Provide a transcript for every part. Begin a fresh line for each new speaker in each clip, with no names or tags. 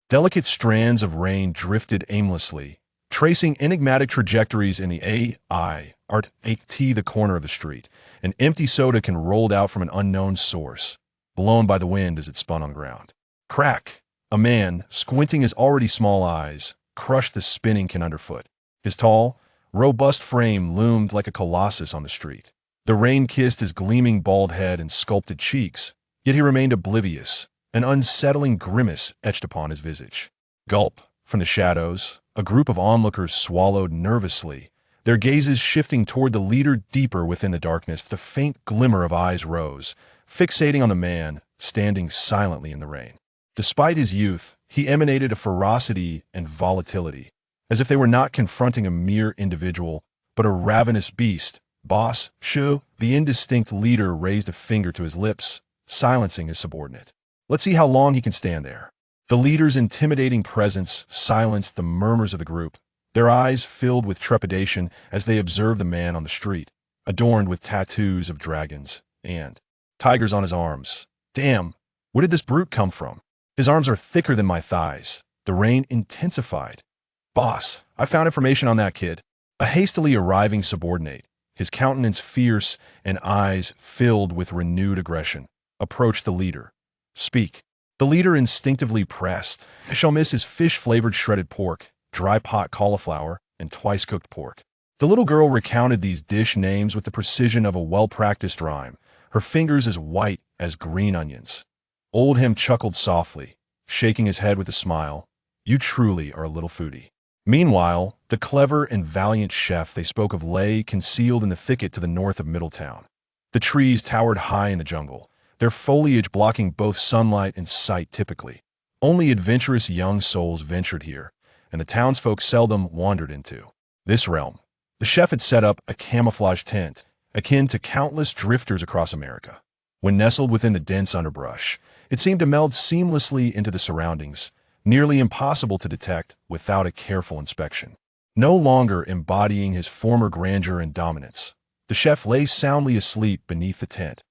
Delicate strands of rain drifted aimlessly, tracing enigmatic trajectories in the the corner of the street. An empty soda can rolled out from an unknown source, blown by the wind as it spun on the ground. Crack! A man, squinting his already small eyes, crushed the spinning can underfoot. His tall, robust frame loomed like a colossus on the street. The rain kissed his gleaming bald head and sculpted cheeks, yet he remained oblivious, an unsettling grimace etched upon his visage. Gulp! From the shadows, a group of onlookers swallowed nervously, their gazes shifting toward the leader. Deeper within the darkness, the faint glimmer of eyes rose, fixating on the man standing silently in the rain. Despite his youth, he emanated a ferocity and volatility, as if they were not confronting a mere individual, but a ravenous beast. Boss, Shu, the indistinct leader raised a finger to his lips, silencing his subordinate. Let's see how long he can stand there. The leader's intimidating presence silenced the murmurs of the group, their eyes filled with trepidation as they observed the man on the street, adorned with tattoos of dragons and tigers on his arms. Damn, where did this brute come from? His arms are thicker than my thighs. The rain intensified. Boss, I found information on that kid. A hastily arriving subordinate, his countenance fierce and eyes filled with renewed aggression, approached the leader. Speak. The leader instinctively pressed. I shall miss his fish-flavored shredded pork, dry pot cauliflower, and twice-cooked pork. The little girl recounted these dish names with the precision of a well-practiced rhyme, her fingers as white as green onions. Old him chuckled softly, shaking his head with a smile. You truly are a little foodie. Meanwhile, the clever and valiant chef they spoke of lay concealed in the thicket to the north of Middletown. The trees towered high in the jungle, their foliage blocking both sunlight and sight typically. Only adventurous young souls ventured here, and the townsfolk seldom wandered into this realm. The chef had set up a camouflage tent, akin to countless drifters across America. When nestled within the dense underbrush, it seemed to meld seamlessly into the surroundings, nearly impossible to detect without a careful inspection. No longer embodying his former grandeur and dominance, the chef lay soundly asleep beneath the tent.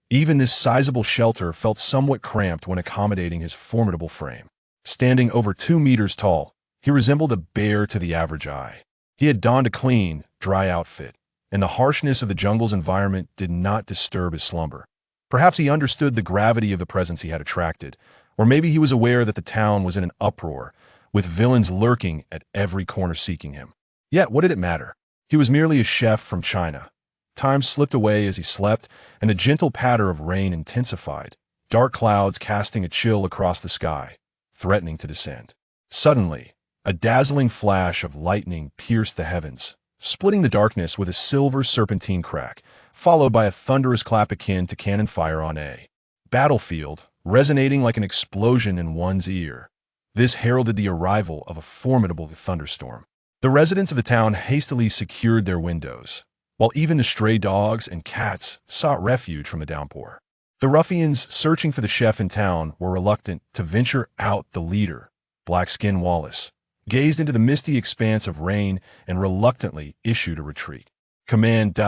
Even this sizable shelter felt somewhat cramped when accommodating his formidable frame. Standing over 2 meters tall, he resembled a bear to the average eye. He had donned a clean, dry outfit, and the harshness of the jungle's environment did not disturb his slumber. Perhaps he understood the gravity of the presence he had attracted, or maybe he was aware that the town was in an uproar, with villains lurking at every corner seeking him. Yet, what did it matter? He was merely a chef from China. Time slipped away as he slept, and the gentle patter of rain intensified, dark clouds casting a chill across the sky, threatening to descend. Suddenly, a dazzling flash of lightning pierced the heavens, splitting the darkness with a silver serpentine crack, followed by a thunderous clap akin to cannon fire on a battlefield, resonating like an explosion in one's ear. This heralded the arrival of a formidable thunderstorm. The residents of the town hastily secured their windows, while even the stray dogs and cats sought refuge from the downpour. The ruffians searching for the chef in town were reluctant to venture out. The leader, Blackskin Wallace, gazed into the misty expanse of rain and reluctantly issued a retreat. Command.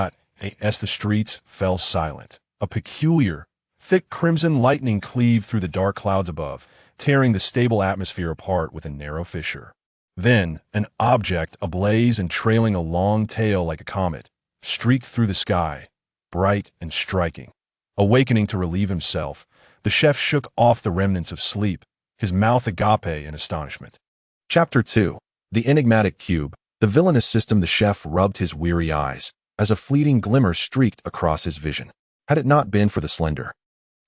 As the streets fell silent, a peculiar, thick crimson lightning cleaved through the dark clouds above, tearing the stable atmosphere apart with a narrow fissure. Then, an object ablaze and trailing a long tail like a comet, streaked through the sky, bright and striking. Awakening to relieve himself, the chef shook off the remnants of sleep, his mouth agape in astonishment. Chapter 2. The Enigmatic Cube. The villainous system. The chef rubbed his weary eyes, as a fleeting glimmer streaked across his vision. Had it not been for the slender,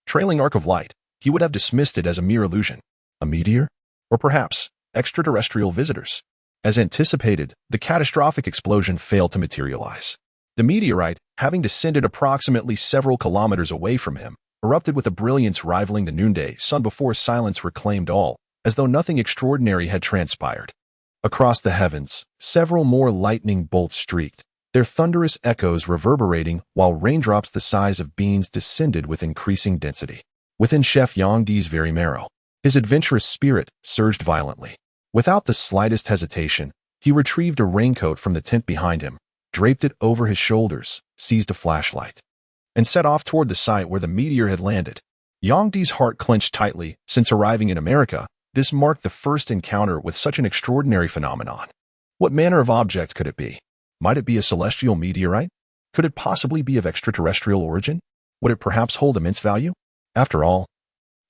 trailing arc of light, he would have dismissed it as a mere illusion. A meteor? Or perhaps extraterrestrial visitors? As anticipated, the catastrophic explosion failed to materialize. The meteorite, having descended approximately several kilometers away from him, erupted with a brilliance rivaling the noonday sun before silence reclaimed all, as though nothing extraordinary had transpired. Across the heavens, several more lightning bolts streaked, their thunderous echoes reverberating while raindrops the size of beans descended with increasing density. Within Chef Yongdi's very marrow, his adventurous spirit surged violently. Without the slightest hesitation, he retrieved a raincoat from the tent behind him, draped it over his shoulders, seized a flashlight, and set off toward the site where the meteor had landed. Yongdi's heart clenched tightly. Since arriving in America, This marked the first encounter with such an extraordinary phenomenon. What manner of object could it be? Might it be a celestial meteorite? Could it possibly be of extraterrestrial origin? Would it perhaps hold immense value? After all,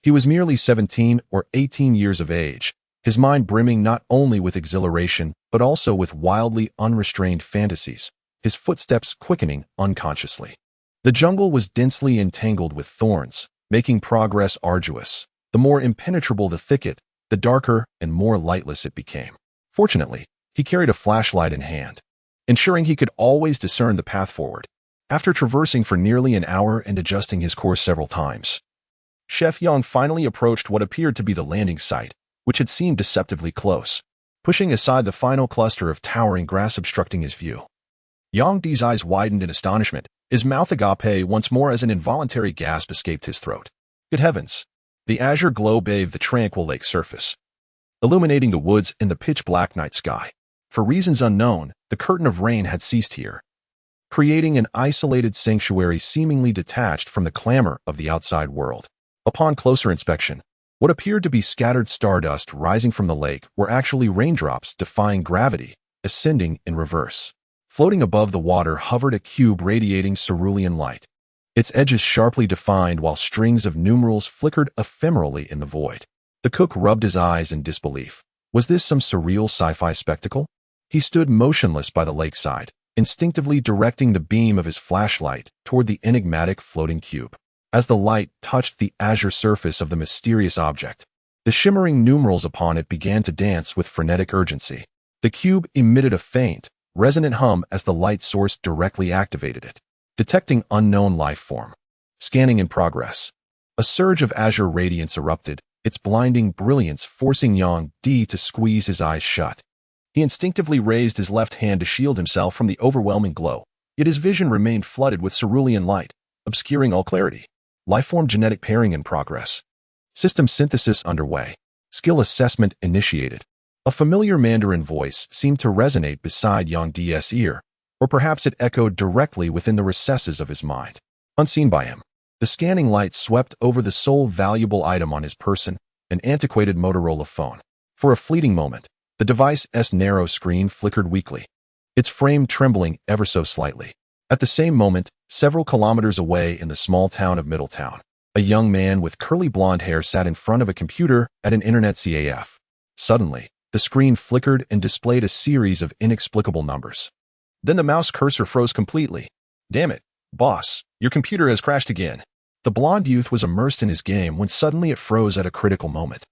he was merely 17 or 18 years of age, his mind brimming not only with exhilaration, but also with wildly unrestrained fantasies, his footsteps quickening unconsciously. The jungle was densely entangled with thorns, making progress arduous. The more impenetrable the thicket, the darker and more lightless it became. Fortunately, he carried a flashlight in hand, ensuring he could always discern the path forward. After traversing for nearly an hour and adjusting his course several times, Chef Yang finally approached what appeared to be the landing site, which had seemed deceptively close, pushing aside the final cluster of towering grass obstructing his view. Yang Di's eyes widened in astonishment, his mouth agape once more as an involuntary gasp escaped his throat. Good heavens! The azure glow bathed the tranquil lake surface, illuminating the woods and the pitch-black night sky. For reasons unknown, the curtain of rain had ceased here, creating an isolated sanctuary seemingly detached from the clamor of the outside world. Upon closer inspection, what appeared to be scattered stardust rising from the lake were actually raindrops defying gravity, ascending in reverse. Floating above the water hovered a cube radiating cerulean light, its edges sharply defined while strings of numerals flickered ephemerally in the void. The cook rubbed his eyes in disbelief. Was this some surreal sci-fi spectacle? He stood motionless by the lakeside, instinctively directing the beam of his flashlight toward the enigmatic floating cube. As the light touched the azure surface of the mysterious object, the shimmering numerals upon it began to dance with frenetic urgency. The cube emitted a faint, resonant hum as the light source directly activated it. Detecting unknown life form. Scanning in progress. A surge of azure radiance erupted, its blinding brilliance forcing Yang Di to squeeze his eyes shut. He instinctively raised his left hand to shield himself from the overwhelming glow, yet his vision remained flooded with cerulean light, obscuring all clarity. Lifeform genetic pairing in progress. System synthesis underway. Skill assessment initiated. A familiar Mandarin voice seemed to resonate beside Yang Di's ear, or perhaps it echoed directly within the recesses of his mind. Unseen by him, the scanning light swept over the sole valuable item on his person, an antiquated Motorola phone. For a fleeting moment, the device's narrow screen flickered weakly, its frame trembling ever so slightly. At the same moment, several kilometers away in the small town of Middletown, a young man with curly blonde hair sat in front of a computer at an internet CAF. Suddenly, the screen flickered and displayed a series of inexplicable numbers. Then the mouse cursor froze completely. Damn it, boss, your computer has crashed again. The blonde youth was immersed in his game when suddenly it froze at a critical moment.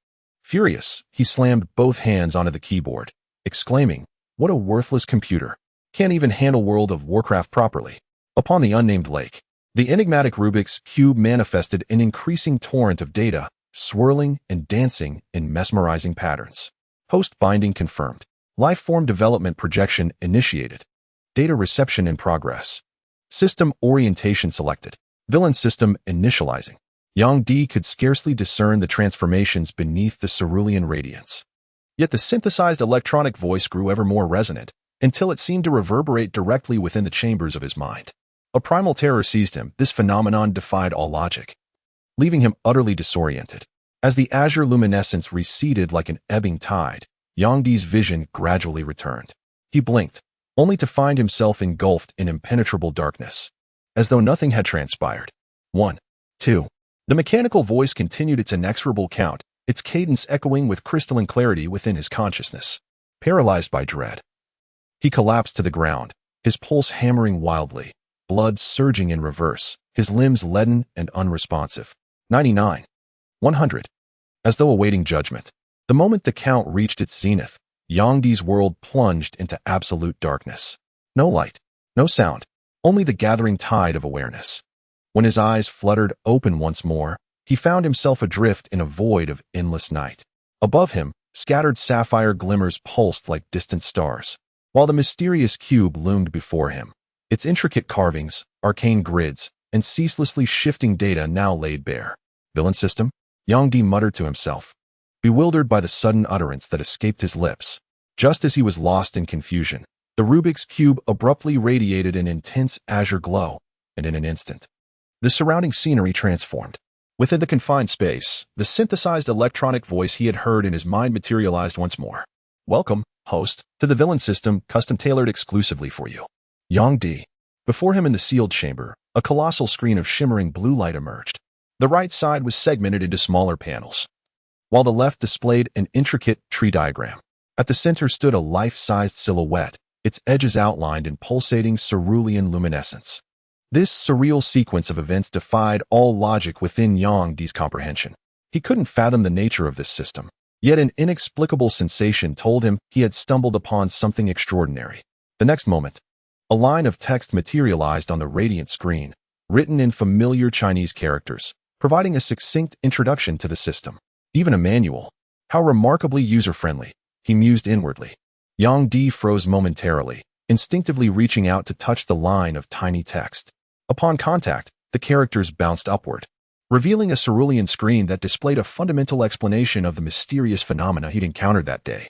Furious, he slammed both hands onto the keyboard, exclaiming, "What a worthless computer. Can't even handle World of Warcraft properly." Upon the unnamed lake, the enigmatic Rubik's Cube manifested an increasing torrent of data, swirling and dancing in mesmerizing patterns. Host binding confirmed. Lifeform development projection initiated. Data reception in progress. System orientation selected. Villain system initializing. Yang Di could scarcely discern the transformations beneath the cerulean radiance. Yet the synthesized electronic voice grew ever more resonant, until it seemed to reverberate directly within the chambers of his mind. A primal terror seized him. This phenomenon defied all logic, leaving him utterly disoriented. As the azure luminescence receded like an ebbing tide, Yang Di's vision gradually returned. He blinked, only to find himself engulfed in impenetrable darkness, as though nothing had transpired. 1, 2. The mechanical voice continued its inexorable count, its cadence echoing with crystalline clarity within his consciousness. Paralyzed by dread, he collapsed to the ground, his pulse hammering wildly, blood surging in reverse, his limbs leaden and unresponsive. 99. 100. As though awaiting judgment. The moment the count reached its zenith, Yang Di's world plunged into absolute darkness. No light, no sound, only the gathering tide of awareness. When his eyes fluttered open once more, he found himself adrift in a void of endless night. Above him, scattered sapphire glimmers pulsed like distant stars, while the mysterious cube loomed before him, its intricate carvings, arcane grids, and ceaselessly shifting data now laid bare. Villain system? Yang Di muttered to himself, bewildered by the sudden utterance that escaped his lips. Just as he was lost in confusion, the Rubik's Cube abruptly radiated an intense azure glow, and in an instant, the surrounding scenery transformed. Within the confined space, the synthesized electronic voice he had heard in his mind materialized once more. Welcome, host, to the villain system custom-tailored exclusively for you. Yang Di. Before him in the sealed chamber, a colossal screen of shimmering blue light emerged. The right side was segmented into smaller panels, while the left displayed an intricate tree diagram. At the center stood a life-sized silhouette, its edges outlined in pulsating cerulean luminescence. This surreal sequence of events defied all logic within Yang Di's comprehension. He couldn't fathom the nature of this system, yet an inexplicable sensation told him he had stumbled upon something extraordinary. The next moment, a line of text materialized on the radiant screen, written in familiar Chinese characters, providing a succinct introduction to the system. Even a manual. How remarkably user-friendly, he mused inwardly. Yang Di froze momentarily, instinctively reaching out to touch the line of tiny text. Upon contact, the characters bounced upward, revealing a cerulean screen that displayed a fundamental explanation of the mysterious phenomena he'd encountered that day.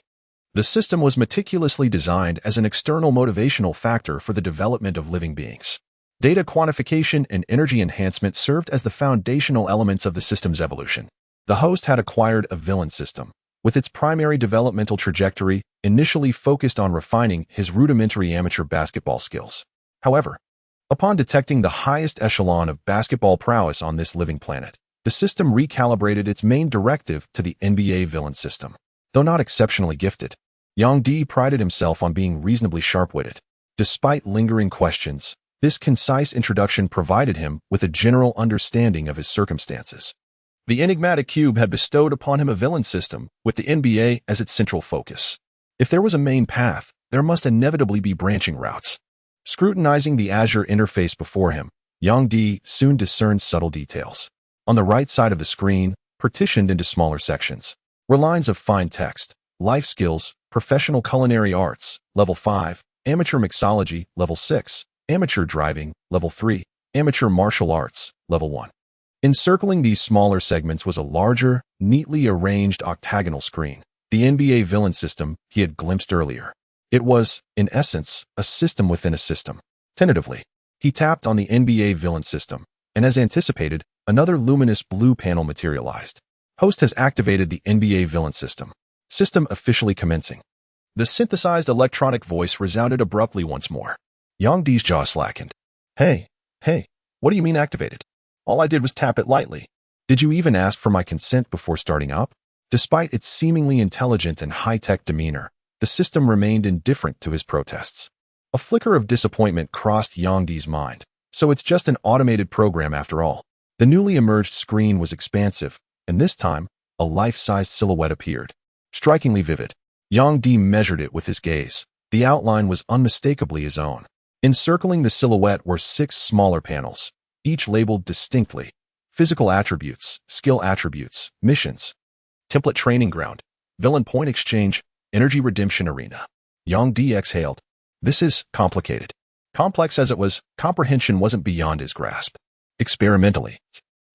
The system was meticulously designed as an external motivational factor for the development of living beings. Data quantification and energy enhancement served as the foundational elements of the system's evolution. The host had acquired a villain system, with its primary developmental trajectory initially focused on refining his rudimentary amateur basketball skills. However, upon detecting the highest echelon of basketball prowess on this living planet, the system recalibrated its main directive to the NBA villain system. Though not exceptionally gifted, Yang Di prided himself on being reasonably sharp-witted. Despite lingering questions, this concise introduction provided him with a general understanding of his circumstances. The enigmatic cube had bestowed upon him a villain system, with the NBA as its central focus. If there was a main path, there must inevitably be branching routes. Scrutinizing the Azure interface before him, Yang Di soon discerned subtle details. On the right side of the screen, partitioned into smaller sections, were lines of fine text: life skills, professional culinary arts, level 5, amateur mixology, level 6, amateur driving, level 3, amateur martial arts, level 1. Encircling these smaller segments was a larger, neatly arranged octagonal screen, the NBA villain system he had glimpsed earlier. It was, in essence, a system within a system. Tentatively, he tapped on the NBA villain system, and as anticipated, another luminous blue panel materialized. Host has activated the NBA villain system. System officially commencing. The synthesized electronic voice resounded abruptly once more. Yang Di's jaw slackened. Hey, what do you mean activated? All I did was tap it lightly. Did you even ask for my consent before starting up? Despite its seemingly intelligent and high-tech demeanor, the system remained indifferent to his protests. A flicker of disappointment crossed Yang Di's mind. So it's just an automated program after all. The newly emerged screen was expansive, and this time, a life-sized silhouette appeared. Strikingly vivid, Yang Di measured it with his gaze. The outline was unmistakably his own. Encircling the silhouette were 6 smaller panels, each labeled distinctly: physical attributes, skill attributes, missions, template training ground, villain point exchange, energy redemption arena. Yang Di exhaled. This is complicated. Complex as it was, comprehension wasn't beyond his grasp. Experimentally,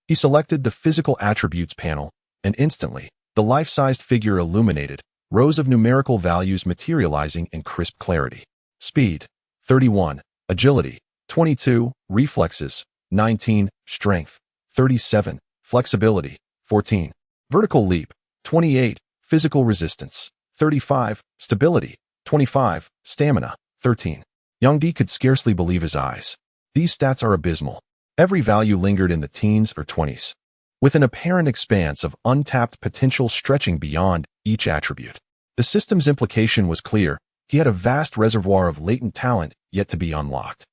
he selected the physical attributes panel, and instantly, the life-sized figure illuminated, rows of numerical values materializing in crisp clarity. Speed, 31, agility, 22, reflexes, 19, strength, 37, flexibility, 14, vertical leap, 28, physical resistance, 35, stability, 25, stamina, 13. Yang Di could scarcely believe his eyes. These stats are abysmal. Every value lingered in the teens or 20s, with an apparent expanse of untapped potential stretching beyond each attribute. The system's implication was clear. He had a vast reservoir of latent talent yet to be unlocked.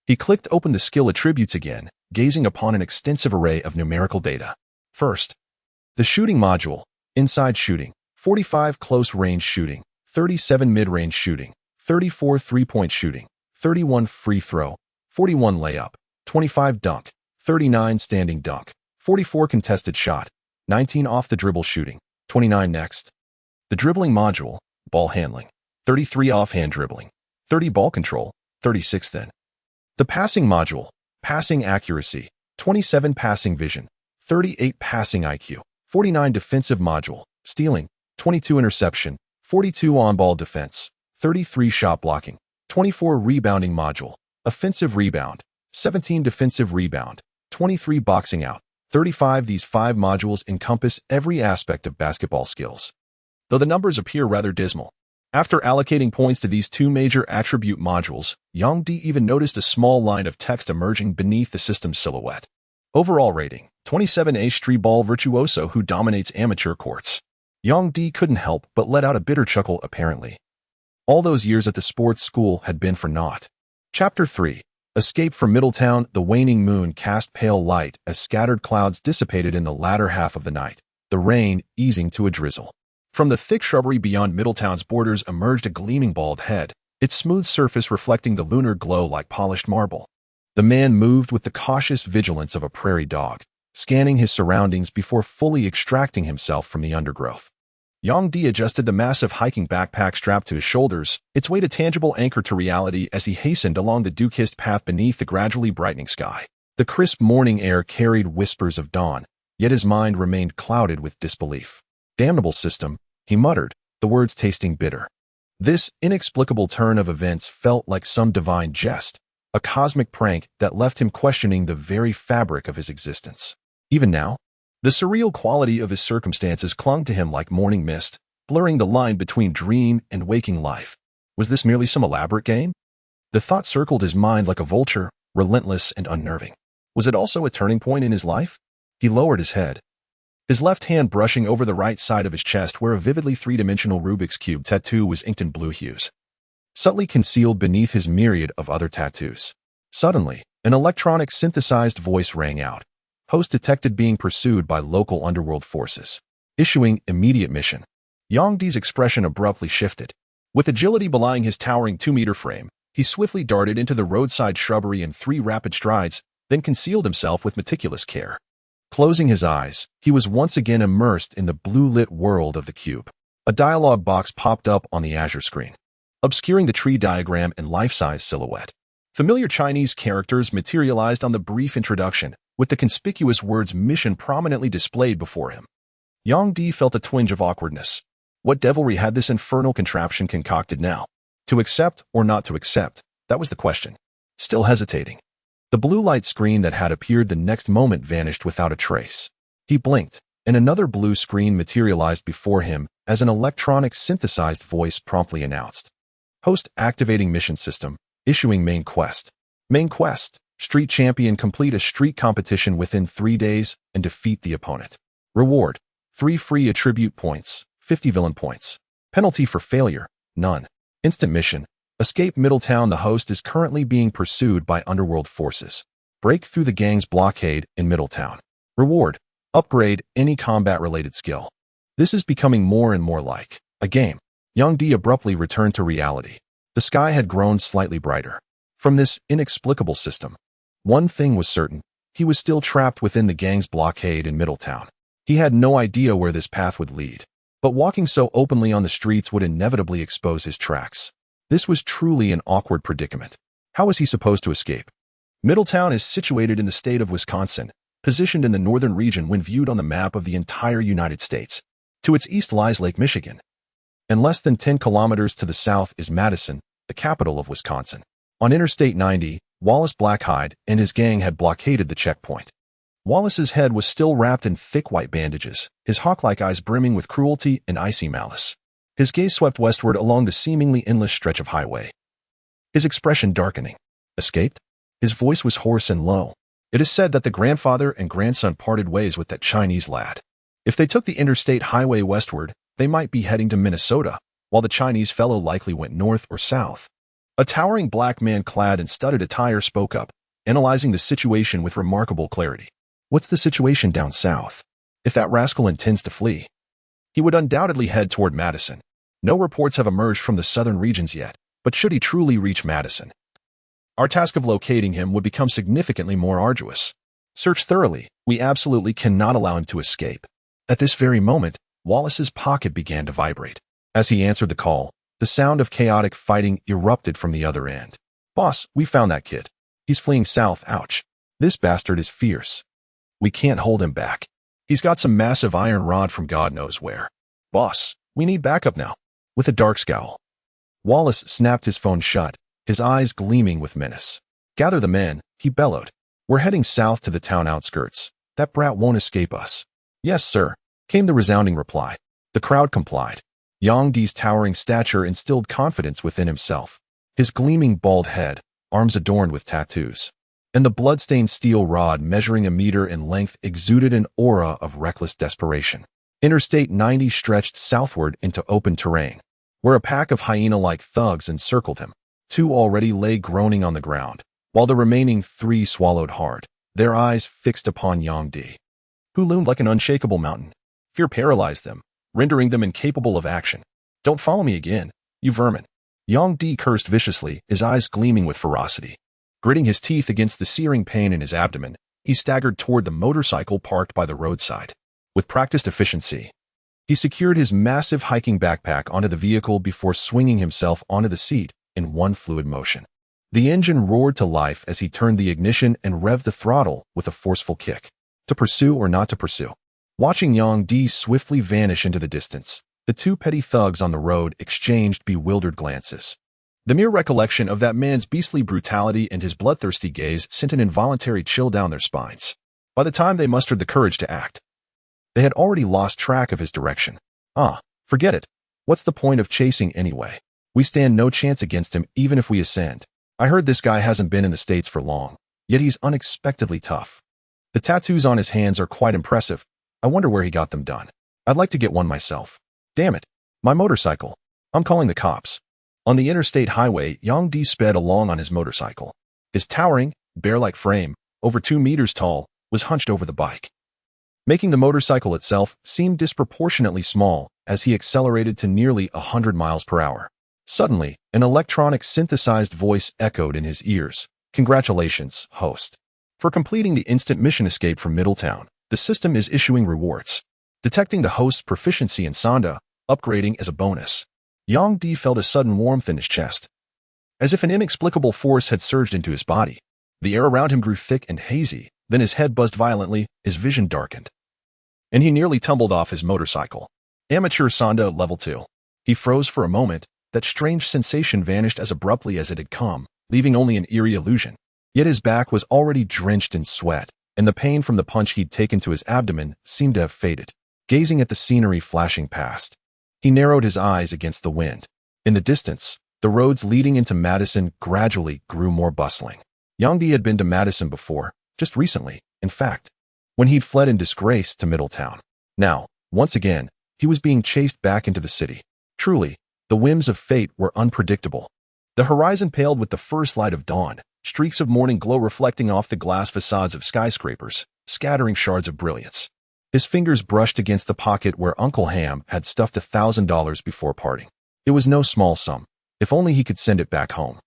He clicked open the skill attributes again, gazing upon an extensive array of numerical data. First, the shooting module: inside shooting, 45 close-range shooting, 37 mid-range shooting, 34 three-point shooting, 31 free throw, 41 layup, 25 dunk, 39 standing dunk, 44 contested shot, 19 off the dribble shooting, 29 next. The dribbling module: ball handling, 33 offhand dribbling, 30 ball control, 36 then. The passing module: passing accuracy, 27 passing vision, 38 passing IQ, 49 defensive module: stealing, 22 interception, 42 on-ball defense, 33 shot blocking, 24 rebounding module: offensive rebound, 17 defensive rebound, 23 boxing out, 35. These 5 modules encompass every aspect of basketball skills, though the numbers appear rather dismal. After allocating points to these 2 major attribute modules, Yang Di even noticed a small line of text emerging beneath the system's silhouette. Overall rating, 27. Street ball virtuoso who dominates amateur courts. Yang Di couldn't help but let out a bitter chuckle apparently. All those years at the sports school had been for naught. Chapter 3. Escape from Middletown. The waning moon cast pale light as scattered clouds dissipated in the latter half of the night, the rain easing to a drizzle. From the thick shrubbery beyond Middletown's borders emerged a gleaming bald head, its smooth surface reflecting the lunar glow like polished marble. The man moved with the cautious vigilance of a prairie dog, scanning his surroundings before fully extracting himself from the undergrowth. Yang Di adjusted the massive hiking backpack strapped to his shoulders, its weight a tangible anchor to reality as he hastened along the dew-kissed path beneath the gradually brightening sky. The crisp morning air carried whispers of dawn, yet his mind remained clouded with disbelief. Damnable system, he muttered, the words tasting bitter. This inexplicable turn of events felt like some divine jest, a cosmic prank that left him questioning the very fabric of his existence. Even now, the surreal quality of his circumstances clung to him like morning mist, blurring the line between dream and waking life. Was this merely some elaborate game? The thought circled his mind like a vulture, relentless and unnerving. Was it also a turning point in his life? He lowered his head, his left hand brushing over the right side of his chest where a vividly three-dimensional Rubik's Cube tattoo was inked in blue hues, subtly concealed beneath his myriad of other tattoos. Suddenly, an electronic synthesized voice rang out. Host detected being pursued by local underworld forces. Issuing immediate mission. Yang Di's expression abruptly shifted. With agility belying his towering 2-meter frame, he swiftly darted into the roadside shrubbery in 3 rapid strides, then concealed himself with meticulous care. Closing his eyes, he was once again immersed in the blue-lit world of the cube. A dialog box popped up on the Azure screen, obscuring the tree diagram and life-size silhouette. Familiar Chinese characters materialized on the brief introduction, with the conspicuous words mission prominently displayed before him. Yang Di felt a twinge of awkwardness. What devilry had this infernal contraption concocted now? To accept or not to accept, that was the question. Still hesitating. The blue light screen that had appeared the next moment vanished without a trace. He blinked, and another blue screen materialized before him as an electronic synthesized voice promptly announced. Host activating mission system, issuing main quest. Main quest, street champion complete a street competition within 3 days and defeat the opponent. Reward, 3 free attribute points, 50 villain points. Penalty for failure, none. Instant mission, escape Middletown. The host is currently being pursued by underworld forces. Break through the gang's blockade in Middletown. Reward, upgrade any combat-related skill. This is becoming more and more like a game. Yang Di abruptly returned to reality. The sky had grown slightly brighter. From this inexplicable system, one thing was certain, he was still trapped within the gang's blockade in Middletown. He had no idea where this path would lead, but walking so openly on the streets would inevitably expose his tracks. This was truly an awkward predicament. How was he supposed to escape? Middletown is situated in the state of Wisconsin, positioned in the northern region when viewed on the map of the entire United States. To its east lies Lake Michigan, and less than 10 kilometers to the south is Madison, the capital of Wisconsin. On Interstate 90, Wallace Blackhide and his gang had blockaded the checkpoint. Wallace's head was still wrapped in thick white bandages, his hawk-like eyes brimming with cruelty and icy malice. His gaze swept westward along the seemingly endless stretch of highway, his expression darkening. Escaped? His voice was hoarse and low. It is said that the grandfather and grandson parted ways with that Chinese lad. If they took the interstate highway westward, they might be heading to Minnesota, while the Chinese fellow likely went north or south. A towering black man clad in studded attire spoke up, analyzing the situation with remarkable clarity. What's the situation down south? If that rascal intends to flee, he would undoubtedly head toward Madison. No reports have emerged from the southern regions yet, but should he truly reach Madison, our task of locating him would become significantly more arduous. Search thoroughly, we absolutely cannot allow him to escape. At this very moment, Wallace's pocket began to vibrate. As he answered the call, the sound of chaotic fighting erupted from the other end. Boss, we found that kid. He's fleeing south, ouch. This bastard is fierce. We can't hold him back. He's got some massive iron rod from God knows where. Boss, we need backup now. With a dark scowl, Wallace snapped his phone shut, his eyes gleaming with menace. Gather the men, he bellowed. We're heading south to the town outskirts. That brat won't escape us. Yes, sir, came the resounding reply. The crowd complied. Yang Di's towering stature instilled confidence within himself. His gleaming bald head, arms adorned with tattoos, and the blood-stained steel rod measuring a meter in length exuded an aura of reckless desperation. Interstate 90 stretched southward into open terrain, where a pack of hyena-like thugs encircled him. 2 already lay groaning on the ground, while the remaining 3 swallowed hard, their eyes fixed upon Yang Di, who loomed like an unshakable mountain. Fear paralyzed them, rendering them incapable of action. Don't follow me again, you vermin. Yang Di cursed viciously, his eyes gleaming with ferocity. Gritting his teeth against the searing pain in his abdomen, he staggered toward the motorcycle parked by the roadside. With practiced efficiency, he secured his massive hiking backpack onto the vehicle before swinging himself onto the seat in one fluid motion. The engine roared to life as he turned the ignition and revved the throttle with a forceful kick. To pursue or not to pursue? Watching Yang Di swiftly vanish into the distance, the 2 petty thugs on the road exchanged bewildered glances. The mere recollection of that man's beastly brutality and his bloodthirsty gaze sent an involuntary chill down their spines. By the time they mustered the courage to act, they had already lost track of his direction. Forget it. What's the point of chasing anyway? We stand no chance against him even if we ascend. I heard this guy hasn't been in the States for long, yet he's unexpectedly tough. The tattoos on his hands are quite impressive. I wonder where he got them done. I'd like to get one myself. Damn it. My motorcycle. I'm calling the cops. On the interstate highway, Yang Di sped along on his motorcycle. His towering, bear-like frame, over 2 meters tall, was hunched over the bike, making the motorcycle itself seem disproportionately small as he accelerated to nearly 100 miles per hour. Suddenly, an electronic synthesized voice echoed in his ears. Congratulations, host. For completing the instant mission escape from Middletown, the system is issuing rewards. Detecting the host's proficiency in Sonda, upgrading as a bonus. Yang Di felt a sudden warmth in his chest, as if an inexplicable force had surged into his body. The air around him grew thick and hazy, then his head buzzed violently, his vision darkened, and he nearly tumbled off his motorcycle. Amateur Sonda level 2. He froze for a moment, that strange sensation vanished as abruptly as it had come, leaving only an eerie illusion. Yet his back was already drenched in sweat, and the pain from the punch he'd taken to his abdomen seemed to have faded. Gazing at the scenery flashing past, he narrowed his eyes against the wind. In the distance, the roads leading into Madison gradually grew more bustling. Yang Di had been to Madison before, just recently, in fact, when he'd fled in disgrace to Middletown. Now, once again, he was being chased back into the city. Truly, the whims of fate were unpredictable. The horizon paled with the first light of dawn, streaks of morning glow reflecting off the glass facades of skyscrapers, scattering shards of brilliance. His fingers brushed against the pocket where Uncle Ham had stuffed $1,000 before parting. It was no small sum. If only he could send it back home.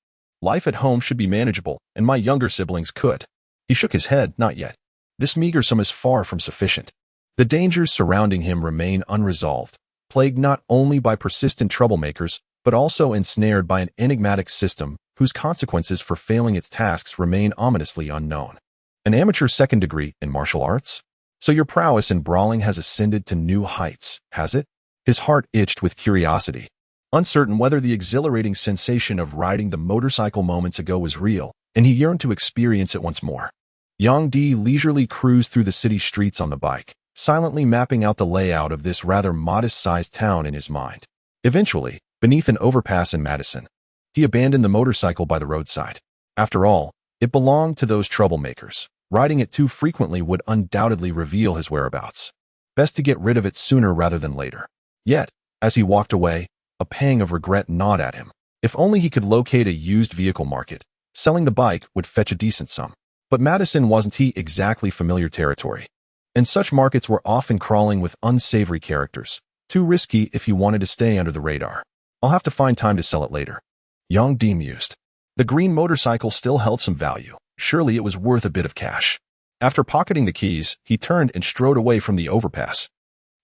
Life at home should be manageable, and my younger siblings could. He shook his head, not yet. This meager sum is far from sufficient. The dangers surrounding him remain unresolved, plagued not only by persistent troublemakers, but also ensnared by an enigmatic system whose consequences for failing its tasks remain ominously unknown. An amateur second degree in martial arts? So your prowess in brawling has ascended to new heights, has it? His heart itched with curiosity. Uncertain whether the exhilarating sensation of riding the motorcycle moments ago was real, and he yearned to experience it once more. Yang Di leisurely cruised through the city streets on the bike, silently mapping out the layout of this rather modest-sized town in his mind. Eventually, beneath an overpass in Madison, he abandoned the motorcycle by the roadside. After all, it belonged to those troublemakers. Riding it too frequently would undoubtedly reveal his whereabouts. Best to get rid of it sooner rather than later. Yet, as he walked away, a pang of regret gnawed at him. If only he could locate a used vehicle market, selling the bike would fetch a decent sum. But Madison wasn't exactly familiar territory, and such markets were often crawling with unsavory characters, too risky if he wanted to stay under the radar. I'll have to find time to sell it later. Yang Di mused. The green motorcycle still held some value. Surely it was worth a bit of cash. After pocketing the keys, he turned and strode away from the overpass.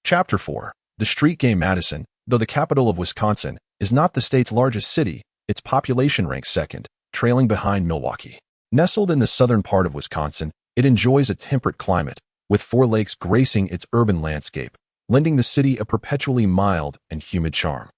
Chapter 4. The street game. Madison, though the capital of Wisconsin, is not the state's largest city. Its population ranks second, trailing behind Milwaukee. Nestled in the southern part of Wisconsin, it enjoys a temperate climate, with 4 lakes gracing its urban landscape, lending the city a perpetually mild and humid charm.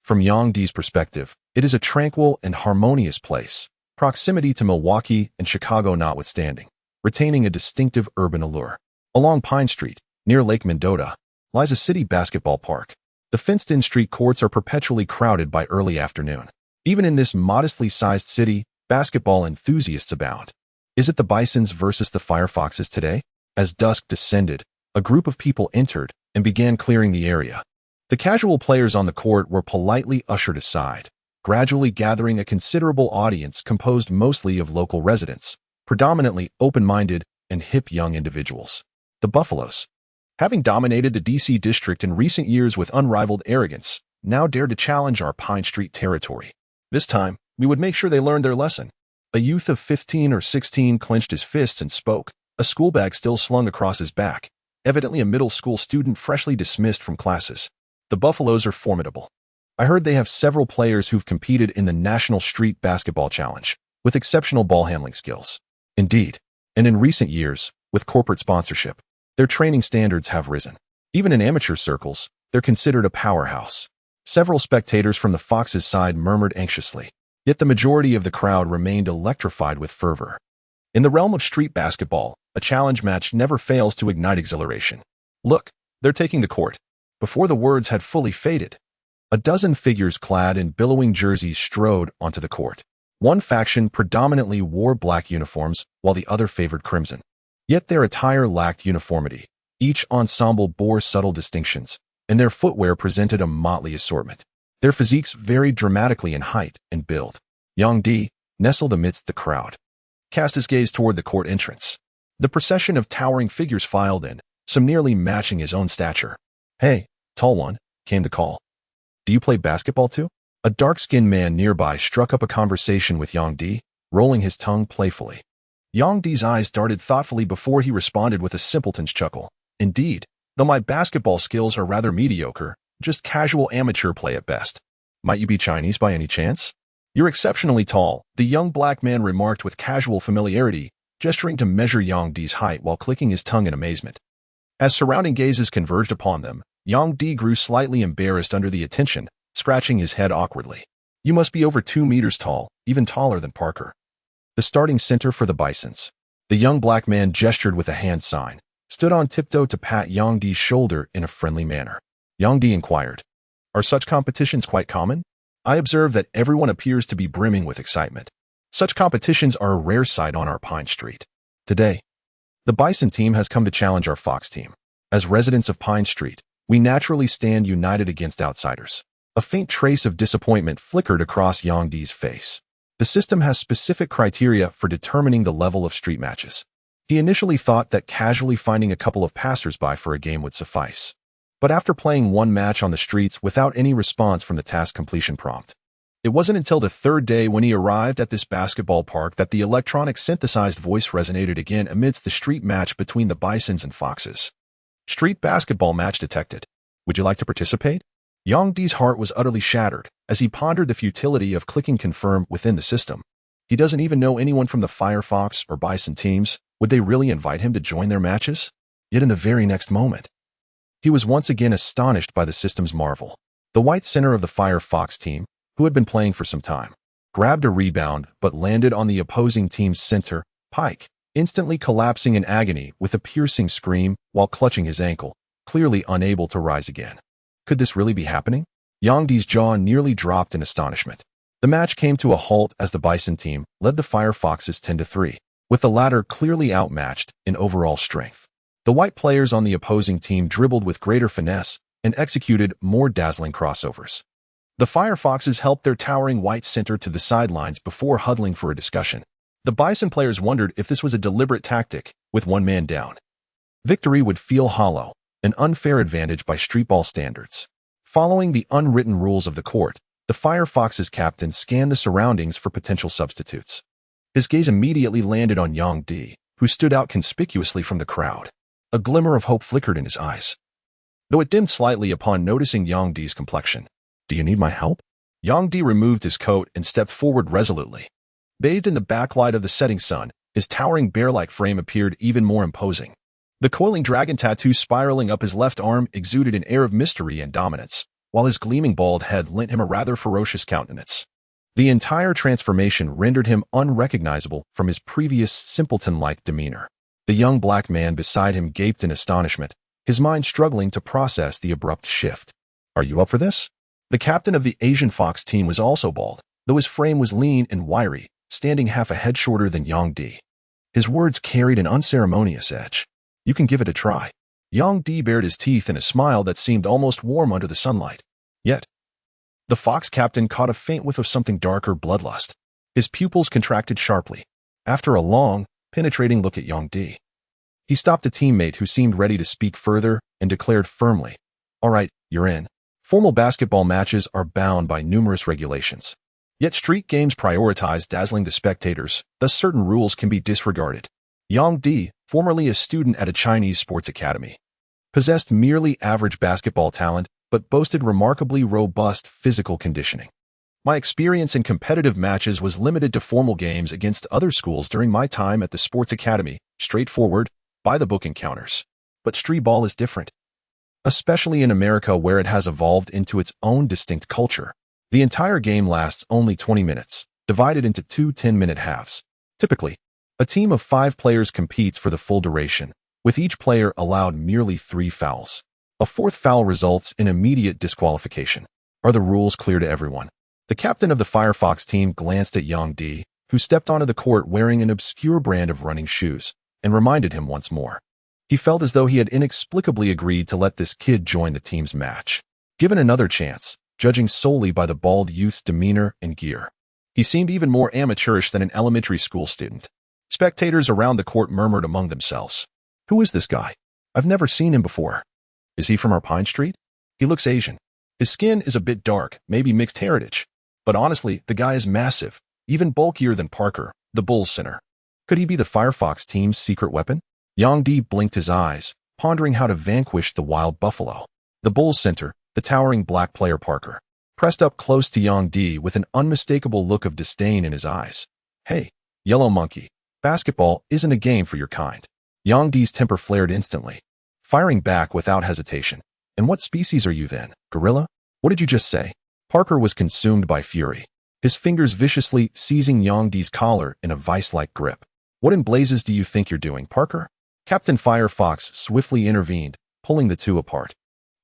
From Yang Di's perspective, it is a tranquil and harmonious place, proximity to Milwaukee and Chicago notwithstanding, retaining a distinctive urban allure. Along Pine Street, near Lake Mendota, lies a city basketball park. The fenced-in street courts are perpetually crowded by early afternoon. Even in this modestly sized city, basketball enthusiasts abound. Is it the Bisons versus the Firefoxes today? As dusk descended, a group of people entered and began clearing the area. The casual players on the court were politely ushered aside, gradually gathering a considerable audience composed mostly of local residents, predominantly open-minded and hip young individuals. The Buffaloes, having dominated the D.C. district in recent years with unrivaled arrogance, now dared to challenge our Pine Street territory. This time, we would make sure they learned their lesson. A youth of 15 or 16 clenched his fists and spoke, a school bag still slung across his back, evidently a middle school student freshly dismissed from classes. The Buffaloes are formidable. I heard they have several players who've competed in the National Street Basketball Challenge, with exceptional ball handling skills. Indeed, and in recent years, with corporate sponsorship, their training standards have risen. Even in amateur circles, they're considered a powerhouse. Several spectators from the Foxes' side murmured anxiously, yet the majority of the crowd remained electrified with fervor. In the realm of street basketball, a challenge match never fails to ignite exhilaration. Look, they're taking the court. Before the words had fully faded, a dozen figures clad in billowing jerseys strode onto the court. One faction predominantly wore black uniforms, while the other favored crimson. Yet their attire lacked uniformity. Each ensemble bore subtle distinctions, and their footwear presented a motley assortment. Their physiques varied dramatically in height and build. Yang Di, nestled amidst the crowd, cast his gaze toward the court entrance. The procession of towering figures filed in, some nearly matching his own stature. "Hey, tall one," came the call. "Do you play basketball too?" A dark-skinned man nearby struck up a conversation with Yang Di, rolling his tongue playfully. Yang Di's eyes darted thoughtfully before he responded with a simpleton's chuckle. "Indeed, though my basketball skills are rather mediocre, just casual amateur play at best. Might you be Chinese by any chance?" "You're exceptionally tall," the young black man remarked with casual familiarity, gesturing to measure Yang Di's height while clicking his tongue in amazement. As surrounding gazes converged upon them, Yang Di grew slightly embarrassed under the attention, scratching his head awkwardly. "You must be over 2 meters tall, even taller than Parker." The starting center for the Bisons. The young black man gestured with a hand sign, stood on tiptoe to pat Yang Di's shoulder in a friendly manner. Yang Di inquired, "Are such competitions quite common?" I observe that everyone appears to be brimming with excitement. Such competitions are a rare sight on our Pine Street. Today, the Bison team has come to challenge our Fox team. As residents of Pine Street, we naturally stand united against outsiders. A faint trace of disappointment flickered across Yang Di's face. The system has specific criteria for determining the level of street matches. He initially thought that casually finding a couple of passers-by for a game would suffice. But after playing one match on the streets without any response from the task completion prompt, it wasn't until the third day when he arrived at this basketball park that the electronic synthesized voice resonated again amidst the street match between the Bisons and Foxes. "Street basketball match detected. Would you like to participate?" Yang Di's heart was utterly shattered as he pondered the futility of clicking confirm within the system. He doesn't even know anyone from the Firefox or Bison teams. Would they really invite him to join their matches? Yet in the very next moment, he was once again astonished by the system's marvel. The white center of the Firefox team, who had been playing for some time, grabbed a rebound but landed on the opposing team's center, Pike, instantly collapsing in agony with a piercing scream while clutching his ankle, clearly unable to rise again. Could this really be happening? Yang Di's jaw nearly dropped in astonishment. The match came to a halt as the Bison team led the Firefoxes 10-3, with the latter clearly outmatched in overall strength. The white players on the opposing team dribbled with greater finesse and executed more dazzling crossovers. The Firefoxes helped their towering white center to the sidelines before huddling for a discussion. The Bison players wondered if this was a deliberate tactic, with one man down. Victory would feel hollow, an unfair advantage by streetball standards. Following the unwritten rules of the court, the Firefox's captain scanned the surroundings for potential substitutes. His gaze immediately landed on Yang Di, who stood out conspicuously from the crowd. A glimmer of hope flickered in his eyes, though it dimmed slightly upon noticing Yang Di's complexion. "Do you need my help?" Yang Di removed his coat and stepped forward resolutely. Bathed in the backlight of the setting sun, his towering bear-like frame appeared even more imposing. The coiling dragon tattoo spiraling up his left arm exuded an air of mystery and dominance, while his gleaming bald head lent him a rather ferocious countenance. The entire transformation rendered him unrecognizable from his previous simpleton-like demeanor. The young black man beside him gaped in astonishment, his mind struggling to process the abrupt shift. Are you up for this? The captain of the Asian Fox team was also bald, though his frame was lean and wiry, standing half a head shorter than Yang Di. His words carried an unceremonious edge. You can give it a try. Yang Di bared his teeth in a smile that seemed almost warm under the sunlight. Yet, the Fox captain caught a faint whiff of something darker bloodlust. His pupils contracted sharply. After a long, penetrating look at Yang Di, he stopped a teammate who seemed ready to speak further and declared firmly, "All right, you're in." Formal basketball matches are bound by numerous regulations. Yet street games prioritize dazzling the spectators, thus certain rules can be disregarded. Yang Di, formerly a student at a Chinese sports academy, possessed merely average basketball talent but boasted remarkably robust physical conditioning. My experience in competitive matches was limited to formal games against other schools during my time at the sports academy, straightforward, by-the-book encounters. But street ball is different, especially in America where it has evolved into its own distinct culture. The entire game lasts only 20 minutes, divided into two 10-minute halves. Typically, a team of 5 players competes for the full duration, with each player allowed merely 3 fouls. A 4th foul results in immediate disqualification. Are the rules clear to everyone? The captain of the Firefox team glanced at Yang Di, who stepped onto the court wearing an obscure brand of running shoes, and reminded him once more. He felt as though he had inexplicably agreed to let this kid join the team's match. Given another chance, judging solely by the bald youth's demeanor and gear, he seemed even more amateurish than an elementary school student. Spectators around the court murmured among themselves. Who is this guy? I've never seen him before. Is he from our Pine Street? He looks Asian. His skin is a bit dark, maybe mixed heritage. But honestly, the guy is massive, even bulkier than Parker, the Bulls center. Could he be the Firefox team's secret weapon? Yang Di blinked his eyes, pondering how to vanquish the wild buffalo. The Bulls center, the towering black player Parker, pressed up close to Yang Di with an unmistakable look of disdain in his eyes. Hey, yellow monkey, basketball isn't a game for your kind. Yang Di's temper flared instantly, firing back without hesitation. And what species are you then, gorilla? What did you just say? Parker was consumed by fury, his fingers viciously seizing Yang Di's collar in a vice-like grip. What in blazes do you think you're doing, Parker? Captain Firefox swiftly intervened, pulling the two apart.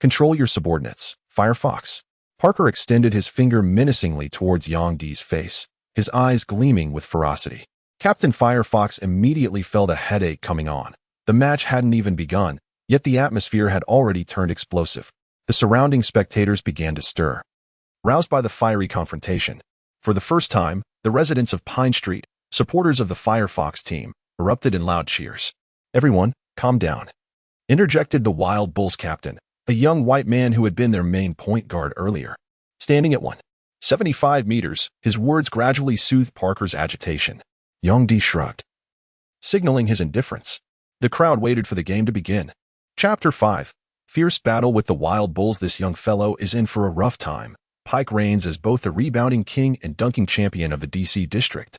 Control your subordinates, Firefox. Parker extended his finger menacingly towards Yang Di's face, his eyes gleaming with ferocity. Captain Firefox immediately felt a headache coming on. The match hadn't even begun, yet the atmosphere had already turned explosive. The surrounding spectators began to stir. Roused by the fiery confrontation, for the first time, the residents of Pine Street, supporters of the Firefox team, erupted in loud cheers. Everyone, calm down, interjected the Wild Bulls captain, a young white man who had been their main point guard earlier. Standing at 175 meters, his words gradually soothed Parker's agitation. Yang Di shrugged, signaling his indifference. The crowd waited for the game to begin. Chapter 5. Fierce battle with the Wild Bulls. This young fellow is in for a rough time. Pike reigns as both the rebounding king and dunking champion of the DC district.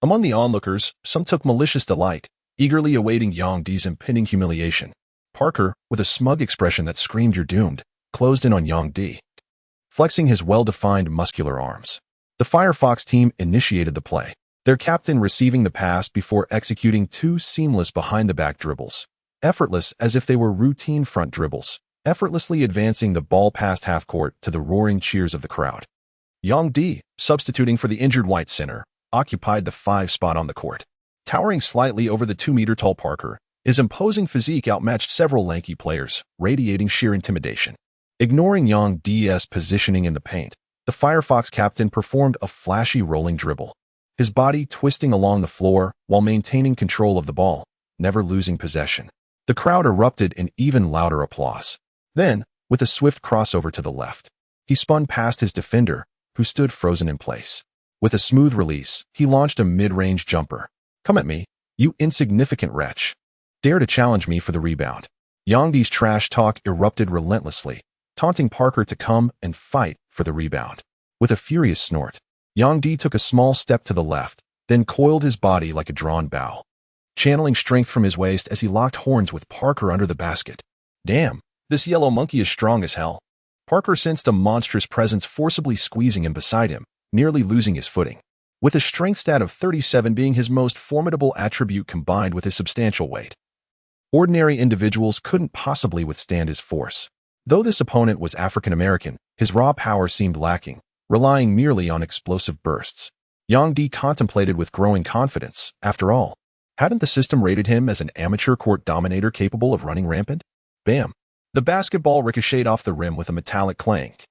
Among the onlookers, some took malicious delight, eagerly awaiting Yang Di's impending humiliation. Parker, with a smug expression that screamed "You're doomed," closed in on Yang Di, flexing his well-defined muscular arms. The Firefox team initiated the play, their captain receiving the pass before executing 2 seamless behind-the-back dribbles, effortless as if they were routine front dribbles, effortlessly advancing the ball past half-court to the roaring cheers of the crowd. Yang Di, substituting for the injured white center, occupied the 5 spot on the court. Towering slightly over the 2-meter-tall Parker, his imposing physique outmatched several lanky players, radiating sheer intimidation. Ignoring Yang Di's positioning in the paint, the Firefox captain performed a flashy rolling dribble, his body twisting along the floor while maintaining control of the ball, never losing possession. The crowd erupted in even louder applause. Then, with a swift crossover to the left, he spun past his defender, who stood frozen in place. With a smooth release, he launched a mid-range jumper. Come at me, you insignificant wretch. Dare to challenge me for the rebound. Yang Di's trash talk erupted relentlessly, taunting Parker to come and fight for the rebound. With a furious snort, Yang Di took a small step to the left, then coiled his body like a drawn bow, channeling strength from his waist as he locked horns with Parker under the basket. Damn, this yellow monkey is strong as hell. Parker sensed a monstrous presence forcibly squeezing him beside him, nearly losing his footing. with a strength stat of 37 being his most formidable attribute combined with his substantial weight. Ordinary individuals couldn't possibly withstand his force. Though this opponent was African American, his raw power seemed lacking, relying merely on explosive bursts. Yang Di contemplated with growing confidence. After all, hadn't the system rated him as an amateur court dominator capable of running rampant? Bam! The basketball ricocheted off the rim with a metallic clank,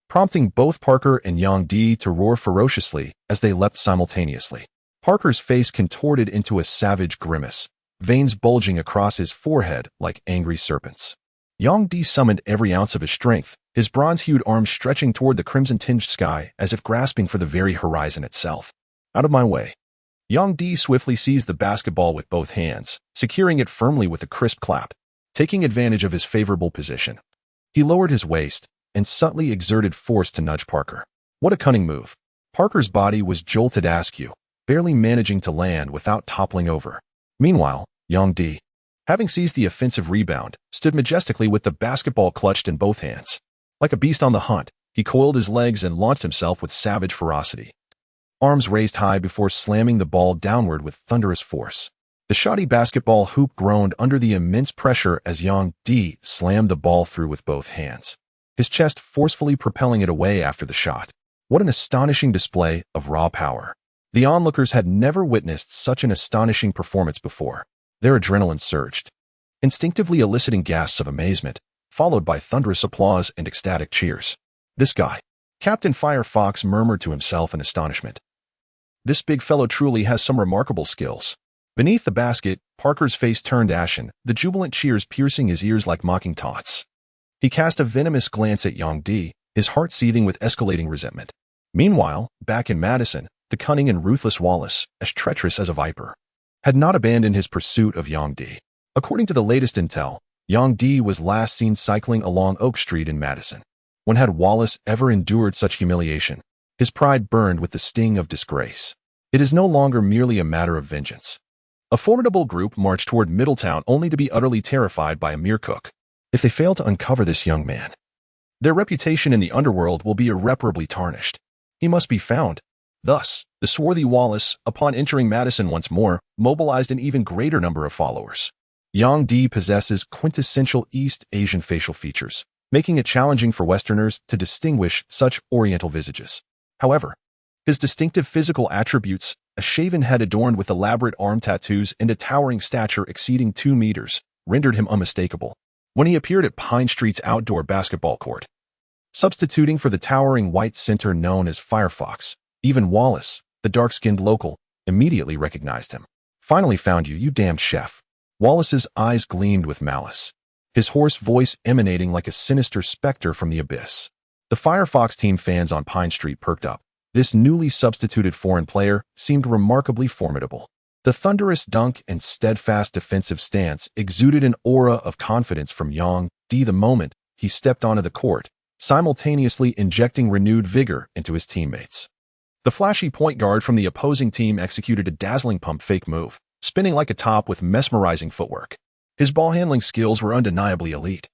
prompting both Parker and Yang Di to roar ferociously as they leapt simultaneously. Parker's face contorted into a savage grimace, veins bulging across his forehead like angry serpents. Yang Di summoned every ounce of his strength, his bronze-hued arms stretching toward the crimson-tinged sky as if grasping for the very horizon itself. Out of my way. Yang Di swiftly seized the basketball with both hands, securing it firmly with a crisp clap, taking advantage of his favorable position. He lowered his waist and subtly exerted force to nudge Parker. What a cunning move. Parker's body was jolted askew, barely managing to land without toppling over. Meanwhile, Yang Di, having seized the offensive rebound, stood majestically with the basketball clutched in both hands. Like a beast on the hunt, he coiled his legs and launched himself with savage ferocity. Arms raised high before slamming the ball downward with thunderous force. The shoddy basketball hoop groaned under the immense pressure as Yang Di slammed the ball through with both hands, his chest forcefully propelling it away after the shot. What an astonishing display of raw power. The onlookers had never witnessed such an astonishing performance before. Their adrenaline surged, instinctively eliciting gasps of amazement, followed by thunderous applause and ecstatic cheers. This guy, Captain Firefox murmured to himself in astonishment. This big fellow truly has some remarkable skills. Beneath the basket, Parker's face turned ashen, the jubilant cheers piercing his ears like mocking taunts. He cast a venomous glance at Yang Di, his heart seething with escalating resentment. Meanwhile, back in Madison, the cunning and ruthless Wallace, as treacherous as a viper, had not abandoned his pursuit of Yang Di. According to the latest intel, Yang Di was last seen cycling along Oak Street in Madison. When had Wallace ever endured such humiliation? His pride burned with the sting of disgrace. It is no longer merely a matter of vengeance. A formidable group marched toward Middletown only to be utterly terrified by a mere cook. If they fail to uncover this young man, their reputation in the underworld will be irreparably tarnished. He must be found. Thus, the swarthy Wallace, upon entering Madison once more, mobilized an even greater number of followers. Yang Di possesses quintessential East Asian facial features, making it challenging for Westerners to distinguish such Oriental visages. However, his distinctive physical attributes, a shaven head adorned with elaborate arm tattoos and a towering stature exceeding 2 meters, rendered him unmistakable when he appeared at Pine Street's outdoor basketball court. Substituting for the towering white center known as Firefox, even Wallace, the dark-skinned local, immediately recognized him. Finally found you, you damned chef. Wallace's eyes gleamed with malice, his hoarse voice emanating like a sinister specter from the abyss. The Firefox team fans on Pine Street perked up. This newly substituted foreign player seemed remarkably formidable. The thunderous dunk and steadfast defensive stance exuded an aura of confidence from Yang Di the moment he stepped onto the court, simultaneously injecting renewed vigor into his teammates. The flashy point guard from the opposing team executed a dazzling pump fake move, spinning like a top with mesmerizing footwork. His ball handling skills were undeniably elite,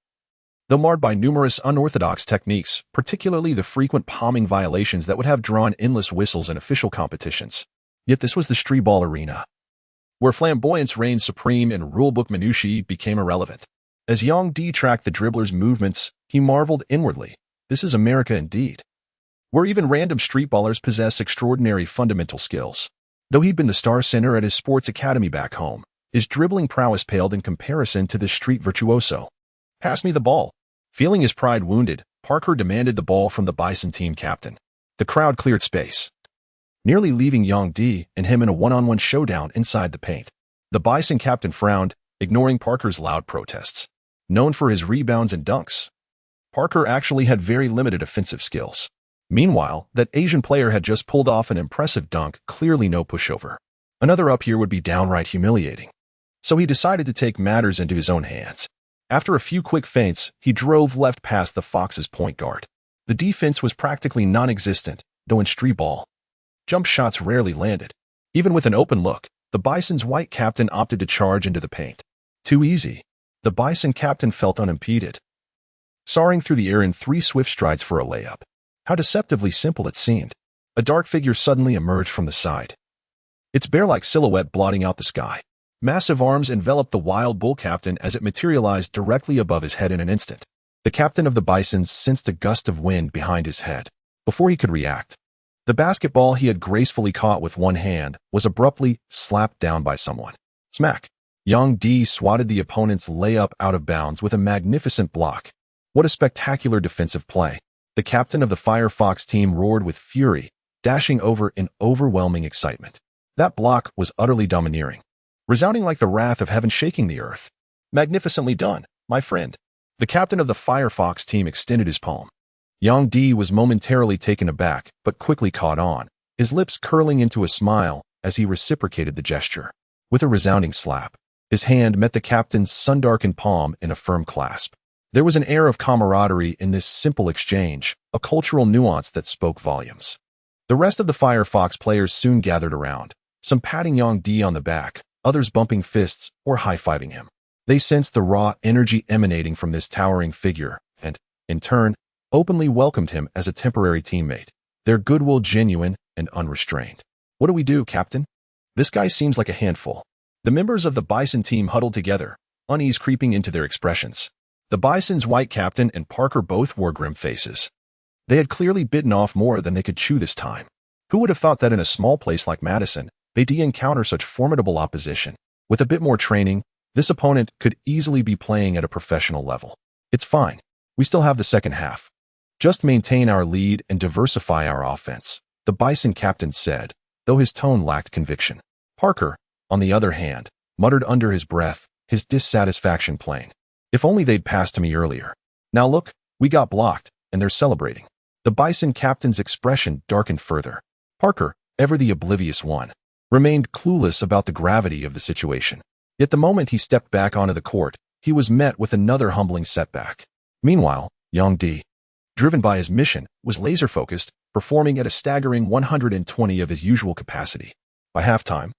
though marred by numerous unorthodox techniques, particularly the frequent palming violations that would have drawn endless whistles in official competitions. Yet this was the street ball arena, where flamboyance reigned supreme and rulebook minutiae became irrelevant. As Yang Di tracked the dribbler's movements, he marveled inwardly. This is America indeed, where even random street ballers possess extraordinary fundamental skills. Though he'd been the star center at his sports academy back home, his dribbling prowess paled in comparison to this street virtuoso. Pass me the ball. Feeling his pride wounded, Parker demanded the ball from the Bison team captain. The crowd cleared space, nearly leaving Yang Di and him in a one-on-one showdown inside the paint. The Bison captain frowned, ignoring Parker's loud protests. Known for his rebounds and dunks, Parker actually had very limited offensive skills. Meanwhile, that Asian player had just pulled off an impressive dunk, clearly no pushover. Another up here would be downright humiliating. So he decided to take matters into his own hands. After a few quick feints, he drove left past the Fox's point guard. The defense was practically non-existent, though in street ball, jump shots rarely landed. Even with an open look, the Bison's white captain opted to charge into the paint. Too easy. The Bison captain felt unimpeded, soaring through the air in 3 swift strides for a layup. How deceptively simple it seemed. a dark figure suddenly emerged from the side. Its bear-like silhouette blotting out the sky. Massive arms enveloped the wild bull captain as it materialized directly above his head in an instant. The captain of the Bisons sensed a gust of wind behind his head. Before he could react, the basketball he had gracefully caught with one hand was abruptly slapped down by someone. Smack! Yang Di swatted the opponent's layup out of bounds with a magnificent block. What a spectacular defensive play. The captain of the Firefox team roared with fury, dashing over in overwhelming excitement. That block was utterly domineering, resounding like the wrath of heaven shaking the earth. Magnificently done, my friend. The captain of the Firefox team extended his palm. Yang Di was momentarily taken aback, but quickly caught on, his lips curling into a smile as he reciprocated the gesture. With a resounding slap, his hand met the captain's sun-darkened palm in a firm clasp. There was an air of camaraderie in this simple exchange, a cultural nuance that spoke volumes. The rest of the Firefox players soon gathered around, some patting Yang Di on the back, others bumping fists or high-fiving him. They sensed the raw energy emanating from this towering figure and, in turn, openly welcomed him as a temporary teammate, their goodwill genuine and unrestrained. What do we do, Captain? This guy seems like a handful. The members of the Bison team huddled together, unease creeping into their expressions. The Bison's white captain and Parker both wore grim faces. They had clearly bitten off more than they could chew this time. Who would have thought that in a small place like Madison, they'd encounter such formidable opposition? With a bit more training, this opponent could easily be playing at a professional level. It's fine. We still have the second half. Just maintain our lead and diversify our offense, the Bison captain said, though his tone lacked conviction. Parker, on the other hand, muttered under his breath, his dissatisfaction plain. If only they'd passed to me earlier. Now look, we got blocked, and they're celebrating. The Bison captain's expression darkened further. Parker, ever the oblivious one, remained clueless about the gravity of the situation. Yet the moment he stepped back onto the court, he was met with another humbling setback. Meanwhile, Yang Di, driven by his mission, was laser-focused, performing at a staggering 120 of his usual capacity. By halftime,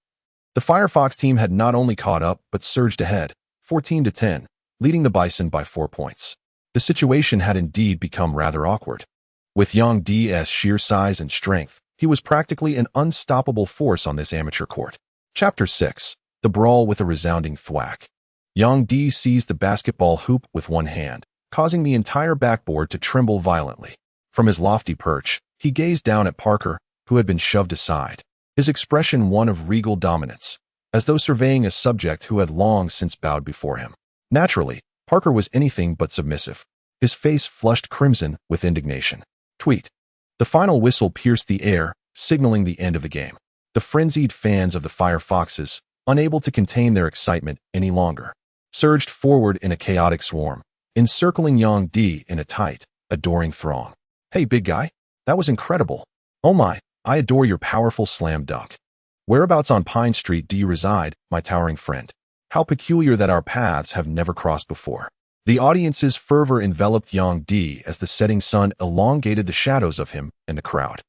the Firefox team had not only caught up but surged ahead, 14-10, leading the Bison by 4 points. The situation had indeed become rather awkward. With Yang Di's sheer size and strength, he was practically an unstoppable force on this amateur court. Chapter 6. The Brawl with a Resounding Thwack. Yang Di seized the basketball hoop with one hand, causing the entire backboard to tremble violently. From his lofty perch, he gazed down at Parker, who had been shoved aside, his expression one of regal dominance, as though surveying a subject who had long since bowed before him. Naturally, Parker was anything but submissive. His face flushed crimson with indignation. Tweet. The final whistle pierced the air, signaling the end of the game. The frenzied fans of the Firefoxes, unable to contain their excitement any longer, surged forward in a chaotic swarm, encircling Yang Di in a tight, adoring throng. Hey, big guy, that was incredible. Oh my, I adore your powerful slam dunk. Whereabouts on Pine Street do you reside, my towering friend? How peculiar that our paths have never crossed before. The audience's fervor enveloped Yang Di as the setting sun elongated the shadows of him and the crowd.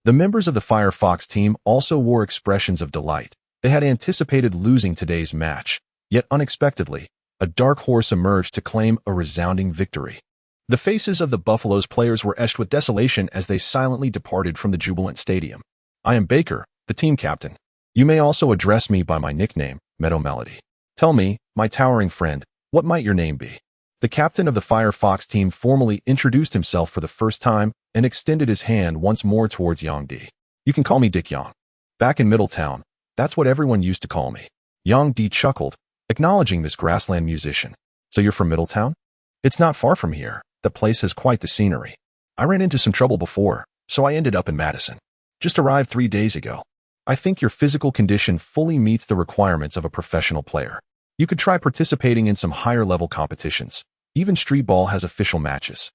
The members of the Firefox team also wore expressions of delight. They had anticipated losing today's match, yet unexpectedly, a dark horse emerged to claim a resounding victory. The faces of the Buffalo's players were etched with desolation as they silently departed from the jubilant stadium. I am Baker, the team captain. You may also address me by my nickname, Meadow Melody. Tell me, my towering friend, what might your name be? The captain of the Firefox team formally introduced himself for the first time and extended his hand once more towards Yang Di. You can call me Dick Yang. Back in Middletown, that's what everyone used to call me. Yang Di chuckled, acknowledging this grassland musician. So you're from Middletown? It's not far from here. The place has quite the scenery. I ran into some trouble before, so I ended up in Madison. Just arrived 3 days ago. I think your physical condition fully meets the requirements of a professional player. You could try participating in some higher-level competitions. Even street ball has official matches.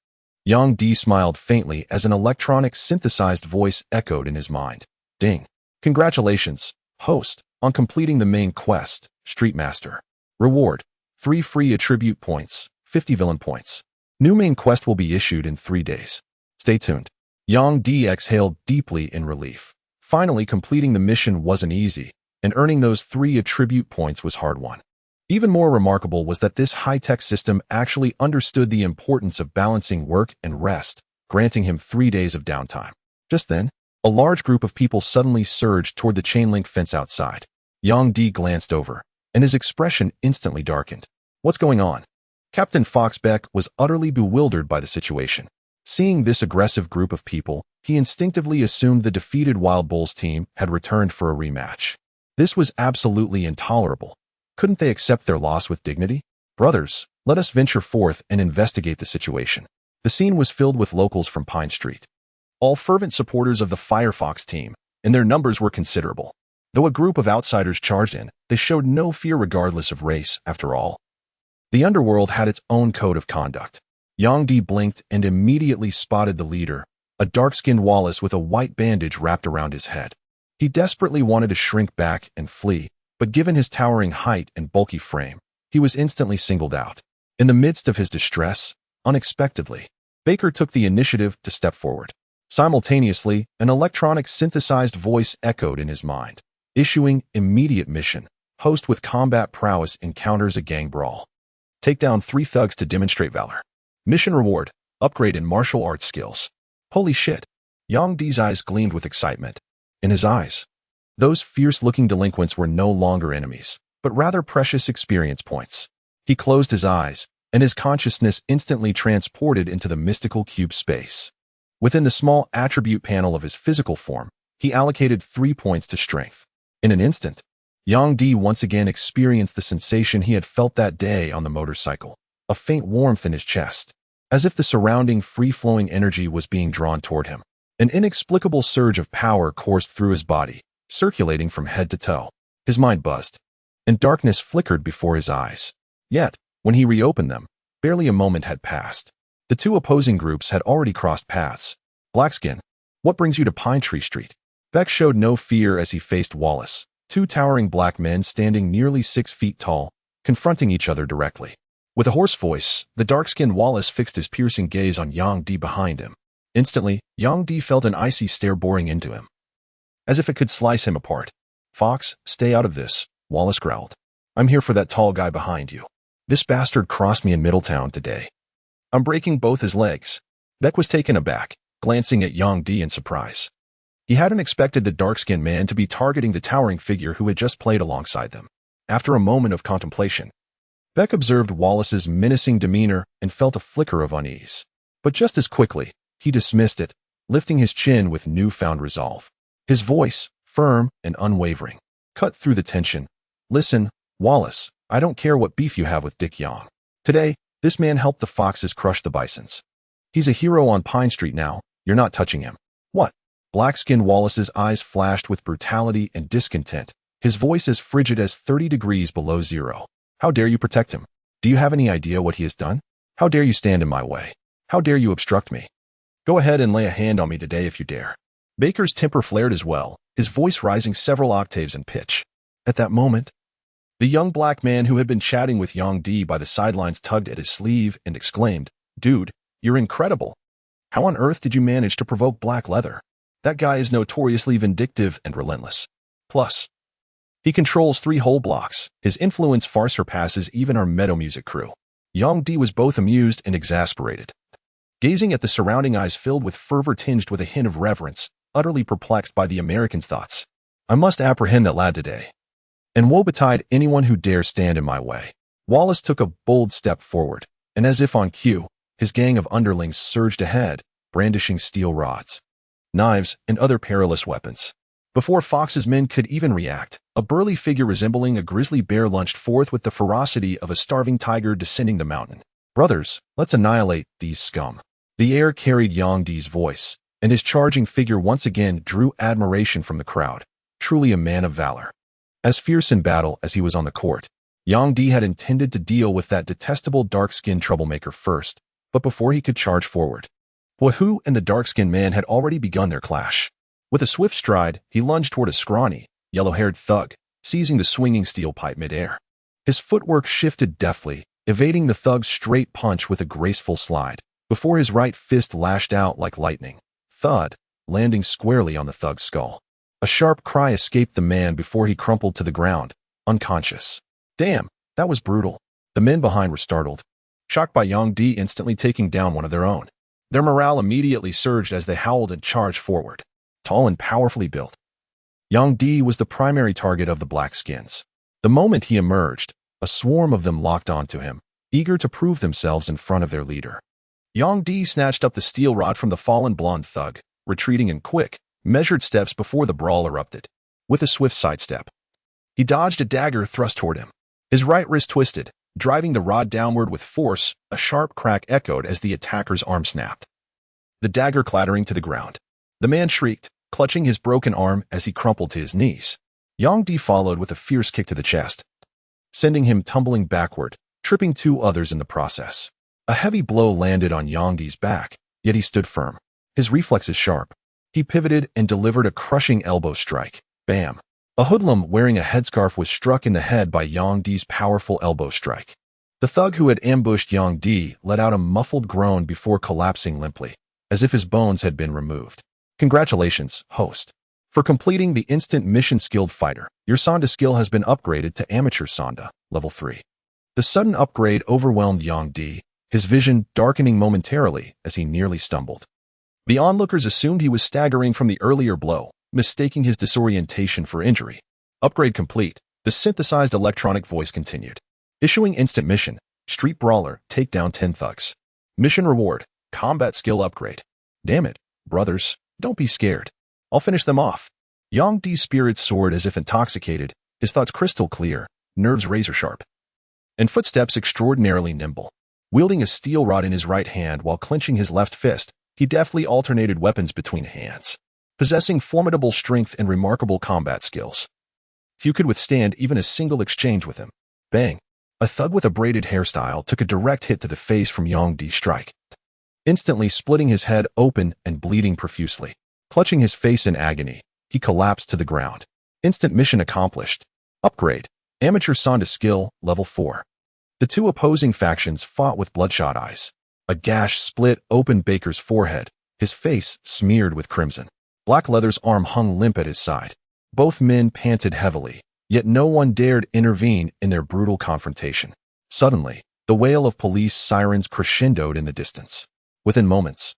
Yang Di smiled faintly as an electronic synthesized voice echoed in his mind. Ding. Congratulations, host, on completing the main quest, Street Master. Reward. 3 free attribute points, 50 villain points. New main quest will be issued in 3 days. Stay tuned. Yang Di exhaled deeply in relief. Finally, completing the mission wasn't easy, and earning those 3 attribute points was hard-won. Even more remarkable was that this high-tech system actually understood the importance of balancing work and rest, granting him 3 days of downtime. Just then, A large group of people suddenly surged toward the chain-link fence outside. Yang Di glanced over, and his expression instantly darkened. What's going on? Captain Fox Beck was utterly bewildered by the situation. Seeing this aggressive group of people, he instinctively assumed the defeated Wild Bulls team had returned for a rematch. This was absolutely intolerable. Couldn't they accept their loss with dignity? Brothers, let us venture forth and investigate the situation. The scene was filled with locals from Pine Street, all fervent supporters of the Firefox team, and their numbers were considerable. Though a group of outsiders charged in, they showed no fear regardless of race, after all. The underworld had its own code of conduct. Yang Di blinked and immediately spotted the leader, a dark-skinned Wallace with a white bandage wrapped around his head. He desperately wanted to shrink back and flee, but given his towering height and bulky frame, he was instantly singled out. In the midst of his distress, unexpectedly, Baker took the initiative to step forward. Simultaneously, an electronic synthesized voice echoed in his mind, issuing immediate mission. Host with combat prowess encounters a gang brawl. Take down 3 thugs to demonstrate valor. Mission reward, upgrade in martial arts skills. Holy shit. Yang Di's eyes gleamed with excitement. In his eyes, those fierce-looking delinquents were no longer enemies, but rather precious experience points. He closed his eyes, and his consciousness instantly transported into the mystical cube space. Within the small attribute panel of his physical form, he allocated 3 points to strength. In an instant, Yang Di once again experienced the sensation he had felt that day on the motorcycle, a faint warmth in his chest, as if the surrounding free-flowing energy was being drawn toward him. An inexplicable surge of power coursed through his body, circulating from head to toe. His mind buzzed, and darkness flickered before his eyes. Yet, when he reopened them, barely a moment had passed. The 2 opposing groups had already crossed paths. Blackskin, what brings you to Pine Tree Street? Beck showed no fear as he faced Wallace, 2 towering black men standing nearly 6 feet tall, confronting each other directly. With a hoarse voice, the dark-skinned Wallace fixed his piercing gaze on Yang Di behind him. Instantly, Yang Di felt an icy stare boring into him, as if it could slice him apart. Fox, stay out of this, Wallace growled. I'm here for that tall guy behind you. This bastard crossed me in Middletown today. I'm breaking both his legs. Beck was taken aback, glancing at Yang Di in surprise. He hadn't expected the dark-skinned man to be targeting the towering figure who had just played alongside them. After a moment of contemplation, Beck observed Wallace's menacing demeanor and felt a flicker of unease. But just as quickly, he dismissed it, lifting his chin with newfound resolve. His voice, firm and unwavering, cut through the tension. Listen, Wallace, I don't care what beef you have with Dick Yang. Today, this man helped the Foxes crush the Bisons. He's a hero on Pine Street now. You're not touching him. What? Black-skinned Wallace's eyes flashed with brutality and discontent, his voice as frigid as 30 degrees below zero. How dare you protect him? Do you have any idea what he has done? How dare you stand in my way? How dare you obstruct me? Go ahead and lay a hand on me today if you dare. Baker's temper flared as well, his voice rising several octaves in pitch. At that moment, the young black man who had been chatting with Yang Di by the sidelines tugged at his sleeve and exclaimed, Dude, you're incredible. How on earth did you manage to provoke Black Leather? That guy is notoriously vindictive and relentless. Plus, he controls 3 whole blocks. His influence far surpasses even our meadow music crew. Yang Di was both amused and exasperated, gazing at the surrounding eyes filled with fervor tinged with a hint of reverence, utterly perplexed by the American's thoughts. I must apprehend that lad today, and woe betide anyone who dares stand in my way. Wallace took a bold step forward, and as if on cue, his gang of underlings surged ahead, brandishing steel rods, knives, and other perilous weapons. Before Fox's men could even react, a burly figure resembling a grizzly bear lunged forth with the ferocity of a starving tiger descending the mountain. Brothers, let's annihilate these scum. The air carried Yang Di's voice, and his charging figure once again drew admiration from the crowd. Truly a man of valor. As fierce in battle as he was on the court, Yang Di had intended to deal with that detestable dark-skinned troublemaker first, but before he could charge forward, Wahoo and the dark-skinned man had already begun their clash. With a swift stride, he lunged toward a scrawny, yellow-haired thug, seizing the swinging steel pipe midair. His footwork shifted deftly, evading the thug's straight punch with a graceful slide, before his right fist lashed out like lightning. Thud, landing squarely on the thug's skull. A sharp cry escaped the man before he crumpled to the ground, unconscious. Damn, that was brutal. The men behind were startled, shocked by Yang Di instantly taking down one of their own. Their morale immediately surged as they howled and charged forward. tall and powerfully built. Yang Di was the primary target of the Blackskins. The moment he emerged, a swarm of them locked onto him, eager to prove themselves in front of their leader. Yang Di snatched up the steel rod from the fallen blonde thug, retreating in quick, measured steps before the brawl erupted. With a swift sidestep, he dodged a dagger thrust toward him. His right wrist twisted, driving the rod downward with force. A sharp crack echoed as the attacker's arm snapped, the dagger clattering to the ground. The man shrieked, clutching his broken arm as he crumpled to his knees. Yang Di followed with a fierce kick to the chest, sending him tumbling backward, tripping two others in the process. A heavy blow landed on Yang Di's back, yet he stood firm. His reflexes sharp. He pivoted and delivered a crushing elbow strike. Bam! A hoodlum wearing a headscarf was struck in the head by Yang Di's powerful elbow strike. The thug who had ambushed Yang Di let out a muffled groan before collapsing limply, as if his bones had been removed. Congratulations, host, for completing the instant mission skilled fighter. Your Sonda skill has been upgraded to Amateur Sonda, level 3. The sudden upgrade overwhelmed Yang Di, his vision darkening momentarily as he nearly stumbled. The onlookers assumed he was staggering from the earlier blow, mistaking his disorientation for injury. Upgrade complete, the synthesized electronic voice continued. Issuing instant mission, Street Brawler, take down 10 thugs. Mission reward, combat skill upgrade. Damn it, brothers, don't be scared. I'll finish them off. Yang Di's spirits soared as if intoxicated, his thoughts crystal clear, nerves razor sharp, and footsteps extraordinarily nimble. Wielding a steel rod in his right hand while clenching his left fist, he deftly alternated weapons between hands, possessing formidable strength and remarkable combat skills. Few could withstand even a single exchange with him. Bang! A thug with a braided hairstyle took a direct hit to the face from Yang Di's strike, instantly splitting his head open and bleeding profusely. Clutching his face in agony, he collapsed to the ground. Instant mission accomplished. Upgrade, Amateur Sonda skill, level 4. The two opposing factions fought with bloodshot eyes. A gash split open Baker's forehead, his face smeared with crimson. Black Leather's arm hung limp at his side. Both men panted heavily, yet no one dared intervene in their brutal confrontation. Suddenly, the wail of police sirens crescendoed in the distance. Within moments,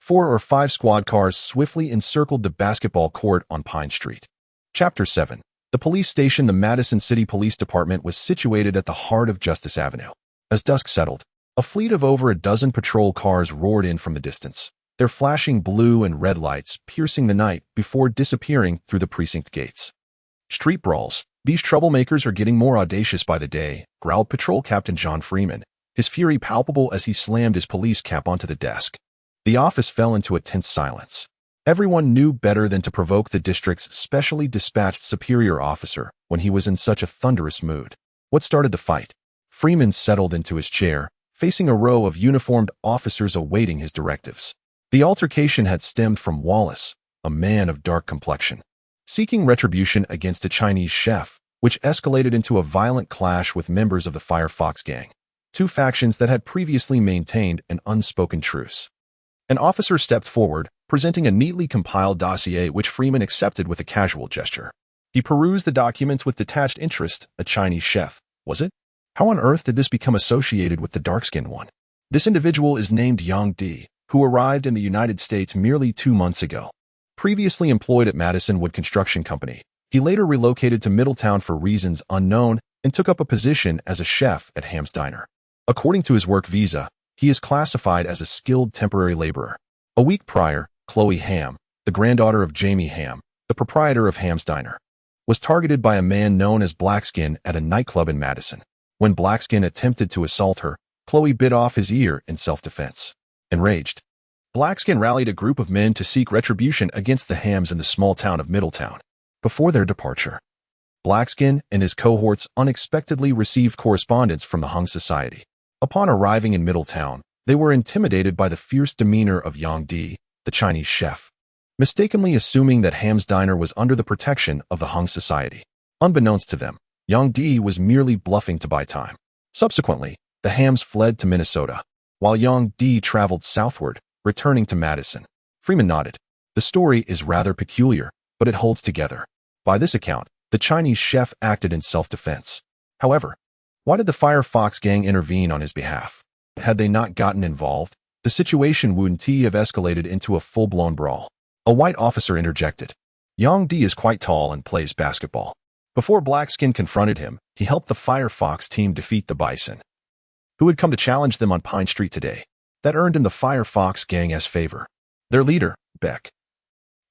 4 or 5 squad cars swiftly encircled the basketball court on Pine Street. Chapter 7. The police station. The Madison City Police Department was situated at the heart of Justice Avenue. As dusk settled, a fleet of over a dozen patrol cars roared in from the distance, their flashing blue and red lights piercing the night before disappearing through the precinct gates. Street brawls. These troublemakers are getting more audacious by the day, growled Patrol Captain John Freeman, his fury palpable as he slammed his police cap onto the desk. The office fell into a tense silence. Everyone knew better than to provoke the district's specially dispatched superior officer when he was in such a thunderous mood. What started the fight? Freeman settled into his chair, facing a row of uniformed officers awaiting his directives. The altercation had stemmed from Wallace, a man of dark complexion, seeking retribution against a Chinese chef, which escalated into a violent clash with members of the Firefox gang, two factions that had previously maintained an unspoken truce. An officer stepped forward, presenting a neatly compiled dossier which Freeman accepted with a casual gesture. He perused the documents with detached interest. A Chinese chef, was it? How on earth did this become associated with the dark-skinned one? This individual is named Yang Di, who arrived in the United States merely 2 months ago. Previously employed at Madison Wood Construction Company, he later relocated to Middletown for reasons unknown and took up a position as a chef at Ham's Diner. According to his work visa, he is classified as a skilled temporary laborer. A week prior, Chloe Ham, the granddaughter of Jamie Ham, the proprietor of Ham's Diner, was targeted by a man known as Blackskin at a nightclub in Madison. When Blackskin attempted to assault her, Chloe bit off his ear in self-defense. Enraged, Blackskin rallied a group of men to seek retribution against the Hams in the small town of Middletown. Before their departure, Blackskin and his cohorts unexpectedly received correspondence from the Hung Society. Upon arriving in Middletown, they were intimidated by the fierce demeanor of Yang Di, the Chinese chef, mistakenly assuming that Ham's Diner was under the protection of the Hung Society. Unbeknownst to them, Yang Di was merely bluffing to buy time. Subsequently, the Hams fled to Minnesota, while Yang Di traveled southward, returning to Madison. Freeman nodded. The story is rather peculiar, but it holds together. By this account, the Chinese chef acted in self-defense. However, why did the Firefox gang intervene on his behalf? Had they not gotten involved, the situation wouldn't have escalated into a full-blown brawl. A white officer interjected. Yang Di is quite tall and plays basketball. Before Blackskin confronted him, he helped the Firefox team defeat the Bison, who had come to challenge them on Pine Street today. That earned him the Firefox gang's favor. Their leader, Beck,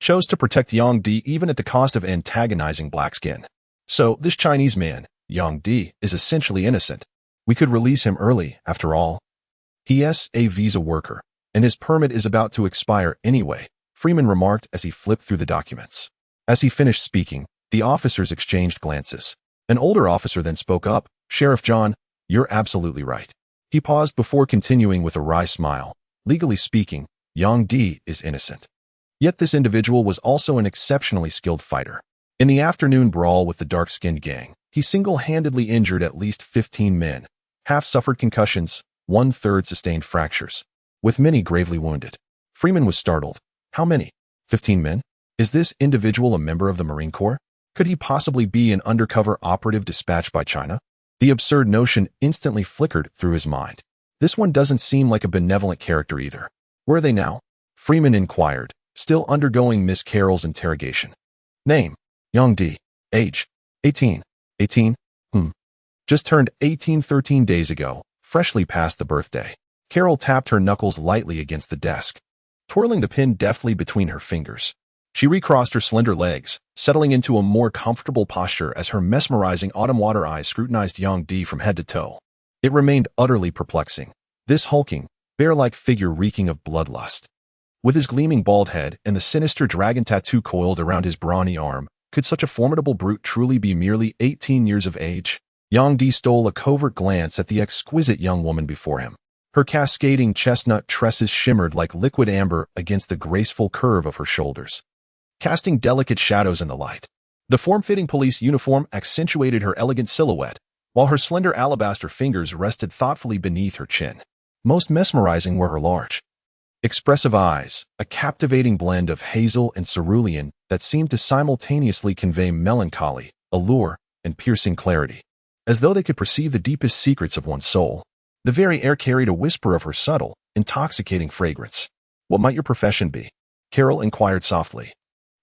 chose to protect Yang Di even at the cost of antagonizing Blackskin. So, this Chinese man, Yang Di, is essentially innocent. We could release him early, after all. He is a visa worker, and his permit is about to expire anyway, Freeman remarked as he flipped through the documents. As he finished speaking, the officers exchanged glances. An older officer then spoke up. Sheriff John, you're absolutely right. He paused before continuing with a wry smile. Legally speaking, Yang Di is innocent. Yet this individual was also an exceptionally skilled fighter. In the afternoon brawl with the dark-skinned gang, he single-handedly injured at least 15 men. Half suffered concussions, 1/3 sustained fractures, with many gravely wounded. Freeman was startled. How many? 15 men? Is this individual a member of the Marine Corps? Could he possibly be an undercover operative dispatched by China? The absurd notion instantly flickered through his mind. This one doesn't seem like a benevolent character either. Where are they now? Freeman inquired, still undergoing Miss Carroll's interrogation. Name: Yang Di. Age: 18. 18? Just turned 18 13 days ago, freshly past the birthday. Carroll tapped her knuckles lightly against the desk, twirling the pin deftly between her fingers. She recrossed her slender legs, settling into a more comfortable posture as her mesmerizing autumn water eyes scrutinized Yang Di from head to toe. It remained utterly perplexing, this hulking, bear-like figure reeking of bloodlust. With his gleaming bald head and the sinister dragon tattoo coiled around his brawny arm, could such a formidable brute truly be merely 18 years of age? Yang Di stole a covert glance at the exquisite young woman before him. Her cascading chestnut tresses shimmered like liquid amber against the graceful curve of her shoulders, casting delicate shadows in the light. The form-fitting police uniform accentuated her elegant silhouette, while her slender alabaster fingers rested thoughtfully beneath her chin. Most mesmerizing were her large, expressive eyes, a captivating blend of hazel and cerulean that seemed to simultaneously convey melancholy, allure, and piercing clarity, as though they could perceive the deepest secrets of one's soul. The very air carried a whisper of her subtle, intoxicating fragrance. What might your profession be? Carroll inquired softly.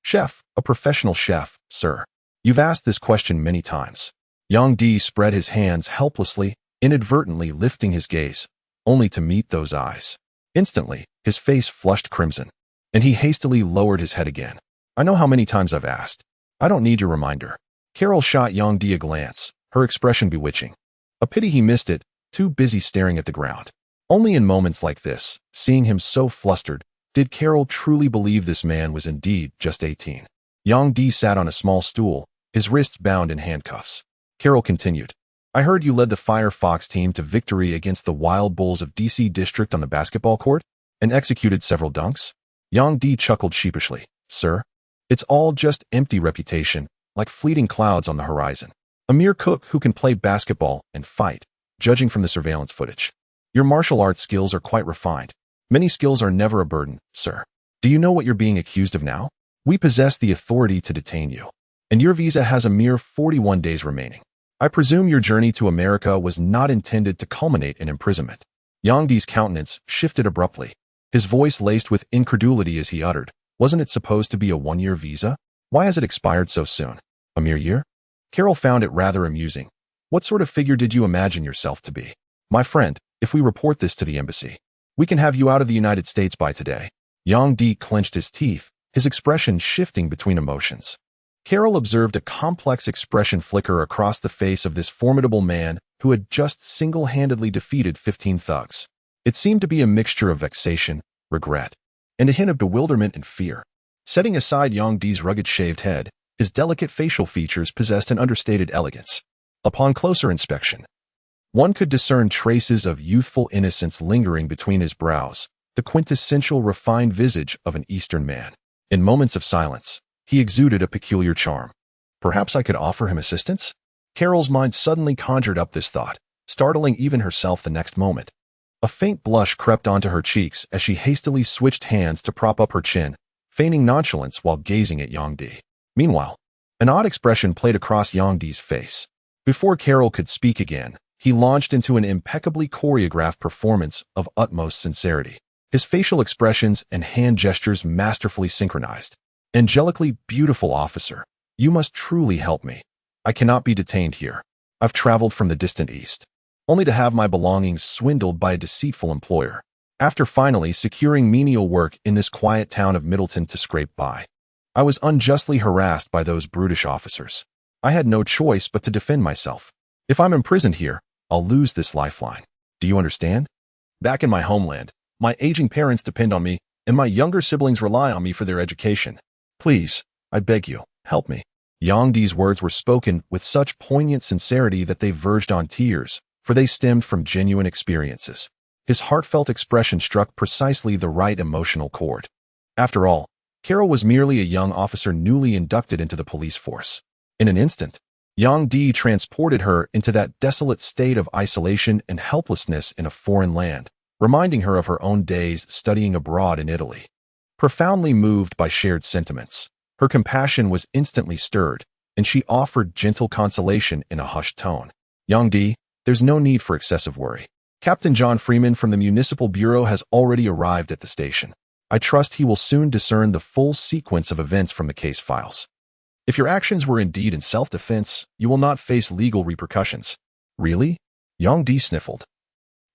Chef, a professional chef, sir. You've asked this question many times. Yang Di spread his hands helplessly, inadvertently lifting his gaze, only to meet those eyes. Instantly, his face flushed crimson, and he hastily lowered his head again. I know how many times I've asked. I don't need your reminder. Carroll shot Yang Di a glance, her expression bewitching. A pity he missed it, too busy staring at the ground. Only in moments like this, seeing him so flustered, did Carroll truly believe this man was indeed just 18. Yang Di sat on a small stool, his wrists bound in handcuffs. Carroll continued. I heard you led the Firefox team to victory against the Wild Bulls of DC District on the basketball court, and executed several dunks? Yang Di chuckled sheepishly. Sir, it's all just empty reputation, like fleeting clouds on the horizon. A mere cook who can play basketball and fight, judging from the surveillance footage. Your martial arts skills are quite refined. Many skills are never a burden, sir. Do you know what you're being accused of now? We possess the authority to detain you, and your visa has a mere 41 days remaining. I presume your journey to America was not intended to culminate in imprisonment. Yang Di's countenance shifted abruptly, his voice laced with incredulity as he uttered, wasn't it supposed to be a 1-year visa? Why has it expired so soon? A mere year? Carroll found it rather amusing. What sort of figure did you imagine yourself to be? My friend, if we report this to the embassy, we can have you out of the United States by today. Yang Di clenched his teeth, his expression shifting between emotions. Carroll observed a complex expression flicker across the face of this formidable man who had just single-handedly defeated 15 thugs. It seemed to be a mixture of vexation, regret, and a hint of bewilderment and fear. Setting aside Yang Di's rugged shaved head, his delicate facial features possessed an understated elegance. Upon closer inspection, one could discern traces of youthful innocence lingering between his brows, the quintessential refined visage of an Eastern man. In moments of silence, he exuded a peculiar charm. Perhaps I could offer him assistance? Carroll's mind suddenly conjured up this thought, startling even herself the next moment. A faint blush crept onto her cheeks as she hastily switched hands to prop up her chin, feigning nonchalance while gazing at Yang Di. Meanwhile, an odd expression played across Yang Di's face. Before Carroll could speak again, he launched into an impeccably choreographed performance of utmost sincerity. his facial expressions and hand gestures masterfully synchronized. Angelically beautiful officer, you must truly help me. I cannot be detained here. I've traveled from the distant east, only to have my belongings swindled by a deceitful employer. After finally securing menial work in this quiet town of Middleton to scrape by, I was unjustly harassed by those brutish officers. I had no choice but to defend myself. If I'm imprisoned here, I'll lose this lifeline. Do you understand? Back in my homeland, my aging parents depend on me, and my younger siblings rely on me for their education. Please, I beg you, help me. Yang Di's words were spoken with such poignant sincerity that they verged on tears, for they stemmed from genuine experiences. His heartfelt expression struck precisely the right emotional chord. After all, Carol was merely a young officer newly inducted into the police force. In an instant, Yang Di transported her into that desolate state of isolation and helplessness in a foreign land, reminding her of her own days studying abroad in Italy. Profoundly moved by shared sentiments, her compassion was instantly stirred, and she offered gentle consolation in a hushed tone. Yang Di, there's no need for excessive worry. Captain John Freeman from the Municipal Bureau has already arrived at the station. I trust he will soon discern the full sequence of events from the case files. If your actions were indeed in self-defense, you will not face legal repercussions. Really? Yang Di sniffled,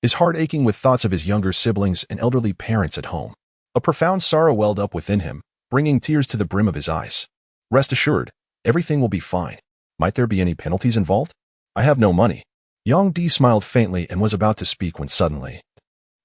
his heart aching with thoughts of his younger siblings and elderly parents at home. A profound sorrow welled up within him, bringing tears to the brim of his eyes. Rest assured, everything will be fine. Might there be any penalties involved? I have no money. Yang Di smiled faintly and was about to speak when suddenly,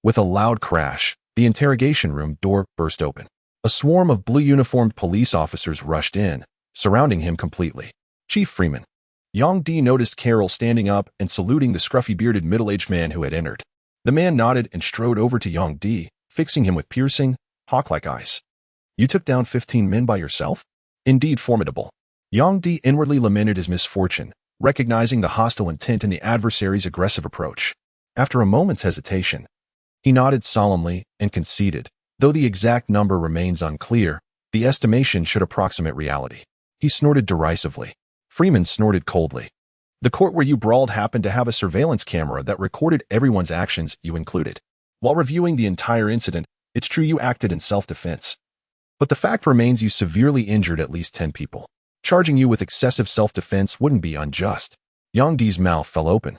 with a loud crash, the interrogation room door burst open. A swarm of blue-uniformed police officers rushed in, surrounding him completely. Chief Freeman. Yang Di noticed Carol standing up and saluting the scruffy-bearded middle-aged man who had entered. The man nodded and strode over to Yang Di, fixing him with piercing, hawk-like eyes. You took down 15 men by yourself? Indeed formidable. Yang Di inwardly lamented his misfortune, recognizing the hostile intent in the adversary's aggressive approach. After a moment's hesitation, he nodded solemnly and conceded, though the exact number remains unclear, the estimation should approximate reality. He snorted derisively. Freeman snorted coldly. The court where you brawled happened to have a surveillance camera that recorded everyone's actions, you included. While reviewing the entire incident, it's true you acted in self-defense. But the fact remains you severely injured at least 10 people. Charging you with excessive self-defense wouldn't be unjust. Yang Di's mouth fell open,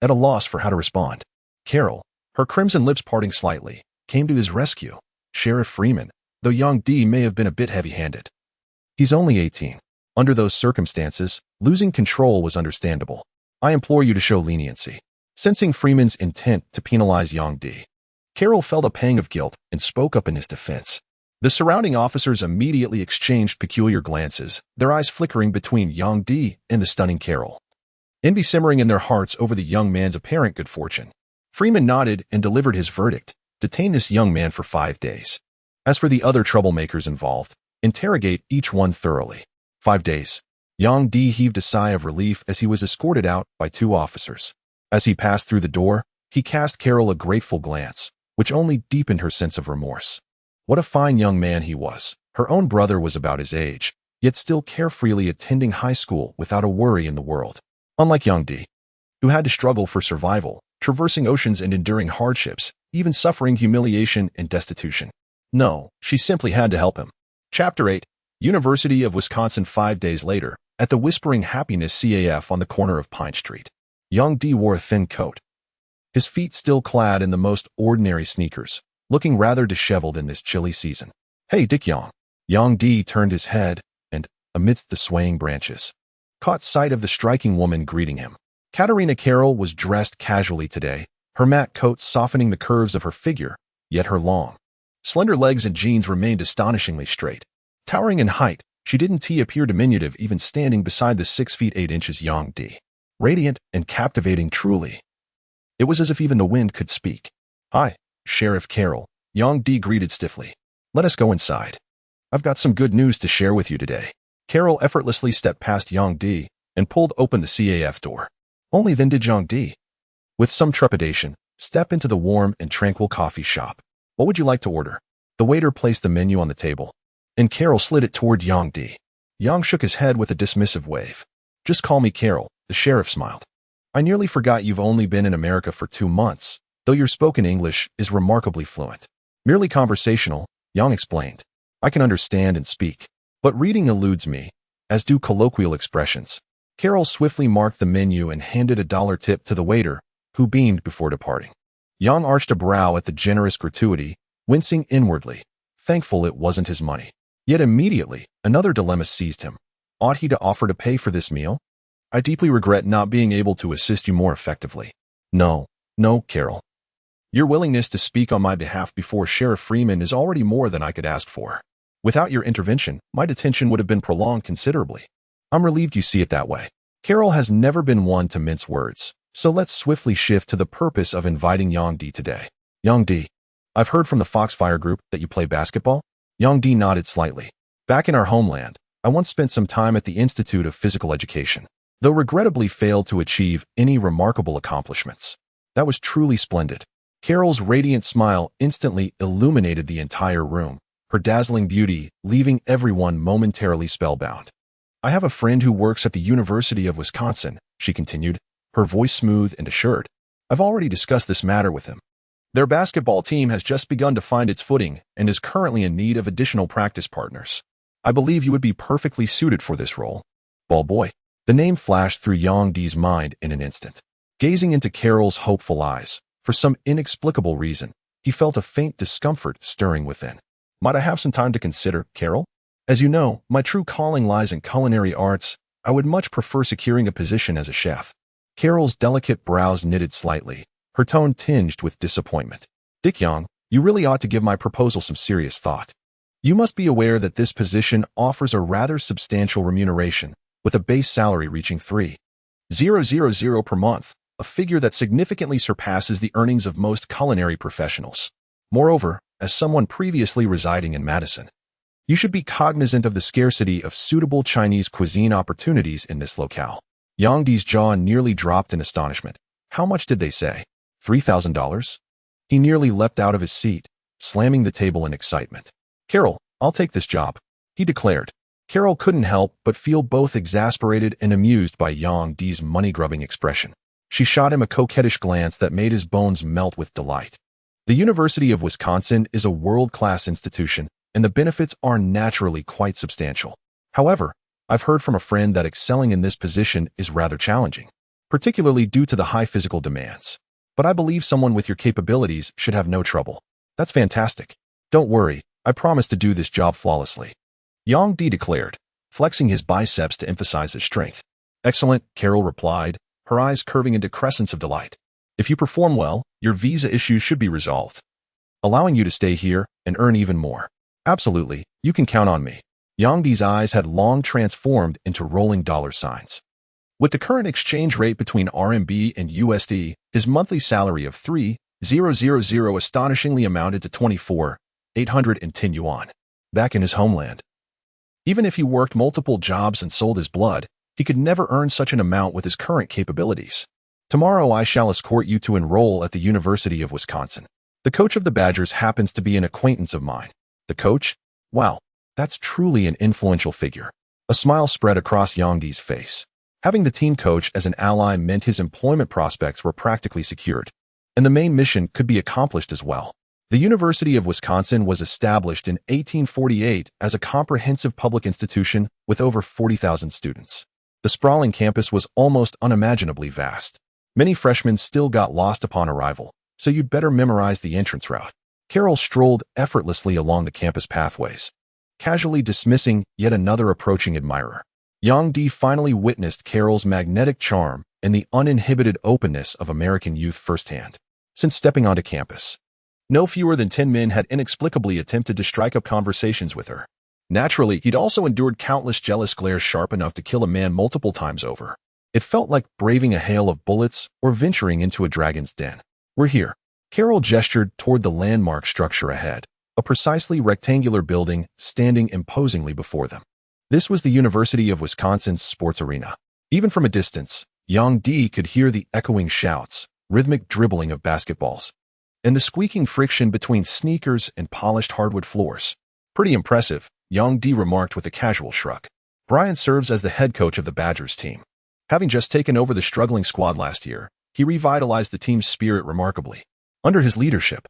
at a loss for how to respond. Carol, her crimson lips parting slightly, came to his rescue. Sheriff Freeman, though Yang Di may have been a bit heavy-handed. He's only 18. Under those circumstances, losing control was understandable. I implore you to show leniency. Sensing Freeman's intent to penalize Yang Di, Carol felt a pang of guilt and spoke up in his defense. The surrounding officers immediately exchanged peculiar glances, their eyes flickering between Yang Di and the stunning Carol. Envy simmering in their hearts over the young man's apparent good fortune. Freeman nodded and delivered his verdict: detain this young man for 5 days. As for the other troublemakers involved, interrogate each one thoroughly. 5 days. Yang Di heaved a sigh of relief as he was escorted out by 2 officers. As he passed through the door, he cast Carol a grateful glance, which only deepened her sense of remorse. What a fine young man he was. Her own brother was about his age, yet still carefreely attending high school without a worry in the world. Unlike Yang Di, who had to struggle for survival, traversing oceans and enduring hardships, even suffering humiliation and destitution. No, she simply had to help him. Chapter 8. University of Wisconsin. 5 days later, at the Whispering Happiness CAF on the corner of Pine Street. Yang Di wore a thin coat, his feet still clad in the most ordinary sneakers, looking rather disheveled in this chilly season. Hey, Dick Yang. Yang Di turned his head and, amidst the swaying branches, caught sight of the striking woman greeting him. Katerina Carroll was dressed casually today, her matte coat softening the curves of her figure, yet her long, slender legs and jeans remained astonishingly straight. Towering in height, she didn't appear diminutive even standing beside the 6 feet 8 inches Yang Di. Radiant and captivating truly. It was as if even the wind could speak. Hi, Sheriff Carroll, Yang Di greeted stiffly. Let us go inside. I've got some good news to share with you today. Carroll effortlessly stepped past Yang Di and pulled open the CAF door. Only then did Yang Di, with some trepidation, step into the warm and tranquil coffee shop. What would you like to order? The waiter placed the menu on the table, and Carroll slid it toward Yang Di. Yang shook his head with a dismissive wave. Just call me Carroll, the sheriff smiled. I nearly forgot you've only been in America for 2 months, though your spoken English is remarkably fluent. Merely conversational, Yang explained. I can understand and speak, but reading eludes me, as do colloquial expressions. Carol swiftly marked the menu and handed a $1 tip to the waiter, who beamed before departing. Yang arched a brow at the generous gratuity, wincing inwardly, thankful it wasn't his money. Yet immediately, another dilemma seized him. Ought he to offer to pay for this meal? I deeply regret not being able to assist you more effectively. No, Carol. Your willingness to speak on my behalf before Sheriff Freeman is already more than I could ask for. Without your intervention, my detention would have been prolonged considerably. I'm relieved you see it that way. Carol has never been one to mince words, so let's swiftly shift to the purpose of inviting Yang Di today. Yang Di, I've heard from the Foxfire Group that you play basketball? Yang Di nodded slightly. Back in our homeland, I once spent some time at the Institute of Physical Education, though regrettably failed to achieve any remarkable accomplishments. That was truly splendid. Carol's radiant smile instantly illuminated the entire room, her dazzling beauty leaving everyone momentarily spellbound. I have a friend who works at the University of Wisconsin, she continued, her voice smooth and assured. I've already discussed this matter with him. Their basketball team has just begun to find its footing and is currently in need of additional practice partners. I believe you would be perfectly suited for this role. Ball boy. The name flashed through Yang Di's mind in an instant. Gazing into Carol's hopeful eyes, for some inexplicable reason, he felt a faint discomfort stirring within. Might I have some time to consider, Carol? As you know, my true calling lies in culinary arts. I would much prefer securing a position as a chef. Carol's delicate brows knitted slightly, her tone tinged with disappointment. Dick Yang, you really ought to give my proposal some serious thought. You must be aware that this position offers a rather substantial remuneration, with a base salary reaching $3,000 per month, a figure that significantly surpasses the earnings of most culinary professionals. Moreover, as someone previously residing in Madison, you should be cognizant of the scarcity of suitable Chinese cuisine opportunities in this locale. Yang Di's jaw nearly dropped in astonishment. How much did they say? $3,000? He nearly leapt out of his seat, slamming the table in excitement. Carol, I'll take this job, he declared. Carol couldn't help but feel both exasperated and amused by Yang Di's money-grubbing expression. She shot him a coquettish glance that made his bones melt with delight. The University of Wisconsin is a world-class institution, and the benefits are naturally quite substantial. However, I've heard from a friend that excelling in this position is rather challenging, particularly due to the high physical demands. But I believe someone with your capabilities should have no trouble. That's fantastic. Don't worry, I promise to do this job flawlessly. Yang Di declared, flexing his biceps to emphasize his strength. Excellent, Carol replied, her eyes curving into crescents of delight. If you perform well, your visa issues should be resolved, allowing you to stay here and earn even more. Absolutely, you can count on me. Yang Di's eyes had long transformed into rolling dollar signs. With the current exchange rate between RMB and USD, his monthly salary of $3,000 astonishingly amounted to 24,810 yuan. Back in his homeland, even if he worked multiple jobs and sold his blood, he could never earn such an amount with his current capabilities. Tomorrow I shall escort you to enroll at the University of Wisconsin. The coach of the Badgers happens to be an acquaintance of mine. The coach? Wow, that's truly an influential figure. A smile spread across Yang Di's face. Having the team coach as an ally meant his employment prospects were practically secured, and the main mission could be accomplished as well. The University of Wisconsin was established in 1848 as a comprehensive public institution with over 40,000 students. The sprawling campus was almost unimaginably vast. Many freshmen still got lost upon arrival, so you'd better memorize the entrance route. Carol strolled effortlessly along the campus pathways, casually dismissing yet another approaching admirer. Yang Di finally witnessed Carol's magnetic charm and the uninhibited openness of American youth firsthand. Since stepping onto campus, no fewer than 10 men had inexplicably attempted to strike up conversations with her. Naturally, he'd also endured countless jealous glares sharp enough to kill a man multiple times over. It felt like braving a hail of bullets or venturing into a dragon's den. We're here. Carol gestured toward the landmark structure ahead, a precisely rectangular building standing imposingly before them. This was the University of Wisconsin's sports arena. Even from a distance, Yang Di could hear the echoing shouts, rhythmic dribbling of basketballs, and the squeaking friction between sneakers and polished hardwood floors. Pretty impressive, Yang Di remarked with a casual shrug. Brian serves as the head coach of the Badgers team. Having just taken over the struggling squad last year, he revitalized the team's spirit remarkably. Under his leadership,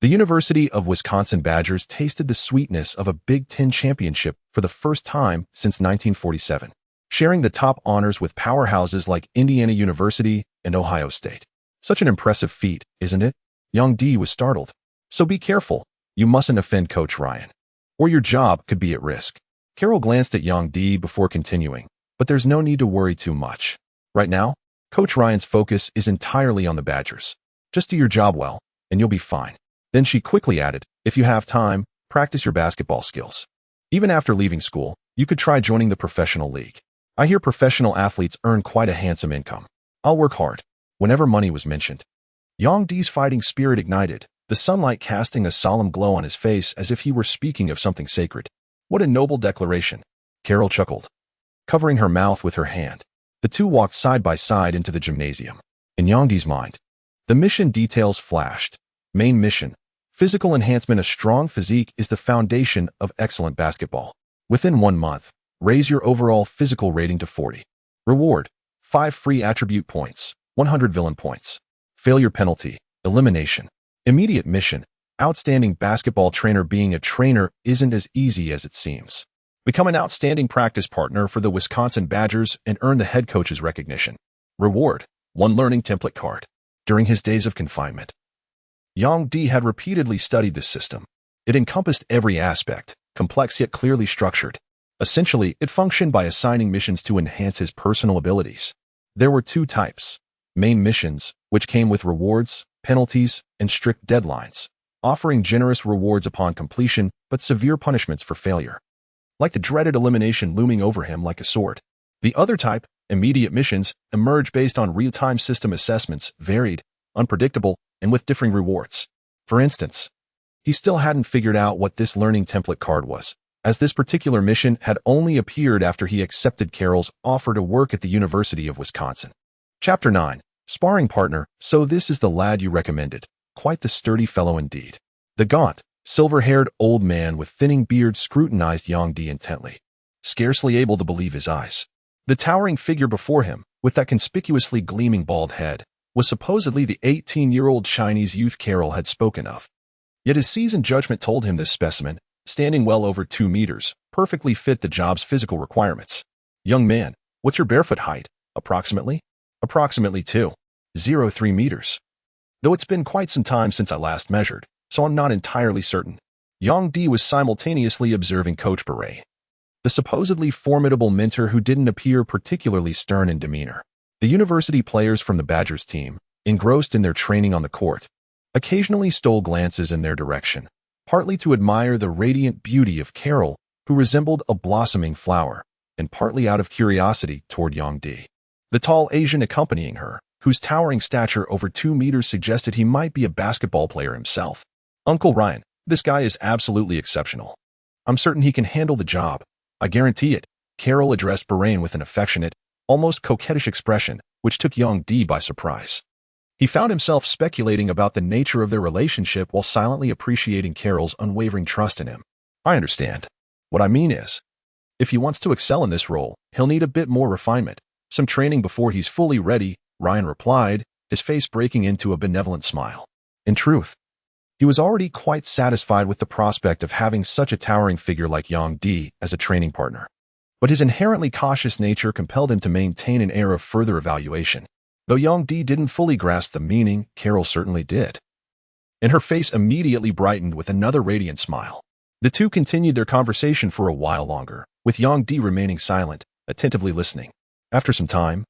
The University of Wisconsin Badgers tasted the sweetness of a Big Ten championship for the first time since 1947, sharing the top honors with powerhouses like Indiana University and Ohio State. Such an impressive feat, isn't it? Young D was startled. So be careful. You mustn't offend Coach Ryan, or your job could be at risk. Carol glanced at Young D before continuing, but there's no need to worry too much. Right now, Coach Ryan's focus is entirely on the Badgers. Just do your job well, and you'll be fine. Then she quickly added, if you have time, practice your basketball skills. Even after leaving school, you could try joining the professional league. I hear professional athletes earn quite a handsome income. I'll work hard. Whenever money was mentioned, Young D's fighting spirit ignited, the sunlight casting a solemn glow on his face as if he were speaking of something sacred. What a noble declaration. Carol chuckled, covering her mouth with her hand. The two walked side by side into the gymnasium. In Young D's mind, the mission details flashed. Main mission: physical enhancement. A strong physique is the foundation of excellent basketball. Within 1 month, raise your overall physical rating to 40. Reward: 5 free attribute points, 100 villain points. Failure penalty: elimination. Immediate mission: outstanding basketball trainer. Being a trainer isn't as easy as it seems. Become an outstanding practice partner for the Wisconsin Badgers and earn the head coach's recognition. Reward: 1 learning template card. During his days of confinement, Young D had repeatedly studied this system. It encompassed every aspect, complex yet clearly structured. Essentially, it functioned by assigning missions to enhance his personal abilities. There were 2 types: main missions, which came with rewards, penalties, and strict deadlines, offering generous rewards upon completion but severe punishments for failure, like the dreaded elimination looming over him like a sword. The other type, immediate missions, emerged based on real-time system assessments, varied, unpredictable, and with differing rewards. For instance, he still hadn't figured out what this learning template card was, as this particular mission had only appeared after he accepted Carol's offer to work at the University of Wisconsin. Chapter 9. Sparring partner. So this is the lad you recommended. Quite the sturdy fellow indeed. The gaunt, silver-haired old man with thinning beard scrutinized Young D intently, scarcely able to believe his eyes. The towering figure before him, with that conspicuously gleaming bald head, was supposedly the 18-year-old Chinese youth Carol had spoken of. Yet his seasoned judgment told him this specimen, standing well over 2 meters, perfectly fit the job's physical requirements. Young man, what's your barefoot height, approximately? Approximately 2.03 meters. Though it's been quite some time since I last measured, so I'm not entirely certain. Young D was simultaneously observing Coach Beret, the supposedly formidable mentor who didn't appear particularly stern in demeanor. The university players from the Badgers team, engrossed in their training on the court, occasionally stole glances in their direction, partly to admire the radiant beauty of Carol, who resembled a blossoming flower, and partly out of curiosity toward Young D, the tall Asian accompanying her, whose towering stature over 2 meters suggested he might be a basketball player himself. Uncle Ryan, this guy is absolutely exceptional. I'm certain he can handle the job. I guarantee it. Carol addressed Barain with an affectionate, almost coquettish expression, which took Young D by surprise. He found himself speculating about the nature of their relationship while silently appreciating Carol's unwavering trust in him. I understand. What I mean is, if he wants to excel in this role, he'll need a bit more refinement, some training before he's fully ready, Ryan replied, his face breaking into a benevolent smile. In truth, he was already quite satisfied with the prospect of having such a towering figure like Young D as a training partner. But his inherently cautious nature compelled him to maintain an air of further evaluation. Though Young D didn't fully grasp the meaning, Carol certainly did. And her face immediately brightened with another radiant smile. The two continued their conversation for a while longer, with Young D remaining silent, attentively listening. After some time,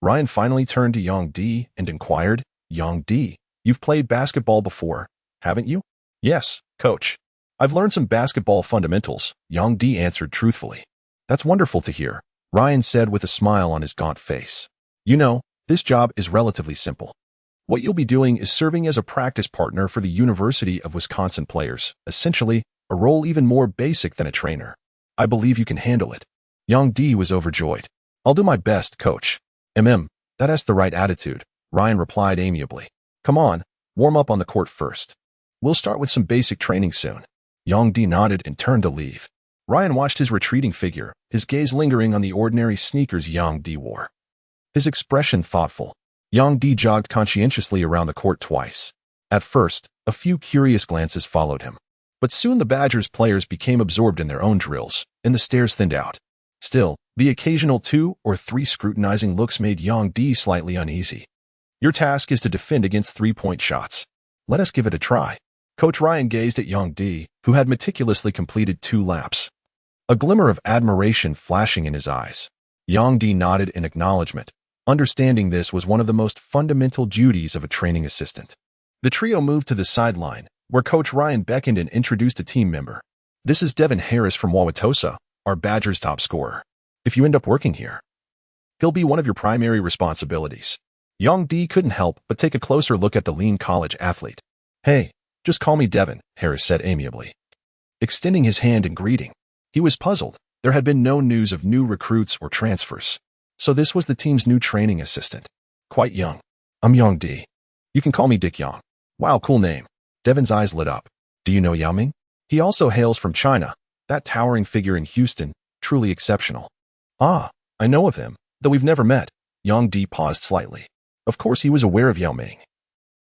Ryan finally turned to Young D and inquired, Young D, you've played basketball before, haven't you? Yes, coach. I've learned some basketball fundamentals, Young D answered truthfully. That's wonderful to hear, Ryan said with a smile on his gaunt face. You know, this job is relatively simple. What you'll be doing is serving as a practice partner for the University of Wisconsin players, essentially, a role even more basic than a trainer. I believe you can handle it. Young D was overjoyed. I'll do my best, coach. That's the right attitude, Ryan replied amiably. Come on, warm up on the court first. We'll start with some basic training soon. Young D nodded and turned to leave. Ryan watched his retreating figure, his gaze lingering on the ordinary sneakers Young D wore. His expression thoughtful. Young D jogged conscientiously around the court twice. At first, a few curious glances followed him. But soon the Badgers players became absorbed in their own drills, and the stares thinned out. Still, the occasional 2 or 3 scrutinizing looks made Yang D slightly uneasy. Your task is to defend against 3-point shots. Let us give it a try. Coach Ryan gazed at Yang D, who had meticulously completed 2 laps. A glimmer of admiration flashing in his eyes. Yang D nodded in acknowledgement, understanding this was one of the most fundamental duties of a training assistant. The trio moved to the sideline, where Coach Ryan beckoned and introduced a team member. This is Devin Harris from Wauwatosa, our Badgers' top scorer. If you end up working here, he'll be one of your primary responsibilities. Yang D couldn't help but take a closer look at the lean college athlete. Hey, just call me Devin, Harris said amiably, extending his hand in greeting. He was puzzled. There had been no news of new recruits or transfers. So this was the team's new training assistant. Quite young. I'm Yang D. You can call me Dick Yang. Wow, cool name. Devin's eyes lit up. Do you know Yao Ming? He also hails from China. That towering figure in Houston, truly exceptional. Ah, I know of him, though we've never met. Yang D paused slightly. Of course he was aware of Yao Ming,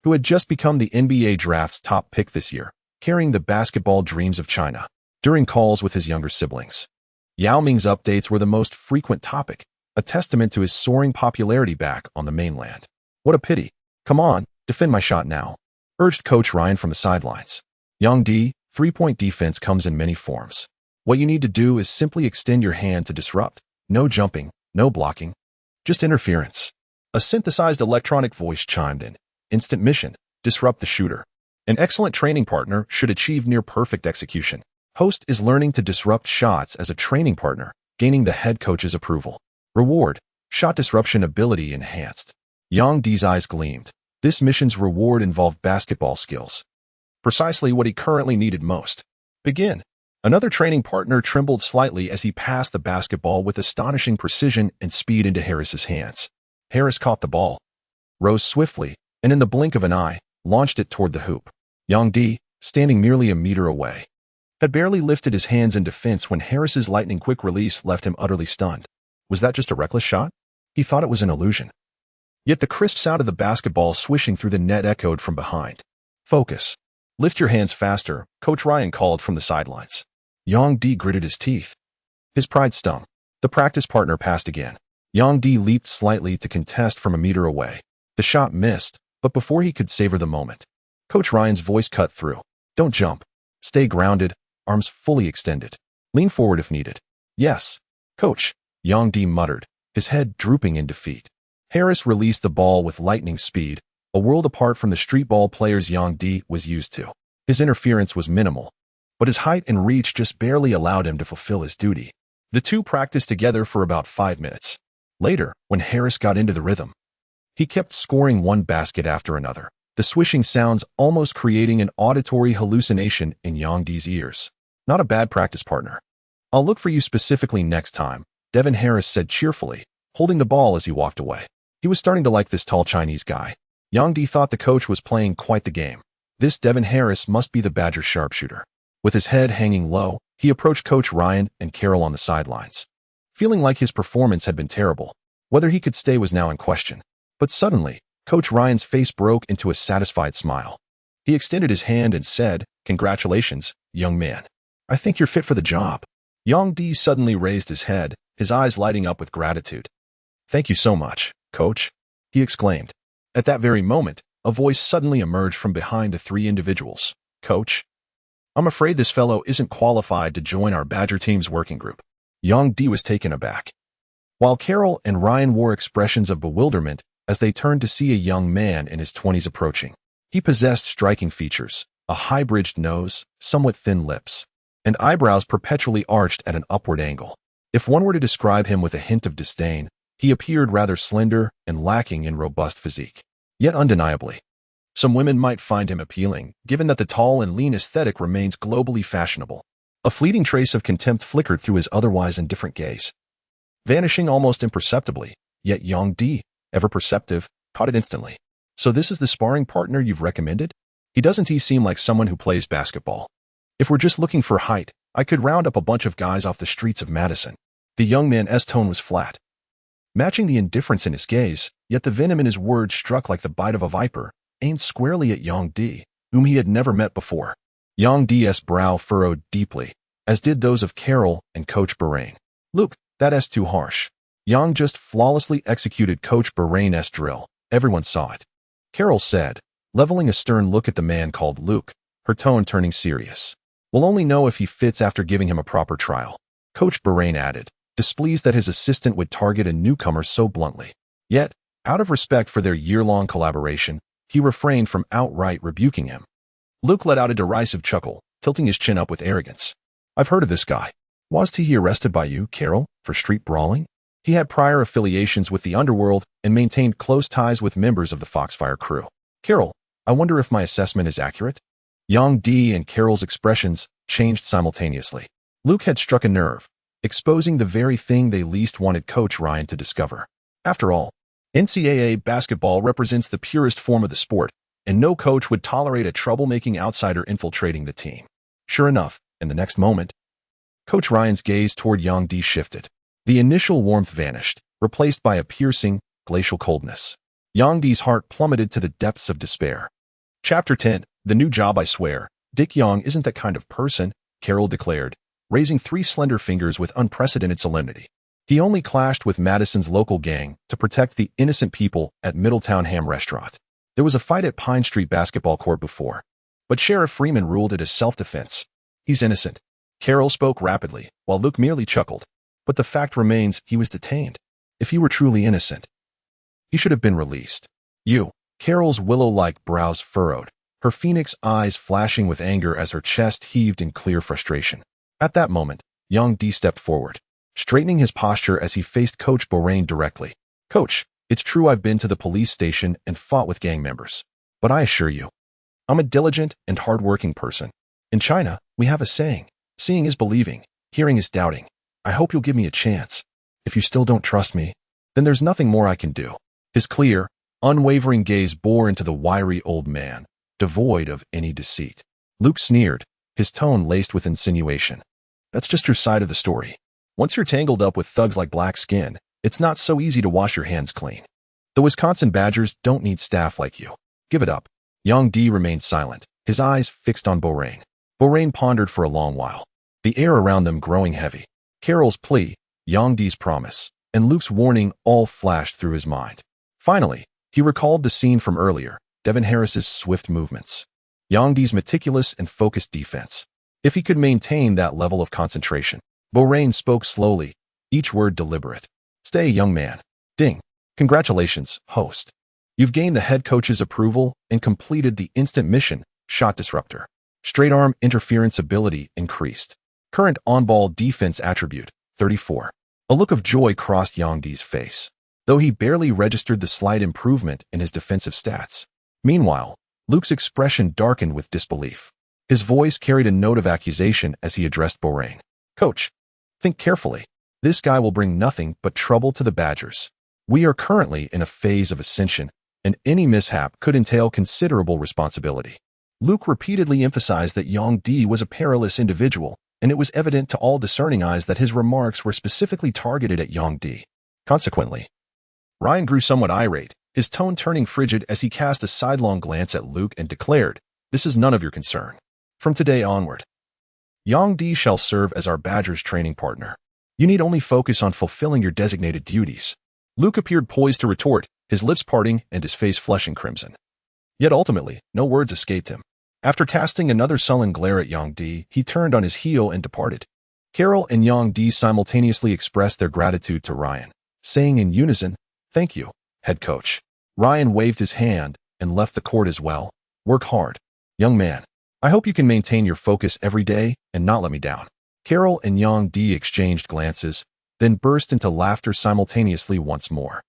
who had just become the NBA draft's top pick this year, carrying the basketball dreams of China. During calls with his younger siblings, Yao Ming's updates were the most frequent topic, a testament to his soaring popularity back on the mainland. What a pity. Come on, defend my shot now, urged Coach Ryan from the sidelines. Yang D, 3-point defense comes in many forms. What you need to do is simply extend your hand to disrupt. No jumping, no blocking, just interference. A synthesized electronic voice chimed in. Instant mission, disrupt the shooter. An excellent training partner should achieve near-perfect execution. Host is learning to disrupt shots as a training partner, gaining the head coach's approval. Reward, shot disruption ability enhanced. Yang D's eyes gleamed. This mission's reward involved basketball skills. Precisely what he currently needed most. Begin. Another training partner trembled slightly as he passed the basketball with astonishing precision and speed into Harris's hands. Harris caught the ball, rose swiftly, and in the blink of an eye, launched it toward the hoop. Yang D, standing merely a meter away, had barely lifted his hands in defense when Harris's lightning-quick release left him utterly stunned. Was that just a reckless shot? He thought it was an illusion. Yet the crisp sound of the basketball swishing through the net echoed from behind. Focus. Lift your hands faster, Coach Ryan called from the sidelines. Yang D gritted his teeth. His pride stung. The practice partner passed again. Yang D leaped slightly to contest from a meter away. The shot missed, but before he could savor the moment, Coach Ryan's voice cut through. Don't jump. Stay grounded, arms fully extended. Lean forward if needed. Yes, Coach, Yang D muttered, his head drooping in defeat. Harris released the ball with lightning speed, a world apart from the street ball players Yang D was used to. His interference was minimal, but his height and reach just barely allowed him to fulfill his duty. The two practiced together for about 5 minutes. Later, when Harris got into the rhythm, he kept scoring one basket after another, the swishing sounds almost creating an auditory hallucination in Yang D's ears. Not a bad practice partner. I'll look for you specifically next time, Devin Harris said cheerfully, holding the ball as he walked away. He was starting to like this tall Chinese guy. Yang D thought the coach was playing quite the game. This Devin Harris must be the Badgers sharpshooter. With his head hanging low, he approached Coach Ryan and Carol on the sidelines, feeling like his performance had been terrible. Whether he could stay was now in question. But suddenly, Coach Ryan's face broke into a satisfied smile. He extended his hand and said, "Congratulations, young man. I think you're fit for the job." Yang D suddenly raised his head, his eyes lighting up with gratitude. "Thank you so much, Coach," he exclaimed. At that very moment, a voice suddenly emerged from behind the 3 individuals. "Coach, I'm afraid this fellow isn't qualified to join our Badger team's working group." Yang D was taken aback, while Carol and Ryan wore expressions of bewilderment as they turned to see a young man in his 20s approaching. He possessed striking features, a high-bridged nose, somewhat thin lips, and eyebrows perpetually arched at an upward angle. If one were to describe him with a hint of disdain, he appeared rather slender and lacking in robust physique. Yet undeniably, some women might find him appealing, given that the tall and lean aesthetic remains globally fashionable. A fleeting trace of contempt flickered through his otherwise indifferent gaze, vanishing almost imperceptibly, yet Yang D, ever perceptive, caught it instantly. "So this is the sparring partner you've recommended? Doesn't he seem like someone who plays basketball? If we're just looking for height, I could round up a bunch of guys off the streets of Madison." The young man's tone was flat, matching the indifference in his gaze, yet the venom in his words struck like the bite of a viper, aimed squarely at Yang Di, whom he had never met before. Yang Di's brow furrowed deeply, as did those of Carol and Coach Bahrain. Luke, that's too harsh. Yang just flawlessly executed Coach Bahrain's drill. Everyone saw it. Carol said, leveling a stern look at the man called Luke, her tone turning serious. We'll only know if he fits after giving him a proper trial. Coach Bahrain added, displeased that his assistant would target a newcomer so bluntly. Yet, out of respect for their year-long collaboration, he refrained from outright rebuking him. Luke let out a derisive chuckle, tilting his chin up with arrogance. I've heard of this guy. Was he arrested by you, Carol, for street brawling? He had prior affiliations with the underworld and maintained close ties with members of the Foxfire crew. Carol, I wonder if my assessment is accurate? Yang Di and Carol's expressions changed simultaneously. Luke had struck a nerve, exposing the very thing they least wanted Coach Ryan to discover. After all, NCAA basketball represents the purest form of the sport, and no coach would tolerate a troublemaking outsider infiltrating the team. Sure enough, in the next moment, Coach Ryan's gaze toward Yang Di shifted. The initial warmth vanished, replaced by a piercing, glacial coldness. Yang Di's heart plummeted to the depths of despair. Chapter 10, The New Job I Swear. Dick Young isn't that kind of person, Carol declared, raising 3 slender fingers with unprecedented solemnity. He only clashed with Madison's local gang to protect the innocent people at Middletown Ham Restaurant. There was a fight at Pine Street basketball court before, but Sheriff Freeman ruled it as self-defense. He's innocent. Carol spoke rapidly, while Luke merely chuckled. But the fact remains he was detained. If he were truly innocent, he should have been released. You, Carol's willow-like brows furrowed, her phoenix eyes flashing with anger as her chest heaved in clear frustration. At that moment, Yang Di stepped forward, straightening his posture as he faced Coach Bahrain directly. Coach, it's true I've been to the police station and fought with gang members. But I assure you, I'm a diligent and hard-working person. In China, we have a saying, seeing is believing, hearing is doubting. I hope you'll give me a chance. If you still don't trust me, then there's nothing more I can do. His clear, unwavering gaze bore into the wiry old man, devoid of any deceit. Luke sneered, his tone laced with insinuation. That's just your side of the story. Once you're tangled up with thugs like Black Skin, it's not so easy to wash your hands clean. The Wisconsin Badgers don't need staff like you. Give it up. Yang Di remained silent, his eyes fixed on Bahrain. Bahrain pondered for a long while, the air around them growing heavy. Carol's plea, Yang Di's promise, and Luke's warning all flashed through his mind. Finally, he recalled the scene from earlier, Devin Harris's swift movements, Yang Di's meticulous and focused defense. If he could maintain that level of concentration, Bahrain spoke slowly, each word deliberate. Stay, young man. Ding. Congratulations, host. You've gained the head coach's approval and completed the instant mission, shot disruptor. Straight arm interference ability increased. Current on-ball defense attribute, 34. A look of joy crossed Yang Di's face, though he barely registered the slight improvement in his defensive stats. Meanwhile, Luke's expression darkened with disbelief. His voice carried a note of accusation as he addressed Bahrain. Coach, think carefully. This guy will bring nothing but trouble to the Badgers. We are currently in a phase of ascension, and any mishap could entail considerable responsibility. Luke repeatedly emphasized that Yang Di was a perilous individual, and it was evident to all discerning eyes that his remarks were specifically targeted at Yang Di. Consequently, Ryan grew somewhat irate, his tone turning frigid as he cast a sidelong glance at Luke and declared, "This is none of your concern. From today onward, Yang Di shall serve as our Badgers training partner. You need only focus on fulfilling your designated duties." Luke appeared poised to retort, his lips parting and his face flushing crimson. Yet ultimately, no words escaped him. After casting another sullen glare at Yang Di, he turned on his heel and departed. Carol and Yang Di simultaneously expressed their gratitude to Ryan, saying in unison, "Thank you, head coach." Ryan waved his hand and left the court as well. "Work hard, young man. I hope you can maintain your focus every day and not let me down." Carol and Yang Di exchanged glances, then burst into laughter simultaneously once more.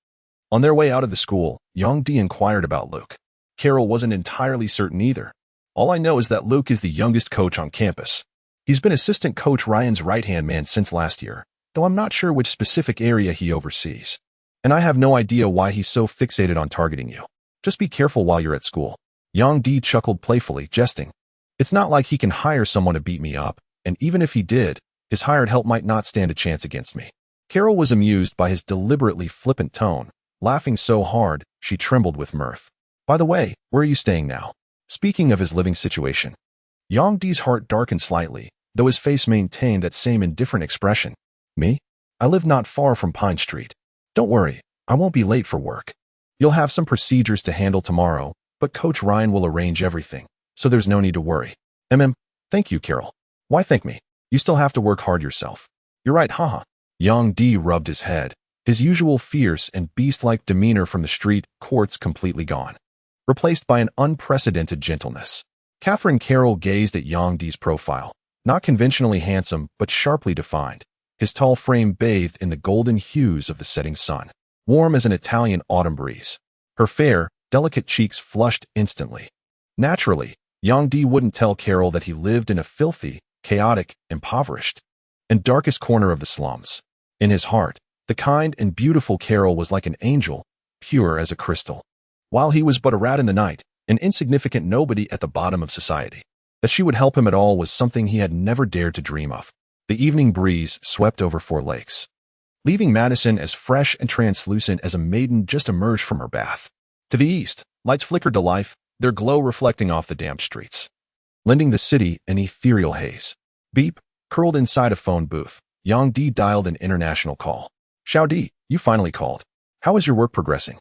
On their way out of the school, Yang Di inquired about Luke. Carol wasn't entirely certain either. "All I know is that Luke is the youngest coach on campus. He's been assistant coach Ryan's right-hand man since last year, though I'm not sure which specific area he oversees. And I have no idea why he's so fixated on targeting you. Just be careful while you're at school." Yang Di chuckled playfully, jesting. "It's not like he can hire someone to beat me up, and even if he did, his hired help might not stand a chance against me." Carol was amused by his deliberately flippant tone, laughing so hard she trembled with mirth. By the way, where are you staying now? Speaking of his living situation, Yang Di's heart darkened slightly, though his face maintained that same indifferent expression. Me? I live not far from Pine Street. Don't worry, I won't be late for work. You'll have some procedures to handle tomorrow, but Coach Ryan will arrange everything, so there's no need to worry. Thank you, Carol. Why thank me? You still have to work hard yourself. You're right, haha. Yang Di rubbed his head, his usual fierce and beast-like demeanor from the street courts completely gone, replaced by an unprecedented gentleness. Catherine Carroll gazed at Yang Di's profile, not conventionally handsome but sharply defined, his tall frame bathed in the golden hues of the setting sun, warm as an Italian autumn breeze. Her fair, delicate cheeks flushed instantly. Naturally, Yang Di wouldn't tell Carol that he lived in a filthy, chaotic, impoverished, and darkest corner of the slums. In his heart, the kind and beautiful Carol was like an angel, pure as a crystal. While he was but a rat in the night, an insignificant nobody at the bottom of society, that she would help him at all was something he had never dared to dream of. The evening breeze swept over Four Lakes, leaving Madison as fresh and translucent as a maiden just emerged from her bath. To the east, lights flickered to life, their glow reflecting off the damp streets, lending the city an ethereal haze. Beep, curled inside a phone booth, Yang Di dialed an international call. Xiao Di, you finally called. How is your work progressing?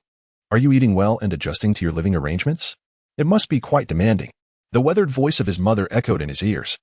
Are you eating well and adjusting to your living arrangements? It must be quite demanding. The weathered voice of his mother echoed in his ears,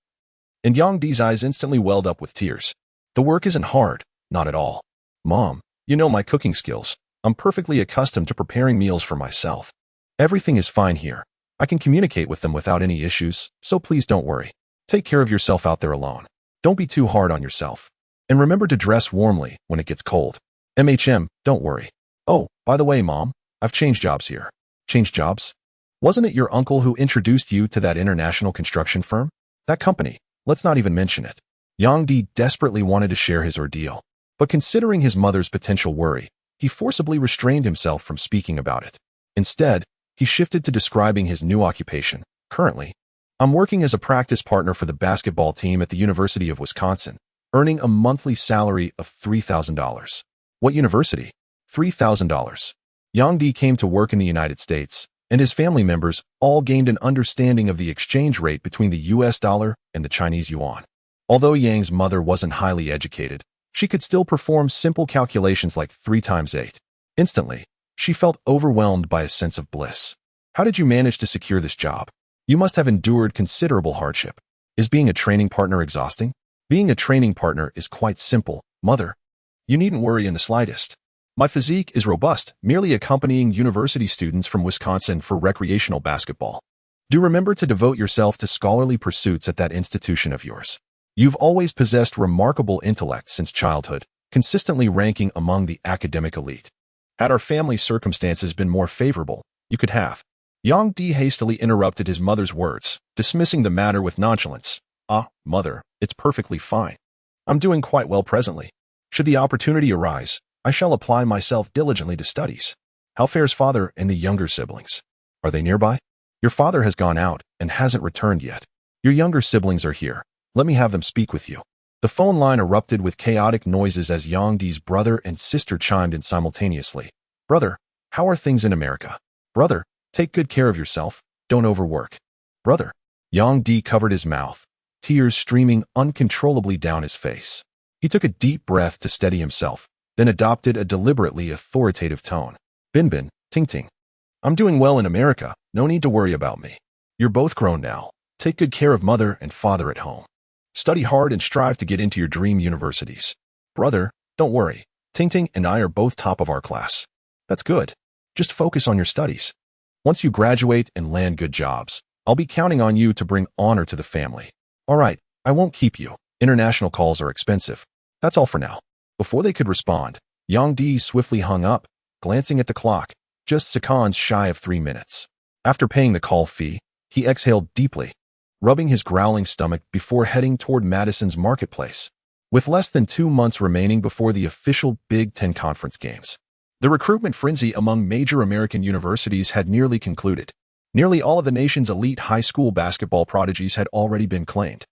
and Yang Di's eyes instantly welled up with tears. The work isn't hard, not at all. Mom, you know my cooking skills. I'm perfectly accustomed to preparing meals for myself. Everything is fine here. I can communicate with them without any issues, so please don't worry. Take care of yourself out there alone. Don't be too hard on yourself. And remember to dress warmly when it gets cold. Don't worry. Oh, by the way, Mom, I've changed jobs here. Changed jobs? Wasn't it your uncle who introduced you to that international construction firm? That company, let's not even mention it. Yang Di desperately wanted to share his ordeal, but considering his mother's potential worry, he forcibly restrained himself from speaking about it. Instead, he shifted to describing his new occupation. Currently, I'm working as a practice partner for the basketball team at the University of Wisconsin, earning a monthly salary of $3,000. What university? $3,000. Yang Di came to work in the United States, and his family members all gained an understanding of the exchange rate between the US dollar and the Chinese yuan. Although Yang's mother wasn't highly educated, she could still perform simple calculations like 3 times 8. Instantly, she felt overwhelmed by a sense of bliss. How did you manage to secure this job? You must have endured considerable hardship. Is being a training partner exhausting? Being a training partner is quite simple, Mother. You needn't worry in the slightest. My physique is robust, merely accompanying university students from Wisconsin for recreational basketball. Do remember to devote yourself to scholarly pursuits at that institution of yours. You've always possessed remarkable intellect since childhood, consistently ranking among the academic elite. Had our family circumstances been more favorable, you could have. Yang Di hastily interrupted his mother's words, dismissing the matter with nonchalance. Mother, it's perfectly fine. I'm doing quite well presently. Should the opportunity arise, I shall apply myself diligently to studies. How fares father and the younger siblings? Are they nearby? Your father has gone out and hasn't returned yet. Your younger siblings are here. Let me have them speak with you. The phone line erupted with chaotic noises as Yang Di's brother and sister chimed in simultaneously. Brother, how are things in America? Brother, take good care of yourself. Don't overwork. Brother. Yang Di covered his mouth, tears streaming uncontrollably down his face. He took a deep breath to steady himself, then adopted a deliberately authoritative tone. Bin, ting. I'm doing well in America. No need to worry about me. You're both grown now. Take good care of mother and father at home. Study hard and strive to get into your dream universities. Brother, don't worry. Ting and I are both top of our class. That's good. Just focus on your studies. Once you graduate and land good jobs, I'll be counting on you to bring honor to the family. All right, I won't keep you. International calls are expensive. That's all for now. Before they could respond, Yang Di swiftly hung up, glancing at the clock, just seconds shy of 3 minutes. After paying the call fee, he exhaled deeply, rubbing his growling stomach before heading toward Madison's marketplace. With less than 2 months remaining before the official Big Ten Conference games, the recruitment frenzy among major American universities had nearly concluded. Nearly all of the nation's elite high school basketball prodigies had already been claimed,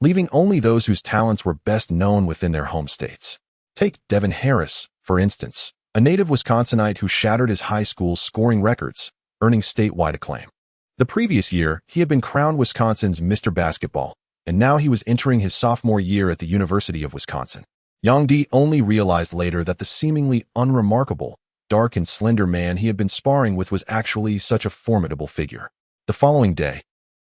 leaving only those whose talents were best known within their home states. Take Devin Harris, for instance, a native Wisconsinite who shattered his high school's scoring records, earning statewide acclaim. The previous year, he had been crowned Wisconsin's Mr. Basketball, and now he was entering his sophomore year at the University of Wisconsin. Yang only realized later that the seemingly unremarkable, dark and slender man he had been sparring with was actually such a formidable figure. The following day,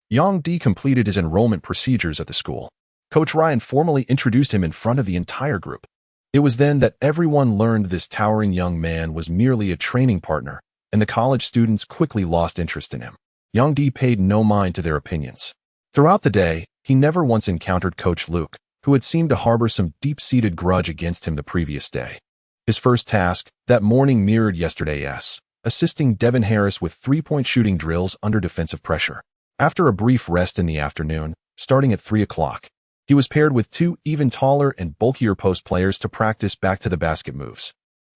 Yang completed his enrollment procedures at the school. Coach Ryan formally introduced him in front of the entire group. It was then that everyone learned this towering young man was merely a training partner, and the college students quickly lost interest in him. Yang paid no mind to their opinions. Throughout the day, he never once encountered Coach Luke, who had seemed to harbor some deep-seated grudge against him the previous day. His first task that morning mirrored yesterday's, assisting Devin Harris with three-point shooting drills under defensive pressure. After a brief rest in the afternoon, starting at 3 o'clock, he was paired with two even taller and bulkier post players to practice back-to-the-basket moves.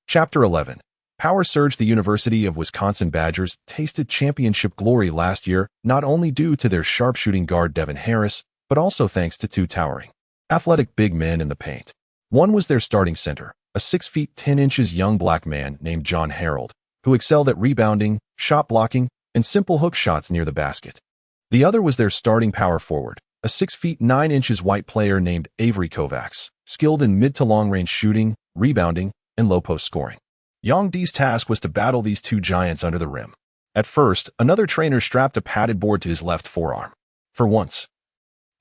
Chapter 11. Power Surge. The University of Wisconsin Badgers tasted championship glory last year, not only due to their sharpshooting guard Devin Harris, but also thanks to two towering, athletic big men in the paint. One was their starting center, a 6 feet 10 inches young black man named John Harold, who excelled at rebounding, shot blocking, and simple hook shots near the basket. The other was their starting power forward, a 6 feet 9 inches white player named Avery Kovacs, skilled in mid to long-range shooting, rebounding, and low-post scoring. Yang task was to battle these two giants under the rim. At first, another trainer strapped a padded board to his left forearm. For once,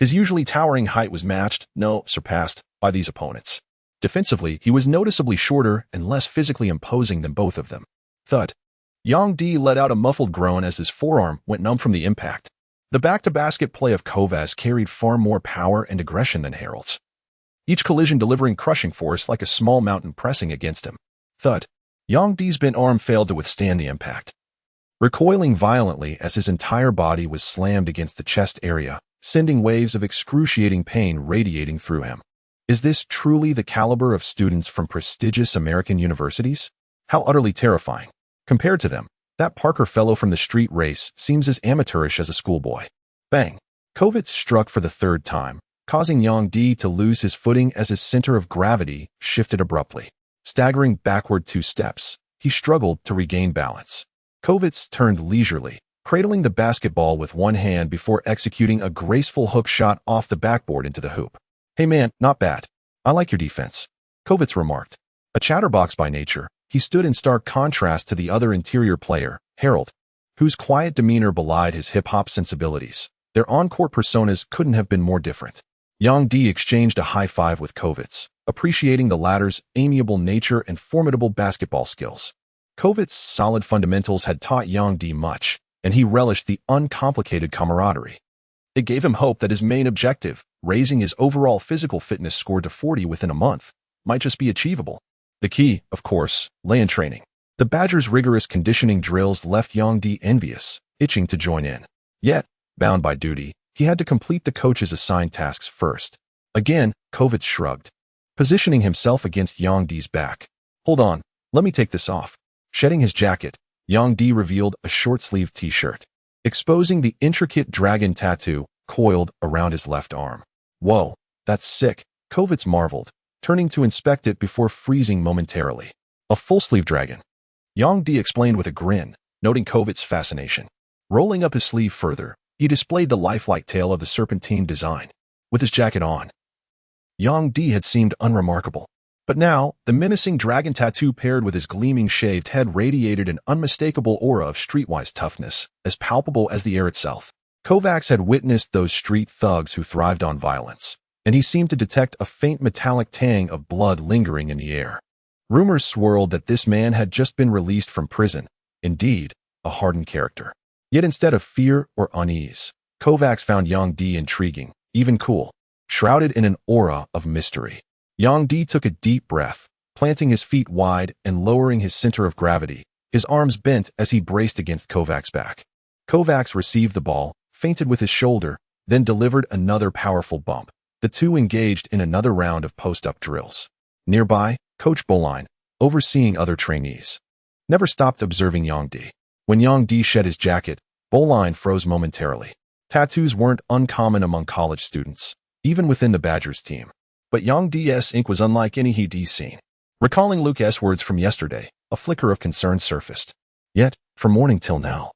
his usually towering height was surpassed, by these opponents. Defensively, he was noticeably shorter and less physically imposing than both of them. Thud. Yang let out a muffled groan as his forearm went numb from the impact. The back-to-basket play of Kovacs carried far more power and aggression than Harold's, each collision delivering crushing force like a small mountain pressing against him. Thud. Yang's bent arm failed to withstand the impact, recoiling violently as his entire body was slammed against the chest area, sending waves of excruciating pain radiating through him. Is this truly the caliber of students from prestigious American universities? How utterly terrifying. Compared to them, that Parker fellow from the street race seems as amateurish as a schoolboy. Bang! Kovacs struck for the third time, causing Yang to lose his footing as his center of gravity shifted abruptly. Staggering backward 2 steps, he struggled to regain balance. Kovacs turned leisurely, cradling the basketball with one hand before executing a graceful hook shot off the backboard into the hoop. "Hey man, not bad. I like your defense," Kovacs remarked. A chatterbox by nature, he stood in stark contrast to the other interior player, Harold, whose quiet demeanor belied his hip-hop sensibilities. Their on-court personas couldn't have been more different. Yang exchanged a high-five with Kovacs, appreciating the latter's amiable nature and formidable basketball skills. Kovacs' solid fundamentals had taught Yang much, and he relished the uncomplicated camaraderie. It gave him hope that his main objective, raising his overall physical fitness score to 40 within a month, might just be achievable. The key, of course, lay in training. The Badgers' rigorous conditioning drills left Yang envious, itching to join in. Yet, bound by duty, he had to complete the coach's assigned tasks first. Again, Kovacs shrugged, positioning himself against Yang's back. "Hold on, let me take this off." Shedding his jacket, Yang revealed a short-sleeved t-shirt, exposing the intricate dragon tattoo coiled around his left arm. "Whoa, that's sick," Kovacs marveled, turning to inspect it before freezing momentarily. "A full-sleeve dragon," Yang explained with a grin, noting Kovacs' fascination. Rolling up his sleeve further, he displayed the lifelike tail of the serpentine design. With his jacket on, Yang had seemed unremarkable. But now, the menacing dragon tattoo paired with his gleaming shaved head radiated an unmistakable aura of streetwise toughness, as palpable as the air itself. Kovacs had witnessed those street thugs who thrived on violence, and he seemed to detect a faint metallic tang of blood lingering in the air. Rumors swirled that this man had just been released from prison, indeed, a hardened character. Yet instead of fear or unease, Kovacs found Yang intriguing, even cool, shrouded in an aura of mystery. Yang took a deep breath, planting his feet wide and lowering his center of gravity, his arms bent as he braced against Kovacs' back. Kovacs received the ball, feinted with his shoulder, then delivered another powerful bump. The two engaged in another round of post-up drills. Nearby, Coach Boline, overseeing other trainees, never stopped observing Yang. When Yang shed his jacket, Boline froze momentarily. Tattoos weren't uncommon among college students, even within the Badgers team. But Yang's ink was unlike any he'd seen. Recalling Luke's words from yesterday, a flicker of concern surfaced. Yet, from morning till now,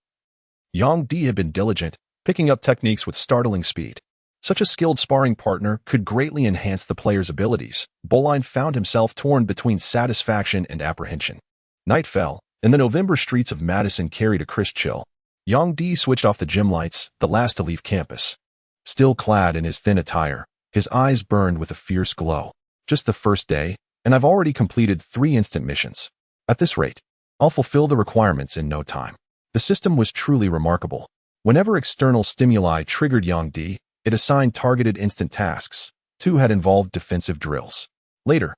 Yang Di had been diligent, picking up techniques with startling speed. Such a skilled sparring partner could greatly enhance the player's abilities. Boline found himself torn between satisfaction and apprehension. Night fell, and the November streets of Madison carried a crisp chill. Yang Di switched off the gym lights, the last to leave campus. Still clad in his thin attire, his eyes burned with a fierce glow. Just the first day, and I've already completed 3 instant missions. At this rate, I'll fulfill the requirements in no time. The system was truly remarkable. Whenever external stimuli triggered Yang Di, it assigned targeted instant tasks. 2 had involved defensive drills. Later,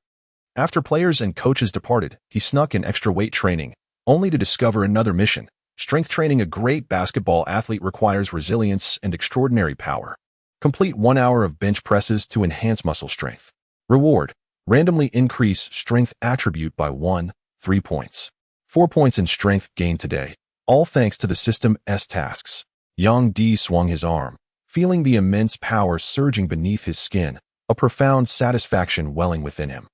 after players and coaches departed, he snuck in extra weight training, only to discover another mission. Strength training. A great basketball athlete requires resilience and extraordinary power. Complete 1 hour of bench presses to enhance muscle strength. Reward: randomly increase strength attribute by 3 points. 4 points in strength gained today, all thanks to the system's tasks. Yang Di swung his arm, feeling the immense power surging beneath his skin, a profound satisfaction welling within him.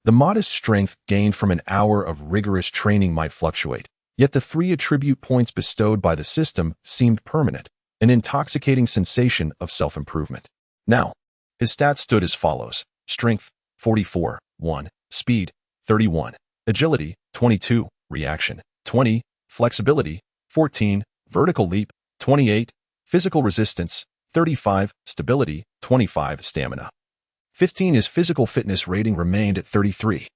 The modest strength gained from an hour of rigorous training might fluctuate, yet the 3 attribute points bestowed by the system seemed permanent, an intoxicating sensation of self-improvement. Now, his stats stood as follows: strength, 44, 1, speed, 31, agility, 22, reaction, 20, flexibility, 14, vertical leap, 28, physical resistance, 35, stability, 25, stamina. 15. His physical fitness rating remained at 33,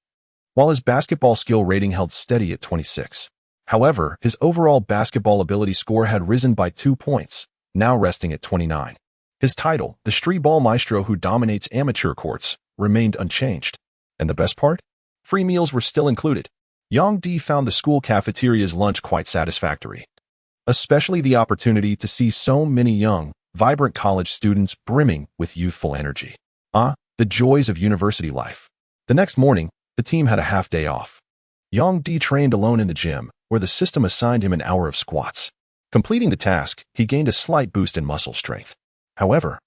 while his basketball skill rating held steady at 26. However, his overall basketball ability score had risen by 2 points, now resting at 29. His title, the street ball maestro who dominates amateur courts, remained unchanged. And the best part? Free meals were still included. Yang Di found the school cafeteria's lunch quite satisfactory, especially the opportunity to see so many young, vibrant college students brimming with youthful energy. The joys of university life. The next morning, the team had a half-day off. Yang Di trained alone in the gym, where the system assigned him an hour of squats. Completing the task, he gained a slight boost in muscle strength. However,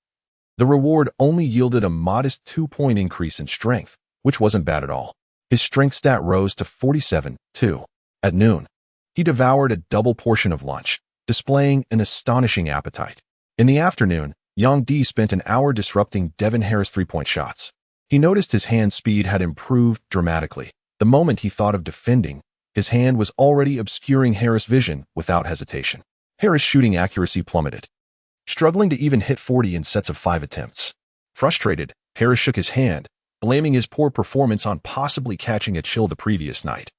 the reward only yielded a modest 2-point increase in strength, which wasn't bad at all. His strength stat rose to 47, 2. At noon, he devoured a double portion of lunch, displaying an astonishing appetite. In the afternoon, Yang Di spent an hour disrupting Devin Harris' 3-point shots. He noticed his hand speed had improved dramatically. The moment he thought of defending, his hand was already obscuring Harris' vision without hesitation. Harris' shooting accuracy plummeted, struggling to even hit 40 in sets of 5 attempts. Frustrated, Harris shook his hand, blaming his poor performance on possibly catching a chill the previous night,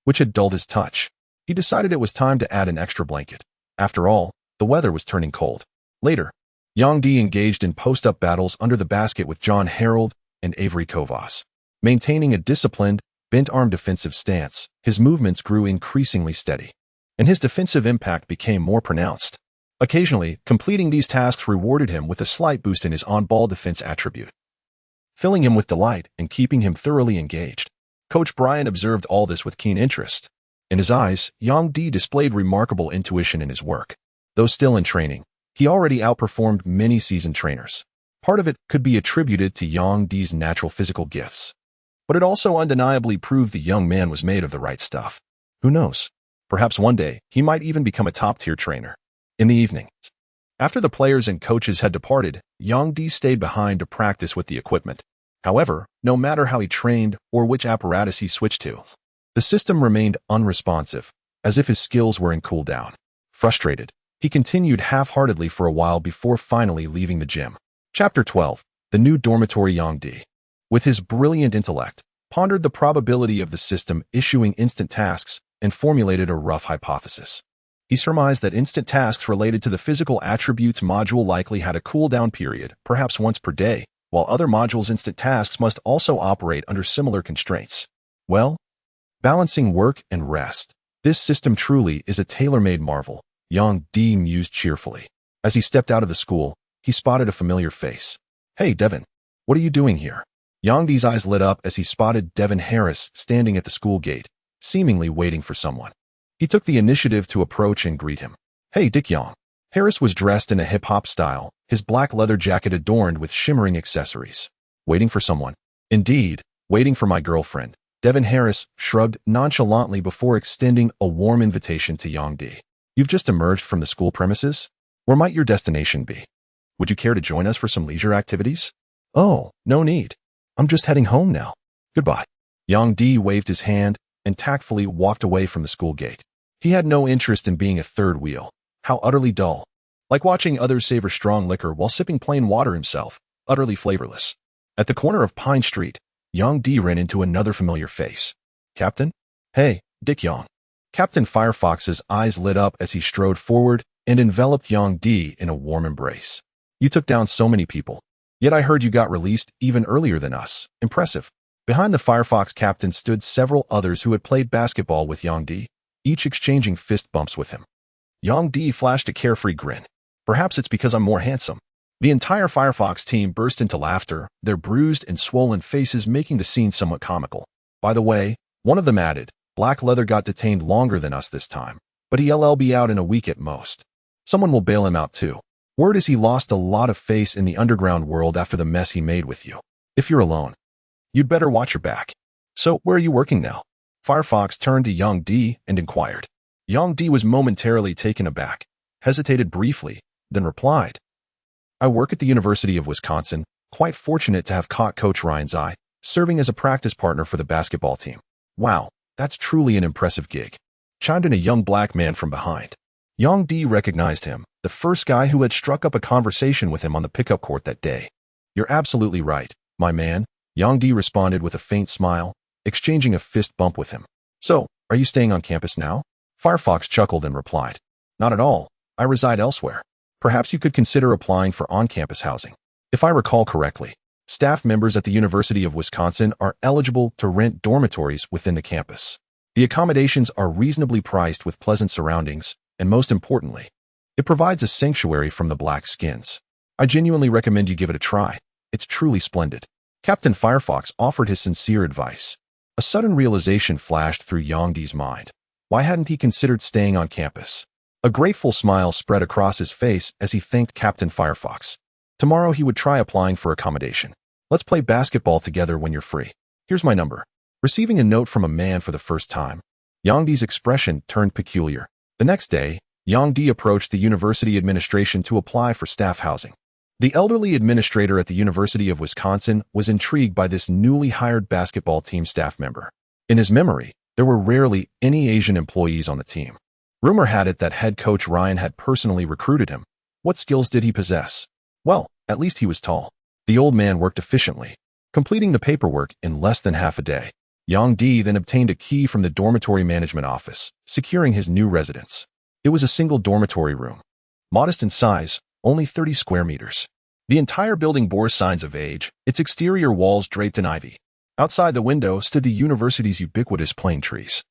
which had dulled his touch. He decided it was time to add an extra blanket. After all, the weather was turning cold. Later, Yang Di engaged in post-up battles under the basket with John Harold and Avery Kovas. Maintaining a disciplined, bent-arm defensive stance, his movements grew increasingly steady, and his defensive impact became more pronounced. Occasionally, completing these tasks rewarded him with a slight boost in his on-ball defense attribute, filling him with delight and keeping him thoroughly engaged. Coach Brian observed all this with keen interest. In his eyes, Yang Di displayed remarkable intuition in his work. Though still in training, he already outperformed many seasoned trainers. Part of it could be attributed to Yang Di's natural physical gifts, but it also undeniably proved the young man was made of the right stuff. Who knows? Perhaps one day, he might even become a top-tier trainer. In the evening, after the players and coaches had departed, Yang Di stayed behind to practice with the equipment. However, no matter how he trained or which apparatus he switched to, the system remained unresponsive, as if his skills were in cooldown. Frustrated, he continued half-heartedly for a while before finally leaving the gym. Chapter 12. The New Dormitory. Yang Di, with his brilliant intellect, pondered the probability of the system issuing instant tasks and formulated a rough hypothesis. He surmised that instant tasks related to the physical attributes module likely had a cooldown period, perhaps once per day, while other modules' instant tasks must also operate under similar constraints. Well, balancing work and rest. This system truly is a tailor-made marvel, Yang Di mused cheerfully. As he stepped out of the school, he spotted a familiar face. Hey, Devin, what are you doing here? Yang Di's eyes lit up as he spotted Devin Harris standing at the school gate, seemingly waiting for someone. He took the initiative to approach and greet him. Hey, Dick Yang. Harris was dressed in a hip-hop style, his black leather jacket adorned with shimmering accessories. Waiting for someone? Indeed, waiting for my girlfriend. Devin Harris shrugged nonchalantly before extending a warm invitation to Yang Di. You've just emerged from the school premises? Where might your destination be? Would you care to join us for some leisure activities? Oh, no need. I'm just heading home now. Goodbye. Yang Di waved his hand and tactfully walked away from the school gate. He had no interest in being a third wheel. How utterly dull. Like watching others savor strong liquor while sipping plain water himself, utterly flavorless. At the corner of Pine Street, Yang Di ran into another familiar face. Captain? Hey, Dick Yang. Captain Firefox's eyes lit up as he strode forward and enveloped Yang Di in a warm embrace. You took down so many people. Yet I heard you got released even earlier than us. Impressive. Behind the Firefox captain stood several others who had played basketball with Yang Di, each exchanging fist bumps with him. Yang Di flashed a carefree grin. Perhaps it's because I'm more handsome. The entire Firefox team burst into laughter, their bruised and swollen faces making the scene somewhat comical. By the way, one of them added, Black Leather got detained longer than us this time, but he'll be out in a week at most. Someone will bail him out too. Word is he lost a lot of face in the underground world after the mess he made with you. If you're alone, you'd better watch your back. So, where are you working now? Firefox turned to Yang Di and inquired. Yang Di was momentarily taken aback, hesitated briefly, then replied, I work at the University of Wisconsin, quite fortunate to have caught Coach Ryan's eye, serving as a practice partner for the basketball team. Wow, that's truly an impressive gig. Chimed in a young black man from behind. Yang Di recognized him, the first guy who had struck up a conversation with him on the pickup court that day. You're absolutely right, my man, Yang Di responded with a faint smile, exchanging a fist bump with him. So, are you staying on campus now? Firefox chuckled and replied, Not at all, I reside elsewhere. Perhaps you could consider applying for on-campus housing. If I recall correctly, staff members at the University of Wisconsin are eligible to rent dormitories within the campus. The accommodations are reasonably priced with pleasant surroundings, and most importantly, it provides a sanctuary from the black skins. I genuinely recommend you give it a try. It's truly splendid. Captain Firefox offered his sincere advice. A sudden realization flashed through Yang Di's mind. Why hadn't he considered staying on campus? A grateful smile spread across his face as he thanked Captain Firefox. Tomorrow he would try applying for accommodation. Let's play basketball together when you're free. Here's my number. Receiving a note from a man for the first time, Yang Di's expression turned peculiar. The next day, Yang Di approached the university administration to apply for staff housing. The elderly administrator at the University of Wisconsin was intrigued by this newly hired basketball team staff member. In his memory, there were rarely any Asian employees on the team. Rumor had it that head coach Ryan had personally recruited him. What skills did he possess? Well, at least he was tall. The old man worked efficiently, completing the paperwork in less than half a day. Yang Di then obtained a key from the dormitory management office, securing his new residence. It was a single dormitory room. Modest in size, only 30 square meters. The entire building bore signs of age, its exterior walls draped in ivy. Outside the window stood the university's ubiquitous plane trees,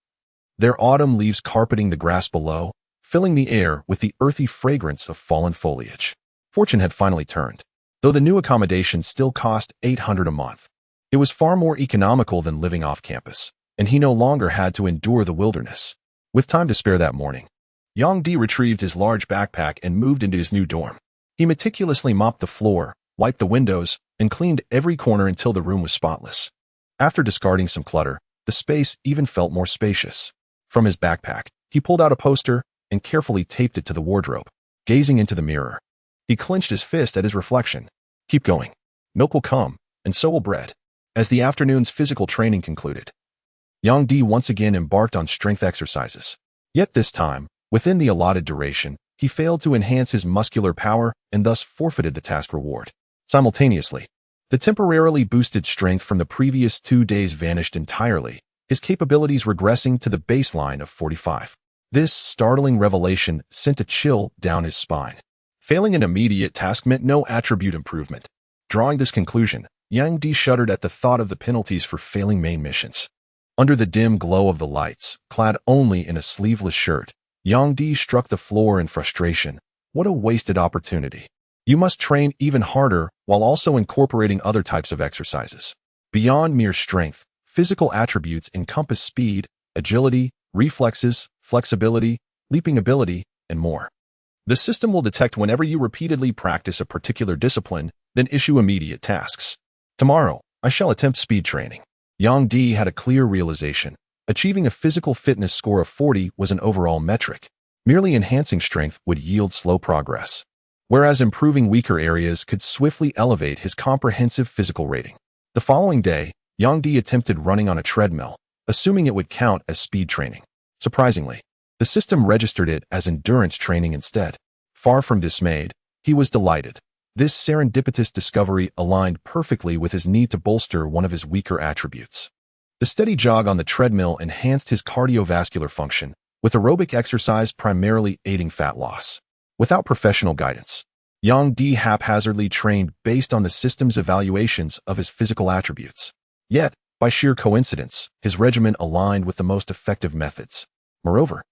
their autumn leaves carpeting the grass below, filling the air with the earthy fragrance of fallen foliage. Fortune had finally turned. Though the new accommodation still cost $800 a month, it was far more economical than living off campus, and he no longer had to endure the wilderness. With time to spare that morning, Yang Di retrieved his large backpack and moved into his new dorm. He meticulously mopped the floor, wiped the windows, and cleaned every corner until the room was spotless. After discarding some clutter, the space even felt more spacious. From his backpack, he pulled out a poster and carefully taped it to the wardrobe. Gazing into the mirror, he clenched his fist at his reflection. Keep going. Milk will come, and so will bread. As the afternoon's physical training concluded, Yang Di once again embarked on strength exercises. Yet this time, within the allotted duration, he failed to enhance his muscular power and thus forfeited the task reward. Simultaneously, the temporarily boosted strength from the previous 2 days vanished entirely, his capabilities regressing to the baseline of 45. This startling revelation sent a chill down his spine. Failing an immediate task meant no attribute improvement. Drawing this conclusion, Yang Di shuddered at the thought of the penalties for failing main missions. Under the dim glow of the lights, clad only in a sleeveless shirt, Yang Di struck the floor in frustration. What a wasted opportunity. You must train even harder while also incorporating other types of exercises. Beyond mere strength, physical attributes encompass speed, agility, reflexes, flexibility, leaping ability, and more. The system will detect whenever you repeatedly practice a particular discipline, then issue immediate tasks. Tomorrow, I shall attempt speed training. Yang Di had a clear realization. Achieving a physical fitness score of 40 was an overall metric. Merely enhancing strength would yield slow progress, whereas improving weaker areas could swiftly elevate his comprehensive physical rating. The following day, Yang Di attempted running on a treadmill, assuming it would count as speed training. Surprisingly, the system registered it as endurance training instead. Far from dismayed, he was delighted. This serendipitous discovery aligned perfectly with his need to bolster one of his weaker attributes. The steady jog on the treadmill enhanced his cardiovascular function, with aerobic exercise primarily aiding fat loss. Without professional guidance, Yang Di haphazardly trained based on the system's evaluations of his physical attributes. Yet, by sheer coincidence, his regimen aligned with the most effective methods. Moreover,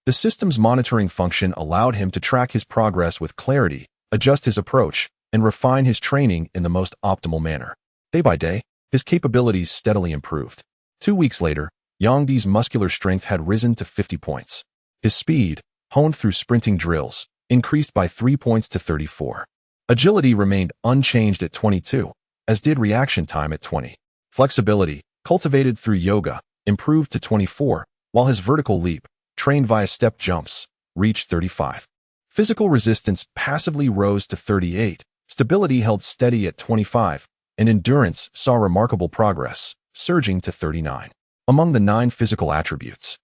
the system's monitoring function allowed him to track his progress with clarity, adjust his approach, and refine his training in the most optimal manner. Day by day, his capabilities steadily improved. 2 weeks later, Yang Di's muscular strength had risen to 50 points. His speed, honed through sprinting drills, increased by 3 points to 34. Agility remained unchanged at 22, as did reaction time at 20. Flexibility, cultivated through yoga, improved to 24, while his vertical leap, trained via step jumps, reached 35. Physical resistance passively rose to 38, stability held steady at 25, and endurance saw remarkable progress, surging to 39. Among the 9 physical attributes,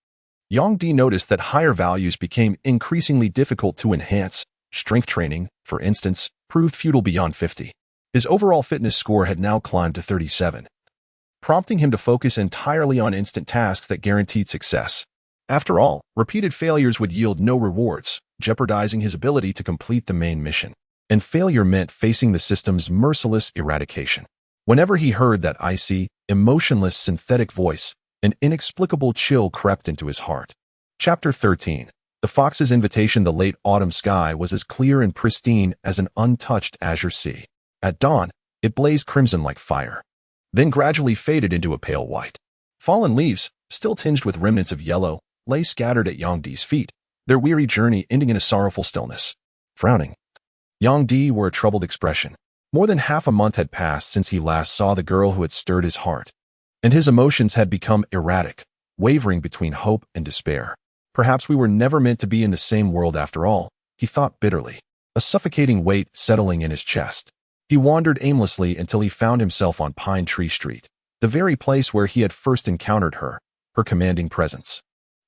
Yang Di noticed that higher values became increasingly difficult to enhance. Strength training, for instance, proved futile beyond 50. His overall fitness score had now climbed to 37, prompting him to focus entirely on instant tasks that guaranteed success. After all, repeated failures would yield no rewards, jeopardizing his ability to complete the main mission. And failure meant facing the system's merciless eradication. Whenever he heard that icy, emotionless synthetic voice, an inexplicable chill crept into his heart. Chapter 13. The Fox's invitation. The late autumn sky was as clear and pristine as an untouched azure sea. At dawn, it blazed crimson like fire, then gradually faded into a pale white. Fallen leaves, still tinged with remnants of yellow, lay scattered at Yang Di's feet, their weary journey ending in a sorrowful stillness. Frowning, Yang Di wore a troubled expression. More than half a month had passed since he last saw the girl who had stirred his heart, and his emotions had become erratic, wavering between hope and despair. Perhaps we were never meant to be in the same world after all, he thought bitterly, a suffocating weight settling in his chest. He wandered aimlessly until he found himself on Pine Tree Street, the very place where he had first encountered her, her commanding presence.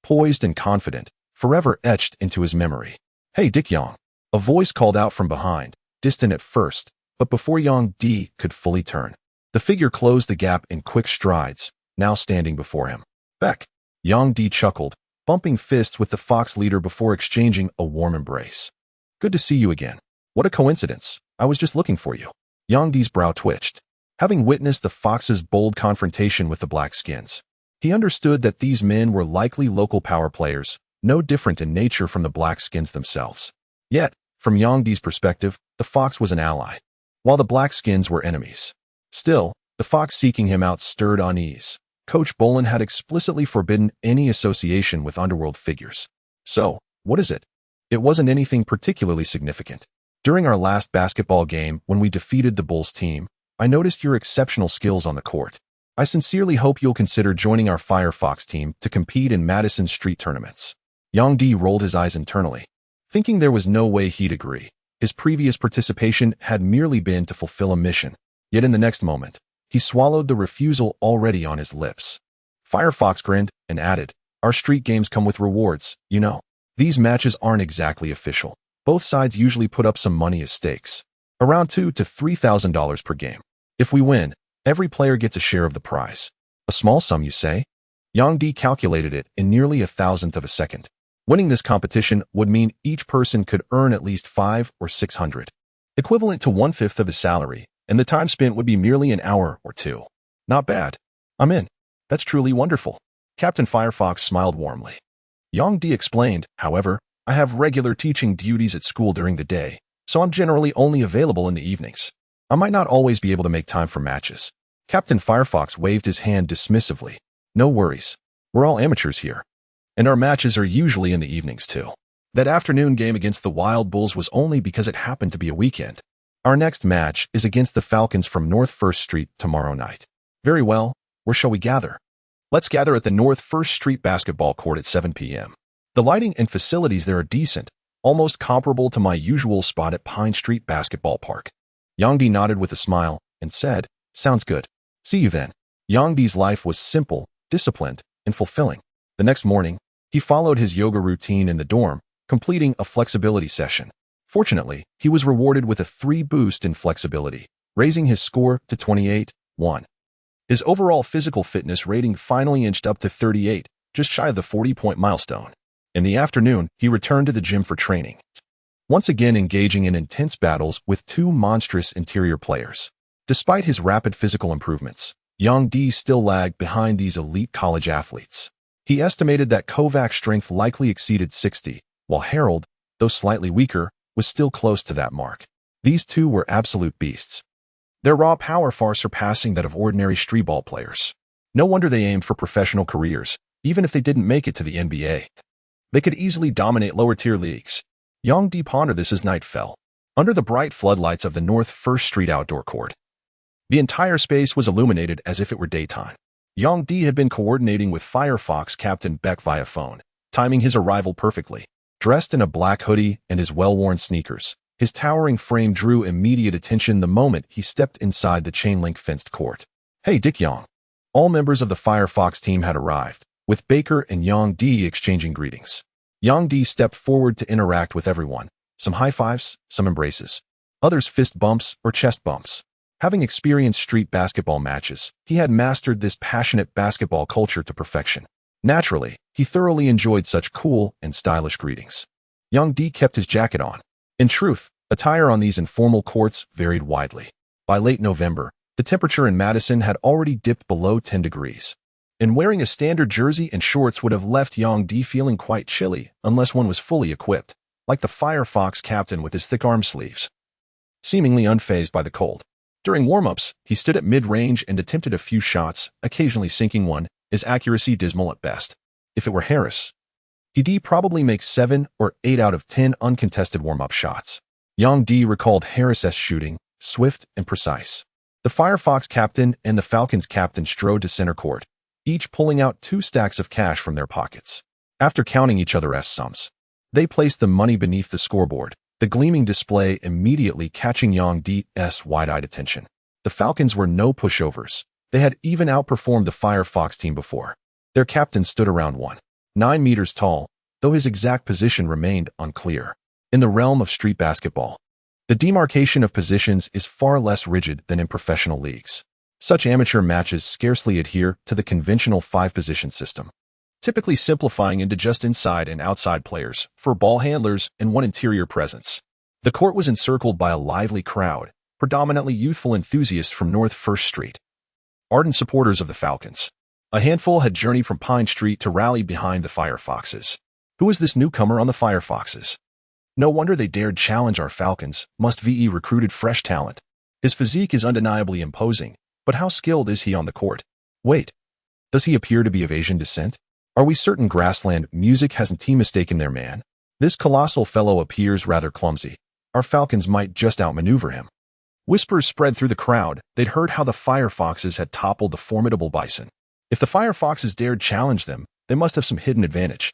Poised and confident, forever etched into his memory. "Hey, Dick Yang," a voice called out from behind, distant at first, but before Yang Di could fully turn, the figure closed the gap in quick strides, now standing before him. "Beck," Yang Di chuckled, bumping fists with the Fox leader before exchanging a warm embrace. "Good to see you again. What a coincidence. I was just looking for you." Yang Di's brow twitched. Having witnessed the Fox's bold confrontation with the Blackskins, he understood that these men were likely local power players, no different in nature from the Blackskins themselves. Yet, from Yang Di's perspective, the Fox was an ally, while the Blackskins were enemies. Still, the Fox seeking him out stirred unease. Coach Bolin had explicitly forbidden any association with underworld figures. So, what is it? It wasn't anything particularly significant. During our last basketball game, when we defeated the Bulls team, I noticed your exceptional skills on the court. I sincerely hope you'll consider joining our Firefox team to compete in Madison Street tournaments. Yang Di rolled his eyes internally, thinking there was no way he'd agree. His previous participation had merely been to fulfill a mission. Yet in the next moment, he swallowed the refusal already on his lips. Firefox grinned and added, "Our street games come with rewards, you know. These matches aren't exactly official. Both sides usually put up some money as stakes, around $2,000 to $3,000 per game. If we win, every player gets a share of the prize." "A small sum, you say?" Yang Di calculated it in nearly 1,000th of a second. Winning this competition would mean each person could earn at least 500 or 600, equivalent to 1/5 of his salary, and the time spent would be merely an hour or 2. "Not bad. I'm in. That's truly wonderful." Captain Firefox smiled warmly. Yang Di explained, "However, I have regular teaching duties at school during the day, so I'm generally only available in the evenings. I might not always be able to make time for matches." Captain Firefox waved his hand dismissively. "No worries. We're all amateurs here. And our matches are usually in the evenings too. That afternoon game against the Wild Bulls was only because it happened to be a weekend. Our next match is against the Falcons from North First Street tomorrow night." "Very well. Where shall we gather?" "Let's gather at the North First Street basketball court at 7 p.m. The lighting and facilities there are decent, almost comparable to my usual spot at Pine Street Basketball Park. Yang Di nodded with a smile and said, "Sounds good. See you then." Yang Di's life was simple, disciplined, and fulfilling. The next morning, he followed his yoga routine in the dorm, completing a flexibility session. Fortunately, he was rewarded with a 3 boost in flexibility, raising his score to 28-1. His overall physical fitness rating finally inched up to 38, just shy of the 40-point milestone. In the afternoon, he returned to the gym for training, once again engaging in intense battles with 2 monstrous interior players. Despite his rapid physical improvements, Yang Di still lagged behind these elite college athletes. He estimated that Kovac's strength likely exceeded 60, while Harold, though slightly weaker, was still close to that mark. These two were absolute beasts, their raw power far surpassing that of ordinary streetball players. No wonder they aimed for professional careers, even if they didn't make it to the NBA. They could easily dominate lower-tier leagues. Yang Di pondered this as night fell. Under the bright floodlights of the North First Street outdoor court, the entire space was illuminated as if it were daytime. Yang Di had been coordinating with Firefox Captain Beck via phone, timing his arrival perfectly. Dressed in a black hoodie and his well-worn sneakers, his towering frame drew immediate attention the moment he stepped inside the chain-link fenced court. "Hey, Dick Yang." All members of the Firefox team had arrived, with Baker and Yang Di exchanging greetings. Yang Di stepped forward to interact with everyone, some high fives, some embraces, others fist bumps or chest bumps. Having experienced street basketball matches, he had mastered this passionate basketball culture to perfection. Naturally, he thoroughly enjoyed such cool and stylish greetings. Yang Di kept his jacket on. In truth, attire on these informal courts varied widely. By late November, the temperature in Madison had already dipped below 10 degrees. And wearing a standard jersey and shorts would have left Yang Di feeling quite chilly unless one was fully equipped, like the Firefox captain with his thick arm sleeves. Seemingly unfazed by the cold. During warm-ups, he stood at mid-range and attempted a few shots, occasionally sinking one, his accuracy dismal at best. If it were Harris, he'd probably make 7 or 8 out of 10 uncontested warm-up shots. Yang Di recalled Harris's shooting, swift and precise. The Firefox captain and the Falcons captain strode to center court, each pulling out 2 stacks of cash from their pockets. After counting each other's sums, they placed the money beneath the scoreboard, the gleaming display immediately catching Yang Di's wide-eyed attention. The Falcons were no pushovers. They had even outperformed the Firefox team before. Their captain stood around 1.9 meters tall, though his exact position remained unclear. In the realm of street basketball, the demarcation of positions is far less rigid than in professional leagues. Such amateur matches scarcely adhere to the conventional 5-position system, typically simplifying into just inside and outside players, 4 ball handlers, and 1 interior presence. The court was encircled by a lively crowd, predominantly youthful enthusiasts from North First Street, ardent supporters of the Falcons. A handful had journeyed from Pine Street to rally behind the Firefoxes. Who was this newcomer on the Firefoxes? No wonder they dared challenge our Falcons. Must VE recruited fresh talent. His physique is undeniably imposing, but how skilled is he on the court? Wait, does he appear to be of Asian descent? Are we certain Grassland Music hasn't he mistaken their man? This colossal fellow appears rather clumsy. Our Falcons might just outmaneuver him. Whispers spread through the crowd. They'd heard how the Firefoxes had toppled the formidable Bison. If the Firefoxes dared challenge them, they must have some hidden advantage.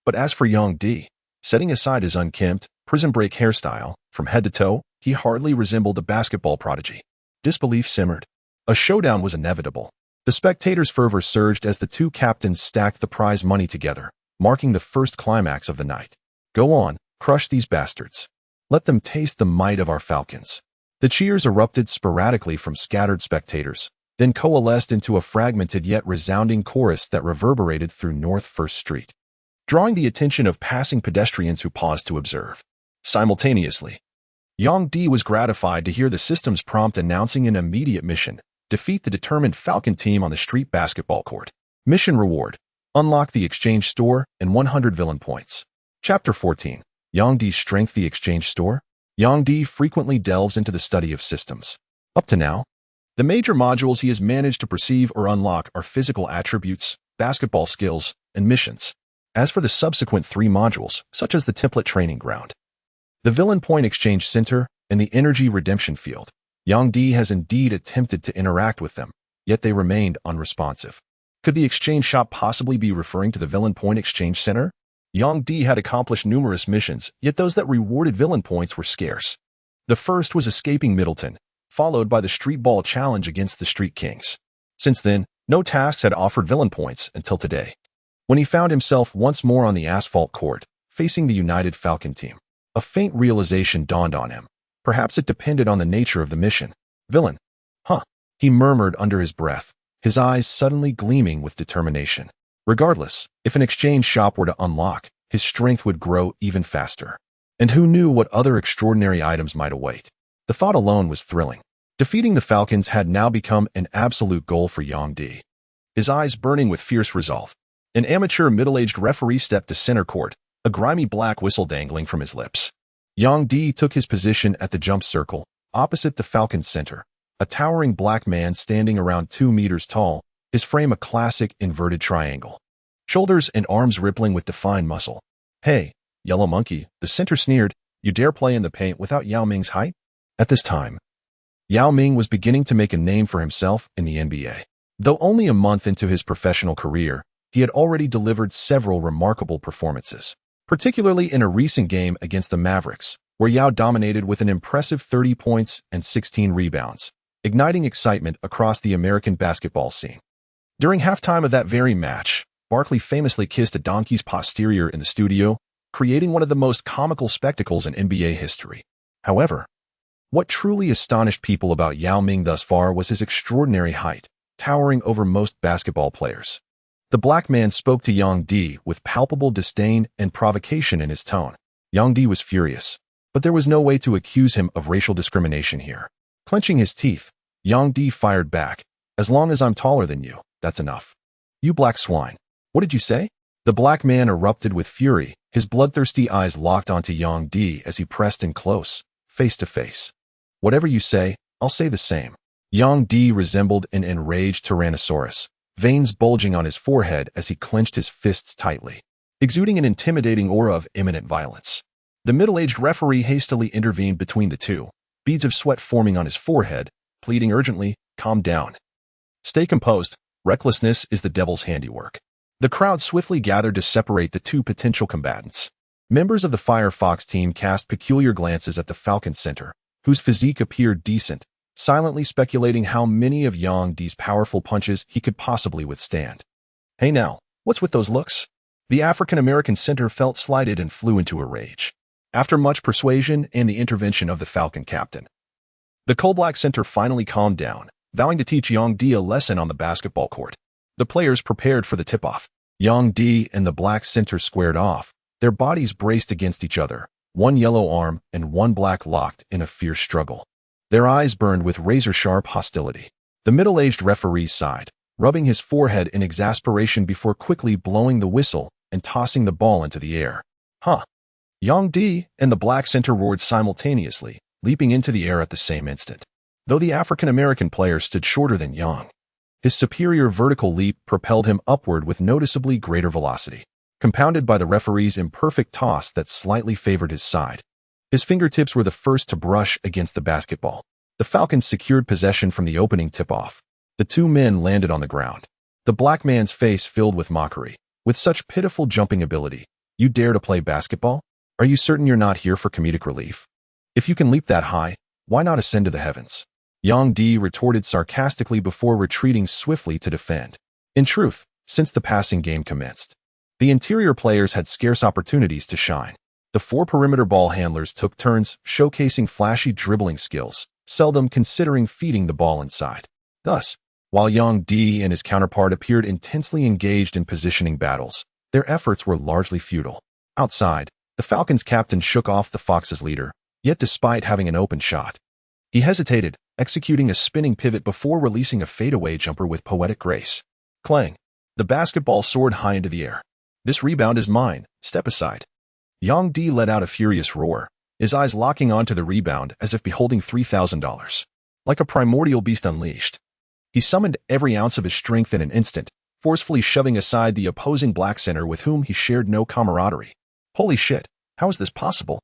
But as for Yang Di, setting aside his unkempt, prison break hairstyle, from head to toe, he hardly resembled a basketball prodigy. Disbelief simmered. A showdown was inevitable. The spectators' fervor surged as the 2 captains stacked the prize money together, marking the first climax of the night. Go on, crush these bastards. Let them taste the might of our Falcons. The cheers erupted sporadically from scattered spectators, then coalesced into a fragmented yet resounding chorus that reverberated through North First Street, drawing the attention of passing pedestrians who paused to observe. Simultaneously, Yang Di was gratified to hear the system's prompt announcing an immediate mission: defeat the determined Falcon team on the street basketball court. Mission reward: unlock the exchange store and 100 villain points. Chapter 14. Yang Di's strength. The exchange store. Yang Di frequently delves into the study of systems. Up to now, the major modules he has managed to perceive or unlock are physical attributes, basketball skills, and missions. As for the subsequent 3 modules, such as the template training ground, the villain point exchange center, and the energy redemption field, Yang Di has indeed attempted to interact with them, yet they remained unresponsive. Could the exchange shop possibly be referring to the villain point exchange center? Yang Di had accomplished numerous missions, yet those that rewarded villain points were scarce. The first was escaping Middleton, followed by the street ball challenge against the Street Kings. Since then, no tasks had offered villain points until today, when he found himself once more on the asphalt court, facing the United Falcon team. A faint realization dawned on him. Perhaps it depended on the nature of the mission. Villain. Huh. He murmured under his breath, his eyes suddenly gleaming with determination. Regardless, if an exchange shop were to unlock, his strength would grow even faster. And who knew what other extraordinary items might await? The thought alone was thrilling. Defeating the Falcons had now become an absolute goal for Yang Di. His eyes burning with fierce resolve. An amateur middle-aged referee stepped to center court, a grimy black whistle dangling from his lips. Yang Di took his position at the jump circle, opposite the Falcon's center, a towering black man standing around 2 meters tall, his frame a classic inverted triangle. Shoulders and arms rippling with defined muscle. Hey, yellow monkey, the center sneered, you dare play in the paint without Yao Ming's height? At this time, Yao Ming was beginning to make a name for himself in the NBA. Though only a month into his professional career, he had already delivered several remarkable performances, particularly in a recent game against the Mavericks, where Yao dominated with an impressive 30 points and 16 rebounds, igniting excitement across the American basketball scene. During halftime of that very match, Barkley famously kissed a donkey's posterior in the studio, creating one of the most comical spectacles in NBA history. However, what truly astonished people about Yao Ming thus far was his extraordinary height, towering over most basketball players. The black man spoke to Yang Di with palpable disdain and provocation in his tone. Yang Di was furious, but there was no way to accuse him of racial discrimination here. Clenching his teeth, Yang Di fired back. As long as I'm taller than you, that's enough. You black swine. What did you say? The black man erupted with fury, his bloodthirsty eyes locked onto Yang Di as he pressed in close, face to face. Whatever you say, I'll say the same. Yang Di resembled an enraged Tyrannosaurus, veins bulging on his forehead as he clenched his fists tightly, exuding an intimidating aura of imminent violence. The middle-aged referee hastily intervened between the two, beads of sweat forming on his forehead, pleading urgently, calm down. Stay composed. Recklessness is the devil's handiwork. The crowd swiftly gathered to separate the two potential combatants. Members of the Firefox team cast peculiar glances at the Falcon center, whose physique appeared decent, silently speculating how many of Yang Di's powerful punches he could possibly withstand. Hey now, what's with those looks? The African-American center felt slighted and flew into a rage. After much persuasion and the intervention of the Falcon captain, the coal-black center finally calmed down, vowing to teach Yang Di a lesson on the basketball court. The players prepared for the tip-off. Yang Di and the black center squared off, their bodies braced against each other, one yellow arm and one black locked in a fierce struggle. Their eyes burned with razor-sharp hostility. The middle-aged referee sighed, rubbing his forehead in exasperation before quickly blowing the whistle and tossing the ball into the air. Huh. Yang Di and the black center roared simultaneously, leaping into the air at the same instant. Though the African-American player stood shorter than Yang, his superior vertical leap propelled him upward with noticeably greater velocity, compounded by the referee's imperfect toss that slightly favored his side. His fingertips were the first to brush against the basketball. The Falcons secured possession from the opening tip-off. The two men landed on the ground. The black man's face filled with mockery. With such pitiful jumping ability, you dare to play basketball? Are you certain you're not here for comedic relief? If you can leap that high, why not ascend to the heavens? Yang Di retorted sarcastically before retreating swiftly to defend. In truth, since the passing game commenced, the interior players had scarce opportunities to shine. The four perimeter ball handlers took turns showcasing flashy dribbling skills, seldom considering feeding the ball inside. Thus, while Yang Di and his counterpart appeared intensely engaged in positioning battles, their efforts were largely futile. Outside, the Falcons' captain shook off the Fox's leader, yet despite having an open shot, he hesitated, executing a spinning pivot before releasing a fadeaway jumper with poetic grace. Clang! The basketball soared high into the air. This rebound is mine. Step aside. Yang Di let out a furious roar, his eyes locking onto the rebound as if beholding $3,000. Like a primordial beast unleashed, he summoned every ounce of his strength in an instant, forcefully shoving aside the opposing black center with whom he shared no camaraderie. Holy shit, how is this possible?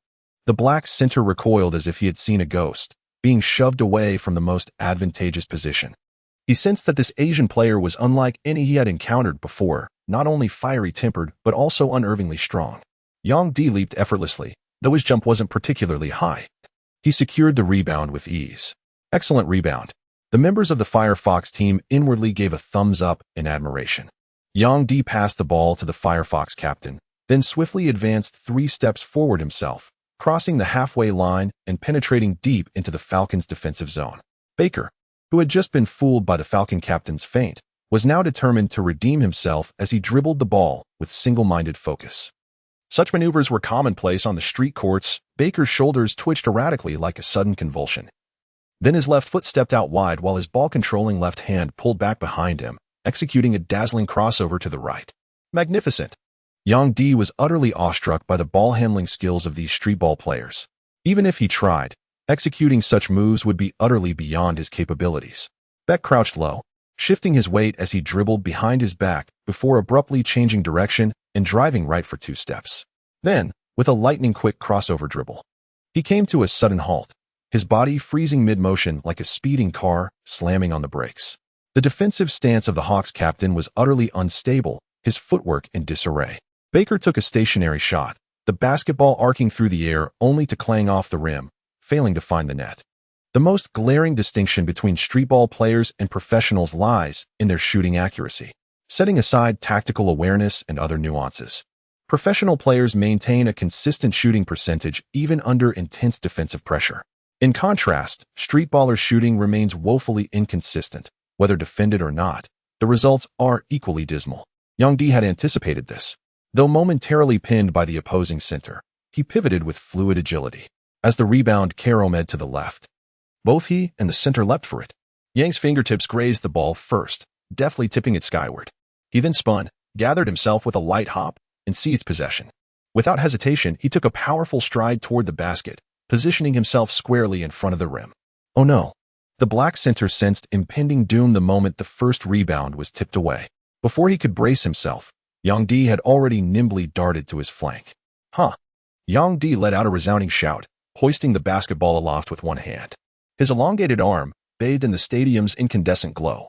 The black center recoiled as if he had seen a ghost, being shoved away from the most advantageous position. He sensed that this Asian player was unlike any he had encountered before, not only fiery-tempered but also unnervingly strong. Yang Di leaped effortlessly, though his jump wasn't particularly high. He secured the rebound with ease. Excellent rebound. The members of the Firefox team inwardly gave a thumbs up in admiration. Yang Di passed the ball to the Firefox captain, then swiftly advanced 3 steps forward himself, crossing the halfway line and penetrating deep into the Falcons' defensive zone. Baker, who had just been fooled by the Falcon captain's feint, was now determined to redeem himself as he dribbled the ball with single-minded focus. Such maneuvers were commonplace on the street courts. Baker's shoulders twitched erratically like a sudden convulsion. Then his left foot stepped out wide while his ball-controlling left hand pulled back behind him, executing a dazzling crossover to the right. Magnificent! Yang Di was utterly awestruck by the ball-handling skills of these street ball players. Even if he tried, executing such moves would be utterly beyond his capabilities. Beck crouched low, shifting his weight as he dribbled behind his back before abruptly changing direction and driving right for 2 steps. Then, with a lightning-quick crossover dribble, he came to a sudden halt, his body freezing mid-motion like a speeding car slamming on the brakes. The defensive stance of the Hawks captain was utterly unstable, his footwork in disarray. Baker took a stationary shot, the basketball arcing through the air only to clang off the rim, failing to find the net. The most glaring distinction between street ball players and professionals lies in their shooting accuracy. Setting aside tactical awareness and other nuances, professional players maintain a consistent shooting percentage even under intense defensive pressure. In contrast, street ballers' shooting remains woefully inconsistent. Whether defended or not, the results are equally dismal. Yang Di had anticipated this. Though momentarily pinned by the opposing center, he pivoted with fluid agility. As the rebound caromed to the left, both he and the center leapt for it. Yang's fingertips grazed the ball first, deftly tipping it skyward. He then spun, gathered himself with a light hop, and seized possession. Without hesitation, he took a powerful stride toward the basket, positioning himself squarely in front of the rim. Oh no! The black center sensed impending doom the moment the first rebound was tipped away. Before he could brace himself, Yang Di had already nimbly darted to his flank. Huh! Yang Di let out a resounding shout, hoisting the basketball aloft with one hand. His elongated arm, bathed in the stadium's incandescent glow,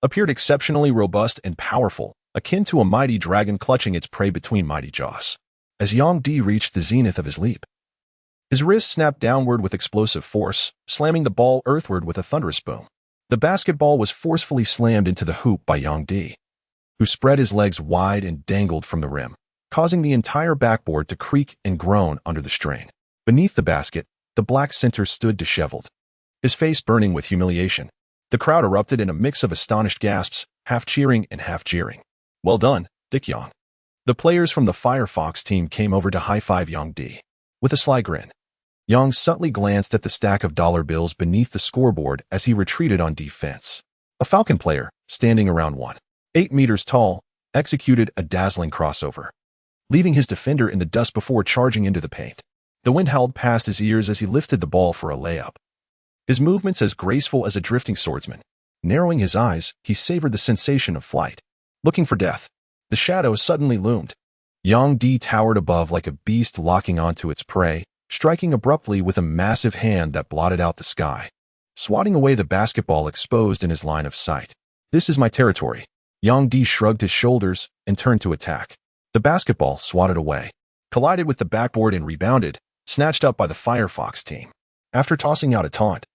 appeared exceptionally robust and powerful, akin to a mighty dragon clutching its prey between mighty jaws. As Yang Di reached the zenith of his leap, his wrist snapped downward with explosive force, slamming the ball earthward with a thunderous boom. The basketball was forcefully slammed into the hoop by Yang Di, who spread his legs wide and dangled from the rim, causing the entire backboard to creak and groan under the strain. Beneath the basket, the black center stood disheveled, his face burning with humiliation. The crowd erupted in a mix of astonished gasps, half cheering and half jeering. Well done, Dick Yang. The players from the Firefox team came over to high-five Yang Di. With a sly grin, Yang subtly glanced at the stack of dollar bills beneath the scoreboard as he retreated on defense. A Falcon player, standing around 8 meters tall, executed a dazzling crossover, leaving his defender in the dust before charging into the paint. The wind howled past his ears as he lifted the ball for a layup, his movements as graceful as a drifting swordsman. Narrowing his eyes, he savored the sensation of flight. Looking for death, the shadow suddenly loomed. Yang Di towered above like a beast locking onto its prey, striking abruptly with a massive hand that blotted out the sky, swatting away the basketball exposed in his line of sight. This is my territory. Yang Di shrugged his shoulders and turned to attack. The basketball swatted away, collided with the backboard and rebounded, snatched up by the Firefox team. After tossing out a taunt,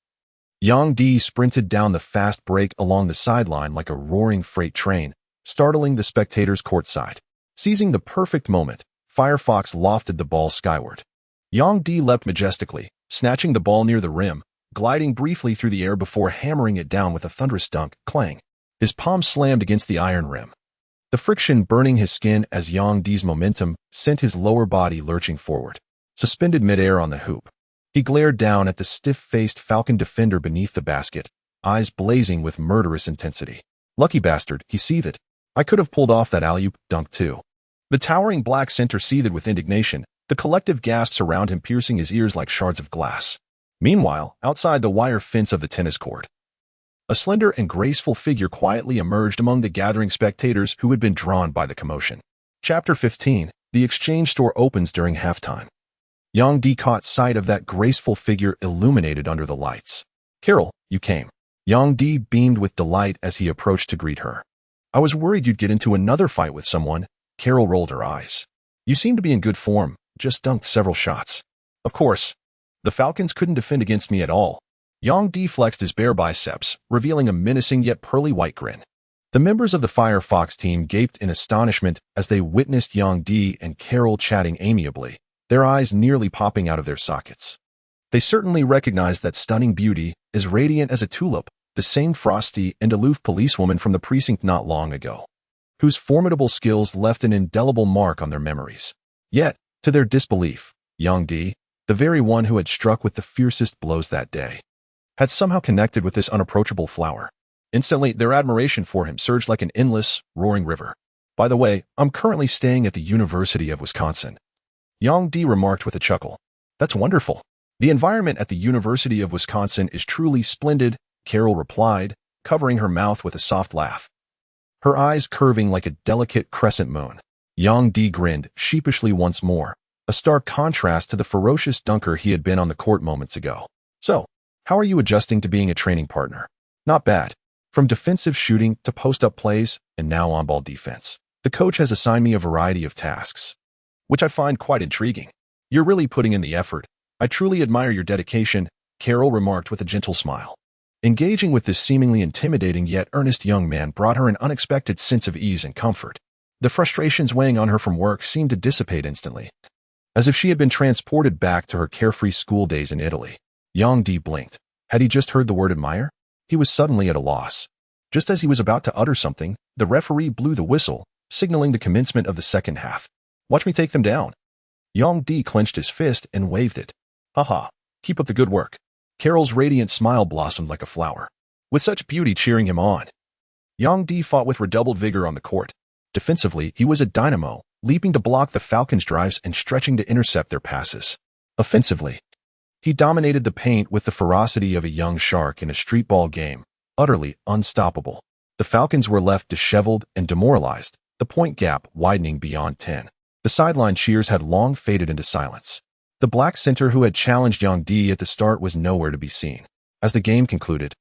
Yang Di sprinted down the fast break along the sideline like a roaring freight train, startling the spectators courtside. Seizing the perfect moment, Firefox lofted the ball skyward. Yang Di leapt majestically, snatching the ball near the rim, gliding briefly through the air before hammering it down with a thunderous dunk, clang. His palm slammed against the iron rim, the friction burning his skin as Yang Di's momentum sent his lower body lurching forward. Suspended midair on the hoop, he glared down at the stiff-faced Falcon defender beneath the basket, eyes blazing with murderous intensity. Lucky bastard, he seethed. I could have pulled off that alley-oop dunk too. The towering black center seethed with indignation, the collective gasps around him piercing his ears like shards of glass. Meanwhile, outside the wire fence of the tennis court, a slender and graceful figure quietly emerged among the gathering spectators who had been drawn by the commotion. Chapter 15. The exchange store opens during halftime. Yang Di caught sight of that graceful figure illuminated under the lights. Carol, you came. Yang Di beamed with delight as he approached to greet her. I was worried you'd get into another fight with someone. Carol rolled her eyes. You seem to be in good form, just dunked several shots. Of course. The Falcons couldn't defend against me at all. Yang Di flexed his bare biceps, revealing a menacing yet pearly white grin. The members of the Firefox team gaped in astonishment as they witnessed Yang Di and Carol chatting amiably, their eyes nearly popping out of their sockets. They certainly recognized that stunning beauty, as radiant as a tulip, the same frosty and aloof policewoman from the precinct not long ago, whose formidable skills left an indelible mark on their memories. Yet, to their disbelief, Yang Di, the very one who had struck with the fiercest blows that day, had somehow connected with this unapproachable flower. Instantly, their admiration for him surged like an endless, roaring river. By the way, I'm currently staying at the University of Wisconsin. Yang Di remarked with a chuckle. That's wonderful. The environment at the University of Wisconsin is truly splendid, Carol replied, covering her mouth with a soft laugh. Her eyes curving like a delicate crescent moon. Yang Di grinned sheepishly once more, a stark contrast to the ferocious dunker he had been on the court moments ago. So, how are you adjusting to being a training partner? Not bad. From defensive shooting to post-up plays and now on-ball defense, the coach has assigned me a variety of tasks, which I find quite intriguing. You're really putting in the effort. I truly admire your dedication, Carol remarked with a gentle smile. Engaging with this seemingly intimidating yet earnest young man brought her an unexpected sense of ease and comfort. The frustrations weighing on her from work seemed to dissipate instantly, as if she had been transported back to her carefree school days in Italy. Yang Di blinked. Had he just heard the word admire? He was suddenly at a loss. Just as he was about to utter something, the referee blew the whistle, signaling the commencement of the second half. Watch me take them down. Yang Di clenched his fist and waved it. Haha, keep up the good work. Carol's radiant smile blossomed like a flower, with such beauty cheering him on. Yang Di fought with redoubled vigor on the court. Defensively, he was a dynamo, leaping to block the Falcons' drives and stretching to intercept their passes. Offensively, he dominated the paint with the ferocity of a young shark in a streetball game, utterly unstoppable. The Falcons were left disheveled and demoralized, the point gap widening beyond 10. The sideline cheers had long faded into silence. The black center who had challenged Yang Di at the start was nowhere to be seen. As the game concluded,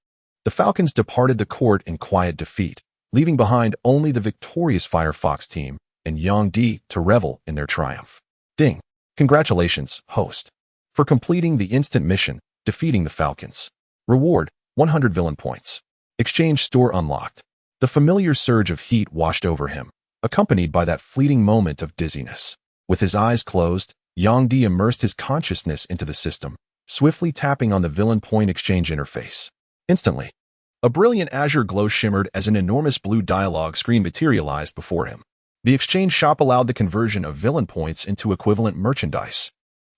the Falcons departed the court in quiet defeat, leaving behind only the victorious Firefox team and Yang Di to revel in their triumph. Ding! Congratulations, host, for completing the instant mission, defeating the Falcons. Reward, 100 villain points. Exchange store unlocked. The familiar surge of heat washed over him, accompanied by that fleeting moment of dizziness. With his eyes closed, Yang Di immersed his consciousness into the system, swiftly tapping on the villain point exchange interface. Instantly, a brilliant azure glow shimmered as an enormous blue dialogue screen materialized before him. The exchange shop allowed the conversion of villain points into equivalent merchandise.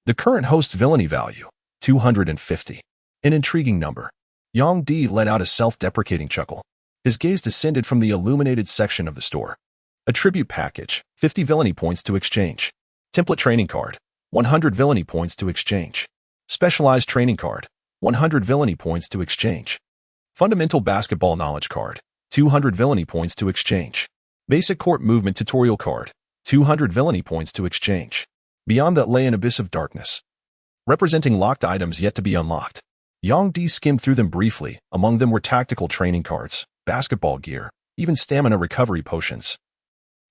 The current host villainy value, 250. An intriguing number. Yang Di let out a self-deprecating chuckle. His gaze descended from the illuminated section of the store. Attribute package, 50 villainy points to exchange. Template training card, 100 villainy points to exchange. Specialized training card, 100 villainy points to exchange. Fundamental basketball knowledge card, 200 villainy points to exchange. Basic court movement tutorial card, 200 villainy points to exchange. Beyond that lay an abyss of darkness, representing locked items yet to be unlocked. Yang Di skimmed through them briefly. Among them were tactical training cards, basketball gear, even stamina recovery potions.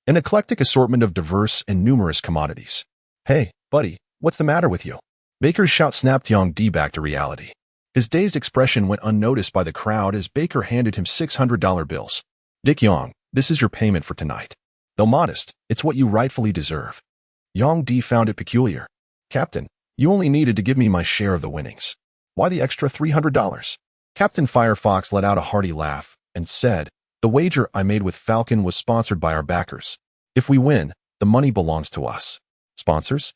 An eclectic assortment of diverse and numerous commodities. Hey, buddy, what's the matter with you? Baker's shout snapped Yang Di back to reality. His dazed expression went unnoticed by the crowd as Baker handed him $600 bills. Dick Yang, this is your payment for tonight. Though modest, it's what you rightfully deserve. Yang Di found it peculiar. Captain, you only needed to give me my share of the winnings. Why the extra $300? Captain Firefox let out a hearty laugh and said, the wager I made with Falcon was sponsored by our backers. If we win, the money belongs to us. Sponsors?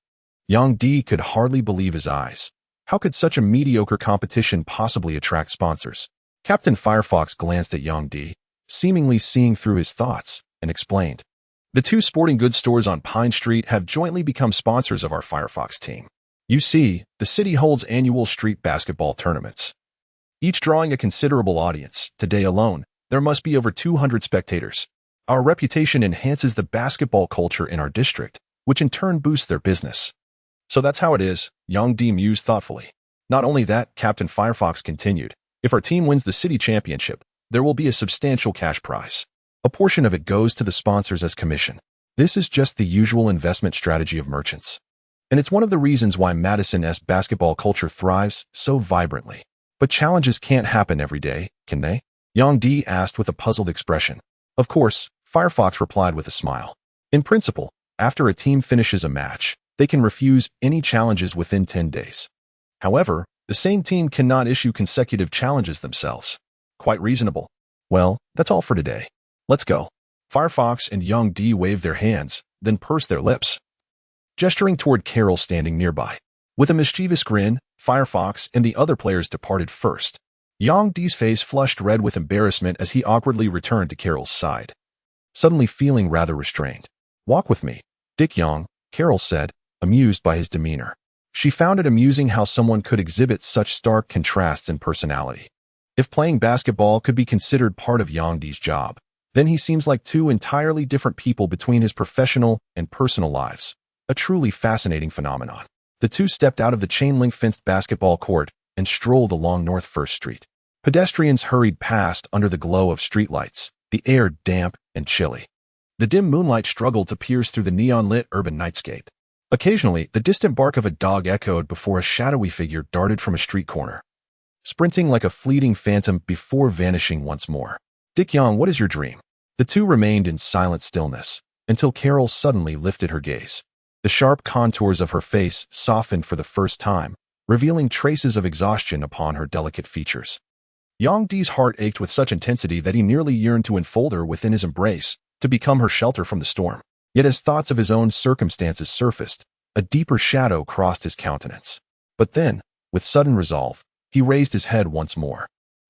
Yang Di could hardly believe his eyes. How could such a mediocre competition possibly attract sponsors? Captain Firefox glanced at Yang Di, seemingly seeing through his thoughts, and explained. The two sporting goods stores on Pine Street have jointly become sponsors of our Firefox team. You see, the city holds annual street basketball tournaments, each drawing a considerable audience. Today alone, there must be over 200 spectators. Our reputation enhances the basketball culture in our district, which in turn boosts their business. So that's how it is, Yang Di mused thoughtfully. Not only that, Captain Firefox continued, if our team wins the city championship, there will be a substantial cash prize. A portion of it goes to the sponsors as commission. This is just the usual investment strategy of merchants. And it's one of the reasons why Madison's basketball culture thrives so vibrantly. But challenges can't happen every day, can they? Yang Di asked with a puzzled expression. Of course, Firefox replied with a smile. In principle, after a team finishes a match, they can refuse any challenges within 10 days. However, the same team cannot issue consecutive challenges themselves. Quite reasonable. Well, that's all for today. Let's go. Firefox and Yang Di waved their hands, then pursed their lips, gesturing toward Carol standing nearby. With a mischievous grin, Firefox and the other players departed first. Yang Di's face flushed red with embarrassment as he awkwardly returned to Carol's side, suddenly feeling rather restrained. Walk with me, Dick Yang, Carol said, amused by his demeanor. She found it amusing how someone could exhibit such stark contrasts in personality. If playing basketball could be considered part of Yang Di's job, then he seems like two entirely different people between his professional and personal lives. A truly fascinating phenomenon. The two stepped out of the chain-link fenced basketball court and strolled along North First Street. Pedestrians hurried past under the glow of streetlights, the air damp and chilly. The dim moonlight struggled to pierce through the neon-lit urban nightscape. Occasionally, the distant bark of a dog echoed before a shadowy figure darted from a street corner, sprinting like a fleeting phantom before vanishing once more. Dick Yang, what is your dream? The two remained in silent stillness, until Carol suddenly lifted her gaze. The sharp contours of her face softened for the first time, revealing traces of exhaustion upon her delicate features. Yang Di's heart ached with such intensity that he nearly yearned to enfold her within his embrace, to become her shelter from the storm. Yet as thoughts of his own circumstances surfaced, a deeper shadow crossed his countenance. But then, with sudden resolve, he raised his head once more.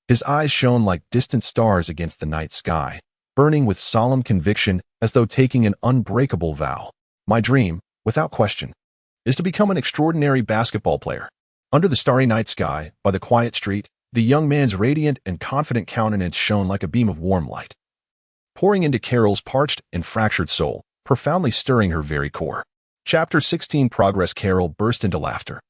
His eyes shone like distant stars against the night sky, burning with solemn conviction as though taking an unbreakable vow. My dream, without question, is to become an extraordinary basketball player. Under the starry night sky, by the quiet street, the young man's radiant and confident countenance shone like a beam of warm light, pouring into Carol's parched and fractured soul, profoundly stirring her very core. Chapter 16 Progress. Carol burst into laughter,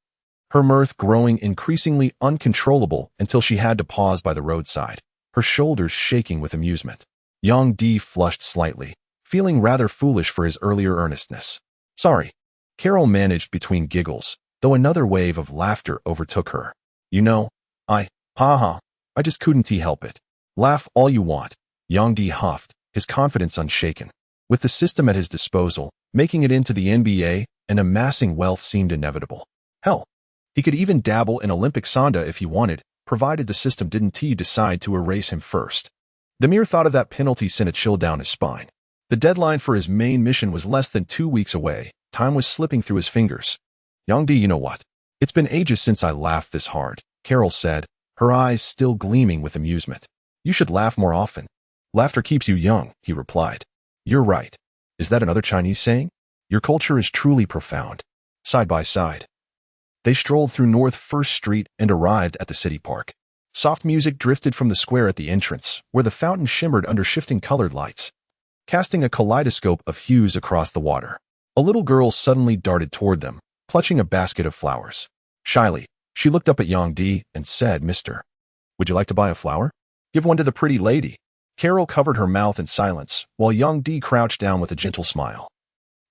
her mirth growing increasingly uncontrollable until she had to pause by the roadside, her shoulders shaking with amusement. Yang Di flushed slightly, feeling rather foolish for his earlier earnestness. Sorry, Carol managed between giggles, though another wave of laughter overtook her. You know, I just couldn't help it. Laugh all you want, Yang Di huffed, his confidence unshaken. With the system at his disposal, making it into the NBA and amassing wealth seemed inevitable. Hell, he could even dabble in Olympic sanda if he wanted, provided the system didn't decide to erase him first. The mere thought of that penalty sent a chill down his spine. The deadline for his main mission was less than 2 weeks away. Time was slipping through his fingers. Yang Di, you know what? It's been ages since I laughed this hard, Carol said, her eyes still gleaming with amusement. You should laugh more often. Laughter keeps you young, he replied. You're right. Is that another Chinese saying? Your culture is truly profound. Side by side, they strolled through North First Street and arrived at the city park. Soft music drifted from the square at the entrance, where the fountain shimmered under shifting colored lights, casting a kaleidoscope of hues across the water. A little girl suddenly darted toward them, clutching a basket of flowers. Shyly, she looked up at Yang Di and said, Mister, would you like to buy a flower? Give one to the pretty lady. Carol covered her mouth in silence, while Yang Di crouched down with a gentle smile,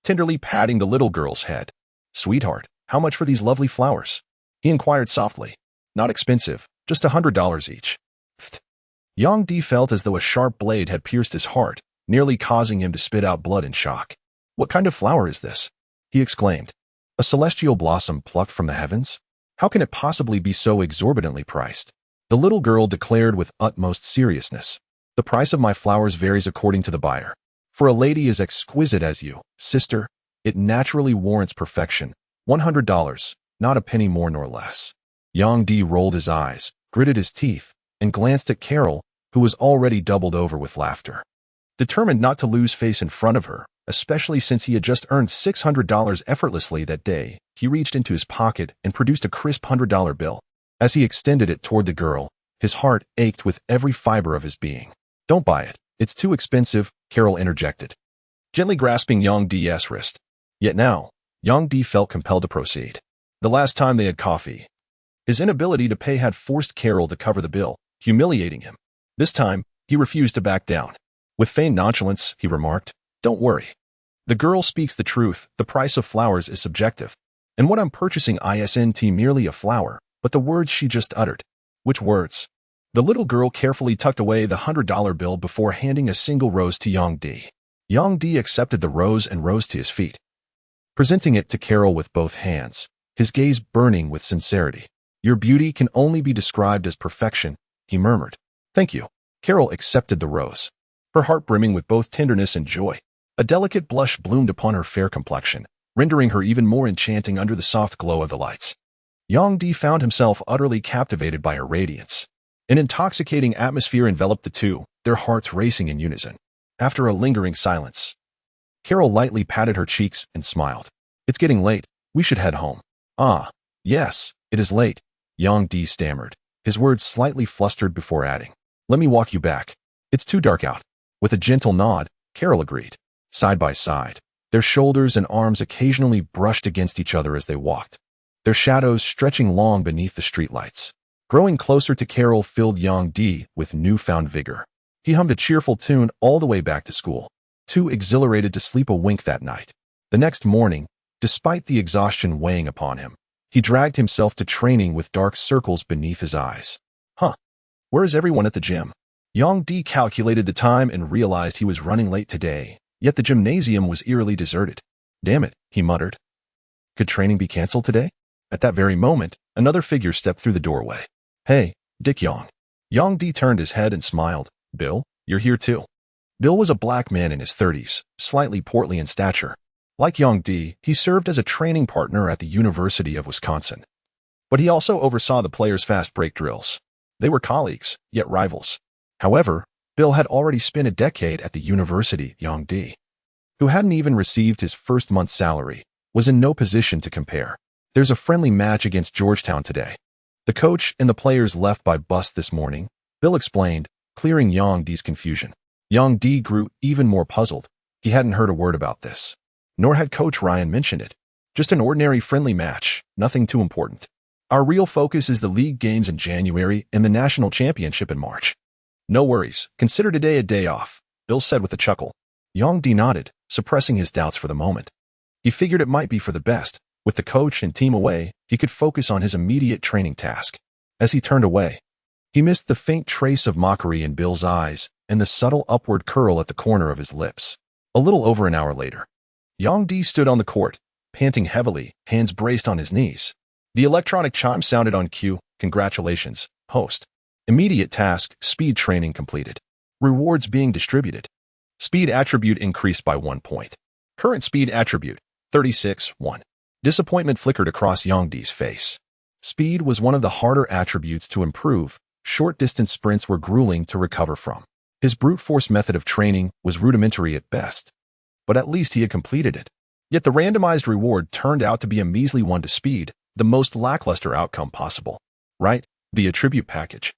tenderly patting the little girl's head. Sweetheart, how much for these lovely flowers? He inquired softly. Not expensive, just $100 each. Pfft. Yang Di felt as though a sharp blade had pierced his heart, nearly causing him to spit out blood in shock. What kind of flower is this? He exclaimed. A celestial blossom plucked from the heavens? How can it possibly be so exorbitantly priced? The little girl declared with utmost seriousness. The price of my flowers varies according to the buyer. For a lady as exquisite as you, sister, it naturally warrants perfection. $100, not a penny more nor less. Yang Di rolled his eyes, gritted his teeth, and glanced at Carol, who was already doubled over with laughter. Determined not to lose face in front of her, especially since he had just earned $600 effortlessly that day, he reached into his pocket and produced a crisp $100 bill. As he extended it toward the girl, his heart ached with every fiber of his being. Don't buy it. It's too expensive, Carol interjected, gently grasping Yang Di's wrist. Yet now, Yang Di felt compelled to proceed. The last time they had coffee, his inability to pay had forced Carol to cover the bill, humiliating him. This time, he refused to back down. With feigned nonchalance, he remarked, "Don't worry. The girl speaks the truth. The price of flowers is subjective. And what I'm purchasing isn't merely a flower, but the words she just uttered." "Which words?" The little girl carefully tucked away the $100 bill before handing a single rose to Yang Di. Yang Di accepted the rose and rose to his feet, presenting it to Carol with both hands, his gaze burning with sincerity. "Your beauty can only be described as perfection," he murmured. "Thank you." Carol accepted the rose, her heart brimming with both tenderness and joy. A delicate blush bloomed upon her fair complexion, rendering her even more enchanting under the soft glow of the lights. Yang Di found himself utterly captivated by her radiance. An intoxicating atmosphere enveloped the two, their hearts racing in unison. After a lingering silence, Carol lightly patted her cheeks and smiled. "It's getting late. We should head home." "Ah, yes, it is late," Yang Di stammered, his words slightly flustered before adding, "Let me walk you back. It's too dark out." With a gentle nod, Carol agreed. Side by side, their shoulders and arms occasionally brushed against each other as they walked, their shadows stretching long beneath the streetlights. Growing closer to Carol filled Yang Di with newfound vigor. He hummed a cheerful tune all the way back to school, too exhilarated to sleep a wink that night. The next morning, despite the exhaustion weighing upon him, he dragged himself to training with dark circles beneath his eyes. Where is everyone at the gym? Yang Di calculated the time and realized he was running late today, yet the gymnasium was eerily deserted. "Damn it," he muttered. Could training be canceled today? At that very moment, another figure stepped through the doorway. "Hey, Dick Yang." Yang Di turned his head and smiled. "Bill, you're here too." Bill was a black man in his 30s, slightly portly in stature. Like Yang Di, he served as a training partner at the University of Wisconsin. But he also oversaw the players' fast break drills. They were colleagues, yet rivals. However, Bill had already spent a decade at the university. Yang Di, who hadn't even received his first month's salary, was in no position to compare. "There's a friendly match against Georgetown today. The coach and the players left by bus this morning," Bill explained, clearing Yang Di's confusion. Yang Di grew even more puzzled. He hadn't heard a word about this, nor had Coach Ryan mentioned it. "Just an ordinary friendly match, nothing too important. Our real focus is the league games in January and the national championship in March." "No worries, consider today a day off," Bill said with a chuckle. Yang Di nodded, suppressing his doubts for the moment. He figured it might be for the best. With the coach and team away, he could focus on his immediate training task. As he turned away, he missed the faint trace of mockery in Bill's eyes and the subtle upward curl at the corner of his lips. A little over an hour later, Yang Di stood on the court, panting heavily, hands braced on his knees. The electronic chime sounded on cue. "Congratulations, host. Immediate task, speed training completed. Rewards being distributed. Speed attribute increased by 1 point. Current speed attribute, 36-1. Disappointment flickered across Yang Di's face. Speed was one of the harder attributes to improve. Short-distance sprints were grueling to recover from. His brute force method of training was rudimentary at best, but at least he had completed it. Yet the randomized reward turned out to be a measly one to speed, the most lackluster outcome possible. Right, the attribute package.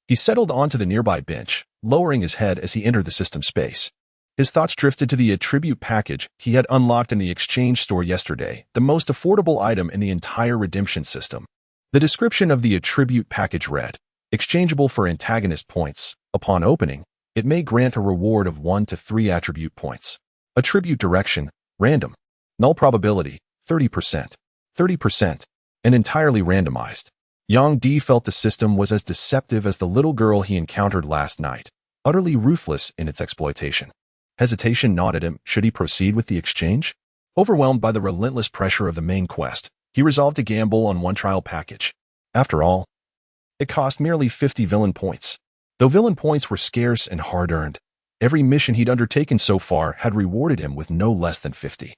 He settled onto the nearby bench, lowering his head as he entered the system space. His thoughts drifted to the attribute package he had unlocked in the exchange store yesterday, the most affordable item in the entire redemption system. The description of the attribute package read, "Exchangeable for antagonist points. Upon opening, it may grant a reward of 1 to 3 attribute points. Attribute direction, random. Null probability, 30%. 30%. And entirely randomized." Yang Di felt the system was as deceptive as the little girl he encountered last night, utterly ruthless in its exploitation. Hesitation gnawed at him. Should he proceed with the exchange? Overwhelmed by the relentless pressure of the main quest, he resolved to gamble on one trial package. After all, it cost merely 50 villain points. Though villain points were scarce and hard-earned, every mission he'd undertaken so far had rewarded him with no less than 50.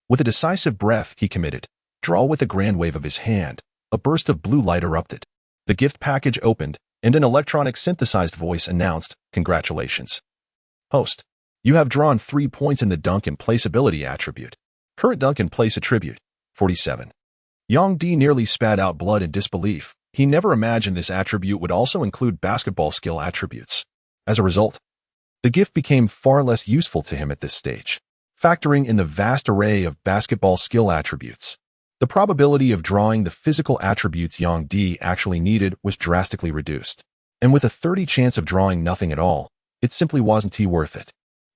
With a decisive breath, he committed. Draw with a grand wave of his hand. A burst of blue light erupted. The gift package opened, and an electronic synthesized voice announced, "Congratulations, host. You have drawn 3 points in the dunk and place ability attribute. Current dunk and place attribute, 47. Yang Di nearly spat out blood in disbelief. He never imagined this attribute would also include basketball skill attributes. As a result, the gift became far less useful to him at this stage. Factoring in the vast array of basketball skill attributes, the probability of drawing the physical attributes Yang Di actually needed was drastically reduced. And with a 30 chance of drawing nothing at all, it simply wasn't worth it.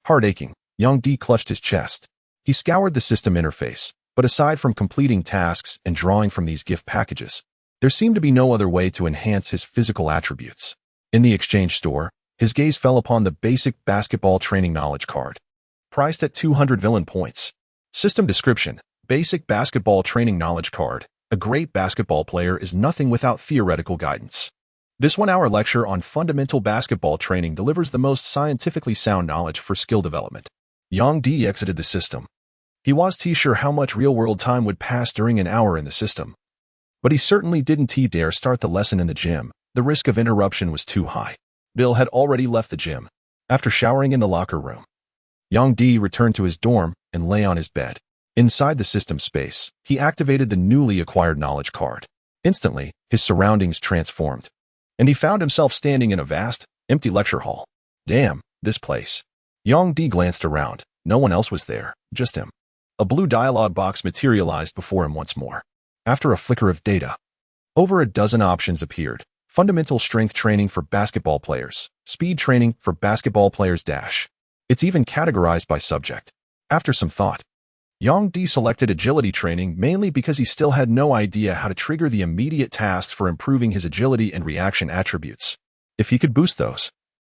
Heart aching, Yang Di clutched his chest. He scoured the system interface, but aside from completing tasks and drawing from these gift packages, there seemed to be no other way to enhance his physical attributes. In the exchange store, his gaze fell upon the basic basketball training knowledge card. Priced at 200 villain points. System description: basic basketball training knowledge card. A great basketball player is nothing without theoretical guidance. This 1-hour lecture on fundamental basketball training delivers the most scientifically sound knowledge for skill development. Yang Di exited the system. He wasn't sure how much real-world time would pass during an hour in the system. But he certainly didn't dare start the lesson in the gym. The risk of interruption was too high. Bill had already left the gym. After showering in the locker room, Yang Di returned to his dorm and lay on his bed. Inside the system space, he activated the newly acquired knowledge card. Instantly, his surroundings transformed, and he found himself standing in a vast, empty lecture hall. Damn, this place. Yang Di glanced around. No one else was there, just him. A blue dialog box materialized before him once more. After a flicker of data, over a dozen options appeared. Fundamental strength training for basketball players. Speed training for basketball players dash. It's even categorized by subject. After some thought, Yang Di selected agility training mainly because he still had no idea how to trigger the immediate tasks for improving his agility and reaction attributes. If he could boost those,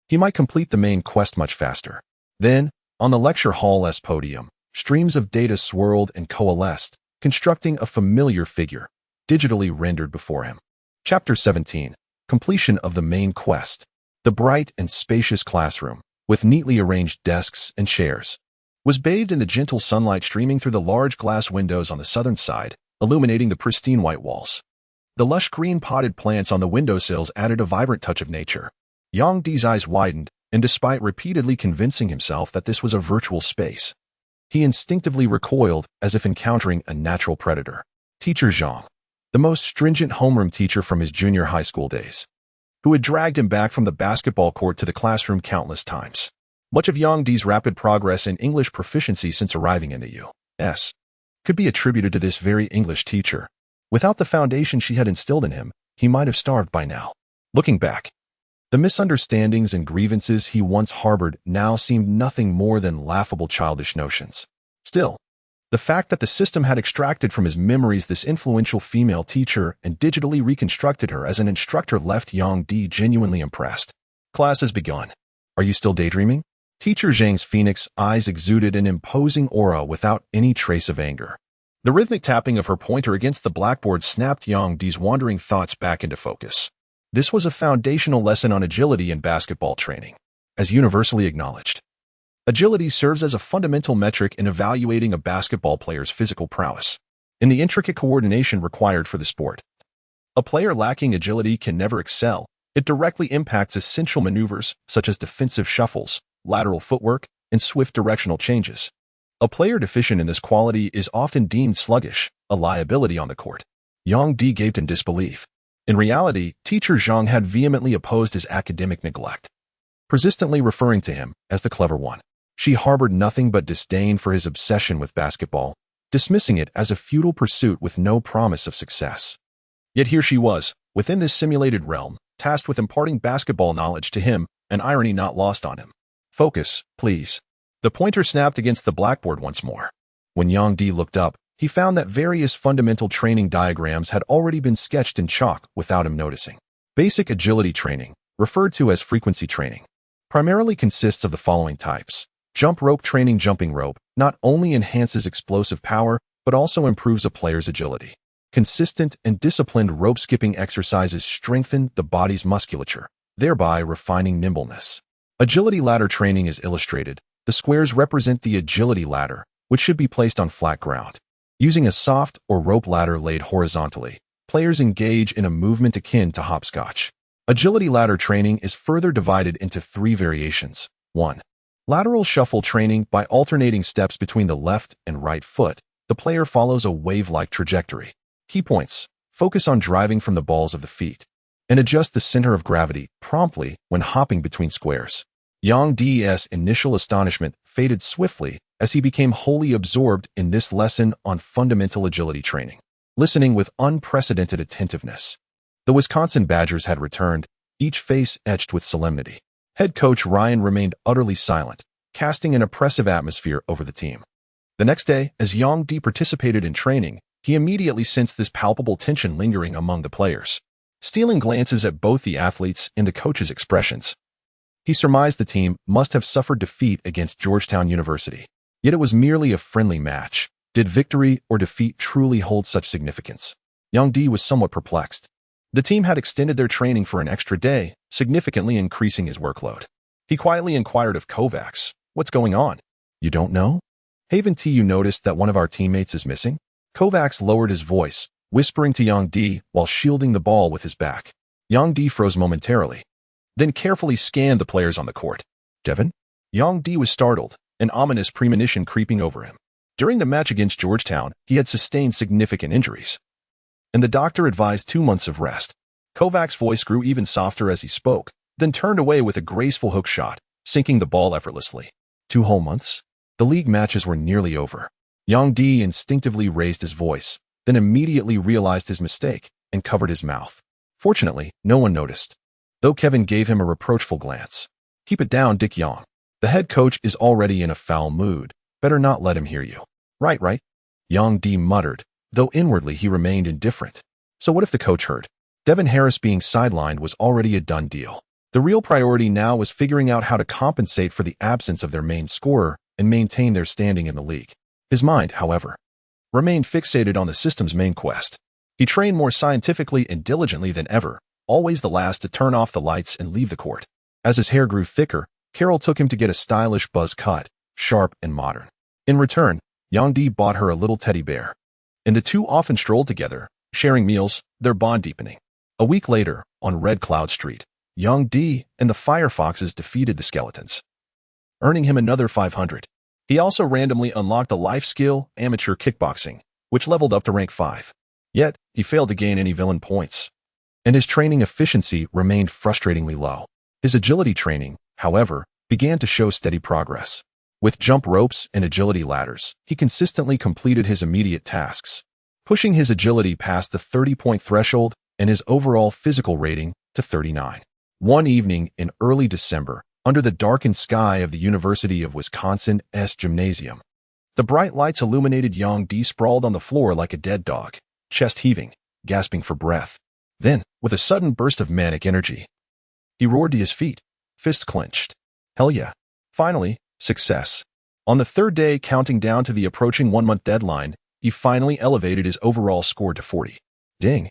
he might complete the main quest much faster. Then, on the lecture hall's podium, streams of data swirled and coalesced, constructing a familiar figure, digitally rendered before him. Chapter 17. Completion of the main quest. The bright and spacious classroom, with neatly arranged desks and chairs, was bathed in the gentle sunlight streaming through the large glass windows on the southern side, illuminating the pristine white walls. The lush green potted plants on the windowsills added a vibrant touch of nature. Yang Di's eyes widened, and despite repeatedly convincing himself that this was a virtual space, he instinctively recoiled as if encountering a natural predator. Teacher Zhang, the most stringent homeroom teacher from his junior high school days, who had dragged him back from the basketball court to the classroom countless times. Much of Yang Di's rapid progress in English proficiency since arriving in the U.S. could be attributed to this very English teacher. Without the foundation she had instilled in him, he might have starved by now. Looking back, the misunderstandings and grievances he once harbored now seemed nothing more than laughable childish notions. Still, the fact that the system had extracted from his memories this influential female teacher and digitally reconstructed her as an instructor left Yang Di genuinely impressed. Class has begun. Are you still daydreaming? Teacher Zhang's phoenix eyes exuded an imposing aura without any trace of anger. The rhythmic tapping of her pointer against the blackboard snapped Yang Di's wandering thoughts back into focus. This was a foundational lesson on agility in basketball training. As universally acknowledged, agility serves as a fundamental metric in evaluating a basketball player's physical prowess. In the intricate coordination required for the sport, a player lacking agility can never excel. It directly impacts essential maneuvers such as defensive shuffles, lateral footwork, and swift directional changes. A player deficient in this quality is often deemed sluggish, a liability on the court. Yang Di gaped in disbelief. In reality, Teacher Zhang had vehemently opposed his academic neglect, persistently referring to him as the clever one. She harbored nothing but disdain for his obsession with basketball, dismissing it as a futile pursuit with no promise of success. Yet here she was, within this simulated realm, tasked with imparting basketball knowledge to him, an irony not lost on him. Focus, please. The pointer snapped against the blackboard once more. When Yang Di looked up, he found that various fundamental training diagrams had already been sketched in chalk without him noticing. Basic agility training, referred to as frequency training, primarily consists of the following types. Jump rope training. Jumping rope not only enhances explosive power, but also improves a player's agility. Consistent and disciplined rope skipping exercises strengthen the body's musculature, thereby refining nimbleness. Agility ladder training is illustrated. The squares represent the agility ladder, which should be placed on flat ground. Using a soft or rope ladder laid horizontally, players engage in a movement akin to hopscotch. Agility ladder training is further divided into 3 variations. 1. Lateral shuffle training. By alternating steps between the left and right foot, the player follows a wave-like trajectory. Key points: focus on driving from the balls of the feet, and adjust the center of gravity promptly when hopping between squares. Yang Di's initial astonishment faded swiftly as he became wholly absorbed in this lesson on fundamental agility training, listening with unprecedented attentiveness. The Wisconsin Badgers had returned, each face etched with solemnity. Head coach Ryan remained utterly silent, casting an oppressive atmosphere over the team. The next day, as Yang Di participated in training, he immediately sensed this palpable tension lingering among the players. Stealing glances at both the athletes and the coach's expressions, he surmised the team must have suffered defeat against Georgetown University. Yet it was merely a friendly match. Did victory or defeat truly hold such significance? Yang Di was somewhat perplexed. The team had extended their training for an extra day, significantly increasing his workload. He quietly inquired of Kovacs, "What's going on? You don't know? Haven't you noticed that one of our teammates is missing?" Kovacs lowered his voice, whispering to Yang Di while shielding the ball with his back. Yang Di froze momentarily, then carefully scanned the players on the court. "Devin?" Yang Di was startled, an ominous premonition creeping over him. During the match against Georgetown, he had sustained significant injuries, and the doctor advised 2 months of rest. Kovacs' voice grew even softer as he spoke, then turned away with a graceful hook shot, sinking the ball effortlessly. 2 whole months? The league matches were nearly over. Yang Di instinctively raised his voice, then immediately realized his mistake and covered his mouth. Fortunately, no one noticed, though Kevin gave him a reproachful glance. "Keep it down, Dick Yang. The head coach is already in a foul mood. Better not let him hear you." Right. Yang Di muttered, though inwardly he remained indifferent. So what if the coach heard? Devin Harris being sidelined was already a done deal. The real priority now was figuring out how to compensate for the absence of their main scorer and maintain their standing in the league. His mind, however, remained fixated on the system's main quest. He trained more scientifically and diligently than ever, always the last to turn off the lights and leave the court. As his hair grew thicker, Carol took him to get a stylish buzz cut, sharp and modern. In return, Yang Di bought her a little teddy bear, and the two often strolled together, sharing meals, their bond deepening. A week later, on Red Cloud Street, Yang Di and the Firefoxes defeated the Skeletons, earning him another 500. He also randomly unlocked a life skill, amateur kickboxing, which leveled up to rank 5. Yet, he failed to gain any villain points, and his training efficiency remained frustratingly low. His agility training, however, began to show steady progress. With jump ropes and agility ladders, he consistently completed his immediate tasks, pushing his agility past the 30-point threshold and his overall physical rating to 39. One evening in early December, under the darkened sky of the University of Wisconsin's gymnasium, the bright lights illuminated Yang Di sprawled on the floor like a dead dog, chest heaving, gasping for breath. Then, with a sudden burst of manic energy, he roared to his feet, fists clenched. Hell yeah. Finally, success. On the third day, counting down to the approaching 1-month deadline, he finally elevated his overall score to 40. Ding.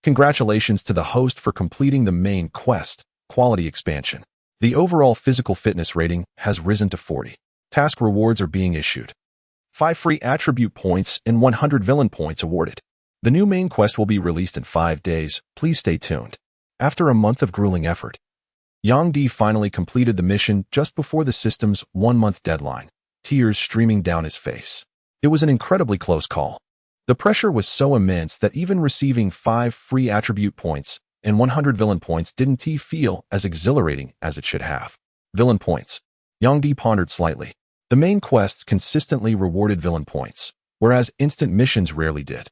Congratulations to the host for completing the main quest, quality expansion. The overall physical fitness rating has risen to 40. Task rewards are being issued. 5 free attribute points and 100 villain points awarded. The new main quest will be released in 5 days. Please stay tuned. After a month of grueling effort, Yang Di finally completed the mission just before the system's 1-month deadline, tears streaming down his face. It was an incredibly close call. The pressure was so immense that even receiving 5 free attribute points and 100 villain points didn't feel as exhilarating as it should have. Villain points. Yang Di pondered slightly. The main quests consistently rewarded villain points, whereas instant missions rarely did.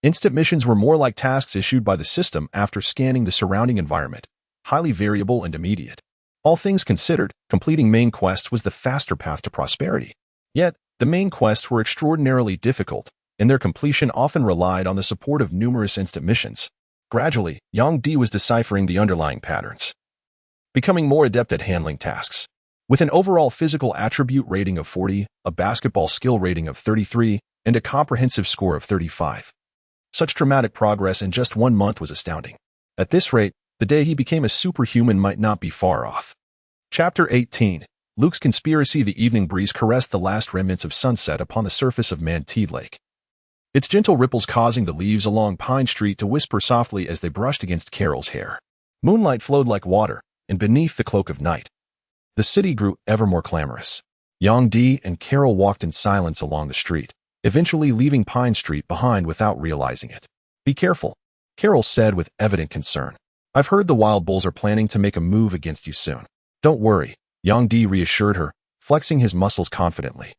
Instant missions were more like tasks issued by the system after scanning the surrounding environment, highly variable and immediate. All things considered, completing main quests was the faster path to prosperity. Yet, the main quests were extraordinarily difficult, and their completion often relied on the support of numerous instant missions. Gradually, Yang Di was deciphering the underlying patterns, becoming more adept at handling tasks. With an overall physical attribute rating of 40, a basketball skill rating of 33, and a comprehensive score of 35. Such dramatic progress in just 1 month was astounding. At this rate, the day he became a superhuman might not be far off. Chapter 18. Luke's Conspiracy. The evening breeze caressed the last remnants of sunset upon the surface of Mantee Lake, its gentle ripples causing the leaves along Pine Street to whisper softly as they brushed against Carol's hair. Moonlight flowed like water, and beneath the cloak of night, the city grew ever more clamorous. Yang Di and Carol walked in silence along the street, eventually leaving Pine Street behind without realizing it. Be careful, Carol said with evident concern. I've heard the Wild Bulls are planning to make a move against you soon. Don't worry, Yang Di reassured her, flexing his muscles confidently.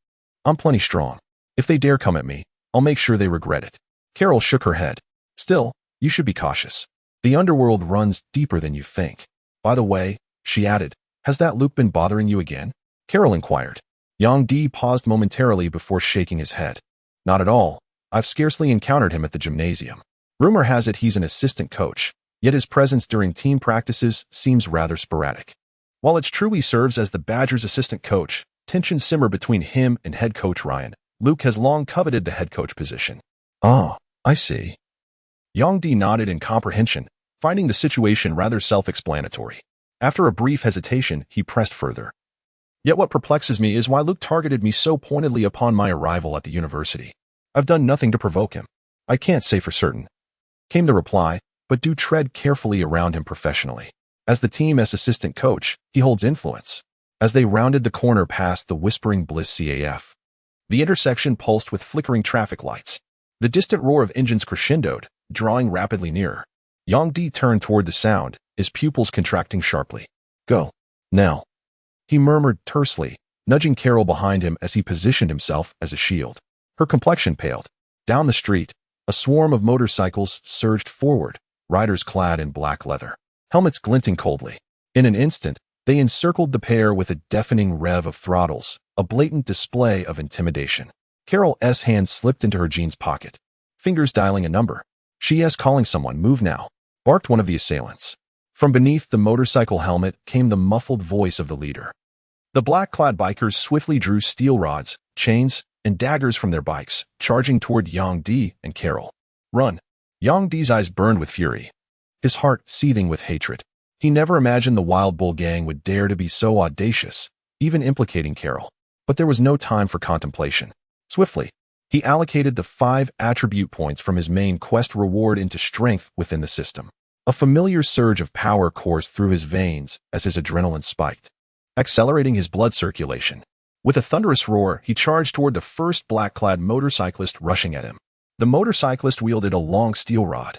I'm plenty strong. If they dare come at me, I'll make sure they regret it. Carol shook her head. Still, you should be cautious. The underworld runs deeper than you think. By the way, she added, has that Luke been bothering you again? Carol inquired. Yang Di paused momentarily before shaking his head. Not at all. I've scarcely encountered him at the gymnasium. Rumor has it he's an assistant coach, yet his presence during team practices seems rather sporadic. While it's true he serves as the Badgers' assistant coach, tensions simmer between him and head coach Ryan. Luke has long coveted the head coach position. Oh, I see. Yang Di nodded in comprehension, finding the situation rather self-explanatory. After a brief hesitation, he pressed further. Yet what perplexes me is why Luke targeted me so pointedly upon my arrival at the university. I've done nothing to provoke him. I can't say for certain, came the reply, but do tread carefully around him professionally. As the team's assistant coach, he holds influence. As they rounded the corner past the Whispering Bliss CAF, the intersection pulsed with flickering traffic lights. The distant roar of engines crescendoed, drawing rapidly nearer. Yang Di turned toward the sound, his pupils contracting sharply. Go. Now. He murmured tersely, nudging Carol behind him as he positioned himself as a shield. Her complexion paled. Down the street, a swarm of motorcycles surged forward, riders clad in black leather, helmets glinting coldly. In an instant, they encircled the pair with a deafening rev of throttles, a blatant display of intimidation. Carol's hand slipped into her jeans pocket, fingers dialing a number. She's calling someone. Move now, barked one of the assailants. From beneath the motorcycle helmet came the muffled voice of the leader. The black-clad bikers swiftly drew steel rods, chains, and daggers from their bikes, charging toward Yang Di and Carol. Run! Yang Di's eyes burned with fury, his heart seething with hatred. He never imagined the Wild Bull gang would dare to be so audacious, even implicating Carol. But there was no time for contemplation. Swiftly, he allocated the 5 attribute points from his main quest reward into strength within the system. A familiar surge of power coursed through his veins as his adrenaline spiked, accelerating his blood circulation. With a thunderous roar, he charged toward the first black-clad motorcyclist rushing at him. The motorcyclist wielded a long steel rod,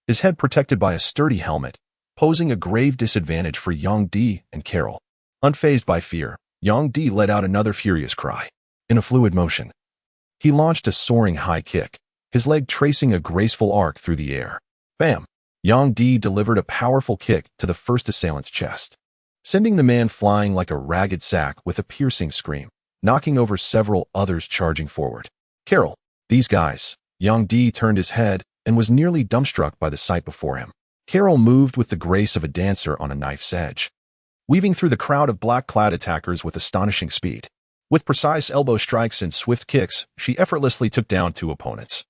his head protected by a sturdy helmet, posing a grave disadvantage for Yang Di and Carol. Unfazed by fear, Yang Di let out another furious cry. In a fluid motion, he launched a soaring high kick, his leg tracing a graceful arc through the air. Bam! Yang Di delivered a powerful kick to the first assailant's chest, sending the man flying like a ragged sack with a piercing scream, knocking over several others charging forward. Carol, these guys. Yang Di turned his head and was nearly dumbstruck by the sight before him. Carol moved with the grace of a dancer on a knife's edge, weaving through the crowd of black-clad attackers with astonishing speed. With precise elbow strikes and swift kicks, she effortlessly took down 2 opponents,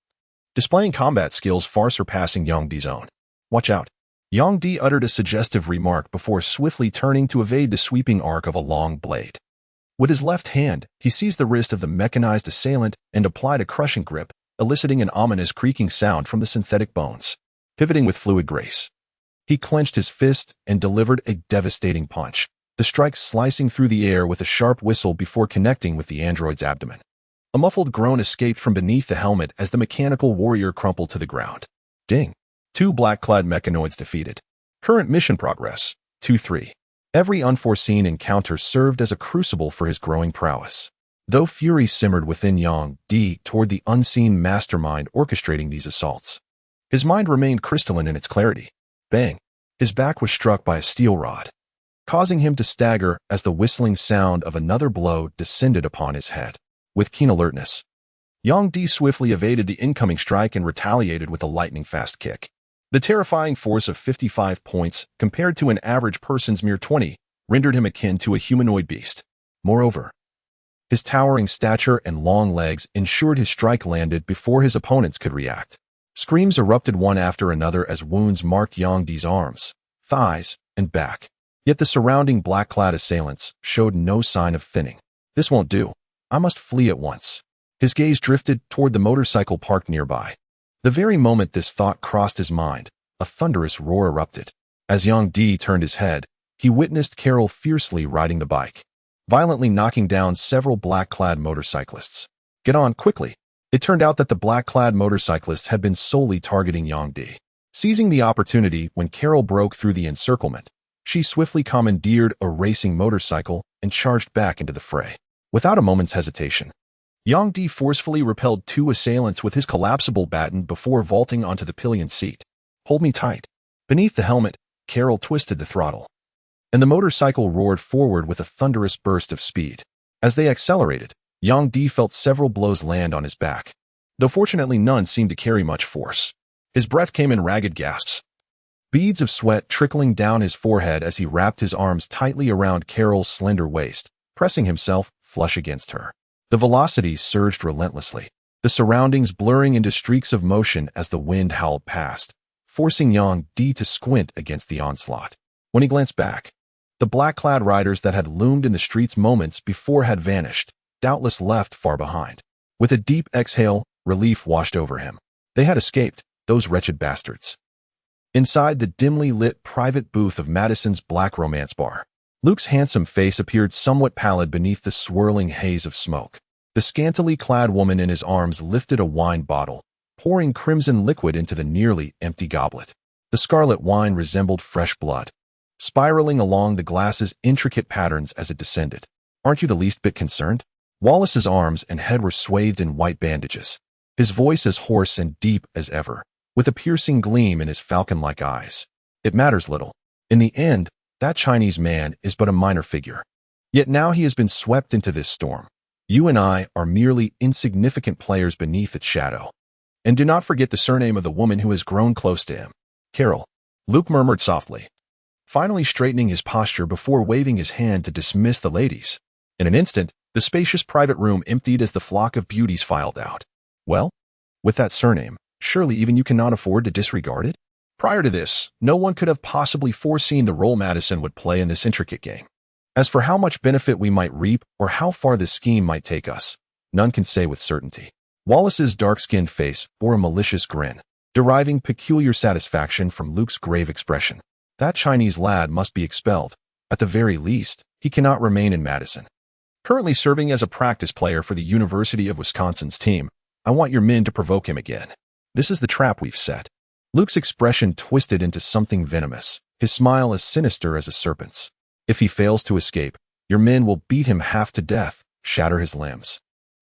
displaying combat skills far surpassing Yang Di's own. Watch out. Yang Di uttered a suggestive remark before swiftly turning to evade the sweeping arc of a long blade. With his left hand, he seized the wrist of the mechanized assailant and applied a crushing grip, eliciting an ominous creaking sound from the synthetic bones. Pivoting with fluid grace, he clenched his fist and delivered a devastating punch, the strike slicing through the air with a sharp whistle before connecting with the android's abdomen. A muffled groan escaped from beneath the helmet as the mechanical warrior crumpled to the ground. Ding! 2 black-clad mechanoids defeated. Current mission progress, 2-3. Every unforeseen encounter served as a crucible for his growing prowess. Though fury simmered within Yang Di toward the unseen mastermind orchestrating these assaults, his mind remained crystalline in its clarity. Bang! His back was struck by a steel rod, causing him to stagger as the whistling sound of another blow descended upon his head. With keen alertness, Yang Di swiftly evaded the incoming strike and retaliated with a lightning-fast kick. The terrifying force of 55 points, compared to an average person's mere 20, rendered him akin to a humanoid beast. Moreover, his towering stature and long legs ensured his strike landed before his opponents could react. Screams erupted one after another as wounds marked Yang Di's arms, thighs, and back. Yet the surrounding black-clad assailants showed no sign of thinning. This won't do. I must flee at once. His gaze drifted toward the motorcycle parked nearby. The very moment this thought crossed his mind, a thunderous roar erupted. As Yang Di turned his head, he witnessed Carol fiercely riding the bike, violently knocking down several black-clad motorcyclists. Get on, quickly. It turned out that the black-clad motorcyclists had been solely targeting Yang Di. Seizing the opportunity when Carol broke through the encirclement, she swiftly commandeered a racing motorcycle and charged back into the fray. Without a moment's hesitation, Yang Di forcefully repelled 2 assailants with his collapsible baton before vaulting onto the pillion seat. Hold me tight. Beneath the helmet, Carol twisted the throttle, and the motorcycle roared forward with a thunderous burst of speed. As they accelerated, Yang Di felt several blows land on his back, though fortunately none seemed to carry much force. His breath came in ragged gasps, beads of sweat trickling down his forehead as he wrapped his arms tightly around Carol's slender waist, pressing himself flush against her. The velocity surged relentlessly, the surroundings blurring into streaks of motion as the wind howled past, forcing Yang Di to squint against the onslaught. When he glanced back, the black-clad riders that had loomed in the streets moments before had vanished, doubtless left far behind. With a deep exhale, relief washed over him. They had escaped, those wretched bastards. Inside the dimly lit private booth of Madison's Black Romance Bar, Luke's handsome face appeared somewhat pallid beneath the swirling haze of smoke. The scantily clad woman in his arms lifted a wine bottle, pouring crimson liquid into the nearly empty goblet. The scarlet wine resembled fresh blood, spiraling along the glass's intricate patterns as it descended. "Aren't you the least bit concerned?" Wallace's arms and head were swathed in white bandages, his voice as hoarse and deep as ever, with a piercing gleam in his falcon-like eyes. "It matters little. In the end, that Chinese man is but a minor figure. Yet now he has been swept into this storm. You and I are merely insignificant players beneath its shadow. And do not forget the surname of the woman who has grown close to him. Carol," Luke murmured softly, finally straightening his posture before waving his hand to dismiss the ladies. In an instant, the spacious private room emptied as the flock of beauties filed out. "Well, with that surname, surely even you cannot afford to disregard it?" Prior to this, no one could have possibly foreseen the role Madison would play in this intricate game. As for how much benefit we might reap or how far this scheme might take us, none can say with certainty. Wallace's dark-skinned face bore a malicious grin, deriving peculiar satisfaction from Luke's grave expression. That Chinese lad must be expelled. At the very least, he cannot remain in Madison. Currently serving as a practice player for the University of Wisconsin's team, I want your men to provoke him again. This is the trap we've set. Luke's expression twisted into something venomous, his smile as sinister as a serpent's. If he fails to escape, your men will beat him half to death, shatter his limbs,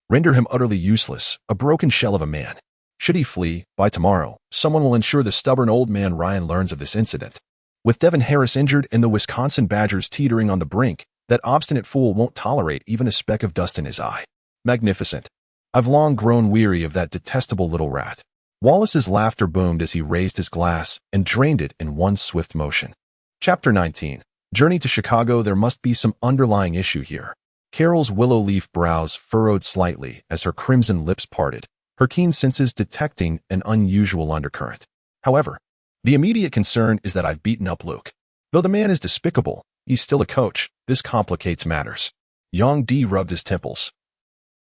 render him utterly useless, a broken shell of a man. Should he flee, by tomorrow, someone will ensure the stubborn old man Ryan learns of this incident. With Devin Harris injured and the Wisconsin Badgers teetering on the brink, that obstinate fool won't tolerate even a speck of dust in his eye. Magnificent. I've long grown weary of that detestable little rat. Wallace's laughter boomed as he raised his glass and drained it in one swift motion. Chapter 19. Journey to Chicago. There must be some underlying issue here. Carol's willow leaf brows furrowed slightly as her crimson lips parted, her keen senses detecting an unusual undercurrent. However, the immediate concern is that I've beaten up Luke. Though the man is despicable, he's still a coach. This complicates matters. Yang Di rubbed his temples,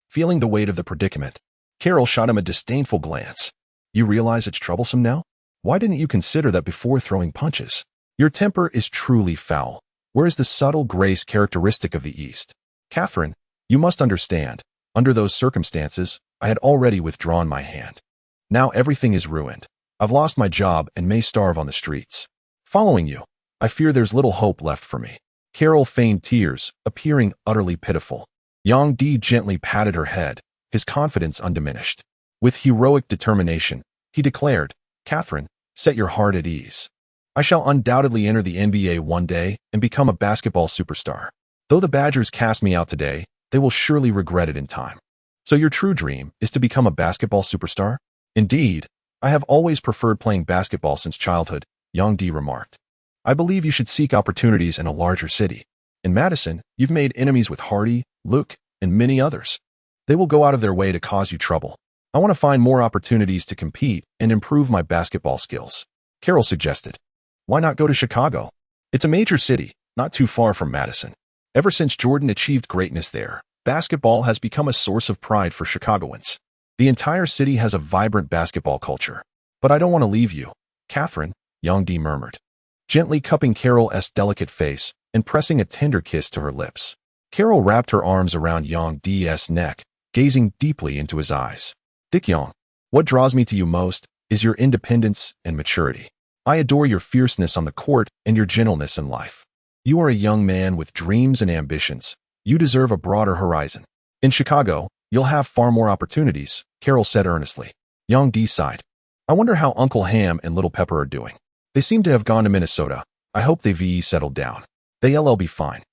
feeling the weight of the predicament. Carol shot him a disdainful glance. "You realize it's troublesome now? Why didn't you consider that before throwing punches? Your temper is truly foul. Where is the subtle grace characteristic of the East? Catherine, you must understand, under those circumstances, I had already withdrawn my hand. Now everything is ruined. I've lost my job and may starve on the streets. Following you, I fear there's little hope left for me." Carol feigned tears, appearing utterly pitiful. Yang Di gently patted her head, his confidence undiminished. With heroic determination, he declared, "Catherine, set your heart at ease. I shall undoubtedly enter the NBA one day and become a basketball superstar. Though the Badgers cast me out today, they will surely regret it in time." "So your true dream is to become a basketball superstar?" "Indeed, I have always preferred playing basketball since childhood," Yang Di remarked. "I believe you should seek opportunities in a larger city. In Madison, you've made enemies with Hardy, Luke, and many others. They will go out of their way to cause you trouble. I want to find more opportunities to compete and improve my basketball skills." Carol suggested. "Why not go to Chicago? It's a major city, not too far from Madison. Ever since Jordan achieved greatness there, basketball has become a source of pride for Chicagoans. The entire city has a vibrant basketball culture. But I don't want to leave you, Catherine," Yang Di murmured, gently cupping Carol's delicate face and pressing a tender kiss to her lips. Carol wrapped her arms around Yang Di's neck, gazing deeply into his eyes. "Dick Yang, what draws me to you most is your independence and maturity. I adore your fierceness on the court and your gentleness in life. You are a young man with dreams and ambitions. You deserve a broader horizon. In Chicago, you'll have far more opportunities," Carol said earnestly. Yang Di sighed. "I wonder how Uncle Ham and Little Pepper are doing. They seem to have gone to Minnesota. I hope they've settled down." They'll be fine.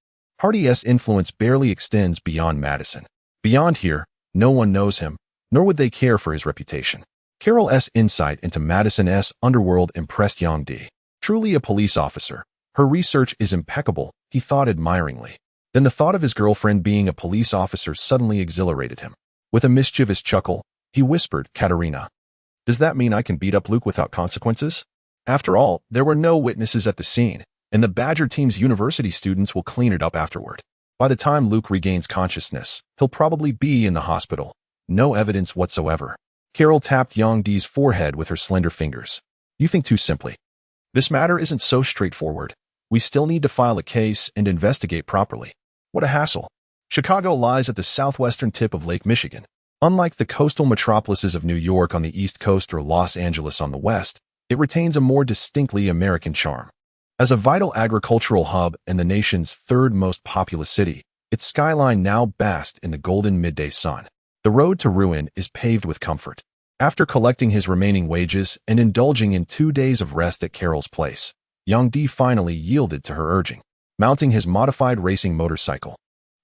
Hardy's influence barely extends beyond Madison. Beyond here, no one knows him, nor would they care for his reputation. Carol's insight into Madison's underworld impressed Yang Di. Truly a police officer. Her research is impeccable, he thought admiringly. Then the thought of his girlfriend being a police officer suddenly exhilarated him. With a mischievous chuckle, he whispered, Katerina, does that mean I can beat up Luke without consequences? After all, there were no witnesses at the scene, and the Badger team's university students will clean it up afterward. By the time Luke regains consciousness, he'll probably be in the hospital. No evidence whatsoever. Carol tapped Yang Di's forehead with her slender fingers. You think too simply. This matter isn't so straightforward. We still need to file a case and investigate properly. What a hassle. Chicago lies at the southwestern tip of Lake Michigan. Unlike the coastal metropolises of New York on the East Coast or Los Angeles on the West, it retains a more distinctly American charm. As a vital agricultural hub and the nation's third most populous city, its skyline now basked in the golden midday sun. The road to ruin is paved with comfort. After collecting his remaining wages and indulging in 2 days of rest at Carol's place, Yang Di finally yielded to her urging. Mounting his modified racing motorcycle,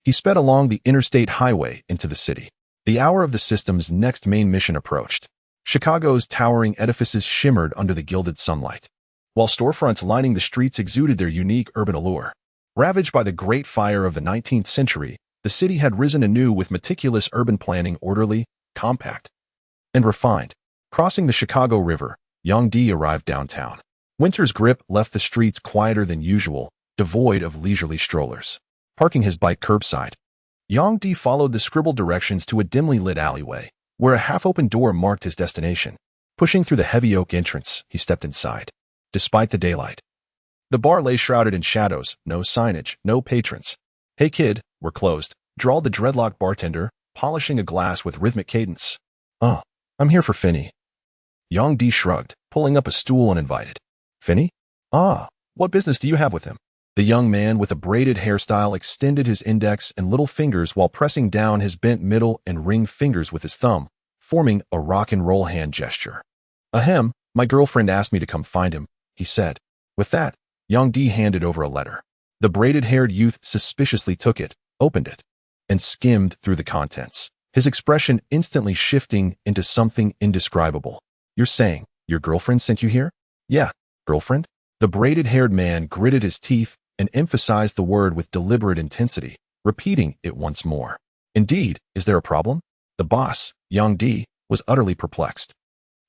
he sped along the interstate highway into the city. The hour of the system's next main mission approached. Chicago's towering edifices shimmered under the gilded sunlight, while storefronts lining the streets exuded their unique urban allure. Ravaged by the Great Fire of the 19th century, the city had risen anew with meticulous urban planning, orderly, compact, and refined. Crossing the Chicago River, Yang Di arrived downtown. Winter's grip left the streets quieter than usual, devoid of leisurely strollers. Parking his bike curbside, Yang Di followed the scribbled directions to a dimly lit alleyway, where a half-open door marked his destination. Pushing through the heavy oak entrance, he stepped inside. Despite the daylight, the bar lay shrouded in shadows, no signage, no patrons. Hey kid, we're closed, drawled the dreadlocked bartender, polishing a glass with rhythmic cadence. Oh, I'm here for Finney. Yang Di shrugged, pulling up a stool uninvited. Finney? Ah, what business do you have with him? The young man with a braided hairstyle extended his index and little fingers while pressing down his bent middle and ring fingers with his thumb, forming a rock and roll hand gesture. Ahem, my girlfriend asked me to come find him, he said. With that, Yang Di handed over a letter. The braided-haired youth suspiciously took it, opened it, and skimmed through the contents, his expression instantly shifting into something indescribable. You're saying, your girlfriend sent you here? Yeah, girlfriend? The braided-haired man gritted his teeth and emphasized the word with deliberate intensity, repeating it once more. Indeed, is there a problem? The boss, Yang Di, was utterly perplexed.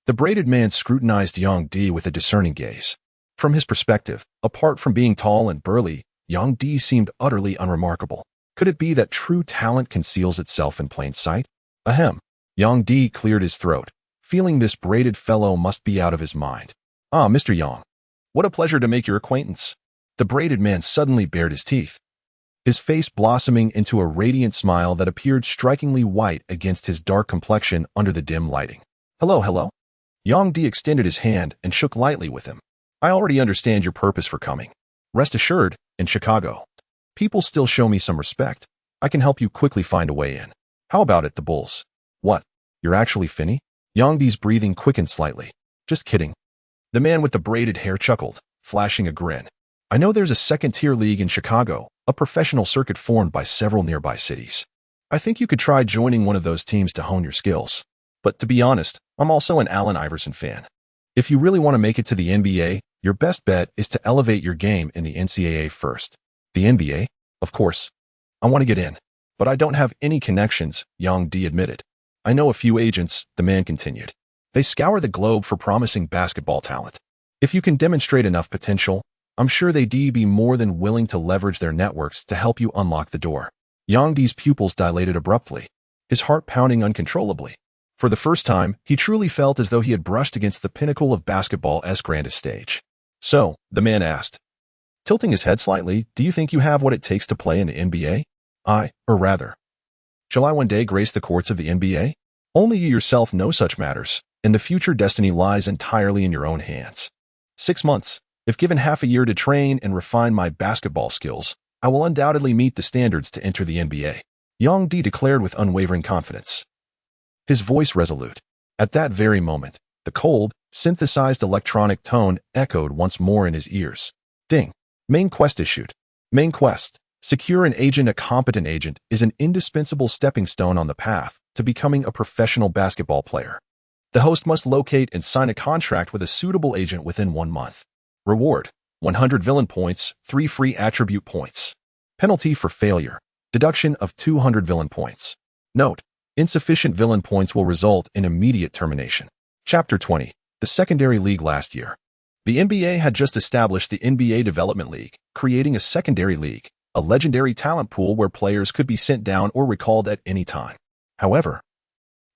The braided man scrutinized Yang Di with a discerning gaze. From his perspective, apart from being tall and burly, Yang Di seemed utterly unremarkable. Could it be that true talent conceals itself in plain sight? Ahem. Yang Di cleared his throat, feeling this braided fellow must be out of his mind. Ah, Mr. Yang. What a pleasure to make your acquaintance. The braided man suddenly bared his teeth, his face blossoming into a radiant smile that appeared strikingly white against his dark complexion under the dim lighting. Hello, hello. Yang Di extended his hand and shook lightly with him. I already understand your purpose for coming. Rest assured, in Chicago, people still show me some respect. I can help you quickly find a way in. How about it, the Bulls? What? You're actually Finney? Yang Di's breathing quickened slightly. Just kidding. The man with the braided hair chuckled, flashing a grin. I know there's a second-tier league in Chicago, a professional circuit formed by several nearby cities. I think you could try joining one of those teams to hone your skills. But to be honest, I'm also an Allen Iverson fan. If you really want to make it to the NBA, your best bet is to elevate your game in the NCAA first. The NBA? Of course. I want to get in. But I don't have any connections, Yang Di admitted. I know a few agents, the man continued. They scour the globe for promising basketball talent. If you can demonstrate enough potential, I'm sure they'd be more than willing to leverage their networks to help you unlock the door. Yang Di's pupils dilated abruptly, his heart pounding uncontrollably. For the first time, he truly felt as though he had brushed against the pinnacle of basketball's grandest stage. So, the man asked, tilting his head slightly, do you think you have what it takes to play in the NBA? Or rather, shall I one day grace the courts of the NBA? Only you yourself know such matters, and the future destiny lies entirely in your own hands. 6 months. If given half a year to train and refine my basketball skills, I will undoubtedly meet the standards to enter the NBA, Yang Di declared with unwavering confidence, his voice resolute. At that very moment, the cold, synthesized electronic tone echoed once more in his ears. Ding. Main quest issued. Main quest. Secure an agent. A competent agent is an indispensable stepping stone on the path to becoming a professional basketball player. The host must locate and sign a contract with a suitable agent within 1 month. Reward: 100 villain points, 3 free attribute points. Penalty for failure: deduction of 200 villain points. Note: insufficient villain points will result in immediate termination. Chapter 20. The Secondary League. Last year, the NBA had just established the NBA Development League, creating a secondary league, a legendary talent pool where players could be sent down or recalled at any time. However,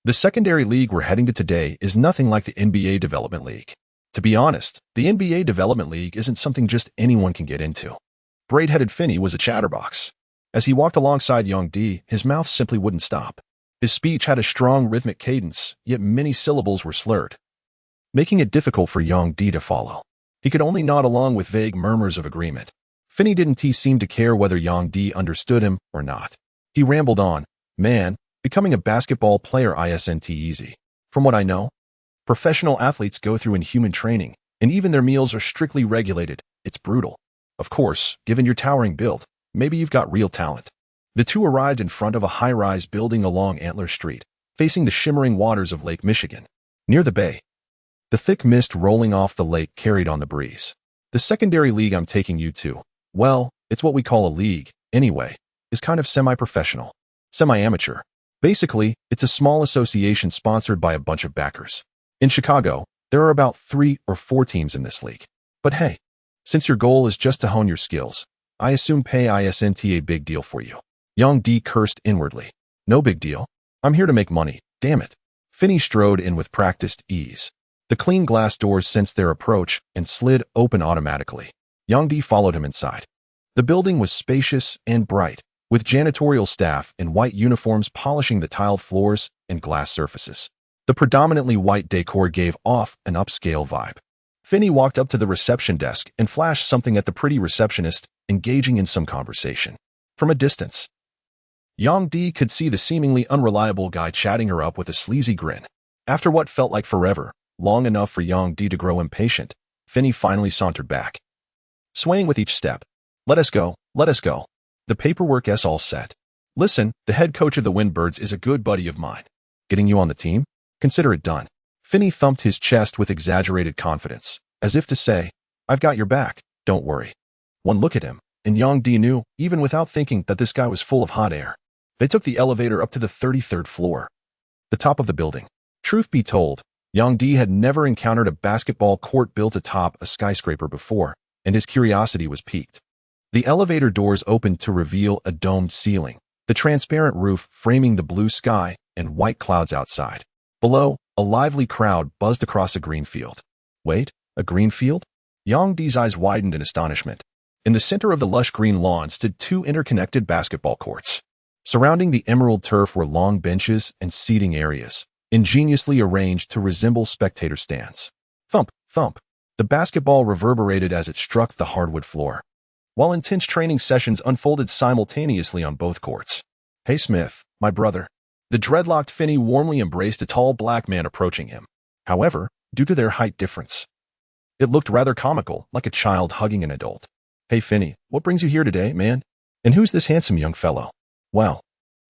the secondary league we're heading to today is nothing like the NBA Development League. To be honest, the NBA Development League isn't something just anyone can get into. Braid-headed Finney was a chatterbox. As he walked alongside Young D, his mouth simply wouldn't stop. His speech had a strong rhythmic cadence, yet many syllables were slurred, making it difficult for Young D to follow. He could only nod along with vague murmurs of agreement. Finney didn't seem to care whether Young D understood him or not. He rambled on. Man, becoming a basketball player isn't easy. From what I know, professional athletes go through inhuman training, and even their meals are strictly regulated. It's brutal. Of course, given your towering build, maybe you've got real talent. The two arrived in front of a high-rise building along Antler Street, facing the shimmering waters of Lake Michigan. Near the bay, the thick mist rolling off the lake carried on the breeze. The secondary league I'm taking you to, well, it's what we call a league, anyway, is kind of semi-professional, semi-amateur. Basically, it's a small association sponsored by a bunch of backers. In Chicago, there are about 3 or 4 teams in this league. But hey, since your goal is just to hone your skills, I assume pay isn't a big deal for you. Young D cursed inwardly. No big deal. I'm here to make money, damn it. Finney strode in with practiced ease. The clean glass doors sensed their approach and slid open automatically. Young D followed him inside. The building was spacious and bright, with janitorial staff in white uniforms polishing the tiled floors and glass surfaces. The predominantly white decor gave off an upscale vibe. Finney walked up to the reception desk and flashed something at the pretty receptionist, engaging in some conversation. From a distance, Young D could see the seemingly unreliable guy chatting her up with a sleazy grin. After what felt like forever, long enough for Young D to grow impatient, Finney finally sauntered back, swaying with each step. Let us go, let us go. The paperwork's all set. Listen, the head coach of the Windbirds is a good buddy of mine. Getting you on the team? Consider it done. Finney thumped his chest with exaggerated confidence, as if to say, I've got your back, don't worry. One look at him, and Young D knew, even without thinking, that this guy was full of hot air. They took the elevator up to the 33rd floor, the top of the building. Truth be told, Young D had never encountered a basketball court built atop a skyscraper before, and his curiosity was piqued. The elevator doors opened to reveal a domed ceiling, the transparent roof framing the blue sky and white clouds outside. Below, a lively crowd buzzed across a green field. Wait, a green field? Young D's eyes widened in astonishment. In the center of the lush green lawn stood 2 interconnected basketball courts. Surrounding the emerald turf were long benches and seating areas, ingeniously arranged to resemble spectator stands. Thump, thump. The basketball reverberated as it struck the hardwood floor, while intense training sessions unfolded simultaneously on both courts. Hey Smith, my brother. The dreadlocked Finney warmly embraced a tall black man approaching him. However, due to their height difference, it looked rather comical, like a child hugging an adult. Hey Finney, what brings you here today, man? And who's this handsome young fellow? Well,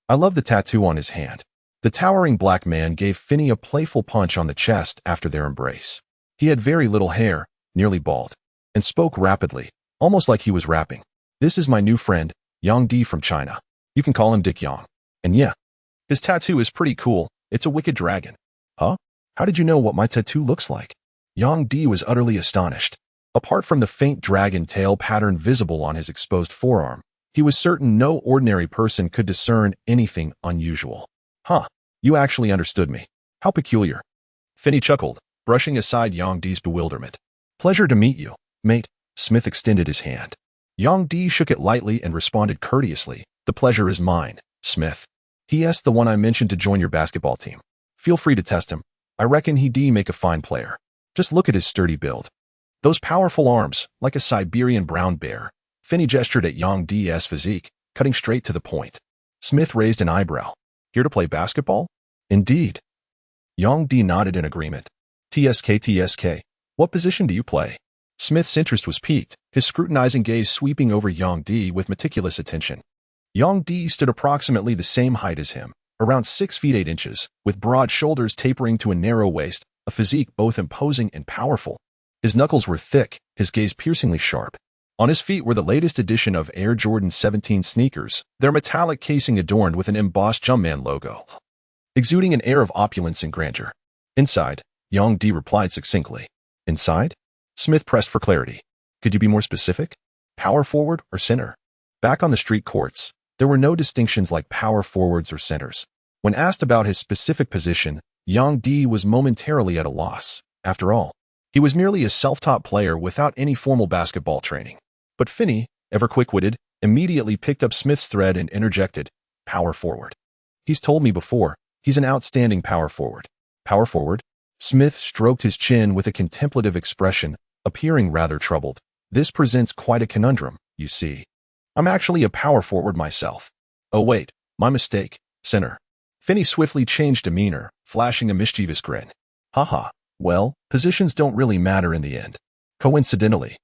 I love the tattoo on his hand. The towering black man gave Finney a playful punch on the chest after their embrace. He had very little hair, nearly bald, and spoke rapidly, almost like he was rapping. This is my new friend, Yang D from China. You can call him Dick Yang. And yeah, his tattoo is pretty cool. It's a wicked dragon. Huh? How did you know what my tattoo looks like? Yang D was utterly astonished. Apart from the faint dragon tail pattern visible on his exposed forearm, he was certain no ordinary person could discern anything unusual. Huh, you actually understood me. How peculiar. Finney chuckled, brushing aside Yang D's bewilderment. Pleasure to meet you, mate. Smith extended his hand. Yang D shook it lightly and responded courteously. The pleasure is mine, Smith. He.S. the one I mentioned to join your basketball team. Feel free to test him. I reckon he'd make a fine player. Just look at his sturdy build. Those powerful arms, like a Siberian brown bear. Finney gestured at Yang D's physique, cutting straight to the point. Smith raised an eyebrow. Here to play basketball? Indeed. Yang D nodded in agreement. TSK. What position do you play? Smith's interest was piqued, his scrutinizing gaze sweeping over Yang Di with meticulous attention. Yang Di stood approximately the same height as him, around 6 feet 8 inches, with broad shoulders tapering to a narrow waist, a physique both imposing and powerful. His knuckles were thick, his gaze piercingly sharp. On his feet were the latest edition of Air Jordan 17 sneakers, their metallic casing adorned with an embossed Jumpman logo, exuding an air of opulence and grandeur. Inside, Yang Di replied succinctly. Inside? Smith pressed for clarity. Could you be more specific? Power forward or center? Back on the street courts, there were no distinctions like power forwards or centers. When asked about his specific position, Yang Di was momentarily at a loss. After all, he was merely a self-taught player without any formal basketball training. But Finney, ever quick-witted, immediately picked up Smith's thread and interjected, power forward. He's told me before, he's an outstanding power forward. Power forward? Smith stroked his chin with a contemplative expression, appearing rather troubled. This presents quite a conundrum, you see. I'm actually a power forward myself. Oh wait, my mistake, center. Finney swiftly changed demeanor, flashing a mischievous grin. Haha, well, positions don't really matter in the end. Coincidentally,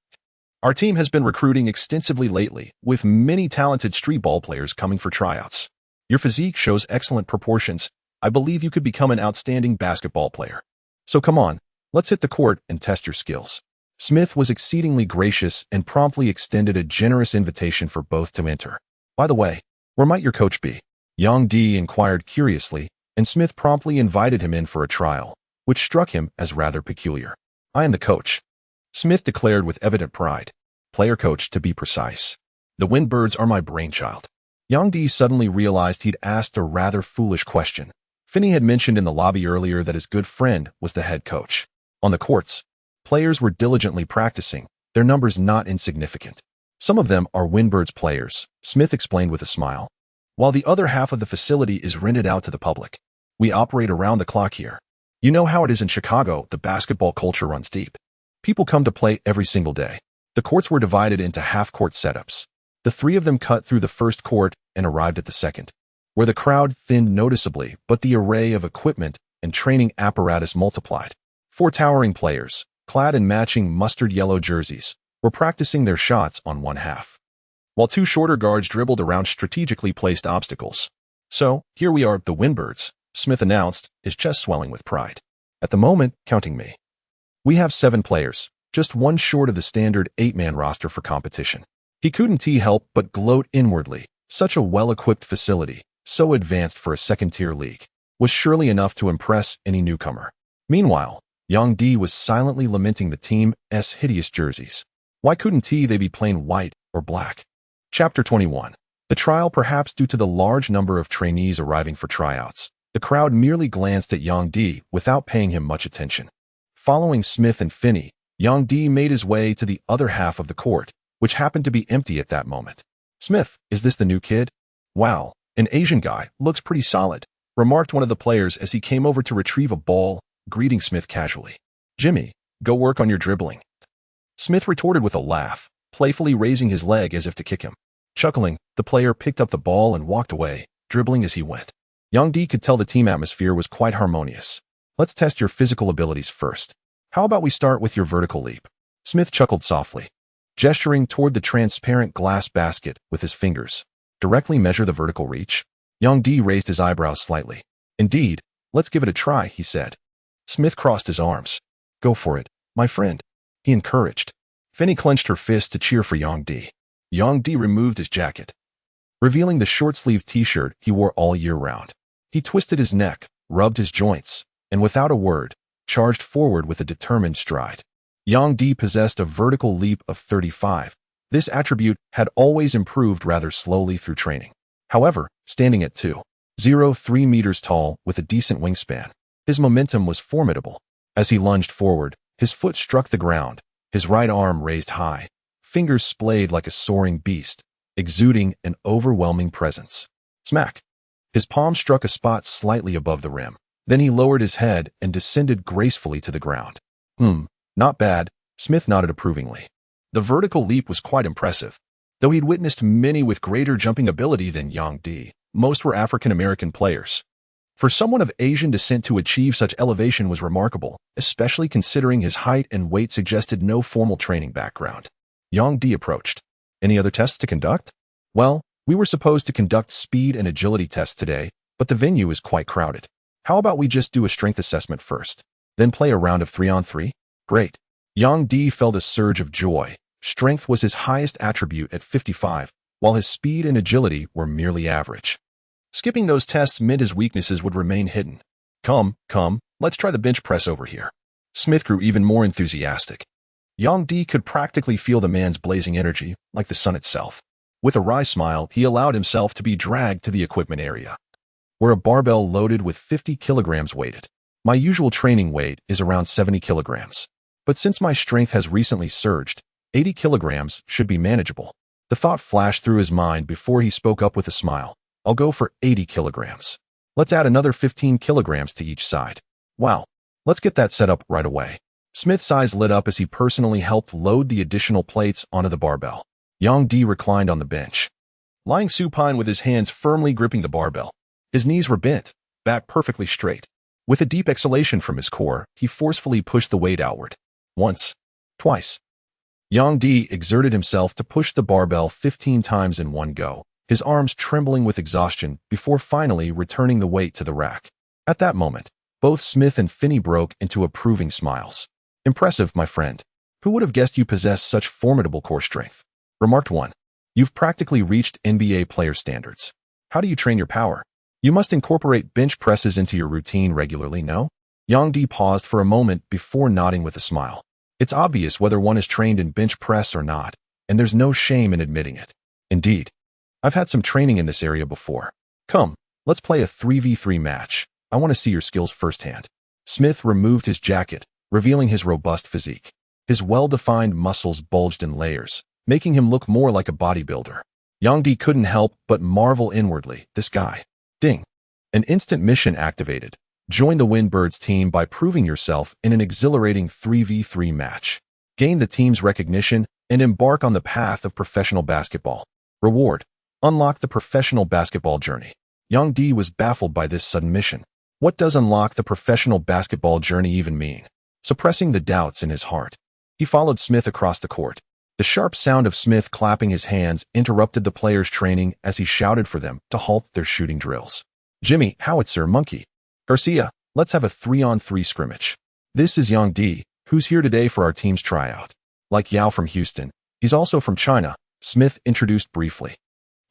our team has been recruiting extensively lately, with many talented street ball players coming for tryouts. Your physique shows excellent proportions. I believe you could become an outstanding basketball player. So come on, let's hit the court and test your skills. Smith was exceedingly gracious and promptly extended a generous invitation for both to enter. By the way, where might your coach be? Yang Di inquired curiously, and Smith promptly invited him in for a trial, which struck him as rather peculiar. I am the coach, Smith declared with evident pride. Player coach, to be precise. The Windbirds are my brainchild. Yang Di suddenly realized he'd asked a rather foolish question. Finney had mentioned in the lobby earlier that his good friend was the head coach. On the courts, players were diligently practicing, their numbers not insignificant. Some of them are Windbirds players, Smith explained with a smile, while the other half of the facility is rented out to the public. We operate around the clock here. You know how it is in Chicago, the basketball culture runs deep. People come to play every single day. The courts were divided into half-court setups. The three of them cut through the first court and arrived at the second, where the crowd thinned noticeably, but the array of equipment and training apparatus multiplied. 4 towering players, clad in matching mustard yellow jerseys, were practicing their shots on one half, while 2 shorter guards dribbled around strategically placed obstacles. So, here we are, the Windbirds, Smith announced, his chest swelling with pride. At the moment, counting me. We have 7 players, just one short of the standard 8-man roster for competition. He couldn't help but gloat inwardly. Such a well-equipped facility, so advanced for a second-tier league, was surely enough to impress any newcomer. Meanwhile, Yang Di was silently lamenting the team's hideous jerseys. Why couldn't they be plain white or black? Chapter 21. The trial, perhaps due to the large number of trainees arriving for tryouts, the crowd merely glanced at Yang Di without paying him much attention. Following Smith and Finney, Yang Di made his way to the other half of the court, which happened to be empty at that moment. Smith, is this the new kid? Wow, an Asian guy, looks pretty solid, remarked one of the players as he came over to retrieve a ball, greeting Smith casually. Jimmy, go work on your dribbling. Smith retorted with a laugh, playfully raising his leg as if to kick him. Chuckling, the player picked up the ball and walked away, dribbling as he went. Yang Di could tell the team atmosphere was quite harmonious. Let's test your physical abilities first. How about we start with your vertical leap? Smith chuckled softly, gesturing toward the transparent glass basket with his fingers. Directly measure the vertical reach? Yang Di raised his eyebrows slightly. Indeed, let's give it a try, he said. Smith crossed his arms. Go for it, my friend, he encouraged. Finney clenched her fist to cheer for Yang Di. Yang Di removed his jacket, revealing the short-sleeved t-shirt he wore all year round. He twisted his neck, rubbed his joints, and without a word, charged forward with a determined stride. Yang Di possessed a vertical leap of 35. This attribute had always improved rather slowly through training. However, standing at 2.03 meters tall with a decent wingspan, his momentum was formidable. As he lunged forward, his foot struck the ground, his right arm raised high, fingers splayed like a soaring beast, exuding an overwhelming presence. Smack! His palm struck a spot slightly above the rim. Then he lowered his head and descended gracefully to the ground. Not bad, Smith nodded approvingly. The vertical leap was quite impressive. Though he'd witnessed many with greater jumping ability than Yang Di, most were African-American players. For someone of Asian descent to achieve such elevation was remarkable, especially considering his height and weight suggested no formal training background. Yang Di approached. Any other tests to conduct? Well, we were supposed to conduct speed and agility tests today, but the venue is quite crowded. How about we just do a strength assessment first, then play a round of 3-on-3? Great. Yang Di felt a surge of joy. Strength was his highest attribute at 55, while his speed and agility were merely average. Skipping those tests meant his weaknesses would remain hidden. Come, let's try the bench press over here. Smith grew even more enthusiastic. Yang Di could practically feel the man's blazing energy, like the sun itself. With a wry smile, he allowed himself to be dragged to the equipment area, where a barbell loaded with 50 kilograms waited. My usual training weight is around 70 kilograms. But since my strength has recently surged, 80 kilograms should be manageable. The thought flashed through his mind before he spoke up with a smile. I'll go for 80 kilograms. Let's add another 15 kilograms to each side. Wow. Let's get that set up right away. Smith's eyes lit up as he personally helped load the additional plates onto the barbell. Yang Di reclined on the bench, lying supine with his hands firmly gripping the barbell. His knees were bent, back perfectly straight. With a deep exhalation from his core, he forcefully pushed the weight outward. Once, twice. Yang Di exerted himself to push the barbell 15 times in one go, his arms trembling with exhaustion before finally returning the weight to the rack. At that moment, both Smith and Finney broke into approving smiles. Impressive, my friend. Who would have guessed you possess such formidable core strength? Remarked one. You've practically reached NBA player standards. How do you train your power? You must incorporate bench presses into your routine regularly, no? Yang Di paused for a moment before nodding with a smile. It's obvious whether one is trained in bench press or not, and there's no shame in admitting it. Indeed, I've had some training in this area before. Come, let's play a 3v3 match. I want to see your skills firsthand. Smith removed his jacket, revealing his robust physique. His well-defined muscles bulged in layers, making him look more like a bodybuilder. Yang Di couldn't help but marvel inwardly. This guy. Ding. An instant mission activated. Join the Windbirds team by proving yourself in an exhilarating 3v3 match. Gain the team's recognition and embark on the path of professional basketball. Reward. Unlock the professional basketball journey. Yang Di was baffled by this sudden mission. What does unlock the professional basketball journey even mean? Suppressing the doubts in his heart, he followed Smith across the court. The sharp sound of Smith clapping his hands interrupted the players' training as he shouted for them to halt their shooting drills. Jimmy, Howitzer, Monkey, Garcia, let's have a 3-on-3 scrimmage. This is Yang Di, who's here today for our team's tryout. Like Yao from Houston, he's also from China, Smith introduced briefly.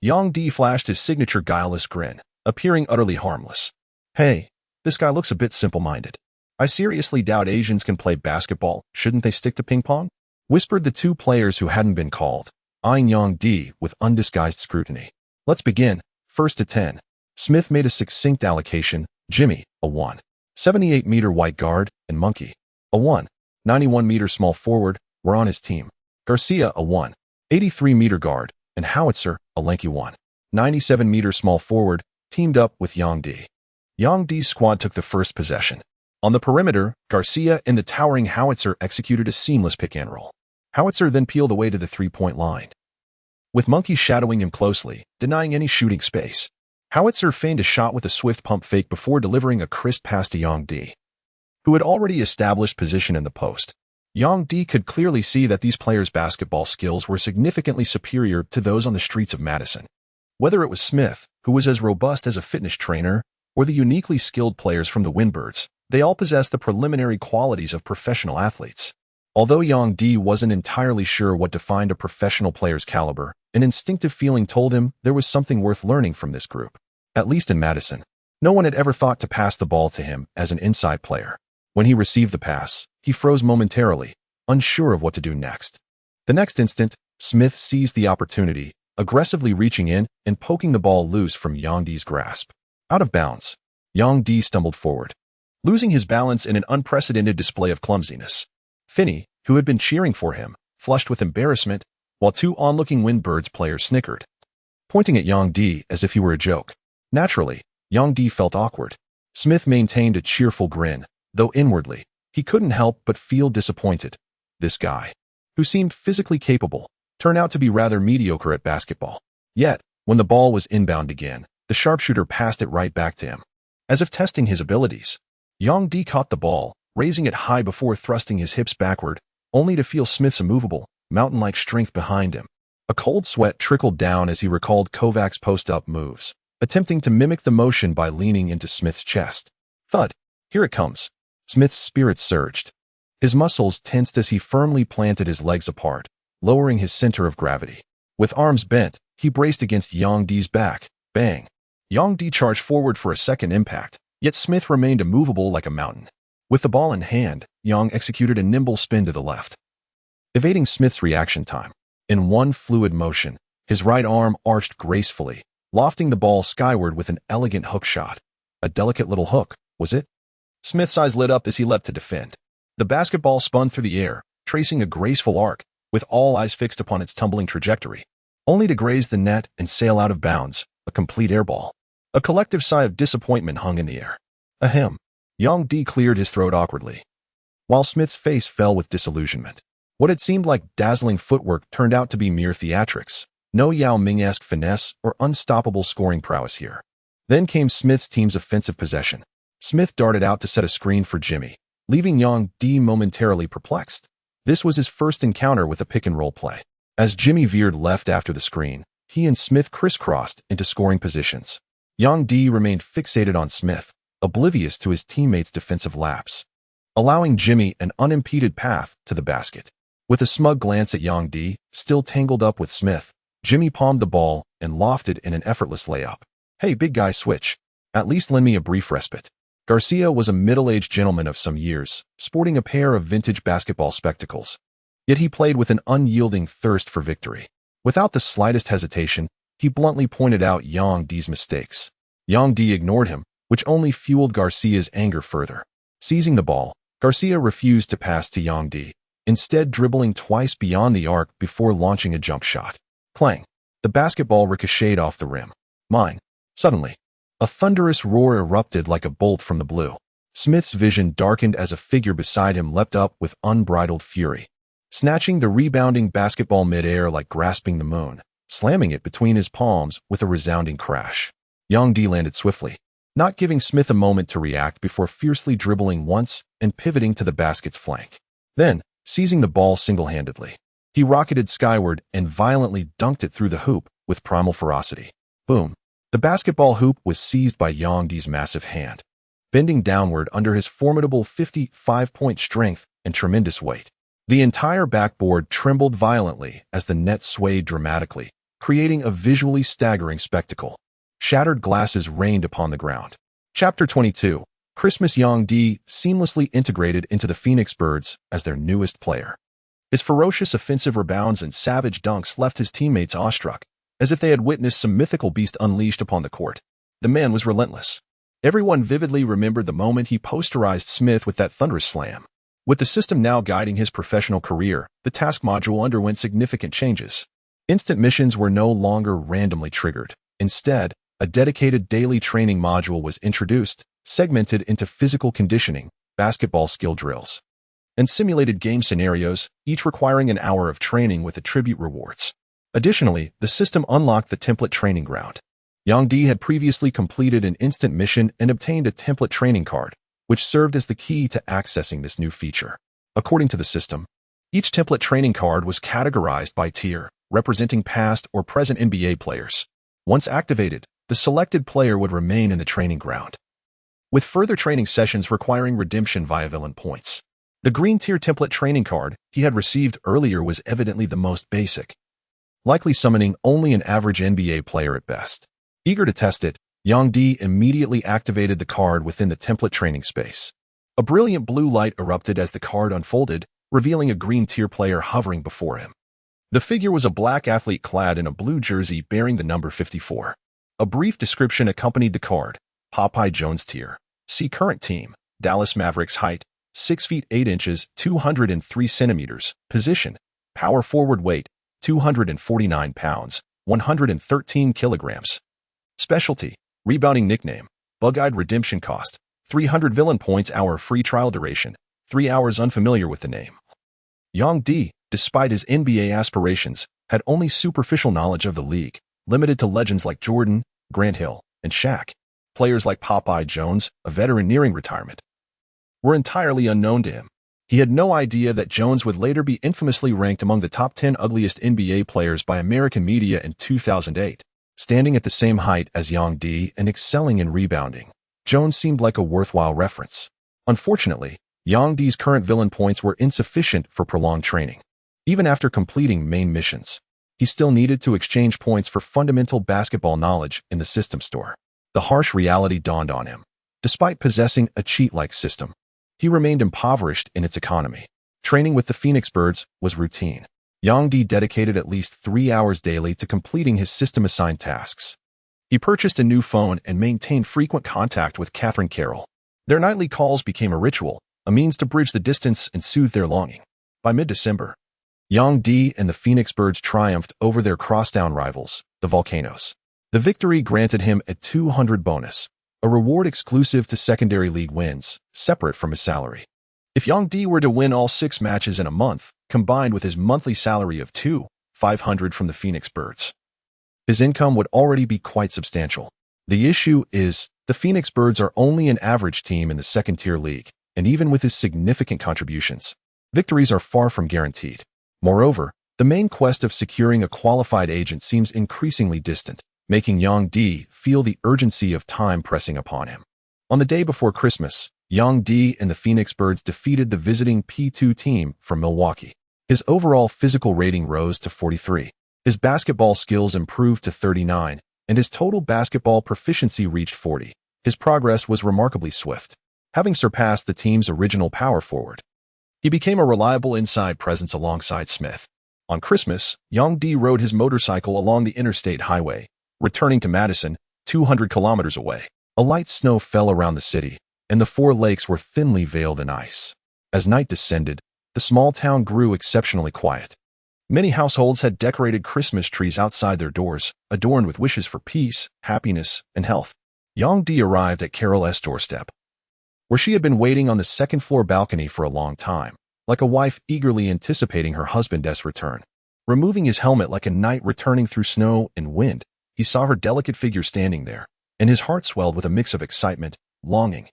Yang Di flashed his signature guileless grin, appearing utterly harmless. Hey, this guy looks a bit simple-minded. I seriously doubt Asians can play basketball. Shouldn't they stick to ping pong? Whispered the two players who hadn't been called, eyeing Yang Di with undisguised scrutiny. Let's begin. 1st to 10. Smith made a succinct allocation. Jimmy, a 1. 78-meter white guard, and Monkey, a 1. 91-meter small forward, were on his team. Garcia, a 1. 83-meter guard, and Howitzer, a lanky 1. 97-meter small forward, teamed up with Yang Di. Yang Di's squad took the first possession. On the perimeter, Garcia and the towering Howitzer executed a seamless pick-and-roll. Howitzer then peeled away to the three-point line, with Monkey shadowing him closely, denying any shooting space. Howitzer feigned a shot with a swift pump fake before delivering a crisp pass to Yang Di, who had already established position in the post. Yang Di could clearly see that these players' basketball skills were significantly superior to those on the streets of Madison. Whether it was Smith, who was as robust as a fitness trainer, or the uniquely skilled players from the Windbirds, they all possessed the preliminary qualities of professional athletes. Although Yang Di wasn't entirely sure what defined a professional player's caliber, an instinctive feeling told him there was something worth learning from this group. At least in Madison, no one had ever thought to pass the ball to him as an inside player. When he received the pass, he froze momentarily, unsure of what to do next. The next instant, Smith seized the opportunity, aggressively reaching in and poking the ball loose from Yang Di's grasp. Out of bounds, Yang Di stumbled forward, losing his balance in an unprecedented display of clumsiness. Finney, who had been cheering for him, flushed with embarrassment, while two onlooking Windbirds players snickered, pointing at Yang Di as if he were a joke. Naturally, Yang Di felt awkward. Smith maintained a cheerful grin, though inwardly, he couldn't help but feel disappointed. This guy, who seemed physically capable, turned out to be rather mediocre at basketball. Yet, when the ball was inbound again, the sharpshooter passed it right back to him. as if testing his abilities. Yang D caught the ball, raising it high before thrusting his hips backward, only to feel Smith's immovable, mountain-like strength behind him. A cold sweat trickled down as he recalled Kovac's post-up moves, attempting to mimic the motion by leaning into Smith's chest. Thud! Here it comes. Smith's spirits surged. His muscles tensed as he firmly planted his legs apart, lowering his center of gravity. With arms bent, he braced against Yang D's back. Bang! Yang D charged forward for a second impact, yet Smith remained immovable like a mountain. With the ball in hand, Yang executed a nimble spin to the left, evading Smith's reaction time. In one fluid motion, his right arm arched gracefully, lofting the ball skyward with an elegant hook shot. A delicate little hook, was it? Smith's eyes lit up as he leapt to defend. The basketball spun through the air, tracing a graceful arc, with all eyes fixed upon its tumbling trajectory, only to graze the net and sail out of bounds, a complete airball. A collective sigh of disappointment hung in the air. Ahem. Yang D cleared his throat awkwardly, while Smith's face fell with disillusionment. What had seemed like dazzling footwork turned out to be mere theatrics. No Yao Ming-esque finesse or unstoppable scoring prowess here. Then came Smith's team's offensive possession. Smith darted out to set a screen for Jimmy, leaving Yang D momentarily perplexed. This was his first encounter with a pick-and-roll play. As Jimmy veered left after the screen, he and Smith crisscrossed into scoring positions. Yang D remained fixated on Smith, oblivious to his teammates' defensive lapse, allowing Jimmy an unimpeded path to the basket. With a smug glance at Yang D, still tangled up with Smith, Jimmy palmed the ball and lofted in an effortless layup. Hey, big guy, switch. At least lend me a brief respite. Garcia was a middle-aged gentleman of some years, sporting a pair of vintage basketball spectacles. Yet he played with an unyielding thirst for victory. Without the slightest hesitation, he bluntly pointed out Yang D's mistakes. Yang D ignored him, which only fueled Garcia's anger further. Seizing the ball, Garcia refused to pass to Yang D, instead dribbling twice beyond the arc before launching a jump shot. Clang! The basketball ricocheted off the rim. Mine. Suddenly, a thunderous roar erupted like a bolt from the blue. Smith's vision darkened as a figure beside him leapt up with unbridled fury, snatching the rebounding basketball midair like grasping the moon, slamming it between his palms with a resounding crash. Yang D landed swiftly, not giving Smith a moment to react before fiercely dribbling once and pivoting to the basket's flank. Then, seizing the ball single-handedly, he rocketed skyward and violently dunked it through the hoop with primal ferocity. Boom! The basketball hoop was seized by Yang D's massive hand, bending downward under his formidable 55-point strength and tremendous weight. The entire backboard trembled violently as the net swayed dramatically, creating a visually staggering spectacle. Shattered glasses rained upon the ground. Chapter 22. Christmas. Yang D seamlessly integrated into the Phoenix Birds as their newest player. His ferocious offensive rebounds and savage dunks left his teammates awestruck, as if they had witnessed some mythical beast unleashed upon the court. The man was relentless. Everyone vividly remembered the moment he posterized Smith with that thunderous slam. With the system now guiding his professional career, the task module underwent significant changes. Instant missions were no longer randomly triggered. Instead, a dedicated daily training module was introduced, segmented into physical conditioning, basketball skill drills, and simulated game scenarios, each requiring an hour of training with attribute rewards. Additionally, the system unlocked the template training ground. Yang D had previously completed an instant mission and obtained a template training card, which served as the key to accessing this new feature. According to the system, each template training card was categorized by tier, representing past or present NBA players. Once activated, the selected player would remain in the training ground, with further training sessions requiring redemption via villain points. The green tier template training card he had received earlier was evidently the most basic, likely summoning only an average NBA player at best. Eager to test it, Yang D immediately activated the card within the template training space. A brilliant blue light erupted as the card unfolded, revealing a green tier player hovering before him. The figure was a black athlete clad in a blue jersey bearing the number 54. A brief description accompanied the card. Popeye Jones tier. See current team. Dallas Mavericks. Height, 6 feet 8 inches, 203 centimeters. Position, power forward. Weight, 249 pounds, 113 kilograms. Specialty, rebounding. Nickname, Bug-Eyed. Redemption cost, 300 villain points. Hour free trial duration, 3 hours. Unfamiliar with the name. Yang D, despite his NBA aspirations, had only superficial knowledge of the league, limited to legends like Jordan, Grant Hill, and Shaq. Players like Popeye Jones, a veteran nearing retirement, were entirely unknown to him. He had no idea that Jones would later be infamously ranked among the top 10 ugliest NBA players by American media in 2008. Standing at the same height as Yang D and excelling in rebounding, Jones seemed like a worthwhile reference. Unfortunately, Yang D's current villain points were insufficient for prolonged training. Even after completing main missions, he still needed to exchange points for fundamental basketball knowledge in the system store. The harsh reality dawned on him. Despite possessing a cheat-like system, he remained impoverished in its economy. Training with the Phoenix Birds was routine. Yang D dedicated at least 3 hours daily to completing his system-assigned tasks. He purchased a new phone and maintained frequent contact with Catherine Carroll. Their nightly calls became a ritual, a means to bridge the distance and soothe their longing. By mid-December, Yang D and the Phoenix Birds triumphed over their crosstown rivals, the Volcanoes. The victory granted him a 200 bonus, a reward exclusive to secondary league wins, separate from his salary. If Yang D were to win all 6 matches in a month, combined with his monthly salary of $2,500 from the Phoenix Birds, his income would already be quite substantial. The issue is, the Phoenix Birds are only an average team in the second-tier league, and even with his significant contributions, victories are far from guaranteed. Moreover, the main quest of securing a qualified agent seems increasingly distant, making Yang D feel the urgency of time pressing upon him. On the day before Christmas, Yang D and the Phoenix Birds defeated the visiting P2 team from Milwaukee. His overall physical rating rose to 43. His basketball skills improved to 39, and his total basketball proficiency reached 40. His progress was remarkably swift. Having surpassed the team's original power forward, he became a reliable inside presence alongside Smith. On Christmas, Yang D rode his motorcycle along the interstate highway, returning to Madison, 200 kilometers away. A light snow fell around the city, and the 4 lakes were thinly veiled in ice. As night descended, the small town grew exceptionally quiet. Many households had decorated Christmas trees outside their doors, adorned with wishes for peace, happiness, and health. Yang D arrived at Carol S.'s doorstep, where she had been waiting on the second-floor balcony for a long time, like a wife eagerly anticipating her husband's return. Removing his helmet like a knight returning through snow and wind, he saw her delicate figure standing there, and his heart swelled with a mix of excitement, longing,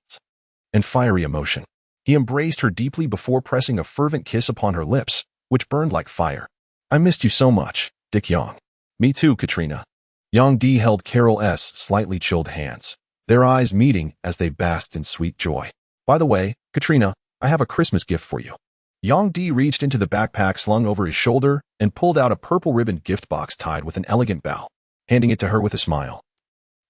and fiery emotion. He embraced her deeply before pressing a fervent kiss upon her lips, which burned like fire. "I missed you so much, Dick Yang." "Me too, Katrina." Yang D held Carol S.'s slightly chilled hands, their eyes meeting as they basked in sweet joy. "By the way, Katrina, I have a Christmas gift for you." Yang D reached into the backpack slung over his shoulder and pulled out a purple ribbon gift box tied with an elegant bow, handing it to her with a smile.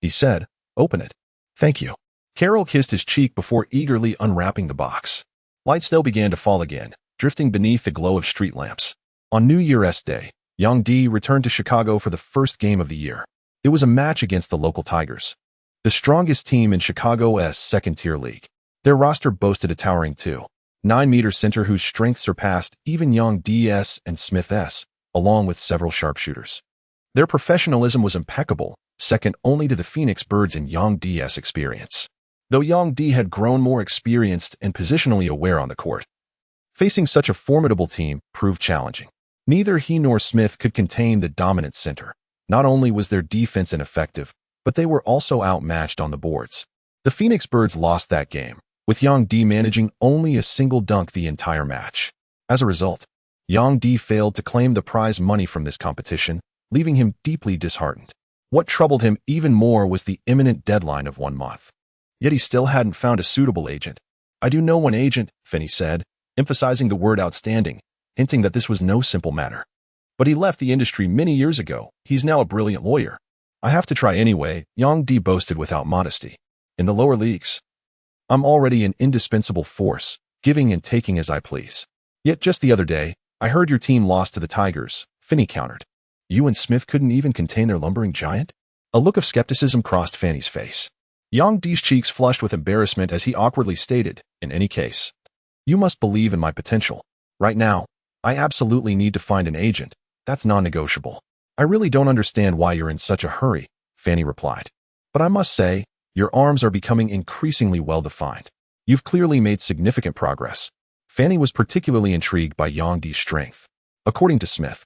He said, "Open it." "Thank you." Carol kissed his cheek before eagerly unwrapping the box. Light snow began to fall again, drifting beneath the glow of street lamps. On New Year's Day, Yang D returned to Chicago for the first game of the year. It was a match against the local Tigers, the strongest team in Chicago's second-tier league. Their roster boasted a towering 2'9" center whose strength surpassed even Yang D's and Smith's, along with several sharpshooters. Their professionalism was impeccable, second only to the Phoenix Birds in Yang D's experience. Though Yang D had grown more experienced and positionally aware on the court, facing such a formidable team proved challenging. Neither he nor Smith could contain the dominant center. Not only was their defense ineffective, but they were also outmatched on the boards. The Phoenix Birds lost that game, with Yang D managing only a single dunk the entire match. As a result, Yang D failed to claim the prize money from this competition, leaving him deeply disheartened. What troubled him even more was the imminent deadline of 1 month. Yet he still hadn't found a suitable agent. "I do know one agent," Finney said, emphasizing the word outstanding, hinting that this was no simple matter. "But he left the industry many years ago. He's now a brilliant lawyer." "I have to try anyway," Yang D boasted without modesty. "In the lower leagues, I'm already an indispensable force, giving and taking as I please." "Yet just the other day, I heard your team lost to the Tigers," Finney countered. "You and Smith couldn't even contain their lumbering giant?" A look of skepticism crossed Fanny's face. Yang D's cheeks flushed with embarrassment as he awkwardly stated, "In any case, you must believe in my potential. Right now, I absolutely need to find an agent. That's non-negotiable." "I really don't understand why you're in such a hurry," Fanny replied. "But I must say, your arms are becoming increasingly well-defined. You've clearly made significant progress." Fanny was particularly intrigued by Yang D's strength. According to Smith,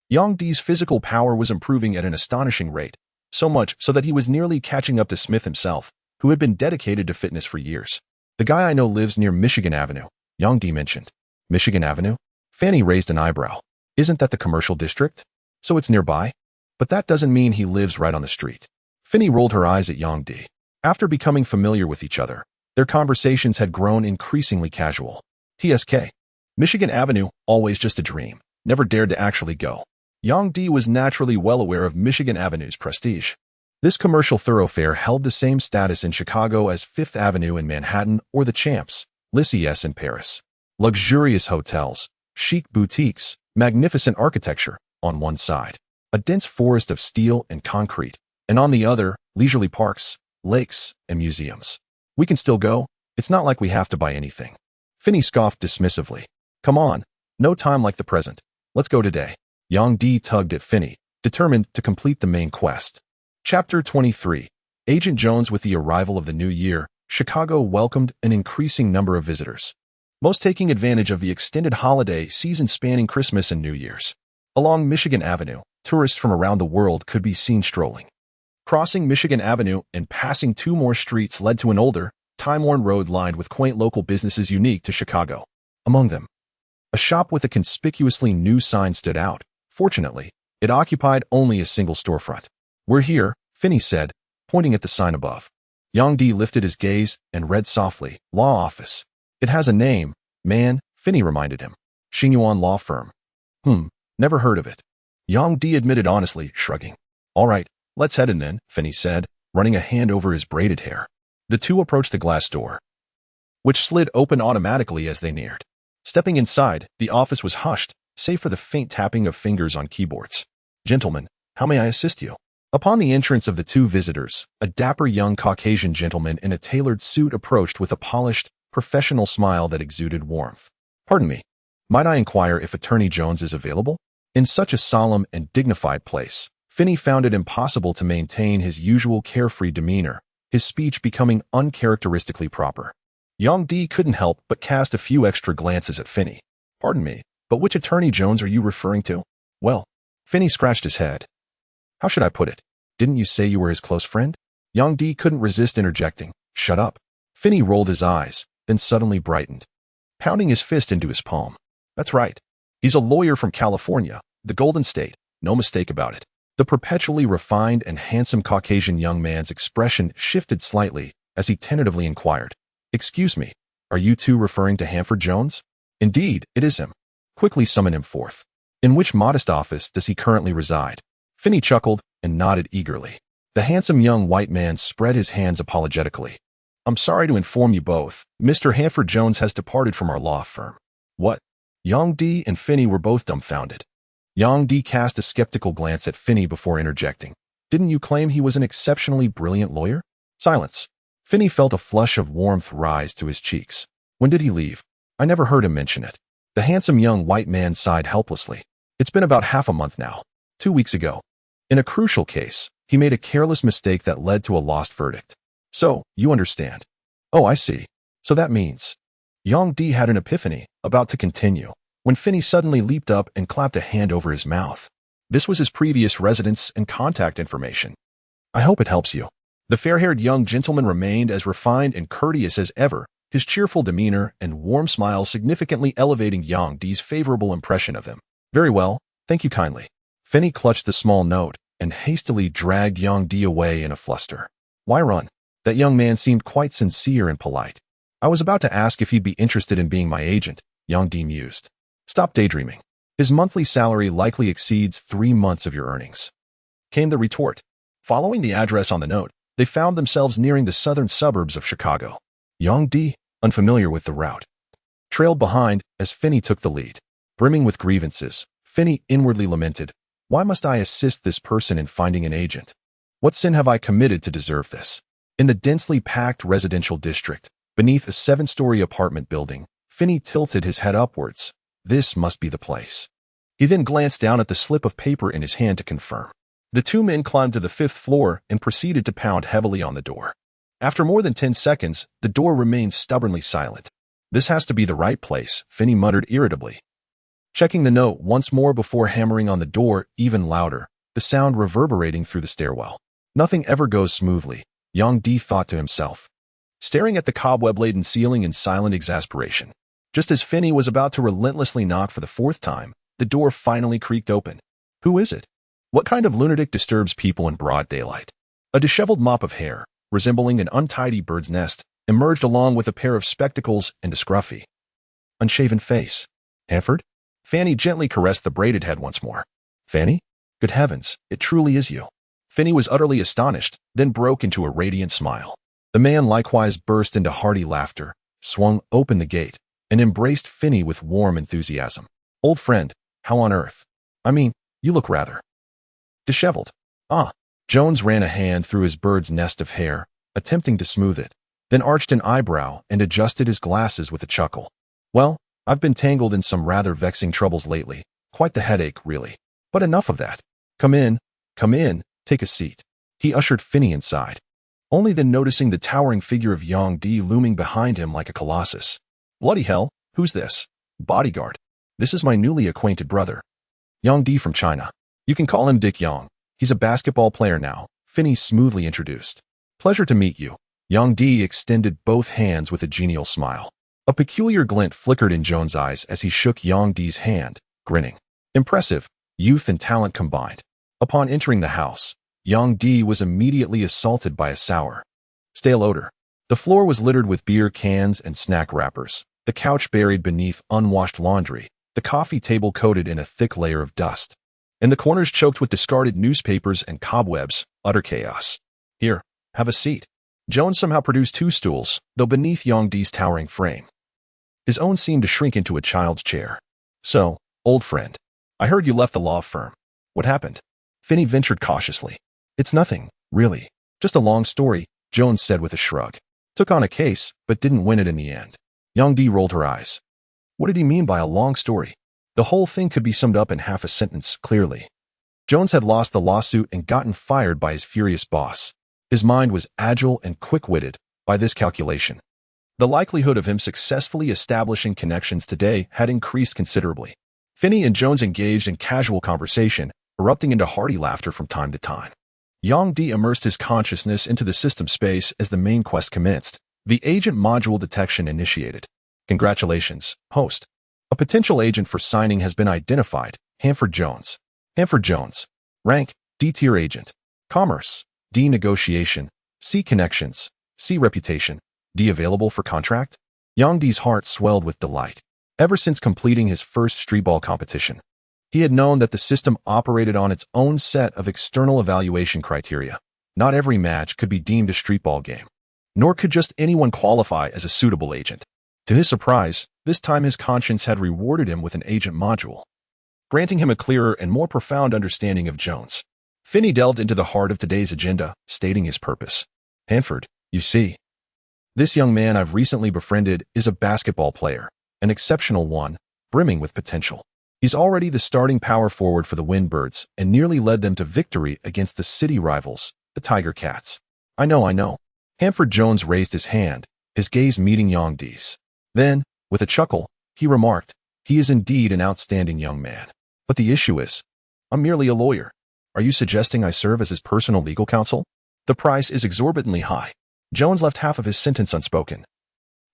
Yang D's physical power was improving at an astonishing rate, so much so that he was nearly catching up to Smith himself. who had been dedicated to fitness for years. The guy I know lives near Michigan Avenue, Yang Di mentioned. Michigan Avenue? Fanny raised an eyebrow. Isn't that the commercial district? So it's nearby? But that doesn't mean he lives right on the street. Finney rolled her eyes at Yang Di. After becoming familiar with each other, their conversations had grown increasingly casual. TSK. Michigan Avenue, always just a dream. Never dared to actually go. Yang Di was naturally well aware of Michigan Avenue's prestige. This commercial thoroughfare held the same status in Chicago as Fifth Avenue in Manhattan or the Champs, Lycées in Paris. Luxurious hotels, chic boutiques, magnificent architecture on one side, a dense forest of steel and concrete, and on the other, leisurely parks, lakes, and museums. We can still go. It's not like we have to buy anything. Finney scoffed dismissively. Come on, no time like the present. Let's go today. Yang Di tugged at Finney, determined to complete the main quest. Chapter 23. Agent Jones. With the arrival of the new year, Chicago welcomed an increasing number of visitors, most taking advantage of the extended holiday season spanning Christmas and New Year's. Along Michigan Avenue, tourists from around the world could be seen strolling. Crossing Michigan Avenue and passing two more streets led to an older, time-worn road lined with quaint local businesses unique to Chicago. Among them, a shop with a conspicuously new sign stood out. Fortunately, it occupied only a single storefront. We're here, Finney said, pointing at the sign above. Yang Di lifted his gaze and read softly, Law Office. It has a name, man, Finney reminded him. Xingyuan Law Firm. Never heard of it. Yang Di admitted honestly, shrugging. All right, let's head in then, Finney said, running a hand over his braided hair. The two approached the glass door, which slid open automatically as they neared. Stepping inside, the office was hushed, save for the faint tapping of fingers on keyboards. Gentlemen, how may I assist you? Upon the entrance of the two visitors, a dapper young Caucasian gentleman in a tailored suit approached with a polished, professional smile that exuded warmth. Pardon me, might I inquire if Attorney Jones is available? In such a solemn and dignified place, Finney found it impossible to maintain his usual carefree demeanor, his speech becoming uncharacteristically proper. Yang Di couldn't help but cast a few extra glances at Finney. Pardon me, but which Attorney Jones are you referring to? Well, Finney scratched his head. How should I put it? Didn't you say you were his close friend? Yang Di couldn't resist interjecting. Shut up. Finney rolled his eyes, then suddenly brightened, pounding his fist into his palm. That's right. He's a lawyer from California, the Golden State, no mistake about it. The perpetually refined and handsome Caucasian young man's expression shifted slightly as he tentatively inquired. Excuse me, are you two referring to Hanford Jones? Indeed, it is him. Quickly summon him forth. In which modest office does he currently reside? Finney chuckled and nodded eagerly. The handsome young white man spread his hands apologetically. I'm sorry to inform you both, Mr. Hanford Jones has departed from our law firm. What? Yang Di and Finney were both dumbfounded. Yang Di cast a skeptical glance at Finney before interjecting. Didn't you claim he was an exceptionally brilliant lawyer? Silence. Finney felt a flush of warmth rise to his cheeks. When did he leave? I never heard him mention it. The handsome young white man sighed helplessly. It's been about half a month now. 2 weeks ago. In a crucial case, he made a careless mistake that led to a lost verdict. So, you understand. Oh, I see. So that means. Yang Di had an epiphany, about to continue, when Finney suddenly leaped up and clapped a hand over his mouth. This was his previous residence and contact information. I hope it helps you. The fair-haired young gentleman remained as refined and courteous as ever, his cheerful demeanor and warm smile significantly elevating Yang Di's favorable impression of him. Very well, thank you kindly. Finney clutched the small note and hastily dragged Yang Di away in a fluster. Why run? That young man seemed quite sincere and polite. I was about to ask if he'd be interested in being my agent, Yang Di mused. Stop daydreaming. His monthly salary likely exceeds 3 months of your earnings. Came the retort. Following the address on the note, they found themselves nearing the southern suburbs of Chicago. Yang Di, unfamiliar with the route, trailed behind as Finney took the lead. Brimming with grievances, Finney inwardly lamented, why must I assist this person in finding an agent? What sin have I committed to deserve this? In the densely packed residential district, beneath a 7-story apartment building, Finney tilted his head upwards. This must be the place. He then glanced down at the slip of paper in his hand to confirm. The two men climbed to the 5th floor and proceeded to pound heavily on the door. After more than 10 seconds, the door remained stubbornly silent. This has to be the right place, Finney muttered irritably. Checking the note once more before hammering on the door even louder, the sound reverberating through the stairwell. Nothing ever goes smoothly, Yang Di thought to himself, staring at the cobweb-laden ceiling in silent exasperation. Just as Finney was about to relentlessly knock for the fourth time, the door finally creaked open. Who is it? What kind of lunatic disturbs people in broad daylight? A disheveled mop of hair, resembling an untidy bird's nest, emerged along with a pair of spectacles and a scruffy, unshaven face. Hanford? Fanny gently caressed the braided head once more. Fanny? Good heavens, it truly is you. Finney was utterly astonished, then broke into a radiant smile. The man likewise burst into hearty laughter, swung open the gate, and embraced Finney with warm enthusiasm. Old friend, how on earth? I mean, you look rather disheveled. Ah. Jones ran a hand through his bird's nest of hair, attempting to smooth it, then arched an eyebrow and adjusted his glasses with a chuckle. Well, I've been tangled in some rather vexing troubles lately. Quite the headache, really. But enough of that. Come in, take a seat. He ushered Finney inside, only then noticing the towering figure of Yang Di looming behind him like a colossus. Bloody hell, who's this? Bodyguard. This is my newly acquainted brother, Yang Di from China. You can call him Dick Yang. He's a basketball player now, Finney smoothly introduced. Pleasure to meet you. Yang Di extended both hands with a genial smile. A peculiar glint flickered in Jones' eyes as he shook Yang Di's hand, grinning. Impressive, youth and talent combined. Upon entering the house, Yang Di was immediately assaulted by a sour, stale odor. The floor was littered with beer cans and snack wrappers, the couch buried beneath unwashed laundry, the coffee table coated in a thick layer of dust, and the corners choked with discarded newspapers and cobwebs. Utter chaos. Here, have a seat. Jones somehow produced 2 stools, though beneath Yang Di's towering frame, his own seemed to shrink into a child's chair. So, old friend, I heard you left the law firm. What happened? Finney ventured cautiously. It's nothing, really. Just a long story, Jones said with a shrug. Took on a case, but didn't win it in the end. Yang Di rolled her eyes. What did he mean by a long story? The whole thing could be summed up in half a sentence, clearly. Jones had lost the lawsuit and gotten fired by his furious boss. His mind was agile and quick-witted. By this calculation, the likelihood of him successfully establishing connections today had increased considerably. Finney and Jones engaged in casual conversation, erupting into hearty laughter from time to time. Yang Di immersed his consciousness into the system space as the main quest commenced. The agent module detection initiated. Congratulations, host. A potential agent for signing has been identified, Hanford Jones. Hanford Jones. Rank, D-tier agent. Commerce, D negotiation, C connections, C reputation, D available for contract. Yang Di's heart swelled with delight. Ever since completing his first streetball competition, he had known that the system operated on its own set of external evaluation criteria. Not every match could be deemed a streetball game, nor could just anyone qualify as a suitable agent. To his surprise, this time his conscience had rewarded him with an agent module, granting him a clearer and more profound understanding of Jones. Finney delved into the heart of today's agenda, stating his purpose. Hanford, you see, this young man I've recently befriended is a basketball player, an exceptional one, brimming with potential. He's already the starting power forward for the Windbirds and nearly led them to victory against the city rivals, the Tiger Cats. I know. Hanford Jones raised his hand, his gaze meeting Yang Di's. Then, with a chuckle, he remarked, he is indeed an outstanding young man. But the issue is, I'm merely a lawyer. Are you suggesting I serve as his personal legal counsel? The price is exorbitantly high. Jones left half of his sentence unspoken,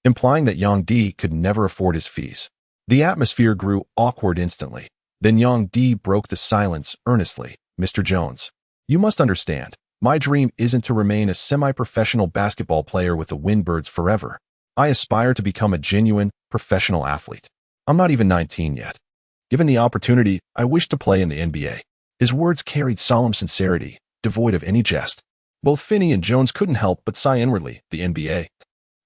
implying that Yang Di could never afford his fees. The atmosphere grew awkward instantly. Then Yang Di broke the silence earnestly. Mr. Jones, you must understand, my dream isn't to remain a semi-professional basketball player with the Windbirds forever. I aspire to become a genuine, professional athlete. I'm not even 19 yet. Given the opportunity, I wish to play in the NBA. His words carried solemn sincerity, devoid of any jest. Both Finney and Jones couldn't help but sigh inwardly. The NBA.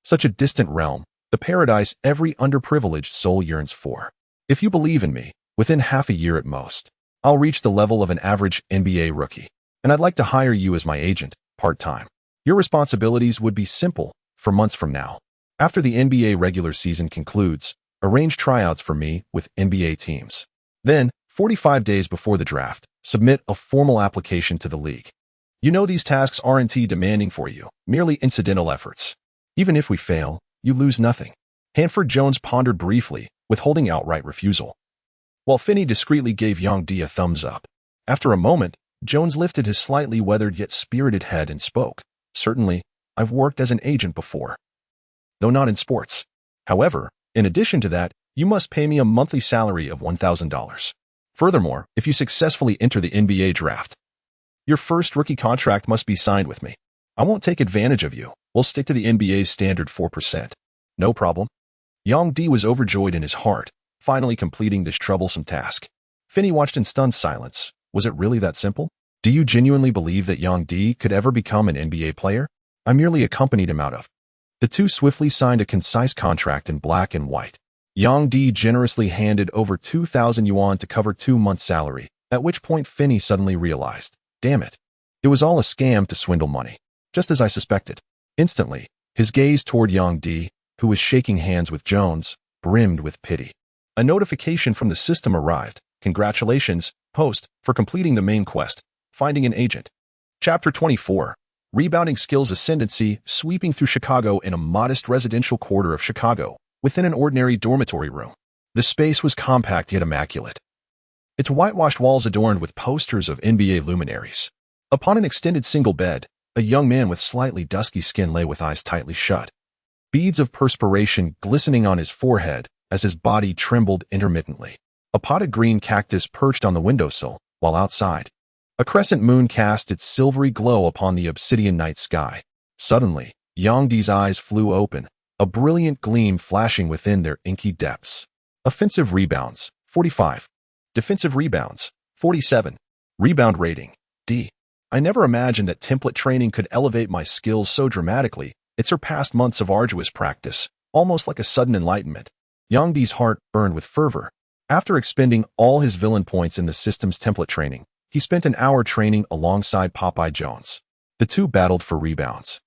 Such a distant realm, the paradise every underprivileged soul yearns for. If you believe in me, within half a year at most, I'll reach the level of an average NBA rookie, and I'd like to hire you as my agent, part-time. Your responsibilities would be simple. For months from now, after the NBA regular season concludes, arrange tryouts for me with NBA teams. Then, 45 days before the draft, submit a formal application to the league. You know these tasks aren't demanding for you, merely incidental efforts. Even if we fail, you lose nothing. Hanford Jones pondered briefly, withholding outright refusal, while Finney discreetly gave Yang Di a thumbs up. After a moment, Jones lifted his slightly weathered yet spirited head and spoke. Certainly, I've worked as an agent before, though not in sports. However, in addition to that, you must pay me a monthly salary of $1,000. Furthermore, if you successfully enter the NBA draft, your first rookie contract must be signed with me. I won't take advantage of you. We'll stick to the NBA's standard 4%. No problem. Yang D was overjoyed in his heart, finally completing this troublesome task. Finney watched in stunned silence. Was it really that simple? Do you genuinely believe that Yang D could ever become an NBA player? I merely accompanied him out of. The two swiftly signed a concise contract in black and white. Yang D generously handed over 2,000 yuan to cover 2 months' salary, at which point Finney suddenly realized, damn it. It was all a scam to swindle money, just as I suspected. Instantly, his gaze toward Yang D, who was shaking hands with Jones, brimmed with pity. A notification from the system arrived. Congratulations, host, for completing the main quest, Finding an Agent. Chapter 24. Rebounding Skills Ascendancy, sweeping through Chicago in a modest residential quarter of Chicago, within an ordinary dormitory room. The space was compact yet immaculate. Its whitewashed walls adorned with posters of NBA luminaries. Upon an extended single bed, a young man with slightly dusky skin lay with eyes tightly shut. Beads of perspiration glistening on his forehead as his body trembled intermittently. A potted green cactus perched on the windowsill, while outside, a crescent moon cast its silvery glow upon the obsidian night sky. Suddenly, Yang Di's eyes flew open, a brilliant gleam flashing within their inky depths. Offensive rebounds, 45. Defensive rebounds, 47. Rebound rating, D. I never imagined that template training could elevate my skills so dramatically. It surpassed months of arduous practice, almost like a sudden enlightenment. Yang Di's heart burned with fervor. After expending all his villain points in the system's template training, he spent an hour training alongside Popeye Jones. The two battled for rebounds,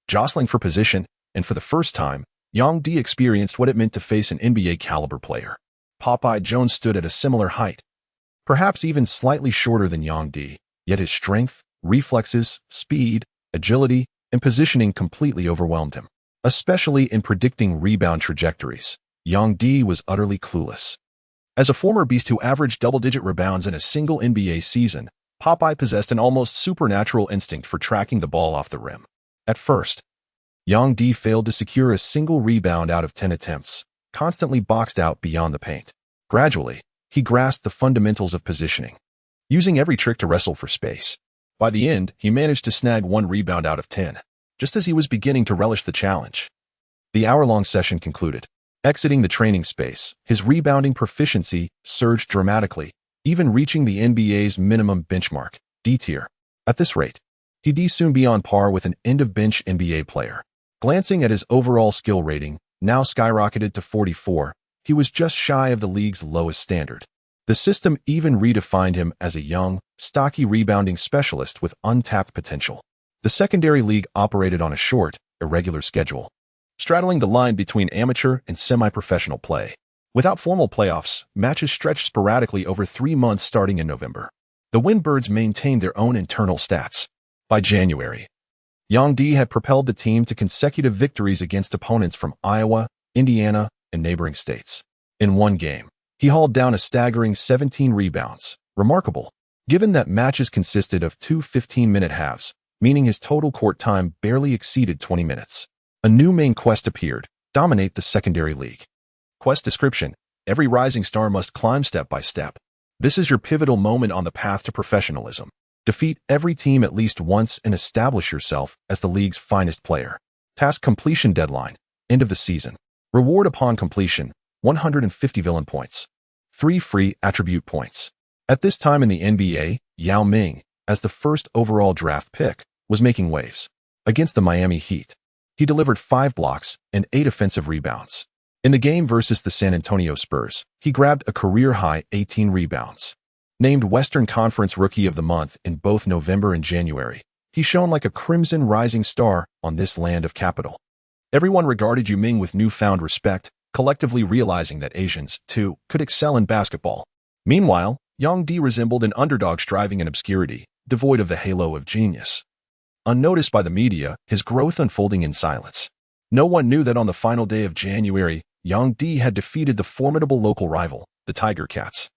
jostling for position, and for the first time, Yang D experienced what it meant to face an NBA-caliber player. Popeye Jones stood at a similar height, perhaps even slightly shorter than Yang D, yet his strength, reflexes, speed, agility, and positioning completely overwhelmed him. Especially in predicting rebound trajectories, Yang D was utterly clueless. As a former beast who averaged double-digit rebounds in a single NBA season, Popeye possessed an almost supernatural instinct for tracking the ball off the rim. At first, Yang D failed to secure a single rebound out of 10 attempts, constantly boxed out beyond the paint. Gradually, he grasped the fundamentals of positioning, using every trick to wrestle for space. By the end, he managed to snag 1 rebound out of 10, just as he was beginning to relish the challenge. The hour-long session concluded. Exiting the training space, his rebounding proficiency surged dramatically, even reaching the NBA's minimum benchmark, D tier. At this rate, he'd soon be on par with an end-of-bench NBA player. Glancing at his overall skill rating, now skyrocketed to 44, he was just shy of the league's lowest standard. The system even redefined him as a young, stocky rebounding specialist with untapped potential. The secondary league operated on a short, irregular schedule, straddling the line between amateur and semi-professional play. Without formal playoffs, matches stretched sporadically over 3 months starting in November. The Windbirds maintained their own internal stats. By January, Yang D had propelled the team to consecutive victories against opponents from Iowa, Indiana, and neighboring states. In one game, he hauled down a staggering 17 rebounds. Remarkable, given that matches consisted of 2 15-minute halves, meaning his total court time barely exceeded 20 minutes. A new main quest appeared, dominate the secondary league. Quest description, every rising star must climb step by step. This is your pivotal moment on the path to professionalism. Defeat every team at least once and establish yourself as the league's finest player. Task completion deadline, end of the season. Reward upon completion, 150 villain points. 3 free attribute points. At this time in the NBA, Yao Ming, as the first overall draft pick, was making waves. Against the Miami Heat, he delivered 5 blocks and 8 offensive rebounds. In the game versus the San Antonio Spurs, he grabbed a career-high 18 rebounds. Named Western Conference Rookie of the Month in both November and January, he shone like a crimson rising star on this land of capital. Everyone regarded Yao Ming with newfound respect, collectively realizing that Asians, too, could excel in basketball. Meanwhile, Yang D resembled an underdog striving in obscurity, devoid of the halo of genius. Unnoticed by the media, his growth unfolding in silence. No one knew that on the final day of January, Yang D had defeated the formidable local rival, the Tiger Cats,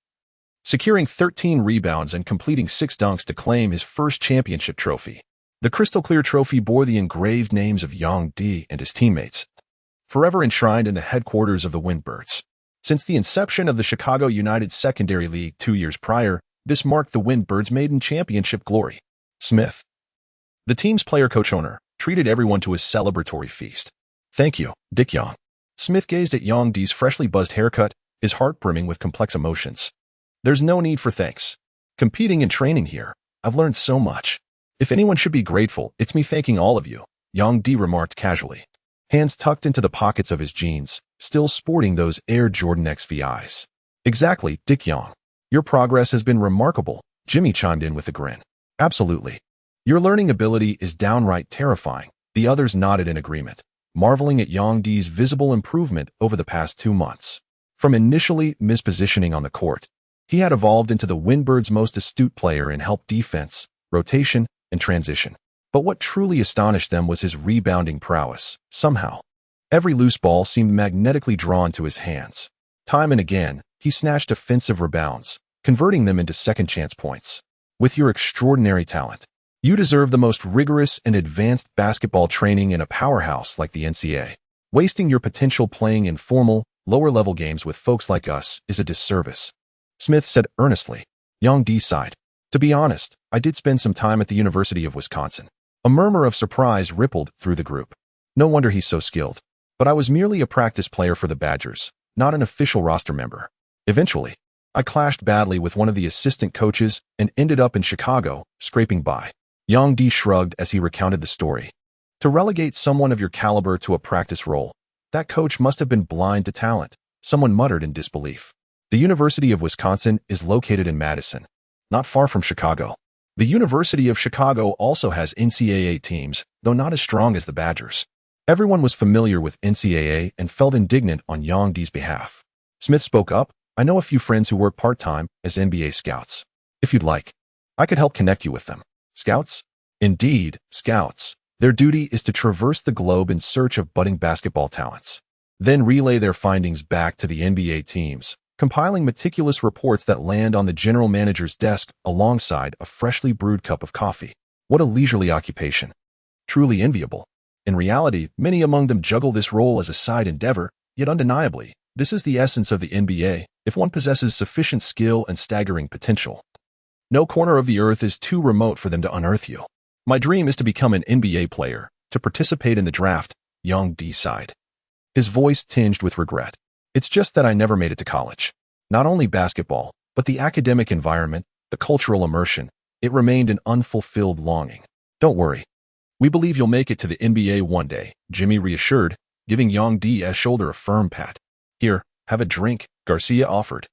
securing 13 rebounds and completing 6 dunks to claim his first championship trophy. The crystal-clear trophy bore the engraved names of Yang Di and his teammates, forever enshrined in the headquarters of the Windbirds. Since the inception of the Chicago United Secondary League 2 years prior, this marked the Windbirds' maiden championship glory. Smith, the team's player-coach-owner, treated everyone to a celebratory feast. "Thank you, Dick Yang." Smith gazed at Yang Di's freshly buzzed haircut, his heart brimming with complex emotions. "There's no need for thanks. Competing and training here, I've learned so much. If anyone should be grateful, it's me thanking all of you," Yang Di remarked casually, hands tucked into the pockets of his jeans, still sporting those Air Jordan XVIs. "Exactly, Dick Yang. Your progress has been remarkable," Jimmy chimed in with a grin. "Absolutely. Your learning ability is downright terrifying," the others nodded in agreement, marveling at Yang Di's visible improvement over the past 2 months. From initially mispositioning on the court, he had evolved into the Windbirds' most astute player in help defense, rotation, and transition. But what truly astonished them was his rebounding prowess. Somehow, every loose ball seemed magnetically drawn to his hands. Time and again, he snatched offensive rebounds, converting them into second-chance points. "With your extraordinary talent, you deserve the most rigorous and advanced basketball training in a powerhouse like the NCAA. Wasting your potential playing informal, lower-level games with folks like us is a disservice," Smith said earnestly. Yang Di sighed. "To be honest, I did spend some time at the University of Wisconsin." A murmur of surprise rippled through the group. "No wonder he's so skilled. But I was merely a practice player for the Badgers, not an official roster member. Eventually, I clashed badly with one of the assistant coaches and ended up in Chicago, scraping by." Yang Di shrugged as he recounted the story. "To relegate someone of your caliber to a practice role, that coach must have been blind to talent," someone muttered in disbelief. "The University of Wisconsin is located in Madison, not far from Chicago. The University of Chicago also has NCAA teams, though not as strong as the Badgers." Everyone was familiar with NCAA and felt indignant on Yang Di's behalf. Smith spoke up. "I know a few friends who work part-time as NBA scouts. If you'd like, I could help connect you with them." "Scouts?" "Indeed, scouts. Their duty is to traverse the globe in search of budding basketball talents, then relay their findings back to the NBA teams, compiling meticulous reports that land on the general manager's desk alongside a freshly brewed cup of coffee. What a leisurely occupation. Truly enviable. In reality, many among them juggle this role as a side endeavor, yet undeniably, this is the essence of the NBA if one possesses sufficient skill and staggering potential. No corner of the earth is too remote for them to unearth you. My dream is to become an NBA player, to participate in the draft," Yang Di sighed, his voice tinged with regret. "It's just that I never made it to college. Not only basketball, but the academic environment, the cultural immersion, it remained an unfulfilled longing." "Don't worry. We believe you'll make it to the NBA one day," Jimmy reassured, giving Yang Di's shoulder a firm pat. "Here, have a drink," Garcia offered,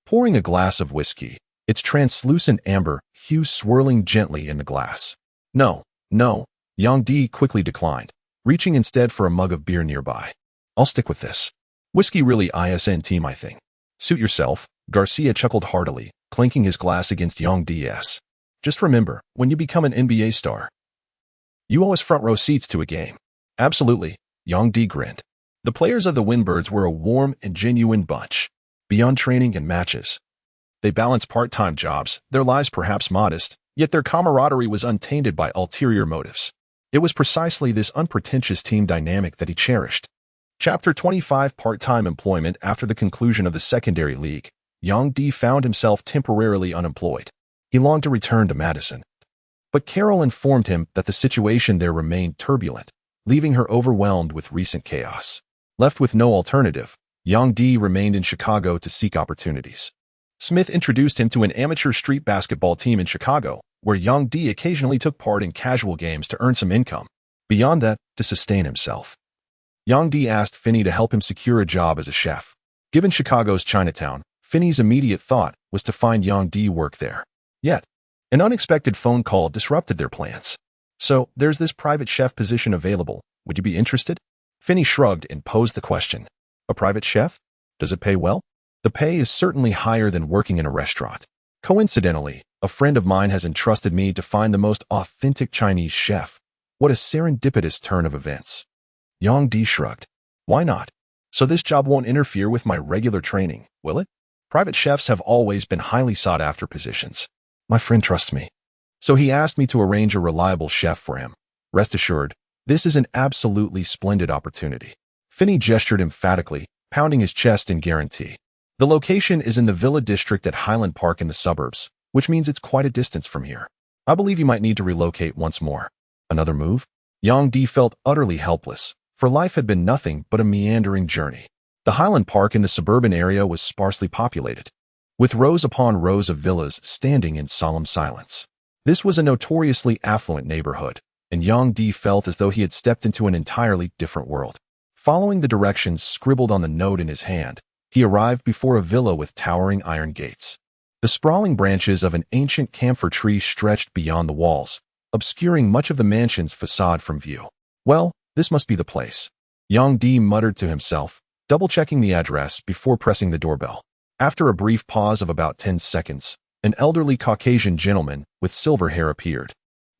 pouring a glass of whiskey, its translucent amber hue swirling gently in the glass. No, Yang Di quickly declined, reaching instead for a mug of beer nearby. "I'll stick with this. Whiskey really isn't my thing." "Suit yourself," Garcia chuckled heartily, clinking his glass against Yang Di's. "Just remember, when you become an NBA star, you owe us front-row seats to a game." "Absolutely," Yang Di grinned. The players of the Windbirds were a warm and genuine bunch. Beyond training and matches, they balanced part-time jobs, their lives perhaps modest, yet their camaraderie was untainted by ulterior motives. It was precisely this unpretentious team dynamic that he cherished. Chapter 25 Part-time employment. After the conclusion of the secondary league, Yang Di found himself temporarily unemployed. He longed to return to Madison. But Carol informed him that the situation there remained turbulent, leaving her overwhelmed with recent chaos. Left with no alternative, Yang Di remained in Chicago to seek opportunities. Smith introduced him to an amateur street basketball team in Chicago, where Yang Di occasionally took part in casual games to earn some income. Beyond that, to sustain himself. Yang Di asked Finney to help him secure a job as a chef. Given Chicago's Chinatown, Finney's immediate thought was to find Yang Di work there. Yet, an unexpected phone call disrupted their plans. "So, there's this private chef position available. Would you be interested?" Finney shrugged and posed the question. "A private chef? Does it pay well?" "The pay is certainly higher than working in a restaurant. Coincidentally, a friend of mine has entrusted me to find the most authentic Chinese chef." What a serendipitous turn of events. Yang Di shrugged. "Why not? So this job won't interfere with my regular training, will it? Private chefs have always been highly sought-after positions." "My friend trusts me." So he asked me to arrange a reliable chef for him. Rest assured, this is an absolutely splendid opportunity. Finney gestured emphatically, pounding his chest in guarantee. The location is in the Villa District at Highland Park in the suburbs, which means it's quite a distance from here. I believe you might need to relocate once more. Another move? Yang Di felt utterly helpless, for life had been nothing but a meandering journey. The Highland Park in the suburban area was sparsely populated, with rows upon rows of villas standing in solemn silence. This was a notoriously affluent neighborhood, and Yang Di felt as though he had stepped into an entirely different world. Following the directions scribbled on the note in his hand, he arrived before a villa with towering iron gates. The sprawling branches of an ancient camphor tree stretched beyond the walls, obscuring much of the mansion's facade from view. Well, this must be the place. Yang Di muttered to himself, double-checking the address before pressing the doorbell. After a brief pause of about 10 seconds, an elderly Caucasian gentleman with silver hair appeared.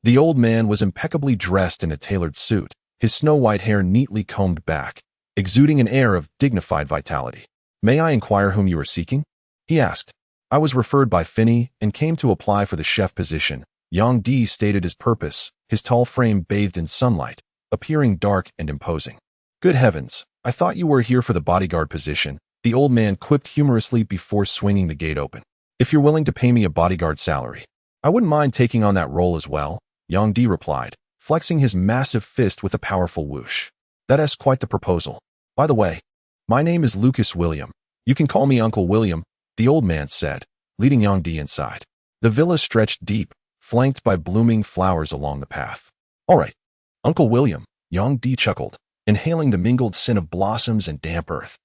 The old man was impeccably dressed in a tailored suit, his snow-white hair neatly combed back, exuding an air of dignified vitality. "May I inquire whom you are seeking?" he asked. "I was referred by Finney and came to apply for the chef position." Yang Di stated his purpose, his tall frame bathed in sunlight, appearing dark and imposing. "Good heavens, I thought you were here for the bodyguard position," the old man quipped humorously before swinging the gate open. "If you're willing to pay me a bodyguard salary, I wouldn't mind taking on that role as well," Yang Di replied, flexing his massive fist with a powerful whoosh. "That's quite the proposal. By the way, my name is Lucas William. You can call me Uncle William," the old man said, leading Yang Di inside. The villa stretched deep, flanked by blooming flowers along the path. "All right, Uncle William," Yang Di chuckled, inhaling the mingled scent of blossoms and damp earth.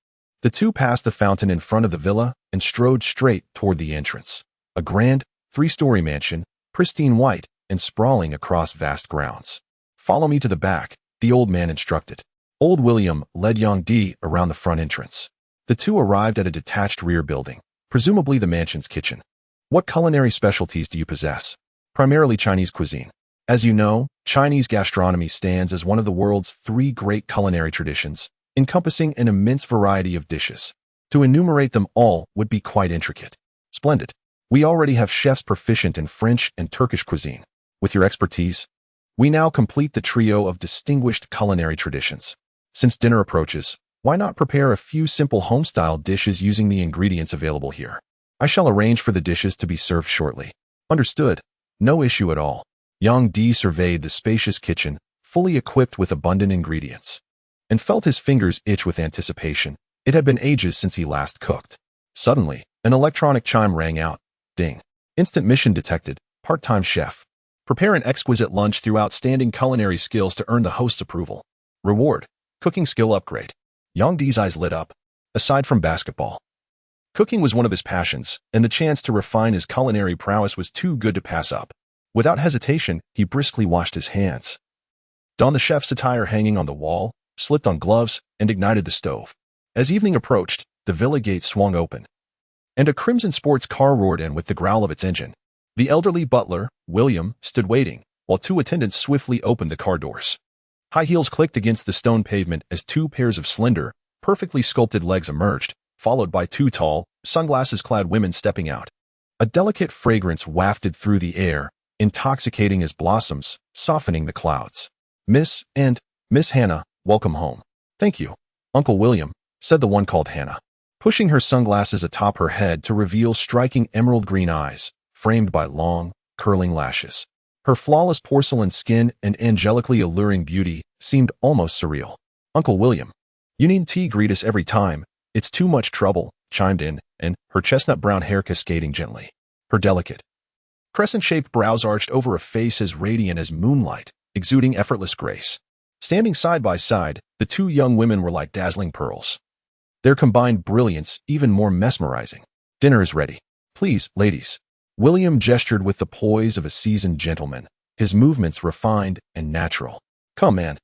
The two passed the fountain in front of the villa and strode straight toward the entrance. A grand, three-story mansion, pristine white, and sprawling across vast grounds. "Follow me to the back," the old man instructed. Old William led Yang Di around the front entrance. The two arrived at a detached rear building, presumably the mansion's kitchen. "What culinary specialties do you possess?" "Primarily Chinese cuisine. As you know, Chinese gastronomy stands as one of the world's three great culinary traditions, encompassing an immense variety of dishes. To enumerate them all would be quite intricate." "Splendid. We already have chefs proficient in French and Turkish cuisine. With your expertise, we now complete the trio of distinguished culinary traditions. Since dinner approaches, why not prepare a few simple home-style dishes using the ingredients available here? I shall arrange for the dishes to be served shortly." "Understood. No issue at all." Yang Di surveyed the spacious kitchen, fully equipped with abundant ingredients, and felt his fingers itch with anticipation. It had been ages since he last cooked. Suddenly, an electronic chime rang out. Ding. "Instant mission detected. Part-time chef. Prepare an exquisite lunch through outstanding culinary skills to earn the host's approval. Reward. Cooking skill upgrade." Yang Di's eyes lit up. Aside from basketball, cooking was one of his passions, and the chance to refine his culinary prowess was too good to pass up. Without hesitation, he briskly washed his hands, donned the chef's attire hanging on the wall, slipped on gloves, and ignited the stove. As evening approached, the villa gate swung open, and a crimson sports car roared in with the growl of its engine. The elderly butler, William, stood waiting, while two attendants swiftly opened the car doors. High heels clicked against the stone pavement as two pairs of slender, perfectly sculpted legs emerged, followed by two tall, sunglasses-clad women stepping out. A delicate fragrance wafted through the air, intoxicating as blossoms, softening the clouds. "Miss Hannah, welcome home." "Thank you, Uncle William," said the one called Hannah, pushing her sunglasses atop her head to reveal striking emerald green eyes, framed by long, curling lashes. Her flawless porcelain skin and angelically alluring beauty seemed almost surreal. "Uncle William, you needn't greet us every time. It's too much trouble," chimed in, and her chestnut brown hair cascading gently. Her delicate, crescent-shaped brows arched over a face as radiant as moonlight, exuding effortless grace. Standing side by side, the two young women were like dazzling pearls, their combined brilliance even more mesmerizing. "Dinner is ready. Please, ladies." William gestured with the poise of a seasoned gentleman, his movements refined and natural. "Come, man.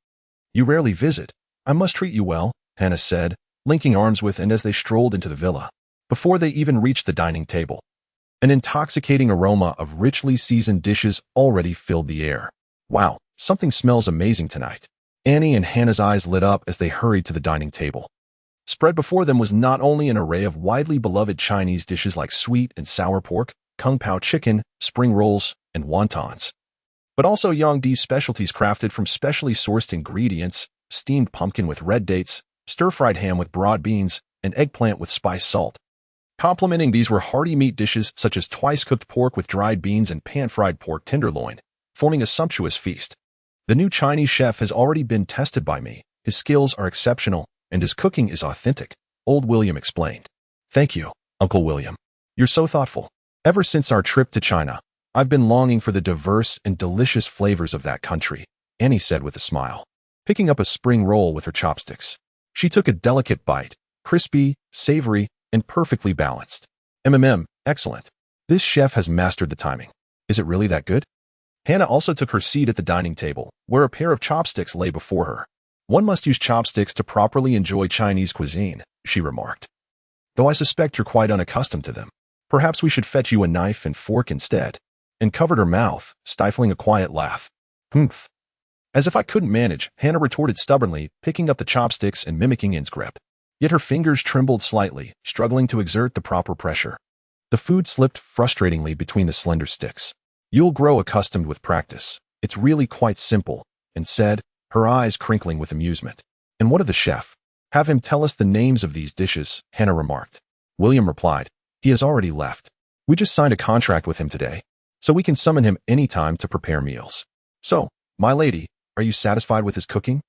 You rarely visit. I must treat you well," Hannah said, linking arms with and as they strolled into the villa. Before they even reached the dining table, an intoxicating aroma of richly seasoned dishes already filled the air. "Wow, something smells amazing tonight." Annie and Hannah's eyes lit up as they hurried to the dining table. Spread before them was not only an array of widely beloved Chinese dishes like sweet and sour pork, kung pao chicken, spring rolls, and wontons. But also Yang Di's specialties crafted from specially sourced ingredients, steamed pumpkin with red dates, stir-fried ham with broad beans, and eggplant with spiced salt. Complementing these were hearty meat dishes such as twice-cooked pork with dried beans and pan-fried pork tenderloin, forming a sumptuous feast. The new Chinese chef has already been tested by me. His skills are exceptional, and his cooking is authentic, old William explained. Thank you, Uncle William. You're so thoughtful. Ever since our trip to China, I've been longing for the diverse and delicious flavors of that country, Annie said with a smile, picking up a spring roll with her chopsticks. She took a delicate bite, crispy, savory, and perfectly balanced. Excellent. This chef has mastered the timing. Is it really that good? Hannah also took her seat at the dining table, where a pair of chopsticks lay before her. One must use chopsticks to properly enjoy Chinese cuisine, she remarked. Though I suspect you're quite unaccustomed to them. Perhaps we should fetch you a knife and fork instead. And covered her mouth, stifling a quiet laugh. Humph. As if I couldn't manage, Hannah retorted stubbornly, picking up the chopsticks and mimicking In's grip. Yet her fingers trembled slightly, struggling to exert the proper pressure. The food slipped frustratingly between the slender sticks. You'll grow accustomed with practice. It's really quite simple, Anne said, her eyes crinkling with amusement. And what of the chef? Have him tell us the names of these dishes, Hannah remarked. William replied, he has already left. We just signed a contract with him today, so we can summon him any time to prepare meals. So, my lady, are you satisfied with his cooking?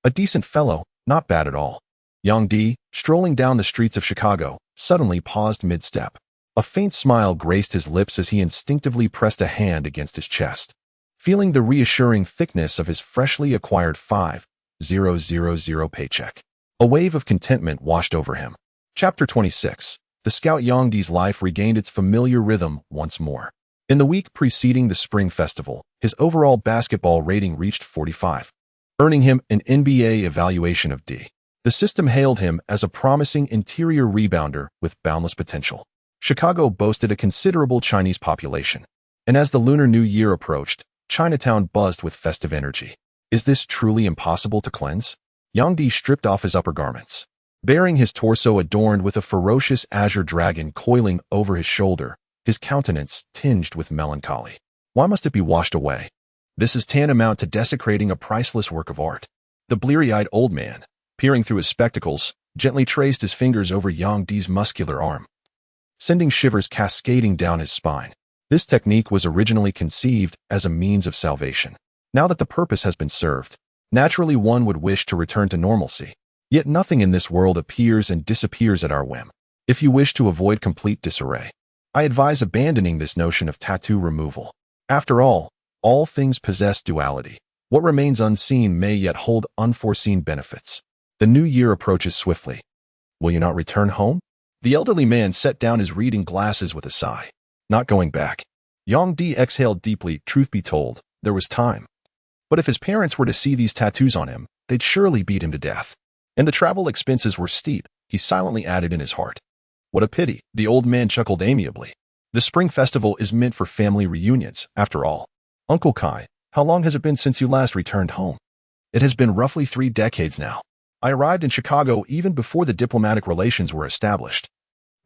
A decent fellow, not bad at all. Yang Di, strolling down the streets of Chicago, suddenly paused mid-step. A faint smile graced his lips as he instinctively pressed a hand against his chest. Feeling the reassuring thickness of his freshly acquired 5,000 paycheck. A wave of contentment washed over him. Chapter 26. The Scout Yang Di's life regained its familiar rhythm once more. In the week preceding the Spring Festival, his overall basketball rating reached 45, earning him an NBA evaluation of D. The system hailed him as a promising interior rebounder with boundless potential. Chicago boasted a considerable Chinese population, and as the Lunar New Year approached, Chinatown buzzed with festive energy. Is this truly impossible to cleanse? Yang Di stripped off his upper garments, bearing his torso adorned with a ferocious azure dragon coiling over his shoulder, his countenance tinged with melancholy. Why must it be washed away? This is tantamount to desecrating a priceless work of art. The bleary-eyed old man, peering through his spectacles, gently traced his fingers over Yang Di's muscular arm, sending shivers cascading down his spine. This technique was originally conceived as a means of salvation. Now that the purpose has been served, naturally one would wish to return to normalcy. Yet nothing in this world appears and disappears at our whim. If you wish to avoid complete disarray, I advise abandoning this notion of tattoo removal. After all things possess duality. What remains unseen may yet hold unforeseen benefits. The new year approaches swiftly. Will you not return home? The elderly man set down his reading glasses with a sigh. Not going back. Yang Di exhaled deeply. Truth be told, there was time. But if his parents were to see these tattoos on him, they'd surely beat him to death. And the travel expenses were steep, he silently added in his heart. What a pity, the old man chuckled amiably. The Spring Festival is meant for family reunions, after all. Uncle Kai, how long has it been since you last returned home? It has been roughly 3 decades now. I arrived in Chicago even before the diplomatic relations were established,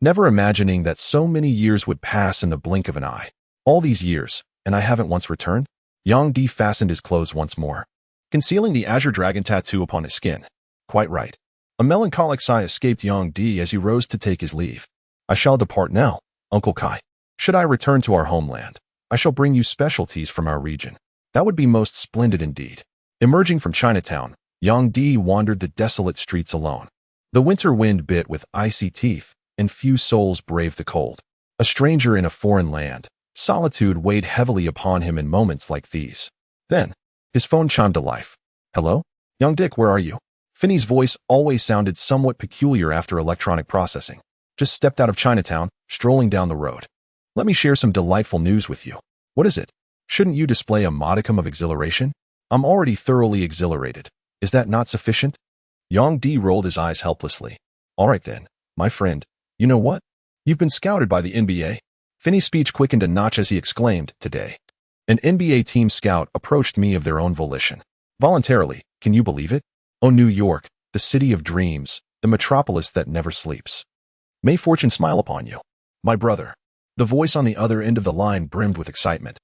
never imagining that so many years would pass in the blink of an eye. All these years, and I haven't once returned? Yang Di fastened his clothes once more, concealing the azure dragon tattoo upon his skin. Quite right. A melancholic sigh escaped Yang Di as he rose to take his leave. I shall depart now, Uncle Kai. Should I return to our homeland, I shall bring you specialties from our region. That would be most splendid indeed. Emerging from Chinatown, Yang Di wandered the desolate streets alone. The winter wind bit with icy teeth, and few souls braved the cold. A stranger in a foreign land, solitude weighed heavily upon him in moments like these. Then, his phone chimed to life. Hello? Young Dick, where are you? Finney's voice always sounded somewhat peculiar after electronic processing. Just stepped out of Chinatown, strolling down the road. Let me share some delightful news with you. What is it? Shouldn't you display a modicum of exhilaration? I'm already thoroughly exhilarated. Is that not sufficient? Yang Di rolled his eyes helplessly. All right then, my friend. You know what? You've been scouted by the NBA. Finney's speech quickened a notch as he exclaimed, today. An NBA team scout approached me of their own volition. Voluntarily, can you believe it? Oh, New York, the city of dreams, the metropolis that never sleeps. May fortune smile upon you. My brother. The voice on the other end of the line brimmed with excitement,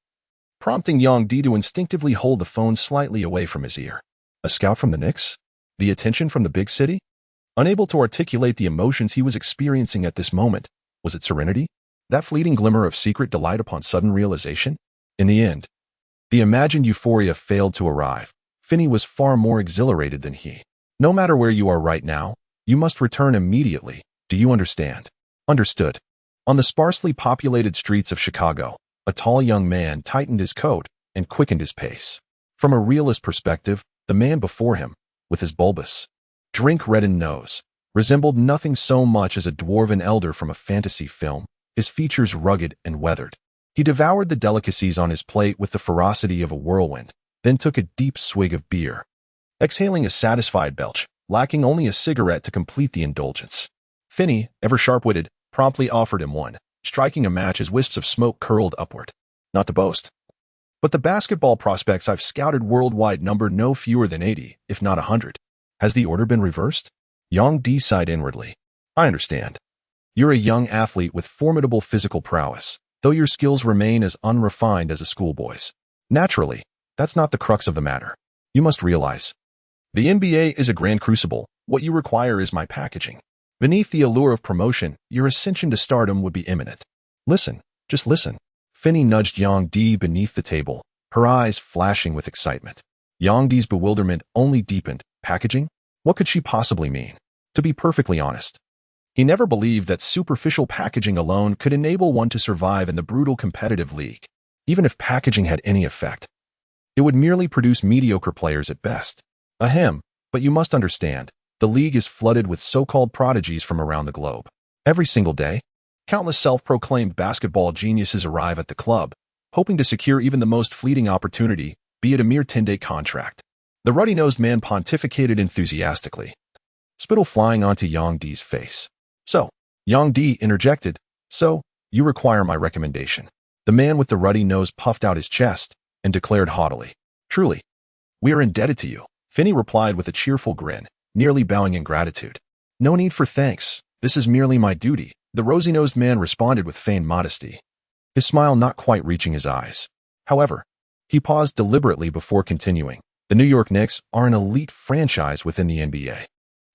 prompting Yang Di to instinctively hold the phone slightly away from his ear. A scout from the Knicks? The attention from the big city? Unable to articulate the emotions he was experiencing at this moment, was it serenity? That fleeting glimmer of secret delight upon sudden realization? In the end, the imagined euphoria failed to arrive. Finney was far more exhilarated than he. No matter where you are right now, you must return immediately. Do you understand? Understood. On the sparsely populated streets of Chicago, a tall young man tightened his coat and quickened his pace. From a realist perspective, the man before him, with his bulbous, drink-reddened nose, resembled nothing so much as a dwarven elder from a fantasy film, his features rugged and weathered. He devoured the delicacies on his plate with the ferocity of a whirlwind, then took a deep swig of beer, exhaling a satisfied belch, lacking only a cigarette to complete the indulgence. Finney, ever sharp-witted, promptly offered him one, striking a match as wisps of smoke curled upward. Not to boast, but the basketball prospects I've scouted worldwide number no fewer than 80, if not 100. Has the order been reversed? Yang Di sighed inwardly. I understand. You're a young athlete with formidable physical prowess, though your skills remain as unrefined as a schoolboy's. Naturally, that's not the crux of the matter. You must realize, the NBA is a grand crucible. What you require is my packaging. Beneath the allure of promotion, your ascension to stardom would be imminent. Listen, just listen. Finney nudged Yang Di beneath the table, her eyes flashing with excitement. Yang Di's bewilderment only deepened. Packaging? What could she possibly mean? To be perfectly honest, he never believed that superficial packaging alone could enable one to survive in the brutal competitive league. Even if packaging had any effect, it would merely produce mediocre players at best. Ahem, but you must understand, the league is flooded with so-called prodigies from around the globe. Every single day, countless self-proclaimed basketball geniuses arrive at the club, hoping to secure even the most fleeting opportunity, be it a mere 10-day contract. The ruddy-nosed man pontificated enthusiastically, spittle flying onto Yang Di's face. So, Yang Di interjected, so, you require my recommendation. The man with the ruddy nose puffed out his chest and declared haughtily, truly, we are indebted to you. Finney replied with a cheerful grin, nearly bowing in gratitude. No need for thanks. This is merely my duty. The rosy-nosed man responded with feigned modesty, his smile not quite reaching his eyes. However, he paused deliberately before continuing. The New York Knicks are an elite franchise within the NBA.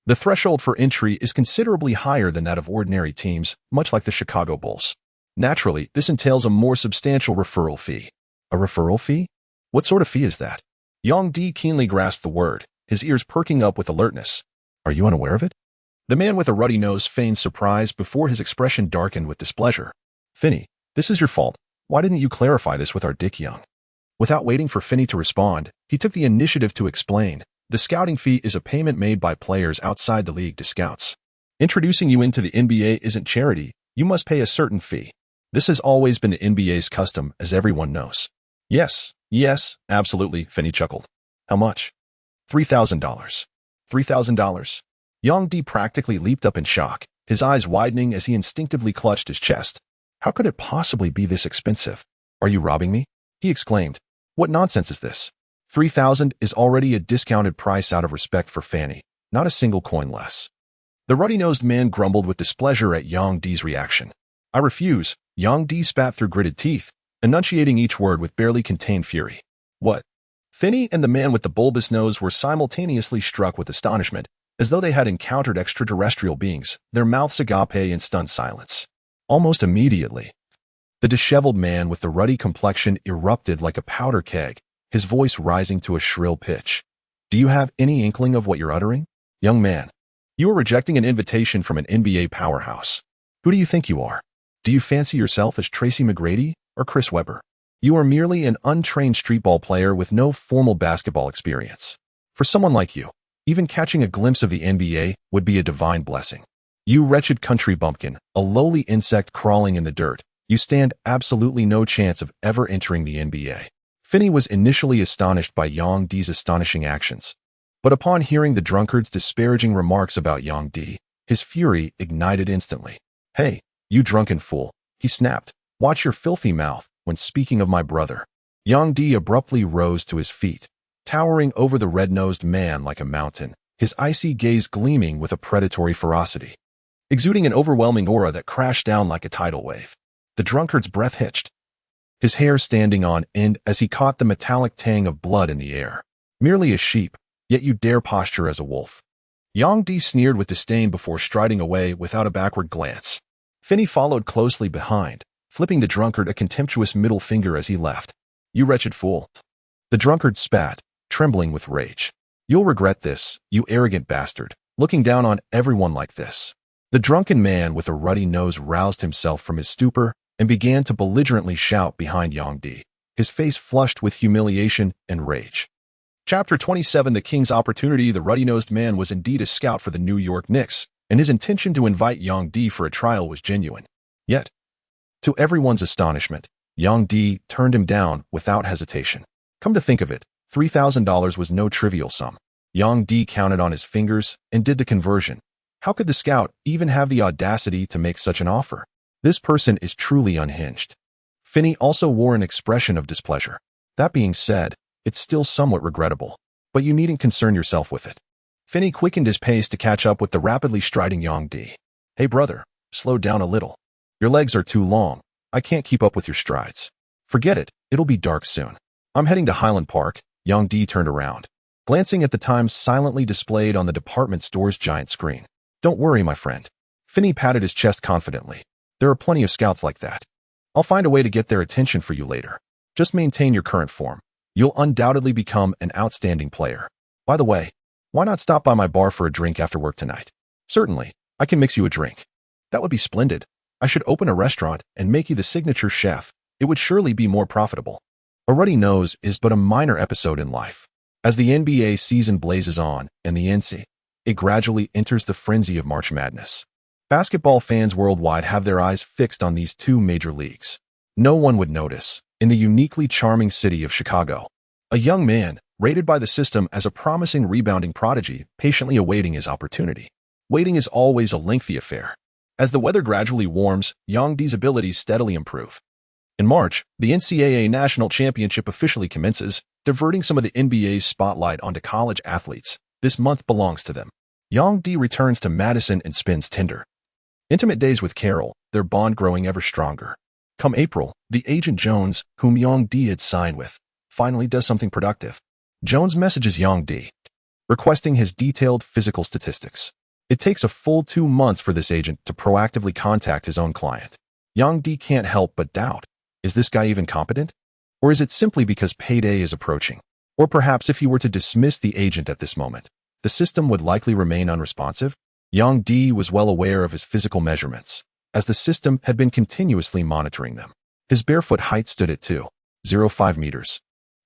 The threshold for entry is considerably higher than that of ordinary teams, much like the Chicago Bulls. Naturally, this entails a more substantial referral fee. A referral fee? What sort of fee is that? Yang Di keenly grasped the word, his ears perking up with alertness. Are you unaware of it? The man with a ruddy nose feigned surprise before his expression darkened with displeasure. Finney, this is your fault. Why didn't you clarify this with our Dick Young? Without waiting for Finney to respond, he took the initiative to explain. The scouting fee is a payment made by players outside the league to scouts. Introducing you into the NBA isn't charity. You must pay a certain fee. This has always been the NBA's custom, as everyone knows. Yes, absolutely, Finney chuckled. How much? $3,000. $3,000? Yang Di practically leaped up in shock, his eyes widening as he instinctively clutched his chest. How could it possibly be this expensive? Are you robbing me? He exclaimed. What nonsense is this? $3,000 is already a discounted price out of respect for Fanny, not a single coin less. The ruddy-nosed man grumbled with displeasure at Yang Di's reaction. I refuse. Yang Di spat through gritted teeth, enunciating each word with barely contained fury. What? Finney and the man with the bulbous nose were simultaneously struck with astonishment, as though they had encountered extraterrestrial beings, their mouths agape in stunned silence. Almost immediately, the disheveled man with the ruddy complexion erupted like a powder keg, his voice rising to a shrill pitch. Do you have any inkling of what you're uttering? Young man, you are rejecting an invitation from an NBA powerhouse. Who do you think you are? Do you fancy yourself as Tracy McGrady or Chris Webber? You are merely an untrained streetball player with no formal basketball experience. For someone like you, even catching a glimpse of the NBA would be a divine blessing. You wretched country bumpkin, a lowly insect crawling in the dirt, you stand absolutely no chance of ever entering the NBA. Finney was initially astonished by Yang Di's astonishing actions, but upon hearing the drunkard's disparaging remarks about Yang Di, his fury ignited instantly. Hey, you drunken fool, he snapped. Watch your filthy mouth when speaking of my brother. Yang Di abruptly rose to his feet, towering over the red-nosed man like a mountain, his icy gaze gleaming with a predatory ferocity, exuding an overwhelming aura that crashed down like a tidal wave. The drunkard's breath hitched, his hair standing on end as he caught the metallic tang of blood in the air. Merely a sheep, yet you dare posture as a wolf. Yang Di sneered with disdain before striding away without a backward glance. Finney followed closely behind, flipping the drunkard a contemptuous middle finger as he left. You wretched fool. The drunkard spat, trembling with rage. You'll regret this, you arrogant bastard, looking down on everyone like this. The drunken man with a ruddy nose roused himself from his stupor and began to belligerently shout behind Yang Di, his face flushed with humiliation and rage. Chapter 27 The King's Opportunity. The ruddy-nosed man was indeed a scout for the New York Knicks, and his intention to invite Yang Di for a trial was genuine. Yet, to everyone's astonishment, Yang Di turned him down without hesitation. Come to think of it, $3,000 was no trivial sum. Yang Di counted on his fingers and did the conversion. How could the scout even have the audacity to make such an offer? This person is truly unhinged. Finney also wore an expression of displeasure. That being said, it's still somewhat regrettable, but you needn't concern yourself with it. Finney quickened his pace to catch up with the rapidly striding Yang Di. Hey brother, slow down a little. Your legs are too long. I can't keep up with your strides. Forget it, it'll be dark soon. I'm heading to Highland Park. Yang Di turned around, glancing at the times silently displayed on the department store's giant screen. Don't worry, my friend. Finney patted his chest confidently. There are plenty of scouts like that. I'll find a way to get their attention for you later. Just maintain your current form. You'll undoubtedly become an outstanding player. By the way, why not stop by my bar for a drink after work tonight? Certainly, I can mix you a drink. That would be splendid. I should open a restaurant and make you the signature chef. It would surely be more profitable. A ruddy nose is but a minor episode in life. As the NBA season blazes on and the NC, it gradually enters the frenzy of March Madness. Basketball fans worldwide have their eyes fixed on these two major leagues. No one would notice, in the uniquely charming city of Chicago, a young man, rated by the system as a promising rebounding prodigy, patiently awaiting his opportunity. Waiting is always a lengthy affair. As the weather gradually warms, Yang Di's abilities steadily improve. In March, the NCAA National Championship officially commences, diverting some of the NBA's spotlight onto college athletes. This month belongs to them. Yang Di returns to Madison and spins Tinder. Intimate days with Carol, their bond growing ever stronger. Come April, the agent Jones, whom Yang Di had signed with, finally does something productive. Jones messages Yang Di, requesting his detailed physical statistics. It takes a full 2 months for this agent to proactively contact his own client. Yang Di can't help but doubt, is this guy even competent? Or is it simply because payday is approaching? Or perhaps if he were to dismiss the agent at this moment, the system would likely remain unresponsive? Yang Di was well aware of his physical measurements, as the system had been continuously monitoring them. His barefoot height stood at 2.05 meters,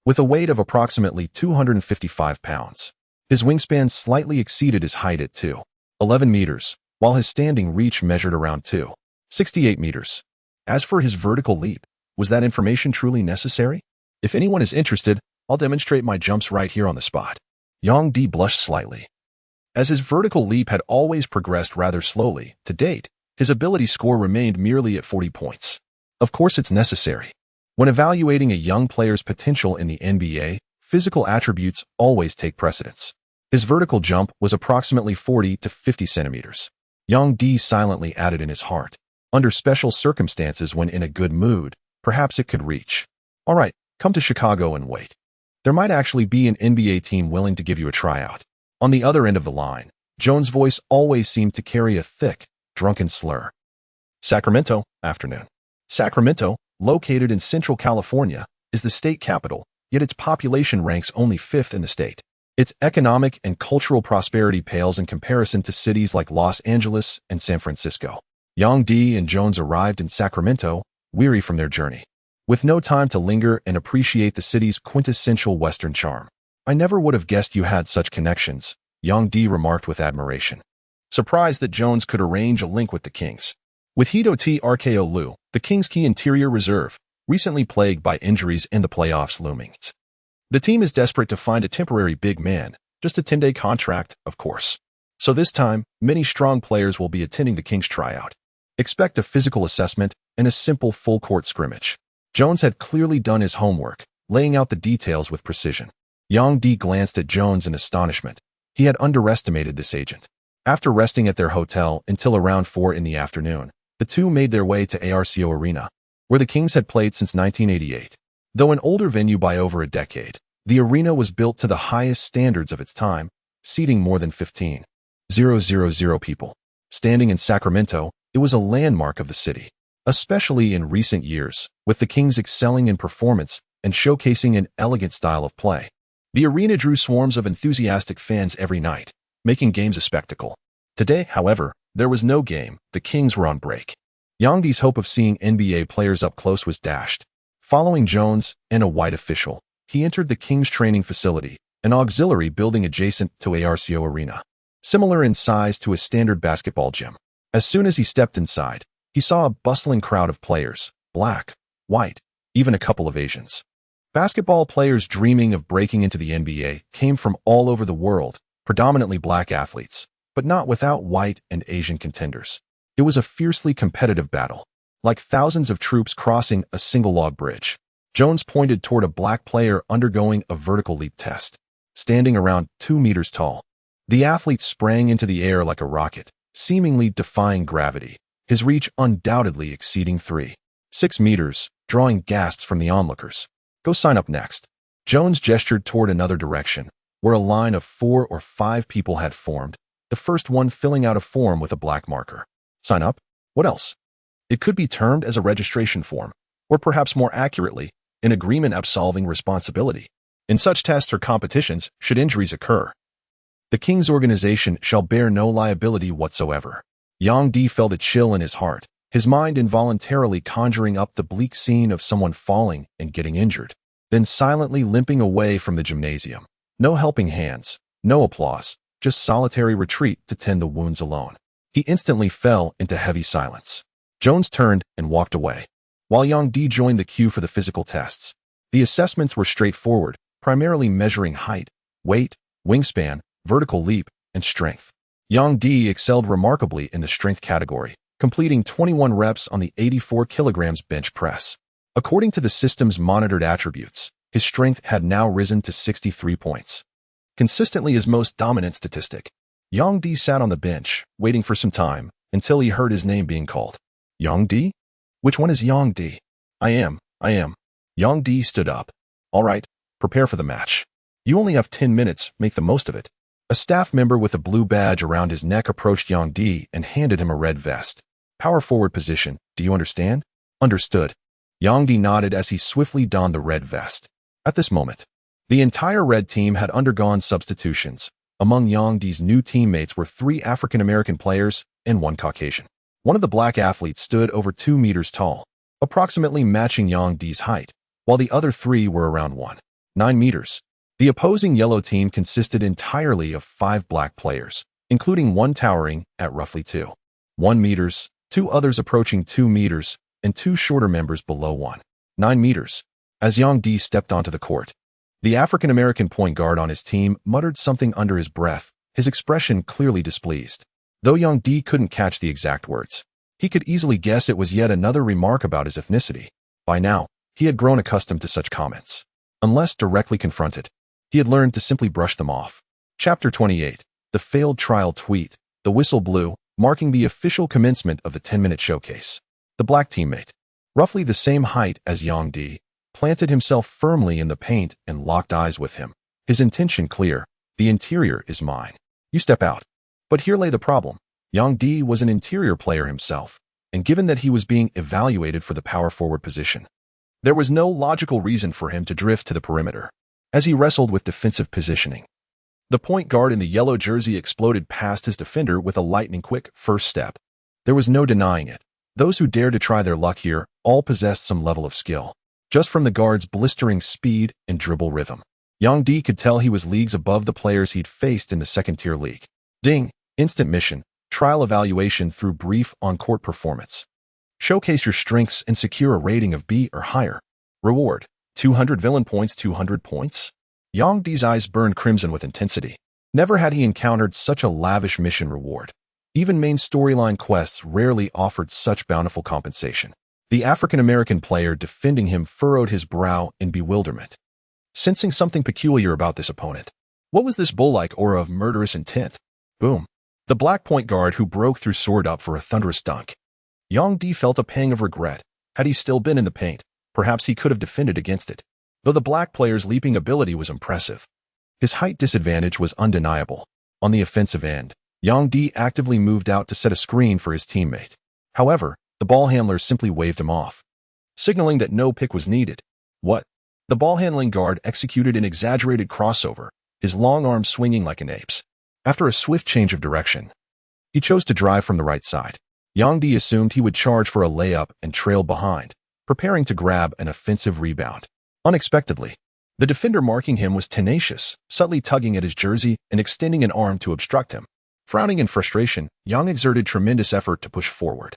with a weight of approximately 255 pounds. His wingspan slightly exceeded his height at 2.11 meters, while his standing reach measured around 2.68 meters. As for his vertical leap, was that information truly necessary? If anyone is interested, I'll demonstrate my jumps right here on the spot. Yang Di blushed slightly. As his vertical leap had always progressed rather slowly, to date, his ability score remained merely at 40 points. Of course it's necessary. When evaluating a young player's potential in the NBA, physical attributes always take precedence. His vertical jump was approximately 40 to 50 centimeters. Yang Di silently added in his heart, under special circumstances when in a good mood, perhaps it could reach. All right, come to Chicago and wait. There might actually be an NBA team willing to give you a tryout. On the other end of the line, Jones' voice always seemed to carry a thick, drunken slur. Sacramento, afternoon. Sacramento, located in Central California, is the state capital, yet its population ranks only 5th in the state. Its economic and cultural prosperity pales in comparison to cities like Los Angeles and San Francisco. Yang Di and Jones arrived in Sacramento, weary from their journey, with no time to linger and appreciate the city's quintessential Western charm. I never would have guessed you had such connections, Yang Di remarked with admiration, surprised that Jones could arrange a link with the Kings. With Hito T. RKO Lu, the Kings' key interior reserve, recently plagued by injuries and the playoffs looming. The team is desperate to find a temporary big man, just a 10-day contract, of course. So this time, many strong players will be attending the Kings' tryout. Expect a physical assessment and a simple full-court scrimmage. Jones had clearly done his homework, laying out the details with precision. Yang Di glanced at Jones in astonishment. He had underestimated this agent. After resting at their hotel until around 4 in the afternoon, the two made their way to ARCO Arena, where the Kings had played since 1988. Though an older venue by over a decade, the arena was built to the highest standards of its time, seating more than 15,000 people. Standing in Sacramento, it was a landmark of the city, especially in recent years, with the Kings excelling in performance and showcasing an elegant style of play. The arena drew swarms of enthusiastic fans every night, making games a spectacle. Today, however, there was no game. The Kings were on break. Yangdi's hope of seeing NBA players up close was dashed. Following Jones and a white official, he entered the Kings training facility, an auxiliary building adjacent to ARCO Arena, similar in size to a standard basketball gym. As soon as he stepped inside, he saw a bustling crowd of players, black, white, even a couple of Asians. Basketball players dreaming of breaking into the NBA came from all over the world, predominantly black athletes, but not without white and Asian contenders. It was a fiercely competitive battle, like thousands of troops crossing a single log bridge. Jones pointed toward a black player undergoing a vertical leap test, standing around 2 meters tall. The athlete sprang into the air like a rocket, seemingly defying gravity, his reach undoubtedly exceeding 3.6 meters, drawing gasps from the onlookers. Go sign up next. Jones gestured toward another direction, where a line of 4 or 5 people had formed, the first one filling out a form with a black marker. Sign up? What else? It could be termed as a registration form, or perhaps more accurately, an agreement absolving responsibility. In such tests or competitions, should injuries occur, the Kings organization shall bear no liability whatsoever. Yang Di felt a chill in his heart, his mind involuntarily conjuring up the bleak scene of someone falling and getting injured, then silently limping away from the gymnasium. No helping hands, no applause, just solitary retreat to tend the wounds alone. He instantly fell into heavy silence. Jones turned and walked away, while Yang Di joined the queue for the physical tests. The assessments were straightforward, primarily measuring height, weight, wingspan, vertical leap, and strength. Yang Di excelled remarkably in the strength category, completing 21 reps on the 84 kilograms bench press. According to the system's monitored attributes, his strength had now risen to 63 points, consistently his most dominant statistic. Yang Di sat on the bench, waiting for some time, until he heard his name being called. Yang Di? Which one is Yang Di? I am. Yang Di stood up. All right, prepare for the match. You only have 10 minutes, make the most of it. A staff member with a blue badge around his neck approached Yang Di and handed him a red vest. Power forward position, do you understand? Understood. Yang Di nodded as he swiftly donned the red vest. At this moment, the entire red team had undergone substitutions. Among Yang Di's new teammates were 3 African-American players and 1 Caucasian. One of the black athletes stood over 2 meters tall, approximately matching Yang Di's height, while the other 3 were around 1.9 meters. The opposing yellow team consisted entirely of 5 black players, including 1 towering at roughly 2.1 meters, 2 others approaching 2 meters, and 2 shorter members below 1.9 meters. As Yang Di stepped onto the court, the African-American point guard on his team muttered something under his breath, his expression clearly displeased. Though Yang Di couldn't catch the exact words, he could easily guess it was yet another remark about his ethnicity. By now, he had grown accustomed to such comments. Unless directly confronted, he had learned to simply brush them off. Chapter 28. The failed trial tweet. The whistle blew, marking the official commencement of the 10-minute showcase. The black teammate, roughly the same height as Yang Di, planted himself firmly in the paint and locked eyes with him. His intention clear, the interior is mine. You step out. But here lay the problem. Yang Di was an interior player himself, and given that he was being evaluated for the power forward position, there was no logical reason for him to drift to the perimeter. As he wrestled with defensive positioning, the point guard in the yellow jersey exploded past his defender with a lightning-quick first step. There was no denying it. Those who dared to try their luck here all possessed some level of skill, just from the guard's blistering speed and dribble rhythm. Yang Di could tell he was leagues above the players he'd faced in the second-tier league. Ding! Instant mission. Trial evaluation through brief on-court performance. Showcase your strengths and secure a rating of B or higher. Reward: 200 villain points, 200 points. Yang Di's eyes burned crimson with intensity. Never had he encountered such a lavish mission reward. Even main storyline quests rarely offered such bountiful compensation. The African-American player defending him furrowed his brow in bewilderment, sensing something peculiar about this opponent. What was this bull-like aura of murderous intent? Boom. The black point guard who broke through soared up for a thunderous dunk. Yang Di felt a pang of regret. Had he still been in the paint, perhaps he could have defended against it. Though the black player's leaping ability was impressive, his height disadvantage was undeniable. On the offensive end, Yang Di actively moved out to set a screen for his teammate. However, the ball handler simply waved him off, signaling that no pick was needed. What? The ball handling guard executed an exaggerated crossover, his long arm swinging like an ape's. After a swift change of direction, he chose to drive from the right side. Yang Di assumed he would charge for a layup and trailed behind, preparing to grab an offensive rebound. Unexpectedly, the defender marking him was tenacious, subtly tugging at his jersey and extending an arm to obstruct him. Frowning in frustration, Yang exerted tremendous effort to push forward.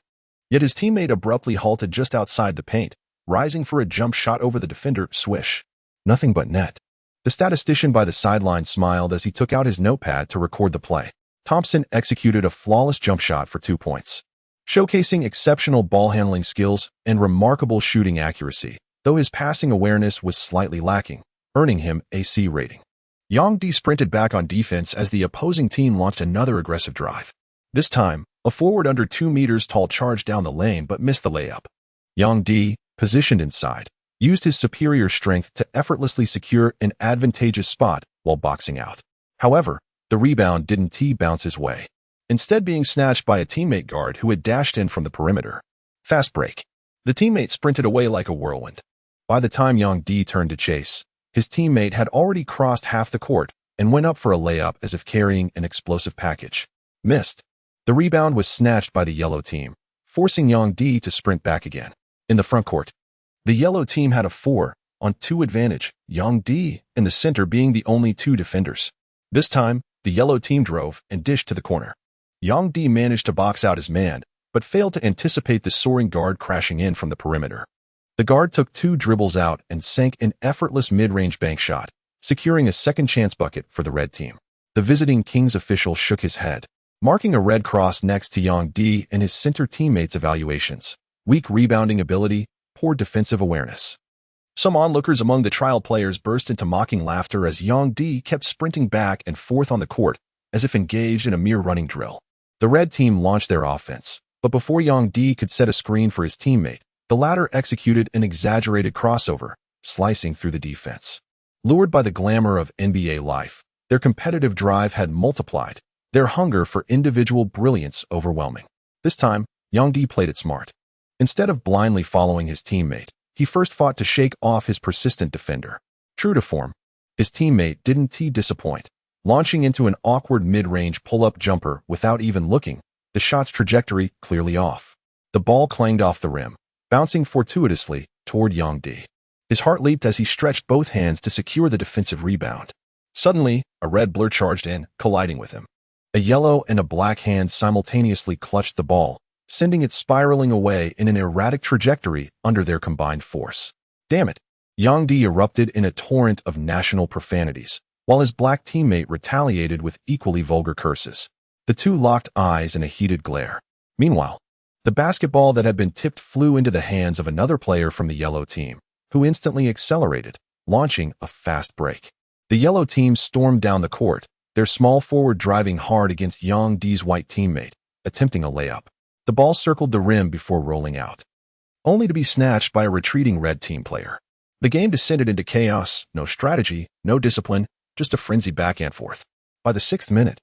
Yet his teammate abruptly halted just outside the paint, rising for a jump shot over the defender. Swish. Nothing but net. The statistician by the sideline smiled as he took out his notepad to record the play. Thompson executed a flawless jump shot for 2 points, showcasing exceptional ball handling skills and remarkable shooting accuracy, though his passing awareness was slightly lacking, earning him a C rating. Yang Di sprinted back on defense as the opposing team launched another aggressive drive. This time, a forward under 2 meters tall charged down the lane but missed the layup. Yang Di, positioned inside, used his superior strength to effortlessly secure an advantageous spot while boxing out. However, the rebound didn't bounce his way, instead being snatched by a teammate guard who had dashed in from the perimeter. Fast break. The teammate sprinted away like a whirlwind. By the time Yang Di turned to chase, his teammate had already crossed half the court and went up for a layup as if carrying an explosive package. Missed. The rebound was snatched by the yellow team, forcing Yang Di to sprint back again. In the front court, the yellow team had a 4-on-2 advantage, Yang Di and the center being the only 2 defenders. This time, the yellow team drove and dished to the corner. Yang Di managed to box out his man, but failed to anticipate the soaring guard crashing in from the perimeter. The guard took 2 dribbles out and sank an effortless mid-range bank shot, securing a second chance bucket for the red team. The visiting Kings official shook his head, marking a red cross next to Yang Di and his center teammates' evaluations. Weak rebounding ability, poor defensive awareness. Some onlookers among the trial players burst into mocking laughter as Yang Di kept sprinting back and forth on the court, as if engaged in a mere running drill. The red team launched their offense, but before Yang Di could set a screen for his teammate, the latter executed an exaggerated crossover, slicing through the defense. Lured by the glamour of NBA life, their competitive drive had multiplied, their hunger for individual brilliance overwhelming. This time, Yang Di played it smart. Instead of blindly following his teammate, he first fought to shake off his persistent defender. True to form, his teammate didn't disappoint, launching into an awkward mid-range pull-up jumper without even looking, the shot's trajectory clearly off. The ball clanged off the rim, bouncing fortuitously toward Yang Di. His heart leaped as he stretched both hands to secure the defensive rebound. Suddenly, a red blur charged in, colliding with him. A yellow and a black hand simultaneously clutched the ball, sending it spiraling away in an erratic trajectory under their combined force. Damn it! Yang Di erupted in a torrent of national profanities, while his black teammate retaliated with equally vulgar curses. The 2 locked eyes in a heated glare. Meanwhile, the basketball that had been tipped flew into the hands of another player from the yellow team, who instantly accelerated, launching a fast break. The yellow team stormed down the court, their small forward driving hard against Yang Di's white teammate, attempting a layup. The ball circled the rim before rolling out, only to be snatched by a retreating red team player. The game descended into chaos, no strategy, no discipline, just a frenzied back and forth. By the 6th minute,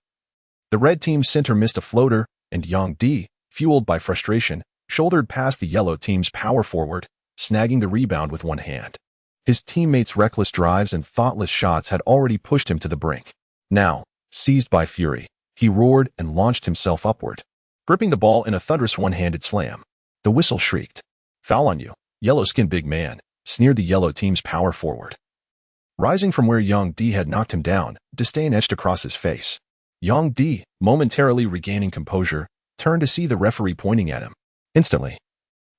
the red team center missed a floater, and Yang Di, fueled by frustration, shouldered past the yellow team's power forward, snagging the rebound with one hand. His teammates' reckless drives and thoughtless shots had already pushed him to the brink. Now, seized by fury, he roared and launched himself upward, gripping the ball in a thunderous one-handed slam. The whistle shrieked. "Foul on you, yellow-skinned big man," sneered the yellow team's power forward. Rising from where Yang Di had knocked him down, disdain etched across his face. Yang Di, momentarily regaining composure, turned to see the referee pointing at him. Instantly,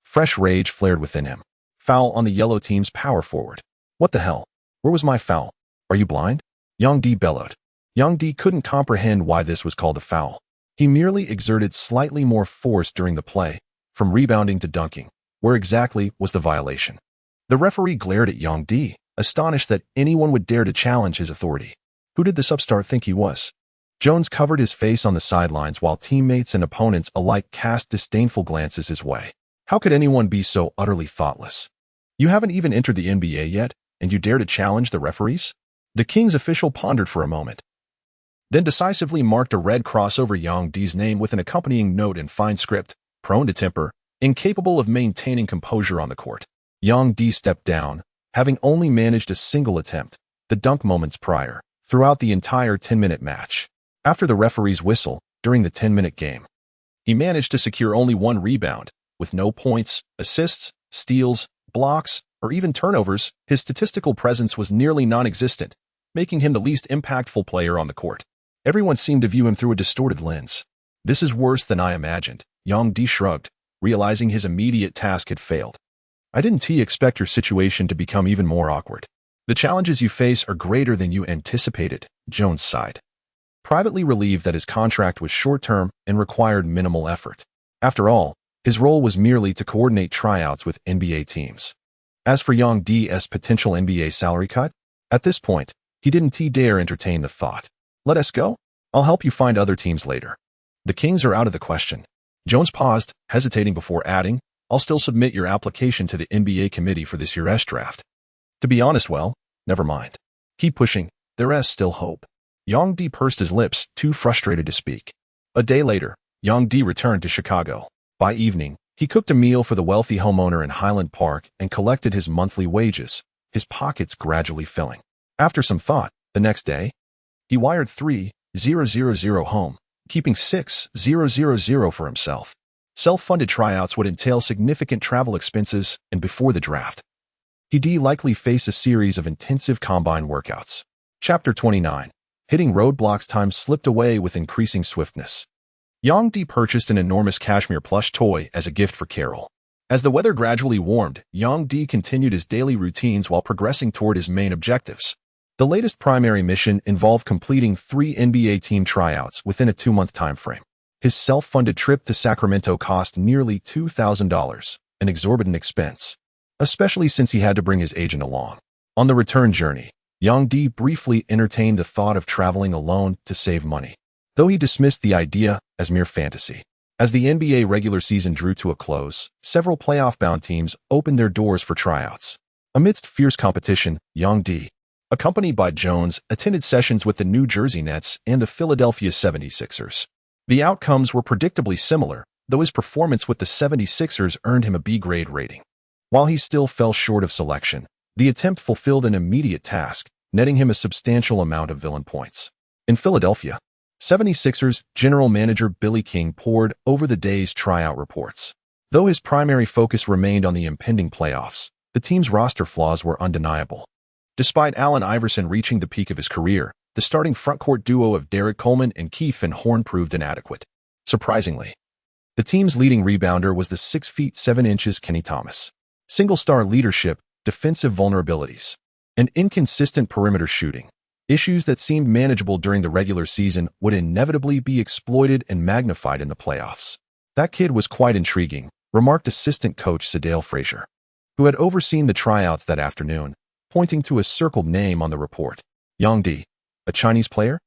fresh rage flared within him. Foul on the yellow team's power forward. What the hell? Where was my foul? Are you blind? Yang Di bellowed. Yang Di couldn't comprehend why this was called a foul. He merely exerted slightly more force during the play, from rebounding to dunking. Where exactly was the violation? The referee glared at Yang Di, astonished that anyone would dare to challenge his authority. Who did this upstart think he was? Jones covered his face on the sidelines while teammates and opponents alike cast disdainful glances his way. How could anyone be so utterly thoughtless? You haven't even entered the NBA yet, and you dare to challenge the referees? The Kings official pondered for a moment, then decisively marked a red cross over Yang Di's name with an accompanying note in fine script: prone to temper, incapable of maintaining composure on the court. Yang Di stepped down, having only managed a single attempt, the dunk moments prior, throughout the entire 10-minute match. After the referee's whistle, during the 10-minute game, he managed to secure only one rebound, with no points, assists, steals, blocks, or even turnovers. His statistical presence was nearly non-existent, making him the least impactful player on the court. Everyone seemed to view him through a distorted lens. This is worse than I imagined, Yang Di shrugged, realizing his immediate task had failed. I didn't expect your situation to become even more awkward. The challenges you face are greater than you anticipated, Jones sighed, privately relieved that his contract was short-term and required minimal effort. After all, his role was merely to coordinate tryouts with NBA teams. As for Yang Di's potential NBA salary cut, at this point, he didn't dare entertain the thought. Let us go? I'll help you find other teams later. The Kings are out of the question. Jones paused, hesitating before adding, I'll still submit your application to the NBA committee for this year's draft. To be honest, well, never mind. Keep pushing, there's still hope. Yang Di pursed his lips, too frustrated to speak. A day later, Yang Di returned to Chicago. By evening, he cooked a meal for the wealthy homeowner in Highland Park and collected his monthly wages, his pockets gradually filling. After some thought, the next day, he wired 3,000 home, keeping 6,000 for himself. Self-funded tryouts would entail significant travel expenses, and before the draft, he'd likely face a series of intensive combine workouts. Chapter 29. Hitting roadblocks. Time slipped away with increasing swiftness. Yang Di purchased an enormous cashmere plush toy as a gift for Carol. As the weather gradually warmed, Yang Di continued his daily routines while progressing toward his main objectives. The latest primary mission involved completing 3 NBA team tryouts within a 2-month time frame. His self-funded trip to Sacramento cost nearly $2,000, an exorbitant expense, especially since he had to bring his agent along. On the return journey, Yang Di briefly entertained the thought of traveling alone to save money, though he dismissed the idea as mere fantasy. As the NBA regular season drew to a close, several playoff-bound teams opened their doors for tryouts. Amidst fierce competition, Yang Di, accompanied by Jones, attended sessions with the New Jersey Nets and the Philadelphia 76ers. The outcomes were predictably similar, though his performance with the 76ers earned him a B-grade rating. While he still fell short of selection, the attempt fulfilled an immediate task, netting him a substantial amount of villain points. In Philadelphia, 76ers general manager Billy King pored over the day's tryout reports. Though his primary focus remained on the impending playoffs, the team's roster flaws were undeniable. Despite Allen Iverson reaching the peak of his career, the starting frontcourt duo of Derek Coleman and Keith Van Horn proved inadequate. Surprisingly, the team's leading rebounder was the 6 feet 7 inches Kenny Thomas. Single-star leadership, defensive vulnerabilities, and inconsistent perimeter shooting, issues that seemed manageable during the regular season, would inevitably be exploited and magnified in the playoffs. That kid was quite intriguing, remarked assistant coach Sedale Frazier, who had overseen the tryouts that afternoon, pointing to a circled name on the report. Yang Di, a Chinese player?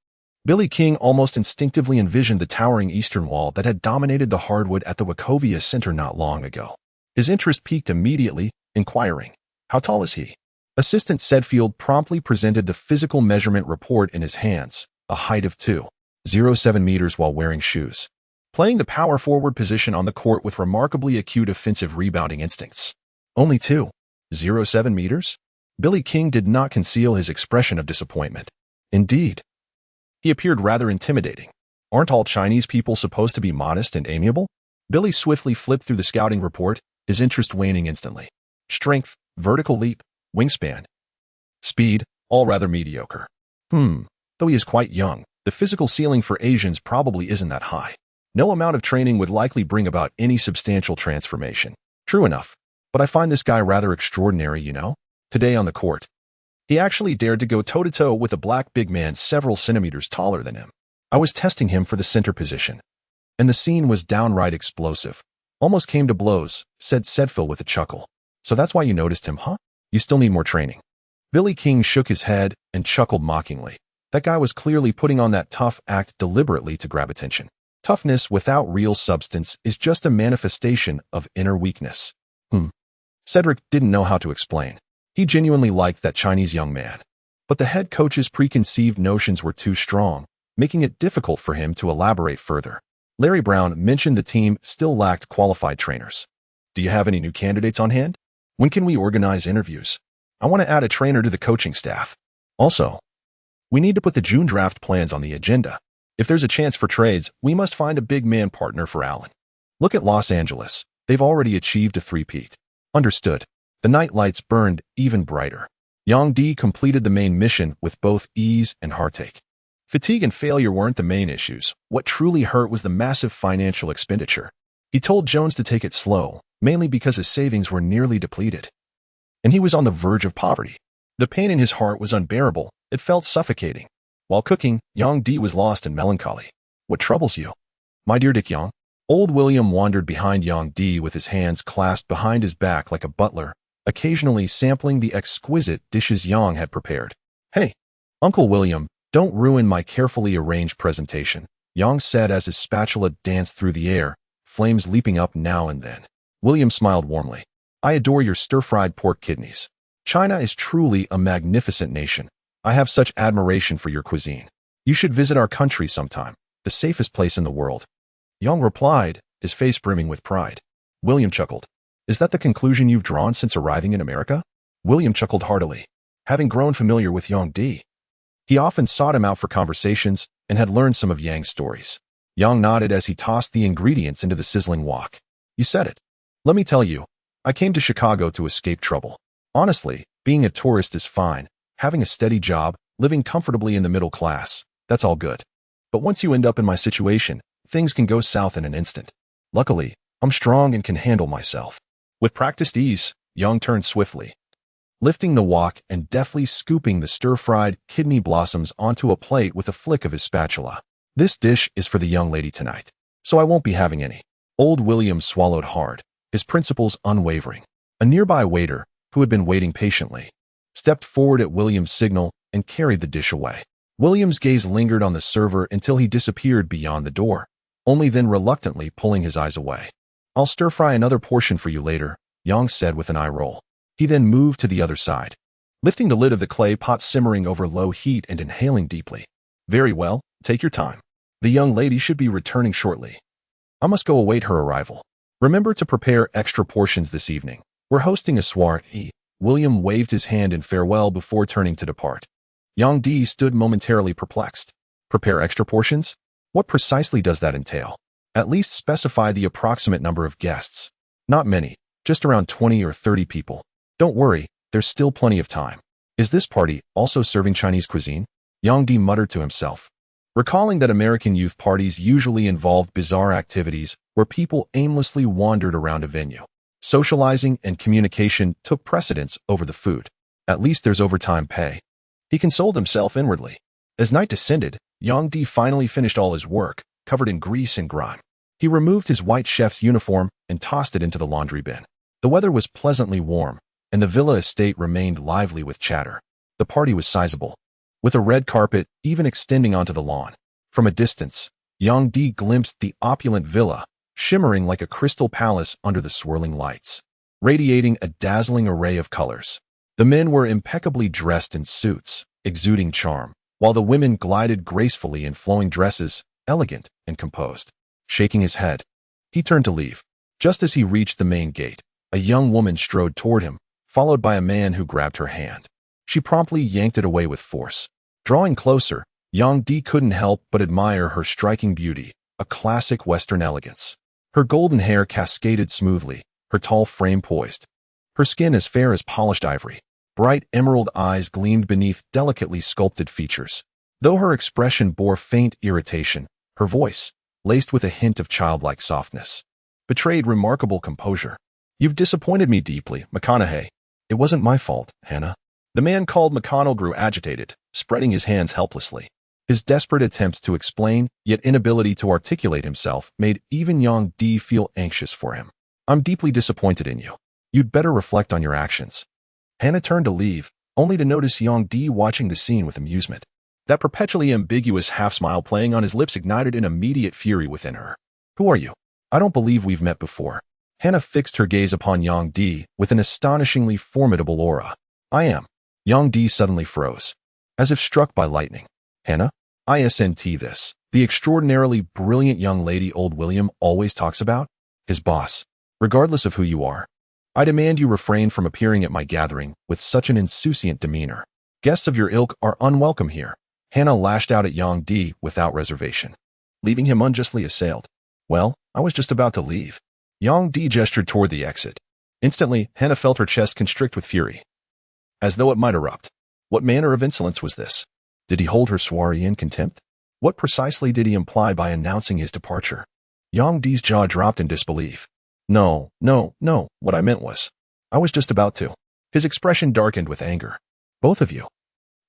Billy King almost instinctively envisioned the towering eastern wall that had dominated the hardwood at the Wachovia Center not long ago. His interest piqued immediately, inquiring, how tall is he? Assistant Sedfield promptly presented the physical measurement report in his hands, a height of 2.07 meters while wearing shoes, playing the power forward position on the court with remarkably acute offensive rebounding instincts. Only 2.07 meters? Billy King did not conceal his expression of disappointment. Indeed, he appeared rather intimidating. Aren't all Chinese people supposed to be modest and amiable? Billy swiftly flipped through the scouting report, his interest waning instantly. Strength, vertical leap, wingspan, speed, all rather mediocre. Though he is quite young, the physical ceiling for Asians probably isn't that high. No amount of training would likely bring about any substantial transformation. True enough, but I find this guy rather extraordinary, you know? Today on the court, he actually dared to go toe-to-toe with a black big man several centimeters taller than him. I was testing him for the center position, and the scene was downright explosive. Almost came to blows, said Sedfield with a chuckle. So that's why you noticed him, huh? You still need more training. Billy King shook his head and chuckled mockingly. That guy was clearly putting on that tough act deliberately to grab attention. Toughness without real substance is just a manifestation of inner weakness. Cedric didn't know how to explain. He genuinely liked that Chinese young man. But the head coach's preconceived notions were too strong, making it difficult for him to elaborate further. Larry Brown mentioned the team still lacked qualified trainers. Do you have any new candidates on hand? When can we organize interviews? I want to add a trainer to the coaching staff. Also, we need to put the June draft plans on the agenda. If there's a chance for trades, we must find a big man partner for Allen. Look at Los Angeles. They've already achieved a three-peat. Understood. The night lights burned even brighter. Yang Di completed the main mission with both ease and heartache. Fatigue and failure weren't the main issues. What truly hurt was the massive financial expenditure. He told Jones to take it slow, mainly because his savings were nearly depleted. And he was on the verge of poverty. The pain in his heart was unbearable. It felt suffocating. While cooking, Yang Di was lost in melancholy. What troubles you? My dear Dick Yang. Old William wandered behind Yang Di with his hands clasped behind his back like a butler, occasionally sampling the exquisite dishes Yang had prepared. Hey, Uncle William, don't ruin my carefully arranged presentation, Yang said as his spatula danced through the air, flames leaping up now and then. William smiled warmly. I adore your stir-fried pork kidneys. China is truly a magnificent nation. I have such admiration for your cuisine. You should visit our country sometime, the safest place in the world. Yang replied, his face brimming with pride. William chuckled. Is that the conclusion you've drawn since arriving in America? William chuckled heartily. Having grown familiar with Yang Di, he often sought him out for conversations and had learned some of Yang's stories. Yang nodded as he tossed the ingredients into the sizzling wok. You said it. Let me tell you, I came to Chicago to escape trouble. Honestly, being a tourist is fine. Having a steady job, living comfortably in the middle class, that's all good. But once you end up in my situation, things can go south in an instant. Luckily, I'm strong and can handle myself. With practiced ease, Yang turned swiftly, lifting the wok and deftly scooping the stir-fried kidney blossoms onto a plate with a flick of his spatula. This dish is for the young lady tonight, so I won't be having any. Old William swallowed hard, his principles unwavering. A nearby waiter, who had been waiting patiently, stepped forward at William's signal and carried the dish away. William's gaze lingered on the server until he disappeared beyond the door, only then reluctantly pulling his eyes away. I'll stir-fry another portion for you later, Yang said with an eye roll. He then moved to the other side, lifting the lid of the clay pot simmering over low heat and inhaling deeply. Very well, take your time. The young lady should be returning shortly. I must go await her arrival. Remember to prepare extra portions this evening. We're hosting a soiree. William waved his hand in farewell before turning to depart. Yang Di stood momentarily perplexed. Prepare extra portions? What precisely does that entail? At least specify the approximate number of guests. Not many, just around 20 or 30 people. Don't worry, there's still plenty of time. Is this party also serving Chinese cuisine? Yang Di muttered to himself, recalling that American youth parties usually involved bizarre activities where people aimlessly wandered around a venue. Socializing and communication took precedence over the food. At least there's overtime pay. He consoled himself inwardly. As night descended, Yang Di finally finished all his work, covered in grease and grime. He removed his white chef's uniform and tossed it into the laundry bin. The weather was pleasantly warm, and the villa estate remained lively with chatter. The party was sizable, with a red carpet even extending onto the lawn. From a distance, Yang Di glimpsed the opulent villa, shimmering like a crystal palace under the swirling lights, radiating a dazzling array of colors. The men were impeccably dressed in suits, exuding charm, while the women glided gracefully in flowing dresses, elegant and composed. Shaking his head, he turned to leave. Just as he reached the main gate, a young woman strode toward him, followed by a man who grabbed her hand. She promptly yanked it away with force. Drawing closer, Yang Di couldn't help but admire her striking beauty, a classic Western elegance. Her golden hair cascaded smoothly, her tall frame poised. Her skin as fair as polished ivory. Bright emerald eyes gleamed beneath delicately sculpted features. Though her expression bore faint irritation, her voice, laced with a hint of childlike softness, betrayed remarkable composure. You've disappointed me deeply, McConaughey. It wasn't my fault, Hannah. The man called McConnell grew agitated, spreading his hands helplessly. His desperate attempts to explain, yet inability to articulate himself, made even Yang Di feel anxious for him. I'm deeply disappointed in you. You'd better reflect on your actions. Hannah turned to leave, only to notice Yang Di watching the scene with amusement. That perpetually ambiguous half-smile playing on his lips ignited an immediate fury within her. Who are you? I don't believe we've met before. Hannah fixed her gaze upon Yang Di with an astonishingly formidable aura. I am. Yang Di suddenly froze, as if struck by lightning. Hannah? Isn't this the extraordinarily brilliant young lady old William always talks about? His boss. Regardless of who you are, I demand you refrain from appearing at my gathering with such an insouciant demeanor. Guests of your ilk are unwelcome here. Hannah lashed out at Yang Di without reservation, leaving him unjustly assailed. Well, I was just about to leave. Yang Di gestured toward the exit. Instantly, Hannah felt her chest constrict with fury, as though it might erupt. What manner of insolence was this? Did he hold her soiree in contempt? What precisely did he imply by announcing his departure? Yang Di's jaw dropped in disbelief. No, what I meant was, I was just about to. His expression darkened with anger. Both of you.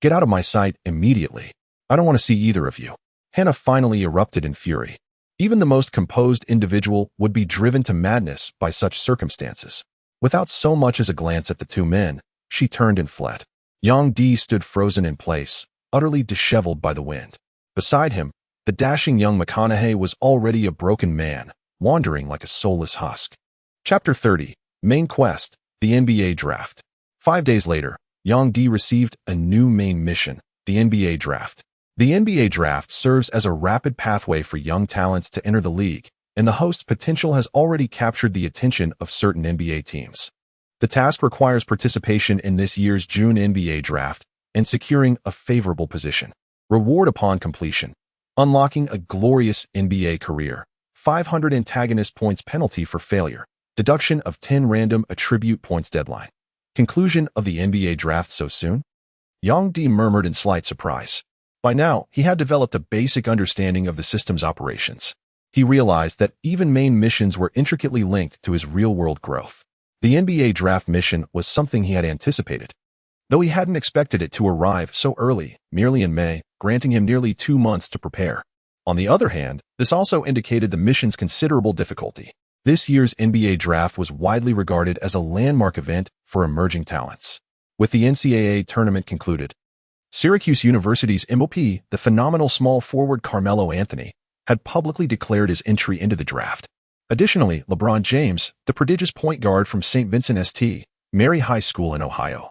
Get out of my sight immediately. I don't want to see either of you. Hannah finally erupted in fury. Even the most composed individual would be driven to madness by such circumstances. Without so much as a glance at the two men, she turned and fled. Yang Di stood frozen in place, utterly disheveled by the wind. Beside him, the dashing young McConaughey was already a broken man, wandering like a soulless husk. Chapter 30. Main Quest, the NBA Draft. 5 days later, Yang Di received a new main mission, the NBA Draft. The NBA Draft serves as a rapid pathway for young talents to enter the league, and the host's potential has already captured the attention of certain NBA teams. The task requires participation in this year's June NBA Draft and securing a favorable position. Reward upon completion. Unlocking a glorious NBA career. 500 antagonist points penalty for failure. Deduction of 10 random attribute points deadline. Conclusion of the NBA Draft so soon? Yang Di murmured in slight surprise. By now, he had developed a basic understanding of the system's operations. He realized that even main missions were intricately linked to his real-world growth. The NBA Draft mission was something he had anticipated, though he hadn't expected it to arrive so early, merely in May, granting him nearly 2 months to prepare. On the other hand, this also indicated the mission's considerable difficulty. This year's NBA Draft was widely regarded as a landmark event for emerging talents. With the NCAA tournament concluded, Syracuse University's MVP, the phenomenal small forward Carmelo Anthony, had publicly declared his entry into the draft. Additionally, LeBron James, the prodigious point guard from St. Vincent St. Mary High School in Ohio,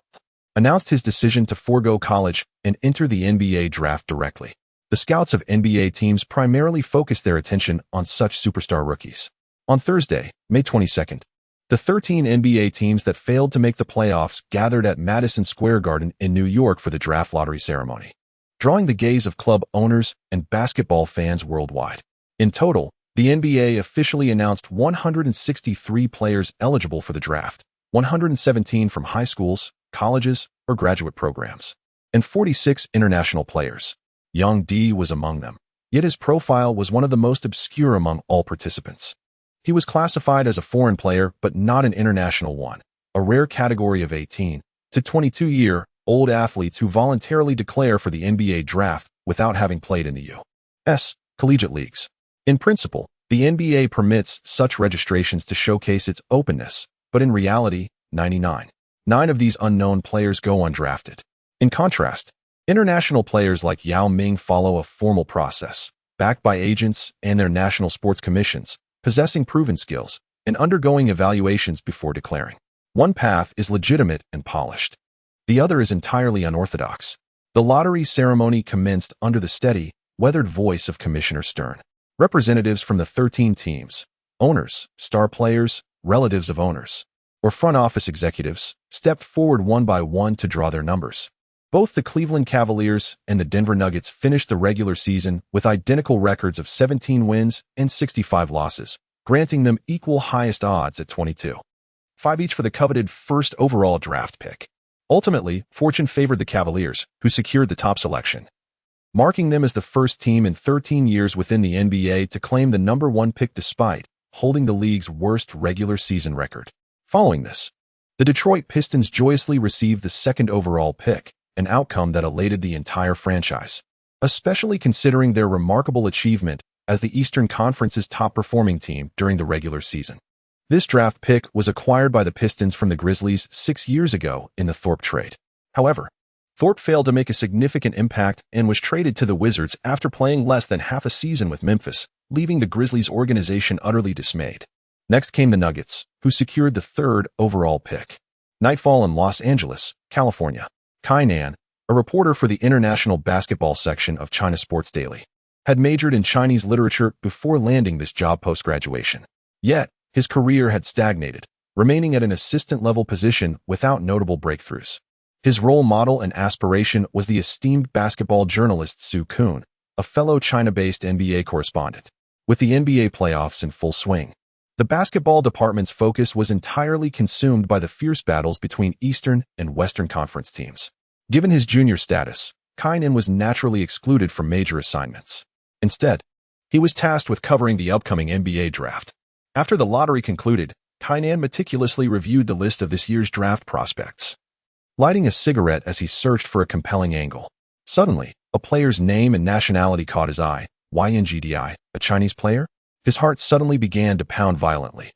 announced his decision to forego college and enter the NBA Draft directly. The scouts of NBA teams primarily focused their attention on such superstar rookies. On Thursday, May 22nd, the 13 NBA teams that failed to make the playoffs gathered at Madison Square Garden in New York for the draft lottery ceremony, drawing the gaze of club owners and basketball fans worldwide. In total, the NBA officially announced 163 players eligible for the draft, 117 from high schools, colleges, or graduate programs, and 46 international players. Yang Di was among them, yet his profile was one of the most obscure among all participants. He was classified as a foreign player but not an international one, a rare category of 18 to 22-year-old athletes who voluntarily declare for the NBA Draft without having played in the U.S. collegiate leagues. In principle, the NBA permits such registrations to showcase its openness, but in reality, 99 of these unknown players go undrafted. In contrast, international players like Yao Ming follow a formal process, backed by agents and their national sports commissions, possessing proven skills, and undergoing evaluations before declaring. One path is legitimate and polished. The other is entirely unorthodox. The lottery ceremony commenced under the steady, weathered voice of Commissioner Stern. Representatives from the 13 teams, owners, star players, relatives of owners, or front office executives, stepped forward one by one to draw their numbers. Both the Cleveland Cavaliers and the Denver Nuggets finished the regular season with identical records of 17 wins and 65 losses, granting them equal highest odds at 22. 5 each for the coveted first overall draft pick. Ultimately, fortune favored the Cavaliers, who secured the top selection, marking them as the first team in 13 years within the NBA to claim the number 1 pick despite holding the league's worst regular season record. Following this, the Detroit Pistons joyously received the second overall pick, an outcome that elated the entire franchise, especially considering their remarkable achievement as the Eastern Conference's top-performing team during the regular season. This draft pick was acquired by the Pistons from the Grizzlies 6 years ago in the Thorpe trade. However, Thorpe failed to make a significant impact and was traded to the Wizards after playing less than half a season with Memphis, leaving the Grizzlies organization utterly dismayed. Next came the Nuggets, who secured the 3rd overall pick. Nightfall in Los Angeles, California. Kai Nan, a reporter for the international basketball section of China Sports Daily, had majored in Chinese literature before landing this job post-graduation. Yet, his career had stagnated, remaining at an assistant-level position without notable breakthroughs. His role model and aspiration was the esteemed basketball journalist Su Kun, a fellow China-based NBA correspondent. With the NBA playoffs in full swing, the basketball department's focus was entirely consumed by the fierce battles between Eastern and Western Conference teams. Given his junior status, Kai Nan was naturally excluded from major assignments. Instead, he was tasked with covering the upcoming NBA draft. After the lottery concluded, Kai Nan meticulously reviewed the list of this year's draft prospects, lighting a cigarette as he searched for a compelling angle. Suddenly, a player's name and nationality caught his eye. YNGDI, a Chinese player? His heart suddenly began to pound violently.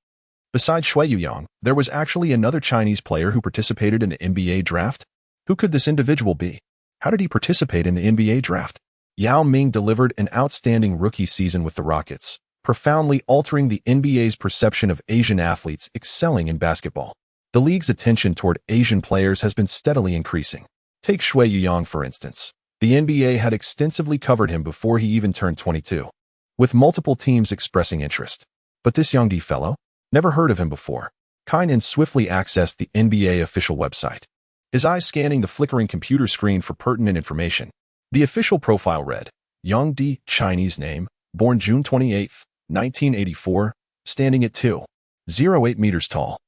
Besides Shui Yuyang, there was actually another Chinese player who participated in the NBA draft? Who could this individual be? How did he participate in the NBA draft? Yao Ming delivered an outstanding rookie season with the Rockets, profoundly altering the NBA's perception of Asian athletes excelling in basketball. The league's attention toward Asian players has been steadily increasing. Take Shui Yuyang, for instance. The NBA had extensively covered him before he even turned 22, with multiple teams expressing interest. But this young D fellow? Never heard of him before. Kai Nan swiftly accessed the NBA official website, his eyes scanning the flickering computer screen for pertinent information. The official profile read, Young D, Chinese name, born June 28, 1984, standing at 2.08 meters tall,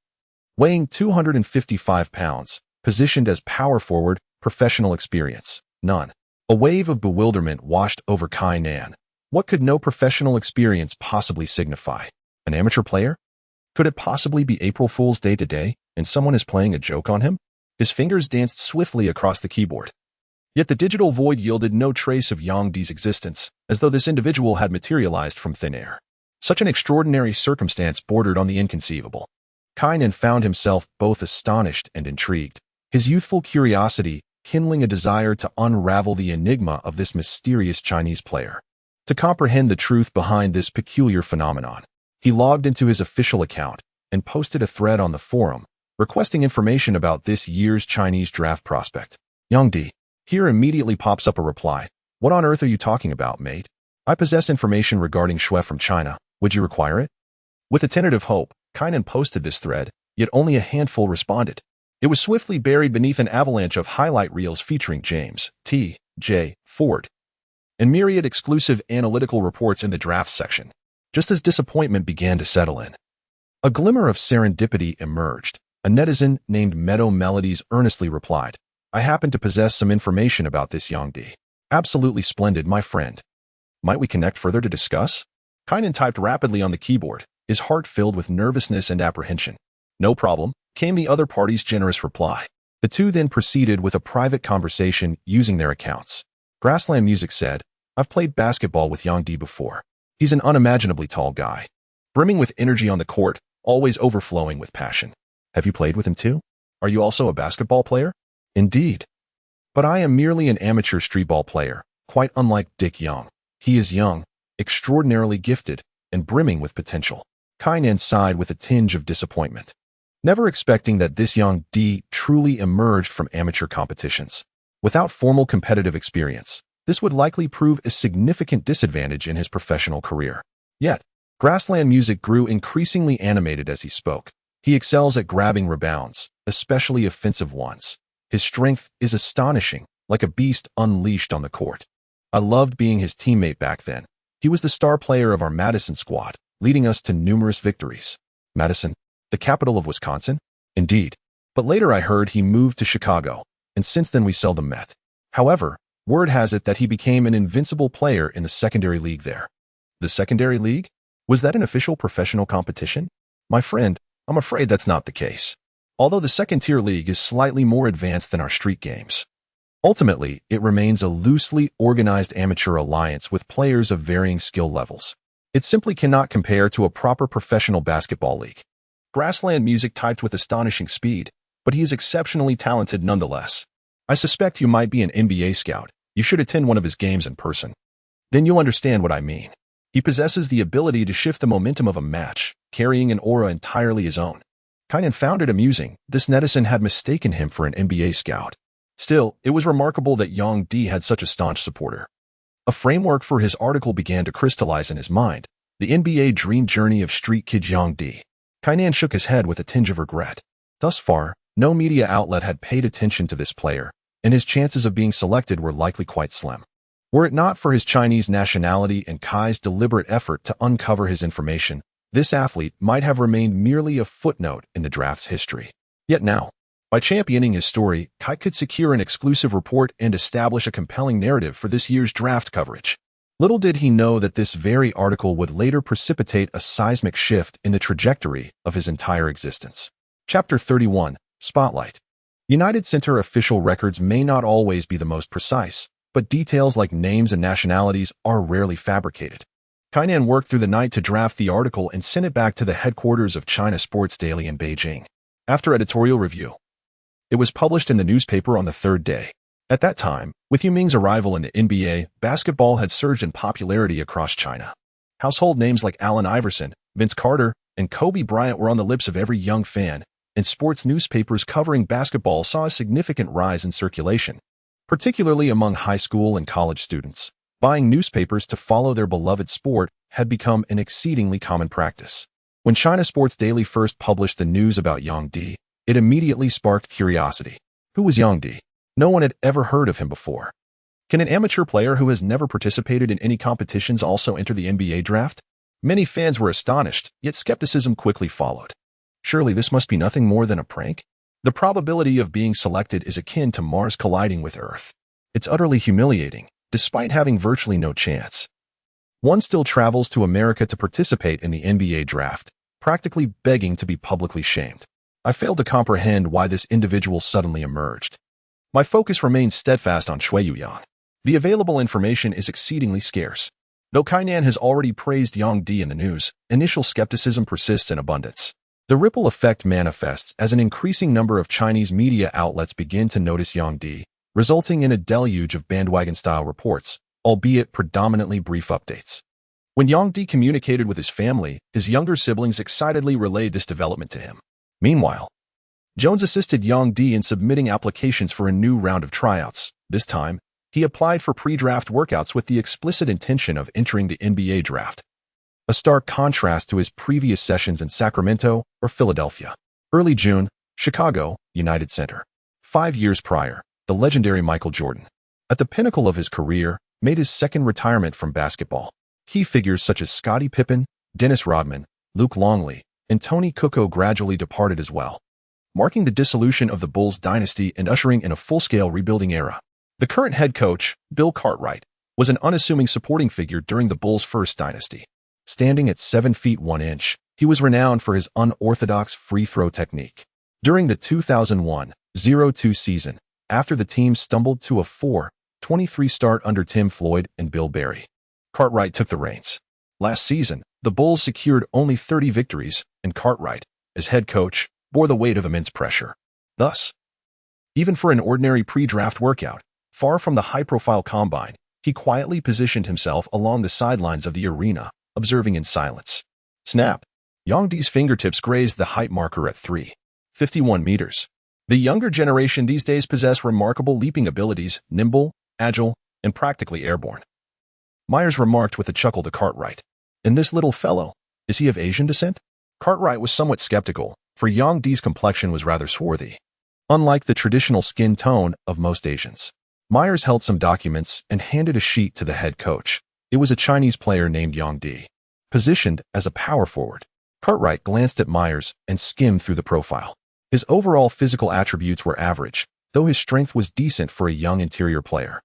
weighing 255 pounds, positioned as power forward, professional experience, none. A wave of bewilderment washed over Kai Nan. What could no professional experience possibly signify? An amateur player? Could it possibly be April Fool's Day today, and someone is playing a joke on him? His fingers danced swiftly across the keyboard. Yet the digital void yielded no trace of Yang Di's existence, as though this individual had materialized from thin air. Such an extraordinary circumstance bordered on the inconceivable. Kai Nan found himself both astonished and intrigued, his youthful curiosity kindling a desire to unravel the enigma of this mysterious Chinese player. To comprehend the truth behind this peculiar phenomenon, he logged into his official account and posted a thread on the forum, requesting information about this year's Chinese draft prospect. Young D. Here immediately pops up a reply. What on earth are you talking about, mate? I possess information regarding Shui from China. Would you require it? With a tentative hope, Kai Nan posted this thread, yet only a handful responded. It was swiftly buried beneath an avalanche of highlight reels featuring James T. J. Ford and myriad exclusive analytical reports in the draft section. Just as disappointment began to settle in, a glimmer of serendipity emerged. A netizen named Meadow Melodies earnestly replied, I happen to possess some information about this Yang D. Absolutely splendid, my friend. Might we connect further to discuss? Kai Nan typed rapidly on the keyboard, his heart filled with nervousness and apprehension. No problem, came the other party's generous reply. The two then proceeded with a private conversation using their accounts. Grassland Music said, I've played basketball with Yang D before. He's an unimaginably tall guy, brimming with energy on the court, always overflowing with passion. Have you played with him too? Are you also a basketball player? Indeed. But I am merely an amateur streetball player, quite unlike Dick Young. He is young, extraordinarily gifted, and brimming with potential. Kai Nan sighed with a tinge of disappointment, never expecting that this young D truly emerged from amateur competitions. Without formal competitive experience, this would likely prove a significant disadvantage in his professional career. Yet, Grassland Music grew increasingly animated as he spoke. He excels at grabbing rebounds, especially offensive ones. His strength is astonishing, like a beast unleashed on the court. I loved being his teammate back then. He was the star player of our Madison squad, leading us to numerous victories. Madison, the capital of Wisconsin? Indeed. But later I heard he moved to Chicago, and since then we seldom met. However, word has it that he became an invincible player in the secondary league there. The secondary league? Was that an official professional competition? My friend, I'm afraid that's not the case. Although the second-tier league is slightly more advanced than our street games. Ultimately, it remains a loosely organized amateur alliance with players of varying skill levels. It simply cannot compare to a proper professional basketball league. Grassland Music typed with astonishing speed, but he is exceptionally talented nonetheless. I suspect you might be an NBA scout. You should attend one of his games in person. Then you'll understand what I mean. He possesses the ability to shift the momentum of a match, carrying an aura entirely his own. Kainan found it amusing. This netizen had mistaken him for an NBA scout. Still, it was remarkable that Yang Di had such a staunch supporter. A framework for his article began to crystallize in his mind, the NBA dream journey of street kid Yang Di. Kainan shook his head with a tinge of regret. Thus far, no media outlet had paid attention to this player, and his chances of being selected were likely quite slim. Were it not for his Chinese nationality and Kai's deliberate effort to uncover his information, this athlete might have remained merely a footnote in the draft's history. Yet now, by championing his story, Kai could secure an exclusive report and establish a compelling narrative for this year's draft coverage. Little did he know that this very article would later precipitate a seismic shift in the trajectory of his entire existence. Chapter 31, Spotlight. United Center official records may not always be the most precise, but details like names and nationalities are rarely fabricated. Kainan worked through the night to draft the article and sent it back to the headquarters of China Sports Daily in Beijing. After editorial review, it was published in the newspaper on the third day. At that time, with Yao Ming's arrival in the NBA, basketball had surged in popularity across China. Household names like Allen Iverson, Vince Carter, and Kobe Bryant were on the lips of every young fan, and sports newspapers covering basketball saw a significant rise in circulation, particularly among high school and college students. Buying newspapers to follow their beloved sport had become an exceedingly common practice. When China Sports Daily first published the news about Yang Di, it immediately sparked curiosity. Who was Yang Di? No one had ever heard of him before. Can an amateur player who has never participated in any competitions also enter the NBA draft? Many fans were astonished, yet skepticism quickly followed. Surely this must be nothing more than a prank? The probability of being selected is akin to Mars colliding with Earth. It's utterly humiliating, despite having virtually no chance. One still travels to America to participate in the NBA draft, practically begging to be publicly shamed. I failed to comprehend why this individual suddenly emerged. My focus remains steadfast on Shui Yuyan. The available information is exceedingly scarce. Though Kainan has already praised Yang Di in the news, initial skepticism persists in abundance. The ripple effect manifests as an increasing number of Chinese media outlets begin to notice Yang Di, resulting in a deluge of bandwagon-style reports, albeit predominantly brief updates. When Yang Di communicated with his family, his younger siblings excitedly relayed this development to him. Meanwhile, Jones assisted Yang Di in submitting applications for a new round of tryouts. This time, he applied for pre-draft workouts with the explicit intention of entering the NBA draft, a stark contrast to his previous sessions in Sacramento or Philadelphia. Early June, Chicago, United Center. 5 years prior, the legendary Michael Jordan, at the pinnacle of his career, made his second retirement from basketball. Key figures such as Scottie Pippen, Dennis Rodman, Luke Longley, and Tony Kukoc gradually departed as well, marking the dissolution of the Bulls dynasty and ushering in a full-scale rebuilding era. The current head coach, Bill Cartwright, was an unassuming supporting figure during the Bulls' first dynasty. Standing at 7 feet 1 inch, he was renowned for his unorthodox free throw technique. During the 2001-02 season, after the team stumbled to a 4-23 start under Tim Floyd and Bill Barry, Cartwright took the reins. Last season, the Bulls secured only 30 victories, and Cartwright, as head coach, bore the weight of immense pressure. Thus, even for an ordinary pre-draft workout, far from the high-profile combine, he quietly positioned himself along the sidelines of the arena, observing in silence. Snap! Yang Di's fingertips grazed the height marker at 3.51 meters. The younger generation these days possess remarkable leaping abilities, nimble, agile, and practically airborne. Myers remarked with a chuckle to Cartwright. And this little fellow, is he of Asian descent? Cartwright was somewhat skeptical, for Yang Di's complexion was rather swarthy, unlike the traditional skin tone of most Asians. Myers held some documents and handed a sheet to the head coach. It was a Chinese player named Yang Di, positioned as a power forward. Cartwright glanced at Myers and skimmed through the profile. His overall physical attributes were average, though his strength was decent for a young interior player.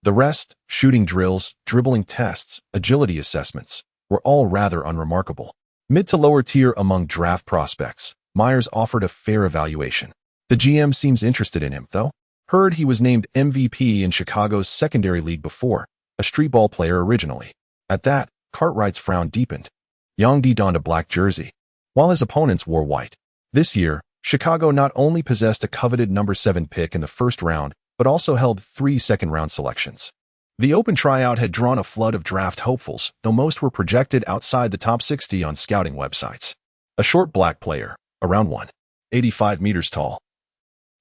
The rest, shooting drills, dribbling tests, agility assessments, were all rather unremarkable. Mid to lower tier among draft prospects, Myers offered a fair evaluation. The GM seems interested in him, though. Heard he was named MVP in Chicago's secondary league before, a street ball player originally. At that, Cartwright's frown deepened. Yang Di donned a black jersey, while his opponents wore white. This year, Chicago not only possessed a coveted number 7 pick in the first round, but also held 3 second-round selections. The open tryout had drawn a flood of draft hopefuls, though most were projected outside the top 60 on scouting websites. A short black player, around 185 meters tall,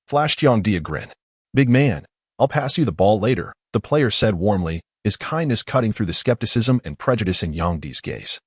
flashed Yang Di a grin. "Big man, I'll pass you the ball later," the player said warmly, his kindness cutting through the skepticism and prejudice in Yang Di's gaze,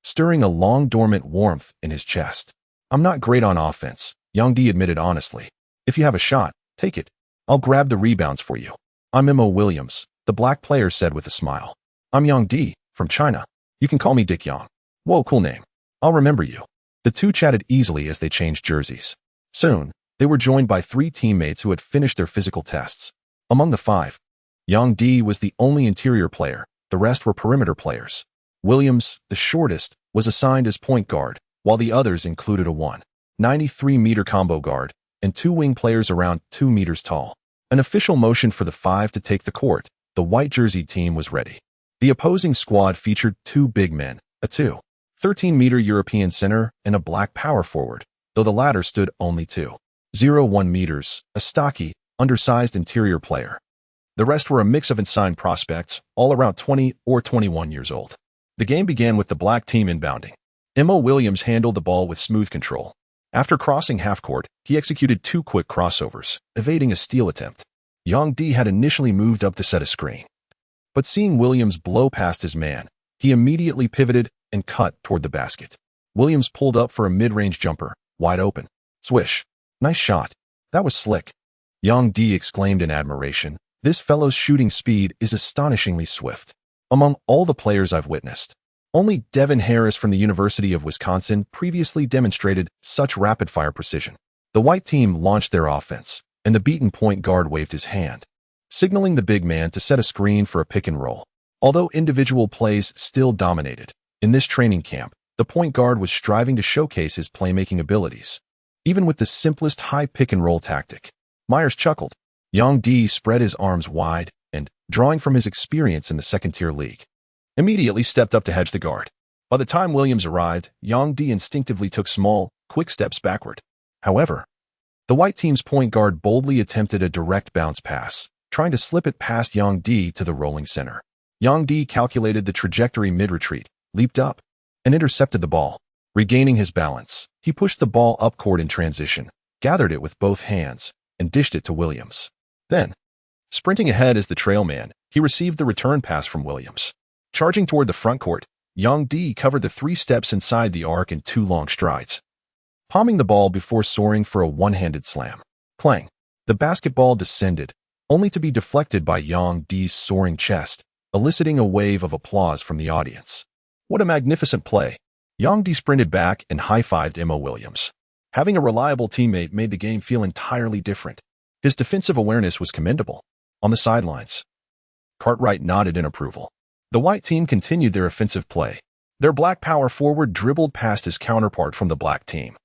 stirring a long dormant warmth in his chest. "I'm not great on offense," Yang Di admitted honestly. "If you have a shot, take it. I'll grab the rebounds for you." "I'm Mo Williams," the black player said with a smile. "I'm Yang Di, from China. You can call me Dick Yang." "Whoa, cool name. I'll remember you." The two chatted easily as they changed jerseys. Soon, they were joined by 3 teammates who had finished their physical tests. Among the 5, Yang Di was the only interior player, the rest were perimeter players. Williams, the shortest, was assigned as point guard, while the others included a 193-meter combo guard and 2 wing players around 2 meters tall. An official motion for the 5 to take the court. The white jersey team was ready. The opposing squad featured 2 big men, a 213-meter European center and a black power forward, though the latter stood only 201 meters, a stocky, undersized interior player. The rest were a mix of unsigned prospects, all around 20 or 21 years old. The game began with the black team inbounding. Mo Williams handled the ball with smooth control. After crossing half-court, he executed 2 quick crossovers, evading a steal attempt. Yang Di had initially moved up to set a screen. But seeing Williams blow past his man, he immediately pivoted and cut toward the basket. Williams pulled up for a mid-range jumper, wide open. "Swish. Nice shot. That was slick." Yang Di exclaimed in admiration. "This fellow's shooting speed is astonishingly swift. Among all the players I've witnessed, only Devin Harris from the University of Wisconsin previously demonstrated such rapid-fire precision." The white team launched their offense, and the beaten point guard waved his hand, signaling the big man to set a screen for a pick and roll. Although individual plays still dominated, in this training camp, the point guard was striving to showcase his playmaking abilities, even with the simplest high pick and roll tactic. Myers chuckled. Yang Di spread his arms wide and, drawing from his experience in the second-tier league, immediately stepped up to hedge the guard. By the time Williams arrived, Yang Di instinctively took small, quick steps backward. However, the white team's point guard boldly attempted a direct bounce pass, trying to slip it past Yang Di to the rolling center. Yang Di calculated the trajectory mid-retreat, leaped up, and intercepted the ball. Regaining his balance, he pushed the ball up court in transition, gathered it with both hands, and dished it to Williams. Then, sprinting ahead as the trail man, he received the return pass from Williams. Charging toward the front court, Yang Di covered the 3 steps inside the arc in 2 long strides, palming the ball before soaring for a one-handed slam. Clang! The basketball descended, only to be deflected by Yang Di's soaring chest, eliciting a wave of applause from the audience. "What a magnificent play!" Yang Di sprinted back and high-fived Mo Williams. Having a reliable teammate made the game feel entirely different. His defensive awareness was commendable. On the sidelines, Cartwright nodded in approval. The white team continued their offensive play. Their black power forward dribbled past his counterpart from the black team,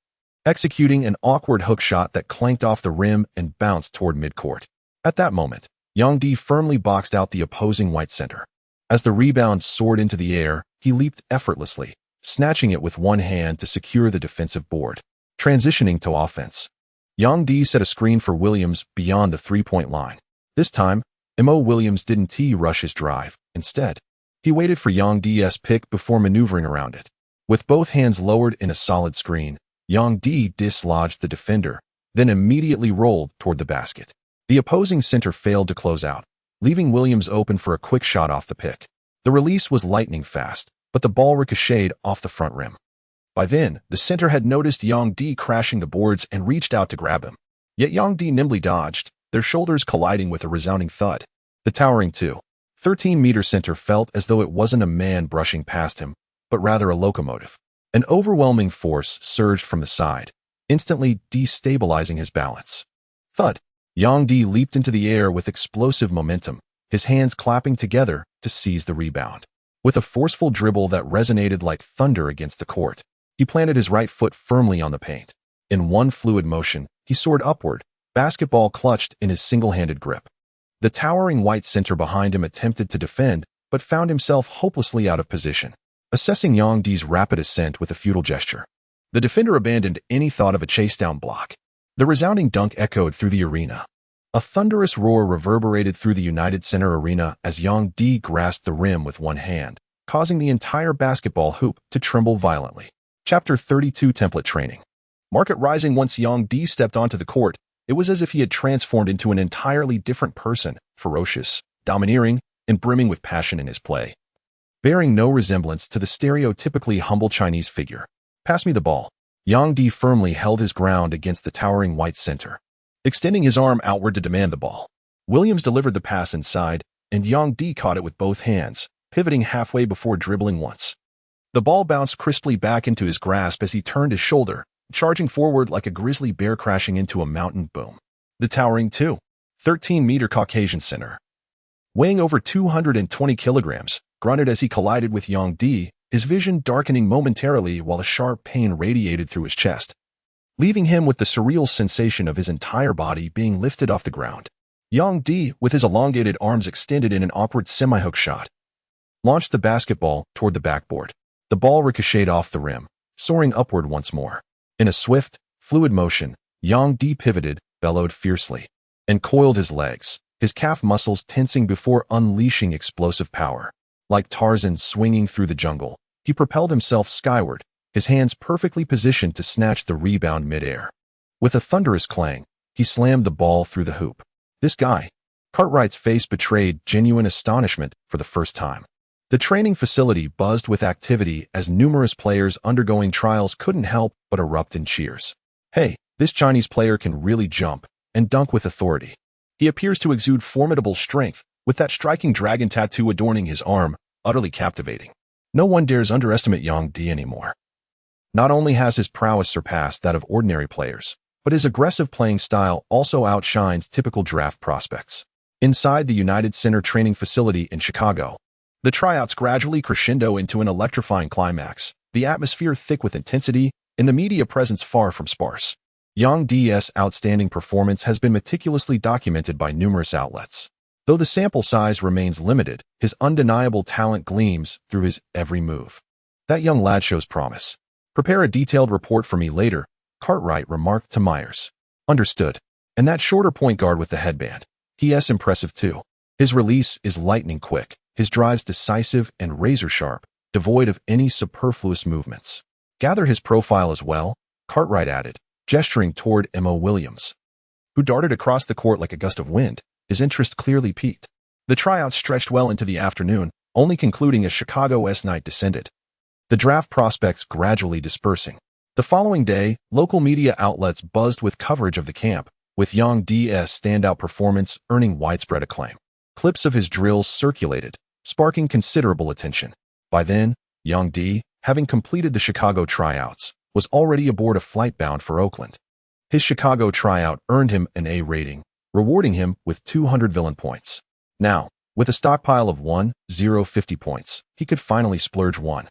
executing an awkward hook shot that clanked off the rim and bounced toward midcourt. At that moment, Yang Di firmly boxed out the opposing white center. As the rebound soared into the air, he leaped effortlessly, snatching it with one hand to secure the defensive board. Transitioning to offense, Yang Di set a screen for Williams beyond the three-point line. This time, Mo Williams didn't rush his drive. Instead, he waited for Yang Di's pick before maneuvering around it. With both hands lowered in a solid screen, Yang Di dislodged the defender, then immediately rolled toward the basket. The opposing center failed to close out, leaving Williams open for a quick shot off the pick. The release was lightning fast, but the ball ricocheted off the front rim. By then, the center had noticed Yang Di crashing the boards and reached out to grab him. Yet Yang Di nimbly dodged, their shoulders colliding with a resounding thud. The towering 213-meter center felt as though it wasn't a man brushing past him, but rather a locomotive. An overwhelming force surged from the side, instantly destabilizing his balance. Thud! Yang Di leaped into the air with explosive momentum, his hands clapping together to seize the rebound. With a forceful dribble that resonated like thunder against the court, he planted his right foot firmly on the paint. In one fluid motion, he soared upward, basketball clutched in his single-handed grip. The towering white center behind him attempted to defend, but found himself hopelessly out of position, assessing Yang Di's rapid ascent with a futile gesture. The defender abandoned any thought of a chase-down block. The resounding dunk echoed through the arena. A thunderous roar reverberated through the United Center arena as Yang Di grasped the rim with one hand, causing the entire basketball hoop to tremble violently. Chapter 32 Template Training. Market rising. Once Yang Di stepped onto the court, it was as if he had transformed into an entirely different person, ferocious, domineering, and brimming with passion in his play. Bearing no resemblance to the stereotypically humble Chinese figure. Pass me the ball. Yang Di firmly held his ground against the towering white center, extending his arm outward to demand the ball. Williams delivered the pass inside, and Yang Di caught it with both hands, pivoting halfway before dribbling once. The ball bounced crisply back into his grasp as he turned his shoulder, charging forward like a grizzly bear crashing into a mountain boom. The towering 2.13-meter Caucasian center, weighing over 220 kilograms, grunted as he collided with Yang Di, his vision darkening momentarily while a sharp pain radiated through his chest, leaving him with the surreal sensation of his entire body being lifted off the ground. Yang Di, with his elongated arms extended in an awkward semi-hook shot, launched the basketball toward the backboard. The ball ricocheted off the rim, soaring upward once more. In a swift, fluid motion, Yang Di pivoted, bellowed fiercely, and coiled his legs, his calf muscles tensing before unleashing explosive power. Like Tarzan swinging through the jungle, he propelled himself skyward, his hands perfectly positioned to snatch the rebound midair. With a thunderous clang, he slammed the ball through the hoop. This guy. Cartwright's face betrayed genuine astonishment for the first time. The training facility buzzed with activity as numerous players undergoing trials couldn't help but erupt in cheers. Hey, this Chinese player can really jump and dunk with authority. He appears to exude formidable strength, with that striking dragon tattoo adorning his arm, utterly captivating. No one dares underestimate Yang Di anymore. Not only has his prowess surpassed that of ordinary players, but his aggressive playing style also outshines typical draft prospects. Inside the United Center training facility in Chicago, the tryouts gradually crescendo into an electrifying climax, the atmosphere thick with intensity, and the media presence far from sparse. Yang Di's outstanding performance has been meticulously documented by numerous outlets. Though the sample size remains limited, his undeniable talent gleams through his every move. That young lad shows promise. Prepare a detailed report for me later, Cartwright remarked to Myers. Understood. And that shorter point guard with the headband. He's impressive too. His release is lightning quick, his drives decisive and razor sharp, devoid of any superfluous movements. Gather his profile as well, Cartwright added, gesturing toward Mo Williams, who darted across the court like a gust of wind, his interest clearly piqued. The tryouts stretched well into the afternoon, only concluding as Chicago's night descended, the draft prospects gradually dispersing. The following day, local media outlets buzzed with coverage of the camp, with Yang Di's standout performance earning widespread acclaim. Clips of his drills circulated, sparking considerable attention. By then, Yang Di, having completed the Chicago tryouts, was already aboard a flight bound for Oakland. His Chicago tryout earned him an A rating, rewarding him with 200 villain points. Now, with a stockpile of 1,050 points, he could finally splurge 1,000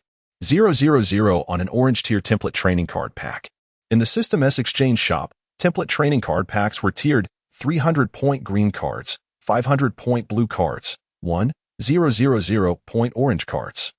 on an orange-tier template training card pack. In the System S Exchange shop, template training card packs were tiered: 300-point green cards, 500-point blue cards, 1,000-point orange cards.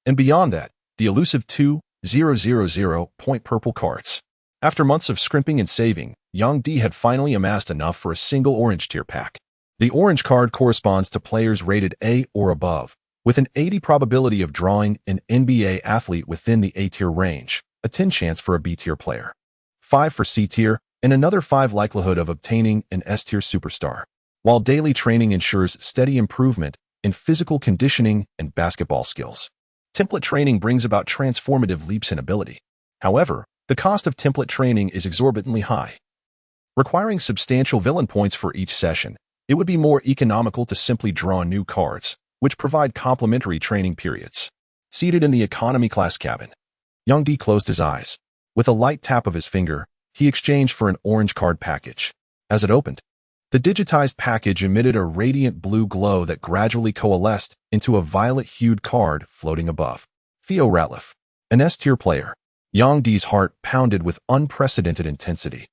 And beyond that, the elusive 2,000-point purple cards. After months of scrimping and saving, Yang Di had finally amassed enough for a single orange tier pack. The orange card corresponds to players rated A or above, with an 80 probability of drawing an NBA athlete within the A tier range, a 10 chance for a B tier player, 5 for C tier, and another 5 likelihood of obtaining an S tier superstar. While daily training ensures steady improvement in physical conditioning and basketball skills, template training brings about transformative leaps in ability. However, the cost of template training is exorbitantly high. Requiring substantial villain points for each session, it would be more economical to simply draw new cards, which provide complementary training periods. Seated in the economy class cabin, Yang Di closed his eyes. With a light tap of his finger, he exchanged for an orange card package. As it opened, the digitized package emitted a radiant blue glow that gradually coalesced into a violet-hued card floating above. Theo Ratliff, an S-tier player. Yang Di's heart pounded with unprecedented intensity,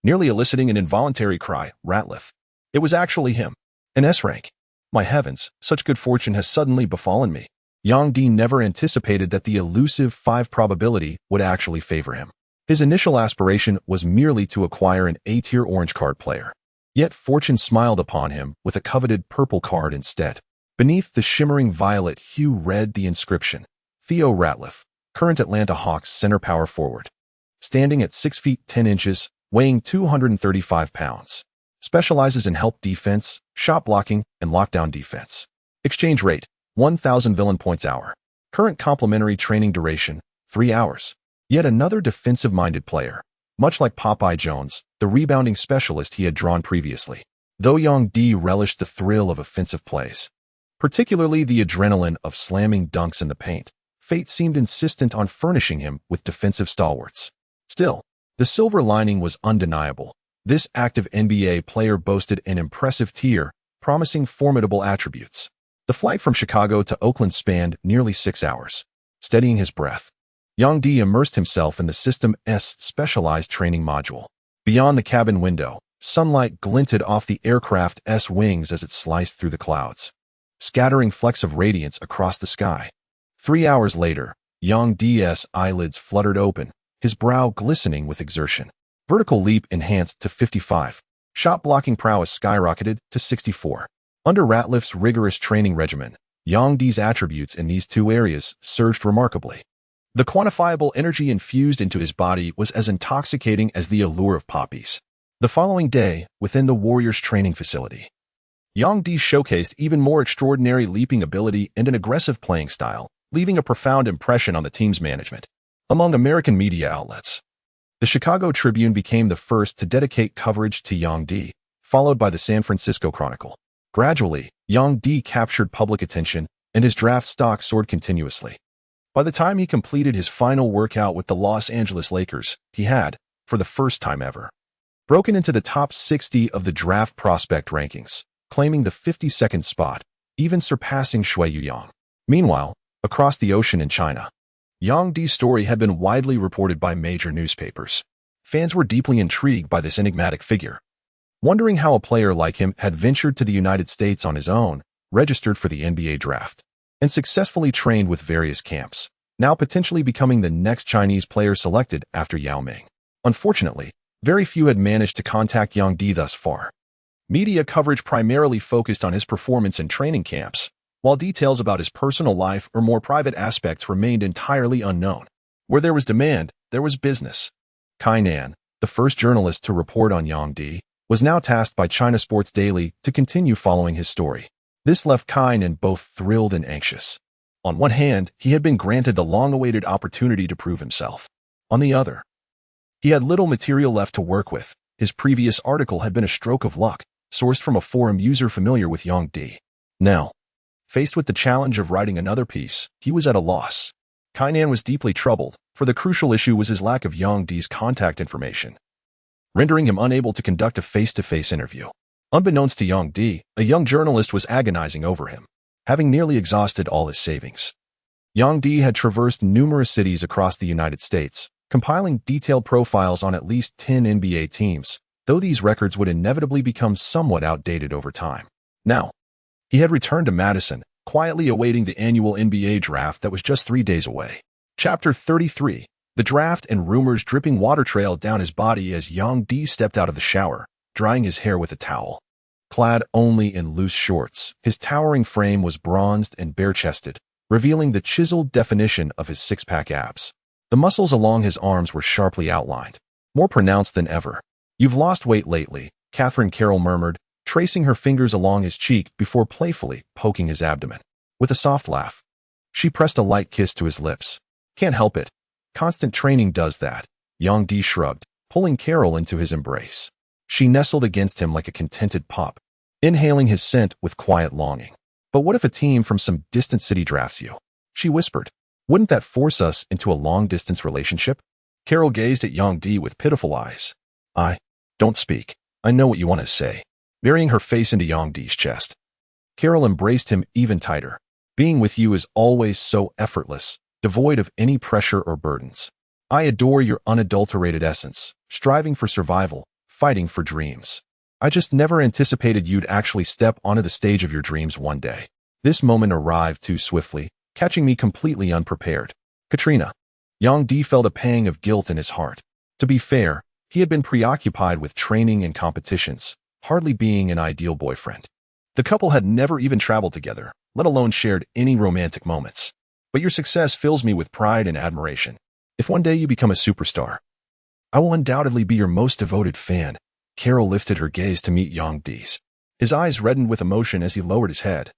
nearly eliciting an involuntary cry. Ratliff. It was actually him. An S-rank. My heavens, such good fortune has suddenly befallen me. Yang Di never anticipated that the elusive 5 probability would actually favor him. His initial aspiration was merely to acquire an A-tier orange card player. Yet fortune smiled upon him with a coveted purple card instead. Beneath the shimmering violet hue read the inscription, Theo Ratliff, current Atlanta Hawks center power forward. Standing at 6 feet 10 inches, weighing 235 pounds. Specializes in help defense, shot blocking, and lockdown defense. Exchange rate, 1,000 villain points hour. Current complimentary training duration, 3 hours. Yet another defensive-minded player. Much like Popeye Jones, the rebounding specialist he had drawn previously. Though Yang D relished the thrill of offensive plays, particularly the adrenaline of slamming dunks in the paint, fate seemed insistent on furnishing him with defensive stalwarts. Still, the silver lining was undeniable. This active NBA player boasted an impressive tier, promising formidable attributes. The flight from Chicago to Oakland spanned nearly 6 hours. Steadying his breath, Yang D immersed himself in the System S specialized training module. Beyond the cabin window, sunlight glinted off the aircraft's wings as it sliced through the clouds, scattering flecks of radiance across the sky. 3 hours later, Yang D's eyelids fluttered open, his brow glistening with exertion. Vertical leap enhanced to 55. Shot blocking prowess skyrocketed to 64. Under Ratliff's rigorous training regimen, Yang D's attributes in these two areas surged remarkably. The quantifiable energy infused into his body was as intoxicating as the allure of poppies. The following day, within the Warriors training facility, Yang D showcased even more extraordinary leaping ability and an aggressive playing style, leaving a profound impression on the team's management. Among American media outlets, the Chicago Tribune became the first to dedicate coverage to Yang D, followed by the San Francisco Chronicle. Gradually, Yang D captured public attention, and his draft stock soared continuously. By the time he completed his final workout with the Los Angeles Lakers, he had, for the first time ever, broken into the top 60 of the draft prospect rankings, claiming the 52nd spot, even surpassing Shui Yang. Meanwhile, across the ocean in China, Yang D's story had been widely reported by major newspapers. Fans were deeply intrigued by this enigmatic figure, wondering how a player like him had ventured to the United States on his own, registered for the NBA draft, and successfully trained with various camps, now potentially becoming the next Chinese player selected after Yao Ming. Unfortunately, very few had managed to contact Yang D thus far. Media coverage primarily focused on his performance in training camps, while details about his personal life or more private aspects remained entirely unknown. Where there was demand, there was business. Kai Nan, the first journalist to report on Yang D, was now tasked by China Sports Daily to continue following his story. This left Kai Nan both thrilled and anxious. On one hand, he had been granted the long-awaited opportunity to prove himself. On the other, he had little material left to work with. His previous article had been a stroke of luck, sourced from a forum user familiar with Yang D. Now, faced with the challenge of writing another piece, he was at a loss. Kai Nan was deeply troubled, for the crucial issue was his lack of Yang D's contact information, rendering him unable to conduct a face-to-face interview. Unbeknownst to Yang D, a young journalist was agonizing over him, having nearly exhausted all his savings. Yang D had traversed numerous cities across the United States, compiling detailed profiles on at least 10 NBA teams, though these records would inevitably become somewhat outdated over time. Now, he had returned to Madison, quietly awaiting the annual NBA draft that was just 3 days away. Chapter 33. The draft and rumors dripping water trailed down his body as Yang D stepped out of the shower, drying his hair with a towel. Clad only in loose shorts, his towering frame was bronzed and bare-chested, revealing the chiseled definition of his six-pack abs. The muscles along his arms were sharply outlined, more pronounced than ever. "You've lost weight lately," Catherine Carroll murmured, tracing her fingers along his cheek before playfully poking his abdomen. With a soft laugh, she pressed a light kiss to his lips. "Can't help it. Constant training does that." Yang D shrugged, pulling Carroll into his embrace. She nestled against him like a contented pup, inhaling his scent with quiet longing. "But what if a team from some distant city drafts you?" she whispered. "Wouldn't that force us into a long-distance relationship?" Carroll gazed at Yang D with pitiful eyes. Don't speak. I know what you want to say." Burying her face into Yang D's chest, Carroll embraced him even tighter. "Being with you is always so effortless, devoid of any pressure or burdens. I adore your unadulterated essence, striving for survival, fighting for dreams. I just never anticipated you'd actually step onto the stage of your dreams one day." This moment arrived too swiftly, catching me completely unprepared. "Katrina." Yang D felt a pang of guilt in his heart. To be fair, he had been preoccupied with training and competitions, hardly being an ideal boyfriend. The couple had never even traveled together, let alone shared any romantic moments. But your success fills me with pride and admiration. If one day you become a superstar, I will undoubtedly be your most devoted fan. Carol lifted her gaze to meet Yongdi's. His eyes reddened with emotion as he lowered his head,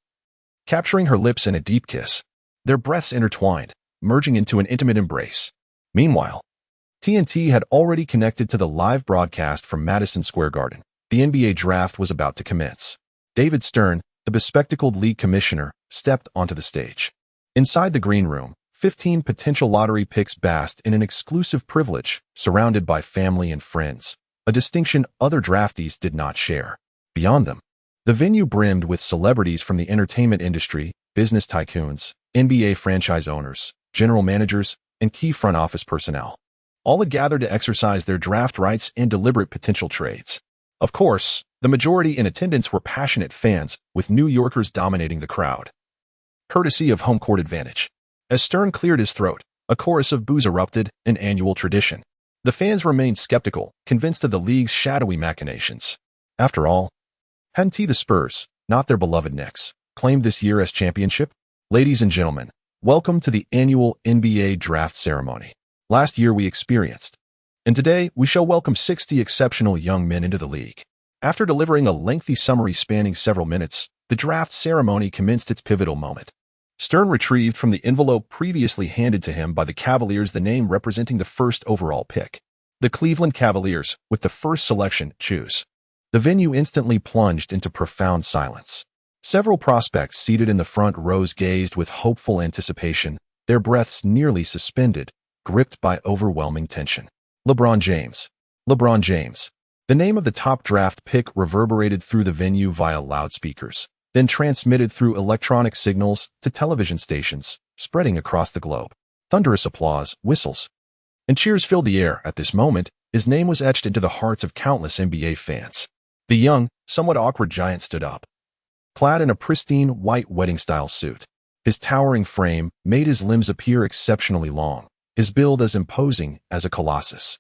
capturing her lips in a deep kiss. Their breaths intertwined, merging into an intimate embrace. Meanwhile, TNT had already connected to the live broadcast from Madison Square Garden. The NBA draft was about to commence. David Stern, the bespectacled league commissioner, stepped onto the stage. Inside the green room, 15 potential lottery picks basked in an exclusive privilege, surrounded by family and friends, a distinction other draftees did not share. Beyond them, the venue brimmed with celebrities from the entertainment industry, business tycoons, NBA franchise owners, general managers, and key front office personnel. All had gathered to exercise their draft rights and deliberate potential trades. Of course, the majority in attendance were passionate fans, with New Yorkers dominating the crowd, courtesy of home court advantage. As Stern cleared his throat, a chorus of boos erupted, an annual tradition. The fans remained skeptical, convinced of the league's shadowy machinations. After all, hadn't the Spurs, not their beloved Knicks, claimed this year as championship? Ladies and gentlemen, welcome to the annual NBA draft ceremony. Last year we experienced, and today we shall welcome 60 exceptional young men into the league. After delivering a lengthy summary spanning several minutes, the draft ceremony commenced its pivotal moment. Stern retrieved from the envelope previously handed to him by the Cavaliers the name representing the first overall pick. The Cleveland Cavaliers, with the first selection, choose. The venue instantly plunged into profound silence. Several prospects seated in the front rows gazed with hopeful anticipation, their breaths nearly suspended, gripped by overwhelming tension. LeBron James. LeBron James. The name of the top draft pick reverberated through the venue via loudspeakers, then transmitted through electronic signals to television stations, spreading across the globe. Thunderous applause, whistles, and cheers filled the air. At this moment, his name was etched into the hearts of countless NBA fans. The young, somewhat awkward giant stood up, clad in a pristine white wedding-style suit. His towering frame made his limbs appear exceptionally long, his build as imposing as a colossus.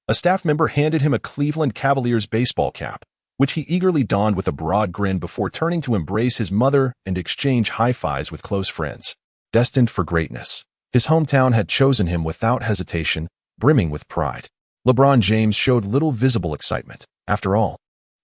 A staff member handed him a Cleveland Cavaliers baseball cap, which he eagerly donned with a broad grin before turning to embrace his mother and exchange high-fives with close friends. Destined for greatness, his hometown had chosen him without hesitation, brimming with pride. LeBron James showed little visible excitement. After all,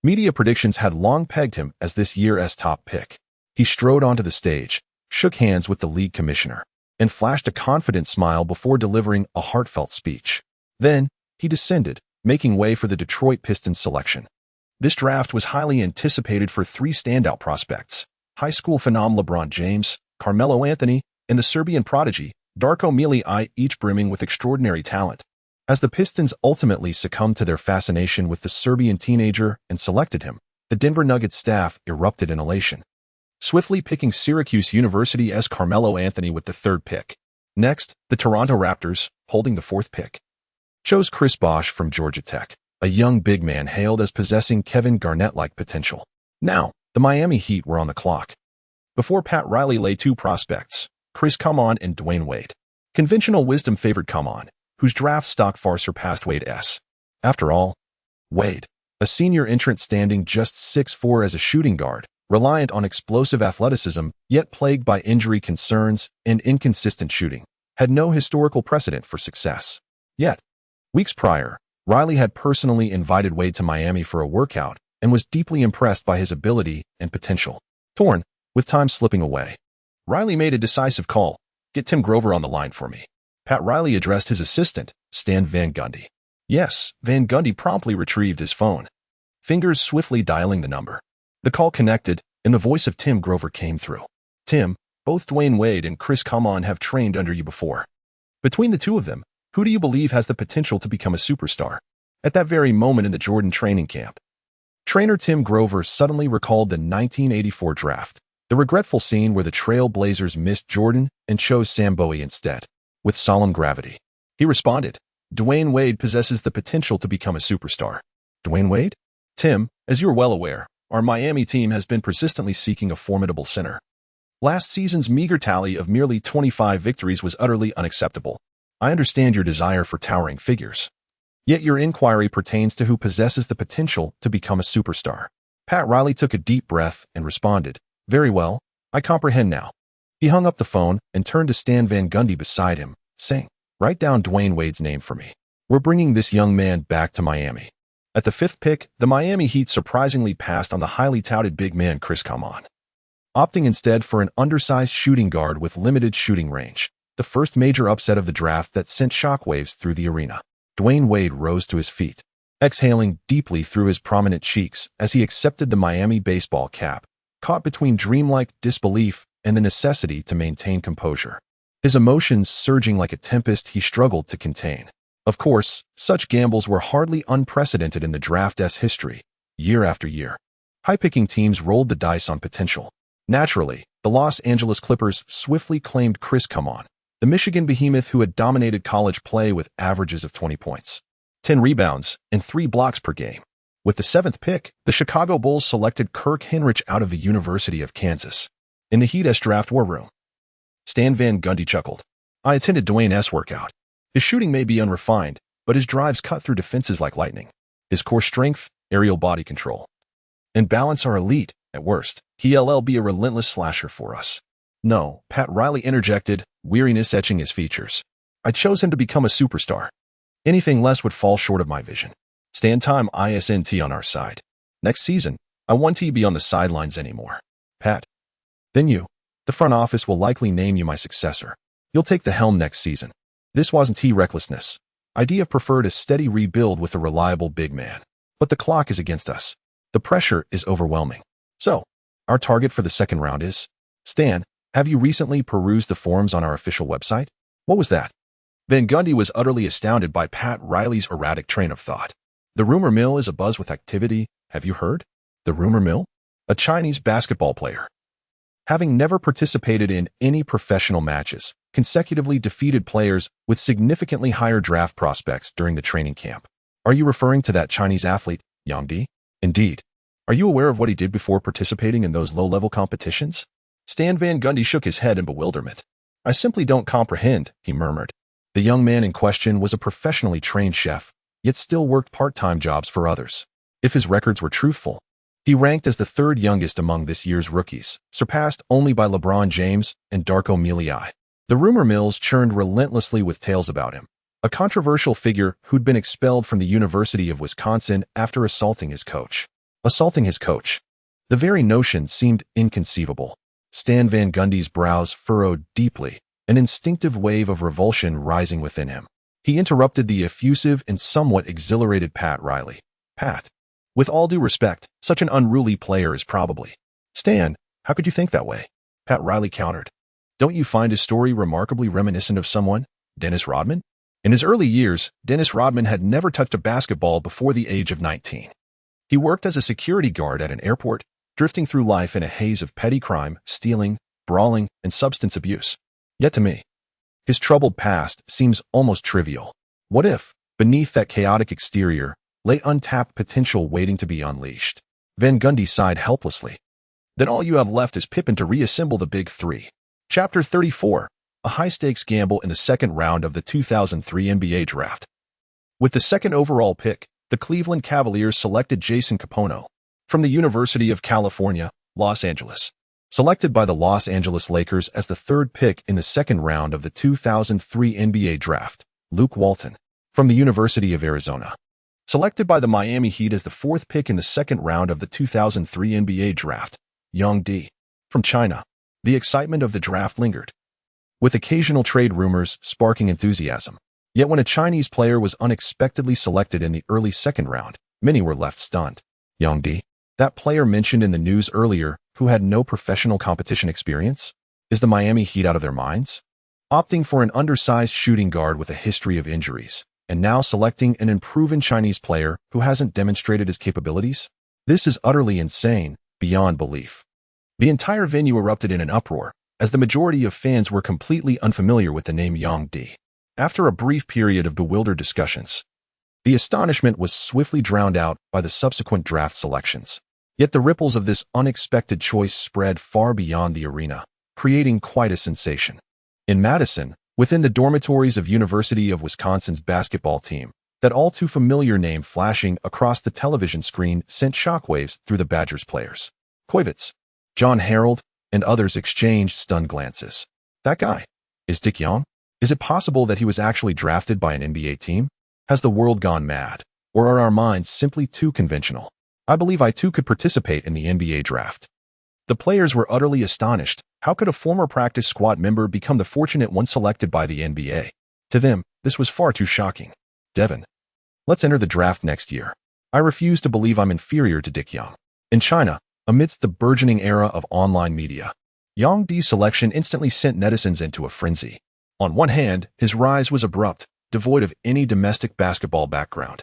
media predictions had long pegged him as this year's top pick. He strode onto the stage, shook hands with the league commissioner, and flashed a confident smile before delivering a heartfelt speech. Then, he descended, making way for the Detroit Pistons selection. This draft was highly anticipated for three standout prospects: high school phenom LeBron James, Carmelo Anthony, and the Serbian prodigy, Darko Milicic, each brimming with extraordinary talent. As the Pistons ultimately succumbed to their fascination with the Serbian teenager and selected him, the Denver Nuggets staff erupted in elation, swiftly picking Syracuse University's Carmelo Anthony with the third pick. Next, the Toronto Raptors, holding the fourth pick, chose Chris Bosh from Georgia Tech, a young big man hailed as possessing Kevin Garnett-like potential. Now, the Miami Heat were on the clock. Before Pat Riley lay two prospects, Chris Common and Dwayne Wade. Conventional wisdom favored Common, whose draft stock far surpassed Wade's. After all, Wade, a senior entrant standing just 6'4" as a shooting guard, reliant on explosive athleticism, yet plagued by injury concerns and inconsistent shooting, had no historical precedent for success. Yet, weeks prior, Riley had personally invited Wade to Miami for a workout and was deeply impressed by his ability and potential. Torn, with time slipping away, Riley made a decisive call: "Get Tim Grover on the line for me." Pat Riley addressed his assistant, Stan Van Gundy. Yes, Van Gundy promptly retrieved his phone, fingers swiftly dialing the number. The call connected, and the voice of Tim Grover came through. "Tim, both Dwayne Wade and Chris Common have trained under you before. Between the two of them, who do you believe has the potential to become a superstar?" At that very moment in the Jordan training camp, trainer Tim Grover suddenly recalled the 1984 draft, the regretful scene where the Trail Blazers missed Jordan and chose Sam Bowie instead. With solemn gravity, he responded, "Dwayne Wade possesses the potential to become a superstar." Dwayne Wade? Tim, as you are well aware, our Miami team has been persistently seeking a formidable center. Last season's meager tally of merely 25 victories was utterly unacceptable. I understand your desire for towering figures. Yet your inquiry pertains to who possesses the potential to become a superstar. Pat Riley took a deep breath and responded, "Very well, I comprehend now." He hung up the phone and turned to Stan Van Gundy beside him, saying, "Write down Dwayne Wade's name for me. We're bringing this young man back to Miami." At the 5th pick, the Miami Heat surprisingly passed on the highly touted big man Chris Common, opting instead for an undersized shooting guard with limited shooting range, the first major upset of the draft that sent shockwaves through the arena. Dwayne Wade rose to his feet, exhaling deeply through his prominent cheeks as he accepted the Miami baseball cap, caught between dreamlike disbelief and the necessity to maintain composure. His emotions surging like a tempest he struggled to contain. Of course, such gambles were hardly unprecedented in the draft's history, year after year. High-picking teams rolled the dice on potential. Naturally, the Los Angeles Clippers swiftly claimed Chris Common, the Michigan behemoth who had dominated college play with averages of 20 points, 10 rebounds, and 3 blocks per game. With the 7th pick, the Chicago Bulls selected Kirk Hinrich out of the University of Kansas. In the Heat's draft war room, Stan Van Gundy chuckled. "I attended Dwayne's workout. His shooting may be unrefined, but his drives cut through defenses like lightning. His core strength, aerial body control, and balance are elite. At worst, he'll be a relentless slasher for us." "No," Pat Riley interjected, weariness etching his features. "I chose him to become a superstar. Anything less would fall short of my vision. Stand time isn't on our side. Next season, I won't be on the sidelines anymore." "Pat, then you. The front office will likely name you my successor. You'll take the helm next season." This wasn't recklessness. Idea preferred a steady rebuild with a reliable big man. But the clock is against us. The pressure is overwhelming. "So, our target for the second round is?" "Stan, have you recently perused the forums on our official website?" "What was that?" Van Gundy was utterly astounded by Pat Riley's erratic train of thought. "The rumor mill is abuzz with activity. Have you heard?" "The rumor mill?" "A Chinese basketball player, having never participated in any professional matches, consecutively defeated players with significantly higher draft prospects during the training camp." "Are you referring to that Chinese athlete, Yang Di?" "Indeed. Are you aware of what he did before participating in those low-level competitions?" Stan Van Gundy shook his head in bewilderment. "I simply don't comprehend," he murmured. The young man in question was a professionally trained chef, yet still worked part-time jobs for others. If his records were truthful, he ranked as the 3rd youngest among this year's rookies, surpassed only by LeBron James and Darko Milicic. The rumor mills churned relentlessly with tales about him, a controversial figure who'd been expelled from the University of Wisconsin after assaulting his coach. Assaulting his coach. The very notion seemed inconceivable. Stan Van Gundy's brows furrowed deeply, an instinctive wave of revulsion rising within him. He interrupted the effusive and somewhat exhilarated Pat Riley. "Pat, with all due respect, such an unruly player is probably—" "Stan, how could you think that way?" Pat Riley countered. "Don't you find his story remarkably reminiscent of someone, Dennis Rodman?" In his early years, Dennis Rodman had never touched a basketball before the age of 19. He worked as a security guard at an airport, drifting through life in a haze of petty crime, stealing, brawling, and substance abuse. Yet to me, his troubled past seems almost trivial. What if, beneath that chaotic exterior, lay untapped potential waiting to be unleashed? Van Gundy sighed helplessly. "Then all you have left is Pippen to reassemble the Big Three." Chapter 34, a high-stakes gamble in the second round of the 2003 NBA Draft. With the 2nd overall pick, the Cleveland Cavaliers selected Jason Kapono from the University of California, Los Angeles. Selected by the Los Angeles Lakers as the 3rd pick in the second round of the 2003 NBA Draft, Luke Walton from the University of Arizona. Selected by the Miami Heat as the 4th pick in the second round of the 2003 NBA Draft, Yang Di from China. The excitement of the draft lingered, with occasional trade rumors sparking enthusiasm. Yet when a Chinese player was unexpectedly selected in the early second round, many were left stunned. Yang Di, that player mentioned in the news earlier who had no professional competition experience? Is the Miami Heat out of their minds? Opting for an undersized shooting guard with a history of injuries, and now selecting an unproven Chinese player who hasn't demonstrated his capabilities? This is utterly insane, beyond belief. The entire venue erupted in an uproar, as the majority of fans were completely unfamiliar with the name Yang Di. After a brief period of bewildered discussions, the astonishment was swiftly drowned out by the subsequent draft selections. Yet the ripples of this unexpected choice spread far beyond the arena, creating quite a sensation. In Madison, within the dormitories of University of Wisconsin's basketball team, That all-too-familiar name flashing across the television screen sent shockwaves through the Badgers players. Koivitz, John Harold, and others exchanged stunned glances. That guy. Is Dick Young? Is it possible that he was actually drafted by an NBA team? Has the world gone mad? Or are our minds simply too conventional? I believe I too could participate in the NBA draft. The players were utterly astonished. How could a former practice squad member become the fortunate one selected by the NBA? To them, this was far too shocking. Devin. Let's enter the draft next year. I refuse to believe I'm inferior to Dick Young. In China, amidst the burgeoning era of online media, Yang Di's selection instantly sent netizens into a frenzy. On one hand, his rise was abrupt, devoid of any domestic basketball background,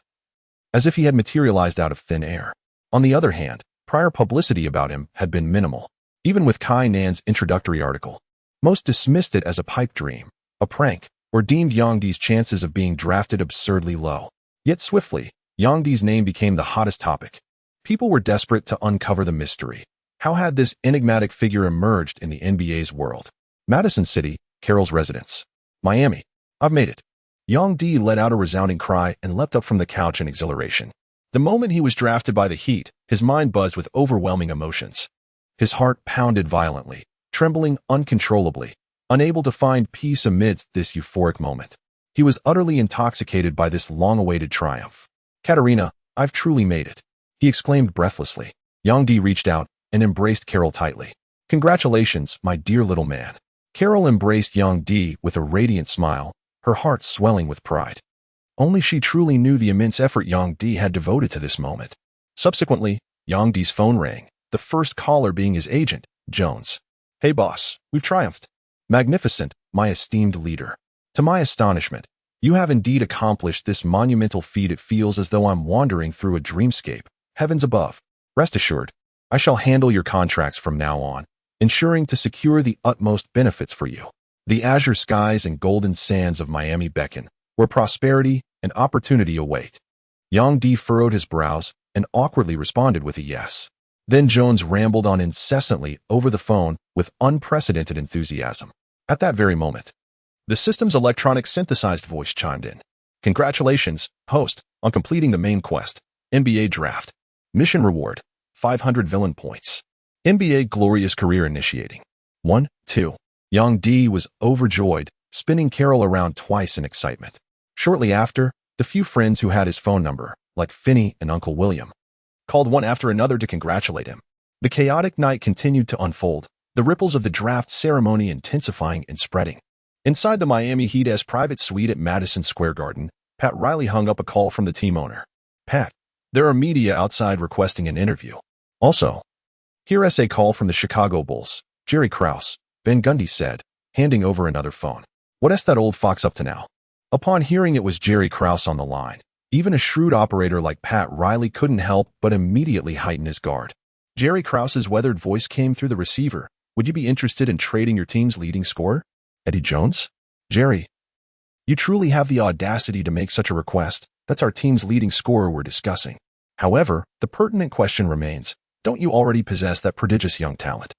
as if he had materialized out of thin air. On the other hand, prior publicity about him had been minimal. Even with Kai Nan's introductory article, most dismissed it as a pipe dream, a prank, or deemed Yang Di's chances of being drafted absurdly low. Yet swiftly, Yang Di's name became the hottest topic. People were desperate to uncover the mystery. How had this enigmatic figure emerged in the NBA's world? Madison City, Carroll's residence. Miami. I've made it. Yang Di let out a resounding cry and leapt up from the couch in exhilaration. The moment he was drafted by the Heat, his mind buzzed with overwhelming emotions. His heart pounded violently, trembling uncontrollably, unable to find peace amidst this euphoric moment. He was utterly intoxicated by this long-awaited triumph. Katerina, I've truly made it, he exclaimed breathlessly. Yang Di reached out and embraced Carroll tightly. Congratulations, my dear little man. Carroll embraced Yang Di with a radiant smile, her heart swelling with pride. Only she truly knew the immense effort Yang Di had devoted to this moment. Subsequently, Yang Di's phone rang, the first caller being his agent, Jones. Hey boss, we've triumphed. Magnificent, my esteemed leader. To my astonishment, you have indeed accomplished this monumental feat. It feels as though I'm wandering through a dreamscape, heavens above. Rest assured, I shall handle your contracts from now on, ensuring to secure the utmost benefits for you. The azure skies and golden sands of Miami beckon, where prosperity and opportunity await. Yang Di furrowed his brows and awkwardly responded with a yes. Then Jones rambled on incessantly over the phone with unprecedented enthusiasm. At that very moment, the system's electronic synthesized voice chimed in. Congratulations, host, on completing the main quest. NBA draft. Mission reward, 500 villain points. NBA glorious career initiating. 1, 2. Yang Di was overjoyed, spinning Carroll around twice in excitement. Shortly after, the few friends who had his phone number, like Finney and Uncle William, called one after another to congratulate him. The chaotic night continued to unfold, the ripples of the draft ceremony intensifying and spreading. Inside the Miami Heat's private suite at Madison Square Garden, Pat Riley hung up a call from the team owner. Pat, there are media outside requesting an interview. Also, here's a call from the Chicago Bulls. Jerry Krause, Van Gundy said, handing over another phone. What's that old fox up to now? Upon hearing it was Jerry Krause on the line, even a shrewd operator like Pat Riley couldn't help but immediately heighten his guard. Jerry Krause's weathered voice came through the receiver. Would you be interested in trading your team's leading scorer, Eddie Jones? Jerry, you truly have the audacity to make such a request. That's our team's leading scorer we're discussing. However, the pertinent question remains, don't you already possess that prodigious young talent?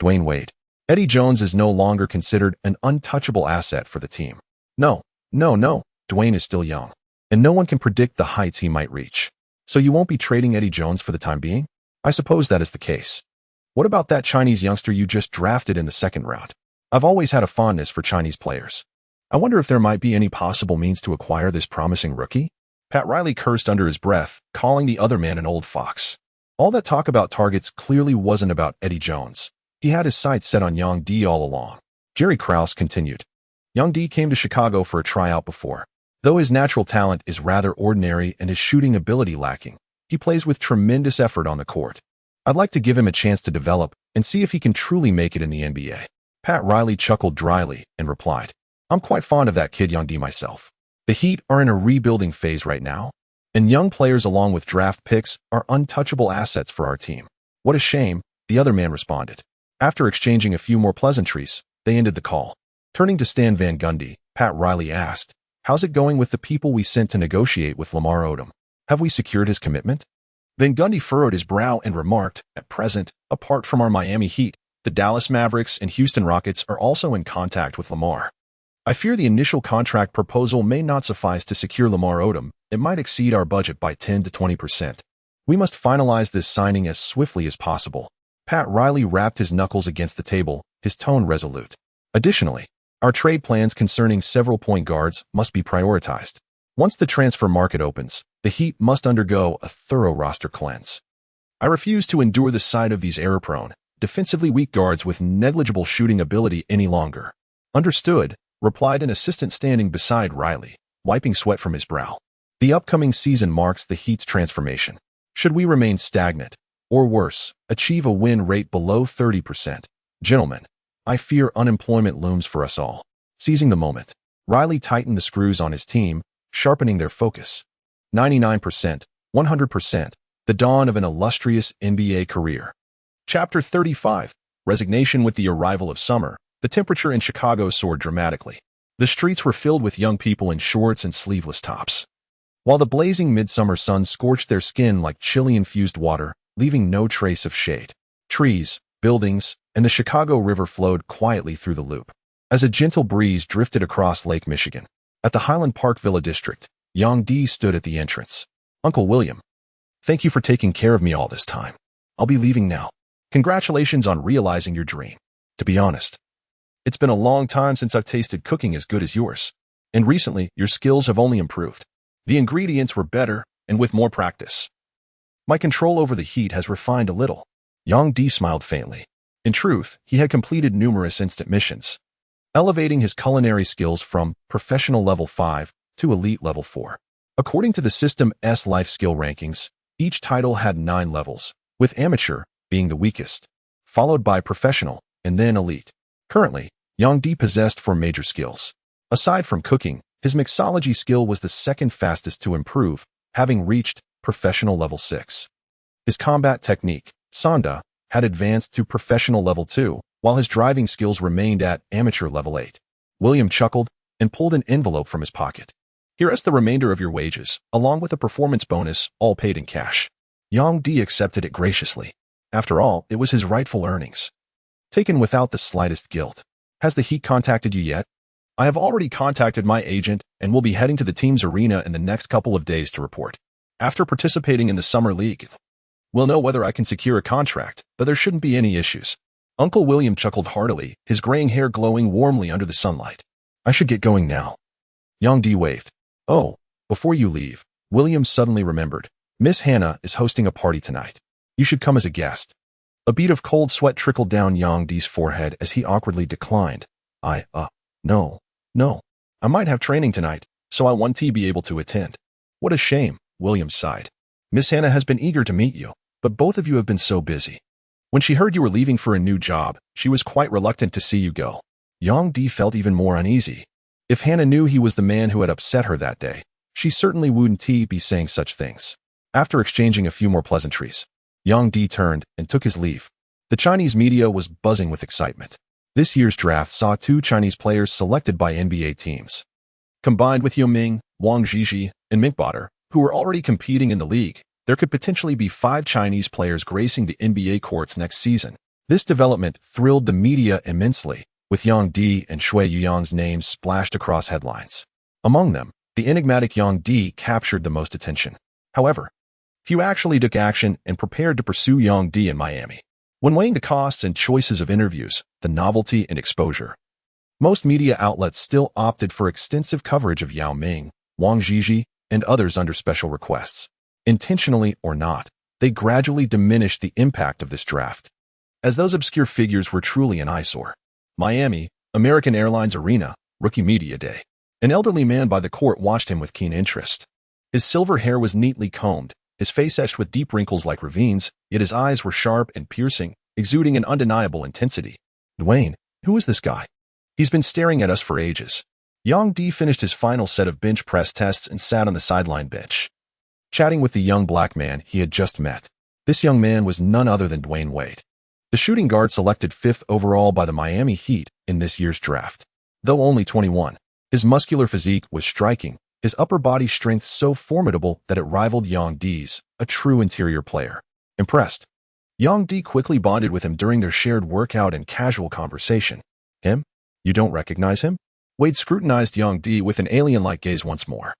Dwayne Wade. Eddie Jones is no longer considered an untouchable asset for the team. No. Dwayne is still young, and no one can predict the heights he might reach. So you won't be trading Eddie Jones for the time being? I suppose that is the case. What about that Chinese youngster you just drafted in the second round? I've always had a fondness for Chinese players. I wonder if there might be any possible means to acquire this promising rookie? Pat Riley cursed under his breath, calling the other man an old fox. All that talk about targets clearly wasn't about Eddie Jones. He had his sights set on Yang Di all along. Jerry Krause continued. Yang Di came to Chicago for a tryout before. Though his natural talent is rather ordinary and his shooting ability lacking, he plays with tremendous effort on the court. I'd like to give him a chance to develop and see if he can truly make it in the NBA. Pat Riley chuckled dryly and replied, I'm quite fond of that kid Yang Di myself. The Heat are in a rebuilding phase right now, and young players along with draft picks are untouchable assets for our team. What a shame, the other man responded. After exchanging a few more pleasantries, they ended the call. Turning to Stan Van Gundy, Pat Riley asked, how's it going with the people we sent to negotiate with Lamar Odom? Have we secured his commitment? Van Gundy furrowed his brow and remarked, at present, apart from our Miami Heat, the Dallas Mavericks and Houston Rockets are also in contact with Lamar. I fear the initial contract proposal may not suffice to secure Lamar Odom, it might exceed our budget by 10 to 20%. We must finalize this signing as swiftly as possible. Pat Riley rapped his knuckles against the table, his tone resolute. Additionally, our trade plans concerning several point guards must be prioritized. Once the transfer market opens, the Heat must undergo a thorough roster cleanse. I refuse to endure the sight of these error-prone, defensively weak guards with negligible shooting ability any longer. Understood, replied an assistant standing beside Riley, wiping sweat from his brow. The upcoming season marks the Heat's transformation. Should we remain stagnant, or worse, achieve a win rate below 30%? Gentlemen, I fear unemployment looms for us all. Seizing the moment, Riley tightened the screws on his team, sharpening their focus. 99%, 100%, the dawn of an illustrious NBA career. Chapter 35, Resignation. With the arrival of summer, the temperature in Chicago soared dramatically. The streets were filled with young people in shorts and sleeveless tops. While the blazing midsummer sun scorched their skin like chili-infused water, leaving no trace of shade. Trees, buildings, and the Chicago River flowed quietly through the loop. As a gentle breeze drifted across Lake Michigan, at the Highland Park Villa District, Young D stood at the entrance. Uncle William, thank you for taking care of me all this time. I'll be leaving now. Congratulations on realizing your dream. To be honest, it's been a long time since I've tasted cooking as good as yours. And recently, your skills have only improved. The ingredients were better, and with more practice. My control over the Heat has refined a little. Young D smiled faintly. In truth, he had completed numerous instant missions, elevating his culinary skills from professional level 5 to elite level 4. According to the system's life skill rankings, each title had 9 levels, with amateur being the weakest, followed by professional, and then elite. Currently, Young D possessed 4 major skills. Aside from cooking, his mixology skill was the second fastest to improve, having reached professional level 6. His combat technique, Sanda, had advanced to professional level 2, while his driving skills remained at amateur level 8. William chuckled and pulled an envelope from his pocket. Here is the remainder of your wages, along with a performance bonus, all paid in cash. Young D accepted it graciously. After all, it was his rightful earnings. Taken without the slightest guilt. Has the Heat contacted you yet? I have already contacted my agent and will be heading to the team's arena in the next couple of days to report. After participating in the Summer League, we'll know whether I can secure a contract, but there shouldn't be any issues. Uncle William chuckled heartily, his graying hair glowing warmly under the sunlight. I should get going now. Young D waved. Oh, before you leave, William suddenly remembered. Miss Hannah is hosting a party tonight. You should come as a guest. A bead of cold sweat trickled down Young D's forehead as he awkwardly declined. No. I might have training tonight, so I won't be able to attend. What a shame, William sighed. Miss Hannah has been eager to meet you, but both of you have been so busy. When she heard you were leaving for a new job, she was quite reluctant to see you go. Young D felt even more uneasy. If Hannah knew he was the man who had upset her that day, she certainly wouldn't be saying such things. After exchanging a few more pleasantries, Young D turned and took his leave. The Chinese media was buzzing with excitement. This year's draft saw 2 Chinese players selected by NBA teams. Combined with Yao Ming, Wang Zhizhi, and Minkbotter, who were already competing in the league, there could potentially be 5 Chinese players gracing the NBA courts next season. This development thrilled the media immensely, with Young D and Shui Yuyang's names splashed across headlines. Among them, the enigmatic Young D captured the most attention. However, few actually took action and prepared to pursue Young D in Miami. When weighing the costs and choices of interviews, the novelty and exposure, most media outlets still opted for extensive coverage of Yao Ming, Wang Zhizhi, and others under special requests. Intentionally or not, they gradually diminished the impact of this draft, as those obscure figures were truly an eyesore. Miami, American Airlines Arena, Rookie Media Day. An elderly man by the court watched him with keen interest. His silver hair was neatly combed, his face etched with deep wrinkles like ravines, yet his eyes were sharp and piercing, exuding an undeniable intensity. Dwayne, who is this guy? He's been staring at us for ages. Young D finished his final set of bench press tests and sat on the sideline bench, chatting with the young black man he had just met. This young man was none other than Dwayne Wade, the shooting guard selected 5th overall by the Miami Heat in this year's draft. Though only 21, his muscular physique was striking, his upper body strength so formidable that it rivaled Young D's, a true interior player. Impressed, Young D quickly bonded with him during their shared workout and casual conversation. Him? You don't recognize him? Wade scrutinized Young D with an alien-like gaze once more.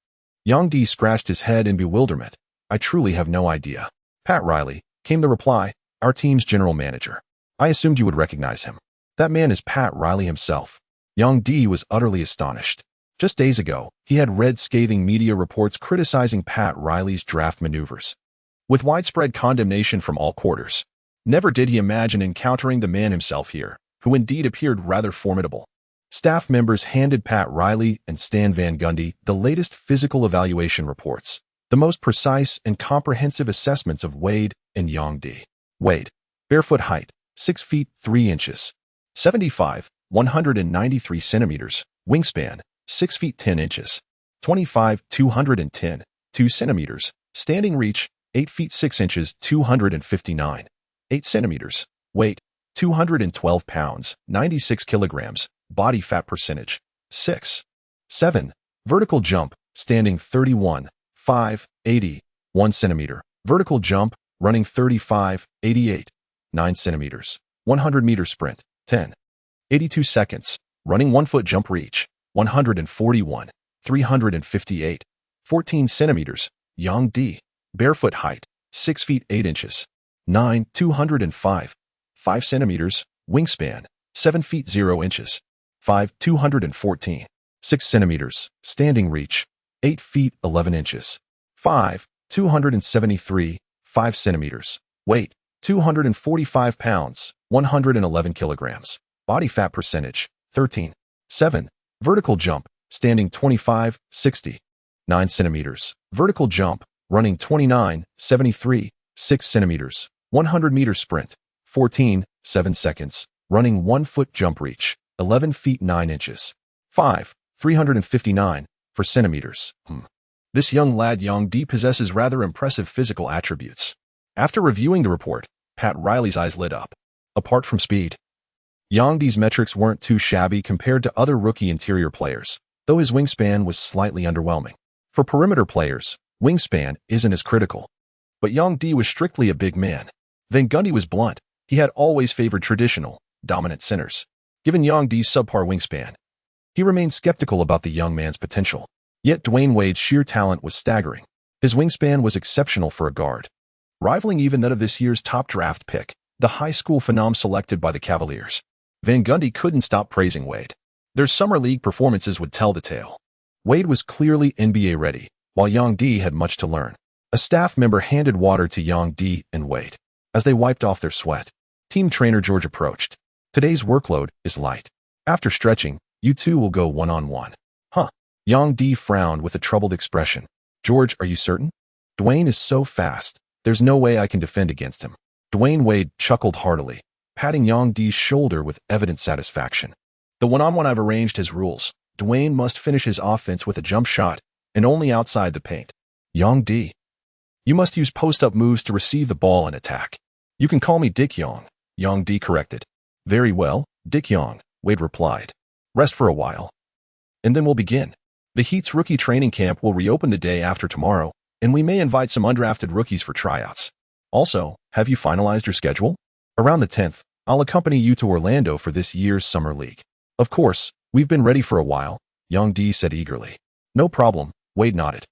Yang D scratched his head in bewilderment. I truly have no idea. Pat Riley, came the reply, our team's general manager. I assumed you would recognize him. That man is Pat Riley himself. Yang D was utterly astonished. Just days ago, he had read scathing media reports criticizing Pat Riley's draft maneuvers, with widespread condemnation from all quarters. Never did he imagine encountering the man himself here, who indeed appeared rather formidable. Staff members handed Pat Riley and Stan Van Gundy the latest physical evaluation reports, the most precise and comprehensive assessments of Wade and Yang D. Wade, barefoot height, 6 feet 3 inches, 75, 193 centimeters, wingspan, 6 feet 10 inches, 25, 210, 2 centimeters, standing reach, 8 feet 6 inches, 259, 8 centimeters, weight, 212 pounds, 96 kilograms, body fat percentage, 6. 7. Vertical jump, standing 31, 5, 80, 1 centimeter, vertical jump, running 35, 88, 9 centimeters, 100 meter sprint, 10, 82 seconds, running 1 foot jump reach, 141, 358, 14 centimeters, Yang D, barefoot height, 6 feet 8 inches, 9, 205, 5 centimeters, wingspan, 7 feet 0 inches, 5, 214, 6 centimeters, standing reach, 8 feet 11 inches, 5, 273, 5 centimeters, weight, 245 pounds, 111 kilograms, body fat percentage, 13. 7. Vertical jump, standing 25, 60, 9 centimeters, vertical jump, running 29, 73, 6 centimeters, 100 meter sprint, 14, 7 seconds, running 1 foot jump reach, 11 feet 9 inches, 5, 359, 4 centimeters. This young lad Yang D possesses rather impressive physical attributes. After reviewing the report, Pat Riley's eyes lit up. Apart from speed, Yang D's metrics weren't too shabby compared to other rookie interior players, though his wingspan was slightly underwhelming. For perimeter players, wingspan isn't as critical. But Yang D was strictly a big man. Van Gundy was blunt. He had always favored traditional, dominant centers. Given Yang D's subpar wingspan, he remained skeptical about the young man's potential. Yet Dwayne Wade's sheer talent was staggering. His wingspan was exceptional for a guard, rivaling even that of this year's top draft pick, the high school phenom selected by the Cavaliers. Van Gundy couldn't stop praising Wade. Their summer league performances would tell the tale. Wade was clearly NBA ready, while Yang D had much to learn. A staff member handed water to Yang D and Wade. As they wiped off their sweat, team trainer George approached. Today's workload is light. After stretching, you two will go one-on-one. Huh. Yang D frowned with a troubled expression. George, are you certain? Dwayne is so fast. There's no way I can defend against him. Dwayne Wade chuckled heartily, patting Yang D's shoulder with evident satisfaction. The one-on-one I've arranged his rules. Dwayne must finish his offense with a jump shot, and only outside the paint. Yang D. You must use post-up moves to receive the ball and attack. You can call me Dick Yang, Yang D corrected. Very well, Dick Yang, Wade replied. Rest for a while, and then we'll begin. The Heat's rookie training camp will reopen the day after tomorrow, and we may invite some undrafted rookies for tryouts. Also, have you finalized your schedule? Around the 10th, I'll accompany you to Orlando for this year's summer league. Of course, we've been ready for a while, Yang D said eagerly. No problem, Wade nodded.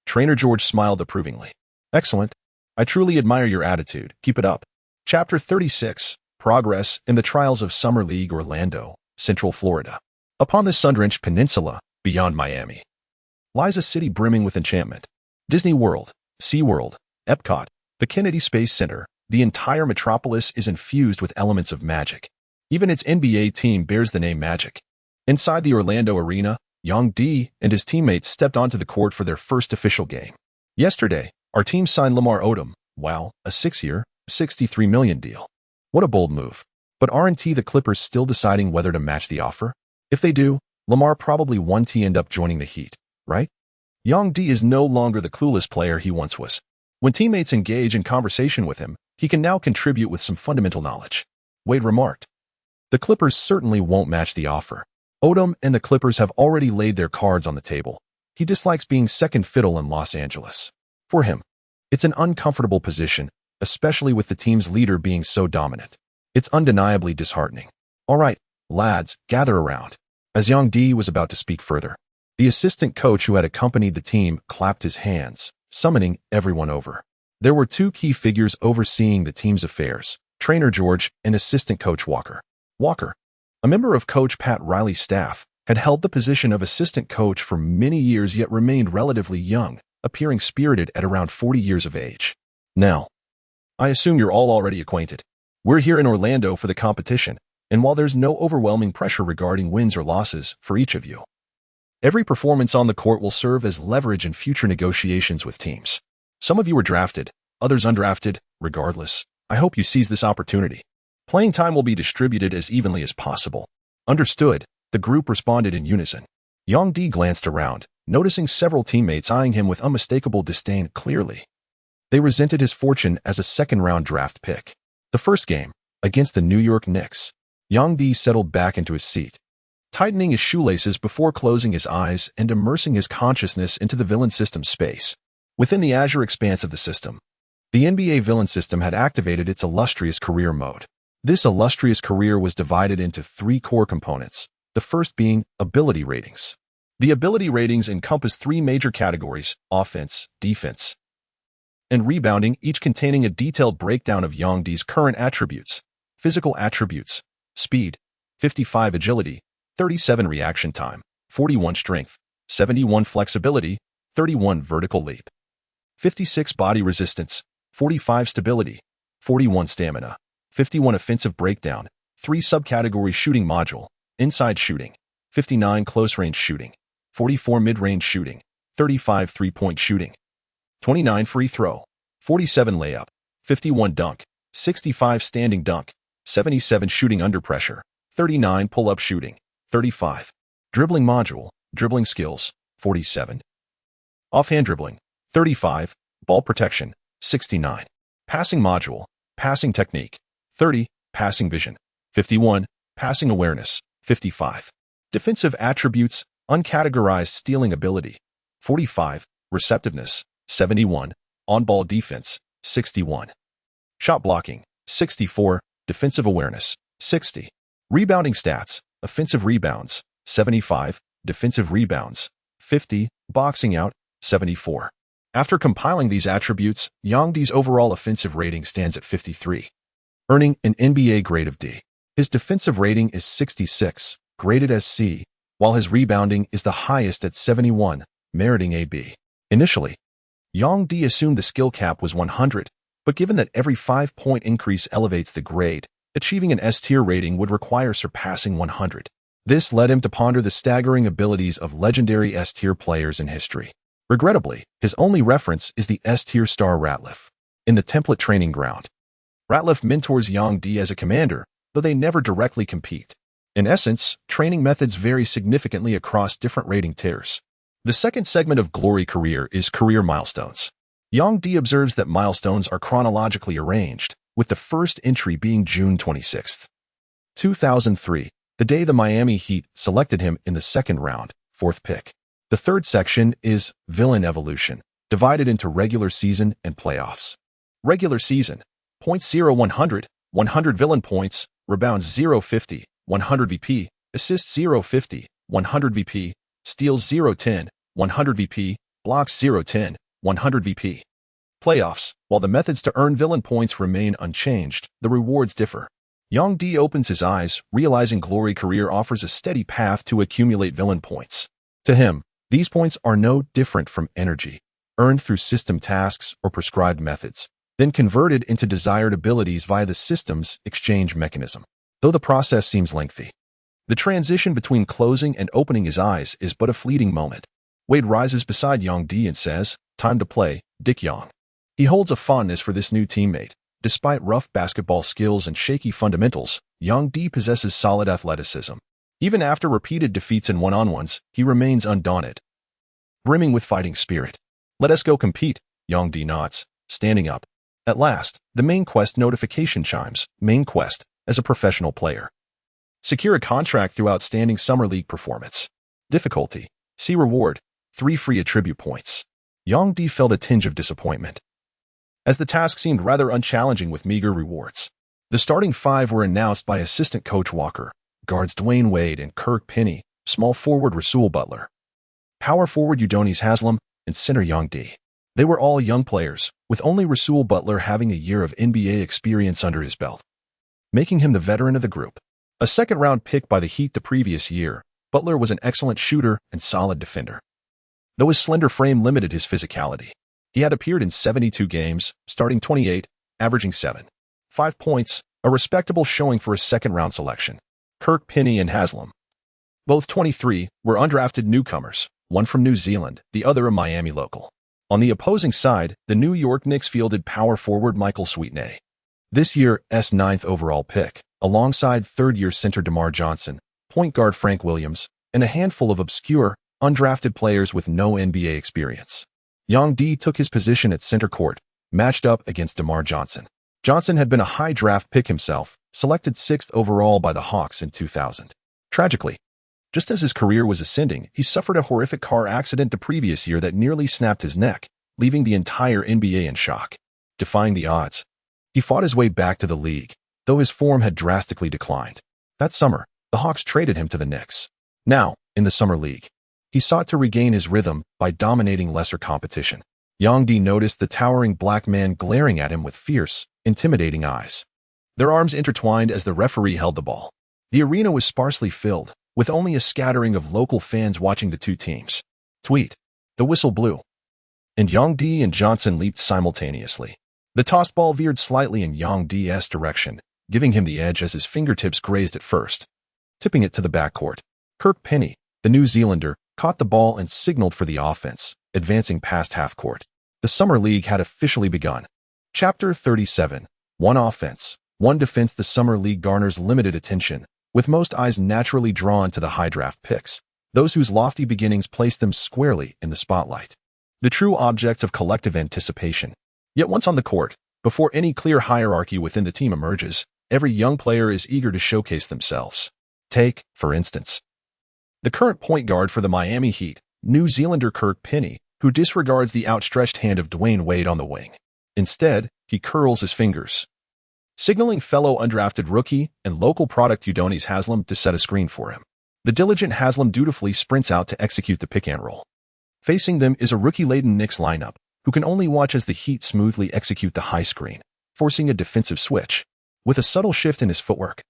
Trainer George smiled approvingly. Excellent. I truly admire your attitude. Keep it up. Chapter 36, Progress in the Trials of Summer League Orlando, Central Florida. Upon the sun-drenched peninsula, beyond Miami, lies a city brimming with enchantment. Disney World, SeaWorld, Epcot, the Kennedy Space Center, the entire metropolis is infused with elements of magic. Even its NBA team bears the name Magic. Inside the Orlando arena, Yang D and his teammates stepped onto the court for their first official game. Yesterday, our team signed Lamar Odom. Wow, a 6-year, $63 million deal. What a bold move. But aren't the Clippers still deciding whether to match the offer? If they do, Lamar probably won't end up joining the Heat, right? Yang D is no longer the clueless player he once was. When teammates engage in conversation with him, he can now contribute with some fundamental knowledge. Wade remarked. The Clippers certainly won't match the offer. Odom and the Clippers have already laid their cards on the table. He dislikes being second fiddle in Los Angeles. For him, it's an uncomfortable position, especially with the team's leader being so dominant. It's undeniably disheartening. All right, lads, gather around. As Yang D was about to speak further, The assistant coach who had accompanied the team clapped his hands, summoning everyone over. There were two key figures overseeing the team's affairs, trainer George and assistant coach Walker. Walker, a member of Coach Pat Riley's staff, had held the position of assistant coach for many years yet remained relatively young, appearing spirited at around 40 years of age. Now, I assume you're all already acquainted. We're here in Orlando for the competition, and while there's no overwhelming pressure regarding wins or losses for each of you, every performance on the court will serve as leverage in future negotiations with teams. Some of you were drafted, others undrafted. Regardless, I hope you seize this opportunity. Playing time will be distributed as evenly as possible. Understood, the group responded in unison. Yang Di glanced around, noticing several teammates eyeing him with unmistakable disdain. Clearly, they resented his fortune as a second-round draft pick. The first game, against the New York Knicks, Yang Di settled back into his seat, tightening his shoelaces before closing his eyes and immersing his consciousness into the villain system space. Within the azure expanse of the system, the NBA villain system had activated its illustrious career mode. This illustrious career was divided into three core components, the first being ability ratings. The ability ratings encompass three major categories: offense, defense, and rebounding, each containing a detailed breakdown of Yang Di's current attributes. Physical attributes: speed, 55 agility, 37 reaction time, 41 strength, 71 flexibility, 31 vertical leap, 56 body resistance, 45 stability, 41 stamina, 51 offensive breakdown, 3 subcategory shooting module, inside shooting, 59 close-range shooting, 44 mid-range shooting, 35 three-point shooting, 29 free throw, 47 layup, 51 dunk, 65 standing dunk, 77 shooting under pressure, 39 pull-up shooting, 35 dribbling module, dribbling skills, 47 offhand dribbling, 35 ball protection, 69 passing module, passing technique, 30 passing vision, 51 passing awareness, 55 defensive attributes, uncategorized stealing ability, 45 receptiveness, 71 on-ball defense, 61 shot blocking, 64 defensive awareness, 60 rebounding stats, offensive rebounds, 75 defensive rebounds, 50 boxing out, 74. After compiling these attributes, Yang Di's overall offensive rating stands at 53, earning an NBA grade of D. His defensive rating is 66, graded as C, while his rebounding is the highest at 71, meriting a B. Initially, Yang Di assumed the skill cap was 100, but given that every 5-point increase elevates the grade, achieving an S-tier rating would require surpassing 100. This led him to ponder the staggering abilities of legendary S-tier players in history. Regrettably, his only reference is the S-tier star Ratliff. In the template training ground, Ratliff mentors Yang Di as a commander, though they never directly compete. In essence, training methods vary significantly across different rating tiers. The second segment of Glory Career is career milestones. Yang Di observes that milestones are chronologically arranged, with the first entry being June 26, 2003, the day the Miami Heat selected him in the second round, 4th pick. The third section is Villain Evolution, divided into regular season and playoffs. Regular season, points 0 100, 100 villain points, rebounds 0 50, 100 VP, assists 0 50, 100 VP, steals 0 10, 100 VP, blocks 0 10, 100 VP. Playoffs, while the methods to earn villain points remain unchanged, the rewards differ. Yang Di opens his eyes, realizing Glory Career offers a steady path to accumulate villain points. To him, these points are no different from energy, earned through system tasks or prescribed methods, then converted into desired abilities via the system's exchange mechanism. Though the process seems lengthy, the transition between closing and opening his eyes is but a fleeting moment. Wade rises beside Yang Di and says, "Time to play, Dick Yang." He holds a fondness for this new teammate. Despite rough basketball skills and shaky fundamentals, Yang Di possesses solid athleticism. Even after repeated defeats in one-on-ones, he remains undaunted, brimming with fighting spirit. "Let us go compete," Yang Di nods, standing up. At last, the main quest notification chimes. Main quest, as a professional player. Secure a contract through outstanding Summer League performance. Difficulty, see reward, 3 free attribute points. Yang Di felt a tinge of disappointment, as the task seemed rather unchallenging with meager rewards. The starting 5 were announced by assistant coach Walker, guards Dwayne Wade and Kirk Penny, small forward Rasul Butler. power forward Udonis Haslem, and center Young D. They were all young players, with only Rasul Butler having a year of NBA experience under his belt, making him the veteran of the group. A second-round pick by the Heat the previous year, Butler was an excellent shooter and solid defender, though his slender frame limited his physicality. He had appeared in 72 games, starting 28, averaging 7.5 points, a respectable showing for a second-round selection. Kirk Pinney and Haslem, both 23, were undrafted newcomers, one from New Zealand, the other a Miami local. On the opposing side, the New York Knicks fielded power forward Michael Sweetney, this year's 9th overall pick, alongside third-year center DeMar Johnson, point guard Frank Williams, and a handful of obscure, undrafted players with no NBA experience. Young D took his position at center court, matched up against DeMar Johnson. Johnson had been a high draft pick himself, selected 6th overall by the Hawks in 2000. Tragically, just as his career was ascending, he suffered a horrific car accident the previous year that nearly snapped his neck, leaving the entire NBA in shock. Defying the odds, he fought his way back to the league, though his form had drastically declined. That summer, the Hawks traded him to the Knicks. Now, in the Summer League, he sought to regain his rhythm by dominating lesser competition. Young D noticed the towering black man glaring at him with fierce, intimidating eyes. Their arms intertwined as the referee held the ball. The arena was sparsely filled, with only a scattering of local fans watching the two teams. Tweet. The whistle blew, and Young D and Johnson leaped simultaneously. The tossed ball veered slightly in Young D's direction, giving him the edge as his fingertips grazed it first, tipping it to the backcourt. Kirk Pinney, the New Zealander, caught the ball and signaled for the offense, advancing past half-court. The Summer League had officially begun. Chapter 37. One offense, one defense. The Summer League garners limited attention, with most eyes naturally drawn to the high draft picks, those whose lofty beginnings placed them squarely in the spotlight. The true objects of collective anticipation. Yet once on the court, before any clear hierarchy within the team emerges, every young player is eager to showcase themselves. Take, for instance, the current point guard for the Miami Heat, New Zealander Kirk Pinney, who disregards the outstretched hand of Dwayne Wade on the wing. Instead, he curls his fingers, signaling fellow undrafted rookie and local product Udonis Haslem to set a screen for him. The diligent Haslem dutifully sprints out to execute the pick and roll. Facing them is a rookie-laden Knicks lineup, who can only watch as the Heat smoothly execute the high screen, forcing a defensive switch. With a subtle shift in his footwork,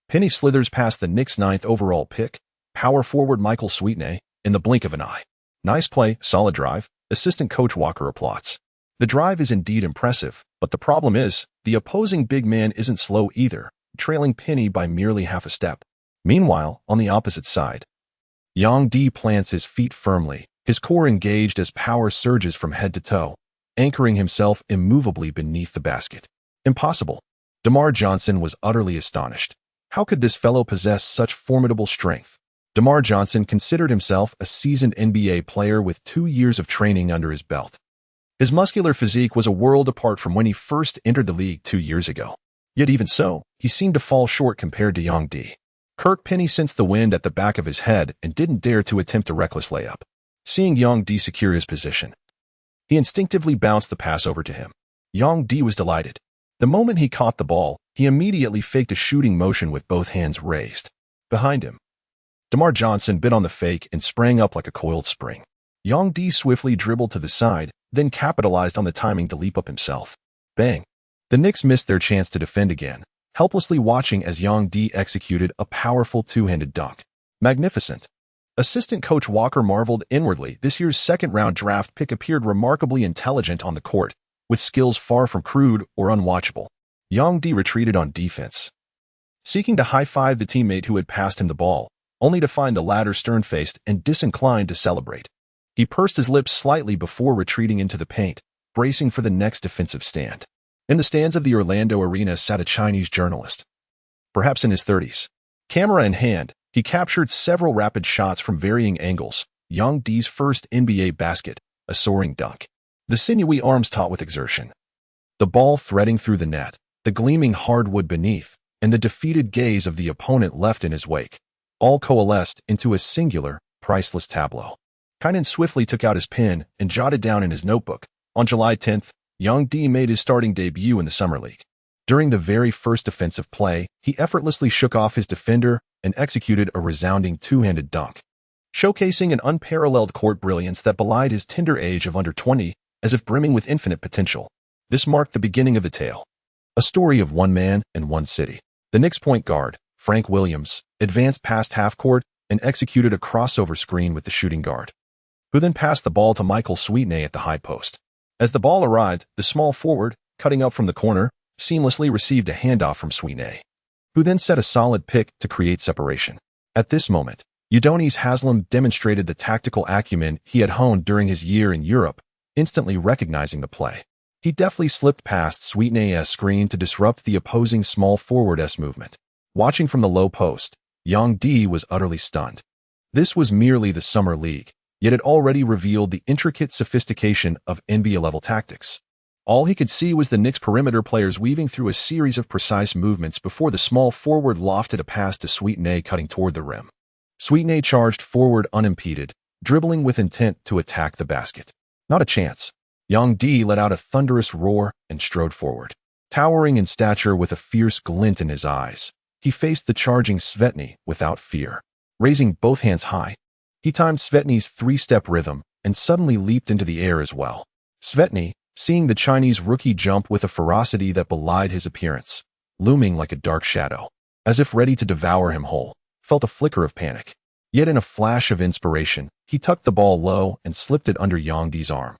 Pinney slithers past the Knicks' 9th overall pick, power forward Michael Sweetney, in the blink of an eye. Nice play, solid drive, assistant coach Walker applauds. The drive is indeed impressive, but the problem is, the opposing big man isn't slow either, trailing Pinney by merely half a step. Meanwhile, on the opposite side, Young D plants his feet firmly, his core engaged as power surges from head to toe, anchoring himself immovably beneath the basket. Impossible. DeMar Johnson was utterly astonished. How could this fellow possess such formidable strength? DeMar Johnson considered himself a seasoned NBA player with 2 years of training under his belt. His muscular physique was a world apart from when he first entered the league 2 years ago. Yet even so, he seemed to fall short compared to Young D. Kirk Pinney sensed the wind at the back of his head and didn't dare to attempt a reckless layup. Seeing Young D secure his position, he instinctively bounced the pass over to him. Young D was delighted. The moment he caught the ball, he immediately faked a shooting motion with both hands raised. Behind him, DeMar Johnson bit on the fake and sprang up like a coiled spring. Young D swiftly dribbled to the side, then capitalized on the timing to leap up himself. Bang! The Knicks missed their chance to defend again, helplessly watching as Young D executed a powerful two-handed dunk. Magnificent. Assistant coach Walker marveled inwardly. This year's second-round draft pick appeared remarkably intelligent on the court, with skills far from crude or unwatchable. Young D retreated on defense, seeking to high-five the teammate who had passed him the ball, only to find the latter stern-faced and disinclined to celebrate. He pursed his lips slightly before retreating into the paint, bracing for the next defensive stand. In the stands of the Orlando Arena sat a Chinese journalist, perhaps in his 30s. Camera in hand, he captured several rapid shots from varying angles. Young D's first NBA basket, a soaring dunk. The sinewy arms taut with exertion, the ball threading through the net, the gleaming hardwood beneath, and the defeated gaze of the opponent left in his wake, all coalesced into a singular, priceless tableau. Kynan swiftly took out his pen and jotted down in his notebook. On July 10th, Young D made his starting debut in the Summer League. During the very first defensive play, he effortlessly shook off his defender and executed a resounding two-handed dunk. showcasing an unparalleled court brilliance that belied his tender age of under 20, as if brimming with infinite potential. This marked the beginning of the tale. A story of one man and one city. The Knicks point guard, Frank Williams, advanced past half-court and executed a crossover screen with the shooting guard, who then passed the ball to Michael Sweetney at the high post. As the ball arrived, the small forward, cutting up from the corner, seamlessly received a handoff from Sweetney, who then set a solid pick to create separation. At this moment, Udonis Haslem demonstrated the tactical acumen he had honed during his year in Europe, instantly recognizing the play. He deftly slipped past Sweetney's screen to disrupt the opposing small forward's movement. Watching from the low post, Young D was utterly stunned. This was merely the summer league, yet it already revealed the intricate sophistication of NBA-level tactics. All he could see was the Knicks perimeter players weaving through a series of precise movements before the small forward lofted a pass to Sweetney cutting toward the rim. Sweetney charged forward unimpeded, dribbling with intent to attack the basket. Not a chance. Young D let out a thunderous roar and strode forward. Towering in stature with a fierce glint in his eyes, he faced the charging Sweetney without fear. Raising both hands high, he timed Sweetney's three-step rhythm and suddenly leaped into the air as well. Sweetney, seeing the Chinese rookie jump with a ferocity that belied his appearance, looming like a dark shadow, as if ready to devour him whole, felt a flicker of panic. Yet in a flash of inspiration, he tucked the ball low and slipped it under Young D's arm,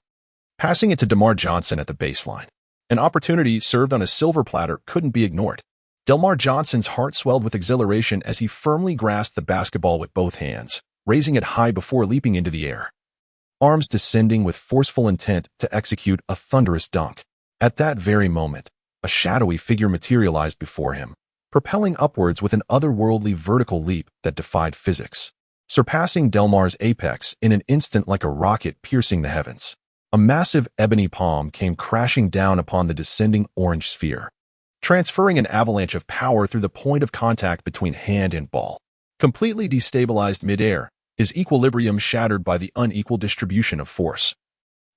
passing it to DeMar Johnson at the baseline. An opportunity served on a silver platter couldn't be ignored. DeMar Johnson's heart swelled with exhilaration as he firmly grasped the basketball with both hands, raising it high before leaping into the air, arms descending with forceful intent to execute a thunderous dunk. At that very moment, a shadowy figure materialized before him, propelling upwards with an otherworldly vertical leap that defied physics, surpassing Delmar's apex in an instant like a rocket piercing the heavens. A massive ebony palm came crashing down upon the descending orange sphere, transferring an avalanche of power through the point of contact between hand and ball. Completely destabilized midair, his equilibrium shattered by the unequal distribution of force.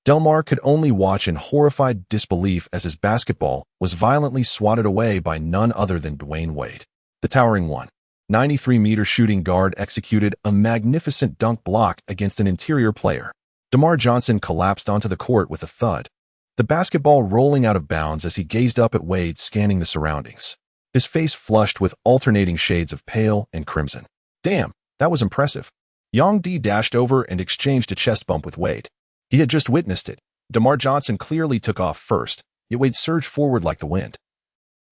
Delmar could only watch in horrified disbelief as his basketball was violently swatted away by none other than Dwayne Wade. The towering 193-meter shooting guard executed a magnificent dunk block against an interior player. DeMar Johnson collapsed onto the court with a thud, the basketball rolling out of bounds as he gazed up at Wade scanning the surroundings, his face flushed with alternating shades of pale and crimson. Damn, that was impressive. Young D dashed over and exchanged a chest bump with Wade. He had just witnessed it. DeMar Johnson clearly took off first, yet Wade surged forward like the wind,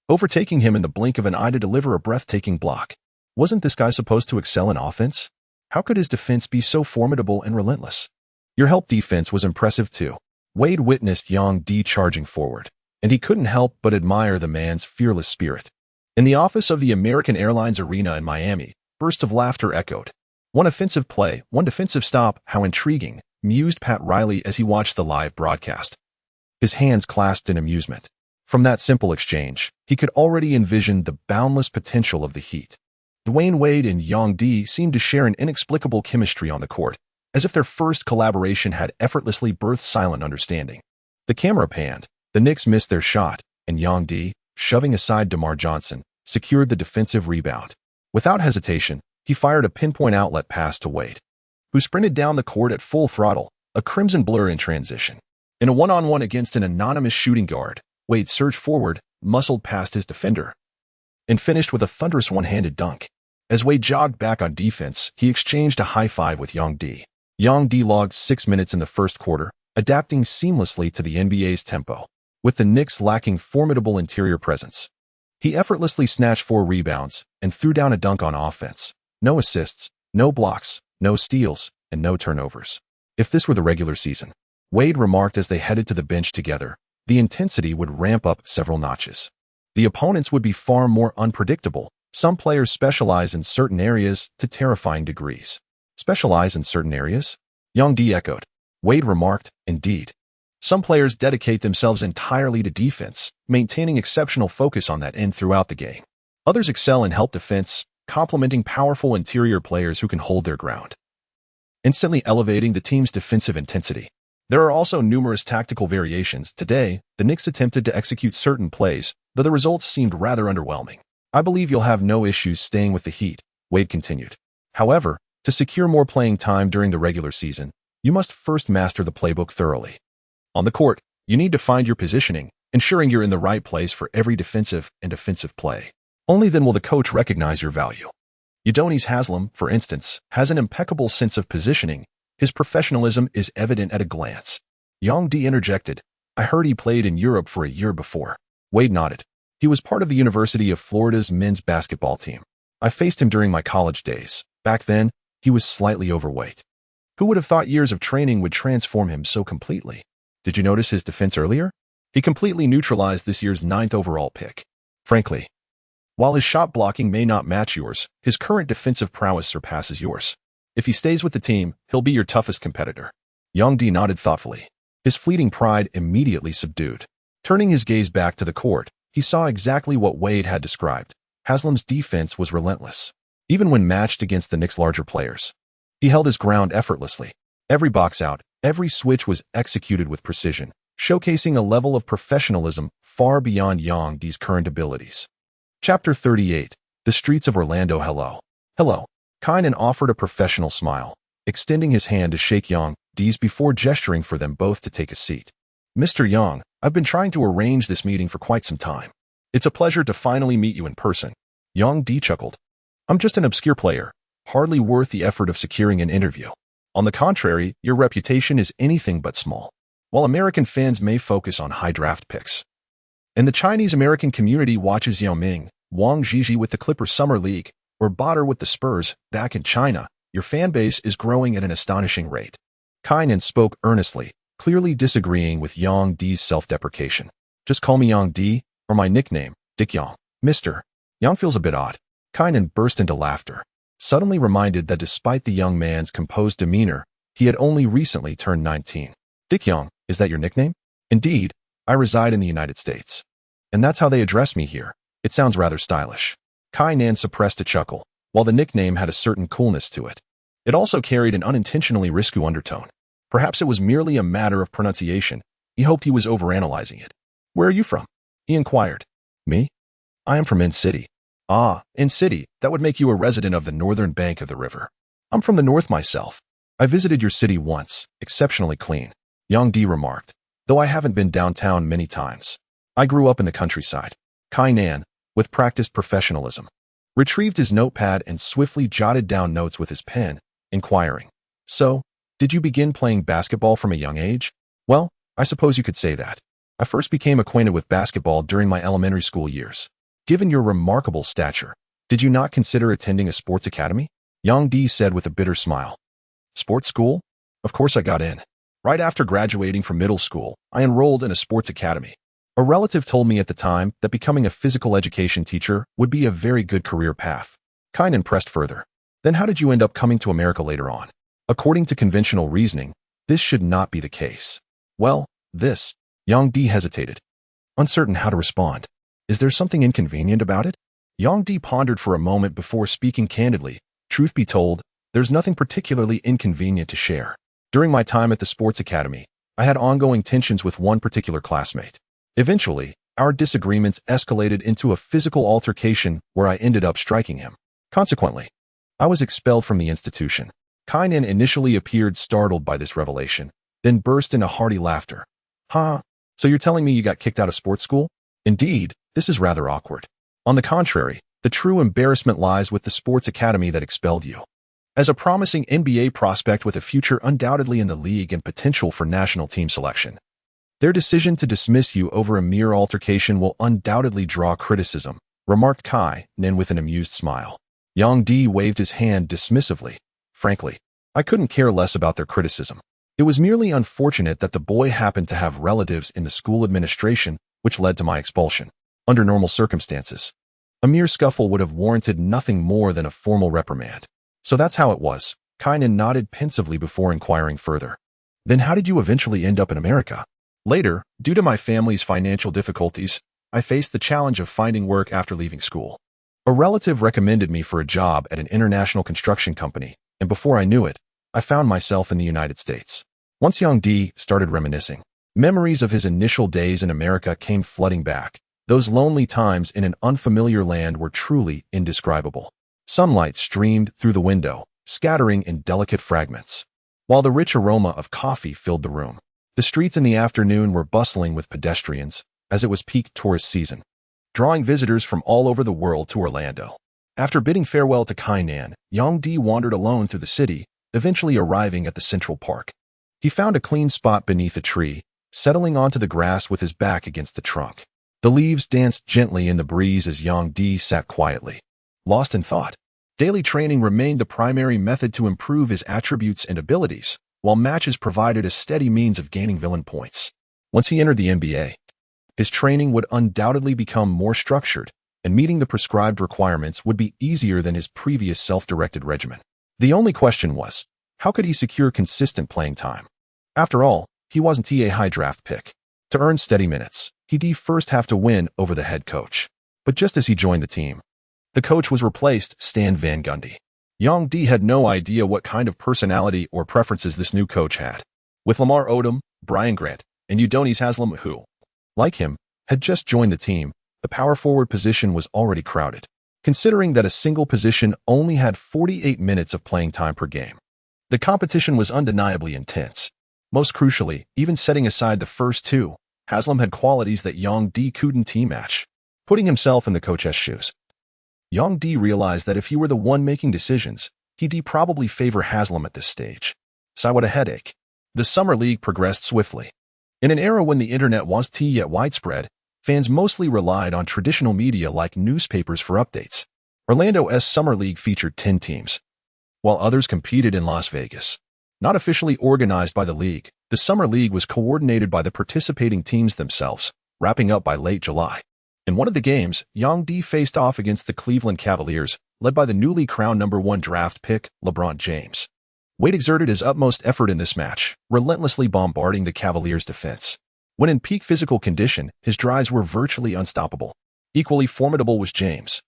overtaking him in the blink of an eye to deliver a breathtaking block. Wasn't this guy supposed to excel in offense? How could his defense be so formidable and relentless? Your help defense was impressive too. Wade witnessed Young D charging forward, and he couldn't help but admire the man's fearless spirit. In the office of the American Airlines Arena in Miami, bursts of laughter echoed. One offensive play, one defensive stop, how intriguing, mused Pat Riley as he watched the live broadcast, his hands clasped in amusement. From that simple exchange, he could already envision the boundless potential of the Heat. Dwayne Wade and Young D seemed to share an inexplicable chemistry on the court, as if their first collaboration had effortlessly birthed silent understanding. The camera panned, the Knicks missed their shot, and Young D, shoving aside DeMar Johnson, secured the defensive rebound. Without hesitation, he fired a pinpoint outlet pass to Wade, who sprinted down the court at full throttle, a crimson blur in transition. In a one-on-one against an anonymous shooting guard, Wade surged forward, muscled past his defender, and finished with a thunderous one-handed dunk. As Wade jogged back on defense, he exchanged a high five with Young D. Young D logged 6 minutes in the first quarter, adapting seamlessly to the NBA's tempo. With the Knicks lacking formidable interior presence, he effortlessly snatched 4 rebounds and threw down a dunk on offense. No assists, no blocks, no steals, and no turnovers. If this were the regular season, Wade remarked as they headed to the bench together, the intensity would ramp up several notches. The opponents would be far more unpredictable. Some players specialize in certain areas to terrifying degrees. Specialize in certain areas? Young D echoed. Wade remarked, indeed. Some players dedicate themselves entirely to defense, maintaining exceptional focus on that end throughout the game. Others excel in help defense, complementing powerful interior players who can hold their ground, instantly elevating the team's defensive intensity. There are also numerous tactical variations. Today, the Knicks attempted to execute certain plays, though the results seemed rather underwhelming. I believe you'll have no issues staying with the Heat, Wade continued. However, To secure more playing time during the regular season, you must first master the playbook thoroughly. On the court, you need to find your positioning, ensuring you're in the right place for every defensive and offensive play. Only then will the coach recognize your value. Udonis Haslem, for instance, has an impeccable sense of positioning. His professionalism is evident at a glance. Yang D interjected, "I heard he played in Europe for a year before." Wade nodded. "He was part of the University of Florida's men's basketball team. I faced him during my college days. Back then, he was slightly overweight. Who would have thought years of training would transform him so completely? Did you notice his defense earlier? He completely neutralized this year's 9th overall pick. Frankly, while his shot blocking may not match yours, his current defensive prowess surpasses yours. If he stays with the team, he'll be your toughest competitor." Yang D nodded thoughtfully, his fleeting pride immediately subdued. Turning his gaze back to the court, he saw exactly what Wade had described. Haslam's defense was relentless, even when matched against the Knicks' larger players. He held his ground effortlessly. Every box out, every switch was executed with precision, showcasing a level of professionalism far beyond Yang D's current abilities. Chapter 38. The Streets of Orlando. Hello. Hello. Kynan offered a professional smile, extending his hand to shake Yang D's before gesturing for them both to take a seat. "Mr. Yang, I've been trying to arrange this meeting for quite some time. It's a pleasure to finally meet you in person." Yang D chuckled. "I'm just an obscure player, hardly worth the effort of securing an interview. On the contrary, your reputation is anything but small. While American fans may focus on high draft picks, and the Chinese-American community watches Yao Ming, Wang Zhizhi with the Clippers Summer League, or Bader with the Spurs back in China, your fan base is growing at an astonishing rate." Kynan spoke earnestly, clearly disagreeing with Yang D's self-deprecation. "Just call me Yang D, or my nickname, Dick Yang. Mr. Yang feels a bit odd." Kynan burst into laughter, suddenly reminded that despite the young man's composed demeanor, he had only recently turned 19. "Dick Yang, is that your nickname?" "Indeed, I reside in the United States. And that's how they address me here. It sounds rather stylish." Kynan suppressed a chuckle, while the nickname had a certain coolness to it. It also carried an unintentionally risque undertone. Perhaps it was merely a matter of pronunciation. He hoped he was overanalyzing it. "Where are you from?" he inquired. "Me? I am from N-City." "Ah, N-City, that would make you a resident of the northern bank of the river." "I'm from the north myself. I visited your city once, exceptionally clean," Yang D remarked, "though I haven't been downtown many times. I grew up in the countryside." Kynan, with practiced professionalism, retrieved his notepad and swiftly jotted down notes with his pen, inquiring, "So, did you begin playing basketball from a young age?" "Well, I suppose you could say that. I first became acquainted with basketball during my elementary school years. Given your remarkable stature, did you not consider attending a sports academy?" Yang D said with a bitter smile. "Sports school? Of course I got in. Right after graduating from middle school, I enrolled in a sports academy. A relative told me at the time that becoming a physical education teacher would be a very good career path." Kynan pressed further. "Then how did you end up coming to America later on? According to conventional reasoning, this should not be the case." "Well, this." Yang D hesitated, uncertain how to respond. "Is there something inconvenient about it?" Yang D pondered for a moment before speaking candidly. "Truth be told, there's nothing particularly inconvenient to share. During my time at the sports academy, I had ongoing tensions with one particular classmate. Eventually, our disagreements escalated into a physical altercation where I ended up striking him. Consequently, I was expelled from the institution." Kynan initially appeared startled by this revelation, then burst into hearty laughter. "Huh? So you're telling me you got kicked out of sports school? Indeed, this is rather awkward. On the contrary, the true embarrassment lies with the sports academy that expelled you. As a promising NBA prospect with a future undoubtedly in the league and potential for national team selection, their decision to dismiss you over a mere altercation will undoubtedly draw criticism," remarked Kynan with an amused smile. Yang D waved his hand dismissively. "Frankly, I couldn't care less about their criticism. It was merely unfortunate that the boy happened to have relatives in the school administration, which led to my expulsion. Under normal circumstances, a mere scuffle would have warranted nothing more than a formal reprimand. So that's how it was." Kynan nodded pensively before inquiring further. "Then how did you eventually end up in America?" "Later, due to my family's financial difficulties, I faced the challenge of finding work after leaving school. A relative recommended me for a job at an international construction company, and before I knew it, I found myself in the United States." Once Yang D started reminiscing, memories of his initial days in America came flooding back. Those lonely times in an unfamiliar land were truly indescribable. Sunlight streamed through the window, scattering in delicate fragments. While the rich aroma of coffee filled the room, the streets in the afternoon were bustling with pedestrians, as it was peak tourist season, drawing visitors from all over the world to Orlando. After bidding farewell to Kainan, Yang Di wandered alone through the city, eventually arriving at the Central Park. He found a clean spot beneath a tree, settling onto the grass with his back against the trunk. The leaves danced gently in the breeze as Yang Di sat quietly, lost in thought. Daily training remained the primary method to improve his attributes and abilities, while matches provided a steady means of gaining villain points. Once he entered the NBA, his training would undoubtedly become more structured, and meeting the prescribed requirements would be easier than his previous self-directed regimen. The only question was, how could he secure consistent playing time? After all, he wasn't a high draft pick. To earn steady minutes, he'd first have to win over the head coach. But just as he joined the team, the coach was replaced, Stan Van Gundy. Yang Di had no idea what kind of personality or preferences this new coach had. With Lamar Odom, Brian Grant, and Udonis Haslem, who, like him, had just joined the team, the power forward position was already crowded, considering that a single position only had 48 minutes of playing time per game. The competition was undeniably intense. Most crucially, even setting aside the first two, Haslem had qualities that Yang Di couldn't match. Putting himself in the coach's shoes, Yang Di realized that if he were the one making decisions, he'd probably favor Haslem at this stage. Sigh, what a headache. The Summer League progressed swiftly. In an era when the internet wasn't yet widespread, fans mostly relied on traditional media like newspapers for updates. Orlando's Summer League featured 10 teams, while others competed in Las Vegas. Not officially organized by the league, the Summer League was coordinated by the participating teams themselves, wrapping up by late July. In one of the games, Yang Di faced off against the Cleveland Cavaliers, led by the newly crowned #1 draft pick, LeBron James. Wade exerted his utmost effort in this match, relentlessly bombarding the Cavaliers' defense. When in peak physical condition, his drives were virtually unstoppable. Equally formidable was James,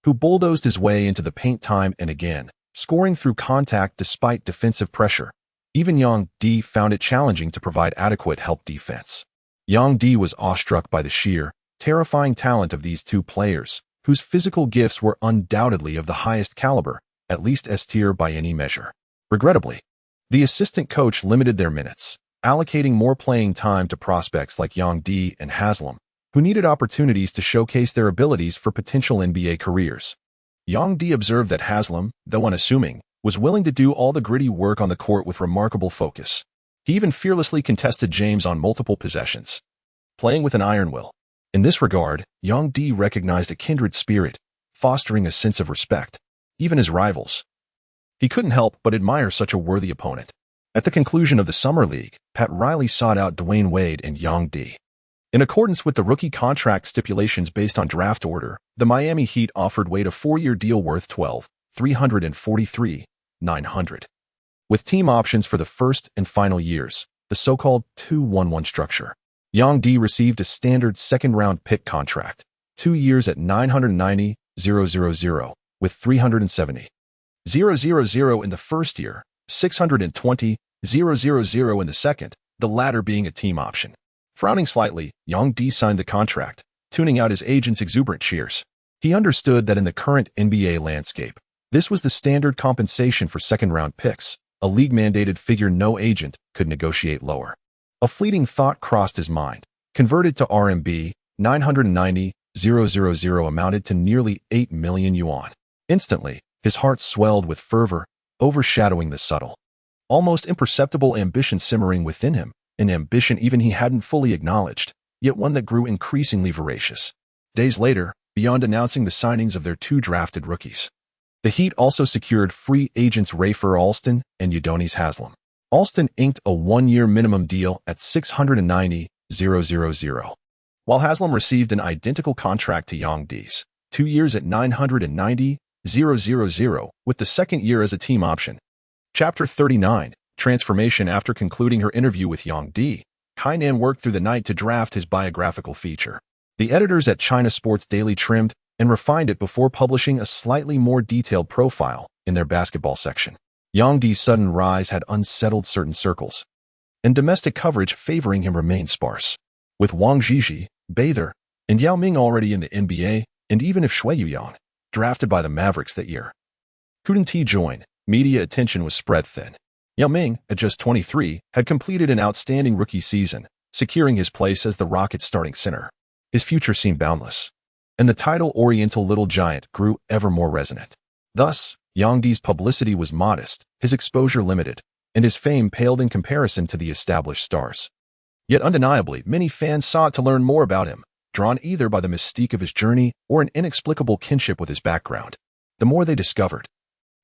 who bulldozed his way into the paint time and again, scoring through contact despite defensive pressure. Even Yang Di found it challenging to provide adequate help defense. Yang Di was awestruck by the sheer, terrifying talent of these two players, whose physical gifts were undoubtedly of the highest caliber, at least S tier by any measure. Regrettably, the assistant coach limited their minutes, allocating more playing time to prospects like Yang Di and Haslem, who needed opportunities to showcase their abilities for potential NBA careers. Yang Di observed that Haslem, though unassuming, was willing to do all the gritty work on the court with remarkable focus. He even fearlessly contested James on multiple possessions, playing with an iron will. In this regard, Yang Di recognized a kindred spirit, fostering a sense of respect, even as rivals. He couldn't help but admire such a worthy opponent. At the conclusion of the Summer League, Pat Riley sought out Dwayne Wade and Yang Di. In accordance with the rookie contract stipulations based on draft order, the Miami Heat offered Wade a 4-year deal worth $12,343,900, with team options for the first and final years, the so-called 2-1-1 structure. Yang Di received a standard second-round pick contract, 2 years at $990,000, with $370,000 in the first year, $620,000 in the second, the latter being a team option. Frowning slightly, Yang Di signed the contract, tuning out his agent's exuberant cheers. He understood that in the current NBA landscape, this was the standard compensation for second-round picks, a league-mandated figure no agent could negotiate lower. A fleeting thought crossed his mind. Converted to RMB, $990,000 amounted to nearly 8 million yuan. Instantly, his heart swelled with fervor, overshadowing the subtle, almost imperceptible ambition simmering within him, an ambition even he hadn't fully acknowledged, yet one that grew increasingly voracious. Days later, beyond announcing the signings of their 2 drafted rookies, the Heat also secured free agents Rafer Alston and Udonis Haslem. Alston inked a 1-year minimum deal at $690,000, while Haslem received an identical contract to Yang Di's, 2 years at $990,000, with the second year as a team option. Chapter 39, Transformation. After concluding her interview with Yang Di, Kainan worked through the night to draft his biographical feature. The editors at China Sports Daily trimmed and refined it before publishing a slightly more detailed profile in their basketball section. Yang Di's sudden rise had unsettled certain circles, and domestic coverage favoring him remained sparse. With Wang Zhizhi, Bather, and Yao Ming already in the NBA, and even if Shui Yuyan, drafted by the Mavericks that year, couldn't he join, Media attention was spread thin. Yao Ming, at just 23, had completed an outstanding rookie season, securing his place as the Rockets' starting center. His future seemed boundless, and the title Oriental Little Giant grew ever more resonant. Thus, Yang Di's publicity was modest, his exposure limited, and his fame paled in comparison to the established stars. Yet undeniably, many fans sought to learn more about him, drawn either by the mystique of his journey or an inexplicable kinship with his background. The more they discovered,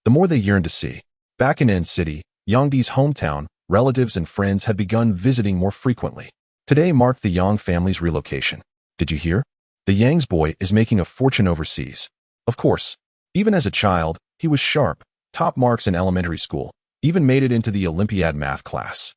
the more they yearned to see. Back in N City, Yang Di's hometown, relatives and friends had begun visiting more frequently. Today marked the Yang family's relocation. Did you hear? The Yang's boy is making a fortune overseas. Of course, even as a child, he was sharp, top marks in elementary school, even made it into the Olympiad math class.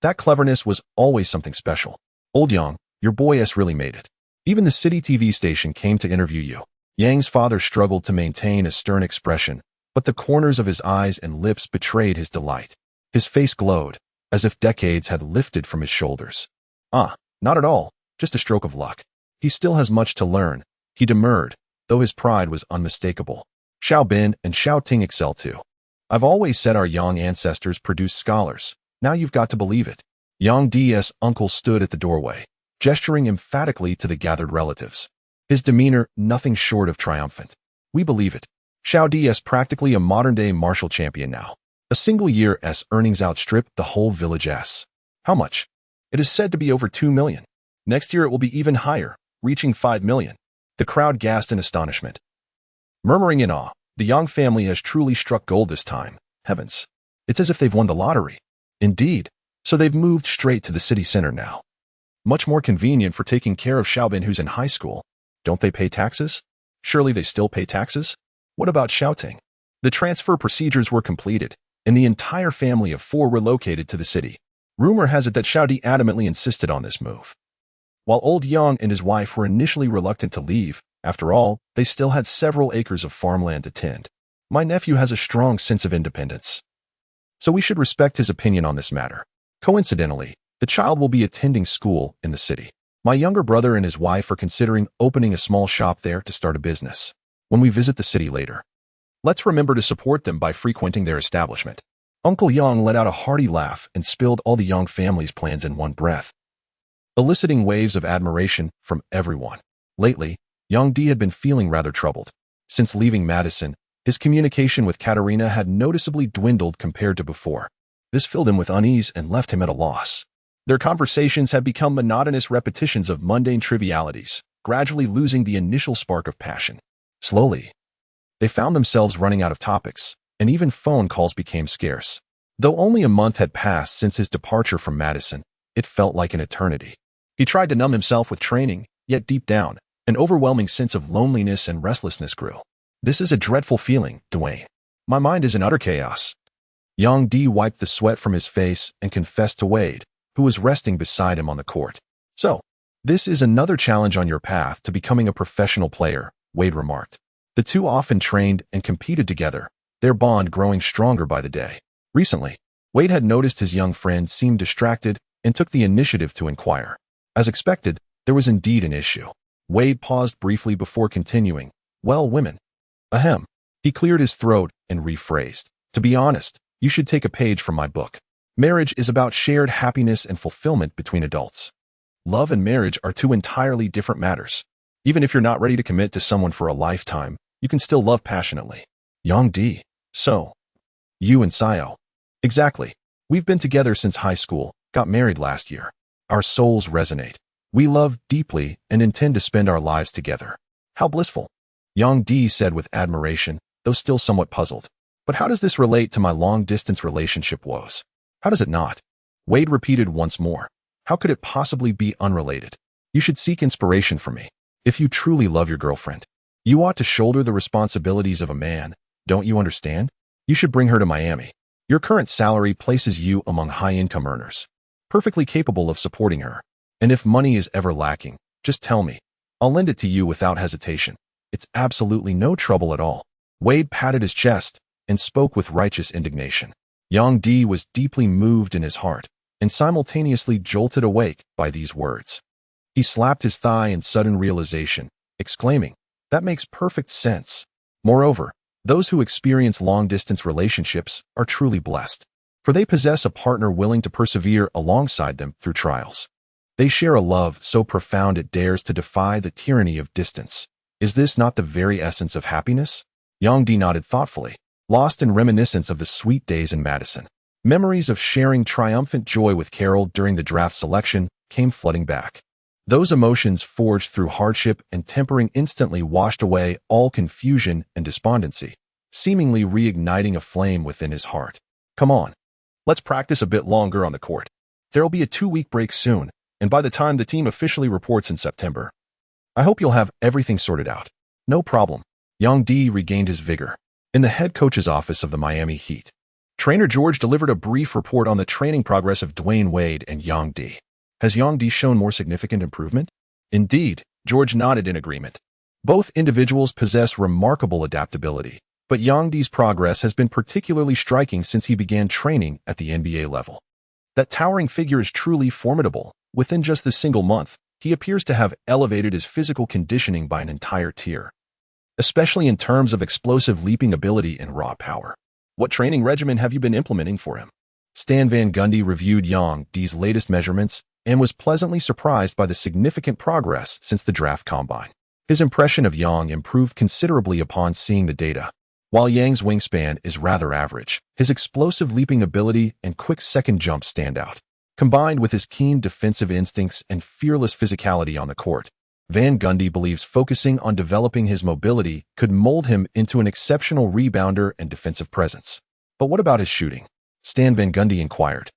That cleverness was always something special. Old Yang, your boy has really made it. Even the city TV station came to interview you. Yang's father struggled to maintain a stern expression, but the corners of his eyes and lips betrayed his delight. His face glowed, as if decades had lifted from his shoulders. Not at all, just a stroke of luck. He still has much to learn, he demurred, though his pride was unmistakable. Xiao Bin and Xiao Ting excel too. I've always said our Yang ancestors produced scholars. Now you've got to believe it. Yang Di's uncle stood at the doorway, gesturing emphatically to the gathered relatives. His demeanor nothing short of triumphant. We believe it. Xiao Di is practically a modern-day martial champion now. A single year's earnings outstrip the whole village's. How much? It is said to be over 2 million. Next year it will be even higher, reaching 5 million. The crowd gasped in astonishment. Murmuring in awe, the Yang family has truly struck gold this time. Heavens. It's as if they've won the lottery. Indeed. So they've moved straight to the city center now. Much more convenient for taking care of Xiaobin who's in high school. Don't they pay taxes? Surely they still pay taxes? What about Xiaoting? The transfer procedures were completed, and the entire family of 4 relocated to the city. Rumor has it that Xiaodi adamantly insisted on this move. While old Yang and his wife were initially reluctant to leave, after all, they still had several acres of farmland to tend. My nephew has a strong sense of independence, so we should respect his opinion on this matter. Coincidentally, the child will be attending school in the city. My younger brother and his wife are considering opening a small shop there to start a business. When we visit the city later, let's remember to support them by frequenting their establishment. Uncle Yang let out a hearty laugh and spilled all the Yang family's plans in one breath, eliciting waves of admiration from everyone. Lately, Yang Di had been feeling rather troubled. Since leaving Madison, his communication with Katerina had noticeably dwindled compared to before. This filled him with unease and left him at a loss. Their conversations had become monotonous repetitions of mundane trivialities, gradually losing the initial spark of passion. Slowly, they found themselves running out of topics, and even phone calls became scarce. Though only a month had passed since his departure from Madison, it felt like an eternity. He tried to numb himself with training, yet deep down, an overwhelming sense of loneliness and restlessness grew. This is a dreadful feeling, Dwayne. My mind is in utter chaos. Yang Di wiped the sweat from his face and confessed to Wade, who was resting beside him on the court. So, this is another challenge on your path to becoming a professional player, Wade remarked. The two often trained and competed together, their bond growing stronger by the day. Recently, Wade had noticed his young friend seemed distracted and took the initiative to inquire. As expected, there was indeed an issue. Wade paused briefly before continuing. Well, women. Ahem. He cleared his throat and rephrased. To be honest, you should take a page from my book. Marriage is about shared happiness and fulfillment between adults. Love and marriage are two entirely different matters. Even if you're not ready to commit to someone for a lifetime, you can still love passionately. Yang Di. So, you and Sayo. Exactly. We've been together since high school, got married last year. Our souls resonate. We love deeply and intend to spend our lives together. How blissful. Yang Di said with admiration, though still somewhat puzzled. But how does this relate to my long-distance relationship woes? How does it not? Wade repeated once more. How could it possibly be unrelated? You should seek inspiration from me. If you truly love your girlfriend, you ought to shoulder the responsibilities of a man, don't you understand? You should bring her to Miami. Your current salary places you among high-income earners, perfectly capable of supporting her. And if money is ever lacking, just tell me. I'll lend it to you without hesitation. It's absolutely no trouble at all. Wade patted his chest and spoke with righteous indignation. Yang Di was deeply moved in his heart and simultaneously jolted awake by these words. He slapped his thigh in sudden realization, exclaiming, that makes perfect sense. Moreover, Those who experience long-distance relationships are truly blessed, for they possess a partner willing to persevere alongside them through trials. They share a love so profound it dares to defy the tyranny of distance. Is this not the very essence of happiness? Yang nodded thoughtfully, lost in reminiscence of the sweet days in Madison. Memories of sharing triumphant joy with Carol during the draft selection came flooding back. Those emotions forged through hardship and tempering instantly washed away all confusion and despondency, seemingly reigniting a flame within his heart. Come on, let's practice a bit longer on the court. There'll be a 2-week break soon, and by the time the team officially reports in September, I hope you'll have everything sorted out. No problem. Yang regained his vigor. In the head coach's office of the Miami Heat, Trainer George delivered a brief report on the training progress of Dwayne Wade and Yang. Has Yang shown more significant improvement? Indeed, George nodded in agreement. Both individuals possess remarkable adaptability, but Yang's progress has been particularly striking since he began training at the NBA level. That towering figure is truly formidable. Within just this single month, he appears to have elevated his physical conditioning by an entire tier, especially in terms of explosive leaping ability and raw power. What training regimen have you been implementing for him? Stan Van Gundy reviewed Yang's latest measurements and was pleasantly surprised by the significant progress since the draft combine. His impression of Yang improved considerably upon seeing the data. While Yang's wingspan is rather average, his explosive leaping ability and quick second jump stand out. Combined with his keen defensive instincts and fearless physicality on the court, Van Gundy believes focusing on developing his mobility could mold him into an exceptional rebounder and defensive presence. But what about his shooting? Stan Van Gundy inquired.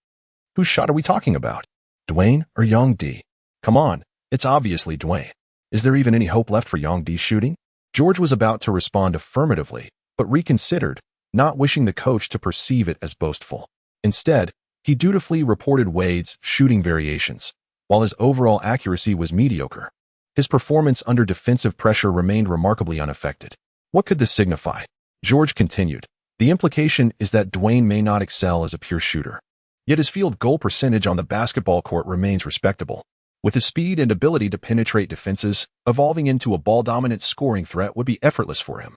Whose shot are we talking about? Dwayne or Yang? Come on, it's obviously Dwayne. Is there even any hope left for Yang's shooting? George was about to respond affirmatively, but reconsidered, not wishing the coach to perceive it as boastful. Instead, he dutifully reported Wade's shooting variations, while his overall accuracy was mediocre. His performance under defensive pressure remained remarkably unaffected. What could this signify? George continued. The implication is that Dwayne may not excel as a pure shooter, yet his field goal percentage on the basketball court remains respectable. With his speed and ability to penetrate defenses, evolving into a ball-dominant scoring threat would be effortless for him.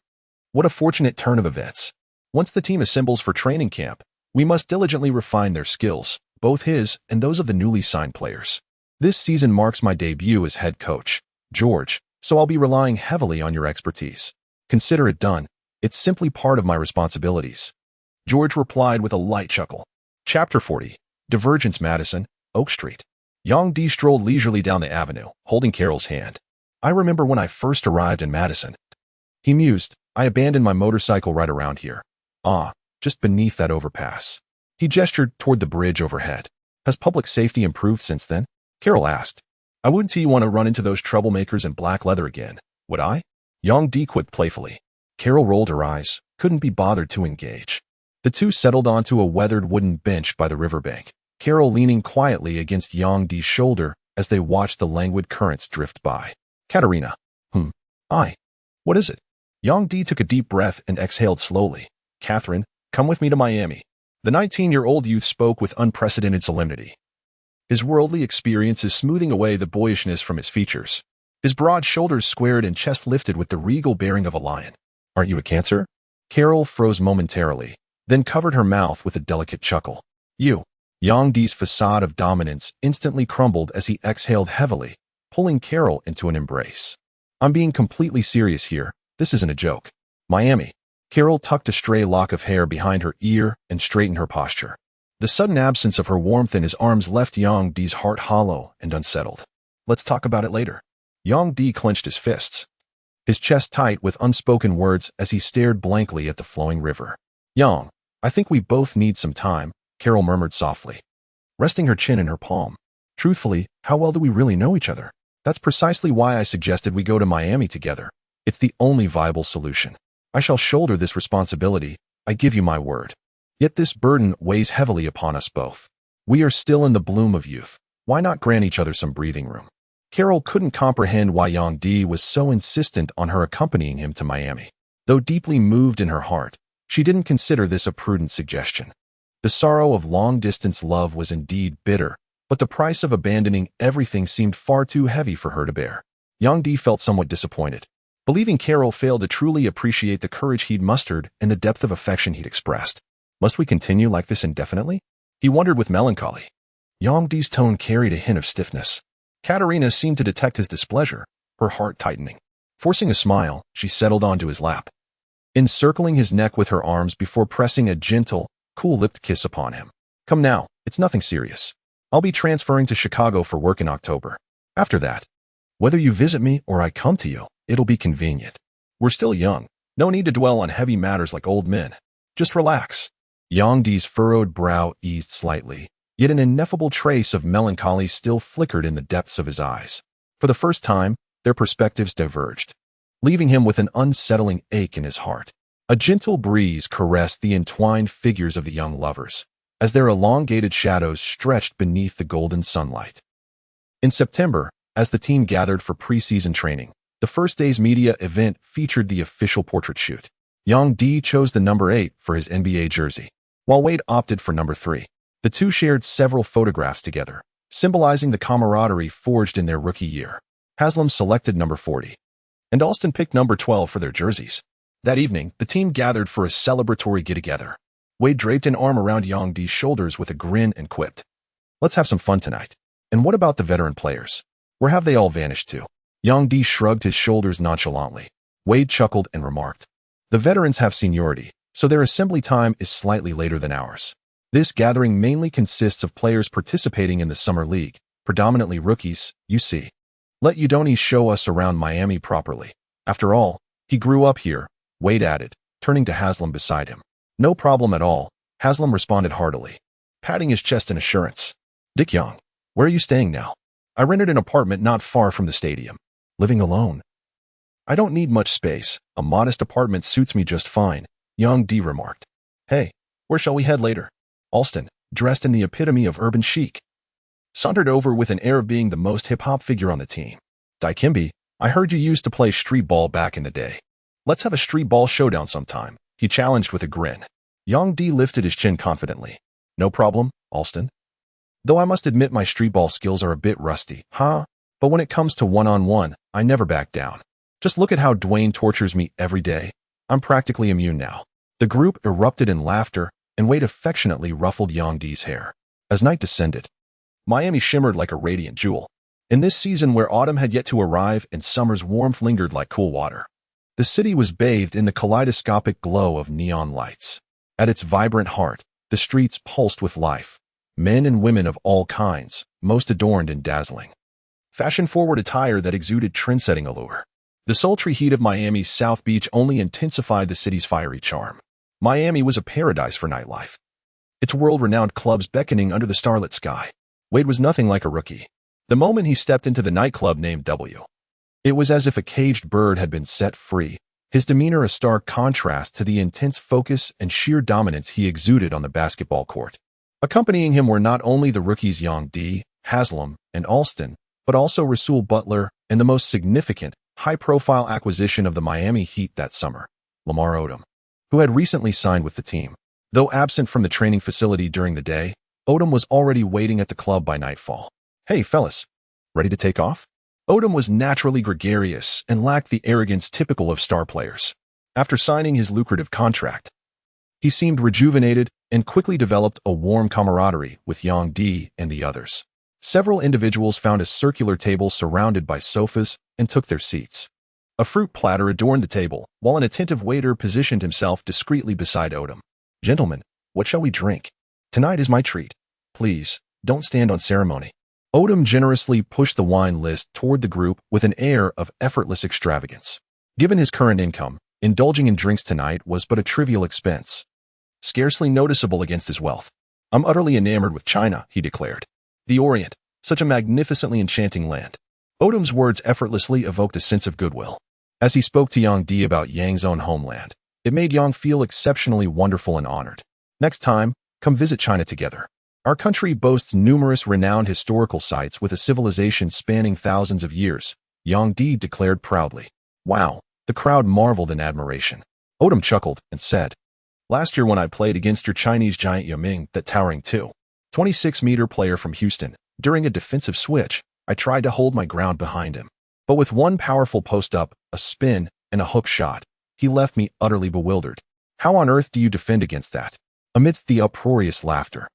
What a fortunate turn of events. Once the team assembles for training camp, we must diligently refine their skills, both his and those of the newly signed players. This season marks my debut as head coach, George, so I'll be relying heavily on your expertise. Consider it done. It's simply part of my responsibilities. George replied with a light chuckle. Chapter 40. Divergence Madison, Oak Street. Yang strolled leisurely down the avenue, holding Carol's hand. I remember when I first arrived in Madison. He mused. I abandoned my motorcycle right around here. Just beneath that overpass. He gestured toward the bridge overhead. Has public safety improved since then? Carol asked. I wouldn't want to run into those troublemakers in black leather again, would I? Yang quipped playfully. Carol rolled her eyes, couldn't be bothered to engage. The two settled onto a weathered wooden bench by the riverbank, Carol leaning quietly against Yang's shoulder as they watched the languid currents drift by. Katerina. Aye. What is it? Yang took a deep breath and exhaled slowly. Catherine, come with me to Miami. The 19-year-old youth spoke with unprecedented solemnity. His worldly experiences smoothing away the boyishness from his features. His broad shoulders squared and chest lifted with the regal bearing of a lion. Aren't you a Cancer? Carol froze momentarily, then covered her mouth with a delicate chuckle. You. Yang's facade of dominance instantly crumbled as he exhaled heavily, pulling Carol into an embrace. I'm being completely serious here. This isn't a joke. Miami. Carol tucked a stray lock of hair behind her ear and straightened her posture. The sudden absence of her warmth in his arms left Yang's heart hollow and unsettled. Let's talk about it later. Yang clenched his fists, his chest tight with unspoken words as he stared blankly at the flowing river. Yang, I think we both need some time, Carol murmured softly, resting her chin in her palm. Truthfully, how well do we really know each other? That's precisely why I suggested we go to Miami together. It's the only viable solution. I shall shoulder this responsibility, I give you my word. Yet this burden weighs heavily upon us both. We are still in the bloom of youth. Why not grant each other some breathing room? Carol couldn't comprehend why Yang was so insistent on her accompanying him to Miami. Though deeply moved in her heart, she didn't consider this a prudent suggestion. The sorrow of long-distance love was indeed bitter, but the price of abandoning everything seemed far too heavy for her to bear. Yang felt somewhat disappointed. believing Carol failed to truly appreciate the courage he'd mustered and the depth of affection he'd expressed. Must we continue like this indefinitely? He wondered with melancholy. Yang Di's tone carried a hint of stiffness. Katerina seemed to detect his displeasure, her heart tightening. Forcing a smile, she settled onto his lap, encircling his neck with her arms before pressing a gentle, cool-lipped kiss upon him. Come now, it's nothing serious. I'll be transferring to Chicago for work in October. After that, whether you visit me or I come to you, it'll be convenient. We're still young. No need to dwell on heavy matters like old men. Just relax. Yang Di's furrowed brow eased slightly, yet an ineffable trace of melancholy still flickered in the depths of his eyes. For the first time, their perspectives diverged, leaving him with an unsettling ache in his heart. A gentle breeze caressed the entwined figures of the young lovers, as their elongated shadows stretched beneath the golden sunlight. In September, as the team gathered for preseason training, the first day's media event featured the official portrait shoot. Yang Di chose the number 8 for his NBA jersey, while Wade opted for number 3. The two shared several photographs together, symbolizing the camaraderie forged in their rookie year. Haslam selected number 40, and Alston picked number 12 for their jerseys. That evening, the team gathered for a celebratory get-together. Wade draped an arm around Yang Di's shoulders with a grin and quipped, "Let's have some fun tonight. And what about the veteran players? Where have they all vanished to?" Yang Di shrugged his shoulders nonchalantly. Wade chuckled and remarked, "The veterans have seniority, so their assembly time is slightly later than ours. This gathering mainly consists of players participating in the summer league, predominantly rookies, you see. Let Udonis show us around Miami properly. After all, he grew up here," Wade added, turning to Haslam beside him. "No problem at all," Haslam responded heartily, patting his chest in assurance. "Dick Young, where are you staying now?" "I rented an apartment not far from the stadium. Living alone?" "I don't need much space. A modest apartment suits me just fine," Yang Di remarked. "Hey, where shall we head later?" Alston, dressed in the epitome of urban chic, sauntered over with an air of being the most hip-hop figure on the team. "Dikembe, I heard you used to play street ball back in the day. Let's have a street ball showdown sometime," he challenged with a grin. Yang Di lifted his chin confidently. "No problem, Alston. Though I must admit my street ball skills are a bit rusty, huh? But when it comes to one-on-one, I never back down. Just look at how Dwayne tortures me every day. I'm practically immune now." The group erupted in laughter, and Wade affectionately ruffled Yang Di's hair. As night descended, Miami shimmered like a radiant jewel. In this season where autumn had yet to arrive and summer's warmth lingered like cool water, the city was bathed in the kaleidoscopic glow of neon lights. At its vibrant heart, the streets pulsed with life. Men and women of all kinds, most adorned and dazzling. Fashion-forward attire that exuded trend-setting allure. The sultry heat of Miami's South Beach only intensified the city's fiery charm. Miami was a paradise for nightlife, its world-renowned clubs beckoning under the starlit sky. Wade was nothing like a rookie. The moment he stepped into the nightclub named W, it was as if a caged bird had been set free, his demeanor a stark contrast to the intense focus and sheer dominance he exuded on the basketball court. Accompanying him were not only the rookies Yang Di, Haslam, and Alston, but also Rasul Butler and the most significant, high-profile acquisition of the Miami Heat that summer, Lamar Odom, who had recently signed with the team. Though absent from the training facility during the day, Odom was already waiting at the club by nightfall. "Hey, fellas, ready to take off?" Odom was naturally gregarious and lacked the arrogance typical of star players. After signing his lucrative contract, he seemed rejuvenated and quickly developed a warm camaraderie with Yang Di and the others. Several individuals found a circular table surrounded by sofas and took their seats. A fruit platter adorned the table, while an attentive waiter positioned himself discreetly beside Odom. "Gentlemen, what shall we drink? Tonight is my treat. Please, don't stand on ceremony." Odom generously pushed the wine list toward the group with an air of effortless extravagance. Given his current income, indulging in drinks tonight was but a trivial expense, scarcely noticeable against his wealth. "I'm utterly enamored with China," he declared. "The Orient, such a magnificently enchanting land." Odom's words effortlessly evoked a sense of goodwill. As he spoke to Yang Di about Yang's own homeland, it made Yang feel exceptionally wonderful and honored. "Next time, come visit China together. Our country boasts numerous renowned historical sites with a civilization spanning thousands of years," Yang Di declared proudly. "Wow," the crowd marveled in admiration. Odom chuckled and said, "Last year when I played against your Chinese giant Yiming, that towering 26-meter player from Houston, during a defensive switch, I tried to hold my ground behind him. But with one powerful post-up, a spin, and a hook shot. He left me utterly bewildered. How on earth do you defend against that? Amidst the uproarious laughter.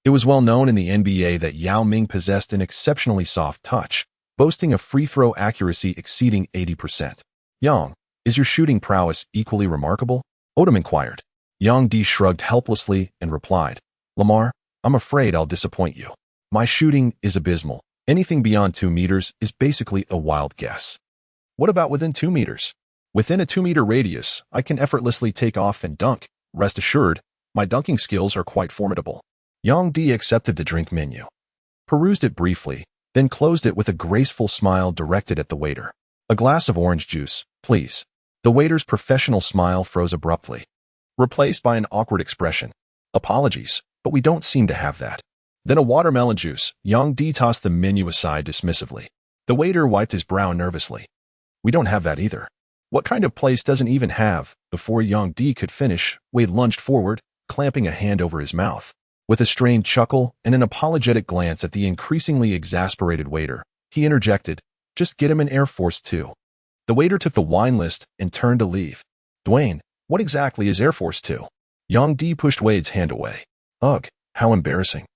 It was well known in the NBA that Yao Ming possessed an exceptionally soft touch, boasting a free throw accuracy exceeding 80%. Yang, is your shooting prowess equally remarkable? Odom inquired. Yang Di shrugged helplessly and replied, Lamar, I'm afraid I'll disappoint you. My shooting is abysmal. Anything beyond 2 meters is basically a wild guess. What about within 2 meters? Within a 2-meter radius, I can effortlessly take off and dunk. Rest assured, my dunking skills are quite formidable. Yang Di accepted the drink menu, perused it briefly, then closed it with a graceful smile directed at the waiter. A glass of orange juice, please. The waiter's professional smile froze abruptly, replaced by an awkward expression. Apologies, but we don't seem to have that. Then a watermelon juice. Yang Di tossed the menu aside dismissively. The waiter wiped his brow nervously. We don't have that either. What kind of place doesn't even have? Before Yang Di could finish, Wade lunged forward, clamping a hand over his mouth. With a strained chuckle and an apologetic glance at the increasingly exasperated waiter, he interjected, just get him an Air Force 2. The waiter took the wine list and turned to leave. Dwayne, what exactly is Air Force 2? Yang Di pushed Wade's hand away. Ugh, how embarrassing.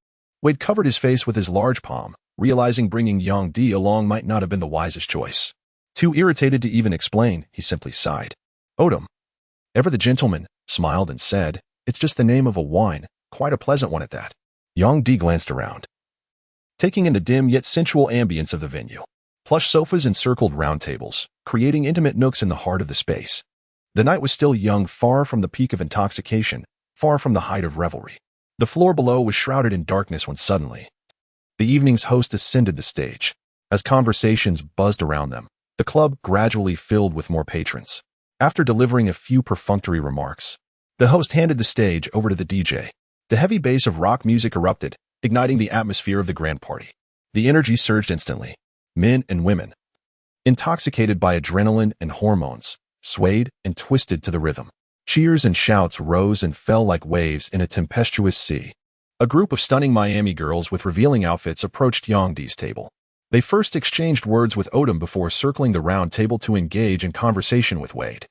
Wade covered his face with his large palm, realizing bringing Yang Di along might not have been the wisest choice. Too irritated to even explain, he simply sighed. Odom, ever the gentleman, smiled and said, it's just the name of a wine, quite a pleasant one at that. Yang Di glanced around, taking in the dim yet sensual ambience of the venue. Plush sofas encircled round tables, creating intimate nooks in the heart of the space. The night was still young, far from the peak of intoxication, far from the height of revelry. The floor below was shrouded in darkness when suddenly, the evening's host ascended the stage. As conversations buzzed around them, the club gradually filled with more patrons. After delivering a few perfunctory remarks, the host handed the stage over to the DJ. The heavy bass of rock music erupted, igniting the atmosphere of the grand party. The energy surged instantly. Men and women, intoxicated by adrenaline and hormones, swayed and twisted to the rhythm. Cheers and shouts rose and fell like waves in a tempestuous sea. A group of stunning Miami girls with revealing outfits approached Yang Di's table. They first exchanged words with Odom before circling the round table to engage in conversation with Wade,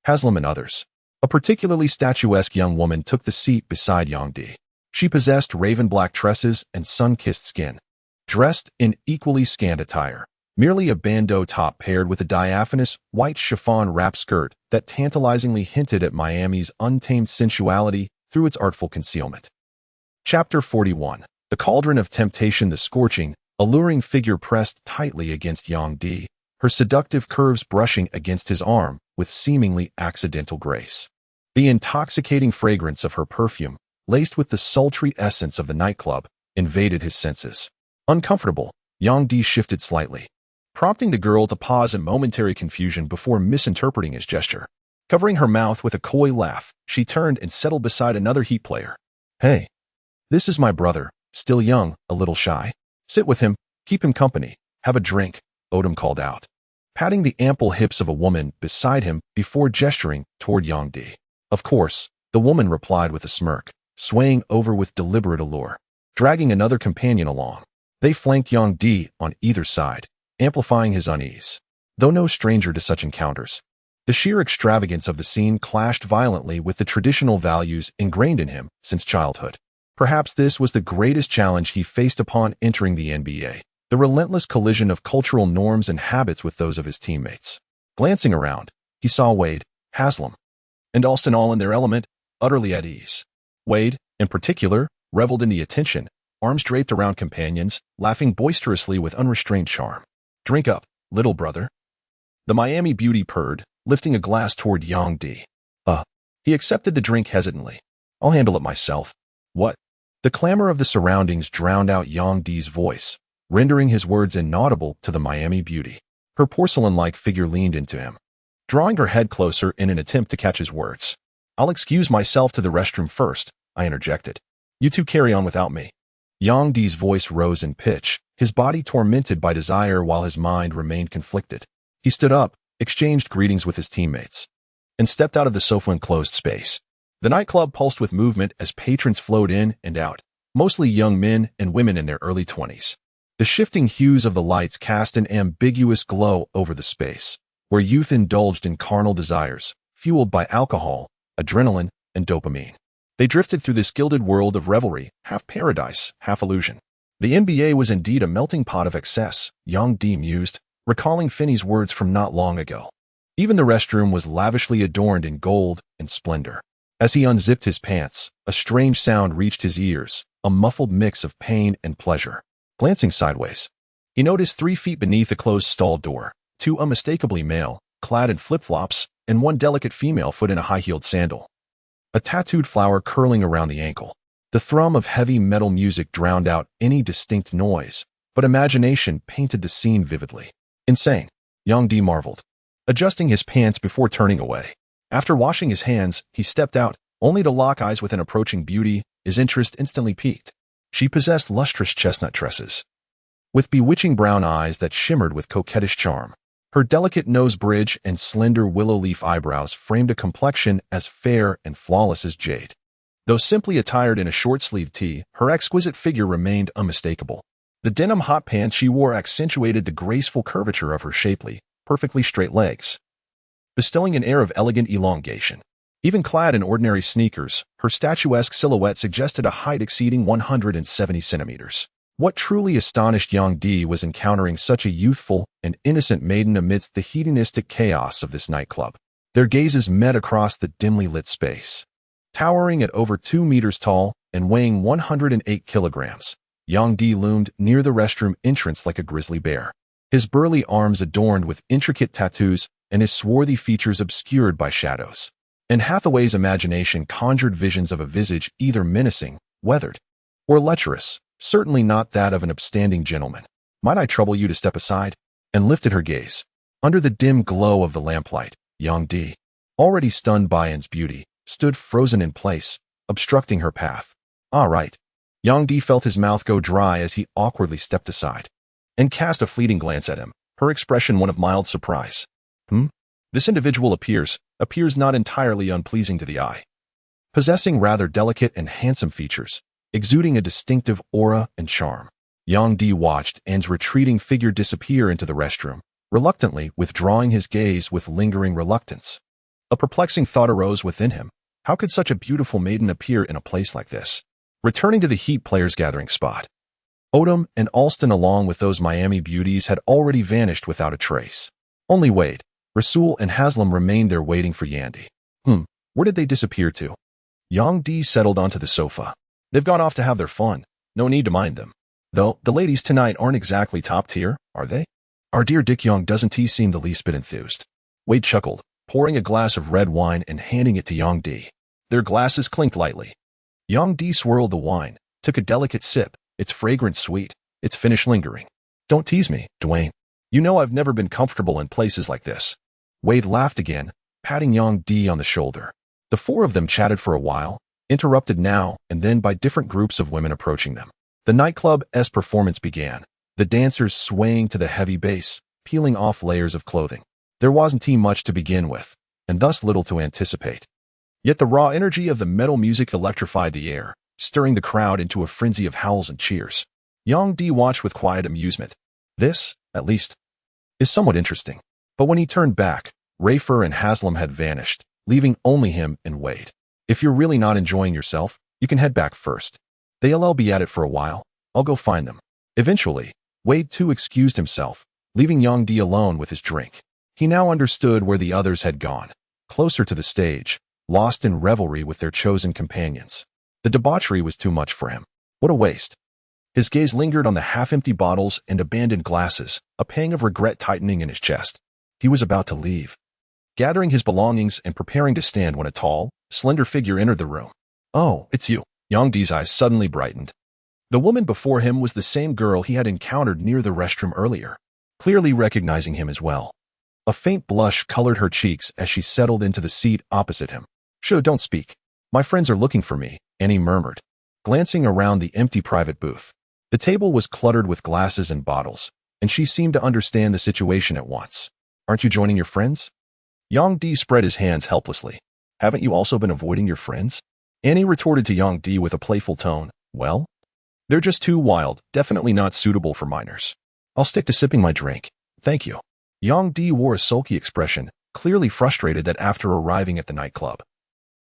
Haslam, and others. A particularly statuesque young woman took the seat beside Yang Di. She possessed raven-black tresses and sun-kissed skin. Dressed in equally scant attire, merely a bandeau top paired with a diaphanous white chiffon wrap skirt that tantalizingly hinted at Miami's untamed sensuality through its artful concealment. Chapter 41. The Cauldron of Temptation. The scorching, alluring figure pressed tightly against Yang Di, her seductive curves brushing against his arm with seemingly accidental grace. The intoxicating fragrance of her perfume, laced with the sultry essence of the nightclub, invaded his senses. Uncomfortable, Yang Di shifted slightly, prompting the girl to pause in momentary confusion before misinterpreting his gesture. Covering her mouth with a coy laugh, she turned and settled beside another Heat player. Hey, this is my brother, still young, a little shy. Sit with him, keep him company, have a drink, Odom called out, patting the ample hips of a woman beside him before gesturing toward Yang Di. Of course, the woman replied with a smirk, swaying over with deliberate allure, dragging another companion along. They flanked Yang Di on either side, amplifying his unease. Though no stranger to such encounters, the sheer extravagance of the scene clashed violently with the traditional values ingrained in him since childhood. Perhaps this was the greatest challenge he faced upon entering the NBA, the relentless collision of cultural norms and habits with those of his teammates. Glancing around, he saw Wade, Haslam, and Alston all in their element, utterly at ease. Wade, in particular, reveled in the attention, arms draped around companions, laughing boisterously with unrestrained charm. Drink up, little brother. The Miami beauty purred, lifting a glass toward Yang Di. He accepted the drink hesitantly. I'll handle it myself. What? The clamor of the surroundings drowned out Yang Di's voice, rendering his words inaudible to the Miami beauty. Her porcelain-like figure leaned into him, drawing her head closer in an attempt to catch his words. I'll excuse myself to the restroom first, I interjected. You two carry on without me. Yang Di's voice rose in pitch, his body tormented by desire while his mind remained conflicted. He stood up, exchanged greetings with his teammates, and stepped out of the sofa-enclosed space. The nightclub pulsed with movement as patrons flowed in and out, mostly young men and women in their early 20s. The shifting hues of the lights cast an ambiguous glow over the space, where youth indulged in carnal desires, fueled by alcohol, adrenaline, and dopamine. They drifted through this gilded world of revelry, half paradise, half illusion. The NBA was indeed a melting pot of excess, Young D mused, recalling Finney's words from not long ago. Even the restroom was lavishly adorned in gold and splendor. As he unzipped his pants, a strange sound reached his ears, a muffled mix of pain and pleasure. Glancing sideways, he noticed 3 feet beneath a closed stall door, 2 unmistakably male, clad in flip-flops, and 1 delicate female foot in a high-heeled sandal. A tattooed flower curling around the ankle. The thrum of heavy metal music drowned out any distinct noise, but imagination painted the scene vividly. Insane, Young D marveled, adjusting his pants before turning away. After washing his hands, he stepped out, only to lock eyes with an approaching beauty. His interest instantly piqued. She possessed lustrous chestnut tresses, with bewitching brown eyes that shimmered with coquettish charm. Her delicate nose bridge and slender willow leaf eyebrows framed a complexion as fair and flawless as jade. Though simply attired in a short-sleeved tee, her exquisite figure remained unmistakable. The denim hot pants she wore accentuated the graceful curvature of her shapely, perfectly straight legs, bestowing an air of elegant elongation. Even clad in ordinary sneakers, her statuesque silhouette suggested a height exceeding 170 centimeters. What truly astonished Young D was encountering such a youthful and innocent maiden amidst the hedonistic chaos of this nightclub. Their gazes met across the dimly lit space. Towering at over 2 meters tall and weighing 108 kilograms, Young D loomed near the restroom entrance like a grizzly bear, his burly arms adorned with intricate tattoos and his swarthy features obscured by shadows. And Hathaway's imagination conjured visions of a visage either menacing, weathered, or lecherous, certainly not that of an upstanding gentleman. "Might I trouble you to step aside?" And lifted her gaze. Under the dim glow of the lamplight, Young D, already stunned by Anne's beauty, stood frozen in place, obstructing her path. "All right." Young D felt his mouth go dry as he awkwardly stepped aside, and cast a fleeting glance at him, her expression one of mild surprise. This individual appears not entirely unpleasing to the eye. Possessing rather delicate and handsome features, exuding a distinctive aura and charm. Young D watched Anne's retreating figure disappear into the restroom, reluctantly withdrawing his gaze with lingering reluctance. A perplexing thought arose within him. How could such a beautiful maiden appear in a place like this? Returning to the Heat players' gathering spot, Odom and Alston along with those Miami beauties had already vanished without a trace. Only Wade, Rasul and Haslam remained there waiting for Yandy. Where did they disappear to? Young D settled onto the sofa. They've gone off to have their fun. No need to mind them. Though, the ladies tonight aren't exactly top tier, are they? Our dear Dick Young doesn't he seem the least bit enthused. Wade chuckled, pouring a glass of red wine and handing it to Young D. Their glasses clinked lightly. Young D swirled the wine, took a delicate sip, its fragrance sweet, its finish lingering. "Don't tease me, Dwayne. You know I've never been comfortable in places like this." Wade laughed again, patting Young D on the shoulder. The 4 of them chatted for a while, interrupted now and then by different groups of women approaching them. The nightclub's performance began, the dancers swaying to the heavy bass, peeling off layers of clothing. There wasn't much to begin with, and thus little to anticipate. Yet the raw energy of the metal music electrified the air, stirring the crowd into a frenzy of howls and cheers. Young D watched with quiet amusement. This, at least, is somewhat interesting. But when he turned back, Rafer and Haslam had vanished, leaving only him and Wade. "If you're really not enjoying yourself, you can head back first. They'll be at it for a while. I'll go find them." Eventually, Wade too excused himself, leaving Young D alone with his drink. He now understood where the others had gone, closer to the stage, lost in revelry with their chosen companions. The debauchery was too much for him. What a waste. His gaze lingered on the half-empty bottles and abandoned glasses, a pang of regret tightening in his chest. He was about to leave, gathering his belongings and preparing to stand when a tall, slender figure entered the room. "Oh, it's you." Young D's eyes suddenly brightened. The woman before him was the same girl he had encountered near the restroom earlier, clearly recognizing him as well. A faint blush colored her cheeks as she settled into the seat opposite him. "Sure, don't speak. My friends are looking for me," Annie murmured, glancing around the empty private booth. The table was cluttered with glasses and bottles, and she seemed to understand the situation at once. "Aren't you joining your friends?" Young D spread his hands helplessly. "Haven't you also been avoiding your friends?" Annie retorted to Young D with a playful tone. "Well, they're just too wild, definitely not suitable for minors. I'll stick to sipping my drink. Thank you." Yang Di wore a sulky expression, clearly frustrated that after arriving at the nightclub,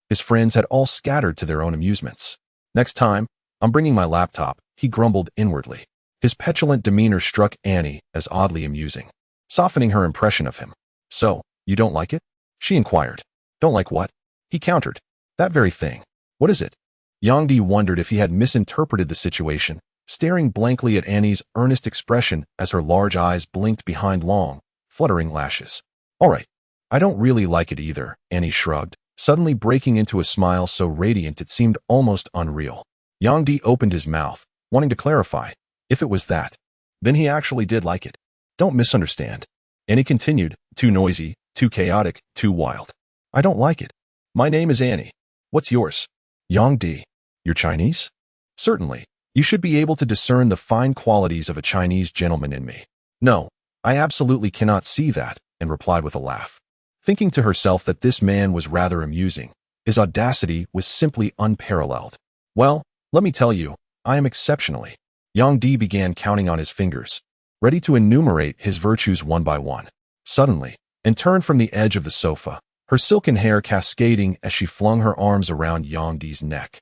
his friends had all scattered to their own amusements. Next time, I'm bringing my laptop, he grumbled inwardly. His petulant demeanor struck Annie as oddly amusing, softening her impression of him. So, you don't like it? She inquired. Don't like what? He countered. That very thing. What is it? Yang Di wondered if he had misinterpreted the situation, staring blankly at Annie's earnest expression as her large eyes blinked behind long, fluttering lashes. All right. I don't really like it either, Annie shrugged, suddenly breaking into a smile so radiant it seemed almost unreal. Yang Di opened his mouth, wanting to clarify, if it was that. Then he actually did like it. Don't misunderstand. Annie continued, too noisy, too chaotic, too wild. I don't like it. My name is Annie. What's yours? Yang Di. You're Chinese? Certainly. You should be able to discern the fine qualities of a Chinese gentleman in me. No, I absolutely cannot see that, and replied with a laugh. Thinking to herself that this man was rather amusing, his audacity was simply unparalleled. Well, let me tell you, I am exceptionally. Yang Di began counting on his fingers, ready to enumerate his virtues one by one. Suddenly, and turned from the edge of the sofa, her silken hair cascading as she flung her arms around Yang Di's neck,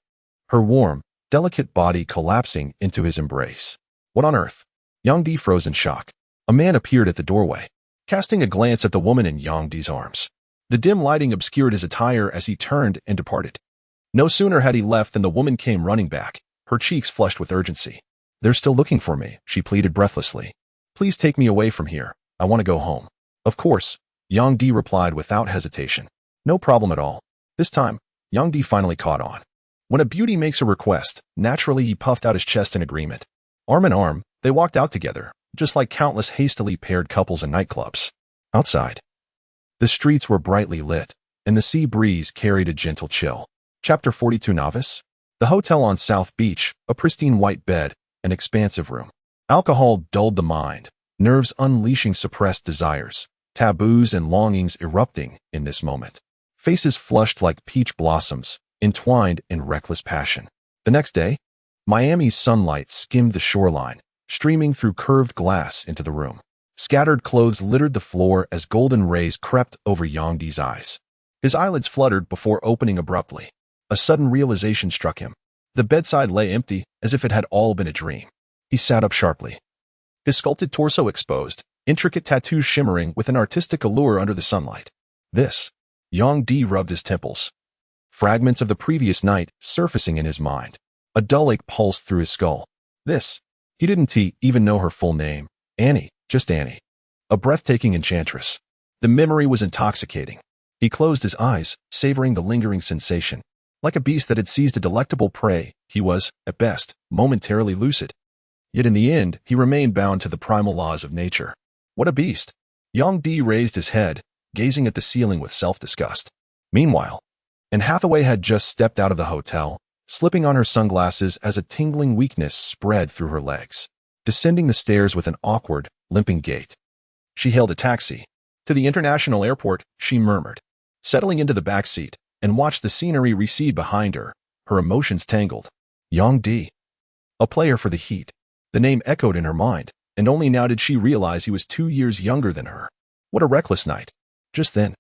her warm, delicate body collapsing into his embrace. What on earth? Yang Di froze in shock. A man appeared at the doorway, casting a glance at the woman in Yang Di's arms. The dim lighting obscured his attire as he turned and departed. No sooner had he left than the woman came running back, her cheeks flushed with urgency. They're still looking for me, she pleaded breathlessly. Please take me away from here. I want to go home. Of course, Yang Di replied without hesitation. No problem at all. This time, Yang Di finally caught on. When a beauty makes a request, naturally he puffed out his chest in agreement. Arm in arm, they walked out together, just like countless hastily paired couples in nightclubs. Outside, the streets were brightly lit, and the sea breeze carried a gentle chill. Chapter 42 Novice? The hotel on South Beach, a pristine white bed, an expansive room. Alcohol dulled the mind, nerves unleashing suppressed desires, taboos and longings erupting in this moment. Faces flushed like peach blossoms, entwined in reckless passion. The next day, Miami's sunlight skimmed the shoreline, streaming through curved glass into the room. Scattered clothes littered the floor as golden rays crept over Yang Di's eyes. His eyelids fluttered before opening abruptly. A sudden realization struck him. The bedside lay empty, as if it had all been a dream. He sat up sharply, his sculpted torso exposed, intricate tattoos shimmering with an artistic allure under the sunlight. This. Yang Di rubbed his temples, fragments of the previous night surfacing in his mind. A dull ache pulsed through his skull. This. He didn't even know her full name. Annie, just Annie. A breathtaking enchantress. The memory was intoxicating. He closed his eyes, savoring the lingering sensation. Like a beast that had seized a delectable prey, he was, at best, momentarily lucid. Yet in the end, he remained bound to the primal laws of nature. What a beast! Yang Di raised his head, gazing at the ceiling with self-disgust. Meanwhile, Anne Hathaway had just stepped out of the hotel, slipping on her sunglasses as a tingling weakness spread through her legs, descending the stairs with an awkward, limping gait. She hailed a taxi. To the international airport, she murmured, settling into the back seat, and watched the scenery recede behind her, her emotions tangled. Yang Di. A player for the Heat. The name echoed in her mind, and only now did she realize he was 2 years younger than her. What a reckless night. Just then,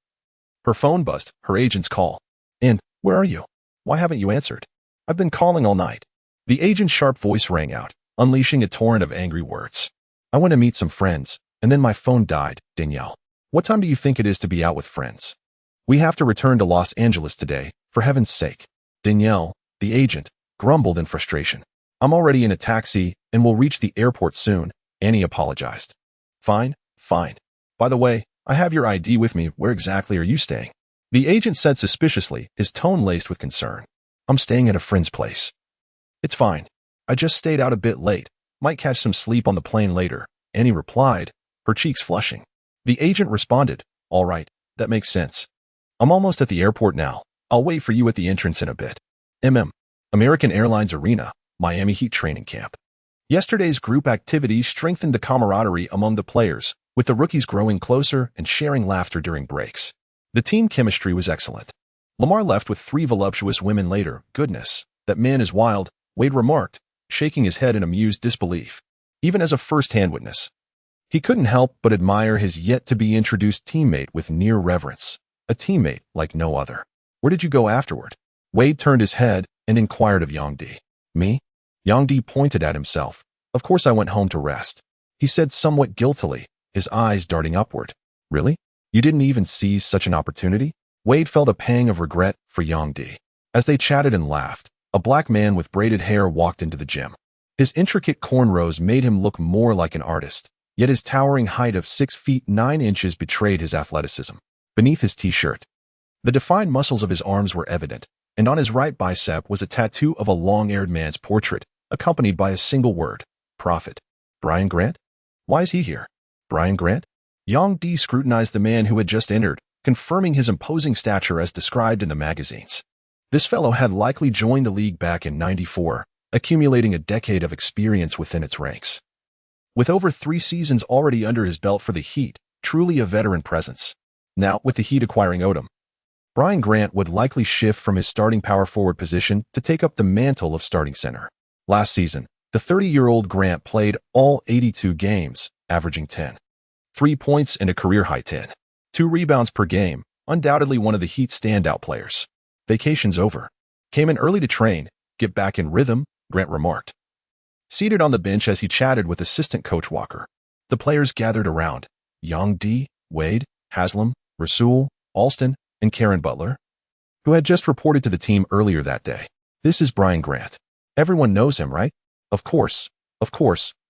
her phone buzzed, her agent's call. "And, where are you? Why haven't you answered? I've been calling all night." The agent's sharp voice rang out, unleashing a torrent of angry words. "I went to meet some friends, and then my phone died, Danielle. What time do you think it is to be out with friends? We have to return to Los Angeles today, for heaven's sake." Danielle, the agent, grumbled in frustration. "I'm already in a taxi, and will reach the airport soon," Annie apologized. Fine. By the way, I have your ID with me. Where exactly are you staying?" The agent said suspiciously, his tone laced with concern. "I'm staying at a friend's place." "It's fine. I just stayed out a bit late. Might catch some sleep on the plane later," Annie replied, her cheeks flushing. The agent responded, "All right, that makes sense. I'm almost at the airport now. I'll wait for you at the entrance in a bit." American Airlines Arena, Miami Heat training camp. Yesterday's group activities strengthened the camaraderie among the players, with the rookies growing closer and sharing laughter during breaks. The team chemistry was excellent. Lamar left with 3 voluptuous women later. "Goodness, that man is wild," Wade remarked, shaking his head in amused disbelief. Even as a first-hand witness, He couldn't help but admire his yet-to-be-introduced teammate with near reverence, a teammate like no other. Where did you go afterward? Wade turned his head and inquired of Yongdi. Me? Yongdi pointed at himself. Of course I went home to rest. He said somewhat guiltily, his eyes darting upward. Really? You didn't even seize such an opportunity? Wade felt a pang of regret for Yongdi. As they chatted and laughed, a black man with braided hair walked into the gym. His intricate cornrows made him look more like an artist, yet his towering height of 6 feet 9 inches betrayed his athleticism. Beneath his t-shirt, the defined muscles of his arms were evident, and on his right bicep was a tattoo of a long-haired man's portrait, accompanied by a single word, Prophet. Brian Grant? Why is he here? Brian Grant? Yongdi scrutinized the man who had just entered, confirming his imposing stature as described in the magazines. This fellow had likely joined the league back in '94, accumulating a decade of experience within its ranks. With over 3 seasons already under his belt for the Heat, truly a veteran presence. Now, with the Heat acquiring Odom, Brian Grant would likely shift from his starting power forward position to take up the mantle of starting center. Last season, the 30-year-old Grant played all 82 games, averaging 10.3 points and a career-high 10.2 rebounds per game, undoubtedly one of the Heat's standout players. Vacation's over. Came in early to train, get back in rhythm, Grant remarked. Seated on the bench as he chatted with assistant coach Walker, the players gathered around. Yongdi, Wade, Haslam, Rasul, Alston, and Karen Butler, who had just reported to the team earlier that day. This is Brian Grant. Everyone knows him, right? Of course,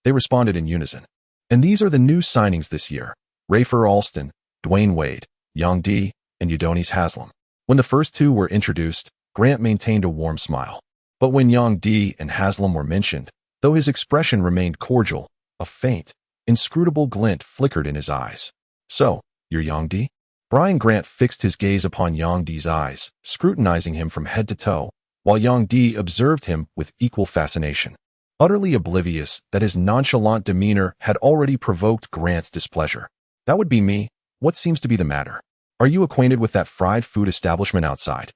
they responded in unison. And these are the new signings this year. Rafer Alston, Dwayne Wade, Yongdi, and Udonis Haslam. When the first two were introduced, Grant maintained a warm smile. But when Yongdi and Haslam were mentioned, though his expression remained cordial, a faint, inscrutable glint flickered in his eyes. So, you're Yongdi? Brian Grant fixed his gaze upon Yongdi's eyes, scrutinizing him from head to toe, while Yongdi observed him with equal fascination, utterly oblivious that his nonchalant demeanor had already provoked Grant's displeasure. That would be me. What seems to be the matter? Are you acquainted with that fried food establishment outside?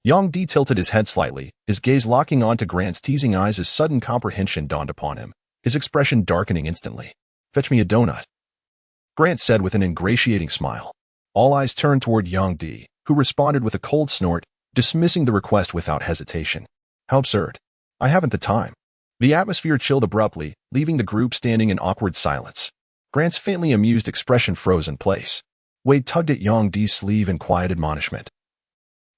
Yongdi tilted his head slightly, his gaze locking onto Grant's teasing eyes as sudden comprehension dawned upon him, his expression darkening instantly. Fetch me a donut, Grant said with an ingratiating smile. All eyes turned toward Yongdi, who responded with a cold snort, dismissing the request without hesitation. How absurd. I haven't the time. The atmosphere chilled abruptly, leaving the group standing in awkward silence. Grant's faintly amused expression froze in place. Wade tugged at Yongdi's sleeve in quiet admonishment.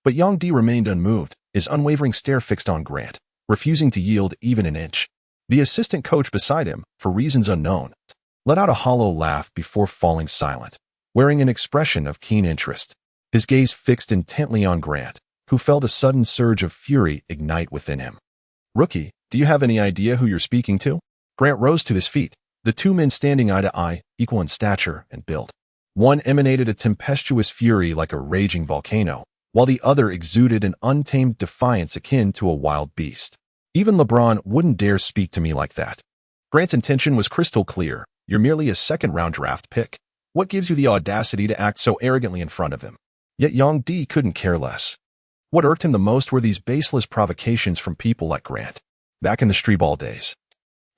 But Yongdi remained unmoved, his unwavering stare fixed on Grant, refusing to yield even an inch. The assistant coach beside him, for reasons unknown, let out a hollow laugh before falling silent, wearing an expression of keen interest, his gaze fixed intently on Grant, who felt a sudden surge of fury ignite within him. Rookie, do you have any idea who you're speaking to? Grant rose to his feet, the two men standing eye to eye, equal in stature and build. One emanated a tempestuous fury like a raging volcano, while the other exuded an untamed defiance akin to a wild beast. Even LeBron wouldn't dare speak to me like that. Grant's intention was crystal clear. You're merely a second-round draft pick. What gives you the audacity to act so arrogantly in front of him? Yet Yongdi couldn't care less. What irked him the most were these baseless provocations from people like Grant. Back in the streetball days,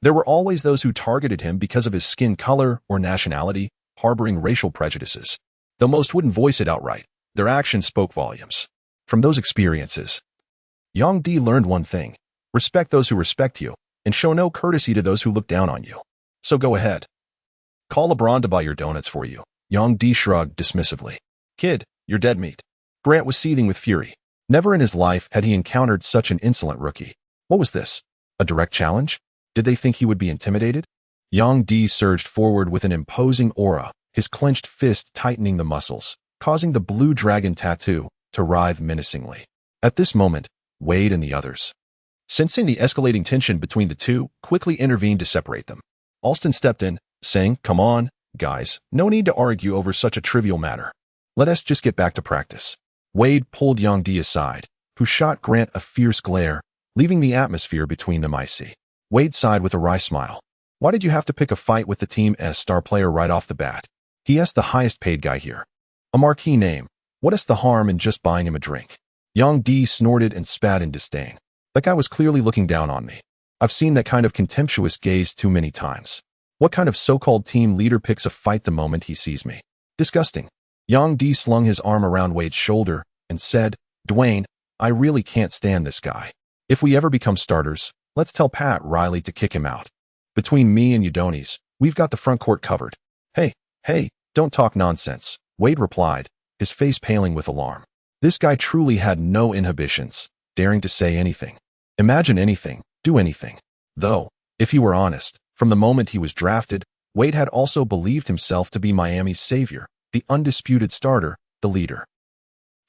there were always those who targeted him because of his skin color or nationality, harboring racial prejudices. Though most wouldn't voice it outright, their actions spoke volumes. From those experiences, Yongdi learned one thing: respect those who respect you, and show no courtesy to those who look down on you. So go ahead. Call LeBron to buy your donuts for you. Yongdi shrugged dismissively. Kid, you're dead meat. Grant was seething with fury. Never in his life had he encountered such an insolent rookie. What was this? A direct challenge? Did they think he would be intimidated? Yongdi surged forward with an imposing aura, his clenched fist tightening the muscles, causing the blue dragon tattoo to writhe menacingly. At this moment, Wade and the others, sensing the escalating tension between the two, quickly intervened to separate them. Alston stepped in, saying, "Come on, guys, no need to argue over such a trivial matter. Let us just get back to practice." Wade pulled Yongdi aside, who shot Grant a fierce glare, leaving the atmosphere between them icy. Wade sighed with a wry smile. Why did you have to pick a fight with the team's star player right off the bat? He is the highest paid guy here. A marquee name. What is the harm in just buying him a drink? Yongdi snorted and spat in disdain. That guy was clearly looking down on me. I've seen that kind of contemptuous gaze too many times. What kind of so-called team leader picks a fight the moment he sees me? Disgusting. Yang Di slung his arm around Wade's shoulder and said, Dwayne, I really can't stand this guy. If we ever become starters, let's tell Pat Riley to kick him out. Between me and Udonis, we've got the front court covered. Hey, don't talk nonsense, Wade replied, his face paling with alarm. This guy truly had no inhibitions, daring to say anything. Imagine anything, do anything. Though, if he were honest, from the moment he was drafted, Wade had also believed himself to be Miami's savior, the undisputed starter, the leader.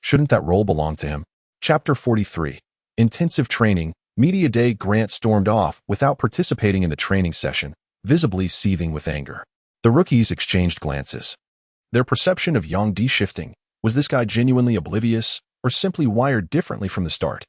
Shouldn't that role belong to him? Chapter 43. Intensive Training. Media Day. Grant stormed off without participating in the training session, visibly seething with anger. The rookies exchanged glances. Their perception of Yang Di shifting. Was this guy genuinely oblivious, or simply wired differently from the start?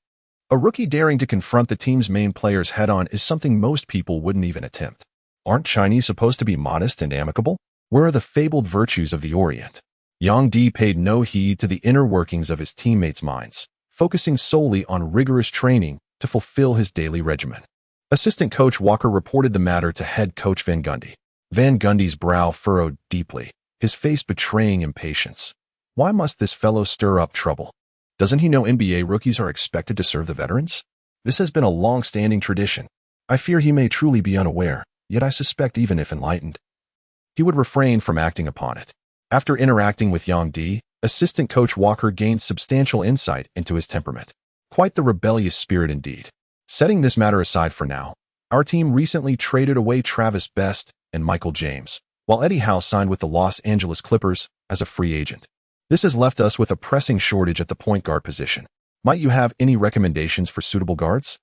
A rookie daring to confront the team's main players head-on is something most people wouldn't even attempt. Aren't Chinese supposed to be modest and amicable? Where are the fabled virtues of the Orient? Yang Di paid no heed to the inner workings of his teammates' minds, focusing solely on rigorous training to fulfill his daily regimen. Assistant coach Walker reported the matter to head coach Van Gundy. Van Gundy's brow furrowed deeply, his face betraying impatience. Why must this fellow stir up trouble? Doesn't he know NBA rookies are expected to serve the veterans? This has been a long-standing tradition. I fear he may truly be unaware, yet I suspect even if enlightened, he would refrain from acting upon it. After interacting with Yang Di, assistant coach Walker gained substantial insight into his temperament. Quite the rebellious spirit indeed. Setting this matter aside for now, our team recently traded away Travis Best and Michael James, while Eddie Howe signed with the Los Angeles Clippers as a free agent. This has left us with a pressing shortage at the point guard position. Might you have any recommendations for suitable guards?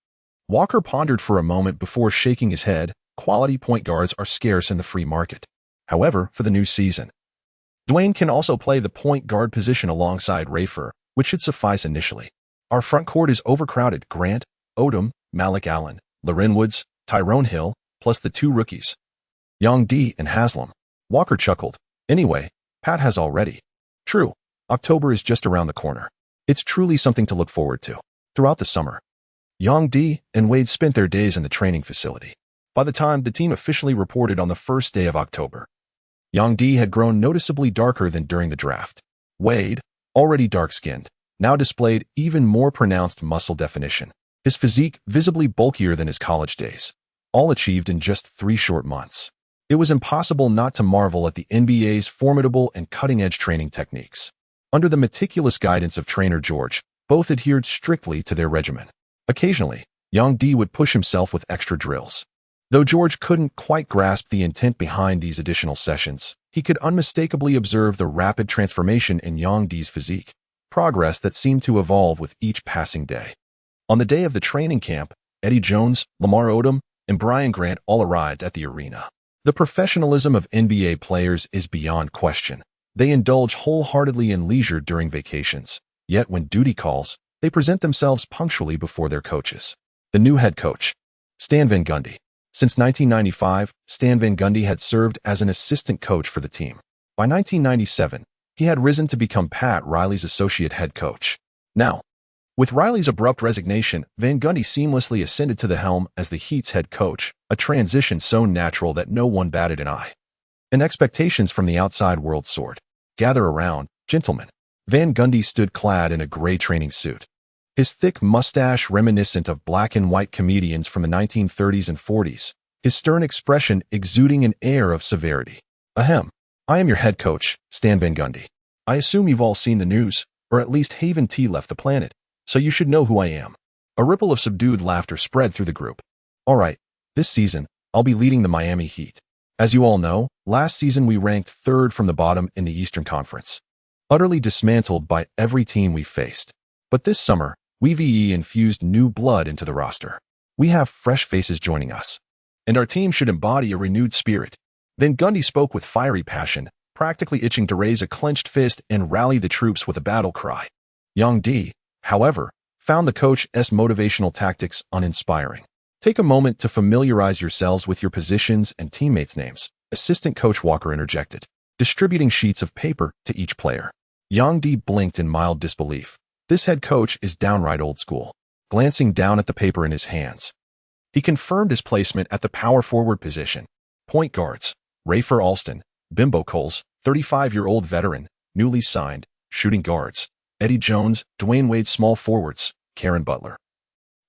Walker pondered for a moment before shaking his head. Quality point guards are scarce in the free market. However, for the new season, Dwayne can also play the point guard position alongside Rafer, which should suffice initially. Our front court is overcrowded. Grant, Odom, Malik Allen, Loren Woods, Tyrone Hill, plus the two rookies, Yang Di and Haslam. Walker chuckled. Anyway, Pat has already. True, October is just around the corner. It's truly something to look forward to. Throughout the summer, Yang Di and Wade spent their days in the training facility. By the time the team officially reported on the first day of October, Yang Di had grown noticeably darker than during the draft. Wade, already dark-skinned, now displayed even more pronounced muscle definition, his physique visibly bulkier than his college days, all achieved in just 3 short months. It was impossible not to marvel at the NBA's formidable and cutting-edge training techniques. Under the meticulous guidance of trainer George, both adhered strictly to their regimen. Occasionally, Yang Di would push himself with extra drills. Though George couldn't quite grasp the intent behind these additional sessions, he could unmistakably observe the rapid transformation in Yang Di's physique, progress that seemed to evolve with each passing day. On the day of the training camp, Eddie Jones, Lamar Odom, and Brian Grant all arrived at the arena. The professionalism of NBA players is beyond question. They indulge wholeheartedly in leisure during vacations, yet when duty calls, they present themselves punctually before their coaches. The new head coach, Stan Van Gundy. Since 1995, Stan Van Gundy had served as an assistant coach for the team. By 1997, he had risen to become Pat Riley's associate head coach. Now, with Riley's abrupt resignation, Van Gundy seamlessly ascended to the helm as the Heat's head coach, a transition so natural that no one batted an eye. And expectations from the outside world soared. Gather around, gentlemen. Van Gundy stood clad in a gray training suit, his thick mustache reminiscent of black and white comedians from the 1930s and 40s, his stern expression exuding an air of severity. Ahem. I am your head coach, Stan Van Gundy. I assume you've all seen the news, or at least Haven T left the planet, so you should know who I am. A ripple of subdued laughter spread through the group. All right, this season, I'll be leading the Miami Heat. As you all know, last season we ranked 3rd from the bottom in the Eastern Conference, utterly dismantled by every team we faced. But this summer, we've infused new blood into the roster. We have fresh faces joining us, and our team should embody a renewed spirit. Then Gundy spoke with fiery passion, practically itching to raise a clenched fist and rally the troops with a battle cry. Yang Di, however, found the coach's motivational tactics uninspiring. Take a moment to familiarize yourselves with your positions and teammates' names, assistant coach Walker interjected, distributing sheets of paper to each player. Yang Di blinked in mild disbelief. This head coach is downright old school. Glancing down at the paper in his hands, he confirmed his placement at the power forward position. Point guards: Rafer Alston, Bimbo Coles, 35-year-old veteran, newly signed. Shooting guards: Eddie Jones, Dwayne Wade. Small forwards: Karen Butler,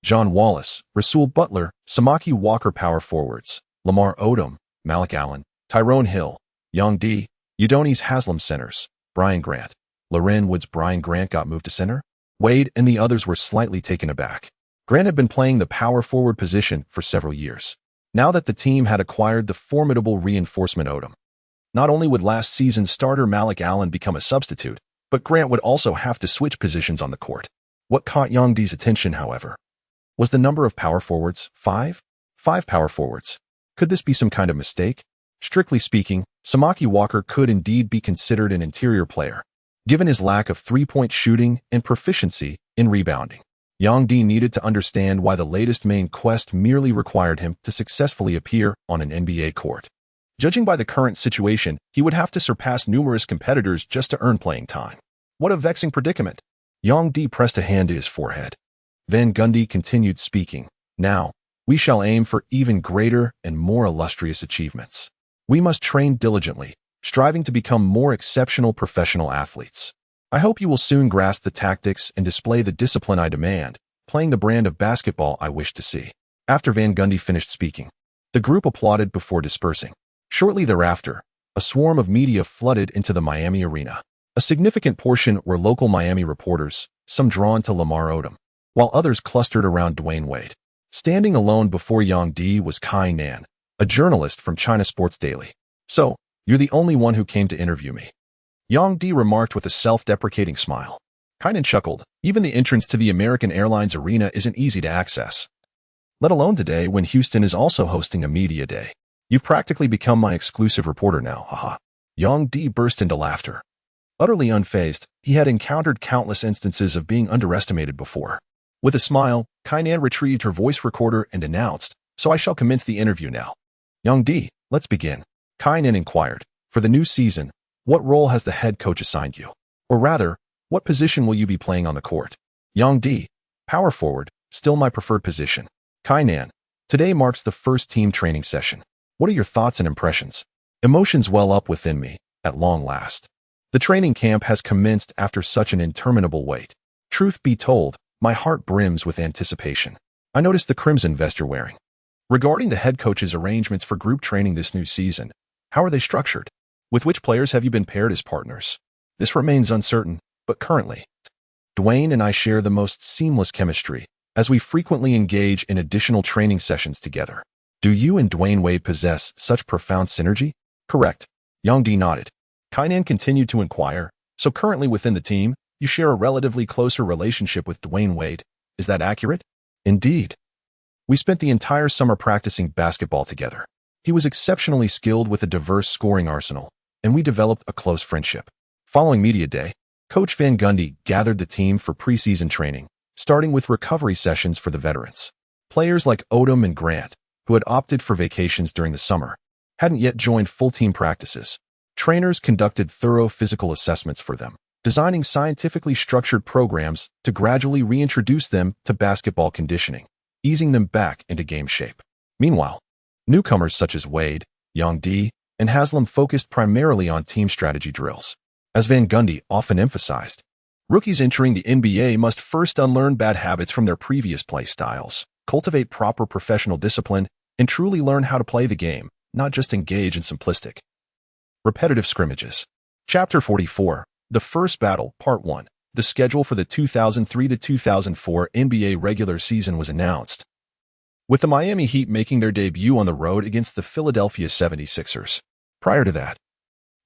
John Wallace, Rasul Butler. Samaki Walker. Power forwards: Lamar Odom, Malik Allen, Tyrone Hill, Young D. Udonis Haslam. Centers: Brian Grant, Loren Woods. Brian Grant got moved to center? Wade and the others were slightly taken aback. Grant had been playing the power forward position for several years. Now that the team had acquired the formidable reinforcement Odom, not only would last season's starter Malik Allen become a substitute, but Grant would also have to switch positions on the court. What caught Young D's attention, however, was the number of power forwards. Five power forwards. Could this be some kind of mistake? Strictly speaking, Samaki Walker could indeed be considered an interior player, given his lack of three-point shooting and proficiency in rebounding. Young D needed to understand why the latest main quest merely required him to successfully appear on an NBA court. Judging by the current situation, he would have to surpass numerous competitors just to earn playing time. What a vexing predicament. Young D pressed a hand to his forehead. Van Gundy continued speaking. Now, we shall aim for even greater and more illustrious achievements. We must train diligently, striving to become more exceptional professional athletes. I hope you will soon grasp the tactics and display the discipline I demand, playing the brand of basketball I wish to see. After Van Gundy finished speaking, the group applauded before dispersing. Shortly thereafter, a swarm of media flooded into the Miami arena. A significant portion were local Miami reporters, some drawn to Lamar Odom, while others clustered around Dwayne Wade. Standing alone before Young D was Kai Nan, a journalist from China Sports Daily. So, you're the only one who came to interview me, Young D remarked with a self-deprecating smile. Kainan chuckled. Even the entrance to the American Airlines arena isn't easy to access, let alone today when Houston is also hosting a media day. You've practically become my exclusive reporter now, haha. Young D burst into laughter. Utterly unfazed, he had encountered countless instances of being underestimated before. With a smile, Kainan retrieved her voice recorder and announced, "So I shall commence the interview now." Young D, let's begin. Kainan inquired. For the new season, what role has the head coach assigned you? Or rather, what position will you be playing on the court? Young D, power forward, still my preferred position. Kainan, today marks the first team training session. What are your thoughts and impressions? Emotions well up within me, at long last. The training camp has commenced after such an interminable wait. Truth be told, my heart brims with anticipation. I noticed the crimson vest you're wearing. Regarding the head coach's arrangements for group training this new season, how are they structured? With which players have you been paired as partners? This remains uncertain, but currently, Dwayne and I share the most seamless chemistry, as we frequently engage in additional training sessions together. Do you and Dwayne Wade possess such profound synergy? Correct. Young D nodded. Kainan continued to inquire, so currently within the team, you share a relatively closer relationship with Dwayne Wade. Is that accurate? Indeed. We spent the entire summer practicing basketball together. He was exceptionally skilled with a diverse scoring arsenal, and we developed a close friendship. Following media day, Coach Van Gundy gathered the team for preseason training, starting with recovery sessions for the veterans. Players like Odom and Grant, who had opted for vacations during the summer, hadn't yet joined full team practices. Trainers conducted thorough physical assessments for them, designing scientifically structured programs to gradually reintroduce them to basketball conditioning, easing them back into game shape. Meanwhile, newcomers such as Wade, Young D, and Haslam focused primarily on team strategy drills. As Van Gundy often emphasized, rookies entering the NBA must first unlearn bad habits from their previous play styles, cultivate proper professional discipline, and truly learn how to play the game, not just engage in simplistic, repetitive scrimmages. Chapter 44, The First Battle, Part 1. The schedule for the 2003-2004 NBA regular season was announced, with the Miami Heat making their debut on the road against the Philadelphia 76ers. Prior to that,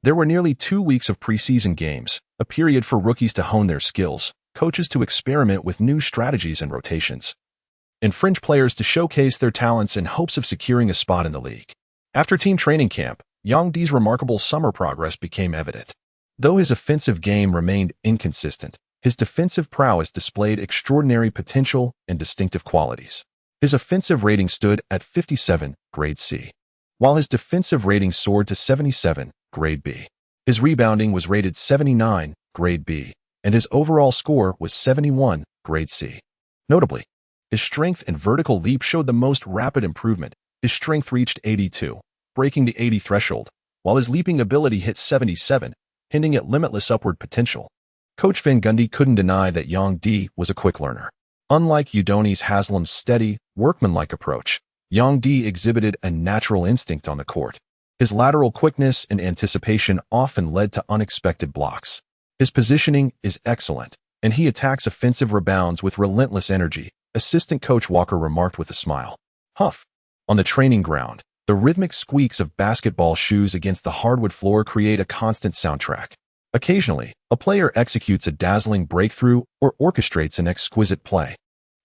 there were nearly 2 weeks of preseason games, a period for rookies to hone their skills, coaches to experiment with new strategies and rotations, and fringe players to showcase their talents in hopes of securing a spot in the league. After team training camp, Young D's remarkable summer progress became evident. Though his offensive game remained inconsistent, his defensive prowess displayed extraordinary potential and distinctive qualities. His offensive rating stood at 57, grade C, while his defensive rating soared to 77, grade B. His rebounding was rated 79, grade B, and his overall score was 71, grade C. Notably, his strength and vertical leap showed the most rapid improvement. His strength reached 82, breaking the 80 threshold, while his leaping ability hit 77, hinting at limitless upward potential. Coach Van Gundy couldn't deny that Yang D was a quick learner. Unlike Udonis Haslam's steady, workmanlike approach, Yang D exhibited a natural instinct on the court. His lateral quickness and anticipation often led to unexpected blocks. His positioning is excellent, and he attacks offensive rebounds with relentless energy, assistant coach Walker remarked with a smile. Huff. On the training ground, the rhythmic squeaks of basketball shoes against the hardwood floor create a constant soundtrack. Occasionally, a player executes a dazzling breakthrough or orchestrates an exquisite play.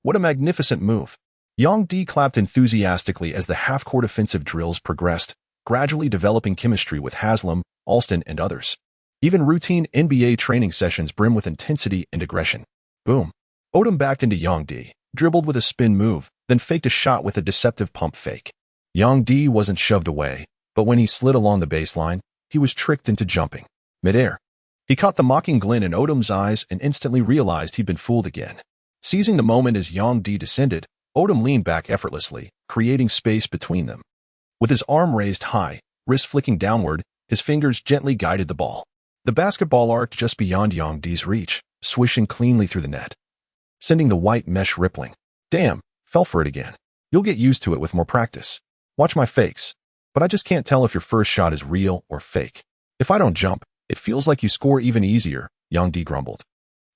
What a magnificent move! Yang D clapped enthusiastically as the half-court offensive drills progressed, gradually developing chemistry with Haslam, Alston, and others. Even routine NBA training sessions brim with intensity and aggression. Boom. Odom backed into Yang D, dribbled with a spin move, then faked a shot with a deceptive pump fake. Yang D wasn't shoved away, but when he slid along the baseline, he was tricked into jumping. Midair. He caught the mocking glint in Odom's eyes and instantly realized he'd been fooled again. Seizing the moment as Yang D descended, Odom leaned back effortlessly, creating space between them. With his arm raised high, wrist flicking downward, his fingers gently guided the ball. The basketball arced just beyond Yang D's reach, swishing cleanly through the net, sending the white mesh rippling. Damn, fell for it again. You'll get used to it with more practice. Watch my fakes. But I just can't tell if your first shot is real or fake. If I don't jump, it feels like you score even easier, Yang D grumbled,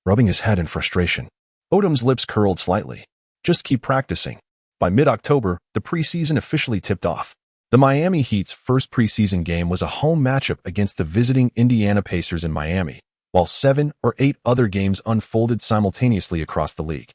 rubbing his head in frustration. Odom's lips curled slightly. Just keep practicing. By mid-October, the preseason officially tipped off. The Miami Heat's first preseason game was a home matchup against the visiting Indiana Pacers in Miami, while 7 or 8 other games unfolded simultaneously across the league.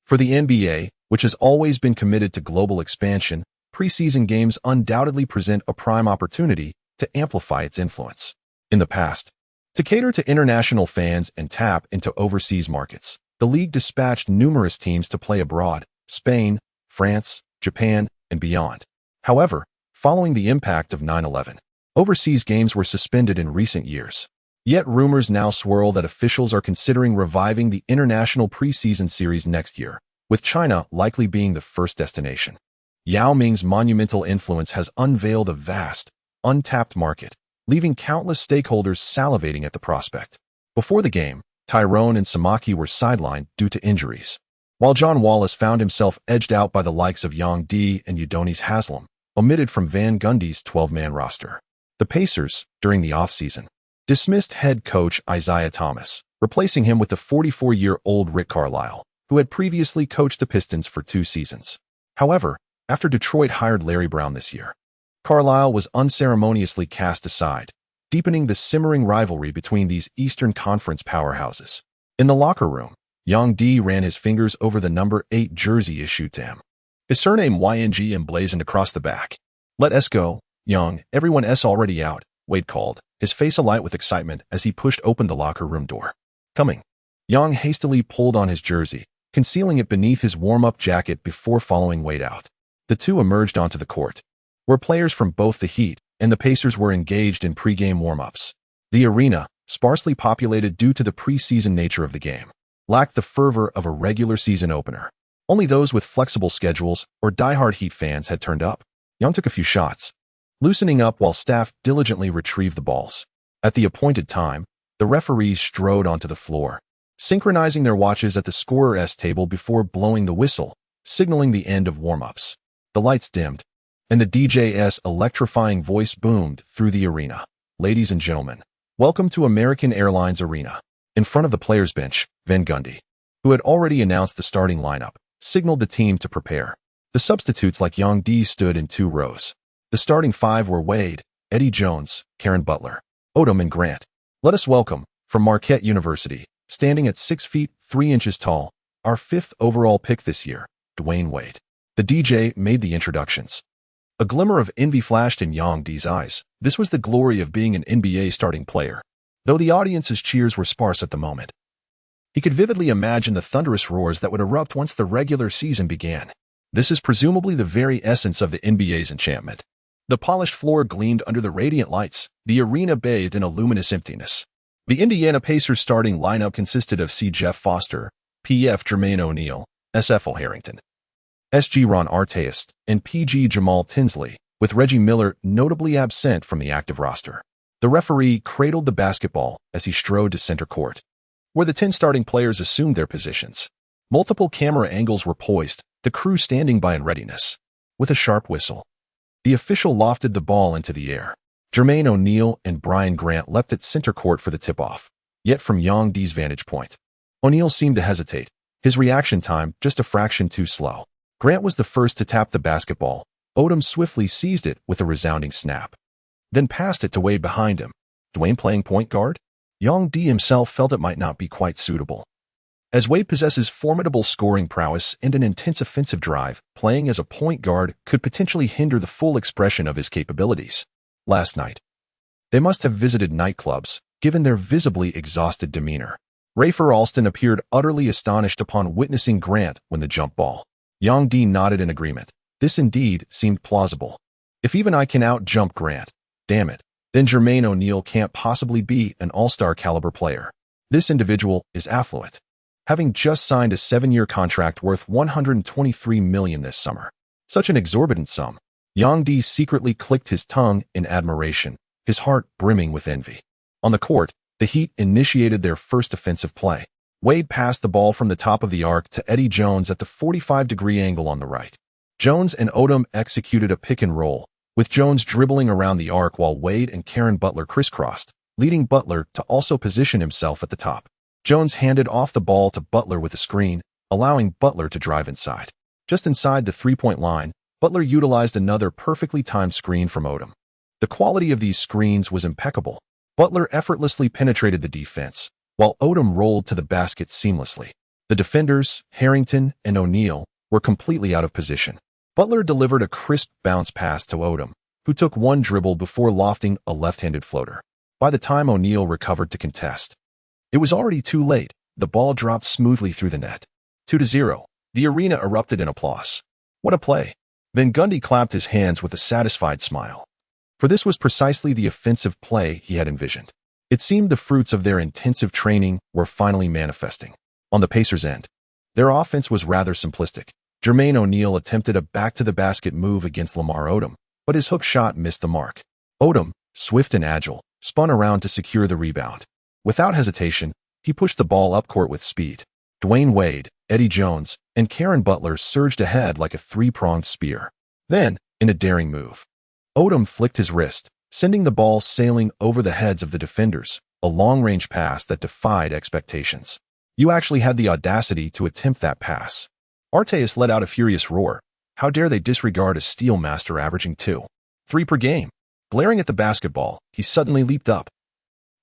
For the NBA, which has always been committed to global expansion, preseason games undoubtedly present a prime opportunity to amplify its influence. In the past, to cater to international fans and tap into overseas markets, the league dispatched numerous teams to play abroad: Spain, France, Japan, and beyond. However, following the impact of 9/11, overseas games were suspended in recent years. Yet rumors now swirl that officials are considering reviving the international preseason series next year, with China likely being the first destination. Yao Ming's monumental influence has unveiled a vast, untapped market, leaving countless stakeholders salivating at the prospect. Before the game, Tyrone and Samaki were sidelined due to injuries, while John Wallace found himself edged out by the likes of Yang D and Udonis Haslam, omitted from Van Gundy's 12-man roster. The Pacers, during the offseason, dismissed head coach Isaiah Thomas, replacing him with the 44-year-old Rick Carlisle, who had previously coached the Pistons for 2 seasons. However, after Detroit hired Larry Brown this year, Carlisle was unceremoniously cast aside, deepening the simmering rivalry between these Eastern Conference powerhouses. In the locker room, Yang D ran his fingers over the number 8 jersey issued to him. His surname YNG emblazoned across the back. Let S go, Young, everyone S already out, Wade called, his face alight with excitement as he pushed open the locker room door. Coming. Young hastily pulled on his jersey, concealing it beneath his warm-up jacket before following Wade out. The two emerged onto the court, where players from both the Heat and the Pacers were engaged in pre-game warm-ups. The arena, sparsely populated due to the preseason nature of the game, lacked the fervor of a regular season opener. Only those with flexible schedules or diehard Heat fans had turned up. Young took a few shots, loosening up while staff diligently retrieved the balls. At the appointed time, the referees strode onto the floor, synchronizing their watches at the scorer's table before blowing the whistle, signaling the end of warm-ups. The lights dimmed, and the DJ's electrifying voice boomed through the arena. Ladies and gentlemen, welcome to American Airlines Arena. In front of the players' bench, Van Gundy, who had already announced the starting lineup, signaled the team to prepare. The substitutes like Yang D stood in 2 rows. The starting 5 were Wade, Eddie Jones, Karen Butler, Odom, and Grant. Let us welcome, from Marquette University, standing at 6 feet 3 inches tall, our 5th overall pick this year, Dwayne Wade. The DJ made the introductions. A glimmer of envy flashed in Yang D's eyes. This was the glory of being an NBA starting player, though the audience's cheers were sparse at the moment. He could vividly imagine the thunderous roars that would erupt once the regular season began. This is presumably the very essence of the NBA's enchantment. The polished floor gleamed under the radiant lights, the arena bathed in a luminous emptiness. The Indiana Pacers starting lineup consisted of C. Jeff Foster, P.F. Jermaine O'Neal, S.F. Harrington, S.G. Ron Artest, and P.G. Jamal Tinsley, with Reggie Miller notably absent from the active roster. The referee cradled the basketball as he strode to center court, where the 10 starting players assumed their positions. Multiple camera angles were poised, the crew standing by in readiness. With a sharp whistle, the official lofted the ball into the air. Jermaine O'Neal and Brian Grant leapt at center court for the tip-off. Yet from Yang Di's vantage point, O'Neal seemed to hesitate, his reaction time just a fraction too slow. Grant was the first to tap the basketball. Odom swiftly seized it with a resounding snap, then passed it to Wade behind him. Dwayne playing point guard? Yang Di himself felt it might not be quite suitable. As Wade possesses formidable scoring prowess and an intense offensive drive, playing as a point guard could potentially hinder the full expression of his capabilities. Last night, they must have visited nightclubs, given their visibly exhausted demeanor. Rafer Alston appeared utterly astonished upon witnessing Grant win the jump ball. Yang Di nodded in agreement. This indeed seemed plausible. If even I can out-jump Grant, damn it, then Jermaine O'Neal can't possibly be an all-star caliber player. This individual is affluent, having just signed a 7-year contract worth $123 million this summer. Such an exorbitant sum. Yang Di secretly clicked his tongue in admiration, his heart brimming with envy. On the court, the Heat initiated their first offensive play. Wade passed the ball from the top of the arc to Eddie Jones at the 45-degree angle on the right. Jones and Odom executed a pick and roll, with Jones dribbling around the arc while Wade and Karen Butler crisscrossed, leading Butler to also position himself at the top. Jones handed off the ball to Butler with a screen, allowing Butler to drive inside. Just inside the three-point line, Butler utilized another perfectly timed screen from Odom. The quality of these screens was impeccable. Butler effortlessly penetrated the defense, while Odom rolled to the basket seamlessly. The defenders, Harrington and O'Neal, were completely out of position. Butler delivered a crisp bounce pass to Odom, who took one dribble before lofting a left-handed floater. By the time O'Neal recovered to contest, it was already too late. The ball dropped smoothly through the net. 2-0. The arena erupted in applause. What a play! Van Gundy clapped his hands with a satisfied smile. For this was precisely the offensive play he had envisioned. It seemed the fruits of their intensive training were finally manifesting. On the Pacers' end, their offense was rather simplistic. Jermaine O'Neal attempted a back-to-the-basket move against Lamar Odom, but his hook shot missed the mark. Odom, swift and agile, spun around to secure the rebound. Without hesitation, he pushed the ball up court with speed. Dwayne Wade, Eddie Jones, and Karen Butler surged ahead like a three-pronged spear. Then, in a daring move, Odom flicked his wrist, sending the ball sailing over the heads of the defenders, a long-range pass that defied expectations. You actually had the audacity to attempt that pass. Arteas let out a furious roar. How dare they disregard a steal master averaging 2.3 per game? Glaring at the basketball, he suddenly leaped up,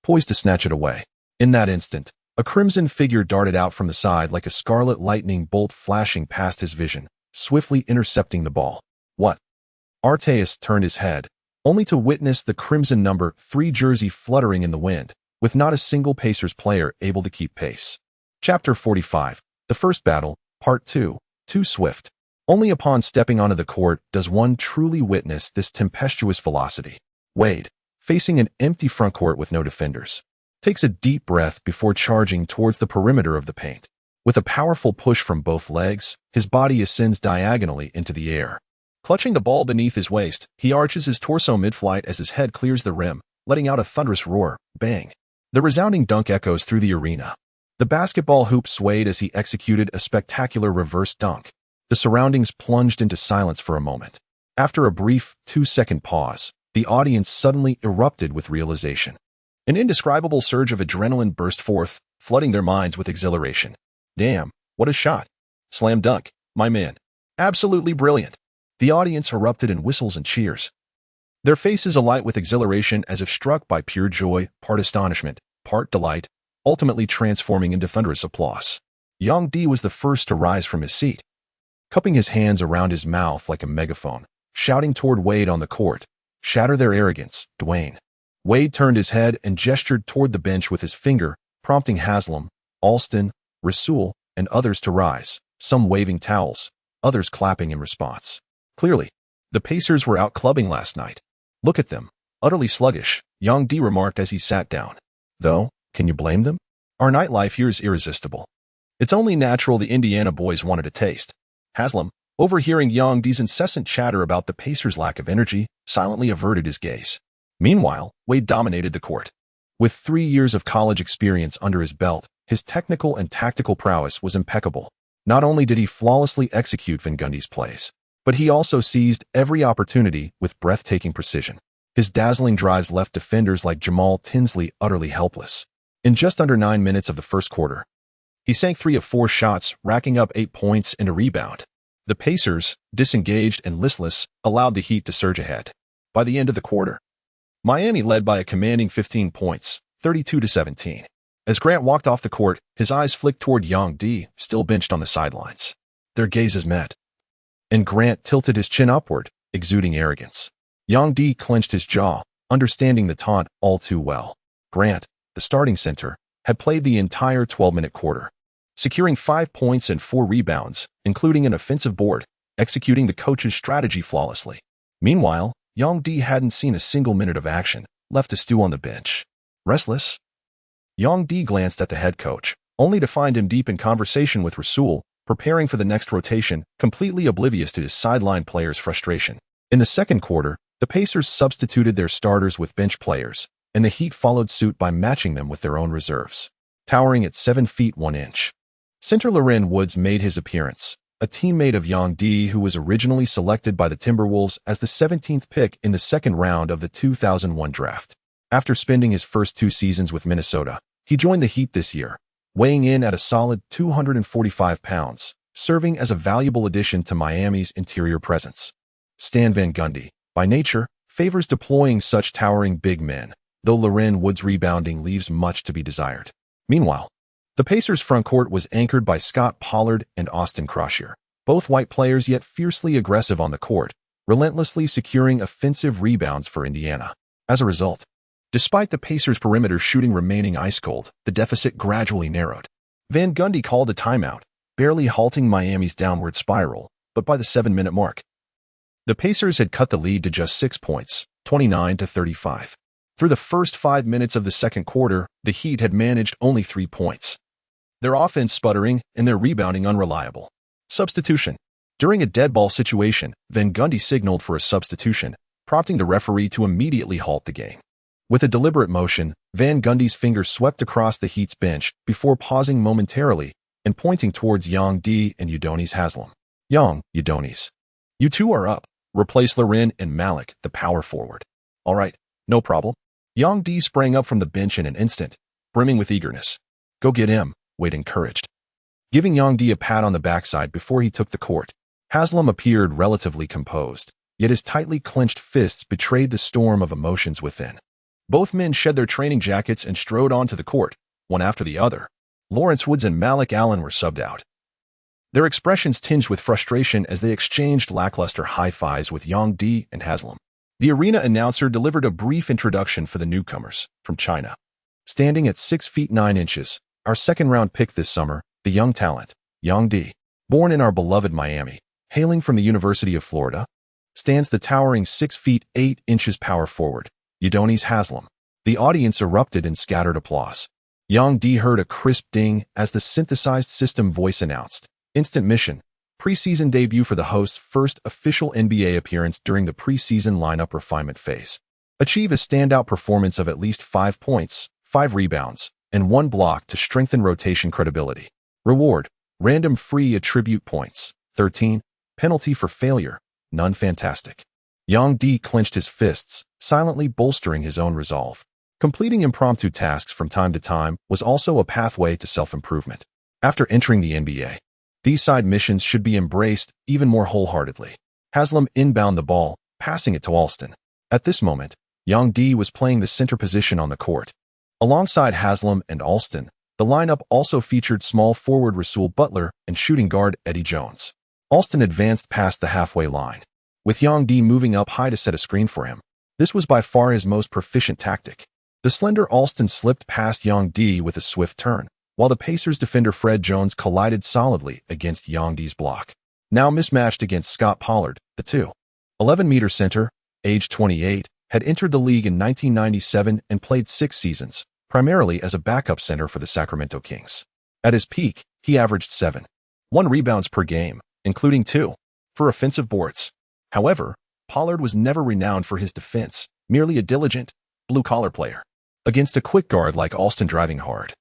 poised to snatch it away. In that instant, a crimson figure darted out from the side like a scarlet lightning bolt flashing past his vision, swiftly intercepting the ball. What? Arteas turned his head, only to witness the crimson number 3 jersey fluttering in the wind, with not a single Pacers player able to keep pace. Chapter 45. The First Battle, Part 2. Too swift. Only upon stepping onto the court does one truly witness this tempestuous velocity. Wade, facing an empty front court with no defenders, takes a deep breath before charging towards the perimeter of the paint. With a powerful push from both legs, his body ascends diagonally into the air. Clutching the ball beneath his waist, he arches his torso mid-flight as his head clears the rim, letting out a thunderous roar. Bang! The resounding dunk echoes through the arena. The basketball hoop swayed as he executed a spectacular reverse dunk. The surroundings plunged into silence for a moment. After a brief 2-second pause, the audience suddenly erupted with realization. An indescribable surge of adrenaline burst forth, flooding their minds with exhilaration. Damn, what a shot. Slam dunk, my man. Absolutely brilliant. The audience erupted in whistles and cheers, their faces alight with exhilaration as if struck by pure joy, part astonishment, part delight, ultimately transforming into thunderous applause. Yang Di was the first to rise from his seat, cupping his hands around his mouth like a megaphone, shouting toward Wade on the court, "Shatter their arrogance, Dwayne." Wade turned his head and gestured toward the bench with his finger, prompting Haslam, Alston, Rasul, and others to rise, some waving towels, others clapping in response. Clearly, the Pacers were out clubbing last night. Look at them, utterly sluggish, Yang Di remarked as he sat down. Though, can you blame them? Our nightlife here is irresistible. It's only natural the Indiana boys wanted a taste. Haslam, overhearing Yang D's incessant chatter about the Pacers' lack of energy, silently averted his gaze. Meanwhile, Wade dominated the court. With 3 years of college experience under his belt, his technical and tactical prowess was impeccable. Not only did he flawlessly execute Van Gundy's plays, but he also seized every opportunity with breathtaking precision. His dazzling drives left defenders like Jamal Tinsley utterly helpless. In just under 9 minutes of the first quarter, he sank 3 of 4 shots, racking up 8 points and a rebound. The Pacers, disengaged and listless, allowed the Heat to surge ahead. By the end of the quarter, Miami led by a commanding 15 points, 32-17. As Grant walked off the court, his eyes flicked toward Yang D, still benched on the sidelines. Their gazes met, and Grant tilted his chin upward, exuding arrogance. Yang D clenched his jaw, understanding the taunt all too well. Grant, the starting center, had played the entire 12-minute quarter, securing 5 points and 4 rebounds, including an offensive board, executing the coach's strategy flawlessly. Meanwhile, Yang D hadn't seen a single minute of action, left to stew on the bench. Restless, Yang D glanced at the head coach, only to find him deep in conversation with Rasul, preparing for the next rotation, completely oblivious to his sideline players' frustration. In the second quarter, the Pacers substituted their starters with bench players, and the Heat followed suit by matching them with their own reserves. Towering at 7 feet 1 inch, center Loren Woods made his appearance, a teammate of Yang D who was originally selected by the Timberwolves as the 17th pick in the second round of the 2001 draft. After spending his first 2 seasons with Minnesota, he joined the Heat this year, weighing in at a solid 245 pounds, serving as a valuable addition to Miami's interior presence. Stan Van Gundy, by nature, favors deploying such towering big men, though Loren Woods' rebounding leaves much to be desired. Meanwhile, the Pacers' frontcourt was anchored by Scott Pollard and Austin Croshere, both white players yet fiercely aggressive on the court, relentlessly securing offensive rebounds for Indiana. As a result, despite the Pacers' perimeter shooting remaining ice cold, the deficit gradually narrowed. Van Gundy called a timeout, barely halting Miami's downward spiral, but by the 7-minute mark, the Pacers had cut the lead to just 6 points, 29-35. Through the first 5 minutes of the second quarter, the Heat had managed only 3 points. Their offense sputtering and their rebounding unreliable. Substitution. During a dead ball situation, Van Gundy signaled for a substitution, prompting the referee to immediately halt the game. With a deliberate motion, Van Gundy's finger swept across the Heat's bench before pausing momentarily and pointing towards Yang D and Udonis Haslem. Young, Udonis. You two are up. Replace Loren and Malik, the power forward. All right, no problem. Yang D sprang up from the bench in an instant, brimming with eagerness. Go get him, Wade encouraged. Giving Yang D a pat on the backside before he took the court, Haslem appeared relatively composed, yet his tightly clenched fists betrayed the storm of emotions within. Both men shed their training jackets and strode onto the court, one after the other. Lawrence Woods and Malik Allen were subbed out, their expressions tinged with frustration as they exchanged lackluster high-fives with Yang D and Haslem. The arena announcer delivered a brief introduction for the newcomers from China. Standing at 6 feet 9 inches, our second-round pick this summer, the young talent, Yang D, born in our beloved Miami, hailing from the University of Florida, stands the towering 6 feet 8 inches power forward, Udonis Haslem. The audience erupted in scattered applause. Yang D heard a crisp ding as the synthesized system voice announced, Instant mission, preseason debut for the host's first official NBA appearance during the preseason lineup refinement phase. Achieve a standout performance of at least 5 points, 5 rebounds, and 1 block to strengthen rotation credibility. Reward, random free attribute points, 13, penalty for failure, none. Fantastic. Yang D clenched his fists, silently bolstering his own resolve. Completing impromptu tasks from time to time was also a pathway to self-improvement. After entering the NBA, these side missions should be embraced even more wholeheartedly. Haslem inbound the ball, passing it to Alston. At this moment, Yang D was playing the center position on the court. Alongside Haslem and Alston, the lineup also featured small forward Rasul Butler and shooting guard Eddie Jones. Alston advanced past the halfway line, with Yang D moving up high to set a screen for him. This was by far his most proficient tactic. The slender Alston slipped past Yang D with a swift turn, while the Pacers defender Fred Jones collided solidly against Yang D's block. Now mismatched against Scott Pollard, the 2'11" center, age 28, had entered the league in 1997 and played 6 seasons, primarily as a backup center for the Sacramento Kings. At his peak, he averaged 7.1 rebounds per game, including 2 for offensive boards. However, Pollard was never renowned for his defense, merely a diligent, blue-collar player. Against a quick guard like Alston driving hard,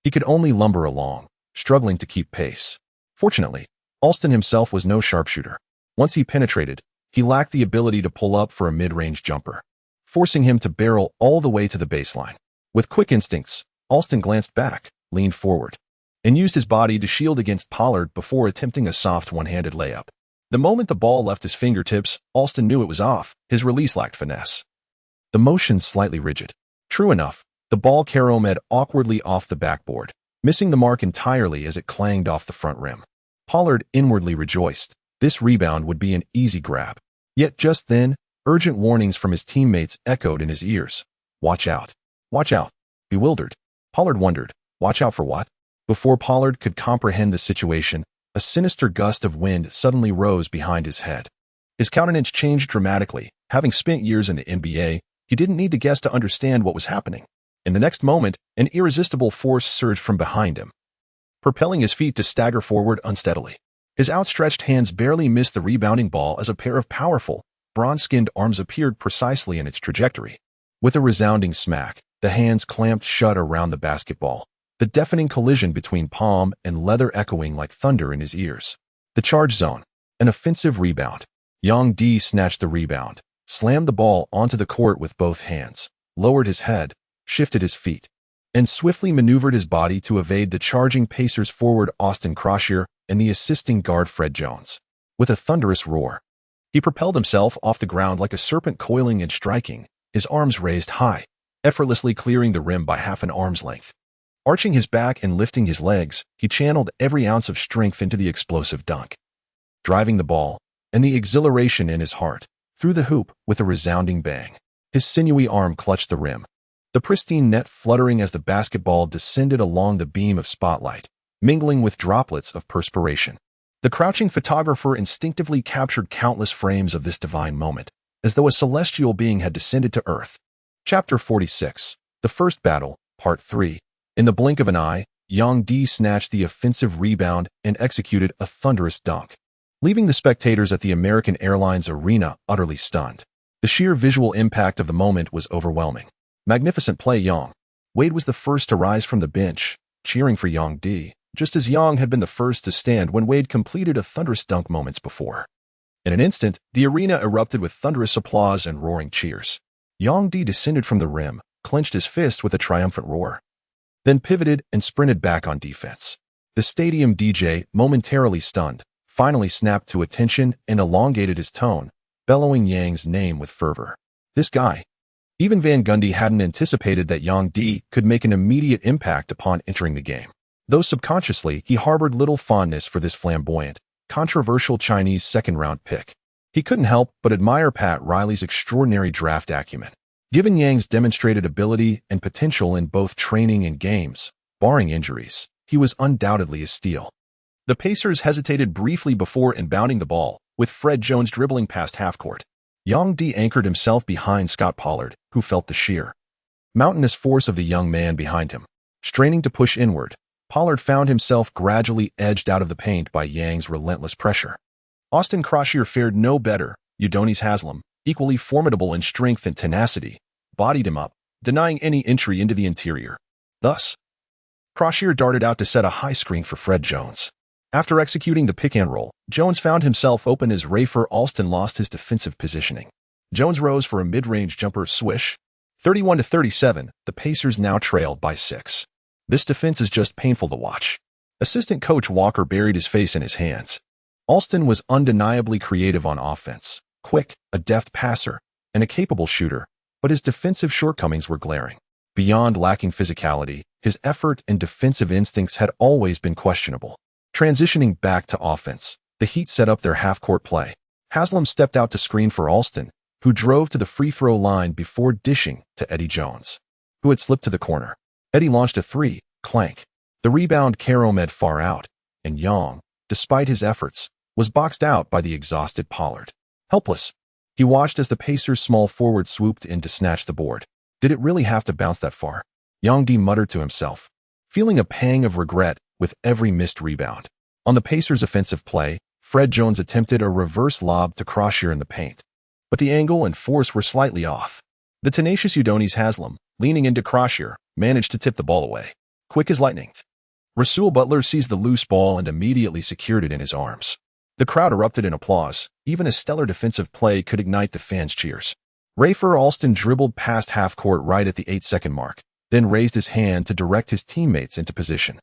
he could only lumber along, struggling to keep pace. Fortunately, Alston himself was no sharpshooter. Once he penetrated, he lacked the ability to pull up for a mid-range jumper, forcing him to barrel all the way to the baseline. With quick instincts, Alston glanced back, leaned forward, and used his body to shield against Pollard before attempting a soft one-handed layup. The moment the ball left his fingertips, Alston knew it was off. His release lacked finesse, the motion slightly rigid. True enough, the ball caromed awkwardly off the backboard, missing the mark entirely as it clanged off the front rim. Pollard inwardly rejoiced. This rebound would be an easy grab. Yet just then, urgent warnings from his teammates echoed in his ears. Watch out. Watch out. Bewildered, Pollard wondered, watch out for what? Before Pollard could comprehend the situation, a sinister gust of wind suddenly rose behind his head. His countenance changed dramatically. Having spent years in the NBA, he didn't need to guess to understand what was happening. In the next moment, an irresistible force surged from behind him, propelling his feet to stagger forward unsteadily. His outstretched hands barely missed the rebounding ball as a pair of powerful, bronze-skinned arms appeared precisely in its trajectory. With a resounding smack, the hands clamped shut around the basketball, the deafening collision between palm and leather echoing like thunder in his ears. The charge zone, an offensive rebound. Yang D snatched the rebound, slammed the ball onto the court with both hands, lowered his head, shifted his feet, and swiftly maneuvered his body to evade the charging Pacers forward Austin Croshier and the assisting guard Fred Jones. With a thunderous roar, he propelled himself off the ground like a serpent coiling and striking, his arms raised high, effortlessly clearing the rim by half an arm's length. Arching his back and lifting his legs, he channeled every ounce of strength into the explosive dunk, driving the ball, and the exhilaration in his heart, through the hoop with a resounding bang. His sinewy arm clutched the rim, the pristine net fluttering as the basketball descended along the beam of spotlight, mingling with droplets of perspiration. The crouching photographer instinctively captured countless frames of this divine moment, as though a celestial being had descended to earth. Chapter 46, The First Battle, Part 3. In the blink of an eye, Yang D snatched the offensive rebound and executed a thunderous dunk, leaving the spectators at the American Airlines Arena utterly stunned. The sheer visual impact of the moment was overwhelming. Magnificent play, Yang. Wade was the first to rise from the bench, cheering for Yang D, just as Yang had been the first to stand when Wade completed a thunderous dunk moments before. In an instant, the arena erupted with thunderous applause and roaring cheers. Yang D descended from the rim, clenched his fist with a triumphant roar, then pivoted and sprinted back on defense. The stadium DJ, momentarily stunned, finally snapped to attention and elongated his tone, bellowing Yang's name with fervor. This guy. Even Van Gundy hadn't anticipated that Yang D could make an immediate impact upon entering the game. Though subconsciously, he harbored little fondness for this flamboyant, controversial Chinese second-round pick. He couldn't help but admire Pat Riley's extraordinary draft acumen. Given Yang's demonstrated ability and potential in both training and games, barring injuries, he was undoubtedly a steal. The Pacers hesitated briefly before inbounding the ball, with Fred Jones dribbling past half-court. Yang D anchored himself behind Scott Pollard, who felt the sheer, mountainous force of the young man behind him. Straining to push inward, Pollard found himself gradually edged out of the paint by Yang's relentless pressure. Austin Croshier fared no better. Udonis Haslem, equally formidable in strength and tenacity, bodied him up, denying any entry into the interior. Thus, Croshier darted out to set a high screen for Fred Jones. After executing the pick-and-roll, Jones found himself open as Rafer Alston lost his defensive positioning. Jones rose for a mid-range jumper swish. 31-37, the Pacers now trailed by 6. This defense is just painful to watch. Assistant coach Walker buried his face in his hands. Alston was undeniably creative on offense, quick, a deft passer, and a capable shooter, but his defensive shortcomings were glaring. Beyond lacking physicality, his effort and defensive instincts had always been questionable. Transitioning back to offense, the Heat set up their half-court play. Haslem stepped out to screen for Alston, who drove to the free-throw line before dishing to Eddie Jones, who had slipped to the corner. Eddie launched a three, clank. The rebound caromed far out, and Yang, despite his efforts, was boxed out by the exhausted Pollard. Helpless, he watched as the Pacers' small forward swooped in to snatch the board. Did it really have to bounce that far? Yang D muttered to himself, feeling a pang of regret with every missed rebound. On the Pacers' offensive play, Fred Jones attempted a reverse lob to Crozier in the paint, but the angle and force were slightly off. The tenacious Udonis Haslem, leaning into Crozier, managed to tip the ball away. Quick as lightning, Rasul Butler seized the loose ball and immediately secured it in his arms. The crowd erupted in applause. Even a stellar defensive play could ignite the fans' cheers. Rafer Alston dribbled past half-court right at the 8-second mark, then raised his hand to direct his teammates into position.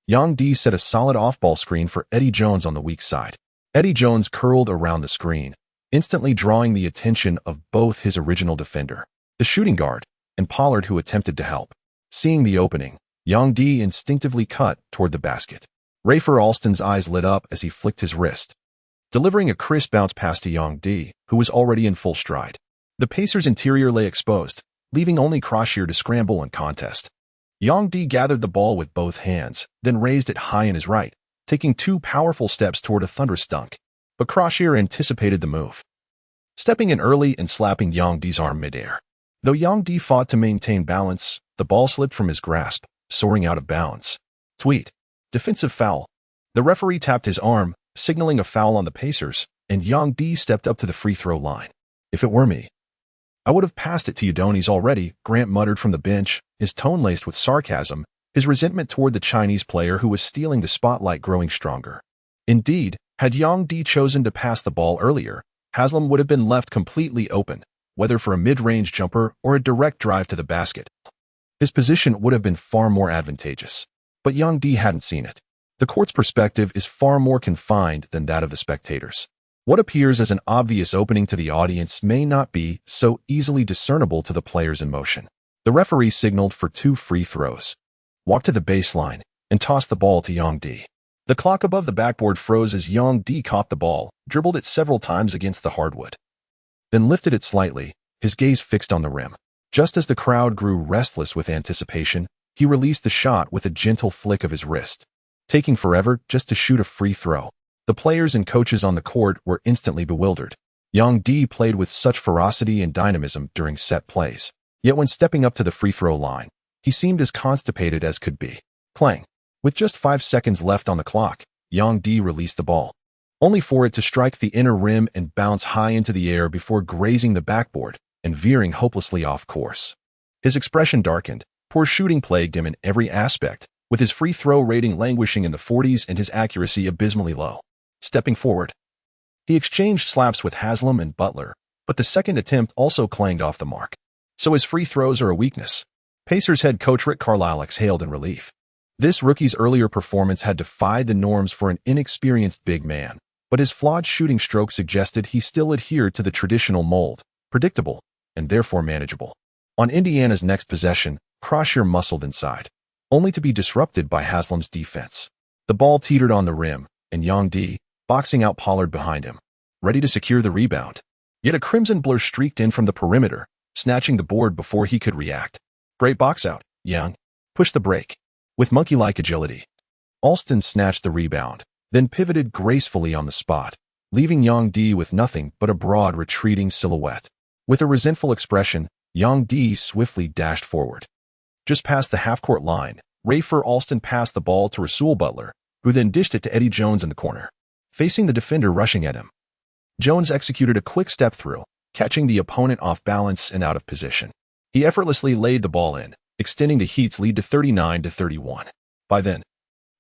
Yang D set a solid off-ball screen for Eddie Jones on the weak side. Eddie Jones curled around the screen, instantly drawing the attention of both his original defender, the shooting guard, and Pollard, who attempted to help. Seeing the opening, Yang D instinctively cut toward the basket. Rafer Alston's eyes lit up as he flicked his wrist, delivering a crisp bounce pass to Yang D, who was already in full stride. The Pacers' interior lay exposed, leaving only Crozier to scramble and contest. Yang D gathered the ball with both hands, then raised it high in his right, taking 2 powerful steps toward a thunderous dunk. But Crozier anticipated the move, stepping in early and slapping Yang D's arm midair. Though Yang D fought to maintain balance, the ball slipped from his grasp, soaring out of bounds. Tweet. Defensive foul. The referee tapped his arm, signaling a foul on the Pacers, and Yang D stepped up to the free throw line. If it were me, I would have passed it to Udonis already, Grant muttered from the bench, his tone laced with sarcasm, his resentment toward the Chinese player who was stealing the spotlight growing stronger. Indeed, had Yang D chosen to pass the ball earlier, Haslem would have been left completely open, whether for a mid-range jumper or a direct drive to the basket. His position would have been far more advantageous. But Yang D hadn't seen it. The court's perspective is far more confined than that of the spectators. What appears as an obvious opening to the audience may not be so easily discernible to the players in motion. The referee signaled for 2 free throws, walked to the baseline, and tossed the ball to Yang D. The clock above the backboard froze as Yang D caught the ball, dribbled it several times against the hardwood, then lifted it slightly, his gaze fixed on the rim. Just as the crowd grew restless with anticipation, he released the shot with a gentle flick of his wrist, taking forever just to shoot a free throw. The players and coaches on the court were instantly bewildered. Yang D played with such ferocity and dynamism during set plays, yet when stepping up to the free throw line, he seemed as constipated as could be. Clang. With just 5 seconds left on the clock, Yang D released the ball, only for it to strike the inner rim and bounce high into the air before grazing the backboard and veering hopelessly off course. His expression darkened. Poor shooting plagued him in every aspect, with his free throw rating languishing in the 40s and his accuracy abysmally low. Stepping forward, he exchanged slaps with Haslem and Butler, but the second attempt also clanged off the mark. So his free throws are a weakness. Pacers head coach Rick Carlisle exhaled in relief. This rookie's earlier performance had defied the norms for an inexperienced big man, but his flawed shooting stroke suggested he still adhered to the traditional mold, predictable, and therefore manageable. On Indiana's next possession, Crozier muscled inside, only to be disrupted by Haslem's defense. The ball teetered on the rim, and Yang D, boxing out Pollard behind him, ready to secure the rebound. Yet a crimson blur streaked in from the perimeter, snatching the board before he could react. Great box out, Yang. Push the break. With monkey-like agility, Alston snatched the rebound, then pivoted gracefully on the spot, leaving Yang D with nothing but a broad retreating silhouette. With a resentful expression, Yang D swiftly dashed forward. Just past the half-court line, Rafer Alston passed the ball to Rasul Butler, who then dished it to Eddie Jones in the corner. Facing the defender rushing at him, Jones executed a quick step-through, catching the opponent off balance and out of position. He effortlessly laid the ball in, extending the Heat's lead to 39-31. By then,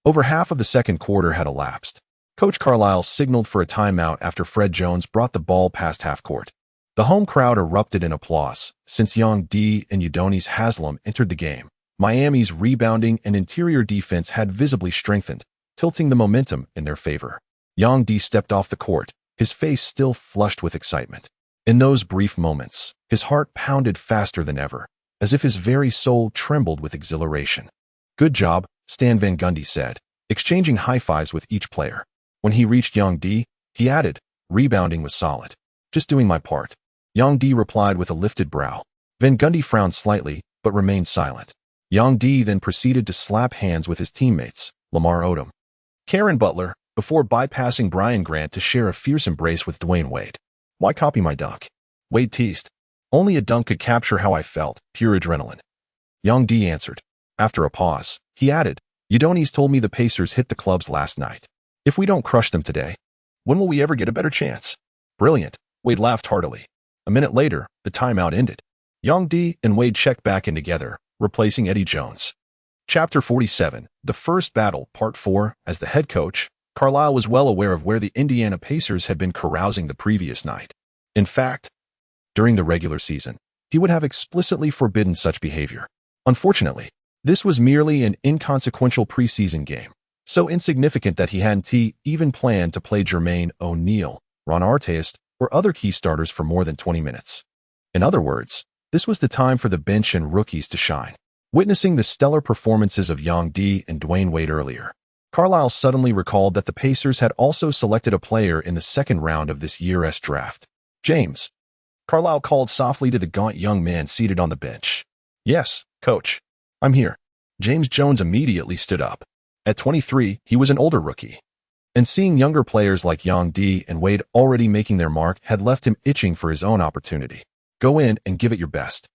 over half of the second quarter had elapsed. Coach Carlisle signaled for a timeout after Fred Jones brought the ball past half-court. The home crowd erupted in applause. Since Yang D and Udonis Haslem entered the game, Miami's rebounding and interior defense had visibly strengthened, tilting the momentum in their favor. Yang D stepped off the court, his face still flushed with excitement. In those brief moments, his heart pounded faster than ever, as if his very soul trembled with exhilaration. Good job, Stan Van Gundy said, exchanging high-fives with each player. When he reached Yang D, he added, rebounding was solid. Just doing my part. Yang D replied with a lifted brow. Van Gundy frowned slightly, but remained silent. Yang D then proceeded to slap hands with his teammates, Lamar Odom, Karen Butler, before bypassing Brian Grant to share a fierce embrace with Dwayne Wade. Why copy my dunk? Wade teased. Only a dunk could capture how I felt, pure adrenaline. Yang D answered. After a pause, he added, Udonis told me the Pacers hit the clubs last night. If we don't crush them today, When will we ever get a better chance? Brilliant, Wade laughed heartily. A minute later, the timeout ended. Yang D and Wade checked back in together, replacing Eddie Jones. Chapter 47, The First Battle, Part 4. As the head coach, Carlisle was well aware of where the Indiana Pacers had been carousing the previous night. In fact, during the regular season, he would have explicitly forbidden such behavior. Unfortunately, this was merely an inconsequential preseason game, so insignificant that he hadn't even planned to play Jermaine O'Neal, Ron Artest, or other key starters for more than 20 minutes. In other words, this was the time for the bench and rookies to shine. Witnessing the stellar performances of Yang D and Dwayne Wade earlier, Carlisle suddenly recalled that the Pacers had also selected a player in the second round of this year's draft. James. Carlisle called softly to the gaunt young man seated on the bench. Yes, coach. I'm here. James Jones immediately stood up. At 23, he was an older rookie. And seeing younger players like Yang D and Wade already making their mark had left him itching for his own opportunity. Go in and give it your best.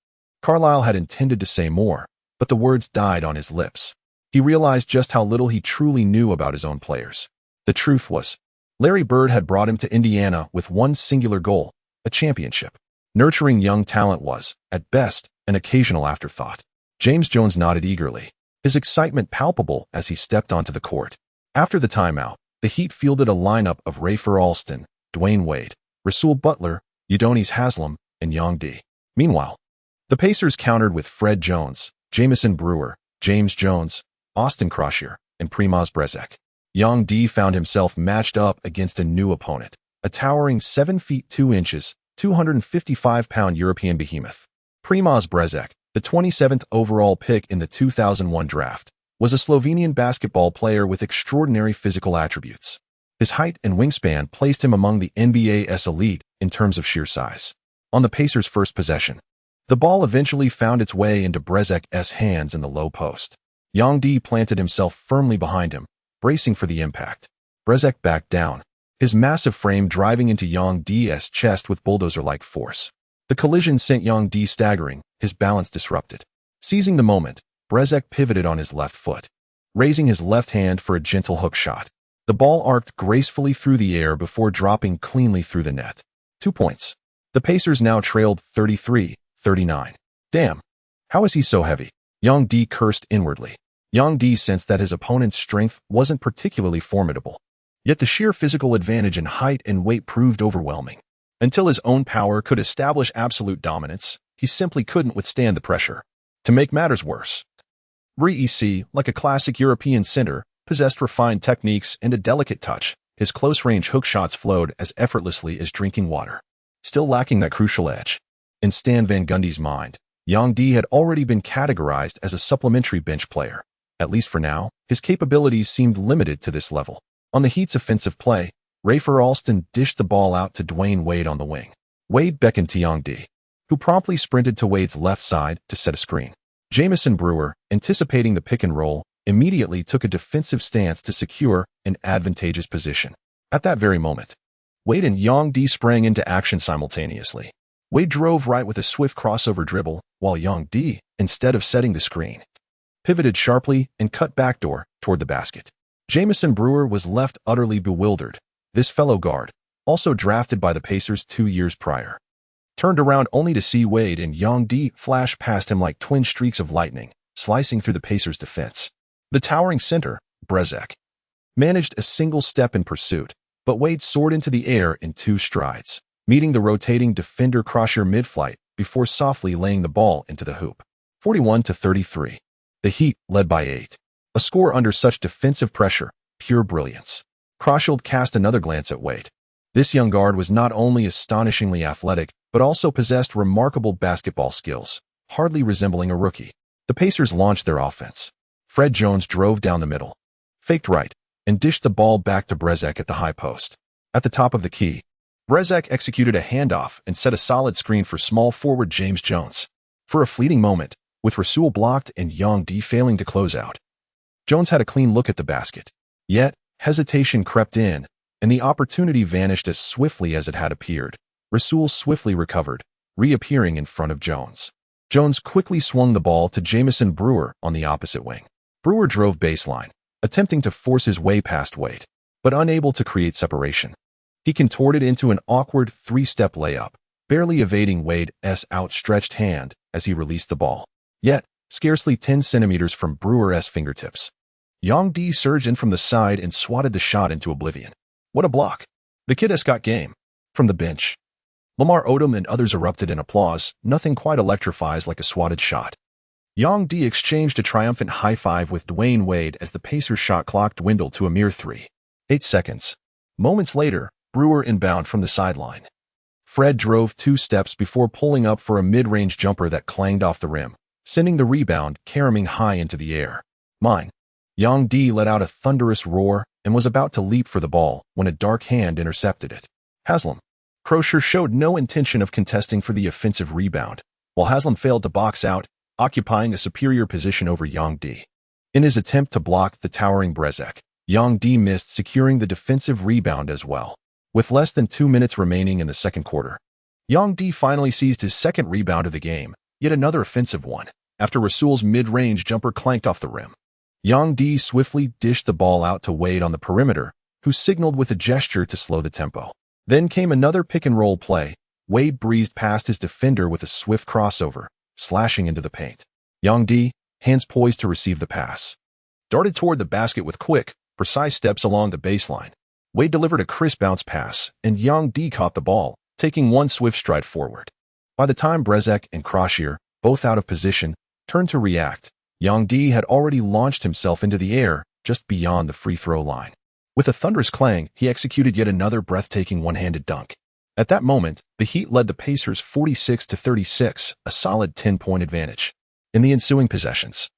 Carlisle had intended to say more, but the words died on his lips. He realized just how little he truly knew about his own players. The truth was, Larry Bird had brought him to Indiana with one singular goal, a championship. Nurturing young talent was, at best, an occasional afterthought. James Jones nodded eagerly, his excitement palpable as he stepped onto the court. After the timeout, the Heat fielded a lineup of Rafer Alston, Dwayne Wade, Rasul Butler, Udonis Haslem, and Yang D. Meanwhile, the Pacers countered with Fred Jones, Jamison Brewer, James Jones, Austin Croshier, and Primoz Brezek. Yang D found himself matched up against a new opponent, a towering 7 feet 2 inches, 255-pound European behemoth. Primoz Brezek, the 27th overall pick in the 2001 draft, was a Slovenian basketball player with extraordinary physical attributes. His height and wingspan placed him among the NBA's elite in terms of sheer size. On the Pacers' first possession, the ball eventually found its way into Brezek's hands in the low post. Yang D planted himself firmly behind him, bracing for the impact. Brezek backed down, his massive frame driving into Yang D's chest with bulldozer-like force. The collision sent Yang D staggering, his balance disrupted. Seizing the moment, Brezek pivoted on his left foot, raising his left hand for a gentle hook shot. The ball arced gracefully through the air before dropping cleanly through the net. 2 points. The Pacers now trailed 33-39. Damn. How is he so heavy? Yang D cursed inwardly. Yang D sensed that his opponent's strength wasn't particularly formidable. Yet the sheer physical advantage in height and weight proved overwhelming. Until his own power could establish absolute dominance, he simply couldn't withstand the pressure. To make matters worse, Rec, like a classic European center, possessed refined techniques and a delicate touch. His close-range hook shots flowed as effortlessly as drinking water, still lacking that crucial edge. In Stan Van Gundy's mind, Yang D had already been categorized as a supplementary bench player. At least for now, his capabilities seemed limited to this level. On the Heat's offensive play, Rafer Alston dished the ball out to Dwayne Wade on the wing. Wade beckoned to Yang D, who promptly sprinted to Wade's left side to set a screen. Jamison Brewer, anticipating the pick and roll, immediately took a defensive stance to secure an advantageous position. At that very moment, Wade and Yang D sprang into action simultaneously. Wade drove right with a swift crossover dribble, while Yang D, instead of setting the screen, pivoted sharply and cut backdoor toward the basket. Jamison Brewer was left utterly bewildered. This fellow guard, also drafted by the Pacers 2 years prior, turned around only to see Wade and Yang D flash past him like twin streaks of lightning, slicing through the Pacers' defense. The towering center, Brezek, managed a single step in pursuit, but Wade soared into the air in 2 strides, meeting the rotating defender Croshier mid-flight before softly laying the ball into the hoop. 41-33. The Heat led by 8. A score under such defensive pressure, pure brilliance. Croshield cast another glance at Wade. This young guard was not only astonishingly athletic, but also possessed remarkable basketball skills, hardly resembling a rookie. The Pacers launched their offense. Fred Jones drove down the middle, faked right, and dished the ball back to Brezek at the high post. At the top of the key, Brezek executed a handoff and set a solid screen for small forward James Jones. For a fleeting moment, with Rasul blocked and Yang D failing to close out, Jones had a clean look at the basket. Yet, hesitation crept in, and the opportunity vanished as swiftly as it had appeared. Rasul swiftly recovered, reappearing in front of Jones. Jones quickly swung the ball to Jamison Brewer on the opposite wing. Brewer drove baseline, attempting to force his way past Wade, but unable to create separation. He contorted into an awkward three-step layup, barely evading Wade's outstretched hand as he released the ball. Yet, scarcely 10 centimeters from Brewer's fingertips. Yang D surged in from the side and swatted the shot into oblivion. What a block! The kid has got game. From the bench, Lamar Odom and others erupted in applause. Nothing quite electrifies like a swatted shot. Yang D exchanged a triumphant high five with Dwayne Wade as the Pacers' shot clock dwindled to a mere 3.8 seconds. Moments later, Brewer inbound from the sideline. Fred drove 2 steps before pulling up for a mid-range jumper that clanged off the rim, sending the rebound caroming high into the air. Mine. Yang D let out a thunderous roar and was about to leap for the ball when a dark hand intercepted it. Haslam. Crosier showed no intention of contesting for the offensive rebound, while Haslam failed to box out, occupying a superior position over Yang D. In his attempt to block the towering Brezek, Yang D missed securing the defensive rebound as well. With less than 2 minutes remaining in the second quarter, Yang D finally seized his second rebound of the game, yet another offensive one, after Rasul's mid-range jumper clanked off the rim. Yang D swiftly dished the ball out to Wade on the perimeter, who signaled with a gesture to slow the tempo. Then came another pick-and-roll play. Wade breezed past his defender with a swift crossover, slashing into the paint. Yang D, hands poised to receive the pass, darted toward the basket with quick, precise steps along the baseline. Wade delivered a crisp bounce pass, and Yang D caught the ball, taking one swift stride forward. By the time Brezek and Crosier, both out of position, turned to react, Yang D had already launched himself into the air just beyond the free throw line. With a thunderous clang, he executed yet another breathtaking one-handed dunk. At that moment, the Heat led the Pacers 46-36, a solid 10-point advantage. In the ensuing possessions,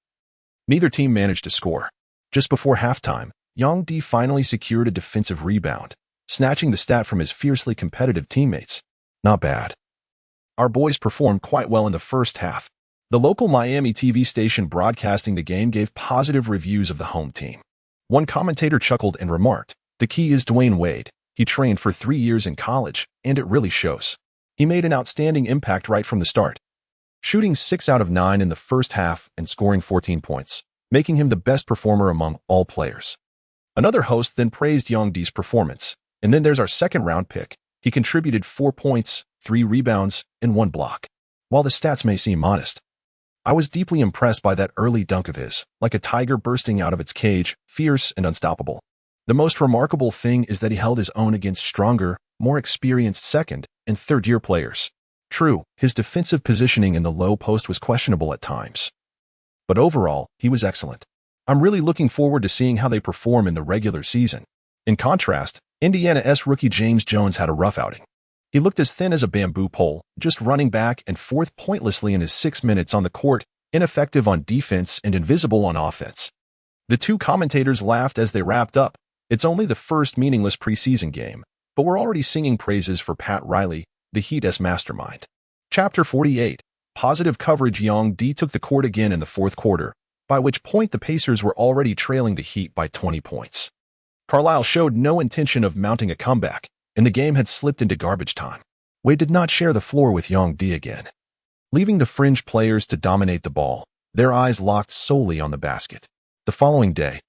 neither team managed to score. Just before halftime, Yang D finally secured a defensive rebound, snatching the stat from his fiercely competitive teammates. Not bad. Our boys performed quite well in the first half. The local Miami TV station broadcasting the game gave positive reviews of the home team. One commentator chuckled and remarked, "The key is Dwayne Wade. He trained for 3 years in college, and it really shows. He made an outstanding impact right from the start, shooting 6 out of 9 in the first half and scoring 14 points, making him the best performer among all players." Another host then praised Yang D's performance. And then there's our second-round pick. He contributed 4 points, 3 rebounds, and 1 block. While the stats may seem modest, I was deeply impressed by that early dunk of his, like a tiger bursting out of its cage, fierce and unstoppable. The most remarkable thing is that he held his own against stronger, more experienced second- and third-year players. True, his defensive positioning in the low post was questionable at times. But overall, he was excellent. I'm really looking forward to seeing how they perform in the regular season. In contrast, Indiana's rookie James Jones had a rough outing. He looked as thin as a bamboo pole, just running back and forth pointlessly in his 6 minutes on the court, ineffective on defense and invisible on offense. The two commentators laughed as they wrapped up. It's only the first meaningless preseason game, but we're already singing praises for Pat Riley, the Heat's mastermind. Chapter 48. Positive coverage. Yang D took the court again in the fourth quarter, by which point the Pacers were already trailing the Heat by 20 points. Carlisle showed no intention of mounting a comeback, and the game had slipped into garbage time. Wade did not share the floor with Yang D again, leaving the fringe players to dominate the ball, their eyes locked solely on the basket. The following day,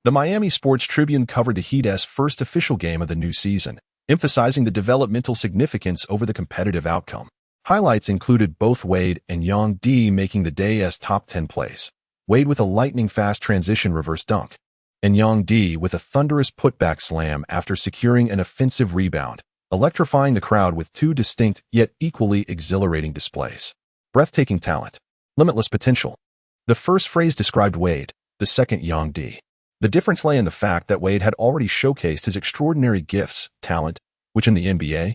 the Miami Sports Tribune covered the Heat's first official game of the new season, emphasizing the developmental significance over the competitive outcome. Highlights included both Wade and Yang D making the day's top 10 plays. Wade with a lightning-fast transition reverse dunk, and Yang D with a thunderous putback slam after securing an offensive rebound, electrifying the crowd with 2 distinct yet equally exhilarating displays. Breathtaking talent, limitless potential. The first phrase described Wade, the second Yang D. The difference lay in the fact that Wade had already showcased his extraordinary gifts, talent, which in the NBA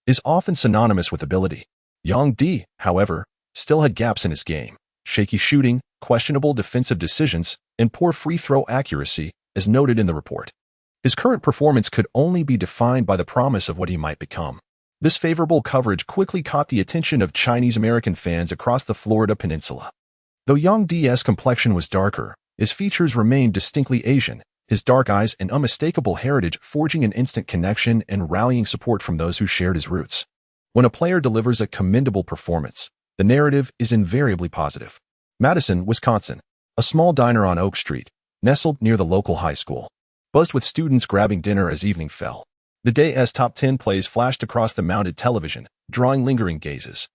is often synonymous with ability. Yang D, however, still had gaps in his game, shaky shooting, questionable defensive decisions, and poor free throw accuracy, as noted in the report. His current performance could only be defined by the promise of what he might become. This favorable coverage quickly caught the attention of Chinese-American fans across the Florida peninsula. Though Yang D's complexion was darker, his features remained distinctly Asian, his dark eyes and unmistakable heritage forging an instant connection and rallying support from those who shared his roots. When a player delivers a commendable performance, the narrative is invariably positive. Madison, Wisconsin, a small diner on Oak Street, nestled near the local high school, buzzed with students grabbing dinner as evening fell. The day's top 10 plays flashed across the mounted television, drawing lingering gazes.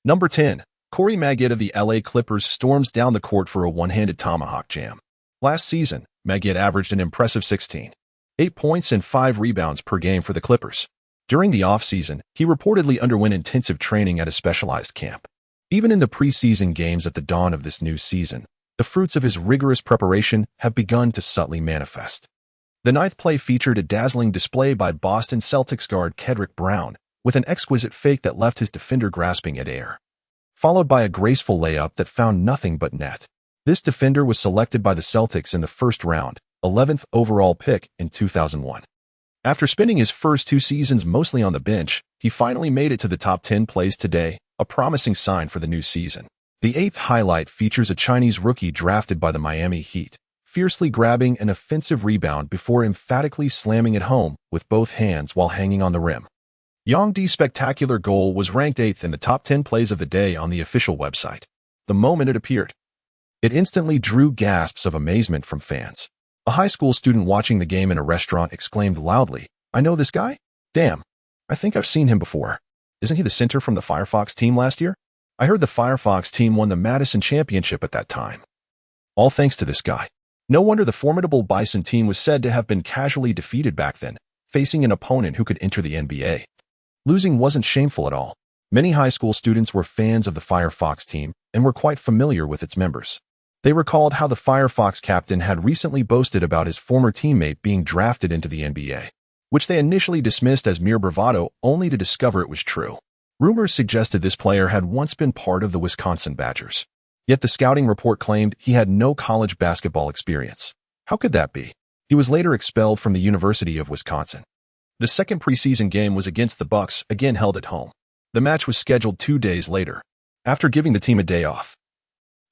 Number 10. Corey Maggette of the LA Clippers storms down the court for a one-handed tomahawk jam. Last season, Maggette averaged an impressive 16.8 points and 5 rebounds per game for the Clippers. During the offseason, he reportedly underwent intensive training at a specialized camp. Even in the preseason games at the dawn of this new season, the fruits of his rigorous preparation have begun to subtly manifest. The ninth play featured a dazzling display by Boston Celtics guard Kendrick Brown, with an exquisite fake that left his defender grasping at air, followed by a graceful layup that found nothing but net. This defender was selected by the Celtics in the first round, 11th overall pick in 2001. After spending his first 2 seasons mostly on the bench, he finally made it to the top 10 plays today, a promising sign for the new season. The 8th highlight features a Chinese rookie drafted by the Miami Heat, fiercely grabbing an offensive rebound before emphatically slamming it home with both hands while hanging on the rim. Yang Di's spectacular goal was ranked 8th in the top 10 plays of the day on the official website. The moment it appeared, it instantly drew gasps of amazement from fans. A high school student watching the game in a restaurant exclaimed loudly, "I know this guy? Damn, I think I've seen him before. Isn't he the center from the Firefox team last year? I heard the Firefox team won the Madison Championship at that time. All thanks to this guy." No wonder the formidable Bison team was said to have been casually defeated back then, facing an opponent who could enter the NBA. Losing wasn't shameful at all. Many high school students were fans of the Firefox team and were quite familiar with its members. They recalled how the Firefox captain had recently boasted about his former teammate being drafted into the NBA, which they initially dismissed as mere bravado only to discover it was true. Rumors suggested this player had once been part of the Wisconsin Badgers. Yet the scouting report claimed he had no college basketball experience. How could that be? He was later expelled from the University of Wisconsin. The second preseason game was against the Bucks, again held at home. The match was scheduled 2 days later. After giving the team a day off,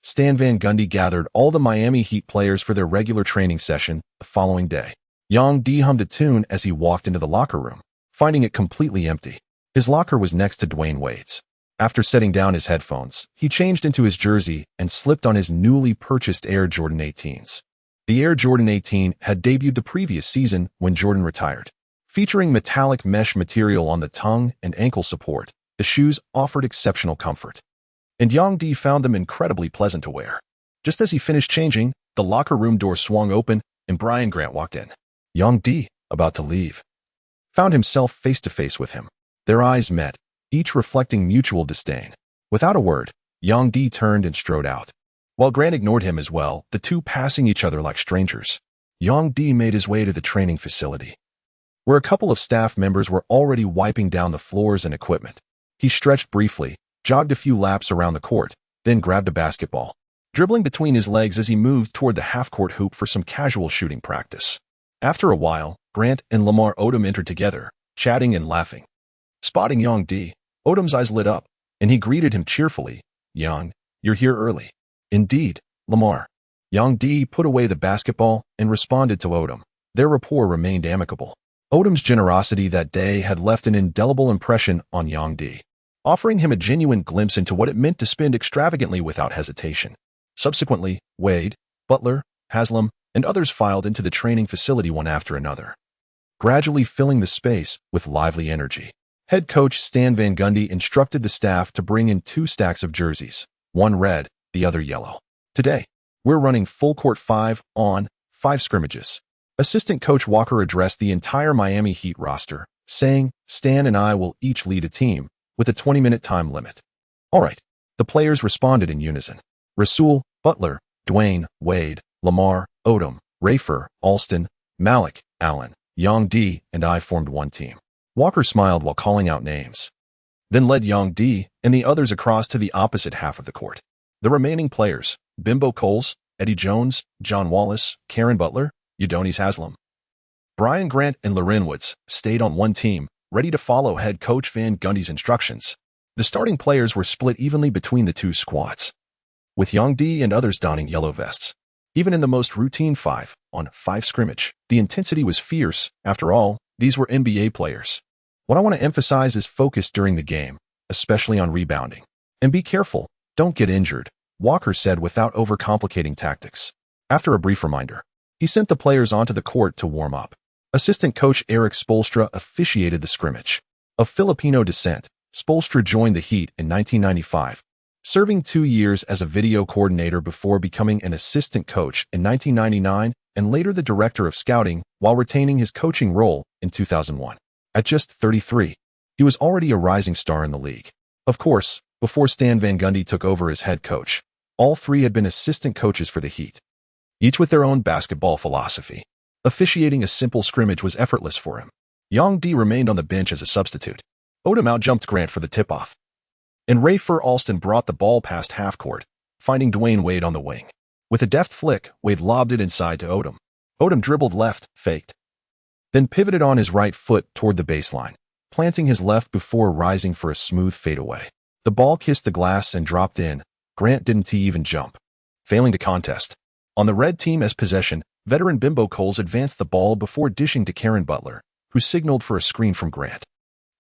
Stan Van Gundy gathered all the Miami Heat players for their regular training session the following day. Yang Di hummed a tune as he walked into the locker room, finding it completely empty. His locker was next to Dwayne Wade's. After setting down his headphones, he changed into his jersey and slipped on his newly purchased Air Jordan 18s. The Air Jordan 18 had debuted the previous season when Jordan retired. Featuring metallic mesh material on the tongue and ankle support, the shoes offered exceptional comfort. And Yang Di found them incredibly pleasant to wear. Just as he finished changing, the locker room door swung open and Brian Grant walked in. Yang Di, about to leave, found himself face to face with him. Their eyes met, each reflecting mutual disdain. Without a word, Yang Di turned and strode out. While Grant ignored him as well, the two passing each other like strangers. Yang Di made his way to the training facility, where a couple of staff members were already wiping down the floors and equipment. He stretched briefly, jogged a few laps around the court, then grabbed a basketball, dribbling between his legs as he moved toward the half-court hoop for some casual shooting practice. After a while, Grant and Lamar Odom entered together, chatting and laughing. Spotting Yang Di, Odom's eyes lit up, and he greeted him cheerfully. "Yang, you're here early." "Indeed, Lamar." Yang Di put away the basketball and responded to Odom. Their rapport remained amicable. Odom's generosity that day had left an indelible impression on Yang Di, offering him a genuine glimpse into what it meant to spend extravagantly without hesitation. Subsequently, Wade, Butler, Haslam, and others filed into the training facility one after another, gradually filling the space with lively energy. Head coach Stan Van Gundy instructed the staff to bring in 2 stacks of jerseys, one red, the other yellow. "Today, we're running full court 5-on, 5 scrimmages." Assistant coach Walker addressed the entire Miami Heat roster, saying, "Stan and I will each lead a team, with a 20-minute time limit." "All right." The players responded in unison. Rasul, Butler, Dwayne, Wade, Lamar, Odom, Rafer, Alston, Malik, Allen, Yang Di, and I formed one team. Walker smiled while calling out names, then led Yang Di and the others across to the opposite half of the court. The remaining players, Bimbo Coles, Eddie Jones, John Wallace, Karen Butler, Udonis Haslam, Brian Grant, and Loren Woods, stayed on one team, ready to follow head coach Van Gundy's instructions. The starting players were split evenly between the 2 squads, with Yang Di and others donning yellow vests. Even in the most routine 5-on-5 scrimmage, the intensity was fierce. After all, these were NBA players. What I want to emphasize is focus during the game, especially on rebounding. And be careful, don't get injured, Walker said without overcomplicating tactics. After a brief reminder, he sent the players onto the court to warm up. Assistant coach Eric Spoelstra officiated the scrimmage. Of Filipino descent, Spoelstra joined the Heat in 1995, serving 2 years as a video coordinator before becoming an assistant coach in 1999 and later the director of scouting while retaining his coaching role in 2001. At just 33, he was already a rising star in the league. Of course, before Stan Van Gundy took over as head coach, all three had been assistant coaches for the Heat, each with their own basketball philosophy. Officiating a simple scrimmage was effortless for him. Young D remained on the bench as a substitute. Odom out-jumped Grant for the tip-off. And Rafer Alston brought the ball past half-court, finding Dwayne Wade on the wing. With a deft flick, Wade lobbed it inside to Odom. Odom dribbled left, faked, then pivoted on his right foot toward the baseline, planting his left before rising for a smooth fadeaway. The ball kissed the glass and dropped in. Grant didn't even jump, failing to contest. On the red team as possession, veteran Bimbo Coles advanced the ball before dishing to Karen Butler, who signaled for a screen from Grant.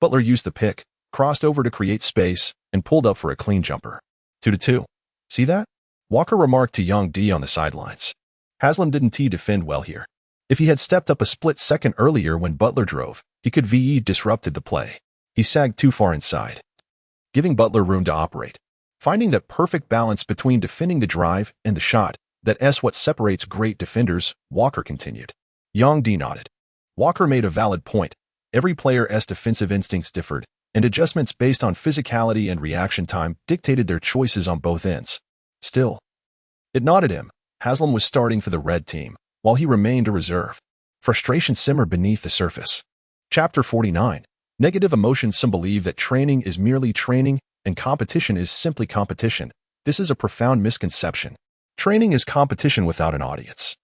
Butler used the pick, crossed over to create space, and pulled up for a clean jumper. 2-2. See that? Walker remarked to Young D on the sidelines. Haslam didn't defend well here. If he had stepped up a split second earlier when Butler drove, he could disrupted the play. He sagged too far inside, giving Butler room to operate. Finding that perfect balance between defending the drive and the shot, that's what separates great defenders, Walker continued. Young D nodded. Walker made a valid point. Every player's defensive instincts differed, and adjustments based on physicality and reaction time dictated their choices on both ends. Still, it nodded him. Haslam was starting for the red team, while he remained a reserve. Frustration simmered beneath the surface. Chapter 49. Negative emotions. Some believe that training is merely training and competition is simply competition. This is a profound misconception. Training is competition without an audience,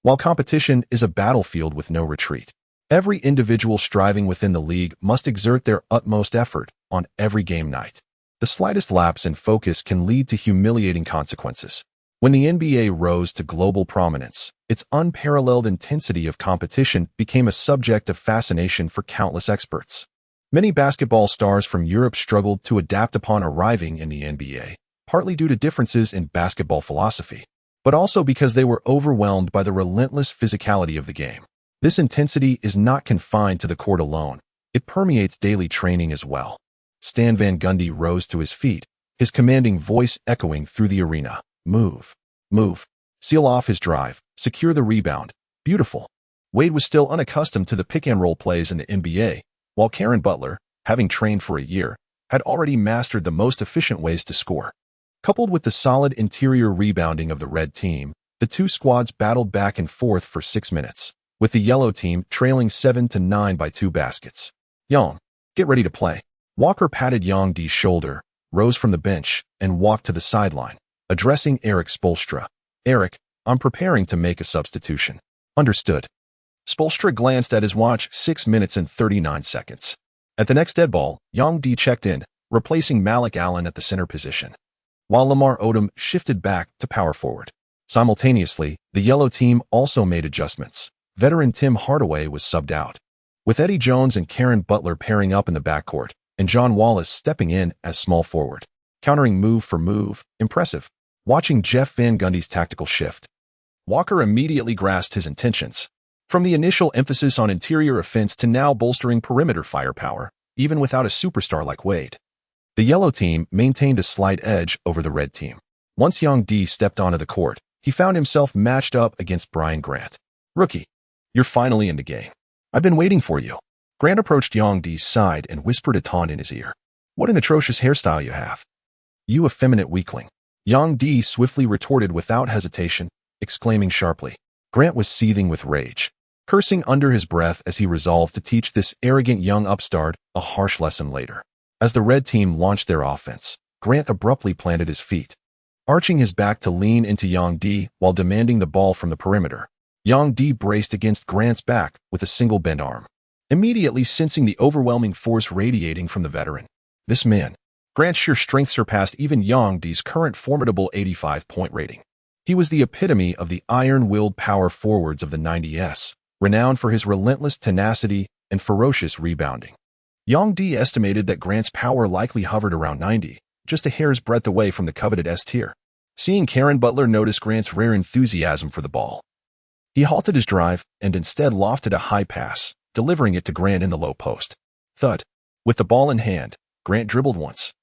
while competition is a battlefield with no retreat. Every individual striving within the league must exert their utmost effort on every game night. The slightest lapse in focus can lead to humiliating consequences. When the NBA rose to global prominence, its unparalleled intensity of competition became a subject of fascination for countless experts. Many basketball stars from Europe struggled to adapt upon arriving in the NBA, partly due to differences in basketball philosophy, but also because they were overwhelmed by the relentless physicality of the game. This intensity is not confined to the court alone. It permeates daily training as well. Stan Van Gundy rose to his feet, his commanding voice echoing through the arena. Move. Move. Seal off his drive. Secure the rebound. Beautiful. Wade was still unaccustomed to the pick-and-roll plays in the NBA, while Karen Butler, having trained for a year, had already mastered the most efficient ways to score. Coupled with the solid interior rebounding of the red team, the two squads battled back and forth for 6 minutes, with the yellow team trailing 7-9 by 2 baskets. Young, get ready to play. Walker patted Young D's shoulder, rose from the bench, and walked to the sideline, addressing Eric Spoelstra. Eric, I'm preparing to make a substitution. Understood. Spoelstra glanced at his watch. 6 minutes and 39 seconds. At the next dead ball, Young D checked in, replacing Malik Allen at the center position, while Lamar Odom shifted back to power forward. Simultaneously, the yellow team also made adjustments. Veteran Tim Hardaway was subbed out, with Eddie Jones and Karen Butler pairing up in the backcourt, and John Wallace stepping in as small forward, countering move for move. Impressive. Watching Jeff Van Gundy's tactical shift, Walker immediately grasped his intentions. From the initial emphasis on interior offense to now bolstering perimeter firepower, even without a superstar like Wade. The yellow team maintained a slight edge over the red team. Once Young D stepped onto the court, he found himself matched up against Brian Grant. Rookie, you're finally in the game. I've been waiting for you. Grant approached Young D's side and whispered a taunt in his ear. What an atrocious hairstyle you have. You effeminate weakling. Young D swiftly retorted without hesitation, exclaiming sharply. Grant was seething with rage, cursing under his breath as he resolved to teach this arrogant young upstart a harsh lesson later. As the red team launched their offense, Grant abruptly planted his feet, arching his back to lean into Young D while demanding the ball from the perimeter. Young D braced against Grant's back with a single bent arm, immediately sensing the overwhelming force radiating from the veteran. This man, Grant's sheer strength surpassed even Young D's current formidable 85-point rating. He was the epitome of the iron-willed power forwards of the 90s, renowned for his relentless tenacity and ferocious rebounding. Young D estimated that Grant's power likely hovered around 90, just a hair's breadth away from the coveted S tier. Seeing Karen Butler notice Grant's rare enthusiasm for the ball, He halted his drive and instead lofted a high pass, delivering it to Grant in the low post. Thud. With the ball in hand, Grant dribbled once,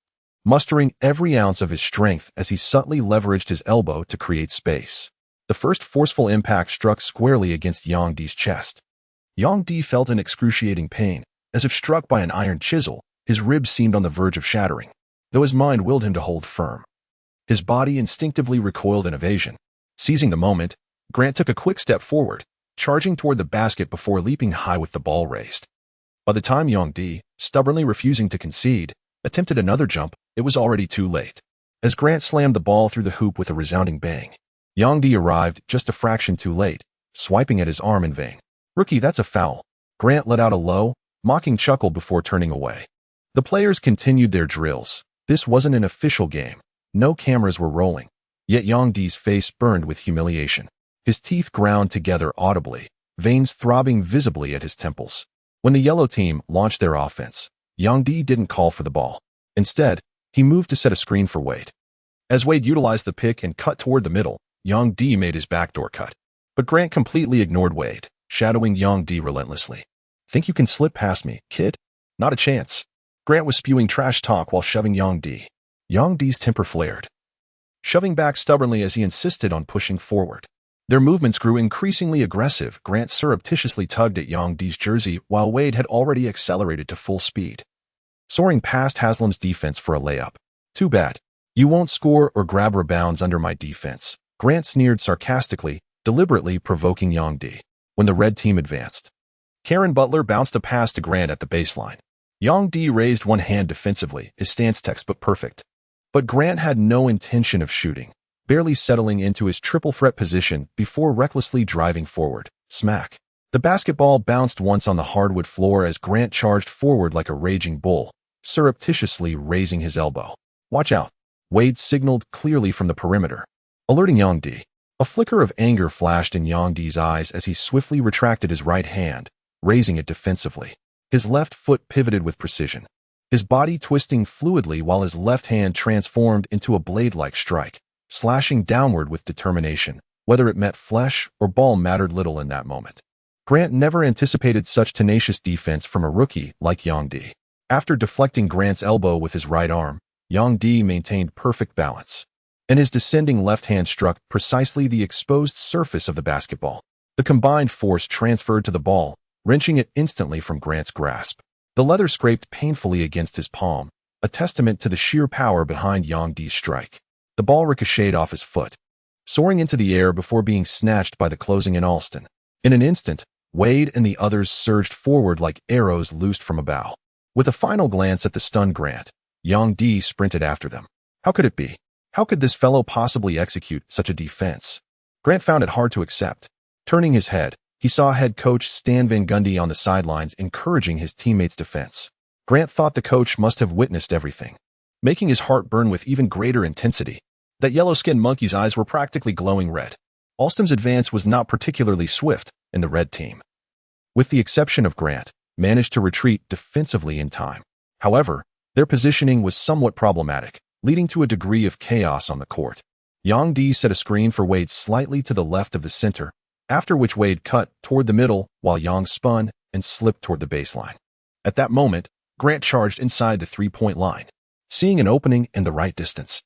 mustering every ounce of his strength as he subtly leveraged his elbow to create space. The first forceful impact struck squarely against Yang Di's chest. Yang Di felt an excruciating pain, as if struck by an iron chisel. His ribs seemed on the verge of shattering, though his mind willed him to hold firm. His body instinctively recoiled in evasion. Seizing the moment, Grant took a quick step forward, charging toward the basket before leaping high with the ball raised. By the time Yang Di, stubbornly refusing to concede, attempted another jump, it was already too late. As Grant slammed the ball through the hoop with a resounding bang, Yang Di arrived just a fraction too late, swiping at his arm in vain. "Rookie, that's a foul." Grant let out a low, mocking chuckle before turning away. The players continued their drills. This wasn't an official game. No cameras were rolling. Yet Yang Di's face burned with humiliation. His teeth ground together audibly, veins throbbing visibly at his temples. When the yellow team launched their offense, Yang Di didn't call for the ball. Instead, he moved to set a screen for Wade. As Wade utilized the pick and cut toward the middle, Yang Di made his backdoor cut. But Grant completely ignored Wade, shadowing Yang Di relentlessly. "Think you can slip past me, kid? Not a chance." Grant was spewing trash talk while shoving Yang Di. Yang Di's temper flared, shoving back stubbornly as he insisted on pushing forward. Their movements grew increasingly aggressive. Grant surreptitiously tugged at Yang Di's jersey while Wade had already accelerated to full speed, soaring past Haslam's defense for a layup. "Too bad. You won't score or grab rebounds under my defense," Grant sneered sarcastically, deliberately provoking Yang Di. When the red team advanced, Karen Butler bounced a pass to Grant at the baseline. Yang Di raised one hand defensively, his stance textbook perfect. But Grant had no intention of shooting, barely settling into his triple threat position before recklessly driving forward. Smack. The basketball bounced once on the hardwood floor as Grant charged forward like a raging bull, surreptitiously raising his elbow. "Watch out," Wade signaled clearly from the perimeter, alerting Yang Di. A flicker of anger flashed in Yang Di's eyes as he swiftly retracted his right hand, raising it defensively. His left foot pivoted with precision, his body twisting fluidly while his left hand transformed into a blade-like strike, slashing downward with determination. Whether it met flesh or ball mattered little in that moment. Grant never anticipated such tenacious defense from a rookie like Yang Di. After deflecting Grant's elbow with his right arm, Yang Di maintained perfect balance, and his descending left hand struck precisely the exposed surface of the basketball. The combined force transferred to the ball, wrenching it instantly from Grant's grasp. The leather scraped painfully against his palm, a testament to the sheer power behind Yang Di's strike. The ball ricocheted off his foot, soaring into the air before being snatched by the closing in Alston. In an instant, Wade and the others surged forward like arrows loosed from a bow. With a final glance at the stunned Grant, Yang Di sprinted after them. How could it be? How could this fellow possibly execute such a defense? Grant found it hard to accept. Turning his head, he saw head coach Stan Van Gundy on the sidelines encouraging his teammates' defense. Grant thought the coach must have witnessed everything, making his heart burn with even greater intensity. That yellow-skinned monkey's eyes were practically glowing red. Alston's advance was not particularly swift, and the red team, with the exception of Grant, managed to retreat defensively in time. However, their positioning was somewhat problematic, leading to a degree of chaos on the court. Yang Di set a screen for Wade slightly to the left of the center, after which Wade cut toward the middle while Yang spun and slipped toward the baseline. At that moment, Grant charged inside the three-point line, seeing an opening in the right distance.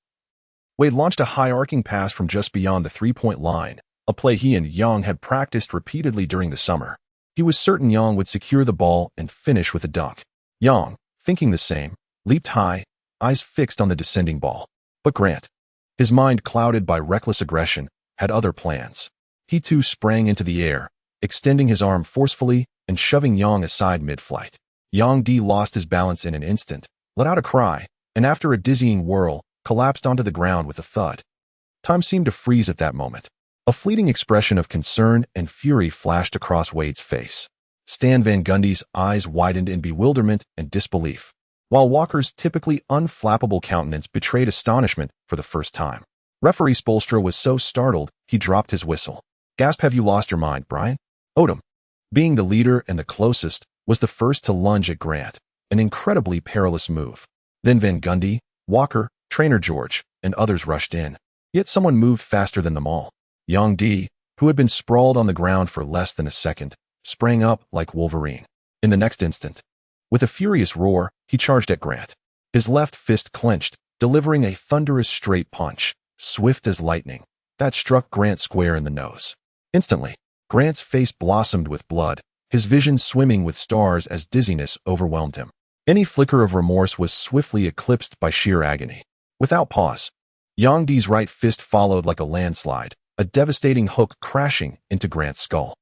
Wade launched a high-arcing pass from just beyond the three-point line, a play he and Yang had practiced repeatedly during the summer. He was certain Yang would secure the ball and finish with a dunk. Yang, thinking the same, leaped high, eyes fixed on the descending ball. But Grant, his mind clouded by reckless aggression, had other plans. He too sprang into the air, extending his arm forcefully and shoving Yang aside mid-flight. Yang Di lost his balance in an instant, let out a cry, and after a dizzying whirl, collapsed onto the ground with a thud. Time seemed to freeze at that moment. A fleeting expression of concern and fury flashed across Wade's face. Stan Van Gundy's eyes widened in bewilderment and disbelief, while Walker's typically unflappable countenance betrayed astonishment for the first time. Referee Spoelstra was so startled, he dropped his whistle. "Gasp, have you lost your mind, Brian?" Odom, being the leader and the closest, was the first to lunge at Grant, an incredibly perilous move. Then Van Gundy, Walker, Trainer George, and others rushed in. Yet someone moved faster than them all. Yang Di, who had been sprawled on the ground for less than a second, sprang up like Wolverine. In the next instant, with a furious roar, he charged at Grant. His left fist clenched, delivering a thunderous straight punch, swift as lightning, that struck Grant square in the nose. Instantly, Grant's face blossomed with blood, his vision swimming with stars as dizziness overwhelmed him. Any flicker of remorse was swiftly eclipsed by sheer agony. Without pause, Yang Di's right fist followed like a landslide, a devastating hook crashing into Grant's skull.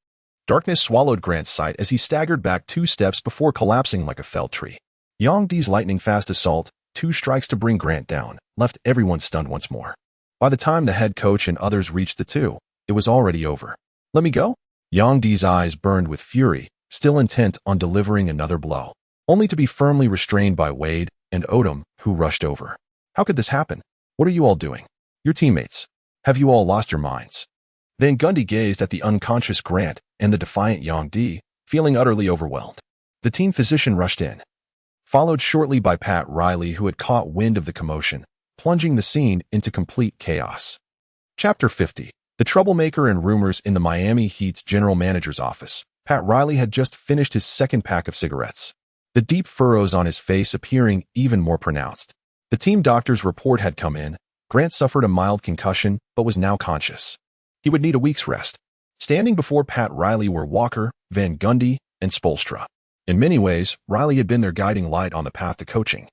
Darkness swallowed Grant's sight as he staggered back 2 steps before collapsing like a felled tree. Yang Di's lightning-fast assault, 2 strikes to bring Grant down, left everyone stunned once more. By the time the head coach and others reached the 2, it was already over. "Let me go?" Yang Di's eyes burned with fury, still intent on delivering another blow, only to be firmly restrained by Wade and Odom, who rushed over. "How could this happen? What are you all doing? Your teammates. Have you all lost your minds?" Van Gundy gazed at the unconscious Grant and the defiant Yang Di, feeling utterly overwhelmed. The team physician rushed in, followed shortly by Pat Riley, who had caught wind of the commotion, plunging the scene into complete chaos. Chapter 50. The troublemaker and rumors in the Miami Heat's general manager's office. Pat Riley had just finished his second pack of cigarettes, the deep furrows on his face appearing even more pronounced. The team doctor's report had come in. Grant suffered a mild concussion, but was now conscious. He would need a week's rest. Standing before Pat Riley were Walker, Van Gundy, and Spoelstra. In many ways, Riley had been their guiding light on the path to coaching.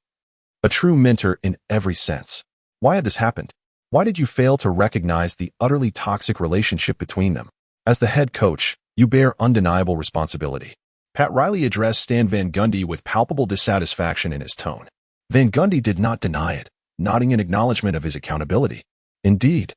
A true mentor in every sense. Why had this happened? Why did you fail to recognize the utterly toxic relationship between them? As the head coach, you bear undeniable responsibility. Pat Riley addressed Stan Van Gundy with palpable dissatisfaction in his tone. Van Gundy did not deny it, nodding in acknowledgement of his accountability. "Indeed,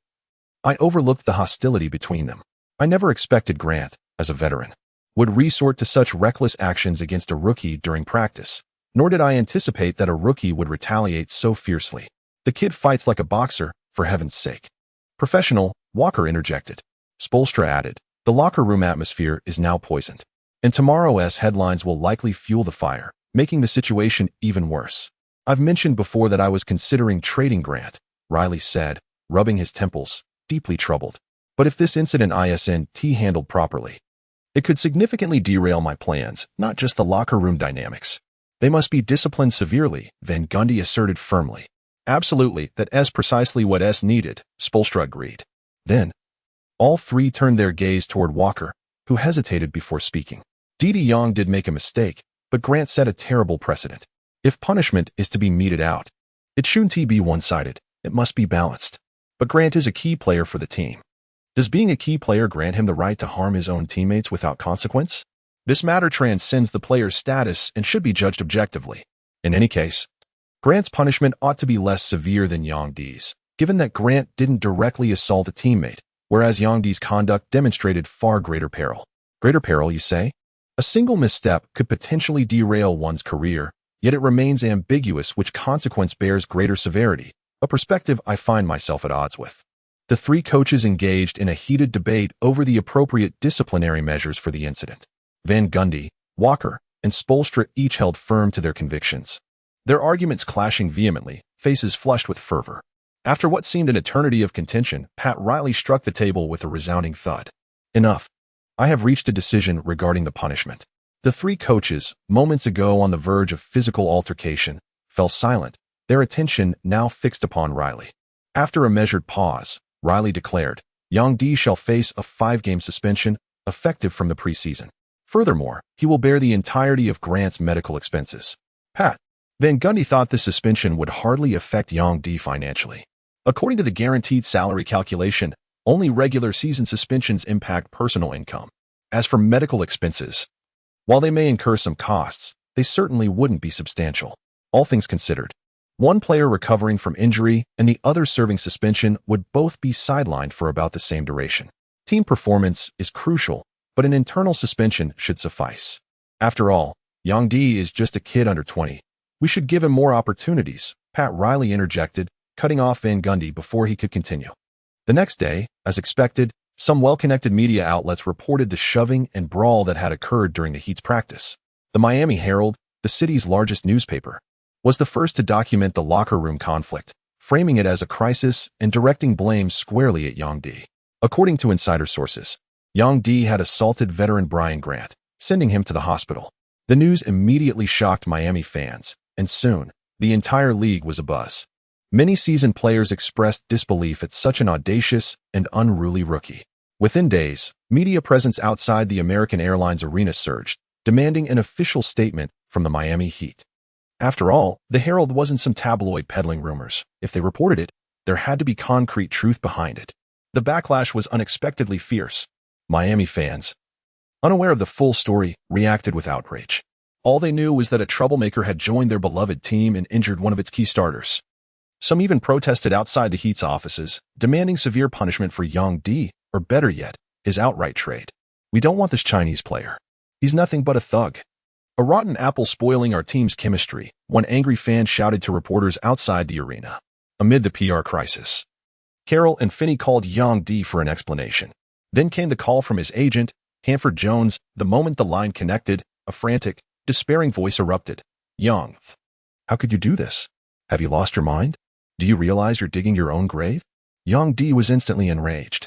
I overlooked the hostility between them. I never expected Grant, as a veteran, would resort to such reckless actions against a rookie during practice, nor did I anticipate that a rookie would retaliate so fiercely. The kid fights like a boxer, for heaven's sake." "Professional," Walker interjected. Spoelstra added, "The locker room atmosphere is now poisoned, and tomorrow's headlines will likely fuel the fire, making the situation even worse." "I've mentioned before that I was considering trading Grant," Riley said, rubbing his temples, deeply troubled. "But if this incident isn't handled properly, it could significantly derail my plans, not just the locker room dynamics. They must be disciplined severely," Van Gundy asserted firmly. "Absolutely, that's precisely what's needed," Spoelstra agreed. Then, all 3 turned their gaze toward Walker, who hesitated before speaking. "Dede Young did make a mistake, but Grant set a terrible precedent. If punishment is to be meted out, it shouldn't be one-sided, it must be balanced. But Grant is a key player for the team. Does being a key player grant him the right to harm his own teammates without consequence? This matter transcends the player's status and should be judged objectively. In any case, Grant's punishment ought to be less severe than Yang Di's, given that Grant didn't directly assault a teammate, whereas Yang Di's conduct demonstrated far greater peril." "Greater peril, you say?" "A single misstep could potentially derail one's career, yet it remains ambiguous which consequence bears greater severity, a perspective I find myself at odds with." The 3 coaches engaged in a heated debate over the appropriate disciplinary measures for the incident. Van Gundy, Walker, and Spoelstra each held firm to their convictions, their arguments clashing vehemently, faces flushed with fervor. After what seemed an eternity of contention, Pat Riley struck the table with a resounding thud. "Enough. I have reached a decision regarding the punishment." The 3 coaches, moments ago on the verge of physical altercation, fell silent, their attention now fixed upon Riley. After a measured pause, Riley declared, "Yang Di shall face a 5-game suspension, effective from the preseason. Furthermore, he will bear the entirety of Grant's medical expenses." Pat Van Gundy thought this suspension would hardly affect Yang Di financially. According to the guaranteed salary calculation, only regular season suspensions impact personal income. As for medical expenses, while they may incur some costs, they certainly wouldn't be substantial. All things considered, one player recovering from injury and the other serving suspension would both be sidelined for about the same duration. Team performance is crucial, but an internal suspension should suffice. After all, Yang Di is just a kid under 20. We should give him more opportunities, Pat Riley interjected, cutting off Van Gundy before he could continue. The next day, as expected, some well-connected media outlets reported the shoving and brawl that had occurred during the Heat's practice. The Miami Herald, the city's largest newspaper, was the first to document the locker room conflict, framing it as a crisis and directing blame squarely at Yang Di. According to insider sources, Yang D had assaulted veteran Brian Grant, sending him to the hospital. The news immediately shocked Miami fans, and soon, the entire league was abuzz. Many seasoned players expressed disbelief at such an audacious and unruly rookie. Within days, media presence outside the American Airlines arena surged, demanding an official statement from the Miami Heat. After all, the Herald wasn't some tabloid peddling rumors. If they reported it, there had to be concrete truth behind it. The backlash was unexpectedly fierce. Miami fans, unaware of the full story, reacted with outrage. All they knew was that a troublemaker had joined their beloved team and injured one of its key starters. Some even protested outside the Heat's offices, demanding severe punishment for Yang D, or better yet, his outright trade. "We don't want this Chinese player. He's nothing but a thug. A rotten apple spoiling our team's chemistry," one angry fan shouted to reporters outside the arena. Amid the PR crisis, Carroll and Finney called Yang D for an explanation. Then came the call from his agent, Hanford Jones. The moment the line connected, a frantic, despairing voice erupted. "Yang, how could you do this? Have you lost your mind? Do you realize you're digging your own grave?" Yang D was instantly enraged.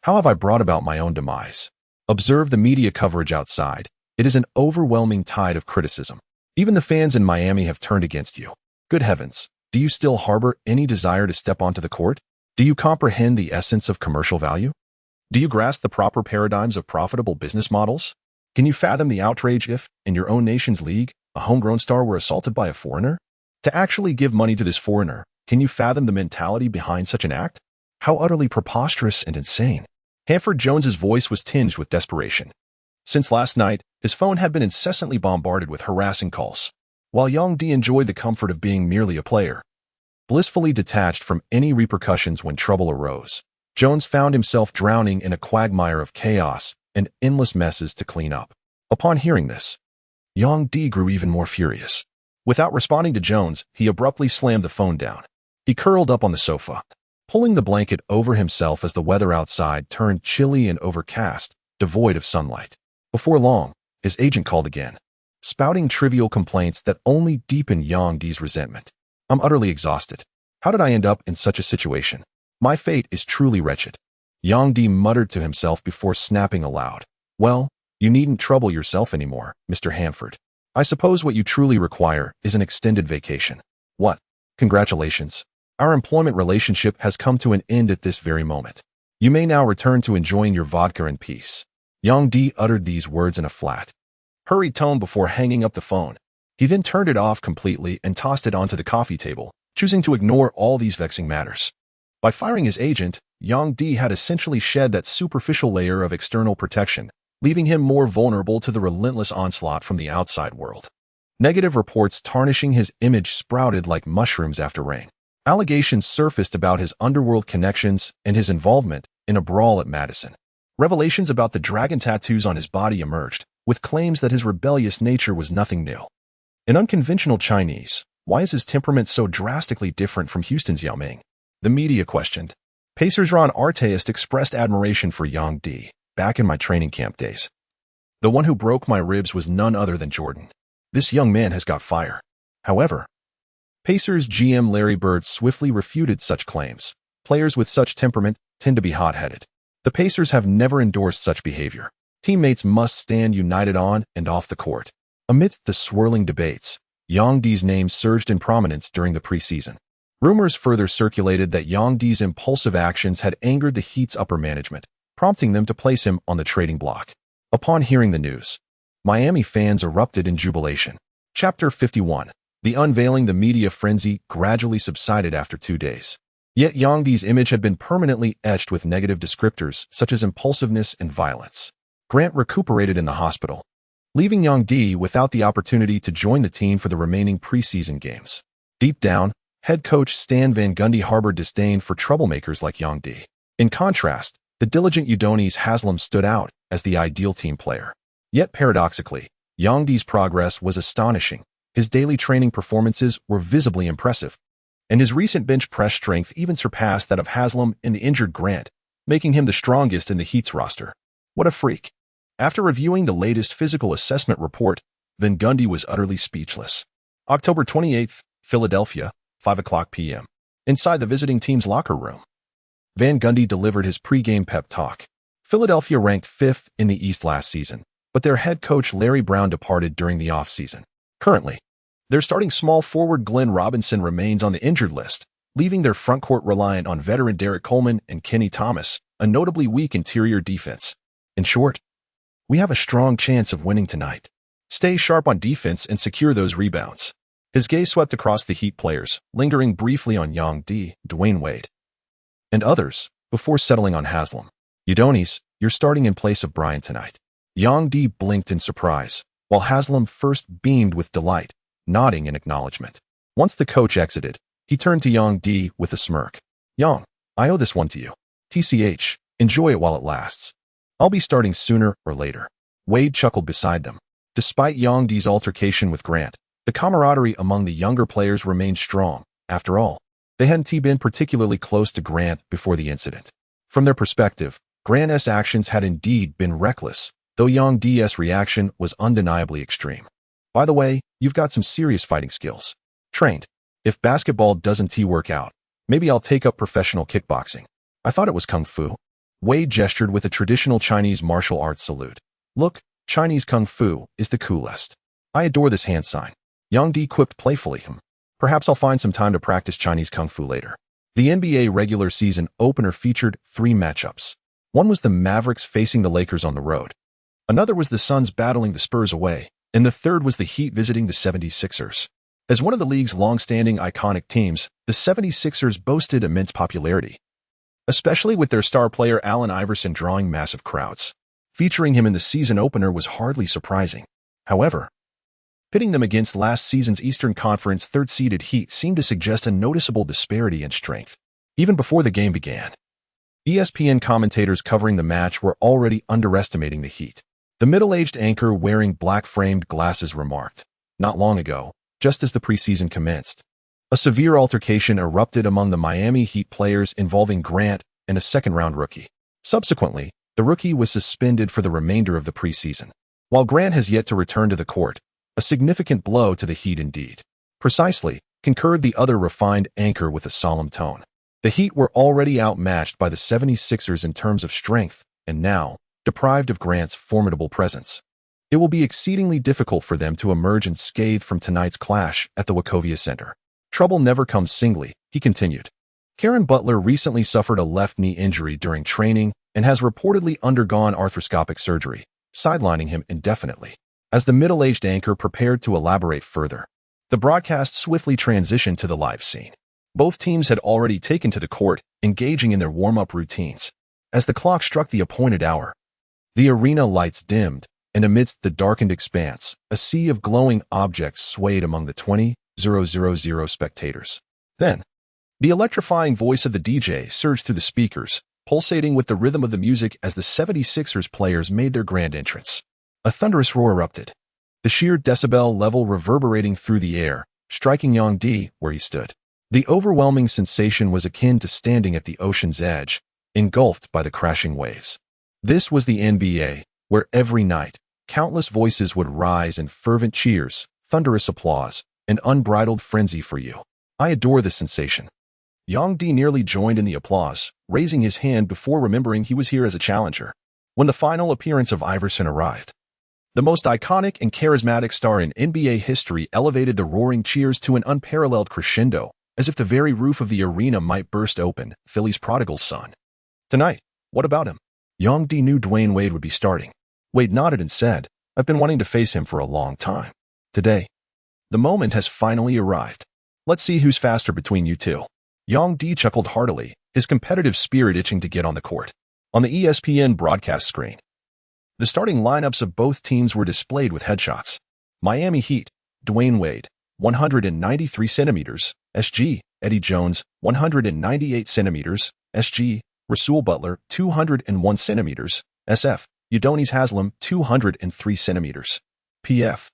"How have I brought about my own demise?" Observe the media coverage outside. It is an overwhelming tide of criticism. Even the fans in Miami have turned against you. Good heavens, do you still harbor any desire to step onto the court? Do you comprehend the essence of commercial value? Do you grasp the proper paradigms of profitable business models? Can you fathom the outrage if, in your own nation's league, a homegrown star were assaulted by a foreigner? To actually give money to this foreigner, can you fathom the mentality behind such an act? How utterly preposterous and insane. Hanford Jones's voice was tinged with desperation. Since last night, his phone had been incessantly bombarded with harassing calls. While Yang D enjoyed the comfort of being merely a player, blissfully detached from any repercussions when trouble arose, Jones found himself drowning in a quagmire of chaos and endless messes to clean up. Upon hearing this, Yang D grew even more furious. Without responding to Jones, he abruptly slammed the phone down. He curled up on the sofa, pulling the blanket over himself as the weather outside turned chilly and overcast, devoid of sunlight. Before long, his agent called again, spouting trivial complaints that only deepened Yang D's resentment. "I'm utterly exhausted. How did I end up in such a situation? My fate is truly wretched." Yang D muttered to himself before snapping aloud. "Well, you needn't trouble yourself anymore, Mr. Hanford. I suppose what you truly require is an extended vacation." "What? Congratulations. Our employment relationship has come to an end at this very moment. You may now return to enjoying your vodka in peace." Yang D uttered these words in a flat, hurried tone before hanging up the phone. He then turned it off completely and tossed it onto the coffee table, choosing to ignore all these vexing matters. By firing his agent, Yang D had essentially shed that superficial layer of external protection, leaving him more vulnerable to the relentless onslaught from the outside world. Negative reports tarnishing his image sprouted like mushrooms after rain. Allegations surfaced about his underworld connections and his involvement in a brawl at Madison. Revelations about the dragon tattoos on his body emerged, with claims that his rebellious nature was nothing new. An unconventional Chinese, why is his temperament so drastically different from Houston's Yao Ming? The media questioned. Pacers' Ron Artest expressed admiration for Yang D. "Back in my training camp days, the one who broke my ribs was none other than Jordan. This young man has got fire." However, Pacers GM Larry Bird swiftly refuted such claims. Players with such temperament tend to be hot-headed. The Pacers have never endorsed such behavior. Teammates must stand united on and off the court. Amidst the swirling debates, Yang D's name surged in prominence during the preseason. Rumors further circulated that Yang D's impulsive actions had angered the Heat's upper management, prompting them to place him on the trading block. Upon hearing the news, Miami fans erupted in jubilation. Chapter 51. The unveiling. The media frenzy gradually subsided after 2 days. Yet Yang D's image had been permanently etched with negative descriptors such as impulsiveness and violence. Grant recuperated in the hospital, leaving Yang D without the opportunity to join the team for the remaining preseason games. Deep down, head coach Stan Van Gundy harbored disdain for troublemakers like Yang D. In contrast, the diligent Udonis Haslem stood out as the ideal team player. Yet paradoxically, Yang D's progress was astonishing. His daily training performances were visibly impressive, and his recent bench press strength even surpassed that of Haslem and the injured Grant, making him the strongest in the Heat's roster. What a freak. After reviewing the latest physical assessment report, Van Gundy was utterly speechless. October 28th, Philadelphia, 5 o'clock p.m. Inside the visiting team's locker room, Van Gundy delivered his pregame pep talk. Philadelphia ranked 5th in the East last season, but their head coach Larry Brown departed during the offseason. Currently, their starting small forward Glenn Robinson remains on the injured list, leaving their front court reliant on veteran Derek Coleman and Kenny Thomas, a notably weak interior defense. In short, we have a strong chance of winning tonight. Stay sharp on defense and secure those rebounds. His gaze swept across the Heat players, lingering briefly on Yang D, Dwayne Wade, and others, before settling on Haslam. Udonis, you're starting in place of Bryant tonight. Yang D blinked in surprise, while Haslam first beamed with delight, nodding in acknowledgement. Once the coach exited, he turned to Yang D with a smirk. Yang, I owe this one to you. TCH, enjoy it while it lasts. I'll be starting sooner or later. Wade chuckled beside them. Despite Yang D's altercation with Grant, the camaraderie among the younger players remained strong. After all, they hadn't been particularly close to Grant before the incident. From their perspective, Grant's actions had indeed been reckless, though Yang D's reaction was undeniably extreme. By the way, you've got some serious fighting skills. Trained. If basketball doesn't work out, maybe I'll take up professional kickboxing. I thought it was kung fu. Wade gestured with a traditional Chinese martial arts salute. Look, Chinese kung fu is the coolest. I adore this hand sign. Yang D quipped playfully. Perhaps I'll find some time to practice Chinese kung fu later. The NBA regular season opener featured 3 matchups. One was the Mavericks facing the Lakers on the road. Another was the Suns battling the Spurs away, and the third was the Heat visiting the 76ers. As one of the league's long-standing iconic teams, the 76ers boasted immense popularity, especially with their star player Allen Iverson drawing massive crowds. Featuring him in the season opener was hardly surprising. However, pitting them against last season's Eastern Conference third-seeded Heat seemed to suggest a noticeable disparity in strength. Even before the game began, ESPN commentators covering the match were already underestimating the Heat. The middle-aged anchor wearing black-framed glasses remarked, "Not long ago, just as the preseason commenced, a severe altercation erupted among the Miami Heat players involving Grant and a second-round rookie. Subsequently, the rookie was suspended for the remainder of the preseason. While Grant has yet to return to the court, a significant blow to the Heat indeed." "Precisely," concurred the other refined anchor with a solemn tone. The Heat were already outmatched by the 76ers in terms of strength, and now, deprived of Grant's formidable presence, it will be exceedingly difficult for them to emerge unscathed from tonight's clash at the Wachovia Center. "Trouble never comes singly," he continued. "Karen Butler recently suffered a left knee injury during training and has reportedly undergone arthroscopic surgery, sidelining him indefinitely." As the middle-aged anchor prepared to elaborate further, the broadcast swiftly transitioned to the live scene. Both teams had already taken to the court, engaging in their warm-up routines. As the clock struck the appointed hour, the arena lights dimmed, and amidst the darkened expanse, a sea of glowing objects swayed among the 20,000 spectators. Then, the electrifying voice of the DJ surged through the speakers, pulsating with the rhythm of the music as the 76ers players made their grand entrance. A thunderous roar erupted, the sheer decibel level reverberating through the air, striking Yang D where he stood. The overwhelming sensation was akin to standing at the ocean's edge, engulfed by the crashing waves. This was the NBA, where every night, countless voices would rise in fervent cheers, thunderous applause, and unbridled frenzy for you. "I adore this sensation." Yang D nearly joined in the applause, raising his hand before remembering he was here as a challenger. When the final appearance of Iverson arrived, the most iconic and charismatic star in NBA history elevated the roaring cheers to an unparalleled crescendo, as if the very roof of the arena might burst open, Philly's prodigal son. "Tonight, what about him?" Yang D knew Dwayne Wade would be starting. Wade nodded and said, "I've been wanting to face him for a long time. Today, the moment has finally arrived. Let's see who's faster between you two." Yang D chuckled heartily, his competitive spirit itching to get on the court. On the ESPN broadcast screen, the starting lineups of both teams were displayed with headshots. Miami Heat, Dwayne Wade, 193 centimeters, SG, Eddie Jones, 198 centimeters, SG, Rasul Butler, 201 centimeters, SF, Udonis Haslam, 203 centimeters, PF,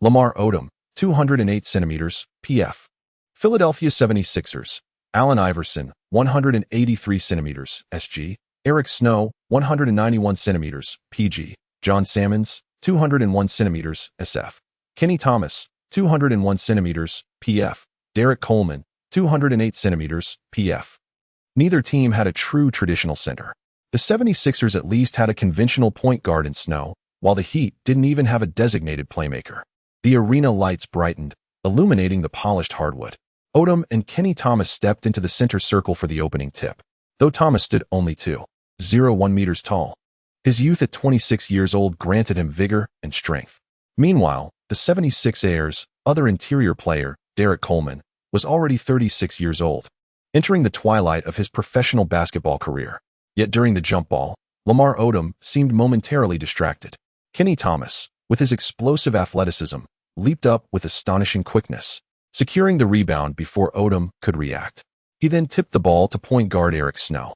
Lamar Odom, 208 centimeters, PF. Philadelphia 76ers, Allen Iverson, 183 centimeters, SG, Eric Snow, 191 centimeters, PG, John Salmons, 201 centimeters, SF, Kenny Thomas, 201 centimeters, PF, Derek Coleman, 208 centimeters, PF. Neither team had a true traditional center. The 76ers at least had a conventional point guard in Snow, while the Heat didn't even have a designated playmaker. The arena lights brightened, illuminating the polished hardwood. Odom and Kenny Thomas stepped into the center circle for the opening tip, though Thomas stood only 2.01 meters tall. His youth at 26 years old granted him vigor and strength. Meanwhile, the 76ers' other interior player, Derek Coleman, was already 36 years old, entering the twilight of his professional basketball career. Yet during the jump ball, Lamar Odom seemed momentarily distracted. Kenny Thomas, with his explosive athleticism, leaped up with astonishing quickness, securing the rebound before Odom could react. He then tipped the ball to point guard Eric Snow.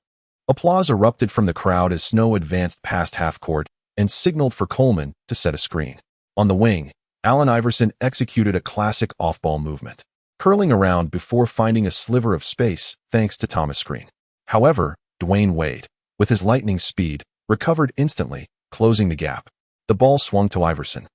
Applause erupted from the crowd as Snow advanced past half-court and signaled for Coleman to set a screen. On the wing, Allen Iverson executed a classic off-ball movement, curling around before finding a sliver of space thanks to Thomas' screen. However, Dwayne Wade, with his lightning speed, recovered instantly, closing the gap. The ball swung to Iverson,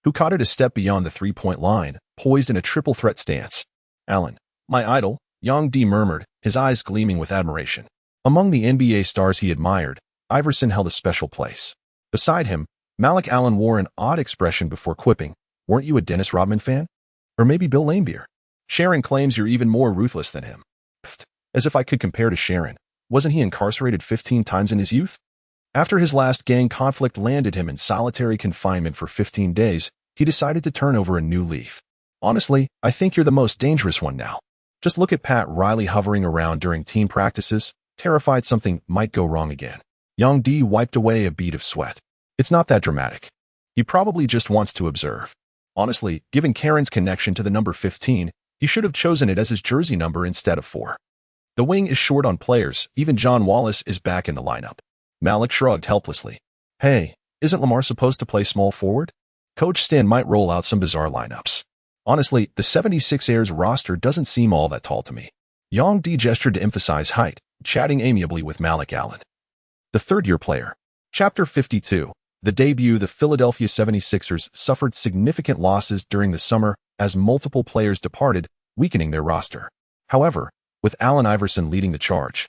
who caught it a step beyond the three-point line, poised in a triple threat stance. "Allen, my idol," Young D murmured, his eyes gleaming with admiration. Among the NBA stars he admired, Iverson held a special place. Beside him, Malik Allen wore an odd expression before quipping, "Weren't you a Dennis Rodman fan? Or maybe Bill Laimbeer? Sharon claims you're even more ruthless than him." Pfft, as if I could compare to Sharon. Wasn't he incarcerated 15 times in his youth? After his last gang conflict landed him in solitary confinement for 15 days, he decided to turn over a new leaf. "Honestly, I think you're the most dangerous one now. Just look at Pat Riley hovering around during team practices, terrified something might go wrong again." Young D wiped away a bead of sweat. "It's not that dramatic. He probably just wants to observe. Honestly, given Karen's connection to the number 15, he should have chosen it as his jersey number instead of 4. The wing is short on players. Even John Wallace is back in the lineup." Malik shrugged helplessly. "Hey, isn't Lamar supposed to play small forward? Coach Stan might roll out some bizarre lineups. Honestly, the 76ers roster doesn't seem all that tall to me." Young D gestured to emphasize height, chatting amiably with Malik Allen. The third-year player. Chapter 52. The debut. The Philadelphia 76ers suffered significant losses during the summer as multiple players departed, weakening their roster. However, with Allen Iverson leading the charge,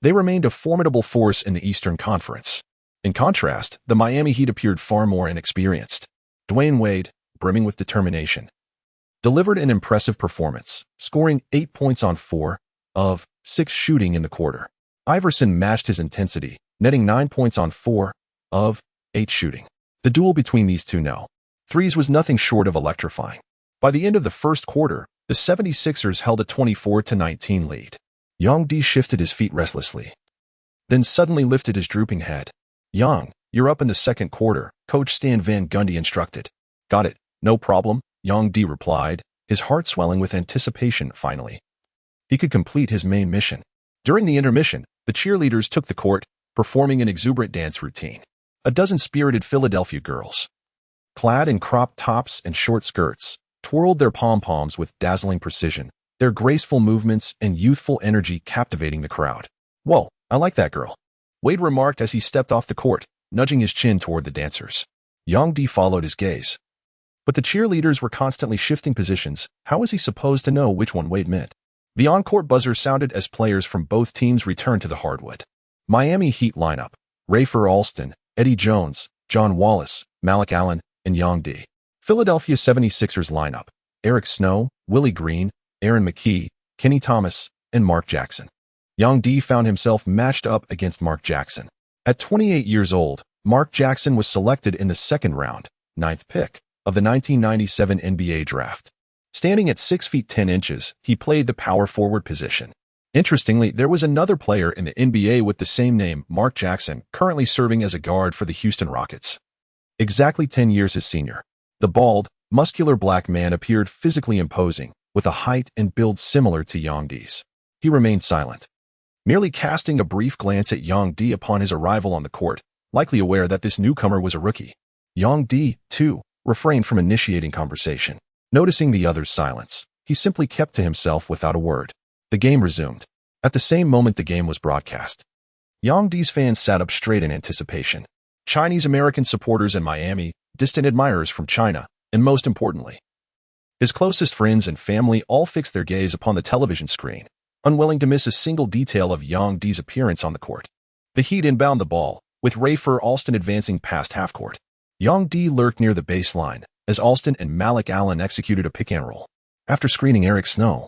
they remained a formidable force in the Eastern Conference. In contrast, the Miami Heat appeared far more inexperienced. Dwayne Wade, brimming with determination, delivered an impressive performance, scoring 8 points on 4 of 6 shooting in the quarter. Iverson matched his intensity, netting 9 points on 4 of 8 shooting. The duel between these two threes was nothing short of electrifying. By the end of the first quarter, the 76ers held a 24-19 lead. Young D shifted his feet restlessly, then suddenly lifted his drooping head. "Young, you're up in the second quarter," Coach Stan Van Gundy instructed. "Got it, no problem," Young D replied, his heart swelling with anticipation finally. He could complete his main mission. During the intermission, the cheerleaders took the court, performing an exuberant dance routine. A dozen spirited Philadelphia girls, clad in crop tops and short skirts, twirled their pom-poms with dazzling precision, their graceful movements and youthful energy captivating the crowd. "Whoa, I like that girl," Wade remarked as he stepped off the court, nudging his chin toward the dancers. Young D followed his gaze. But the cheerleaders were constantly shifting positions. How was he supposed to know which one Wade meant? The on-court buzzer sounded as players from both teams returned to the hardwood. Miami Heat lineup: Rafer Alston, Eddie Jones, John Wallace, Malik Allen, and Young D. Philadelphia 76ers lineup: Eric Snow, Willie Green, Aaron McKie, Kenny Thomas, and Mark Jackson. Young D found himself matched up against Mark Jackson. At 28 years old, Mark Jackson was selected in the second round, 9th pick, of the 1997 NBA draft. Standing at 6 feet 10 inches, he played the power forward position. Interestingly, there was another player in the NBA with the same name, Mark Jackson, currently serving as a guard for the Houston Rockets. Exactly 10 years his senior, the bald, muscular black man appeared physically imposing, with a height and build similar to Young D's. He remained silent, merely casting a brief glance at Young D upon his arrival on the court, likely aware that this newcomer was a rookie. Young D, too, refrained from initiating conversation. Noticing the other's silence, he simply kept to himself without a word. The game resumed. At the same moment the game was broadcast, Young D's fans sat up straight in anticipation. Chinese-American supporters in Miami, distant admirers from China, and most importantly, his closest friends and family all fixed their gaze upon the television screen, unwilling to miss a single detail of Yang Di's appearance on the court. The Heat inbound the ball, with Rafer Alston advancing past half-court. Yang Di lurked near the baseline as Alston and Malik Allen executed a pick-and-roll. After screening Eric Snow,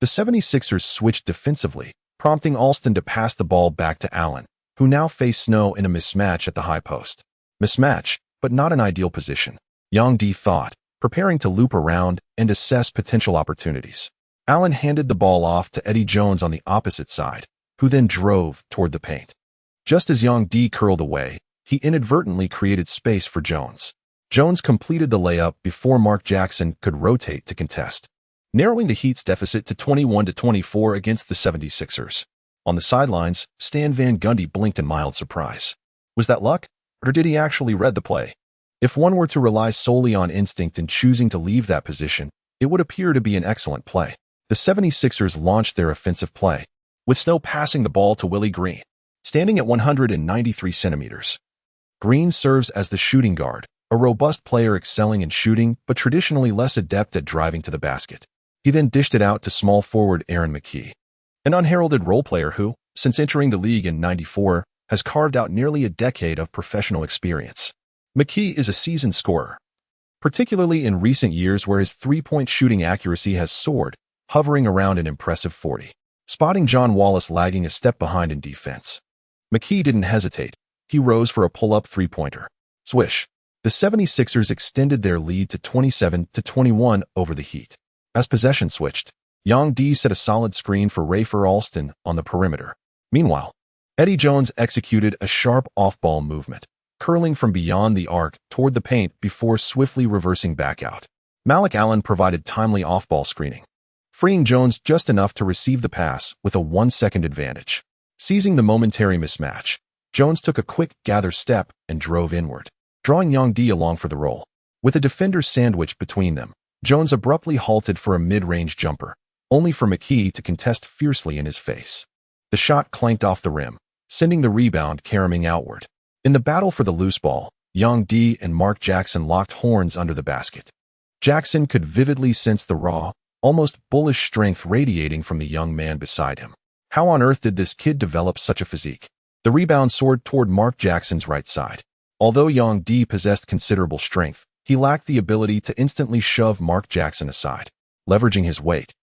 the 76ers switched defensively, prompting Alston to pass the ball back to Allen, who now faced Snow in a mismatch at the high post. Mismatch, but not an ideal position, Yang Di thought, preparing to loop around and assess potential opportunities. Allen handed the ball off to Eddie Jones on the opposite side, who then drove toward the paint. Just as Yang Di curled away, he inadvertently created space for Jones. Jones completed the layup before Mark Jackson could rotate to contest, narrowing the Heat's deficit to 21-24 against the 76ers. On the sidelines, Stan Van Gundy blinked in mild surprise. Was that luck, or did he actually read the play? If one were to rely solely on instinct in choosing to leave that position, it would appear to be an excellent play. The 76ers launched their offensive play, with Snow passing the ball to Willie Green, standing at 193 centimeters. Green serves as the shooting guard, a robust player excelling in shooting but traditionally less adept at driving to the basket. He then dished it out to small forward Aaron McKee, an unheralded role player who, since entering the league in '94, has carved out nearly a decade of professional experience. McKee is a seasoned scorer, particularly in recent years where his three-point shooting accuracy has soared, hovering around an impressive 40. Spotting John Wallace lagging a step behind in defense, McKee didn't hesitate. He rose for a pull-up three-pointer. Swish. The 76ers extended their lead to 27-21 over the Heat. As possession switched, Yang Di set a solid screen for Rafer Alston on the perimeter. Meanwhile, Eddie Jones executed a sharp off-ball movement, curling from beyond the arc toward the paint before swiftly reversing back out. Malik Allen provided timely off-ball screening, freeing Jones just enough to receive the pass with a 1-second advantage. Seizing the momentary mismatch, Jones took a quick gather step and drove inward, drawing Yang Di along for the roll. With a defender sandwiched between them, Jones abruptly halted for a mid-range jumper, only for McKee to contest fiercely in his face. The shot clanked off the rim, sending the rebound caroming outward. In the battle for the loose ball, Yang Di and Mark Jackson locked horns under the basket. Jackson could vividly sense the raw, almost bullish strength radiating from the young man beside him. How on earth did this kid develop such a physique? The rebound soared toward Mark Jackson's right side. Although Yang Di possessed considerable strength, he lacked the ability to instantly shove Mark Jackson aside. Leveraging his weight,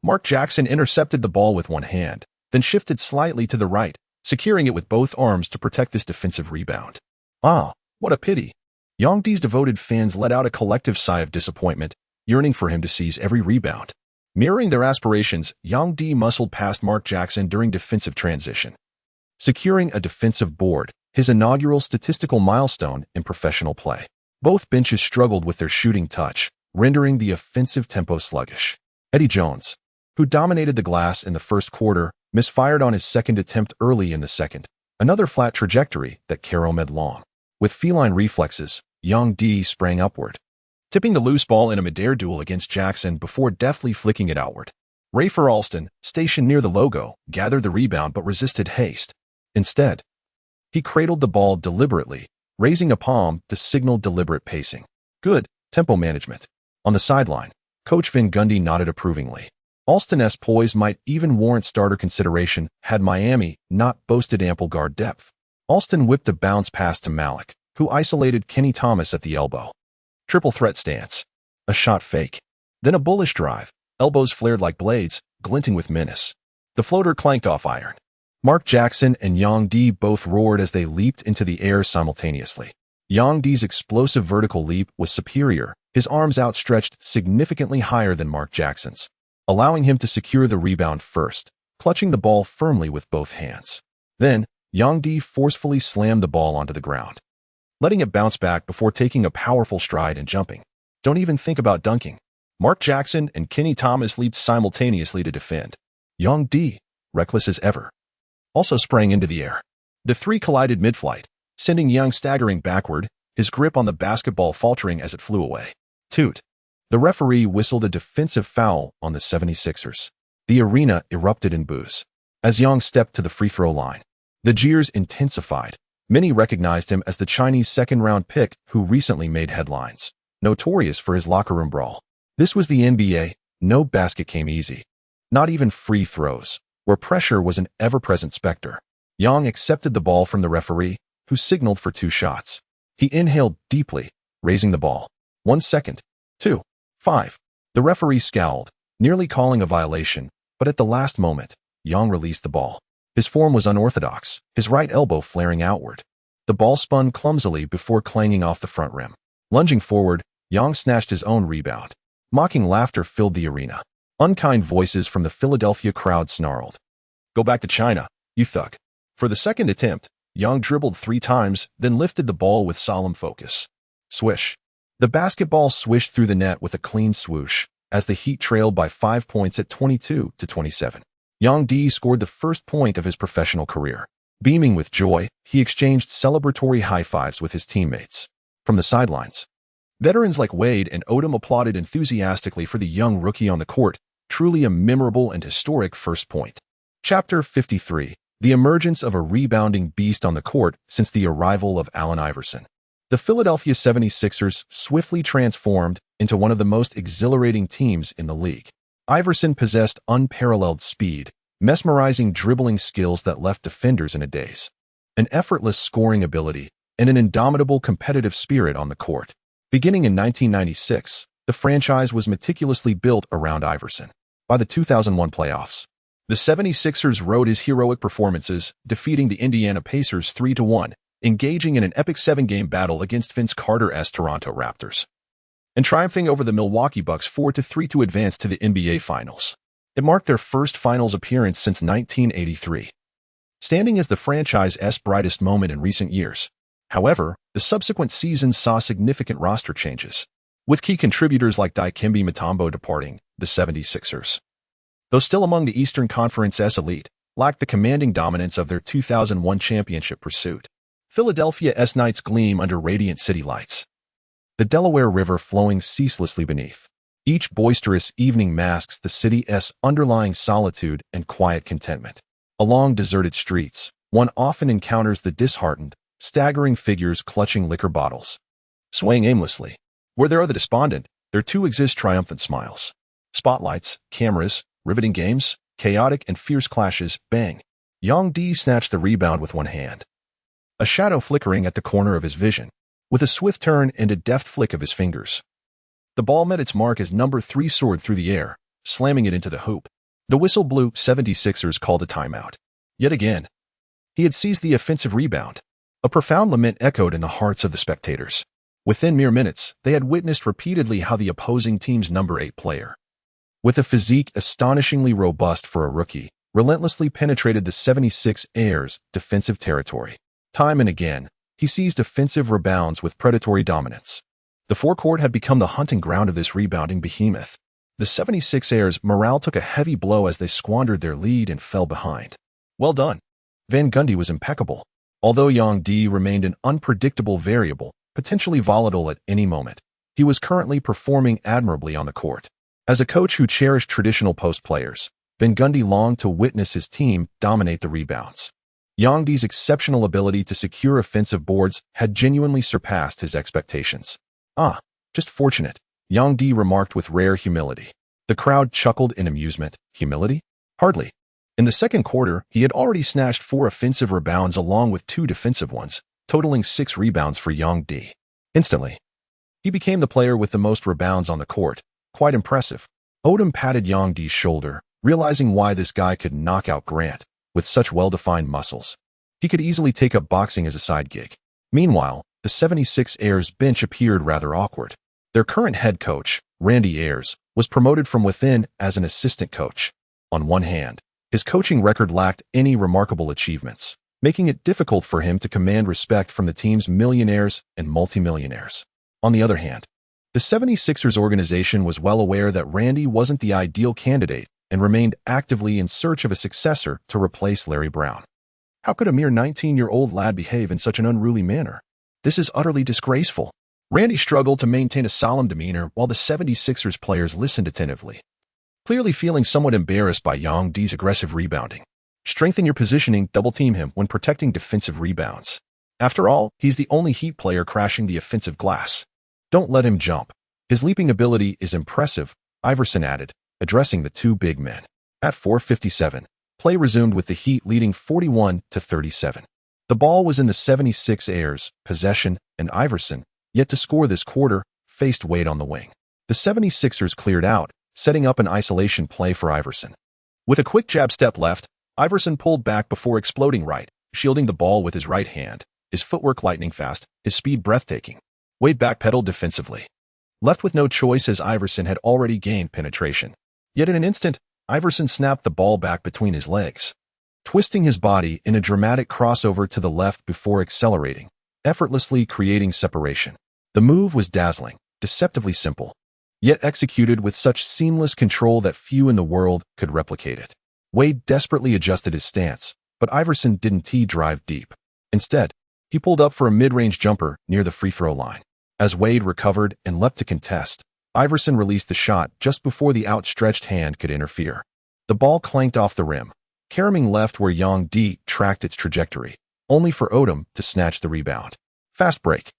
Mark Jackson intercepted the ball with one hand, then shifted slightly to the right, securing it with both arms to protect this defensive rebound. Ah, what a pity. Yang Di's devoted fans let out a collective sigh of disappointment, yearning for him to seize every rebound. Mirroring their aspirations, Yang Di muscled past Mark Jackson during defensive transition, securing a defensive board, his inaugural statistical milestone in professional play. Both benches struggled with their shooting touch, rendering the offensive tempo sluggish. Eddie Jones, who dominated the glass in the first quarter, misfired on his second attempt early in the second, another flat trajectory that carromed long. With feline reflexes, Yang Di sprang upward, tipping the loose ball in a midair duel against Jackson before deftly flicking it outward. Rafer Alston, stationed near the logo, gathered the rebound but resisted haste. Instead, he cradled the ball deliberately, raising a palm to signal deliberate pacing. Good tempo management. On the sideline, Coach Van Gundy nodded approvingly. Alston's poise might even warrant starter consideration had Miami not boasted ample guard depth. Alston whipped a bounce pass to Malik, who isolated Kenny Thomas at the elbow. Triple threat stance. A shot fake. Then a bullish drive. Elbows flared like blades, glinting with menace. The floater clanked off iron. Mark Jackson and Yang Di both roared as they leaped into the air simultaneously. Yang Di's explosive vertical leap was superior, his arms outstretched significantly higher than Mark Jackson's, allowing him to secure the rebound first, clutching the ball firmly with both hands. Then, Yang Di forcefully slammed the ball onto the ground, letting it bounce back before taking a powerful stride and jumping. Don't even think about dunking. Mark Jackson and Kenny Thomas leaped simultaneously to defend. Yang Di, reckless as ever, also sprang into the air. The three collided mid-flight, sending Yang staggering backward, his grip on the basketball faltering as it flew away. Toot. The referee whistled a defensive foul on the 76ers. The arena erupted in boos. As Yang stepped to the free throw line, the jeers intensified. Many recognized him as the Chinese second-round pick who recently made headlines, notorious for his locker room brawl. This was the NBA. No basket came easy. Not even free throws, where pressure was an ever-present specter. Yang accepted the ball from the referee, who signaled for 2 shots. He inhaled deeply, raising the ball. 1 second. 2. 5. The referee scowled, nearly calling a violation, but at the last moment, Yang released the ball. His form was unorthodox, his right elbow flaring outward. The ball spun clumsily before clanging off the front rim. Lunging forward, Yang snatched his own rebound. Mocking laughter filled the arena. Unkind voices from the Philadelphia crowd snarled. "Go back to China, you thug." For the second attempt, Yang dribbled 3 times, then lifted the ball with solemn focus. Swish. The basketball swished through the net with a clean swoosh, as the Heat trailed by 5 points at 22-27. Yang D scored the first point of his professional career. Beaming with joy, he exchanged celebratory high-fives with his teammates. From the sidelines, veterans like Wade and Odom applauded enthusiastically for the young rookie on the court, truly a memorable and historic first point. Chapter 53. The emergence of a rebounding beast on the court since the arrival of Allen Iverson. The Philadelphia 76ers swiftly transformed into one of the most exhilarating teams in the league. Iverson possessed unparalleled speed, mesmerizing dribbling skills that left defenders in a daze, an effortless scoring ability, and an indomitable competitive spirit on the court. Beginning in 1996, the franchise was meticulously built around Iverson. By the 2001 playoffs, the 76ers rode his heroic performances, defeating the Indiana Pacers 3-1, engaging in an epic 7-game battle against Vince Carter's Toronto Raptors, and triumphing over the Milwaukee Bucks 4-3 to advance to the NBA Finals. It marked their first finals appearance since 1983, standing as the franchise's brightest moment in recent years. However, the subsequent seasons saw significant roster changes, with key contributors like Dikembe Mutombo departing. The 76ers, though still among the Eastern Conference's elite, lacked the commanding dominance of their 2001 championship pursuit. Philadelphia's nights gleam under radiant city lights, the Delaware River flowing ceaselessly beneath. Each boisterous evening masks the city's underlying solitude and quiet contentment. Along deserted streets, one often encounters the disheartened, staggering figures clutching liquor bottles. Swaying aimlessly, where there are the despondent, there too exist triumphant smiles. Spotlights, cameras, riveting games, chaotic and fierce clashes, bang. Yang D snatched the rebound with one hand, a shadow flickering at the corner of his vision. With a swift turn and a deft flick of his fingers, the ball met its mark as number 3 soared through the air, slamming it into the hoop. The whistle blew. 76ers called a timeout. Yet again, he had seized the offensive rebound. A profound lament echoed in the hearts of the spectators. Within mere minutes, they had witnessed repeatedly how the opposing team's number 8 player, with a physique astonishingly robust for a rookie, relentlessly penetrated the 76ers' defensive territory. Time and again, he seized offensive rebounds with predatory dominance. The forecourt had become the hunting ground of this rebounding behemoth. The 76ers' morale took a heavy blow as they squandered their lead and fell behind. Well done. Van Gundy was impeccable. Although Yang D remained an unpredictable variable, potentially volatile at any moment, he was currently performing admirably on the court. As a coach who cherished traditional post players, Van Gundy longed to witness his team dominate the rebounds. Yang D's exceptional ability to secure offensive boards had genuinely surpassed his expectations. "Ah, just fortunate," Yang D remarked with rare humility. The crowd chuckled in amusement. Humility? Hardly. In the second quarter, he had already snatched 4 offensive rebounds along with 2 defensive ones, totaling 6 rebounds for Yang D. Instantly, he became the player with the most rebounds on the court. Quite impressive. Odom patted Yang D's shoulder, realizing why this guy could knock out Grant. With such well-defined muscles, he could easily take up boxing as a side gig. Meanwhile, the 76ers bench appeared rather awkward. Their current head coach, Randy Ayers, was promoted from within as an assistant coach. On one hand, his coaching record lacked any remarkable achievements, making it difficult for him to command respect from the team's millionaires and multimillionaires. On the other hand, the 76ers organization was well aware that Randy wasn't the ideal candidate and remained actively in search of a successor to replace Larry Brown. How could a mere 19-year-old lad behave in such an unruly manner? This is utterly disgraceful. Randy struggled to maintain a solemn demeanor while the 76ers players listened attentively, clearly feeling somewhat embarrassed by Yang D's aggressive rebounding. Strengthen your positioning, double-team him when protecting defensive rebounds. After all, he's the only Heat player crashing the offensive glass. Don't let him jump. His leaping ability is impressive, Iverson added, addressing the 2 big men. At 4:57, play resumed with the Heat leading 41-37. The ball was in the 76ers' possession, and Iverson, yet to score this quarter, faced Wade on the wing. The 76ers cleared out, setting up an isolation play for Iverson. With a quick jab step left, Iverson pulled back before exploding right, shielding the ball with his right hand, his footwork lightning fast, his speed breathtaking. Wade backpedaled defensively. Left with no choice as Iverson had already gained penetration. Yet in an instant, Iverson snapped the ball back between his legs, twisting his body in a dramatic crossover to the left before accelerating, effortlessly creating separation. The move was dazzling, deceptively simple, yet executed with such seamless control that few in the world could replicate it. Wade desperately adjusted his stance, but Iverson didn't drive deep. Instead, he pulled up for a mid-range jumper near the free throw line. As Wade recovered and leapt to contest, Iverson released the shot just before the outstretched hand could interfere. The ball clanked off the rim, caroming left where Yang D tracked its trajectory, only for Odom to snatch the rebound. Fast break.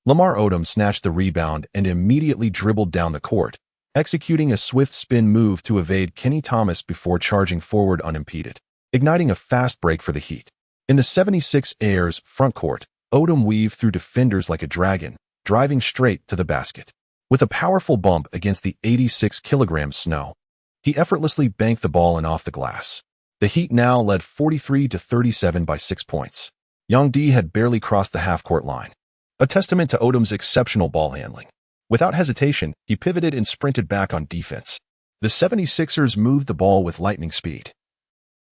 Lamar Odom snatched the rebound and immediately dribbled down the court, executing a swift spin move to evade Kenny Thomas before charging forward unimpeded, igniting a fast break for the Heat. In the 76ers front court, Odom weaved through defenders like a dragon, driving straight to the basket. With a powerful bump against the 86-kilogram snow, he effortlessly banked the ball in off the glass. The Heat now led 43-37 by 6 points. Yang D had barely crossed the half-court line, a testament to Odom's exceptional ball handling. Without hesitation, he pivoted and sprinted back on defense. The 76ers moved the ball with lightning speed,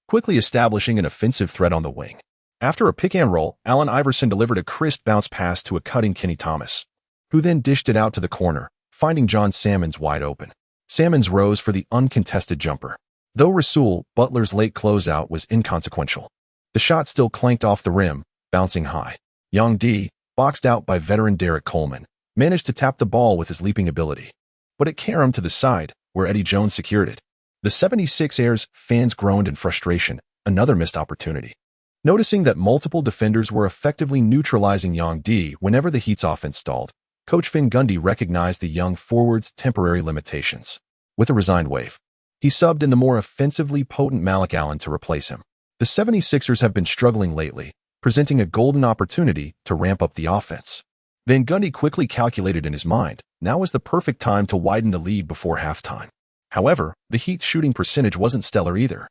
quickly establishing an offensive threat on the wing. After a pick-and-roll, Allen Iverson delivered a crisp bounce pass to a cutting Kenny Thomas, who then dished it out to the corner, finding John Salmons wide open. Salmons rose for the uncontested jumper, though Rasul Butler's late closeout was inconsequential. The shot still clanked off the rim, bouncing high. Yang D, boxed out by veteran Derek Coleman, managed to tap the ball with his leaping ability, but it caromed to the side, where Eddie Jones secured it. The 76ers fans groaned in frustration, another missed opportunity. Noticing that multiple defenders were effectively neutralizing Yang D whenever the Heat's offense stalled, Coach Van Gundy recognized the young forward's temporary limitations. With a resigned wave, he subbed in the more offensively potent Malik Allen to replace him. The 76ers have been struggling lately, presenting a golden opportunity to ramp up the offense. Van Gundy quickly calculated in his mind, now was the perfect time to widen the lead before halftime. However, the Heat's shooting percentage wasn't stellar either.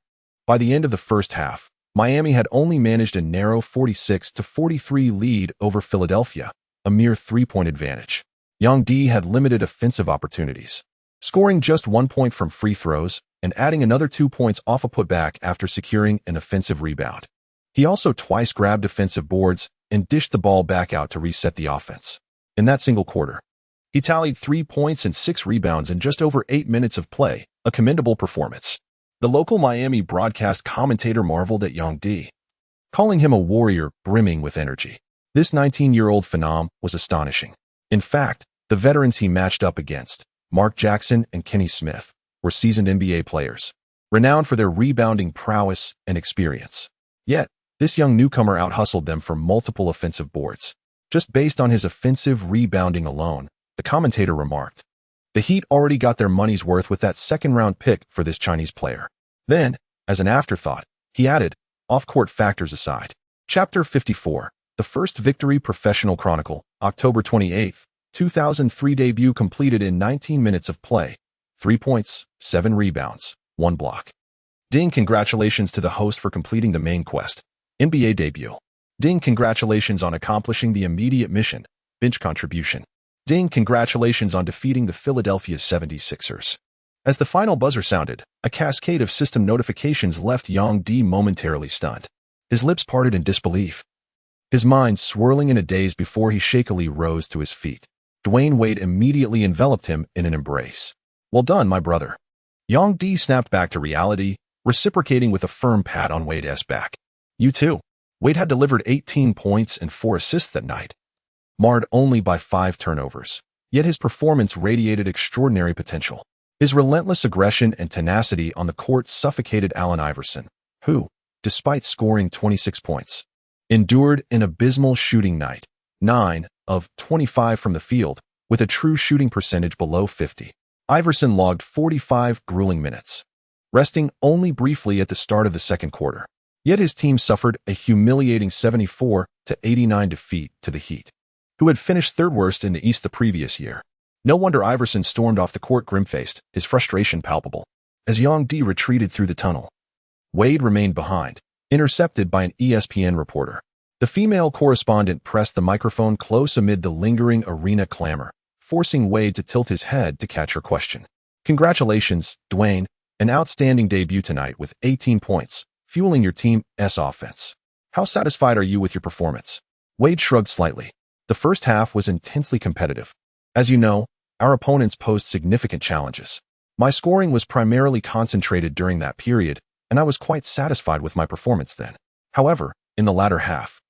By the end of the first half, Miami had only managed a narrow 46-43 lead over Philadelphia, a mere 3-point advantage. Yang D had limited offensive opportunities, scoring just 1 point from free throws and adding another 2 points off a putback after securing an offensive rebound. He also twice grabbed defensive boards and dished the ball back out to reset the offense. In that single quarter, he tallied 3 points and 6 rebounds in just over 8 minutes of play, a commendable performance. The local Miami broadcast commentator marveled at Yang D, calling him a warrior brimming with energy. This 19-year-old phenom was astonishing. In fact, the veterans he matched up against, Mark Jackson and Kenny Smith, were seasoned NBA players, renowned for their rebounding prowess and experience. Yet, this young newcomer out-hustled them for multiple offensive boards. Just based on his offensive rebounding alone, the commentator remarked, the Heat already got their money's worth with that second-round pick for this Chinese player. Then, as an afterthought, he added, off-court factors aside. Chapter 54, The First Victory Professional Chronicle, October 28, 2003 debut completed in 19 minutes of play. 3 points, 7 rebounds, 1 block. Ding, congratulations to the host for completing the main quest. NBA debut. Ding, congratulations on accomplishing the immediate mission. Bench contribution. Ding, congratulations on defeating the Philadelphia 76ers. As the final buzzer sounded, a cascade of system notifications left Yang D momentarily stunned. His lips parted in disbelief, his mind swirling in a daze before he shakily rose to his feet. Dwayne Wade immediately enveloped him in an embrace. Well done, my brother. Yang D snapped back to reality, reciprocating with a firm pat on Wade's back. You too. Wade had delivered 18 points and 4 assists that night, marred only by 5 turnovers. Yet his performance radiated extraordinary potential. His relentless aggression and tenacity on the court suffocated Allen Iverson, who, despite scoring 26 points, endured an abysmal shooting night, 9 of 25 from the field, with a true shooting percentage below 50. Iverson logged 45 grueling minutes, resting only briefly at the start of the second quarter. Yet his team suffered a humiliating 74-89 defeat to the Heat, who had finished third worst in the East the previous year. No wonder Iverson stormed off the court grim-faced, his frustration palpable. As Yang D retreated through the tunnel, Wade remained behind, intercepted by an ESPN reporter. The female correspondent pressed the microphone close amid the lingering arena clamor, forcing Wade to tilt his head to catch her question. Congratulations, Dwayne, an outstanding debut tonight with 18 points, fueling your team's offense. How satisfied are you with your performance? Wade shrugged slightly. The first half was intensely competitive. As you know, our opponents posed significant challenges. My scoring was primarily concentrated during that period, and I was quite satisfied with my performance then. However, in the latter half,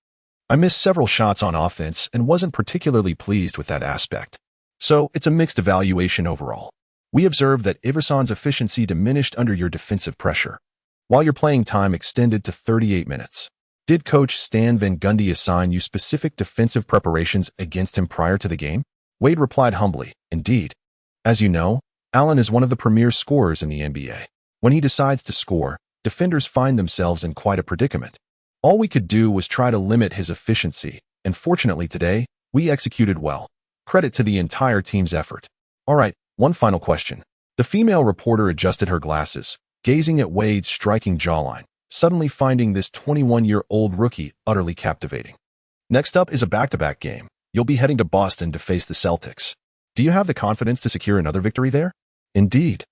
I missed several shots on offense and wasn't particularly pleased with that aspect. So, it's a mixed evaluation overall. We observed that Iverson's efficiency diminished under your defensive pressure, while your playing time extended to 38 minutes. Did Coach Stan Van Gundy assign you specific defensive preparations against him prior to the game? Wade replied humbly, indeed. As you know, Allen is one of the premier scorers in the NBA. When he decides to score, defenders find themselves in quite a predicament. All we could do was try to limit his efficiency, and fortunately today, we executed well. Credit to the entire team's effort. All right, one final question. The female reporter adjusted her glasses, gazing at Wade's striking jawline, suddenly finding this 21-year-old rookie utterly captivating. Next up is a back-to-back game. You'll be heading to Boston to face the Celtics. Do you have the confidence to secure another victory there? Indeed.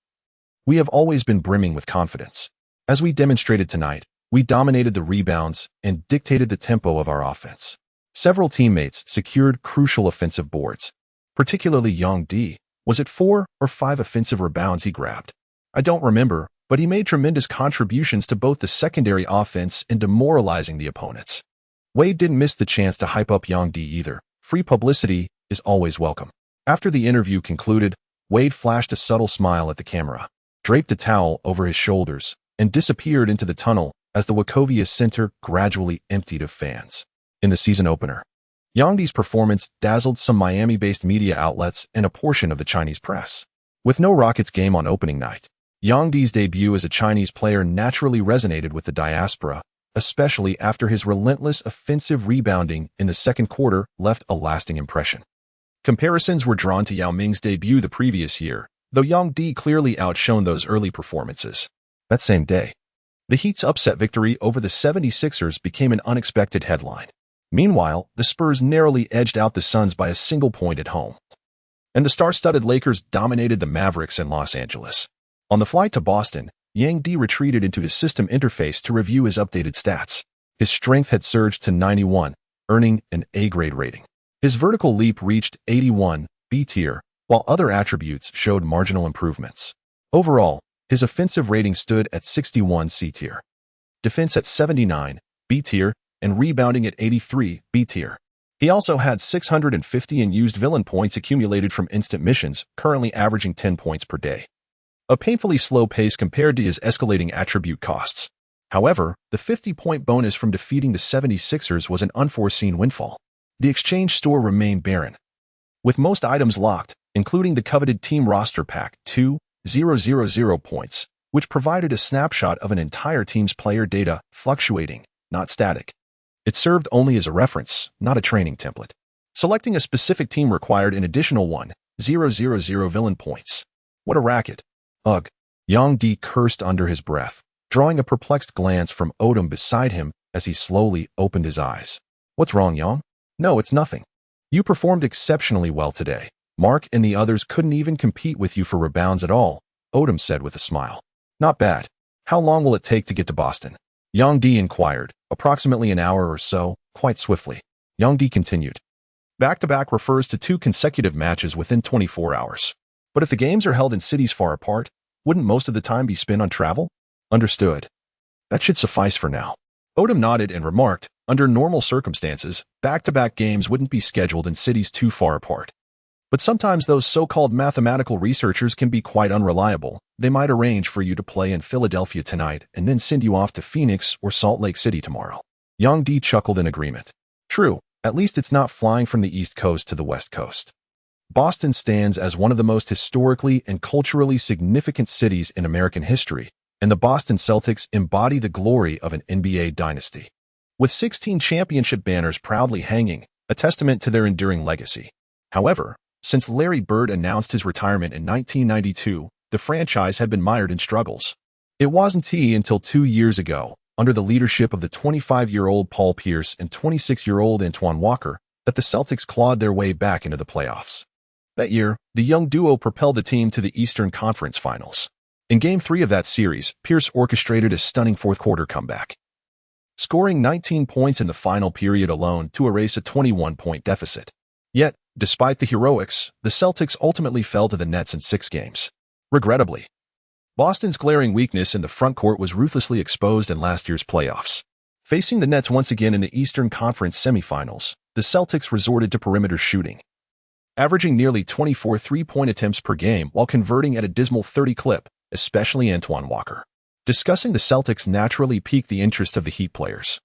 We have always been brimming with confidence. As we demonstrated tonight, we dominated the rebounds and dictated the tempo of our offense. Several teammates secured crucial offensive boards, particularly Yang D. Was it 4 or 5 offensive rebounds he grabbed? I don't remember, but he made tremendous contributions to both the secondary offense and demoralizing the opponents. Wade didn't miss the chance to hype up Yang D either. Free publicity is always welcome. After the interview concluded, Wade flashed a subtle smile at the camera, draped a towel over his shoulders, and disappeared into the tunnel as the Wachovia Center gradually emptied of fans. In the season opener, Yang D's performance dazzled some Miami-based media outlets and a portion of the Chinese press. With no Rockets game on opening night, Yang D's debut as a Chinese player naturally resonated with the diaspora, especially after his relentless offensive rebounding in the second quarter left a lasting impression. Comparisons were drawn to Yao Ming's debut the previous year, though Yang D clearly outshone those early performances. That same day, the Heat's upset victory over the 76ers became an unexpected headline. Meanwhile, the Spurs narrowly edged out the Suns by a single point at home, and the star-studded Lakers dominated the Mavericks in Los Angeles. On the flight to Boston, Yang D retreated into his system interface to review his updated stats. His strength had surged to 91, earning an A-grade rating. His vertical leap reached 81, B tier, while other attributes showed marginal improvements. Overall, his offensive rating stood at 61 C tier, defense at 79, B tier, and rebounding at 83, B tier. He also had 650 unused villain points accumulated from instant missions, currently averaging 10 points per day. A painfully slow pace compared to his escalating attribute costs. However, the 50-point bonus from defeating the 76ers was an unforeseen windfall. The exchange store remained barren, with most items locked, including the coveted team roster pack 2,000 points, which provided a snapshot of an entire team's player data, fluctuating, not static. It served only as a reference, not a training template. Selecting a specific team required an additional 1,000 villain points. What a racket. Ugh. Yang D cursed under his breath, drawing a perplexed glance from Odom beside him as he slowly opened his eyes. What's wrong, Yang? No, it's nothing. You performed exceptionally well today. Mark and the others couldn't even compete with you for rebounds at all, Odom said with a smile. Not bad. How long will it take to get to Boston? Yang D inquired. Approximately an hour or so, quite swiftly. Yang D continued. Back-to-back refers to 2 consecutive matches within 24 hours. But if the games are held in cities far apart, wouldn't most of the time be spent on travel? Understood. That should suffice for now. Odom nodded and remarked, under normal circumstances, back-to-back games wouldn't be scheduled in cities too far apart. But sometimes those so-called mathematical researchers can be quite unreliable. They might arrange for you to play in Philadelphia tonight and then send you off to Phoenix or Salt Lake City tomorrow. Yang D chuckled in agreement. True, at least it's not flying from the East Coast to the West Coast. Boston stands as one of the most historically and culturally significant cities in American history, and the Boston Celtics embody the glory of an NBA dynasty. With 16 championship banners proudly hanging, a testament to their enduring legacy. However, since Larry Bird announced his retirement in 1992, the franchise had been mired in struggles. It wasn't until 2 years ago, under the leadership of the 25-year-old Paul Pierce and 26-year-old Antoine Walker, that the Celtics clawed their way back into the playoffs. That year, the young duo propelled the team to the Eastern Conference Finals. In Game 3 of that series, Pierce orchestrated a stunning fourth-quarter comeback, scoring 19 points in the final period alone to erase a 21-point deficit. Yet, despite the heroics, the Celtics ultimately fell to the Nets in 6 games. Regrettably, Boston's glaring weakness in the front court was ruthlessly exposed in last year's playoffs. Facing the Nets once again in the Eastern Conference semifinals, the Celtics resorted to perimeter shooting, averaging nearly 24 three-point attempts per game while converting at a dismal 30 clip, especially Antoine Walker. Discussing the Celtics naturally piqued the interest of the Heat players.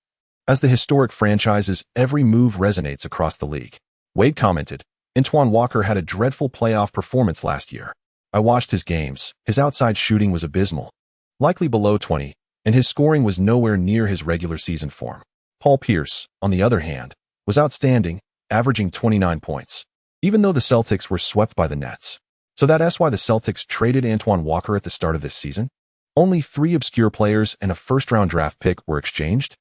As the historic franchise's every move resonates across the league, Wade commented, "Antoine Walker had a dreadful playoff performance last year. I watched his games. His outside shooting was abysmal, likely below 20, and his scoring was nowhere near his regular season form." Paul Pierce, on the other hand, was outstanding, averaging 29 points, even though the Celtics were swept by the Nets. So that's why the Celtics traded Antoine Walker at the start of this season? Only 3 obscure players and a first-round draft pick were exchanged?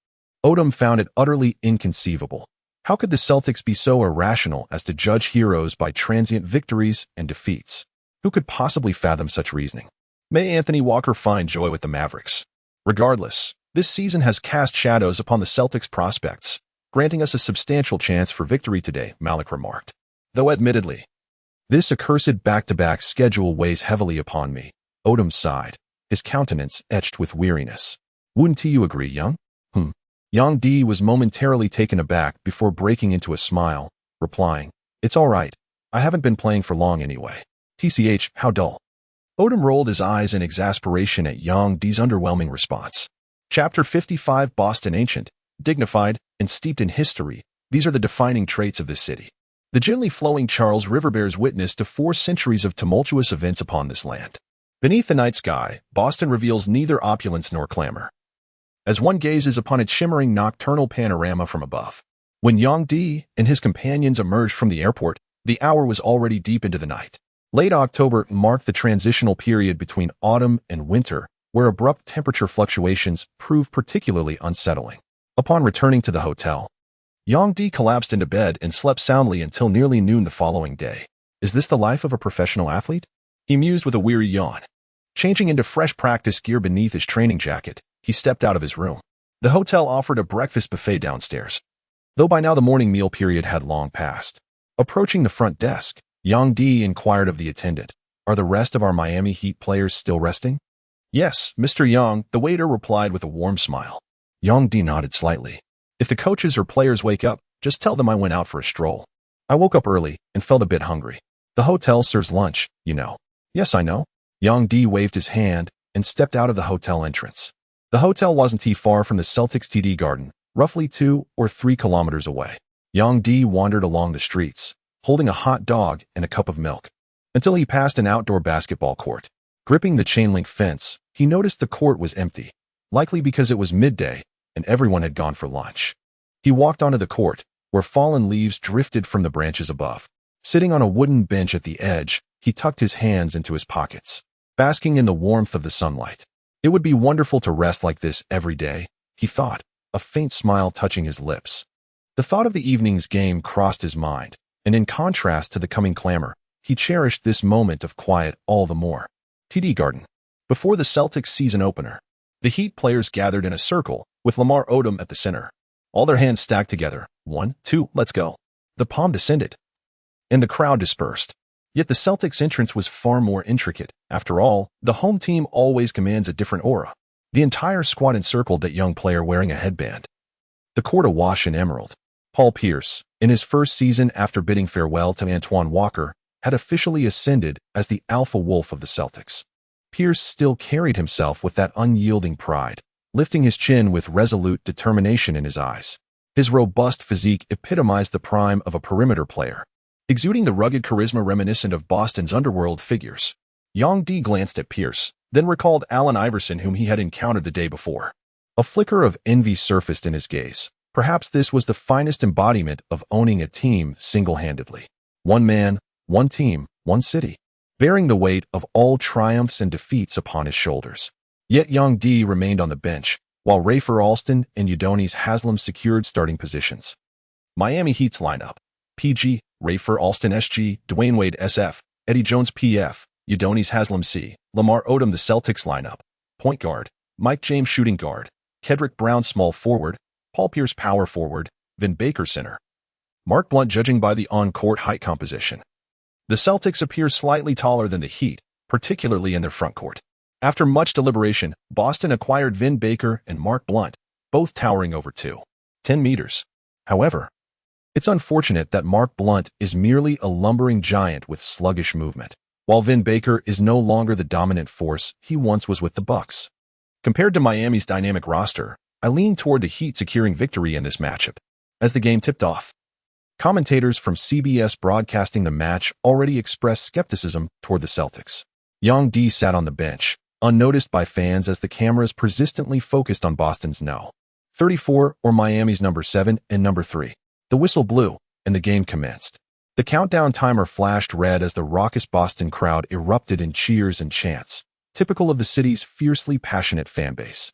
Odom found it utterly inconceivable. How could the Celtics be so irrational as to judge heroes by transient victories and defeats? Who could possibly fathom such reasoning? May Anthony Walker find joy with the Mavericks. Regardless, this season has cast shadows upon the Celtics' prospects, granting us a substantial chance for victory today, Malik remarked. Though admittedly, this accursed back-to-back schedule weighs heavily upon me, Odom sighed, his countenance etched with weariness. Wouldn't you agree, Young? Yang D was momentarily taken aback before breaking into a smile, replying, "It's all right. I haven't been playing for long anyway. TCH, how dull." Odom rolled his eyes in exasperation at Yang D's underwhelming response. Chapter 55 Boston Ancient, dignified, and steeped in history, these are the defining traits of this city. The gently flowing Charles River bears witness to 4 centuries of tumultuous events upon this land. Beneath the night sky, Boston reveals neither opulence nor clamor, as one gazes upon its shimmering nocturnal panorama from above. When Yang D and his companions emerged from the airport, the hour was already deep into the night. Late October marked the transitional period between autumn and winter, where abrupt temperature fluctuations proved particularly unsettling. Upon returning to the hotel, Yang D collapsed into bed and slept soundly until nearly noon the following day. Is this the life of a professional athlete? He mused with a weary yawn. Changing into fresh practice gear beneath his training jacket, he stepped out of his room. The hotel offered a breakfast buffet downstairs, though by now the morning meal period had long passed. Approaching the front desk, Yang D inquired of the attendant, "Are the rest of our Miami Heat players still resting?" "Yes, Mr. Yang," the waiter replied with a warm smile. Yang D nodded slightly. "If the coaches or players wake up, just tell them I went out for a stroll. I woke up early and felt a bit hungry. The hotel serves lunch, you know." "Yes, I know." Yang D waved his hand and stepped out of the hotel entrance. The hotel wasn't too far from the Celtics TD Garden, roughly 2 or 3 kilometers away. Yang D wandered along the streets, holding a hot dog and a cup of milk, until he passed an outdoor basketball court. Gripping the chain-link fence, he noticed the court was empty, likely because it was midday and everyone had gone for lunch. He walked onto the court, where fallen leaves drifted from the branches above. Sitting on a wooden bench at the edge, he tucked his hands into his pockets, basking in the warmth of the sunlight. It would be wonderful to rest like this every day, he thought, a faint smile touching his lips. The thought of the evening's game crossed his mind, and in contrast to the coming clamor, he cherished this moment of quiet all the more. TD Garden. Before the Celtics season opener, the Heat players gathered in a circle, with Lamar Odom at the center. All their hands stacked together. 1, 2, let's go. The palm descended, and the crowd dispersed. Yet the Celtics' entrance was far more intricate. After all, the home team always commands a different aura. The entire squad encircled that young player wearing a headband, the court awash in emerald. Paul Pierce, in his first season after bidding farewell to Antoine Walker, had officially ascended as the alpha wolf of the Celtics. Pierce still carried himself with that unyielding pride, lifting his chin with resolute determination in his eyes. His robust physique epitomized the prime of a perimeter player, exuding the rugged charisma reminiscent of Boston's underworld figures. Yang D glanced at Pierce, then recalled Allen Iverson whom he had encountered the day before. A flicker of envy surfaced in his gaze. Perhaps this was the finest embodiment of owning a team single-handedly. One man, one team, one city, bearing the weight of all triumphs and defeats upon his shoulders. Yet Young D remained on the bench, while Rafer Alston and Udonis Haslem secured starting positions. Miami Heat's lineup: PG, Rafer Alston SG, Dwayne Wade SF, Eddie Jones PF, Udonis Haslem C. Lamar Odom. The Celtics lineup: point guard, Mike James shooting guard, Kedrick Brown small forward, Paul Pierce power forward, Vin Baker center. Mark Blunt judging by the on-court height composition. The Celtics appear slightly taller than the Heat, particularly in their front court. After much deliberation, Boston acquired Vin Baker and Mark Blunt, both towering over 2.10 meters. However, it's unfortunate that Mark Blunt is merely a lumbering giant with sluggish movement, while Vin Baker is no longer the dominant force he once was with the Bucks. Compared to Miami's dynamic roster, I lean toward the Heat securing victory in this matchup. As the game tipped off, commentators from CBS broadcasting the match already expressed skepticism toward the Celtics. Young D sat on the bench, unnoticed by fans as the cameras persistently focused on Boston's No. 34 or Miami's number 7 and number 3. The whistle blew, and the game commenced. The countdown timer flashed red as the raucous Boston crowd erupted in cheers and chants, typical of the city's fiercely passionate fan base.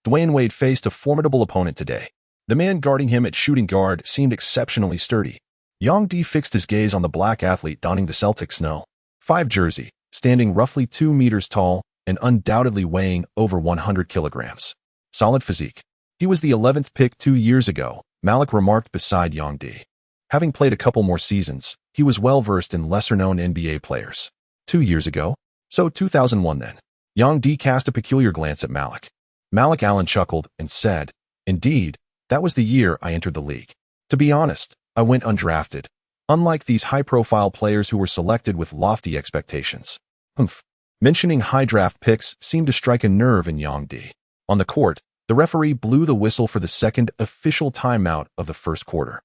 Dwayne Wade faced a formidable opponent today. The man guarding him at shooting guard seemed exceptionally sturdy. Young D fixed his gaze on the black athlete donning the Celtics No. 5 jersey, standing roughly 2 meters tall and undoubtedly weighing over 100 kilograms. Solid physique. He was the 11th pick 2 years ago, Malik remarked beside Young D. Having played a couple more seasons, he was well-versed in lesser-known NBA players. 2 years ago? So 2001 then. Young D cast a peculiar glance at Malik. Malik Allen chuckled and said, "Indeed, that was the year I entered the league. To be honest, I went undrafted, unlike these high-profile players who were selected with lofty expectations." Humph. Mentioning high draft picks seemed to strike a nerve in Young D. On the court, the referee blew the whistle for the second official timeout of the first quarter.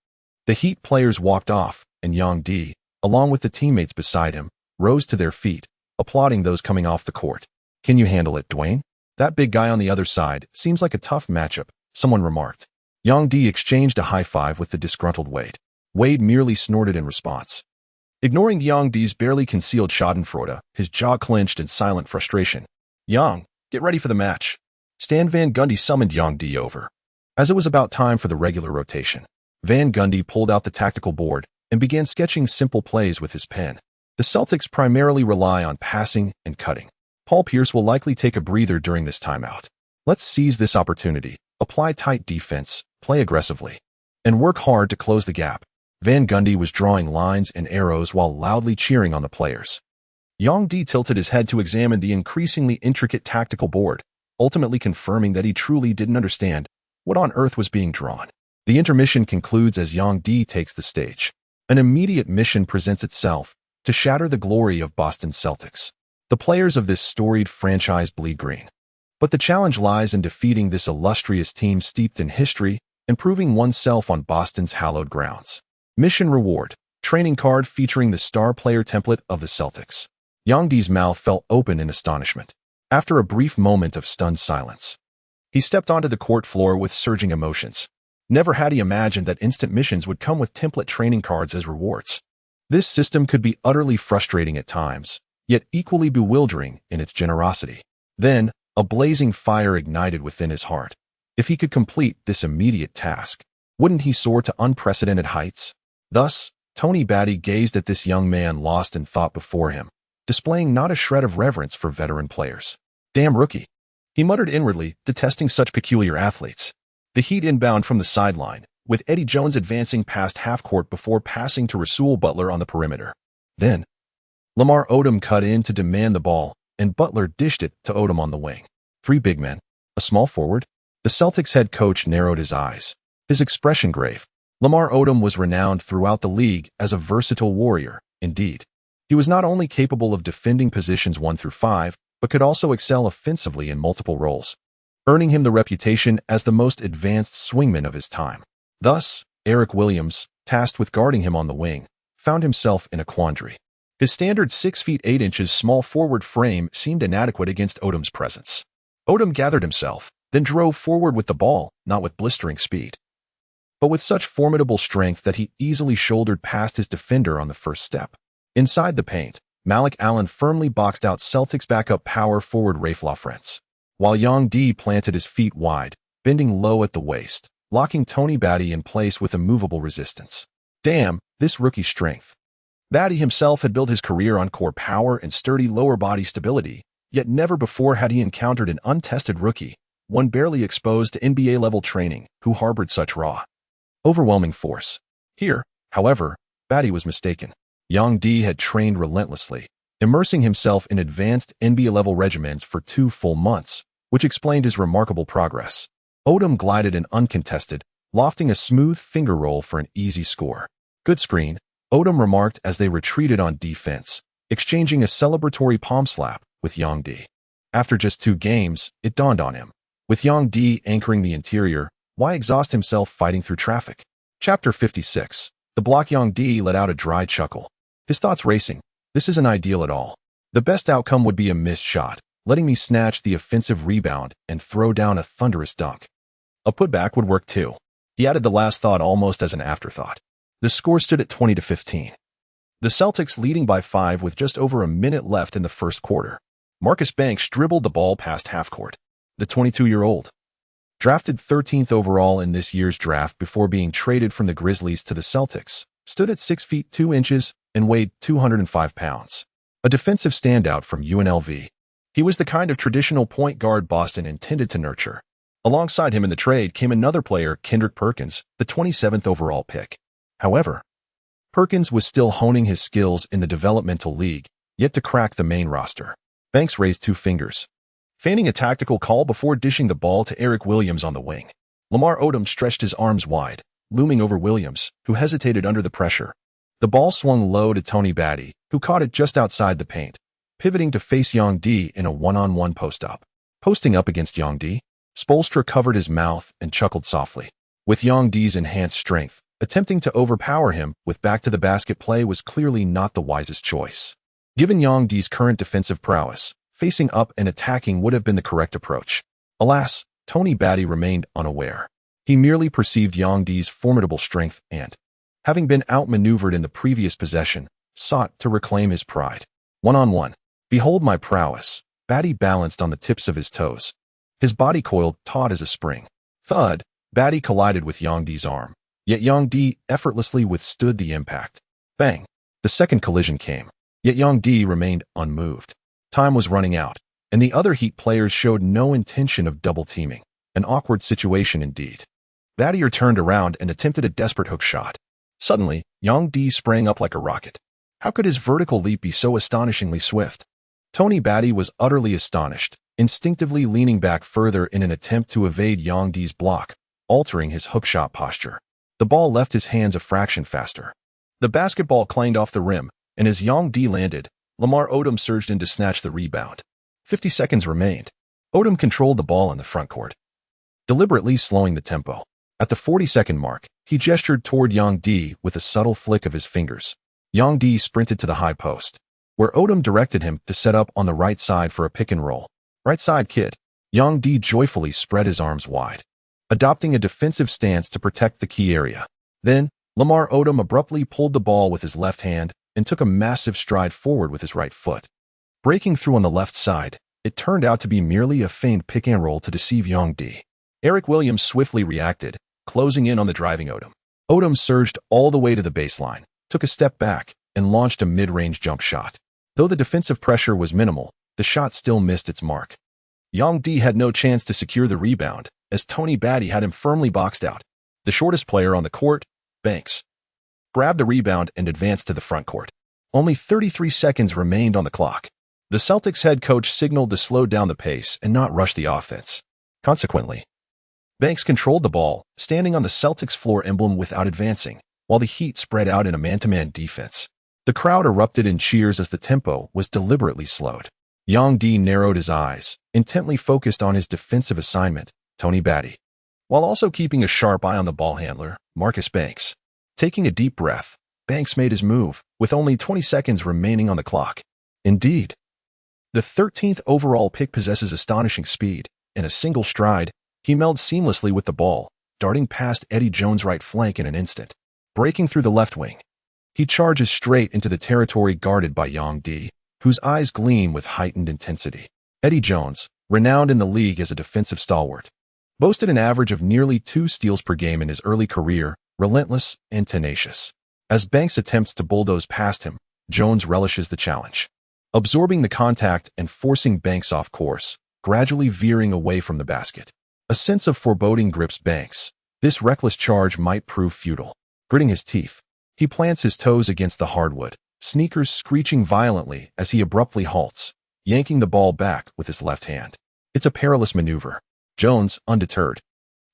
The Heat players walked off, and Young D, along with the teammates beside him, rose to their feet, applauding those coming off the court. "Can you handle it, Dwayne? That big guy on the other side seems like a tough matchup," someone remarked. Young D exchanged a high five with the disgruntled Wade. Wade merely snorted in response. Ignoring Young D's barely concealed schadenfreude, his jaw clenched in silent frustration. "Young, get ready for the match." Stan Van Gundy summoned Young D over. As it was about time for the regular rotation, Van Gundy pulled out the tactical board and began sketching simple plays with his pen. The Celtics primarily rely on passing and cutting. Paul Pierce will likely take a breather during this timeout. Let's seize this opportunity, apply tight defense, play aggressively, and work hard to close the gap. Van Gundy was drawing lines and arrows while loudly cheering on the players. Young D tilted his head to examine the increasingly intricate tactical board, ultimately confirming that he truly didn't understand what on earth was being drawn. The intermission concludes as Young D takes the stage. An immediate mission presents itself to shatter the glory of Boston Celtics. The players of this storied franchise bleed green. But the challenge lies in defeating this illustrious team steeped in history and proving oneself on Boston's hallowed grounds. Mission reward: training card featuring the star player template of the Celtics. Young D's mouth fell open in astonishment. After a brief moment of stunned silence, he stepped onto the court floor with surging emotions. Never had he imagined that instant missions would come with template training cards as rewards. This system could be utterly frustrating at times, yet equally bewildering in its generosity. Then, a blazing fire ignited within his heart. If he could complete this immediate task, wouldn't he soar to unprecedented heights? Thus, Tony Batty gazed at this young man lost in thought before him, displaying not a shred of reverence for veteran players. "Damn rookie," he muttered inwardly, detesting such peculiar athletes. The Heat inbound from the sideline, with Eddie Jones advancing past half-court before passing to Rasul Butler on the perimeter. Then, Lamar Odom cut in to demand the ball, and Butler dished it to Odom on the wing. 3 big men, a small forward. The Celtics head coach narrowed his eyes, his expression grave. Lamar Odom was renowned throughout the league as a versatile warrior. Indeed, he was not only capable of defending positions 1 through 5, but could also excel offensively in multiple roles, earning him the reputation as the most advanced swingman of his time. Thus, Eric Williams, tasked with guarding him on the wing, found himself in a quandary. His standard 6 feet 8 inches small forward frame seemed inadequate against Odom's presence. Odom gathered himself, then drove forward with the ball, not with blistering speed, but with such formidable strength that he easily shouldered past his defender on the first step. Inside the paint, Malik Allen firmly boxed out Celtics backup power forward Rafe LaFrentz, while Yang D planted his feet wide, bending low at the waist, locking Tony Batty in place with immovable resistance. Damn, this rookie strength. Batty himself had built his career on core power and sturdy lower body stability, yet never before had he encountered an untested rookie, one barely exposed to NBA-level training, who harbored such raw, overwhelming force. Here, however, Batty was mistaken. Yang D had trained relentlessly, immersing himself in advanced NBA-level regimens for 2 full months, which explained his remarkable progress. Odom glided in uncontested, lofting a smooth finger roll for an easy score. Good screen, Odom remarked as they retreated on defense, exchanging a celebratory palm slap with Yang D. After just 2 games, it dawned on him. With Yang D anchoring the interior, why exhaust himself fighting through traffic? Chapter 56. The block. Yang D let out a dry chuckle. His thoughts racing. This isn't ideal at all. The best outcome would be a missed shot, letting me snatch the offensive rebound and throw down a thunderous dunk. A putback would work too. He added the last thought almost as an afterthought. The score stood at 20-15. The Celtics leading by 5 with just over a minute left in the first quarter. Marcus Banks dribbled the ball past half-court. The 22-year-old, drafted 13th overall in this year's draft before being traded from the Grizzlies to the Celtics, stood at 6 feet 2 inches and weighed 205 pounds. A defensive standout from UNLV. He was the kind of traditional point guard Boston intended to nurture. Alongside him in the trade came another player, Kendrick Perkins, the 27th overall pick. However, Perkins was still honing his skills in the developmental league, yet to crack the main roster. Banks raised 2 fingers, feigning a tactical call before dishing the ball to Eric Williams on the wing. Lamar Odom stretched his arms wide, looming over Williams, who hesitated under the pressure. The ball swung low to Tony Batty, who caught it just outside the paint, pivoting to face Yang D in a one-on-one post-up. Posting up against Yang D, Spoelstra covered his mouth and chuckled softly. With Yang D's enhanced strength, attempting to overpower him with back-to-the-basket play was clearly not the wisest choice. Given Yang D's current defensive prowess, facing up and attacking would have been the correct approach. Alas, Tony Batty remained unaware. He merely perceived Yang D's formidable strength and, having been outmaneuvered in the previous possession, sought to reclaim his pride. One-on-one. Behold my prowess. Batty balanced on the tips of his toes. His body coiled taut as a spring. Thud. Batty collided with Yang D's arm. Yet Yang D effortlessly withstood the impact. Bang. The second collision came. Yet Yang D remained unmoved. Time was running out, and the other Heat players showed no intention of double-teaming. An awkward situation indeed. Batty turned around and attempted a desperate hook shot. Suddenly, Yang D sprang up like a rocket. How could his vertical leap be so astonishingly swift? Tony Batty was utterly astonished, instinctively leaning back further in an attempt to evade Yang D's block, altering his hook shot posture. The ball left his hands a fraction faster. The basketball clanged off the rim, and as Yang D landed, Lamar Odom surged in to snatch the rebound. 50 seconds remained. Odom controlled the ball in the front court, deliberately slowing the tempo. At the 40-second mark, he gestured toward Yang D with a subtle flick of his fingers. Yang D sprinted to the high post, where Odom directed him to set up on the right side for a pick and roll. Right side, kid. Yang D joyfully spread his arms wide, adopting a defensive stance to protect the key area. Then, Lamar Odom abruptly pulled the ball with his left hand and took a massive stride forward with his right foot. Breaking through on the left side, it turned out to be merely a feigned pick and roll to deceive Yang D. Eric Williams swiftly reacted, closing in on the driving Odom. Odom surged all the way to the baseline, took a step back, and launched a mid-range jump shot. Though the defensive pressure was minimal, the shot still missed its mark. Yang D had no chance to secure the rebound, as Tony Batty had him firmly boxed out. The shortest player on the court, Banks, grabbed the rebound and advanced to the front court. Only 33 seconds remained on the clock. The Celtics head coach signaled to slow down the pace and not rush the offense. Consequently, Banks controlled the ball, standing on the Celtics floor emblem without advancing, while the Heat spread out in a man-to-man defense. The crowd erupted in cheers as the tempo was deliberately slowed. Yang D narrowed his eyes, intently focused on his defensive assignment, Tony Batty, while also keeping a sharp eye on the ball handler, Marcus Banks. Taking a deep breath, Banks made his move, with only 20 seconds remaining on the clock. Indeed, the 13th overall pick possesses astonishing speed. In a single stride, he melds seamlessly with the ball, darting past Eddie Jones' right flank in an instant. Breaking through the left wing, he charges straight into the territory guarded by Yang Di, whose eyes gleam with heightened intensity. Eddie Jones, renowned in the league as a defensive stalwart, boasted an average of nearly 2 steals per game in his early career, relentless and tenacious. As Banks attempts to bulldoze past him, Jones relishes the challenge, absorbing the contact and forcing Banks off course, gradually veering away from the basket. A sense of foreboding grips Banks. This reckless charge might prove futile. Gritting his teeth, he plants his toes against the hardwood, sneakers screeching violently as he abruptly halts, yanking the ball back with his left hand. It's a perilous maneuver. Jones, undeterred,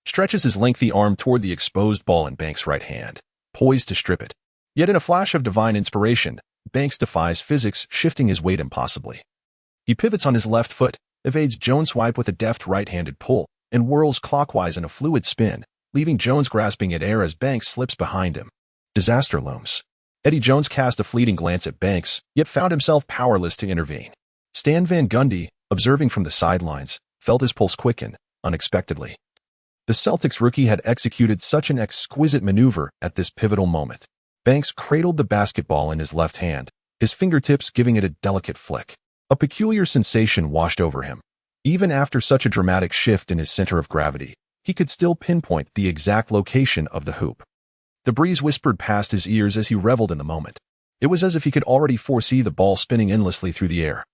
stretches his lengthy arm toward the exposed ball in Banks' right hand, poised to strip it. Yet in a flash of divine inspiration, Banks defies physics, shifting his weight impossibly. He pivots on his left foot, evades Jones' swipe with a deft right-handed pull, and whirls clockwise in a fluid spin, leaving Jones grasping at air as Banks slips behind him. Disaster looms. Eddie Jones cast a fleeting glance at Banks, yet found himself powerless to intervene. Stan Van Gundy, observing from the sidelines, felt his pulse quicken, unexpectedly. The Celtics rookie had executed such an exquisite maneuver at this pivotal moment. Banks cradled the basketball in his left hand, his fingertips giving it a delicate flick. A peculiar sensation washed over him. Even after such a dramatic shift in his center of gravity, he could still pinpoint the exact location of the hoop. The breeze whispered past his ears as he reveled in the moment. It was as if he could already foresee the ball spinning endlessly through the air,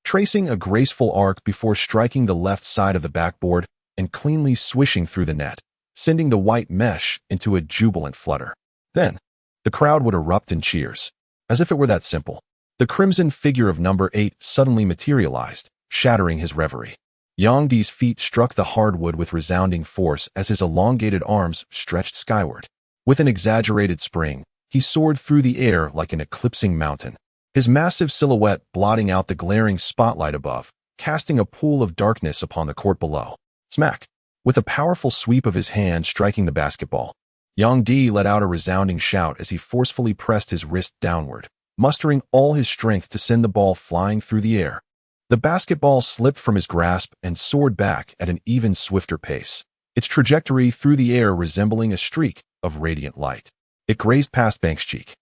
tracing a graceful arc before striking the left side of the backboard and cleanly swishing through the net, sending the white mesh into a jubilant flutter. Then, the crowd would erupt in cheers. As if it were that simple, the crimson figure of number 8 suddenly materialized, shattering his reverie. Yang Di's feet struck the hardwood with resounding force as his elongated arms stretched skyward. With an exaggerated spring, he soared through the air like an eclipsing mountain, his massive silhouette blotting out the glaring spotlight above, casting a pool of darkness upon the court below. Smack! With a powerful sweep of his hand striking the basketball, Yang Di let out a resounding shout as he forcefully pressed his wrist downward, mustering all his strength to send the ball flying through the air. The basketball slipped from his grasp and soared back at an even swifter pace, its trajectory through the air resembling a streak of radiant light. It grazed past Banks' cheek,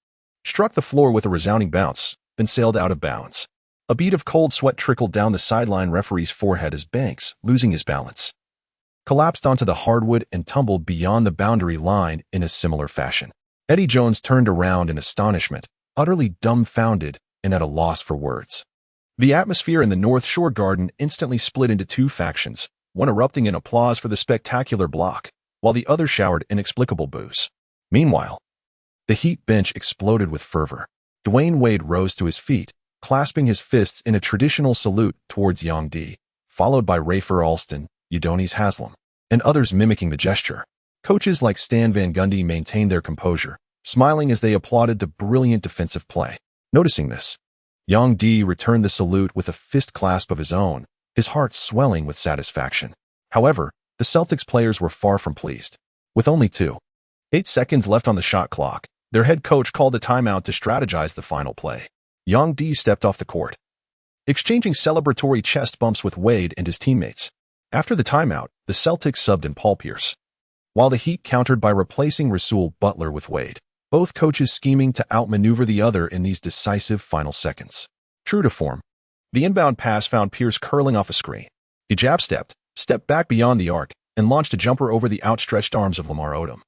struck the floor with a resounding bounce, then sailed out of bounds. A bead of cold sweat trickled down the sideline referee's forehead as Banks, losing his balance, collapsed onto the hardwood and tumbled beyond the boundary line in a similar fashion. Eddie Jones turned around in astonishment, utterly dumbfounded and at a loss for words. The atmosphere in the North Shore Garden instantly split into 2 factions, one erupting in applause for the spectacular block, while the other showered inexplicable boos. Meanwhile, the Heat bench exploded with fervor. Dwayne Wade rose to his feet, clasping his fists in a traditional salute towards Yang Di, followed by Rafer Alston, Udonis Haslem, and others mimicking the gesture. Coaches like Stan Van Gundy maintained their composure, smiling as they applauded the brilliant defensive play. Noticing this, Yang Di returned the salute with a fist clasp of his own, his heart swelling with satisfaction. However, the Celtics players were far from pleased. With only 2.8 seconds left on the shot clock, their head coach called a timeout to strategize the final play. Yang Di stepped off the court, exchanging celebratory chest bumps with Wade and his teammates. After the timeout, the Celtics subbed in Paul Pierce, while the Heat countered by replacing Rasul Butler with Wade, both coaches scheming to outmaneuver the other in these decisive final seconds. True to form, the inbound pass found Pierce curling off a screen. He jab-stepped back beyond the arc, and launched a jumper over the outstretched arms of Lamar Odom,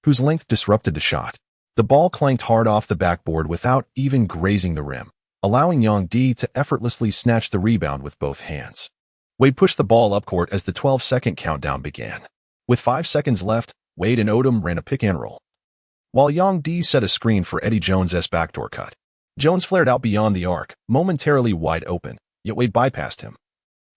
whose length disrupted the shot. The ball clanked hard off the backboard without even grazing the rim, allowing Yang Di to effortlessly snatch the rebound with both hands. Wade pushed the ball up court as the 12-second countdown began. With 5 seconds left, Wade and Odom ran a pick-and-roll, while Yang Di set a screen for Eddie Jones' backdoor cut. Jones flared out beyond the arc, momentarily wide open, yet Wade bypassed him,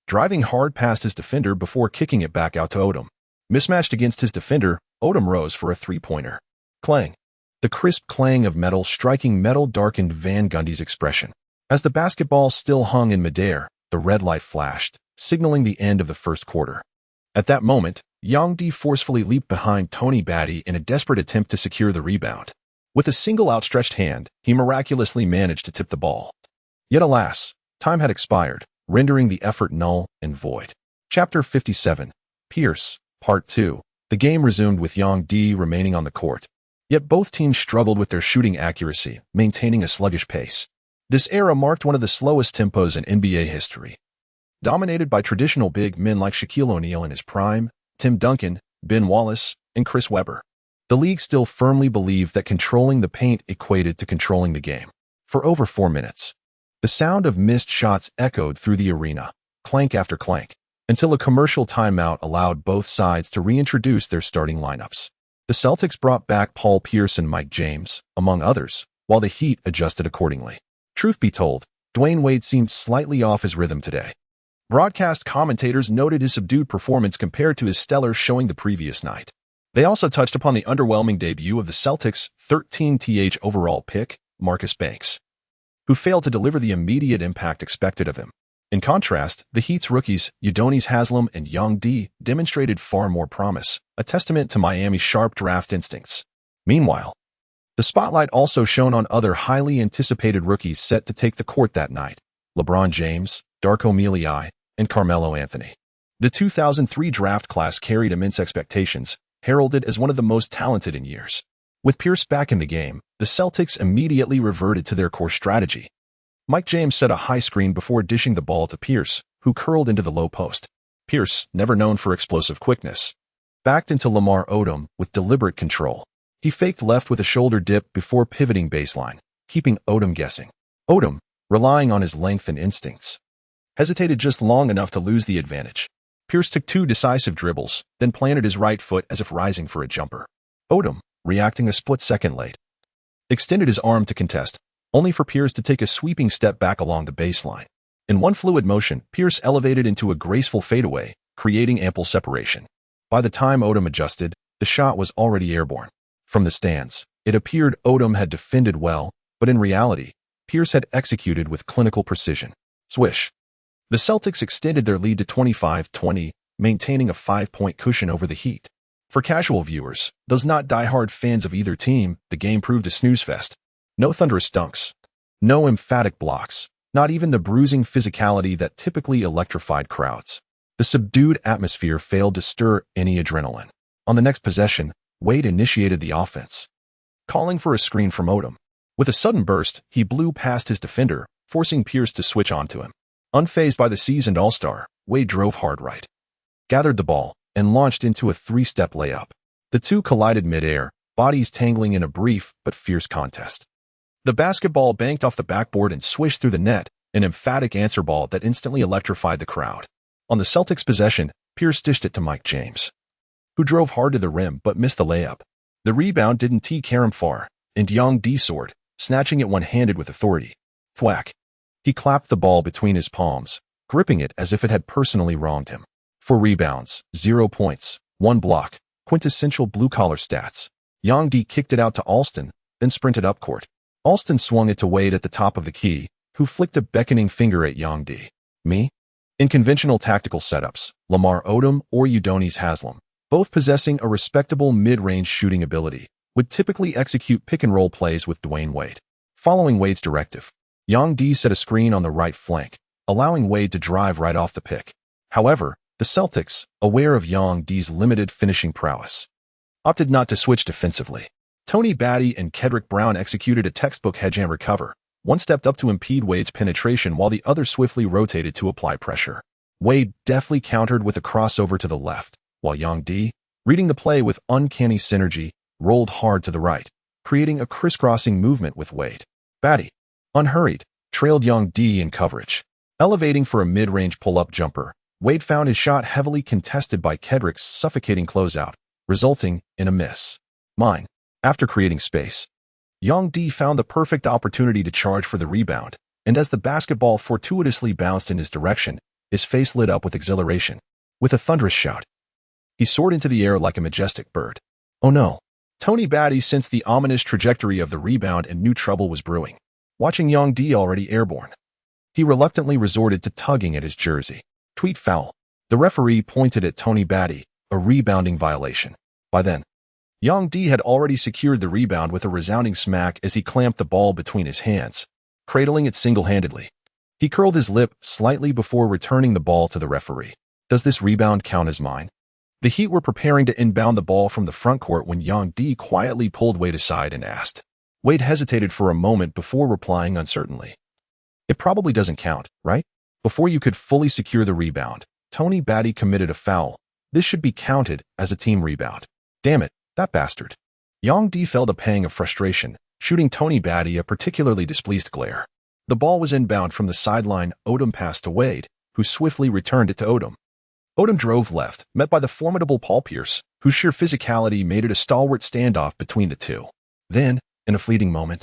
driving hard past his defender before kicking it back out to Odom. Mismatched against his defender, Odom rose for a three-pointer. Clang. The crisp clang of metal striking metal darkened Van Gundy's expression. As the basketball still hung in midair, the red light flashed, signaling the end of the first quarter. At that moment, Yang Di forcefully leaped behind Tony Batty in a desperate attempt to secure the rebound. With a single outstretched hand, he miraculously managed to tip the ball. Yet alas, time had expired, rendering the effort null and void. Chapter 57, Pierce, Part 2. The game resumed with Yang D remaining on the court. Yet both teams struggled with their shooting accuracy, maintaining a sluggish pace. This era marked one of the slowest tempos in NBA history. Dominated by traditional big men like Shaquille O'Neal in his prime, Tim Duncan, Ben Wallace, and Chris Webber. The league still firmly believed that controlling the paint equated to controlling the game. For over 4 minutes, the sound of missed shots echoed through the arena, clank after clank, until a commercial timeout allowed both sides to reintroduce their starting lineups. The Celtics brought back Paul Pierce and Mike James, among others, while the Heat adjusted accordingly. Truth be told, Dwayne Wade seemed slightly off his rhythm today. Broadcast commentators noted his subdued performance compared to his stellar showing the previous night. They also touched upon the underwhelming debut of the Celtics' 13th overall pick, Marcus Banks, who failed to deliver the immediate impact expected of him. In contrast, the Heat's rookies, Udonis Haslem and Yang D, demonstrated far more promise, a testament to Miami's sharp draft instincts. Meanwhile, the spotlight also shone on other highly anticipated rookies set to take the court that night: LeBron James, Darko Milicic, and Carmelo Anthony. The 2003 draft class carried immense expectations, heralded as one of the most talented in years. With Pierce back in the game, the Celtics immediately reverted to their core strategy. Mike James set a high screen before dishing the ball to Pierce, who curled into the low post. Pierce, never known for explosive quickness, backed into Lamar Odom with deliberate control. He faked left with a shoulder dip before pivoting baseline, keeping Odom guessing. Odom, relying on his length and instincts, hesitated just long enough to lose the advantage. Pierce took 2 decisive dribbles, then planted his right foot as if rising for a jumper. Odom, reacting a split second late, extended his arm to contest, only for Pierce to take a sweeping step back along the baseline. In one fluid motion, Pierce elevated into a graceful fadeaway, creating ample separation. By the time Odom adjusted, the shot was already airborne. From the stands, it appeared Odom had defended well, but in reality, Pierce had executed with clinical precision. Swish. The Celtics extended their lead to 25-20, maintaining a 5-point cushion over the Heat. For casual viewers, those not die-hard fans of either team, the game proved a snooze fest. No thunderous dunks, no emphatic blocks, not even the bruising physicality that typically electrified crowds. The subdued atmosphere failed to stir any adrenaline. On the next possession, Wade initiated the offense, calling for a screen from Odom. With a sudden burst, he blew past his defender, forcing Pierce to switch onto him. Unfazed by the seasoned all-star, Wade drove hard right, gathered the ball, and launched into a 3-step layup. The two collided mid-air, bodies tangling in a brief but fierce contest. The basketball banked off the backboard and swished through the net, an emphatic answer ball that instantly electrified the crowd. On the Celtics' possession, Pierce dished it to Mike James, who drove hard to the rim but missed the layup. The rebound didn't carry him far, and Yang D soared, snatching it one-handed with authority. Thwack. He clapped the ball between his palms, gripping it as if it had personally wronged him. 4 rebounds, 0 points, 1 block, quintessential blue-collar stats. Yang D kicked it out to Alston, then sprinted up court. Alston swung it to Wade at the top of the key, who flicked a beckoning finger at Yang D. Me? In conventional tactical setups, Lamar Odom or Udonis Haslem, both possessing a respectable mid-range shooting ability, would typically execute pick-and-roll plays with Dwayne Wade. Following Wade's directive, Yang D set a screen on the right flank, allowing Wade to drive right off the pick. However, the Celtics, aware of Yang D's limited finishing prowess, opted not to switch defensively. Tony Batty and Kedrick Brown executed a textbook hedge-hammer cover. One stepped up to impede Wade's penetration while the other swiftly rotated to apply pressure. Wade deftly countered with a crossover to the left, while Yang D, reading the play with uncanny synergy, rolled hard to the right, creating a crisscrossing movement with Wade. Batty, unhurried, trailed Yang D in coverage. Elevating for a mid-range pull-up jumper, Wade found his shot heavily contested by Kedrick's suffocating closeout, resulting in a miss. Mine. After creating space, Yang D found the perfect opportunity to charge for the rebound, and as the basketball fortuitously bounced in his direction, his face lit up with exhilaration. With a thunderous shout, he soared into the air like a majestic bird. Oh no! Tony Batty sensed the ominous trajectory of the rebound and knew trouble was brewing. Watching Yang D already airborne, he reluctantly resorted to tugging at his jersey. Tweet foul. The referee pointed at Tony Batty, a rebounding violation. By then, Yang D had already secured the rebound with a resounding smack as he clamped the ball between his hands, cradling it single-handedly. He curled his lip slightly before returning the ball to the referee. Does this rebound count as mine? The Heat were preparing to inbound the ball from the front court when Yang D quietly pulled Wade aside and asked. Wade hesitated for a moment before replying uncertainly. It probably doesn't count, right? Before you could fully secure the rebound, Tony Batty committed a foul. This should be counted as a team rebound. Damn it, that bastard. Yang D felt a pang of frustration, shooting Tony Batty a particularly displeased glare. The ball was inbound from the sideline. Odom passed to Wade, who swiftly returned it to Odom. Odom drove left, met by the formidable Paul Pierce, whose sheer physicality made it a stalwart standoff between the two. Then, in a fleeting moment,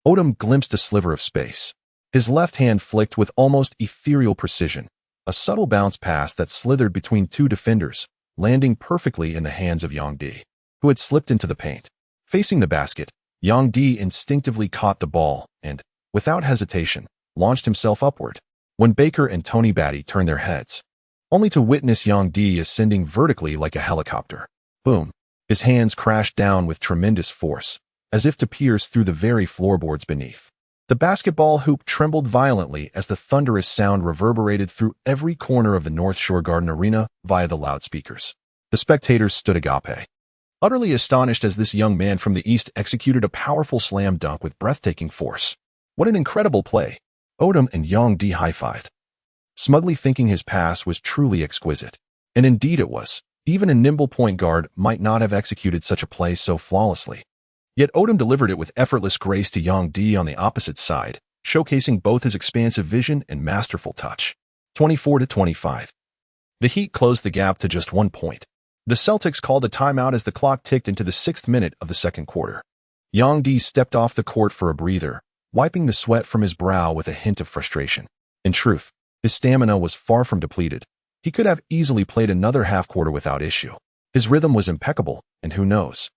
Odom glimpsed a sliver of space. His left hand flicked with almost ethereal precision, a subtle bounce pass that slithered between two defenders, landing perfectly in the hands of Yang D, who had slipped into the paint. Facing the basket, Yang D instinctively caught the ball and, without hesitation, launched himself upward. When Baker and Tony Batty turned their heads, only to witness Yang D ascending vertically like a helicopter. Boom! His hands crashed down with tremendous force, as if to pierce through the very floorboards beneath. The basketball hoop trembled violently as the thunderous sound reverberated through every corner of the North Shore Garden Arena via the loudspeakers. The spectators stood agape, utterly astonished as this young man from the East executed a powerful slam dunk with breathtaking force. What an incredible play! Odom and Yang D high-fived, smugly thinking his pass was truly exquisite. And indeed it was. Even a nimble point guard might not have executed such a play so flawlessly. Yet Odom delivered it with effortless grace to Yang D on the opposite side, showcasing both his expansive vision and masterful touch. 24-25. The Heat closed the gap to just 1 point. The Celtics called a timeout as the clock ticked into the 6th minute of the second quarter. Yang D stepped off the court for a breather, wiping the sweat from his brow with a hint of frustration. In truth, his stamina was far from depleted. He could have easily played another half-quarter without issue. His rhythm was impeccable, and who knows?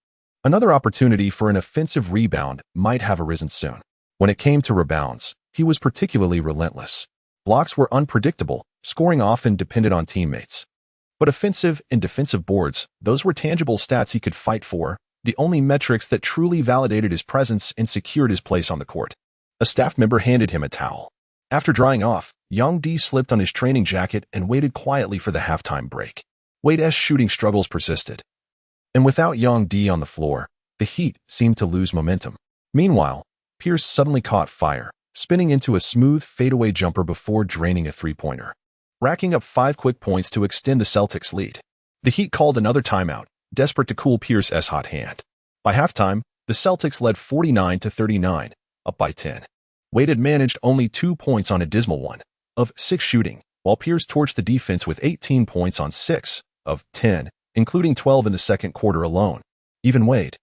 Another opportunity for an offensive rebound might have arisen soon. When it came to rebounds, he was particularly relentless. Blocks were unpredictable, scoring often depended on teammates. But offensive and defensive boards, those were tangible stats he could fight for, the only metrics that truly validated his presence and secured his place on the court. A staff member handed him a towel. After drying off, Yang D slipped on his training jacket and waited quietly for the halftime break. Wade's shooting struggles persisted. And without Yang D on the floor, the Heat seemed to lose momentum. Meanwhile, Pierce suddenly caught fire, spinning into a smooth fadeaway jumper before draining a three-pointer, racking up 5 quick points to extend the Celtics' lead. The Heat called another timeout, desperate to cool Pierce's hot hand. By halftime, the Celtics led 49-39, up by 10. Wade had managed only 2 points on a dismal 1 of 6 shooting, while Pierce torched the defense with 18 points on 6 of 10, including 12 in the second quarter alone. Even Wade,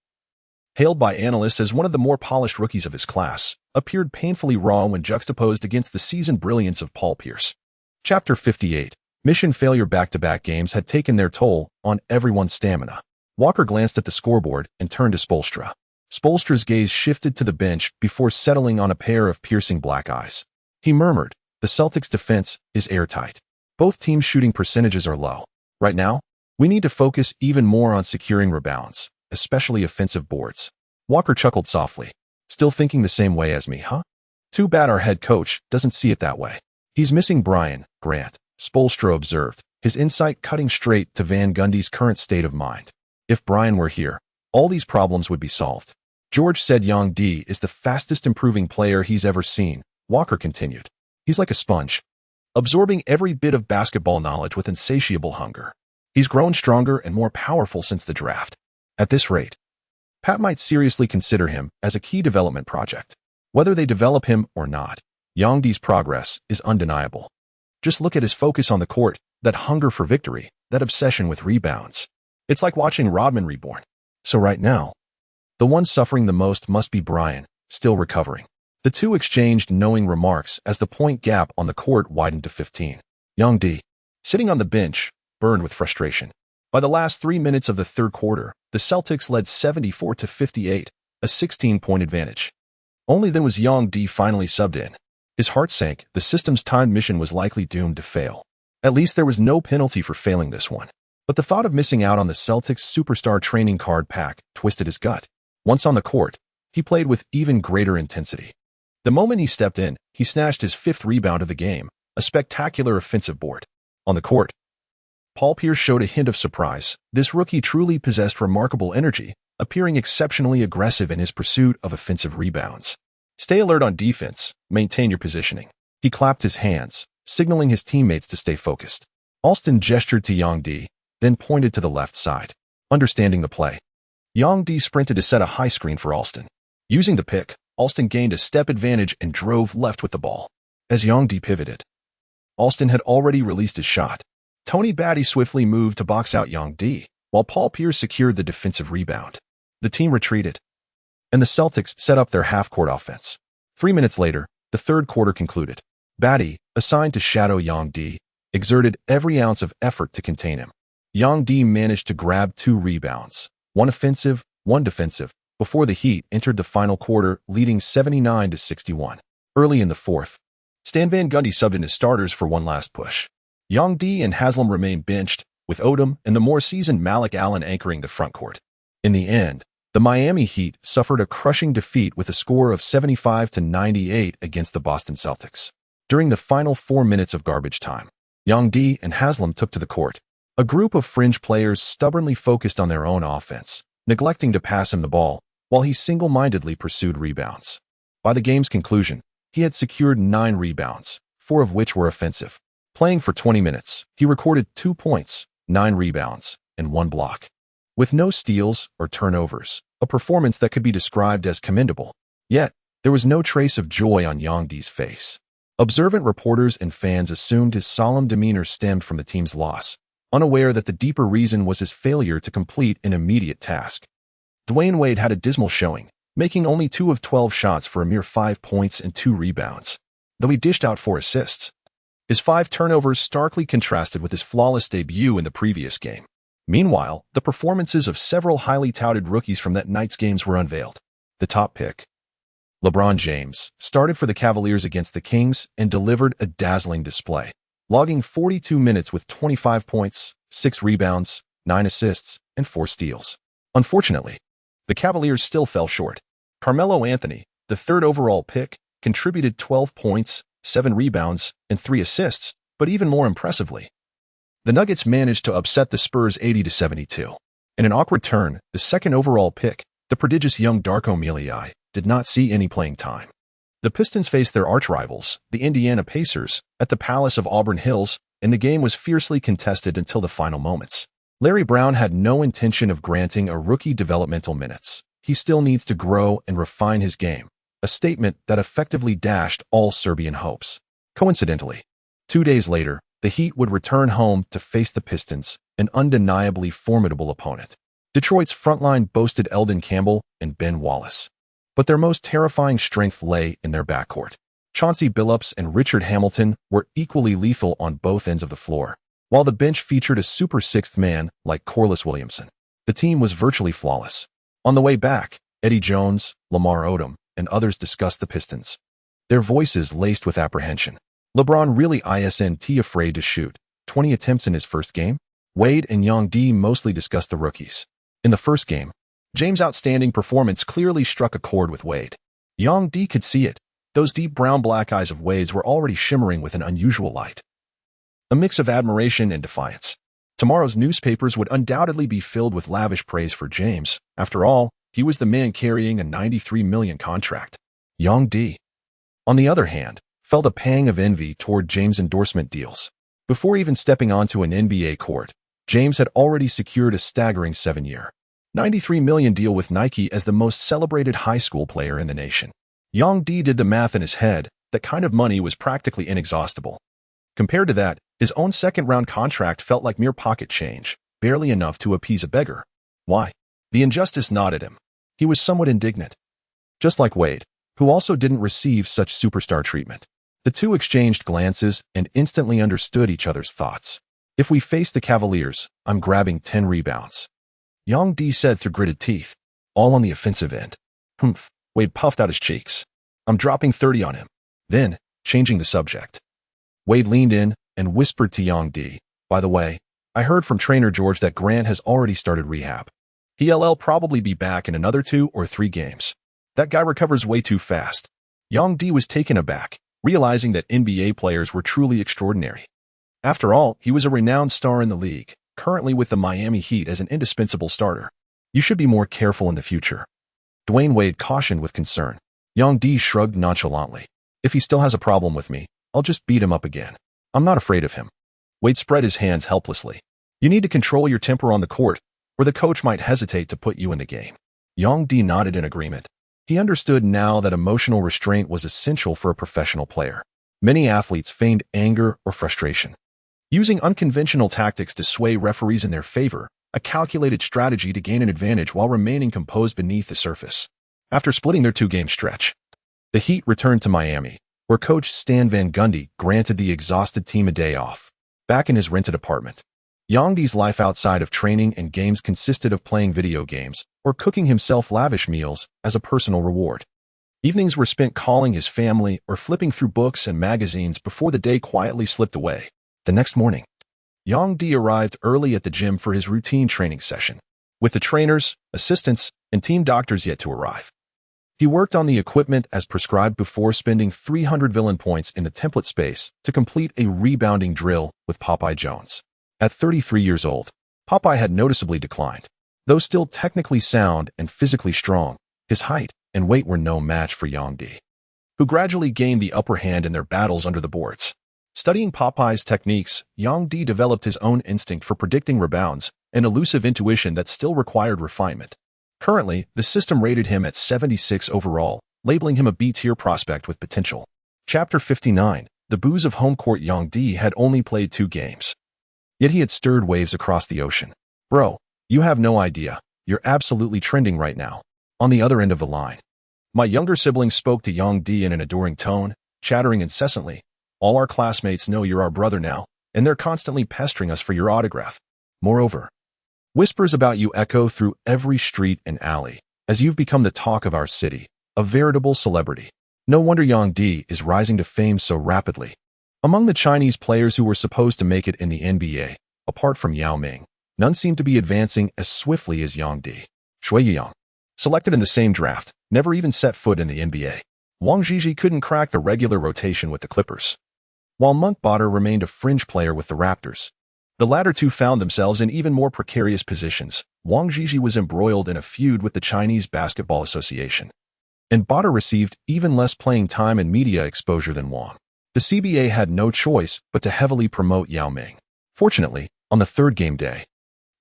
hailed by analysts as one of the more polished rookies of his class, appeared painfully raw when juxtaposed against the seasoned brilliance of Paul Pierce. Chapter 58. Mission failure. Back-to-back games had taken their toll on everyone's stamina. Walker glanced at the scoreboard and turned to Spoelstra. Spoelstra's gaze shifted to the bench before settling on a pair of piercing black eyes. He murmured, "The Celtics' defense is airtight. Both teams' shooting percentages are low. Right now, we need to focus even more on securing rebounds, especially offensive boards." Walker chuckled softly. "Still thinking the same way as me, huh? Too bad our head coach doesn't see it that way. He's missing Brian Grant," Spoelstra observed, his insight cutting straight to Van Gundy's current state of mind. "If Brian were here, all these problems would be solved." George said Yang D is the fastest improving player he's ever seen, Walker continued. "He's like a sponge, absorbing every bit of basketball knowledge with insatiable hunger. He's grown stronger and more powerful since the draft. At this rate, Pat might seriously consider him as a key development project. Whether they develop him or not, Yang D's progress is undeniable. Just look at his focus on the court, that hunger for victory, that obsession with rebounds. It's like watching Rodman reborn. So right now, the one suffering the most must be Brian, still recovering." The two exchanged knowing remarks as the point gap on the court widened to 15. Yang D, sitting on the bench, burned with frustration. By the last 3 minutes of the third quarter, the Celtics led 74-58, a 16-point advantage. Only then was Yang D finally subbed in. His heart sank. The system's timed mission was likely doomed to fail. At least there was no penalty for failing this one. But the thought of missing out on the Celtics' superstar training card pack twisted his gut. Once on the court, he played with even greater intensity. The moment he stepped in, he snatched his 5th rebound of the game, a spectacular offensive board. On the court, Paul Pierce showed a hint of surprise. This rookie truly possessed remarkable energy, appearing exceptionally aggressive in his pursuit of offensive rebounds. Stay alert on defense, maintain your positioning. He clapped his hands, signaling his teammates to stay focused. Alston gestured to Yang D, then pointed to the left side. Understanding the play, Yang D sprinted to set a high screen for Alston. Using the pick, Alston gained a step advantage and drove left with the ball. As Yang D pivoted, Alston had already released his shot. Tony Batty swiftly moved to box out Yang D, while Paul Pierce secured the defensive rebound. The team retreated, and the Celtics set up their half-court offense. 3 minutes later, the third quarter concluded. Batty, assigned to shadow Yang D, exerted every ounce of effort to contain him. Yang D managed to grab 2 rebounds, 1 offensive, 1 defensive, before the Heat entered the final quarter, leading 79-61. Early in the fourth, Stan Van Gundy subbed in his starters for one last push. Yang D and Haslam remained benched, with Odom and the more seasoned Malik Allen anchoring the front court. In the end, the Miami Heat suffered a crushing defeat with a score of 75-98 against the Boston Celtics. During the final 4 minutes of garbage time, Yang D and Haslam took to the court. A group of fringe players stubbornly focused on their own offense, neglecting to pass him the ball, while he single-mindedly pursued rebounds. By the game's conclusion, he had secured 9 rebounds, 4 of which were offensive. Playing for 20 minutes, he recorded 2 points, 9 rebounds, and 1 block. With no steals or turnovers, a performance that could be described as commendable. Yet, there was no trace of joy on Yang D's face. Observant reporters and fans assumed his solemn demeanor stemmed from the team's loss, unaware that the deeper reason was his failure to complete an immediate task. Dwayne Wade had a dismal showing, making only 2 of 12 shots for a mere 5 points and 2 rebounds, though he dished out 4 assists. His 5 turnovers starkly contrasted with his flawless debut in the previous game. Meanwhile, the performances of several highly touted rookies from that night's games were unveiled. The top pick, LeBron James, started for the Cavaliers against the Kings and delivered a dazzling display, logging 42 minutes with 25 points, 6 rebounds, 9 assists, and 4 steals. Unfortunately, the Cavaliers still fell short. Carmelo Anthony, the 3rd overall pick, contributed 12 points, 7 rebounds, and 3 assists, but even more impressively, the Nuggets managed to upset the Spurs 80-72. In an awkward turn, the 2nd overall pick, the prodigious young Darko Milicic, did not see any playing time. The Pistons faced their arch-rivals, the Indiana Pacers, at the Palace of Auburn Hills, and the game was fiercely contested until the final moments. Larry Brown had no intention of granting a rookie developmental minutes. He still needs to grow and refine his game, a statement that effectively dashed all Serbian hopes. Coincidentally, 2 days later, the Heat would return home to face the Pistons, an undeniably formidable opponent. Detroit's frontline boasted Eldon Campbell and Ben Wallace, but their most terrifying strength lay in their backcourt. Chauncey Billups and Richard Hamilton were equally lethal on both ends of the floor, while the bench featured a super 6th man like Corliss Williamson. The team was virtually flawless. On the way back, Eddie Jones, Lamar Odom, and others discussed the Pistons, their voices laced with apprehension. LeBron really isn't afraid to shoot. 20 attempts in his first game? Wade and Yang D mostly discussed the rookies. In the first game, James' outstanding performance clearly struck a chord with Wade. Yang D could see it. Those deep brown-black eyes of Wade's were already shimmering with an unusual light, a mix of admiration and defiance. Tomorrow's newspapers would undoubtedly be filled with lavish praise for James. After all, he was the man carrying a $93 million contract. Yang D, on the other hand, felt a pang of envy toward James' endorsement deals. Before even stepping onto an NBA court, James had already secured a staggering 7-year, $93 million deal with Nike as the most celebrated high school player in the nation. Yang D did the math in his head. That kind of money was practically inexhaustible. Compared to that, his own second-round contract felt like mere pocket change, barely enough to appease a beggar. Why? The injustice gnawed him. He was somewhat indignant. Just like Wade, who also didn't receive such superstar treatment. The two exchanged glances and instantly understood each other's thoughts. If we face the Cavaliers, I'm grabbing 10 rebounds. Yang D said through gritted teeth, all on the offensive end. Humph. Wade puffed out his cheeks. I'm dropping 30 on him. Then, changing the subject, Wade leaned in and whispered to Yang D, by the way, I heard from trainer George that Grant has already started rehab. He'll probably be back in another 2 or 3 games. That guy recovers way too fast. Yang Di was taken aback, realizing that NBA players were truly extraordinary. After all, he was a renowned star in the league, currently with the Miami Heat as an indispensable starter. You should be more careful in the future. Dwayne Wade cautioned with concern. Yang Di shrugged nonchalantly. If he still has a problem with me, I'll just beat him up again. I'm not afraid of him. Wade spread his hands helplessly. You need to control your temper on the court, or the coach might hesitate to put you in the game. Yang Di nodded in agreement. He understood now that emotional restraint was essential for a professional player. Many athletes feigned anger or frustration, using unconventional tactics to sway referees in their favor, a calculated strategy to gain an advantage while remaining composed beneath the surface. After splitting their 2-game stretch, the Heat returned to Miami, where coach Stan Van Gundy granted the exhausted team a day off. Back in his rented apartment, Yang Di's life outside of training and games consisted of playing video games or cooking himself lavish meals as a personal reward. Evenings were spent calling his family or flipping through books and magazines before the day quietly slipped away. The next morning, Yang Di arrived early at the gym for his routine training session, with the trainers, assistants, and team doctors yet to arrive. He worked on the equipment as prescribed before spending 300 villain points in the template space to complete a rebounding drill with Popeye Jones. At 33 years old, Popeye had noticeably declined. Though still technically sound and physically strong, his height and weight were no match for Yang Di, who gradually gained the upper hand in their battles under the boards. Studying Popeye's techniques, Yang Di developed his own instinct for predicting rebounds, an elusive intuition that still required refinement. Currently, the system rated him at 76 overall, labeling him a B-tier prospect with potential. Chapter 59. The Booze of Home Court. Yang Di had only played 2 games. Yet he had stirred waves across the ocean. Bro, you have no idea. You're absolutely trending right now. On the other end of the line, my younger sibling spoke to Yang Di in an adoring tone, chattering incessantly. All our classmates know you're our brother now, and they're constantly pestering us for your autograph. Moreover, whispers about you echo through every street and alley, as you've become the talk of our city, a veritable celebrity. No wonder Yang Di is rising to fame so rapidly. Among the Chinese players who were supposed to make it in the NBA, apart from Yao Ming, none seemed to be advancing as swiftly as Yang Di. Shui Yang, selected in the same draft, never even set foot in the NBA. Wang Zhizhi couldn't crack the regular rotation with the Clippers, while Monk Botter remained a fringe player with the Raptors. The latter two found themselves in even more precarious positions. Wang Zhizhi was embroiled in a feud with the Chinese Basketball Association, and Botter received even less playing time and media exposure than Wang. The CBA had no choice but to heavily promote Yao Ming. Fortunately, on the 3rd game day,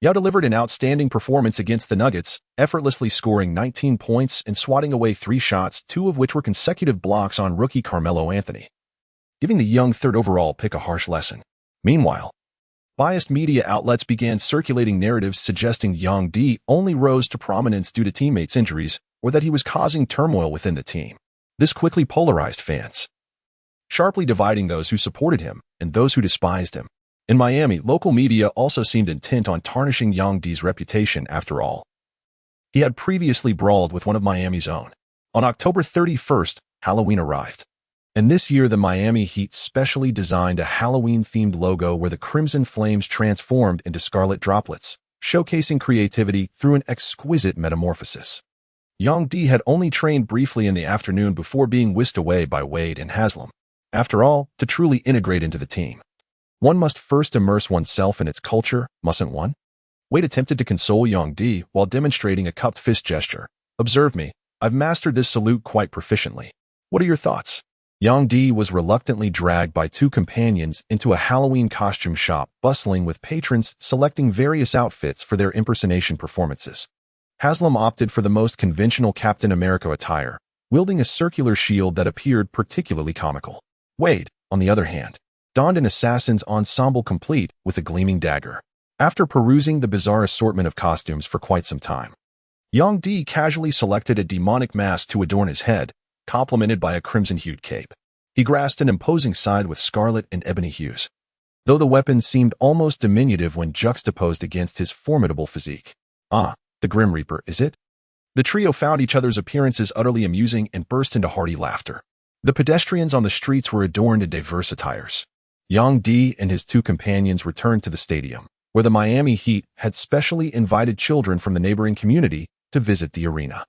Yao delivered an outstanding performance against the Nuggets, effortlessly scoring 19 points and swatting away 3 shots, 2 of which were consecutive blocks on rookie Carmelo Anthony, giving the young 3rd overall pick a harsh lesson. Meanwhile, biased media outlets began circulating narratives suggesting Yang Di only rose to prominence due to teammates' injuries or that he was causing turmoil within the team. This quickly polarized fans, sharply dividing those who supported him and those who despised him. In Miami, local media also seemed intent on tarnishing Yang Di's reputation. After all, he had previously brawled with one of Miami's own. On October 31st, Halloween arrived, and this year the Miami Heat specially designed a Halloween-themed logo where the crimson flames transformed into scarlet droplets, showcasing creativity through an exquisite metamorphosis. Yang Di had only trained briefly in the afternoon before being whisked away by Wade and Haslam. After all, to truly integrate into the team, one must first immerse oneself in its culture, mustn't one? Wade attempted to console Yang Di while demonstrating a cupped fist gesture. Observe me, I've mastered this salute quite proficiently. What are your thoughts? Yang Di was reluctantly dragged by 2 companions into a Halloween costume shop bustling with patrons selecting various outfits for their impersonation performances. Haslam opted for the most conventional Captain America attire, wielding a circular shield that appeared particularly comical. Wade, on the other hand, donned an assassin's ensemble complete with a gleaming dagger. After perusing the bizarre assortment of costumes for quite some time, Yang Di casually selected a demonic mask to adorn his head, complemented by a crimson-hued cape. He grasped an imposing side with scarlet and ebony hues, though the weapon seemed almost diminutive when juxtaposed against his formidable physique. Ah, the Grim Reaper, is it? The trio found each other's appearances utterly amusing and burst into hearty laughter. The pedestrians on the streets were adorned in diverse attires. Yang Di and his 2 companions returned to the stadium, where the Miami Heat had specially invited children from the neighboring community to visit the arena.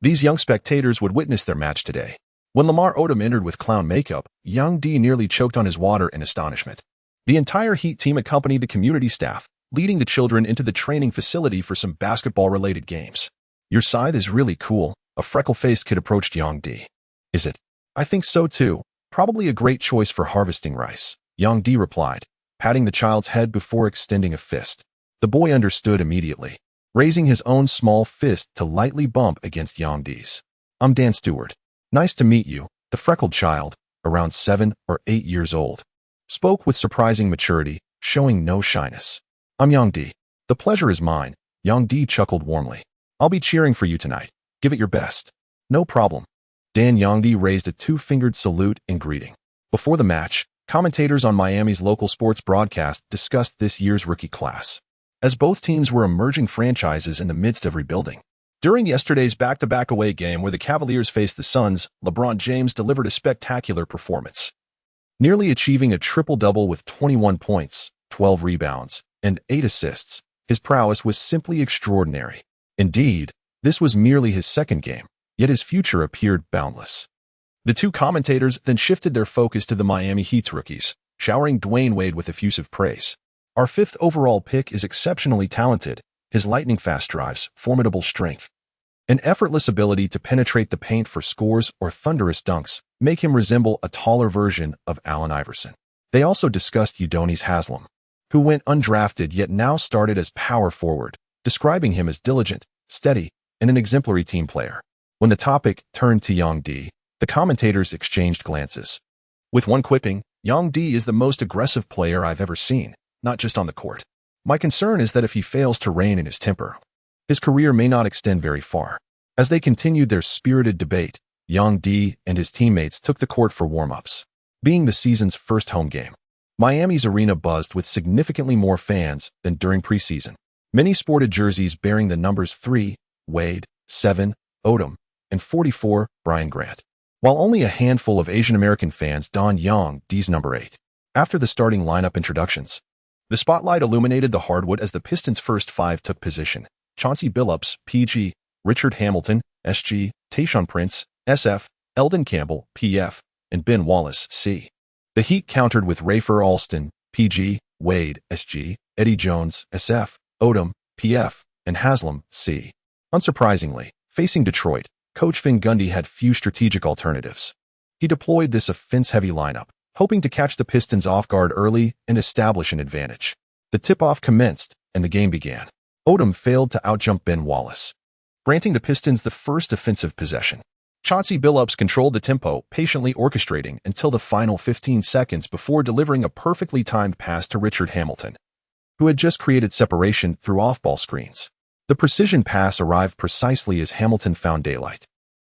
These young spectators would witness their match today. When Lamar Odom entered with clown makeup, Young D nearly choked on his water in astonishment. The entire Heat team accompanied the community staff, leading the children into the training facility for some basketball-related games. "Your scythe is really cool," a freckle-faced kid approached Young D. "Is it? I think so too. Probably a great choice for harvesting rice," Young D replied, patting the child's head before extending a fist. The boy understood immediately, raising his own small fist to lightly bump against Young D's. "I'm Dan Stewart. Nice to meet you," the freckled child, around 7 or 8 years old, spoke with surprising maturity, showing no shyness. "I'm Young D. The pleasure is mine," Young D chuckled warmly. "I'll be cheering for you tonight. Give it your best." "No problem." Dan Young D raised a 2-fingered salute in greeting. Before the match, commentators on Miami's local sports broadcast discussed this year's rookie class, as both teams were emerging franchises in the midst of rebuilding. During yesterday's back-to-back away game where the Cavaliers faced the Suns, LeBron James delivered a spectacular performance, nearly achieving a triple-double with 21 points, 12 rebounds, and 8 assists. His prowess was simply extraordinary. Indeed, this was merely his second game, yet his future appeared boundless. The two commentators then shifted their focus to the Miami Heat's rookies, showering Dwayne Wade with effusive praise. "Our 5th overall pick is exceptionally talented. His lightning-fast drives, formidable strength, and effortless ability to penetrate the paint for scores or thunderous dunks make him resemble a taller version of Allen Iverson." They also discussed Udonis Haslem, who went undrafted yet now started as power forward, describing him as diligent, steady, and an exemplary team player. When the topic turned to Young D, the commentators exchanged glances, with one quipping, "Young D is the most aggressive player I've ever seen, not just on the court. My concern is that if he fails to rein in his temper, his career may not extend very far." As they continued their spirited debate, Young D and his teammates took the court for warm-ups. Being the season's first home game, Miami's arena buzzed with significantly more fans than during preseason. Many sported jerseys bearing the numbers 3, Wade, 7, Odom, and 44, Brian Grant, while only a handful of Asian American fans donned Young D's number 8. After the starting lineup introductions, the spotlight illuminated the hardwood as the Pistons' first 5 took position. Chauncey Billups, PG, Richard Hamilton, SG, Tayshaun Prince, SF, Eldon Campbell, PF, and Ben Wallace, C. The Heat countered with Rafer Alston, PG, Wade, SG, Eddie Jones, SF, Odom, PF, and Haslem, C. Unsurprisingly, facing Detroit, Coach Van Gundy had few strategic alternatives. He deployed this offense-heavy lineup, hoping to catch the Pistons off guard early and establish an advantage. The tip-off commenced, and the game began. Odom failed to outjump Ben Wallace, granting the Pistons the first offensive possession. Chauncey Billups controlled the tempo, patiently orchestrating until the final 15 seconds before delivering a perfectly timed pass to Richard Hamilton, who had just created separation through off-ball screens. The precision pass arrived precisely as Hamilton found daylight,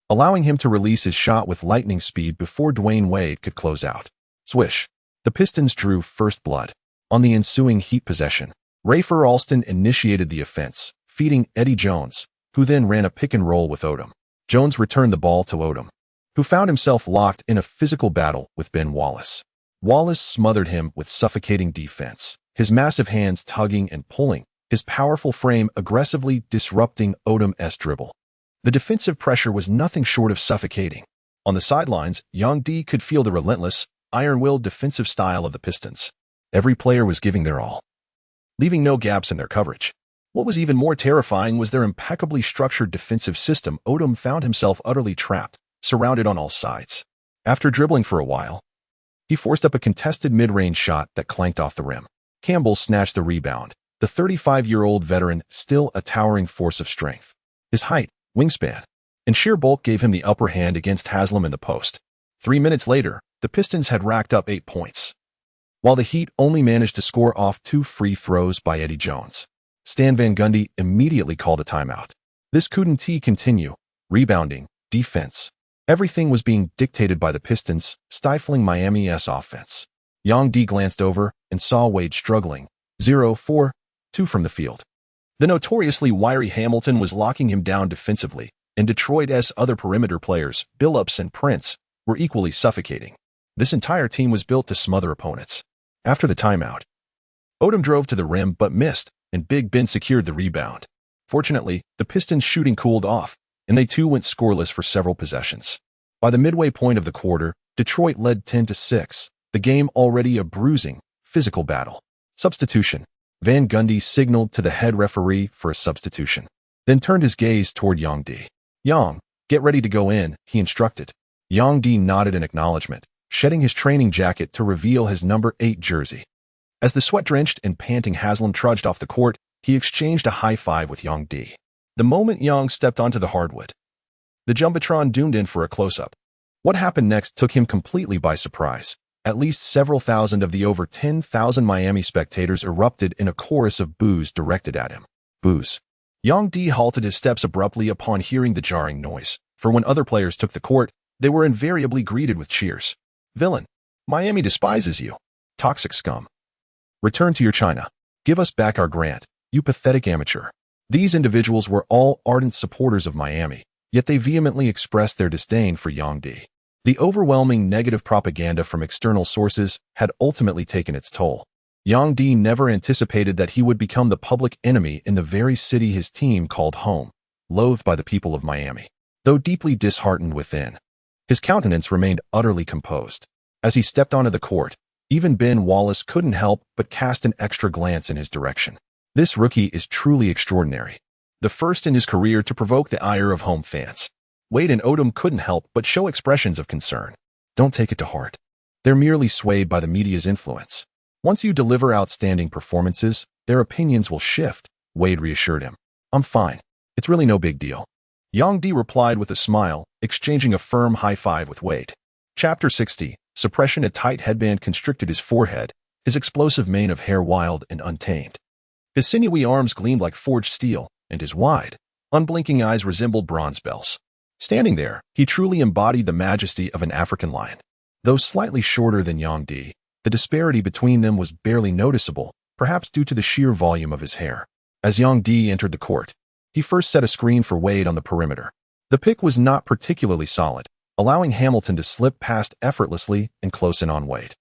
allowing him to release his shot with lightning speed before Dwayne Wade could close out. Swish. The Pistons drew first blood. On the ensuing Heat possession, Rafer Alston initiated the offense, feeding Eddie Jones, who then ran a pick-and-roll with Odom. Jones returned the ball to Odom, who found himself locked in a physical battle with Ben Wallace. Wallace smothered him with suffocating defense, his massive hands tugging and pulling, his powerful frame aggressively disrupting Odom's dribble. The defensive pressure was nothing short of suffocating. On the sidelines, Young D could feel the relentless, iron-willed defensive style of the Pistons. Every player was giving their all, leaving no gaps in their coverage. What was even more terrifying was their impeccably structured defensive system. Odom found himself utterly trapped, surrounded on all sides. After dribbling for a while, he forced up a contested mid-range shot that clanked off the rim. Campbell snatched the rebound, the 35-year-old veteran still a towering force of strength. His height, wingspan, and sheer bulk gave him the upper hand against Haslem in the post. 3 minutes later, the Pistons had racked up 8 points, while the Heat only managed to score off 2 free throws by Eddie Jones. Stan Van Gundy immediately called a timeout. This couldn't continue. Rebounding, defense, everything was being dictated by the Pistons, stifling Miami's offense. Young D glanced over and saw Wade struggling, 0-4-2 from the field. The notoriously wiry Hamilton was locking him down defensively, and Detroit's other perimeter players, Billups and Prince, were equally suffocating. This entire team was built to smother opponents. After the timeout, Odom drove to the rim but missed, and Big Ben secured the rebound. Fortunately, the Pistons' shooting cooled off, and they too went scoreless for several possessions. By the midway point of the quarter, Detroit led 10-6, the game already a bruising, physical battle. Substitution. Van Gundy signaled to the head referee for a substitution, then turned his gaze toward Yang D. "Yang, get ready to go in," he instructed. Yang D nodded in acknowledgement, shedding his training jacket to reveal his number 8 jersey. As the sweat-drenched and panting Haslam trudged off the court, he exchanged a high five with Yang D. The moment Yang stepped onto the hardwood, the Jumbotron zoomed in for a close-up. What happened next took him completely by surprise. At least several thousand of the over 10,000 Miami spectators erupted in a chorus of boos directed at him. Boos. Yang D halted his steps abruptly upon hearing the jarring noise, for when other players took the court, they were invariably greeted with cheers. "Villain. Miami despises you. Toxic scum. Return to your China. Give us back our grant, you pathetic amateur." These individuals were all ardent supporters of Miami, yet they vehemently expressed their disdain for Yang D. The overwhelming negative propaganda from external sources had ultimately taken its toll. Yang D never anticipated that he would become the public enemy in the very city his team called home, loathed by the people of Miami. Though deeply disheartened within, his countenance remained utterly composed. As he stepped onto the court, even Ben Wallace couldn't help but cast an extra glance in his direction. This rookie is truly extraordinary. The first in his career to provoke the ire of home fans. Wade and Odom couldn't help but show expressions of concern. Don't take it to heart. They're merely swayed by the media's influence. Once you deliver outstanding performances, their opinions will shift, Wade reassured him. I'm fine. It's really no big deal. Yang D replied with a smile, exchanging a firm high five with Wade. Chapter 60. Suppression. A tight headband constricted his forehead, his explosive mane of hair wild and untamed. His sinewy arms gleamed like forged steel, and his wide, unblinking eyes resembled bronze bells. Standing there, he truly embodied the majesty of an African lion. Though slightly shorter than Yang D, the disparity between them was barely noticeable, perhaps due to the sheer volume of his hair. As Yang D entered the court, he first set a screen for Wade on the perimeter. The pick was not particularly solid, allowing Hamilton to slip past effortlessly and close in on Wade.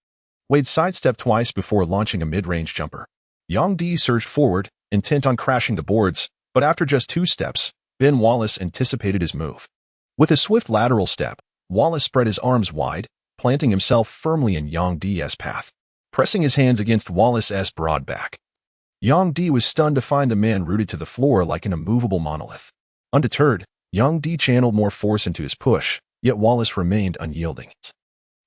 Wade sidestepped twice before launching a mid-range jumper. Yang D surged forward, intent on crashing the boards, but after just 2 steps, Ben Wallace anticipated his move. With a swift lateral step, Wallace spread his arms wide, planting himself firmly in Yang D's path, pressing his hands against Wallace's broad back. Yang D was stunned to find the man rooted to the floor like an immovable monolith. Undeterred, Yang D channeled more force into his push, yet Wallace remained unyielding.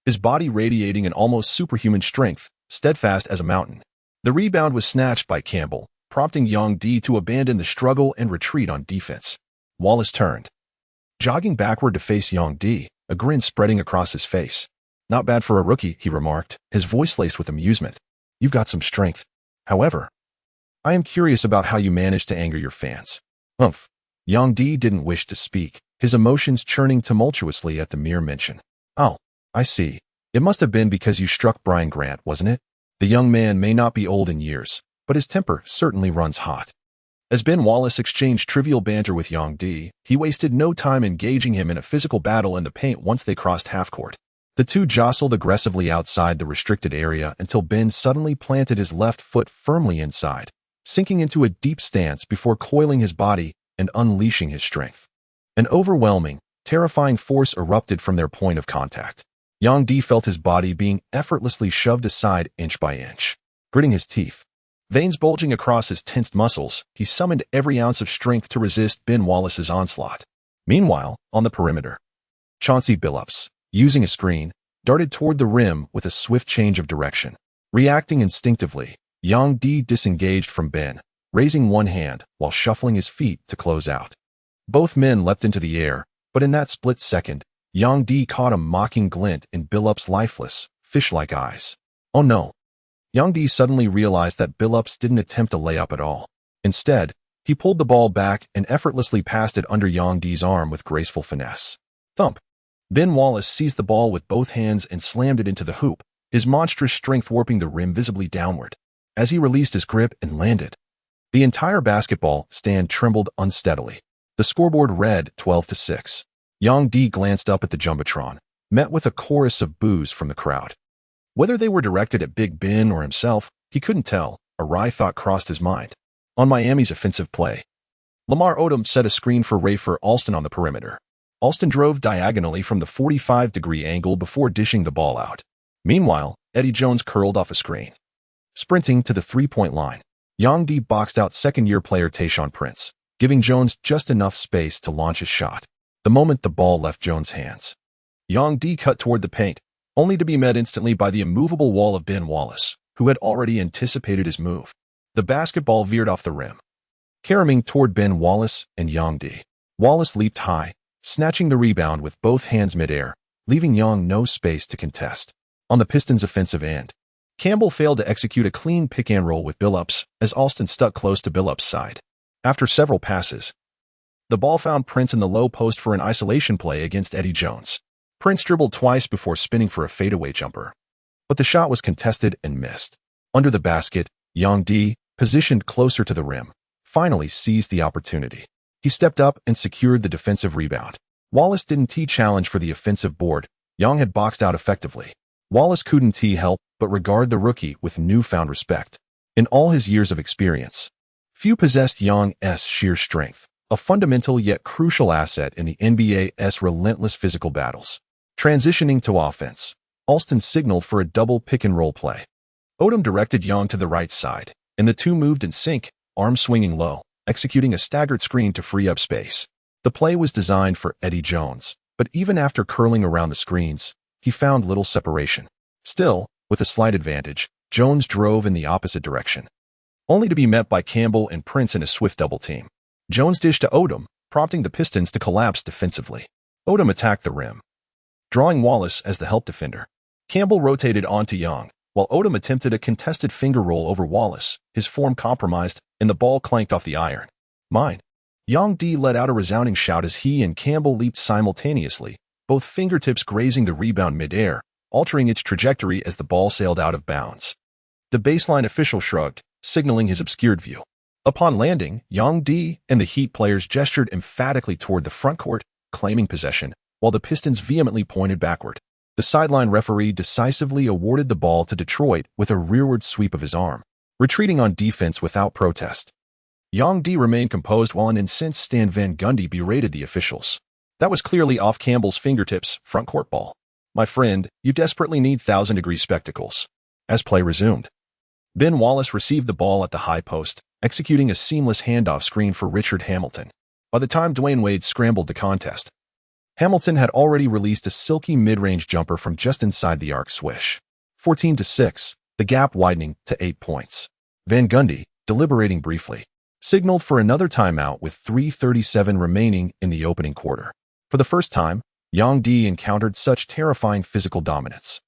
His body radiating an almost superhuman strength, steadfast as a mountain. The rebound was snatched by Campbell, prompting Yang D to abandon the struggle and retreat on defense. Wallace turned, jogging backward to face Yang D, a grin spreading across his face. "Not bad for a rookie," he remarked, his voice laced with amusement. "You've got some strength. However, I am curious about how you managed to anger your fans." Humph. Yang D didn't wish to speak, his emotions churning tumultuously at the mere mention. "Oh, I see. It must have been because you struck Brian Grant, wasn't it?" The young man may not be old in years, but his temper certainly runs hot. As Ben Wallace exchanged trivial banter with Yang D, he wasted no time engaging him in a physical battle in the paint once they crossed half-court. The two jostled aggressively outside the restricted area until Ben suddenly planted his left foot firmly inside, sinking into a deep stance before coiling his body and unleashing his strength. An overwhelming, terrifying force erupted from their point of contact. Yang D felt his body being effortlessly shoved aside inch by inch. Gritting his teeth, veins bulging across his tensed muscles, he summoned every ounce of strength to resist Ben Wallace's onslaught. Meanwhile, on the perimeter, Chauncey Billups, using a screen, darted toward the rim with a swift change of direction. Reacting instinctively, Yang D disengaged from Ben, raising one hand while shuffling his feet to close out. Both men leapt into the air, but in that split second, Yang D caught a mocking glint in Billups' lifeless, fish-like eyes. Oh no. Yang D suddenly realized that Billups didn't attempt a layup at all. Instead, he pulled the ball back and effortlessly passed it under Yang D's arm with graceful finesse. Thump. Ben Wallace seized the ball with both hands and slammed it into the hoop, his monstrous strength warping the rim visibly downward. As he released his grip and landed, the entire basketball stand trembled unsteadily. The scoreboard read 12-6. Yang D glanced up at the Jumbotron, met with a chorus of boos from the crowd. Whether they were directed at Big Ben or himself, he couldn't tell, A wry thought crossed his mind. On Miami's offensive play, Lamar Odom set a screen for Rafer Alston on the perimeter. Alston drove diagonally from the 45-degree angle before dishing the ball out. Meanwhile, Eddie Jones curled off a screen. Sprinting to the three-point line, Yang D boxed out second-year player Tayshaun Prince, giving Jones just enough space to launch his shot. The moment the ball left Jones' hands, Yang D cut toward the paint, only to be met instantly by the immovable wall of Ben Wallace, who had already anticipated his move. The basketball veered off the rim, caroming toward Ben Wallace and Yang D. Wallace leaped high, snatching the rebound with both hands midair, leaving Yang no space to contest. On the Pistons' offensive end, Campbell failed to execute a clean pick-and-roll with Billups as Alston stuck close to Billups' side. After several passes, the ball found Prince in the low post for an isolation play against Eddie Jones. Prince dribbled twice before spinning for a fadeaway jumper, but the shot was contested and missed. Under the basket, Yang D, positioned closer to the rim, finally seized the opportunity. He stepped up and secured the defensive rebound. Wallace didn't challenge for the offensive board. Yang had boxed out effectively. Wallace couldn't help but regard the rookie with newfound respect. In all his years of experience, few possessed Yang's sheer strength, a fundamental yet crucial asset in the NBA's relentless physical battles. Transitioning to offense, Alston signaled for a double pick-and-roll play. Odom directed Yang to the right side, and the two moved in sync, arms swinging low, executing a staggered screen to free up space. The play was designed for Eddie Jones, but even after curling around the screens, he found little separation. Still, with a slight advantage, Jones drove in the opposite direction, only to be met by Campbell and Prince in a swift double team. Jones dished to Odom, prompting the Pistons to collapse defensively. Odom attacked the rim, drawing Wallace as the help defender. Campbell rotated onto Yang, while Odom attempted a contested finger roll over Wallace, his form compromised, and the ball clanked off the iron. Mine. Yang D let out a resounding shout as he and Campbell leaped simultaneously, both fingertips grazing the rebound midair, altering its trajectory as the ball sailed out of bounds. The baseline official shrugged, signaling his obscured view. Upon landing, Yang D and the Heat players gestured emphatically toward the front court, claiming possession, while the Pistons vehemently pointed backward. The sideline referee decisively awarded the ball to Detroit with a rearward sweep of his arm, retreating on defense without protest. Yang D remained composed while an incensed Stan Van Gundy berated the officials. That was clearly off Campbell's fingertips, front court ball. My friend, you desperately need 1,000-degree spectacles. As play resumed, Ben Wallace received the ball at the high post, executing a seamless handoff screen for Richard Hamilton. By the time Dwayne Wade scrambled the contest, Hamilton had already released a silky mid-range jumper from just inside the arc swish. 14-6, the gap widening to 8 points. Van Gundy, deliberating briefly, signaled for another timeout with 3:37 remaining in the opening quarter. For the first time, Yang D encountered such terrifying physical dominance.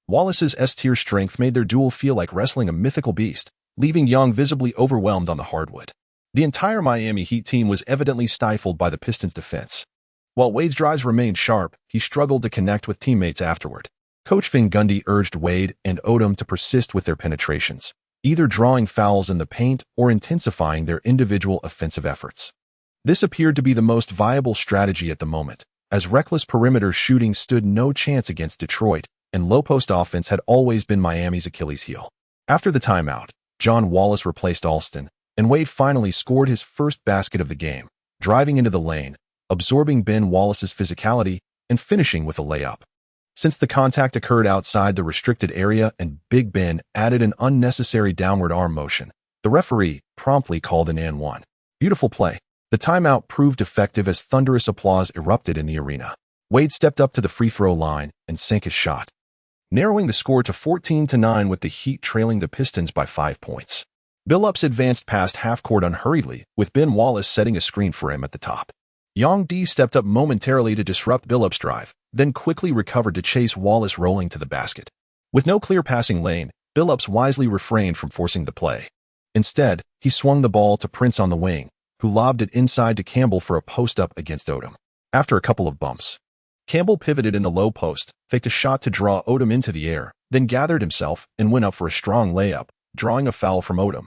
Wallace's S-tier strength made their duel feel like wrestling a mythical beast, leaving Yang visibly overwhelmed on the hardwood. The entire Miami Heat team was evidently stifled by the Pistons' defense. While Wade's drives remained sharp, he struggled to connect with teammates afterward. Coach Van Gundy urged Wade and Odom to persist with their penetrations, either drawing fouls in the paint or intensifying their individual offensive efforts. This appeared to be the most viable strategy at the moment, as reckless perimeter shooting stood no chance against Detroit, and low-post offense had always been Miami's Achilles heel. After the timeout, John Wallace replaced Alston, and Wade finally scored his first basket of the game, driving into the lane, absorbing Ben Wallace's physicality, and finishing with a layup. Since the contact occurred outside the restricted area and Big Ben added an unnecessary downward arm motion, the referee promptly called an and one. Beautiful play. The timeout proved effective as thunderous applause erupted in the arena. Wade stepped up to the free throw line and sank his shot, narrowing the score to 14-9 with the Heat trailing the Pistons by 5 points. Billups advanced past half-court unhurriedly, with Ben Wallace setting a screen for him at the top. Yang D stepped up momentarily to disrupt Billups' drive, then quickly recovered to chase Wallace rolling to the basket. With no clear passing lane, Billups wisely refrained from forcing the play. Instead, he swung the ball to Prince on the wing, who lobbed it inside to Campbell for a post-up against Odom. After a couple of bumps, Campbell pivoted in the low post, faked a shot to draw Odom into the air, then gathered himself and went up for a strong layup, drawing a foul from Odom.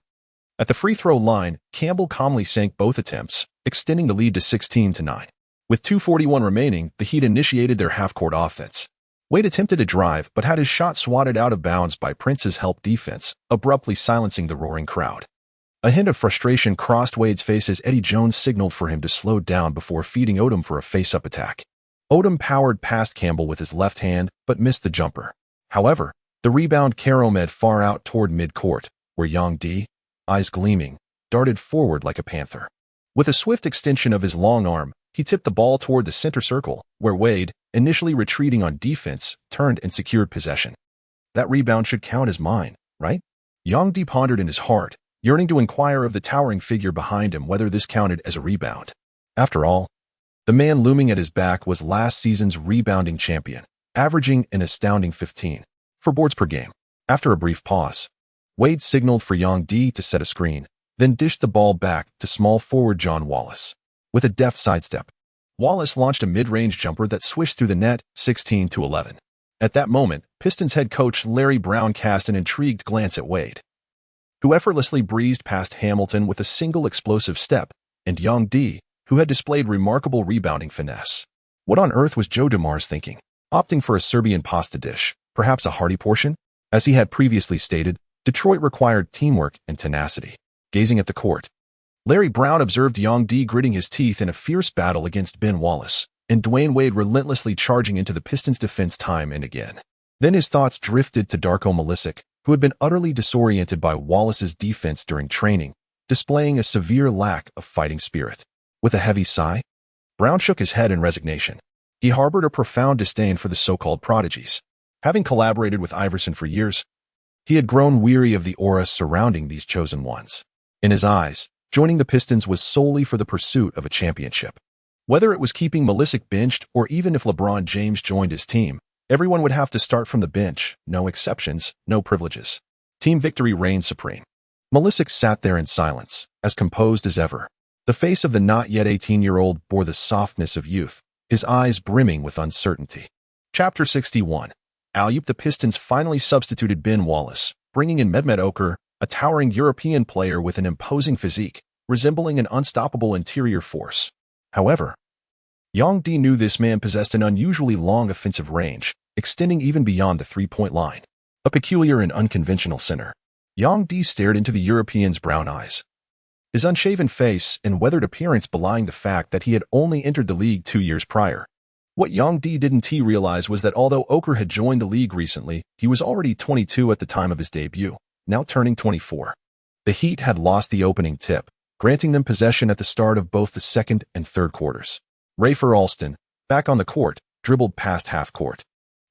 At the free throw line, Campbell calmly sank both attempts, extending the lead to 16-9. With 2:41 remaining, the Heat initiated their half-court offense. Wade attempted a drive but had his shot swatted out of bounds by Prince's help defense, abruptly silencing the roaring crowd. A hint of frustration crossed Wade's face as Eddie Jones signaled for him to slow down before feeding Odom for a face-up attack. Odom powered past Campbell with his left hand but missed the jumper. However, the rebound carromed far out toward mid-court, where Yang Di, eyes gleaming, darted forward like a panther. With a swift extension of his long arm, he tipped the ball toward the center circle, where Wade, initially retreating on defense, turned and secured possession. That rebound should count as mine, right? Yang Di pondered in his heart, yearning to inquire of the towering figure behind him whether this counted as a rebound. After all, the man looming at his back was last season's rebounding champion, averaging an astounding 15 for boards per game. After a brief pause, Wade signaled for Yang Di to set a screen, then dished the ball back to small forward John Wallace. With a deft sidestep, Wallace launched a mid-range jumper that swished through the net, 16-11. At that moment, Pistons head coach Larry Brown cast an intrigued glance at Wade, who effortlessly breezed past Hamilton with a single explosive step, and Yang Di, who had displayed remarkable rebounding finesse. What on earth was Joe DeMars thinking? Opting for a Serbian pasta dish, perhaps a hearty portion? As he had previously stated, Detroit required teamwork and tenacity. Gazing at the court, Larry Brown observed Yang Di gritting his teeth in a fierce battle against Ben Wallace, and Dwayne Wade relentlessly charging into the Pistons' defense time and again. Then his thoughts drifted to Darko Milicic, who had been utterly disoriented by Wallace's defense during training, displaying a severe lack of fighting spirit. With a heavy sigh, Brown shook his head in resignation. He harbored a profound disdain for the so-called prodigies. Having collaborated with Iverson for years, he had grown weary of the aura surrounding these chosen ones. In his eyes, joining the Pistons was solely for the pursuit of a championship. Whether it was keeping Milicic benched or even if LeBron James joined his team, everyone would have to start from the bench, no exceptions, no privileges. Team victory reigned supreme. Milicic sat there in silence, as composed as ever. The face of the not yet 18-year-old bore the softness of youth, his eyes brimming with uncertainty. Chapter 61. Alley-oop. The Pistons finally substituted Ben Wallace, bringing in Mehmet Okur, a towering European player with an imposing physique, resembling an unstoppable interior force. However, Yang Di knew this man possessed an unusually long offensive range, extending even beyond the three-point line. A peculiar and unconventional center, Yang Di stared into the European's brown eyes. His unshaven face and weathered appearance belying the fact that he had only entered the league 2 years prior. What Yang Di didn't realize was that although Okur had joined the league recently, he was already 22 at the time of his debut, now turning 24. The Heat had lost the opening tip, granting them possession at the start of both the second and third quarters. Rafer Alston, back on the court, dribbled past half-court.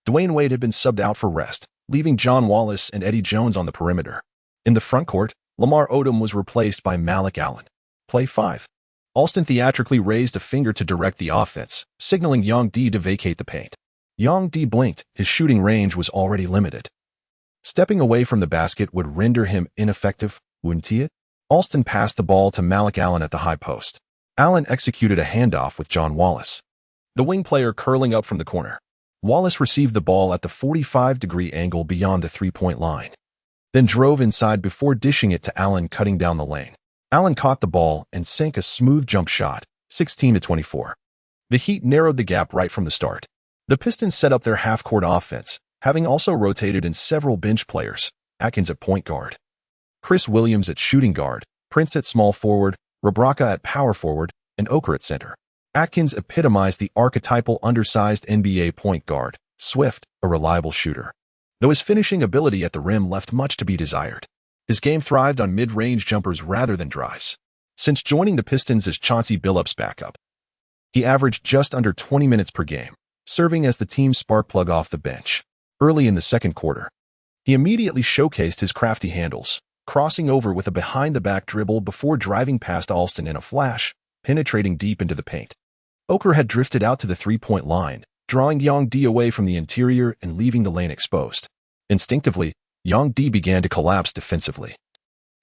Dwayne Wade had been subbed out for rest, leaving John Wallace and Eddie Jones on the perimeter. In the front court, Lamar Odom was replaced by Malik Allen. Play 5. Alston theatrically raised a finger to direct the offense, signaling Yang Di to vacate the paint. Yang Di blinked, his shooting range was already limited. Stepping away from the basket would render him ineffective, wouldn't it? Alston passed the ball to Malik Allen at the high post. Allen executed a handoff with John Wallace, the wing player curling up from the corner. Wallace received the ball at the 45-degree angle beyond the three-point line, then drove inside before dishing it to Allen cutting down the lane. Allen caught the ball and sank a smooth jump shot, 16-24. The Heat narrowed the gap right from the start. The Pistons set up their half-court offense, having also rotated in several bench players, Atkins at point guard, Chris Williams at shooting guard, Prince at small forward, Rebraka at power forward, and Okur at center. Atkins epitomized the archetypal undersized NBA point guard, swift, a reliable shooter, though his finishing ability at the rim left much to be desired. His game thrived on mid-range jumpers rather than drives. Since joining the Pistons as Chauncey Billups's backup, he averaged just under 20 minutes per game, serving as the team's spark plug off the bench. Early in the second quarter, he immediately showcased his crafty handles, crossing over with a behind-the-back dribble before driving past Alston in a flash, penetrating deep into the paint. Okur had drifted out to the three-point line, drawing Yang Di away from the interior and leaving the lane exposed. Instinctively, Yang Di began to collapse defensively.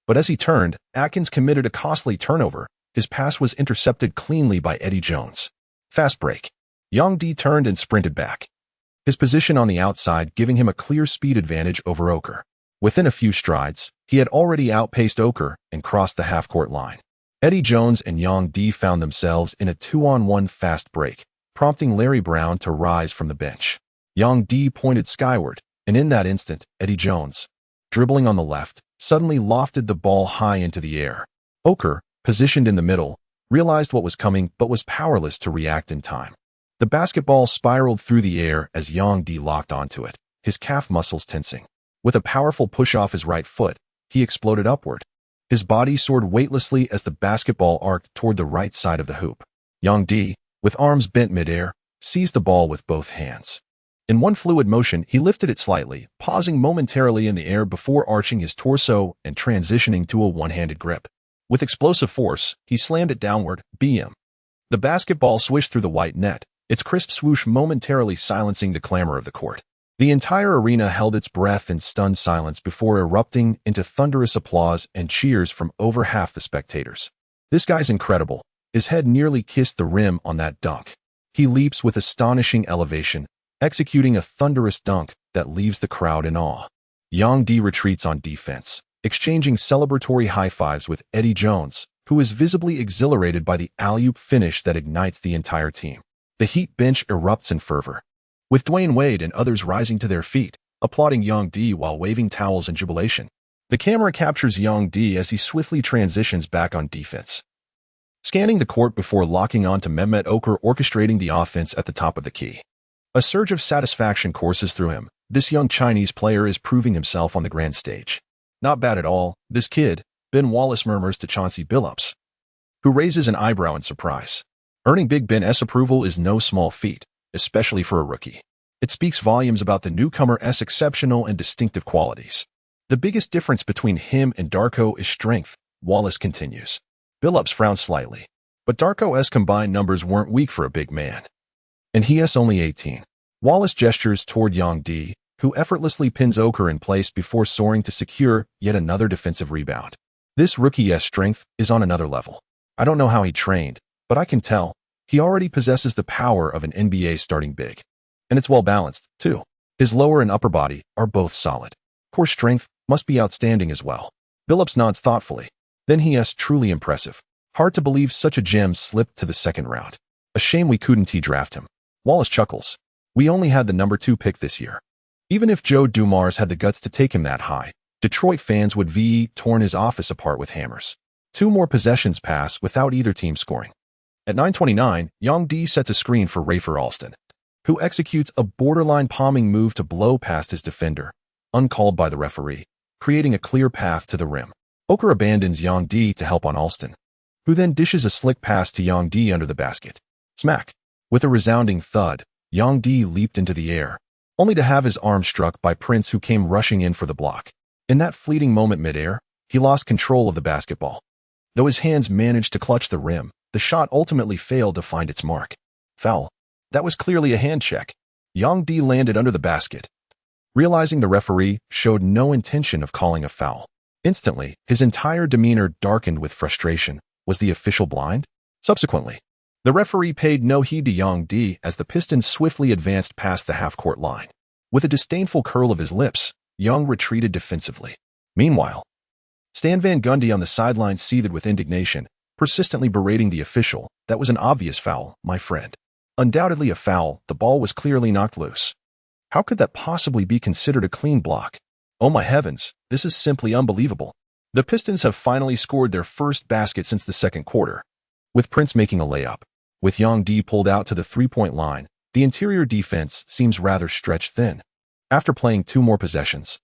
But as he turned, Atkins committed a costly turnover. His pass was intercepted cleanly by Eddie Jones. Fast break. Yang Di turned and sprinted back, his position on the outside giving him a clear speed advantage over Okur. Within a few strides, he had already outpaced Okur and crossed the half-court line. Eddie Jones and Yang Di found themselves in a 2-on-1 fast break, prompting Larry Brown to rise from the bench. Yang D pointed skyward, and in that instant, Eddie Jones, dribbling on the left, suddenly lofted the ball high into the air. Oker, positioned in the middle, realized what was coming but was powerless to react in time. The basketball spiraled through the air as Yang D locked onto it, his calf muscles tensing. With a powerful push off his right foot, he exploded upward. His body soared weightlessly as the basketball arced toward the right side of the hoop. Yang D, with arms bent midair, seized the ball with both hands. In one fluid motion, he lifted it slightly, pausing momentarily in the air before arching his torso and transitioning to a one-handed grip. With explosive force, he slammed it downward, BM. The basketball swished through the white net, its crisp swoosh momentarily silencing the clamor of the court. The entire arena held its breath in stunned silence before erupting into thunderous applause and cheers from over half the spectators. This guy's incredible. His head nearly kissed the rim on that dunk. He leaps with astonishing elevation, executing a thunderous dunk that leaves the crowd in awe. Yang D retreats on defense, exchanging celebratory high-fives with Eddie Jones, who is visibly exhilarated by the alley-oop finish that ignites the entire team. The Heat bench erupts in fervor, with Dwayne Wade and others rising to their feet, applauding Yang D while waving towels in jubilation. The camera captures Yang D as he swiftly transitions back on defense, scanning the court before locking on to Mehmet Oker, orchestrating the offense at the top of the key. A surge of satisfaction courses through him. This young Chinese player is proving himself on the grand stage. Not bad at all, this kid, Ben Wallace murmurs to Chauncey Billups, who raises an eyebrow in surprise. Earning Big Ben's approval is no small feat, especially for a rookie. It speaks volumes about the newcomer's exceptional and distinctive qualities. The biggest difference between him and Darko is strength, Wallace continues. Billups frowns slightly, but Darko's combined numbers weren't weak for a big man. And he's only 18. Wallace gestures toward Yang D, who effortlessly pins Oker in place before soaring to secure yet another defensive rebound. This rookie's strength is on another level. I don't know how he trained, but I can tell he already possesses the power of an NBA starting big. And it's well balanced, too. His lower and upper body are both solid. Core strength must be outstanding as well. Billups nods thoughtfully. Then he's truly impressive. Hard to believe such a gem slipped to the second round. A shame we couldn't draft him. Wallace chuckles. We only had the number 2 pick this year. Even if Joe Dumars had the guts to take him that high, Detroit fans would torn his office apart with hammers. 2 more possessions pass without either team scoring. At 9:29, Yang D sets a screen for Rafer Alston, who executes a borderline palming move to blow past his defender, uncalled by the referee, creating a clear path to the rim. Oker abandons Yang D to help on Alston, who then dishes a slick pass to Yang D under the basket. Smack! With a resounding thud, Yang D leaped into the air, only to have his arm struck by Prince, who came rushing in for the block. In that fleeting moment midair, he lost control of the basketball. Though his hands managed to clutch the rim, the shot ultimately failed to find its mark. Foul. That was clearly a hand check. Yang D landed under the basket. Realizing the referee showed no intention of calling a foul. Instantly, his entire demeanor darkened with frustration. Was the official blind? Subsequently, the referee paid no heed to Yang D as the Pistons swiftly advanced past the half-court line. With a disdainful curl of his lips, Young retreated defensively. Meanwhile, Stan Van Gundy on the sideline seethed with indignation, persistently berating the official. That was an obvious foul, my friend. Undoubtedly a foul, the ball was clearly knocked loose. How could that possibly be considered a clean block? Oh my heavens, this is simply unbelievable. The Pistons have finally scored their first basket since the second quarter, with Prince making a layup. With Yang D pulled out to the three-point line, the interior defense seems rather stretched thin. After playing 2 more possessions,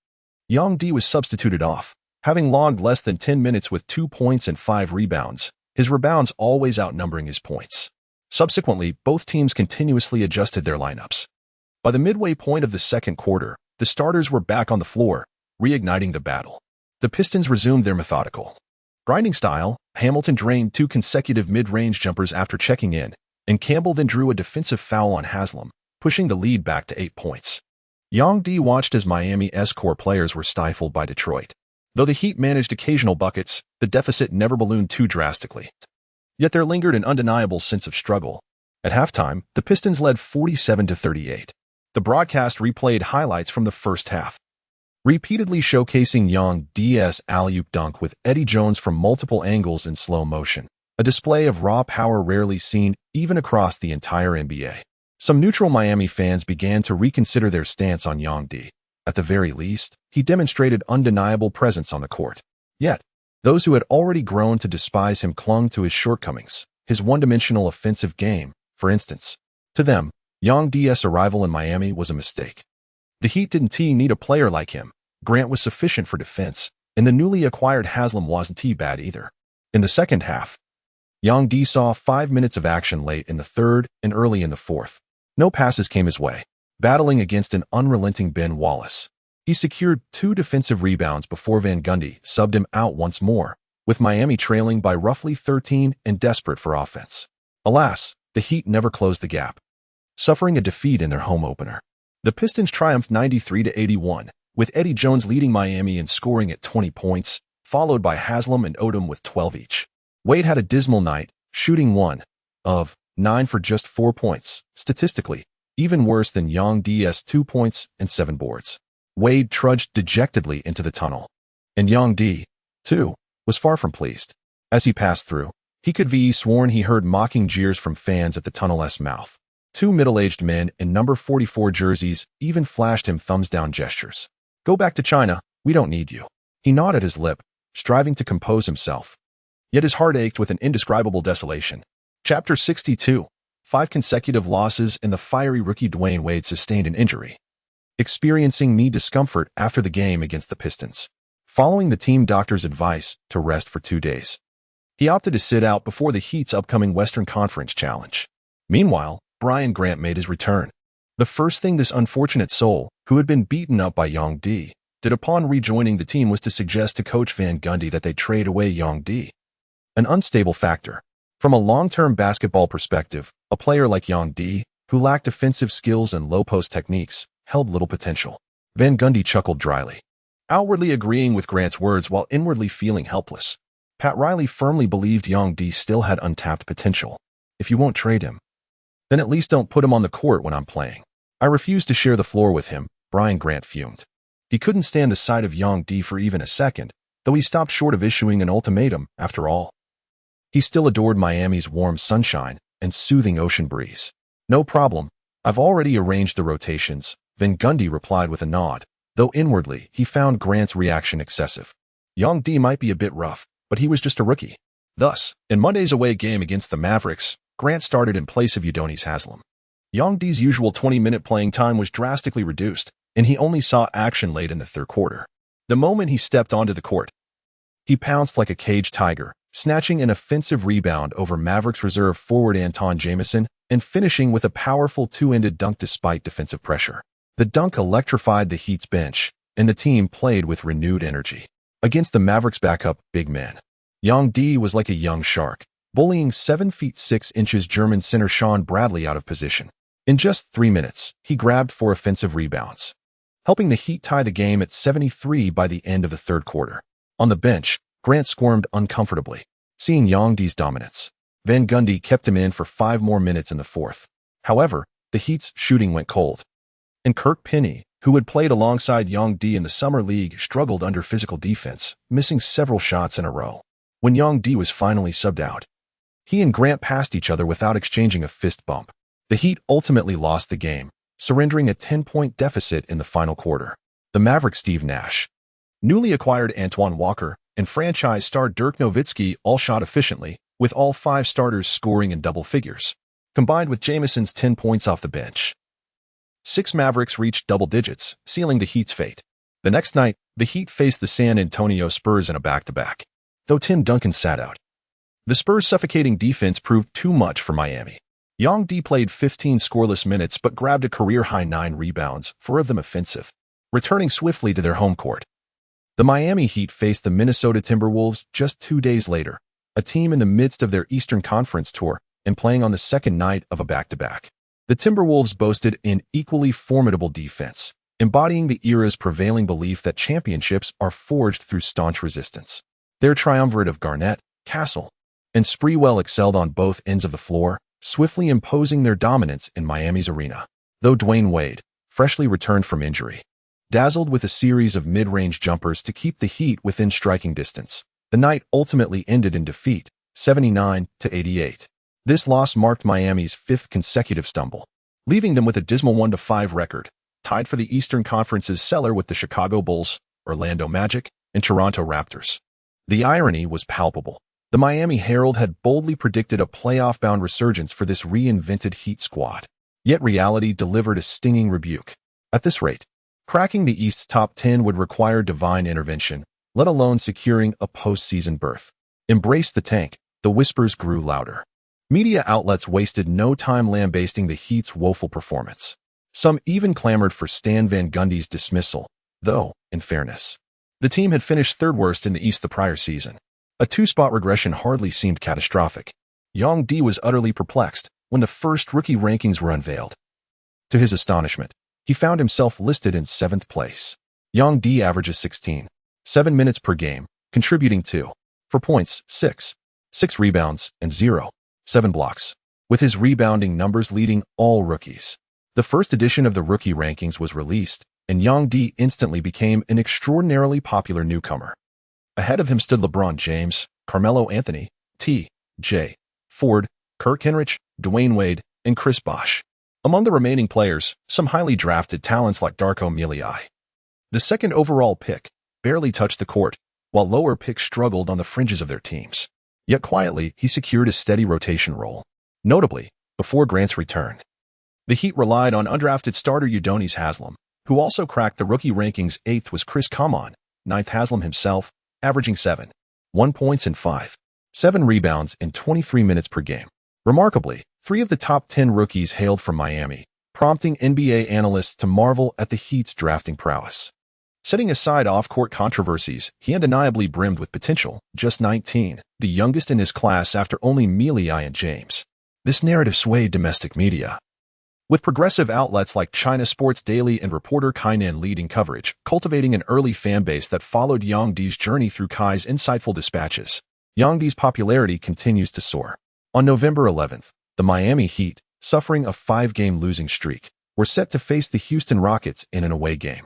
Yang D was substituted off, having logged less than 10 minutes with 2 points and 5 rebounds, his rebounds always outnumbering his points. Subsequently, both teams continuously adjusted their lineups. By the midway point of the second quarter, the starters were back on the floor, reigniting the battle. The Pistons resumed their methodical grinding style. Hamilton drained 2 consecutive mid-range jumpers after checking in, and Campbell then drew a defensive foul on Haslam, pushing the lead back to 8 points. Yang D watched as Miami's core players were stifled by Detroit. Though the Heat managed occasional buckets, the deficit never ballooned too drastically. Yet there lingered an undeniable sense of struggle. At halftime, the Pistons led 47-38. The broadcast replayed highlights from the first half, repeatedly showcasing Yang D's alley-oop dunk with Eddie Jones from multiple angles in slow motion, a display of raw power rarely seen even across the entire NBA. Some neutral Miami fans began to reconsider their stance on Yang. At the very least, he demonstrated undeniable presence on the court. Yet, those who had already grown to despise him clung to his shortcomings, his one-dimensional offensive game, for instance. To them, Yang's arrival in Miami was a mistake. The Heat didn't need a player like him. Grant was sufficient for defense, and the newly acquired Haslam wasn't bad either. In the second half, Yang saw 5 minutes of action late in the third and early in the fourth. No passes came his way, battling against an unrelenting Ben Wallace. He secured 2 defensive rebounds before Van Gundy subbed him out once more, with Miami trailing by roughly 13 and desperate for offense. Alas, the Heat never closed the gap, suffering a defeat in their home opener. The Pistons triumphed 93-81, with Eddie Jones leading Miami in scoring at 20 points, followed by Haslam and Odom with 12 each. Wade had a dismal night, shooting 1 of 9 for just 4 points, statistically, even worse than Yang's 2 points and 7 boards. Wade trudged dejectedly into the tunnel, and Yang, too, was far from pleased. As he passed through, he could be sworn he heard mocking jeers from fans at the tunnel's mouth. 2 middle-aged men in number 44 jerseys even flashed him thumbs-down gestures. "Go back to China, we don't need you." He gnawed at his lip, striving to compose himself. Yet his heart ached with an indescribable desolation. Chapter 62. 5 consecutive losses, and the fiery rookie Dwayne Wade sustained an injury, experiencing knee discomfort after the game against the Pistons. Following the team doctor's advice to rest for 2 days, he opted to sit out before the Heat's upcoming Western Conference Challenge. Meanwhile, Brian Grant made his return. The first thing this unfortunate soul, who had been beaten up by Yang, did upon rejoining the team was to suggest to Coach Van Gundy that they trade away Yang, an unstable factor. From a long-term basketball perspective, a player like Yang, who lacked offensive skills and low-post techniques, held little potential. Van Gundy chuckled dryly, outwardly agreeing with Grant's words while inwardly feeling helpless. Pat Riley firmly believed Yang still had untapped potential. "If you won't trade him, then at least don't put him on the court when I'm playing." "I refuse to share the floor with him," Brian Grant fumed. He couldn't stand the sight of Yang for even a second, though he stopped short of issuing an ultimatum, after all. He still adored Miami's warm sunshine and soothing ocean breeze. "No problem. I've already arranged the rotations," Van Gundy replied with a nod, though inwardly he found Grant's reaction excessive. Yang might be a bit rough, but he was just a rookie. Thus, in Monday's away game against the Mavericks, Grant started in place of Udonis Haslam. Yang's usual 20-minute playing time was drastically reduced, and he only saw action late in the third quarter. The moment he stepped onto the court, he pounced like a caged tiger, snatching an offensive rebound over Mavericks reserve forward Anton Jamison and finishing with a powerful 2-ended dunk despite defensive pressure. The dunk electrified the Heat's bench, and the team played with renewed energy. Against the Mavericks' backup big man, Yang was like a young shark, bullying 7 feet 6 inches German center Sean Bradley out of position. In just 3 minutes, he grabbed 4 offensive rebounds, helping the Heat tie the game at 73 by the end of the third quarter. On the bench, Grant squirmed uncomfortably, seeing Yang's dominance. Van Gundy kept him in for 5 more minutes in the fourth. However, the Heat's shooting went cold, and Kirk Penny, who had played alongside Yang in the Summer League, struggled under physical defense, missing several shots in a row. When Yang was finally subbed out, he and Grant passed each other without exchanging a fist bump. The Heat ultimately lost the game, surrendering a 10-point deficit in the final quarter. The Mavericks' Steve Nash, newly acquired Antoine Walker, and franchise star Dirk Nowitzki all shot efficiently, with all 5 starters scoring in double figures. Combined with Jamison's 10 points off the bench, 6 Mavericks reached double digits, sealing the Heat's fate. The next night, the Heat faced the San Antonio Spurs in a back-to-back. Though Tim Duncan sat out, the Spurs' suffocating defense proved too much for Miami. Yang played 15 scoreless minutes but grabbed a career-high 9 rebounds, 4 of them offensive, returning swiftly to their home court. The Miami Heat faced the Minnesota Timberwolves just 2 days later, a team in the midst of their Eastern Conference tour and playing on the second night of a back-to-back. The Timberwolves boasted an equally formidable defense, embodying the era's prevailing belief that championships are forged through staunch resistance. Their triumvirate of Garnett, Castle, and Sprewell excelled on both ends of the floor, swiftly imposing their dominance in Miami's arena. Though Dwayne Wade, freshly returned from injury, dazzled with a series of mid-range jumpers to keep the Heat within striking distance, the night ultimately ended in defeat, 79-88. This loss marked Miami's 5th consecutive stumble. leaving them with a dismal 1-5 record, tied for the Eastern Conference's cellar with the Chicago Bulls, Orlando Magic, and Toronto Raptors. The irony was palpable. The Miami Herald had boldly predicted a playoff-bound resurgence for this reinvented Heat squad. Yet reality delivered a stinging rebuke. At this rate, cracking the East's top 10 would require divine intervention, let alone securing a postseason berth. Embrace the tank, the whispers grew louder. Media outlets wasted no time lambasting the Heat's woeful performance. Some even clamored for Stan Van Gundy's dismissal, though, in fairness, the team had finished third worst in the East the prior season. A two-spot regression hardly seemed catastrophic. Yang D was utterly perplexed when the first rookie rankings were unveiled. To his astonishment, he found himself listed in 7th place. Yang D averages 16.7 minutes per game, contributing 4 points, 6 rebounds, and 0.7 blocks, with his rebounding numbers leading all rookies. The first edition of the rookie rankings was released, and Yang D instantly became an extraordinarily popular newcomer. Ahead of him stood LeBron James, Carmelo Anthony, T.J. Ford, Kirk Hinrich, Dwayne Wade, and Chris Bosh. Among the remaining players, some highly drafted talents like Darko Milicic. The second overall pick barely touched the court, while lower picks struggled on the fringes of their teams. Yet quietly, he secured a steady rotation role. Notably, before Grant's return, the Heat relied on undrafted starter Udonis Haslem, who also cracked the rookie rankings. 8th was Chris Common, 9th Haslem himself, averaging 7.1 points and 5.7 rebounds in 23 minutes per game. Remarkably, 3 of the top 10 rookies hailed from Miami, prompting NBA analysts to marvel at the Heat's drafting prowess. Setting aside off-court controversies, he undeniably brimmed with potential, just 19, the youngest in his class after only Milicic and James. This narrative swayed domestic media, with progressive outlets like China Sports Daily and reporter Kainan leading coverage, cultivating an early fan base that followed Yang D's journey through Kai's insightful dispatches. Yang D's popularity continues to soar. On November 11th, the Miami Heat, suffering a 5-game losing streak, were set to face the Houston Rockets in an away game.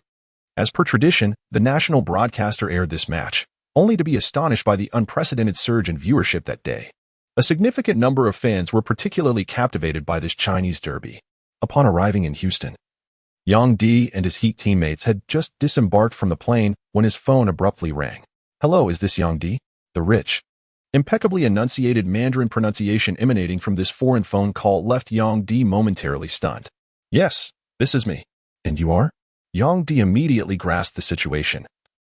As per tradition, the national broadcaster aired this match, only to be astonished by the unprecedented surge in viewership that day. A significant number of fans were particularly captivated by this Chinese derby. Upon arriving in Houston, Yang D and his Heat teammates had just disembarked from the plane when his phone abruptly rang. "Hello, is this Yang D?" The rich, impeccably enunciated Mandarin pronunciation emanating from this foreign phone call left Yang D momentarily stunned. "Yes, this is me." "And you are?" Yang D immediately grasped the situation,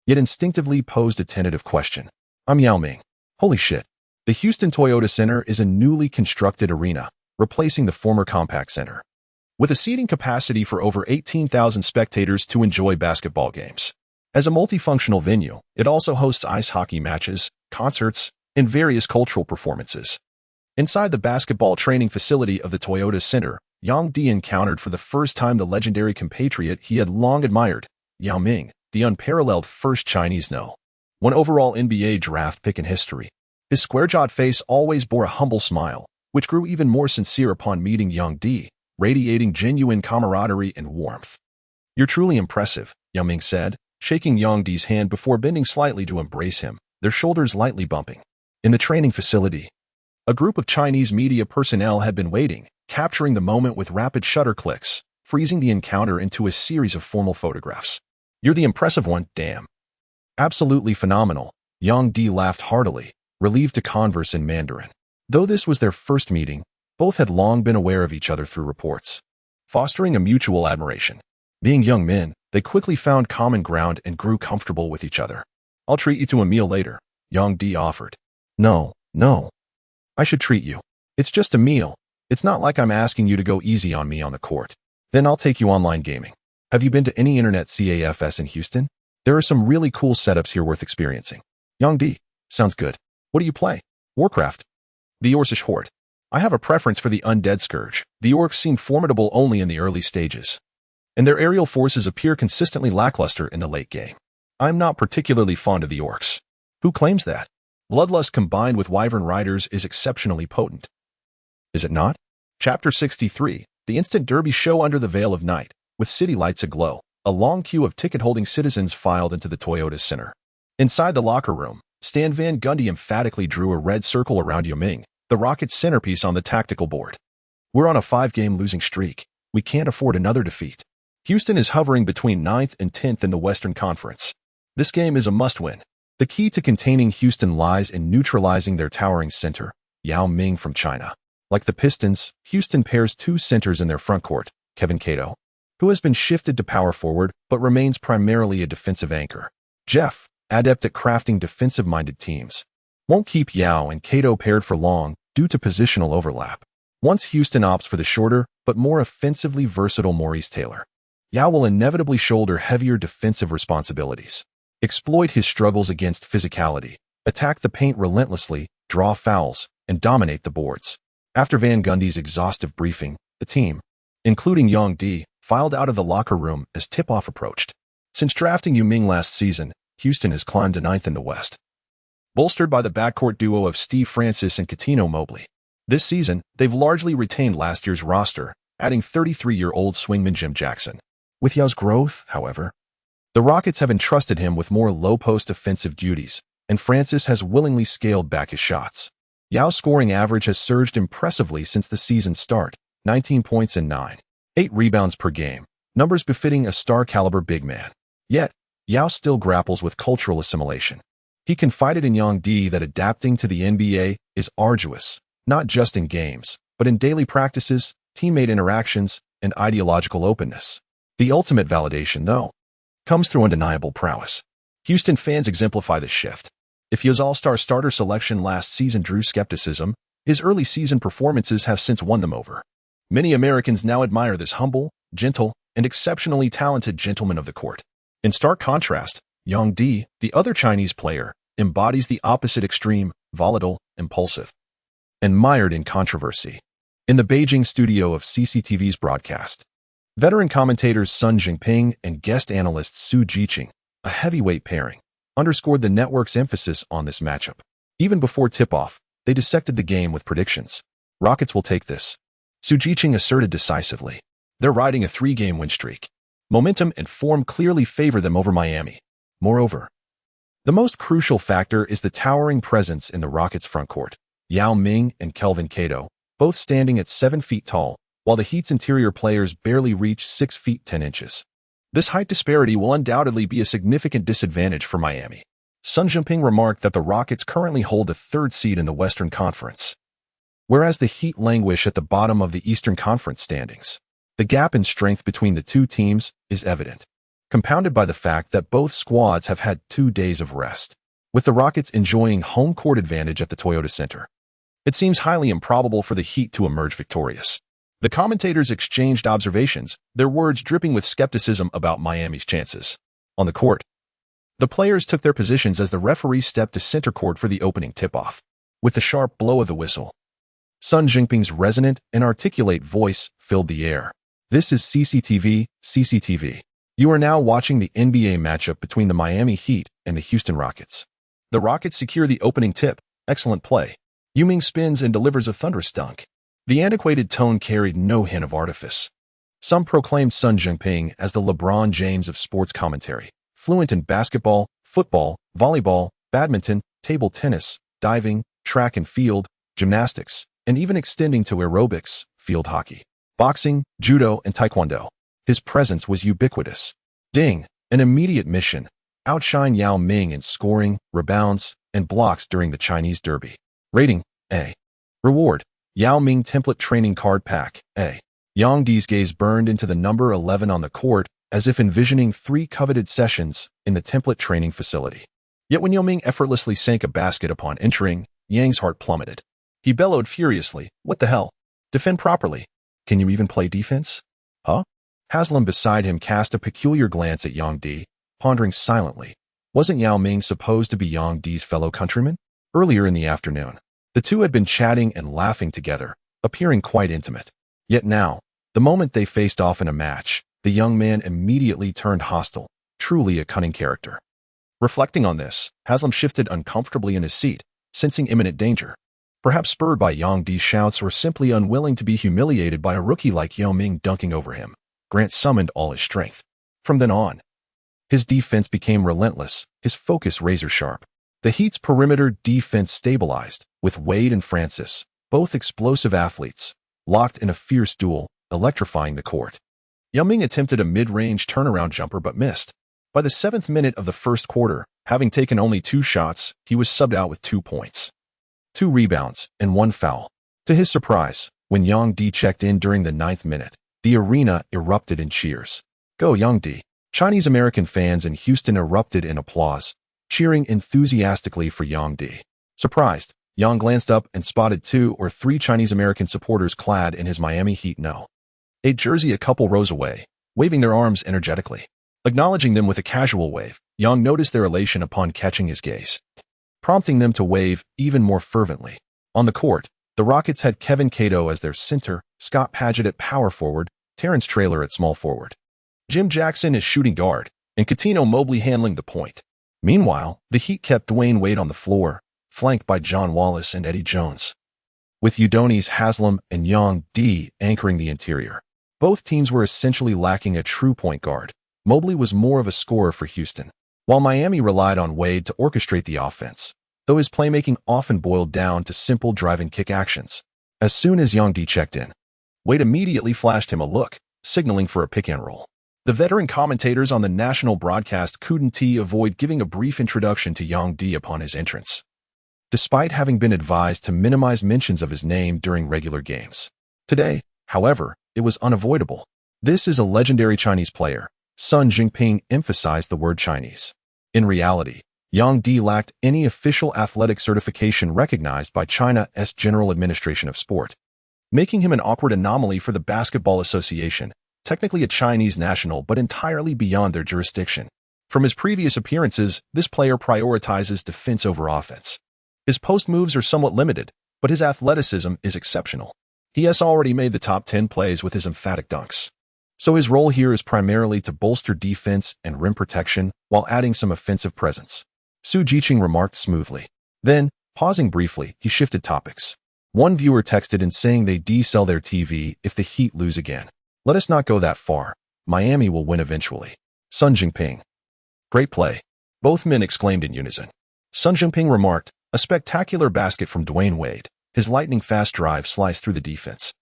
yet instinctively posed a tentative question. "I'm Yao Ming." Holy shit. The Houston Toyota Center is a newly constructed arena, replacing the former Compaq Center, with a seating capacity for over 18,000 spectators to enjoy basketball games. As a multifunctional venue, it also hosts ice hockey matches, concerts, and various cultural performances. Inside the basketball training facility of the Toyota Center, Yang D encountered for the first time the legendary compatriot he had long admired, Yao Ming, the unparalleled first Chinese No.1 overall NBA draft pick in history. His square-jawed face always bore a humble smile, which grew even more sincere upon meeting Yang D, radiating genuine camaraderie and warmth. "You're truly impressive," Yao Ming said, shaking Yang D's hand before bending slightly to embrace him, their shoulders lightly bumping. In the training facility, a group of Chinese media personnel had been waiting, capturing the moment with rapid shutter clicks, freezing the encounter into a series of formal photographs. "You're the impressive one, damn." "Absolutely phenomenal," Yang D laughed heartily, relieved to converse in Mandarin. Though this was their first meeting, both had long been aware of each other through reports, fostering a mutual admiration. Being young men, they quickly found common ground and grew comfortable with each other. "I'll treat you to a meal later," Yang D offered. No. I should treat you. It's just a meal. It's not like I'm asking you to go easy on me on the court. Then I'll take you online gaming. Have you been to any internet CAFS in Houston? There are some really cool setups here worth experiencing." Yang D, sounds good. What do you play? Warcraft? The Orcish Horde. I have a preference for the Undead Scourge. The Orcs seem formidable only in the early stages, and their aerial forces appear consistently lackluster in the late game. I'm not particularly fond of the Orcs. Who claims that? Bloodlust combined with Wyvern Riders is exceptionally potent. Is it not? Chapter 63, the instant derby show under the veil of night, with city lights aglow. A long queue of ticket-holding citizens filed into the Toyota Center. Inside the locker room, Stan Van Gundy emphatically drew a red circle around Yao Ming, the Rockets' centerpiece on the tactical board. "We're on a 5-game losing streak. We can't afford another defeat. Houston is hovering between 9th and 10th in the Western Conference. This game is a must-win. The key to containing Houston lies in neutralizing their towering center, Yao Ming from China. Like the Pistons, Houston pairs two centers in their frontcourt, Kevin Cato, who has been shifted to power forward but remains primarily a defensive anchor. Jeff, adept at crafting defensive-minded teams, won't keep Yao and Cato paired for long due to positional overlap. Once Houston opts for the shorter but more offensively versatile Maurice Taylor, Yao will inevitably shoulder heavier defensive responsibilities, exploit his struggles against physicality, attack the paint relentlessly, draw fouls, and dominate the boards. After Van Gundy's exhaustive briefing, the team, including Young D, filed out of the locker room as tip-off approached. Since drafting Yao Ming last season, Houston has climbed to 9th in the West, bolstered by the backcourt duo of Steve Francis and Coutinho Mobley. This season, they've largely retained last year's roster, adding 33-year-old swingman Jim Jackson. With Yao's growth, however, the Rockets have entrusted him with more low-post offensive duties, and Francis has willingly scaled back his shots. Yao's scoring average has surged impressively since the season's start, 19 points and 9.8 rebounds per game, numbers befitting a star-caliber big man. Yet, Yao still grapples with cultural assimilation. He confided in Young D that adapting to the NBA is arduous, not just in games, but in daily practices, teammate interactions, and ideological openness. The ultimate validation, though, comes through undeniable prowess. Houston fans exemplify this shift. If Yao's all-star starter selection last season drew skepticism, his early season performances have since won them over. Many Americans now admire this humble, gentle, and exceptionally talented gentleman of the court. In stark contrast, Young D, the other Chinese player, embodies the opposite extreme, volatile, impulsive, and mired in controversy. In the Beijing studio of CCTV's broadcast, veteran commentators Sun Jinping and guest analyst Su Jiqing, a heavyweight pairing, underscored the network's emphasis on this matchup. Even before tip-off, they dissected the game with predictions. Rockets will take this, Su Jiqing asserted decisively. They're riding a 3-game win streak. Momentum and form clearly favor them over Miami. Moreover, the most crucial factor is the towering presence in the Rockets' frontcourt. Yao Ming and Kelvin Cato, both standing at 7 feet tall, while the Heat's interior players barely reach 6 feet 10 inches. This height disparity will undoubtedly be a significant disadvantage for Miami. Sun Jinping remarked that the Rockets currently hold the 3rd seed in the Western Conference, whereas the Heat languish at the bottom of the Eastern Conference standings. The gap in strength between the two teams is evident, compounded by the fact that both squads have had 2 days of rest, with the Rockets enjoying home court advantage at the Toyota Center. It seems highly improbable for the Heat to emerge victorious. The commentators exchanged observations, their words dripping with skepticism about Miami's chances. On the court, the players took their positions as the referee stepped to center court for the opening tip-off. With the sharp blow of the whistle, Sun Jinping's resonant and articulate voice filled the air. This is CCTV, CCTV. You are now watching the NBA matchup between the Miami Heat and the Houston Rockets. The Rockets secure the opening tip. Excellent play. Yao Ming spins and delivers a thunderous dunk. The antiquated tone carried no hint of artifice. Some proclaimed Sun Jinping as the LeBron James of sports commentary, fluent in basketball, football, volleyball, badminton, table tennis, diving, track and field, gymnastics, and even extending to aerobics, field hockey, boxing, judo, and taekwondo. His presence was ubiquitous. Ding, an immediate mission, outshine Yao Ming in scoring, rebounds, and blocks during the Chinese Derby. Rating, A. Reward, Yao Ming Template Training Card Pack, A. Yang Di's gaze burned into the number 11 on the court, as if envisioning 3 coveted sessions in the template training facility. Yet when Yao Ming effortlessly sank a basket upon entering, Yang's heart plummeted. He bellowed furiously, "What the hell? Defend properly. Can you even play defense? Huh?" Haslam beside him cast a peculiar glance at Yang Di, pondering silently. Wasn't Yao Ming supposed to be Yang Di's fellow countryman? Earlier in the afternoon, the two had been chatting and laughing together, appearing quite intimate. Yet now, the moment they faced off in a match, the young man immediately turned hostile, truly a cunning character. Reflecting on this, Haslam shifted uncomfortably in his seat, sensing imminent danger. Perhaps spurred by Yang Di's shouts or simply unwilling to be humiliated by a rookie like Yao Ming dunking over him, Grant summoned all his strength. From then on, his defense became relentless, his focus razor-sharp. The Heat's perimeter defense stabilized, with Wade and Francis, both explosive athletes, locked in a fierce duel, electrifying the court. Yang Ming attempted a mid-range turnaround jumper but missed. By the 7th minute of the first quarter, having taken only 2 shots, he was subbed out with 2 points, 2 rebounds, and 1 foul. To his surprise, when Yang Di checked in during the 9th minute, the arena erupted in cheers. Go Yang Di! Chinese-American fans in Houston erupted in applause, cheering enthusiastically for Yang Di. Surprised, Yang glanced up and spotted 2 or 3 Chinese-American supporters clad in his Miami Heat No. 8 jersey a couple rows away, waving their arms energetically. Acknowledging them with a casual wave, Yang noticed their elation upon catching his gaze, prompting them to wave even more fervently. On the court, the Rockets had Kevin Cato as their center, Scott Padgett at power forward, Terrence Traylor at small forward, Jim Jackson as shooting guard, and Coutinho Mobley handling the point. Meanwhile, the Heat kept Dwayne Wade on the floor, flanked by John Wallace and Eddie Jones, with Udonis Haslem and Yang Di anchoring the interior. Both teams were essentially lacking a true point guard. Mobley was more of a scorer for Houston, while Miami relied on Wade to orchestrate the offense, though his playmaking often boiled down to simple drive-and-kick actions. As soon as Yang Di checked in, Wade immediately flashed him a look, signaling for a pick-and-roll. The veteran commentators on the national broadcast couldn't avoid giving a brief introduction to Yang Di upon his entrance, despite having been advised to minimize mentions of his name during regular games. Today, however, it was unavoidable. This is a legendary Chinese player. Sun Jinping emphasized the word Chinese. In reality, Yang Di lacked any official athletic certification recognized by China's General Administration of Sport, making him an awkward anomaly for the Basketball Association, technically a Chinese national but entirely beyond their jurisdiction. From his previous appearances, this player prioritizes defense over offense. His post moves are somewhat limited, but his athleticism is exceptional. He has already made the top 10 plays with his emphatic dunks. So his role here is primarily to bolster defense and rim protection while adding some offensive presence, Su Jiqing remarked smoothly. Then, pausing briefly, he shifted topics. One viewer texted in saying they de-sell their TV if the Heat lose again. Let us not go that far. Miami will win eventually. Sun Jinping. Great play. Both men exclaimed in unison. Sun Jinping remarked, a spectacular basket from Dwayne Wade. His lightning-fast drive sliced through the defense,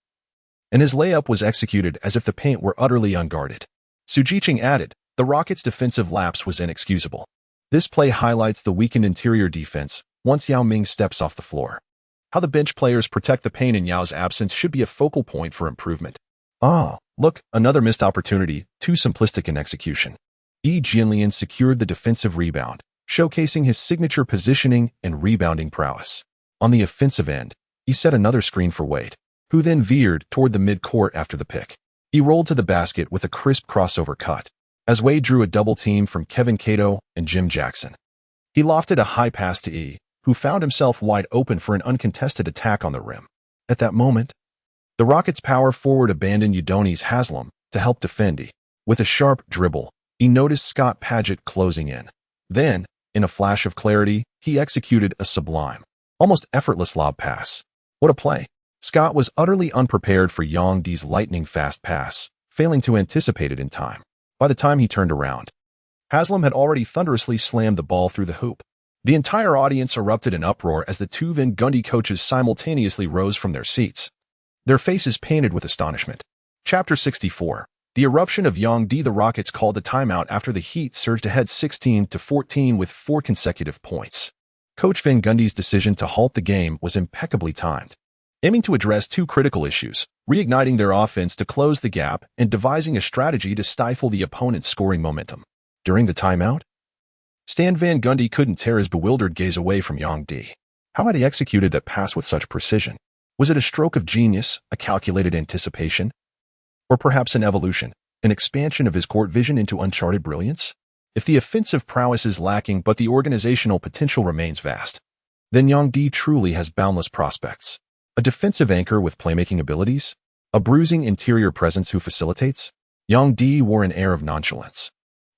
and his layup was executed as if the paint were utterly unguarded. Su Jiqing added, the Rockets' defensive lapse was inexcusable. This play highlights the weakened interior defense once Yao Ming steps off the floor. How the bench players protect the paint in Yao's absence should be a focal point for improvement. Look, another missed opportunity, too simplistic in execution. Yi Jianlian secured the defensive rebound, showcasing his signature positioning and rebounding prowess. On the offensive end, he set another screen for Wade, who then veered toward the mid-court after the pick. He rolled to the basket with a crisp crossover cut, as Wade drew a double team from Kevin Cato and Jim Jackson. He lofted a high pass to E, who found himself wide open for an uncontested attack on the rim. At that moment, the Rockets' power forward abandoned Udonis Haslem to help defend E. With a sharp dribble, he noticed Scott Padgett closing in. Then, in a flash of clarity, he executed a sublime, almost effortless lob pass. What a play! Scott was utterly unprepared for Yang Di's lightning-fast pass, failing to anticipate it in time. By the time he turned around, Haslem had already thunderously slammed the ball through the hoop. The entire audience erupted in uproar as the two Van Gundy coaches simultaneously rose from their seats, their faces painted with astonishment. Chapter 64. The eruption of Yang Di. The Rockets called a timeout after the Heat surged ahead 16-14 with 4 consecutive points. Coach Van Gundy's decision to halt the game was impeccably timed, aiming to address 2 critical issues, reigniting their offense to close the gap and devising a strategy to stifle the opponent's scoring momentum. During the timeout, Stan Van Gundy couldn't tear his bewildered gaze away from Yang Di. How had he executed that pass with such precision? Was it a stroke of genius, a calculated anticipation, or perhaps an evolution, an expansion of his court vision into uncharted brilliance? If the offensive prowess is lacking but the organizational potential remains vast, then Yang Di truly has boundless prospects. A defensive anchor with playmaking abilities? A bruising interior presence who facilitates? Yang Di wore an air of nonchalance,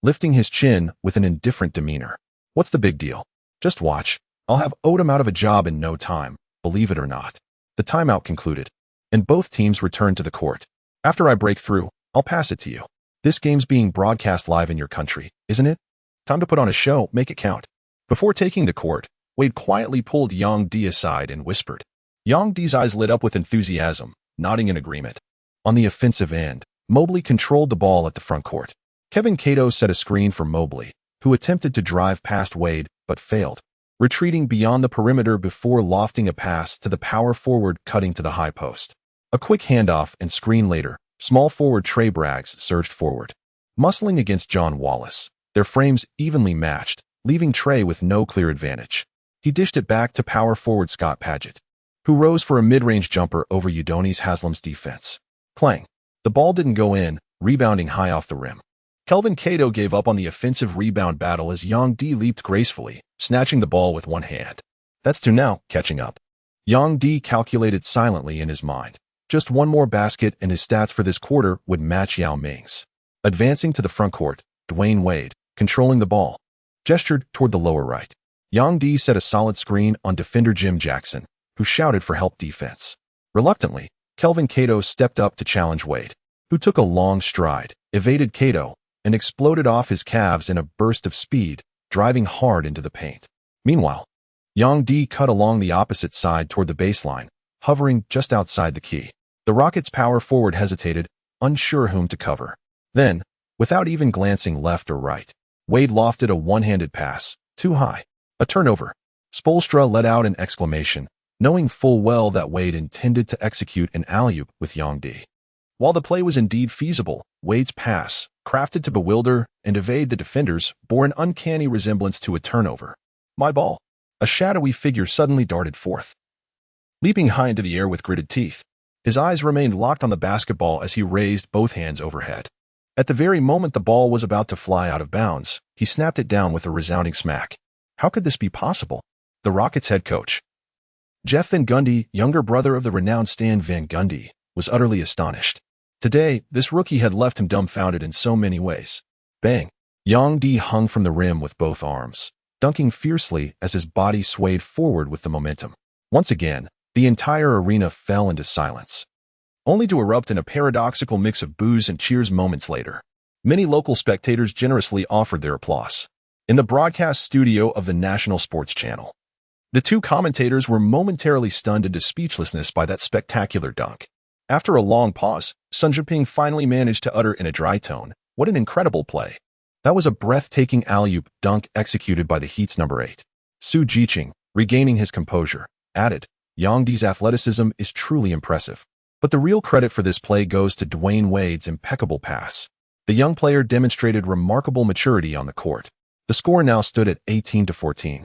lifting his chin with an indifferent demeanor. What's the big deal? Just watch. I'll have Odom out of a job in no time, believe it or not. The timeout concluded, and both teams returned to the court. After I break through, I'll pass it to you. This game's being broadcast live in your country, isn't it? Time to put on a show, make it count. Before taking the court, Wade quietly pulled Yang Di aside and whispered. Yang Di's eyes lit up with enthusiasm, nodding in agreement. On the offensive end, Mobley controlled the ball at the front court. Kevin Cato set a screen for Mobley, who attempted to drive past Wade but failed, retreating beyond the perimeter before lofting a pass to the power forward cutting to the high post. A quick handoff and screen later, small forward Trey Braggs surged forward, muscling against John Wallace, their frames evenly matched, leaving Trey with no clear advantage. He dished it back to power forward Scott Padgett, who rose for a mid-range jumper over Udonis Haslam's defense. Clang. The ball didn't go in, rebounding high off the rim. Kelvin Cato gave up on the offensive rebound battle as Yang D leaped gracefully, snatching the ball with one hand. That's two now, catching up. Yang D calculated silently in his mind. Just one more basket and his stats for this quarter would match Yao Ming's. Advancing to the front court, Dwayne Wade, controlling the ball, gestured toward the lower right. Yang D set a solid screen on defender Jim Jackson, who shouted for help defense. Reluctantly, Kelvin Cato stepped up to challenge Wade, who took a long stride, evaded Cato, and exploded off his calves in a burst of speed, driving hard into the paint. Meanwhile, Yang D cut along the opposite side toward the baseline, hovering just outside the key. The Rockets' power forward hesitated, unsure whom to cover. Then, without even glancing left or right, Wade lofted a one-handed pass, too high. A turnover. Spoelstra let out an exclamation, knowing full well that Wade intended to execute an alley-oop with Yang D. While the play was indeed feasible, Wade's pass, crafted to bewilder and evade the defenders, bore an uncanny resemblance to a turnover. My ball. A shadowy figure suddenly darted forth, leaping high into the air with gritted teeth. His eyes remained locked on the basketball as he raised both hands overhead. At the very moment the ball was about to fly out of bounds, he snapped it down with a resounding smack. How could this be possible? The Rockets' head coach, Jeff Van Gundy, younger brother of the renowned Stan Van Gundy, was utterly astonished. Today, this rookie had left him dumbfounded in so many ways. Bang! Yang D hung from the rim with both arms, dunking fiercely as his body swayed forward with the momentum. Once again, the entire arena fell into silence, only to erupt in a paradoxical mix of boos and cheers moments later. Many local spectators generously offered their applause. In the broadcast studio of the National Sports Channel, the two commentators were momentarily stunned into speechlessness by that spectacular dunk. After a long pause, Sun Jinping finally managed to utter in a dry tone, "What an incredible play." That was a breathtaking alley-oop dunk executed by the Heat's number 8. Su Jiqing, regaining his composure, added, "Yang D's athleticism is truly impressive. But the real credit for this play goes to Dwayne Wade's impeccable pass. The young player demonstrated remarkable maturity on the court." The score now stood at 18-14.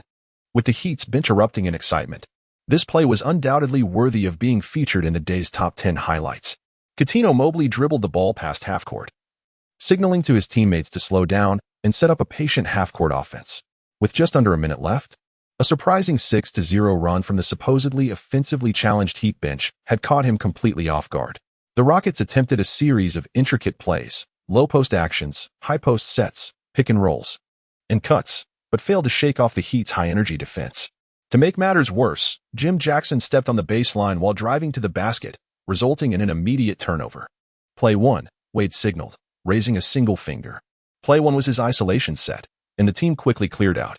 With the Heat's bench erupting in excitement, this play was undoubtedly worthy of being featured in the day's top 10 highlights. Cuttino Mobley dribbled the ball past half-court, signaling to his teammates to slow down and set up a patient half-court offense. With just under a minute left, a surprising 6-0 run from the supposedly offensively challenged Heat bench had caught him completely off guard. The Rockets attempted a series of intricate plays, low-post actions, high-post sets, pick-and-rolls, and cuts, but failed to shake off the Heat's high-energy defense. To make matters worse, Jim Jackson stepped on the baseline while driving to the basket, resulting in an immediate turnover. Play 1, Wade signaled, raising a single finger. Play 1 was his isolation set, and the team quickly cleared out,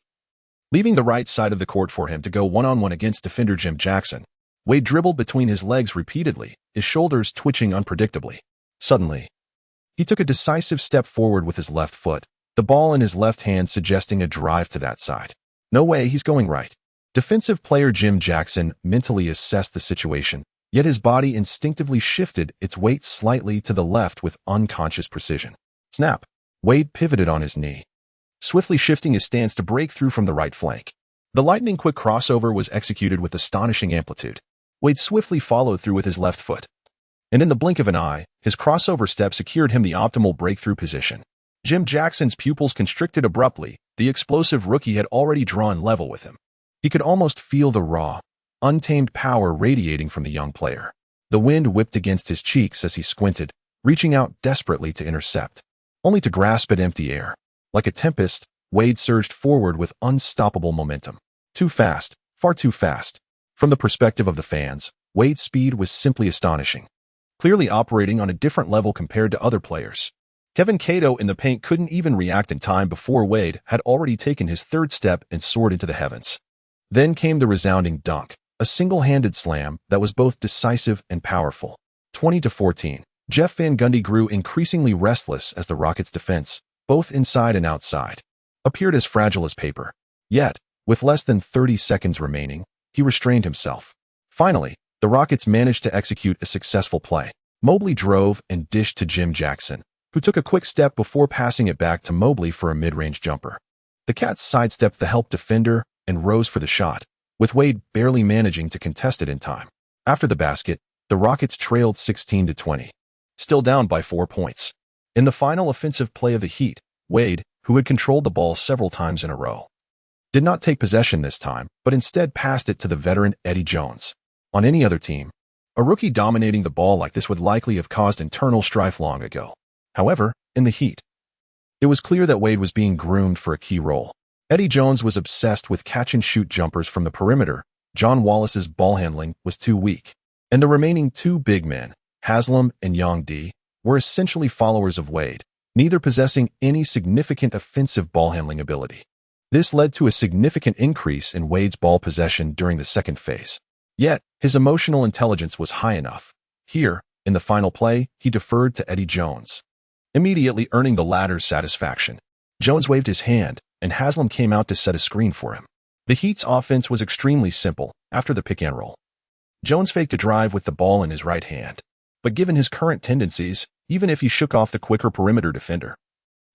leaving the right side of the court for him to go one-on-one against defender Jim Jackson. Wade dribbled between his legs repeatedly, his shoulders twitching unpredictably. Suddenly, he took a decisive step forward with his left foot, the ball in his left hand suggesting a drive to that side. No way, he's going right. Defensive player Jim Jackson mentally assessed the situation, yet his body instinctively shifted its weight slightly to the left with unconscious precision. Snap! Wade pivoted on his knee, swiftly shifting his stance to break through from the right flank. The lightning-quick crossover was executed with astonishing amplitude. Wade swiftly followed through with his left foot, and in the blink of an eye, his crossover step secured him the optimal breakthrough position. Jim Jackson's pupils constricted abruptly. The explosive rookie had already drawn level with him. He could almost feel the raw, untamed power radiating from the young player. The wind whipped against his cheeks as he squinted, reaching out desperately to intercept, only to grasp at empty air. Like a tempest, Wade surged forward with unstoppable momentum. Too fast, far too fast. From the perspective of the fans, Wade's speed was simply astonishing, clearly operating on a different level compared to other players. Kevin Cato in the paint couldn't even react in time before Wade had already taken his third step and soared into the heavens. Then came the resounding dunk, a single-handed slam that was both decisive and powerful. 20-14. Jeff Van Gundy grew increasingly restless as the Rockets' defense, both inside and outside, appeared as fragile as paper. Yet, with less than 30 seconds remaining, he restrained himself. Finally, the Rockets managed to execute a successful play. Mobley drove and dished to Jim Jackson, who took a quick step before passing it back to Mobley for a mid-range jumper. The Cats sidestepped the help defender and rose for the shot, with Wade barely managing to contest it in time. After the basket, the Rockets trailed 16-20, still down by 4 points. In the final offensive play of the Heat, Wade, who had controlled the ball several times in a row, did not take possession this time, but instead passed it to the veteran Eddie Jones. On any other team, a rookie dominating the ball like this would likely have caused internal strife long ago. However, in the Heat, it was clear that Wade was being groomed for a key role. Eddie Jones was obsessed with catch-and-shoot jumpers from the perimeter. John Wallace's ball handling was too weak, and the remaining two big men, Haslam and Yang D, were essentially followers of Wade, neither possessing any significant offensive ball handling ability. This led to a significant increase in Wade's ball possession during the second phase. Yet, his emotional intelligence was high enough. Here, in the final play, he deferred to Eddie Jones, immediately earning the latter's satisfaction. Jones waved his hand, and Haslam came out to set a screen for him. The Heat's offense was extremely simple after the pick and roll. Jones faked a drive with the ball in his right hand, but given his current tendencies, even if he shook off the quicker perimeter defender,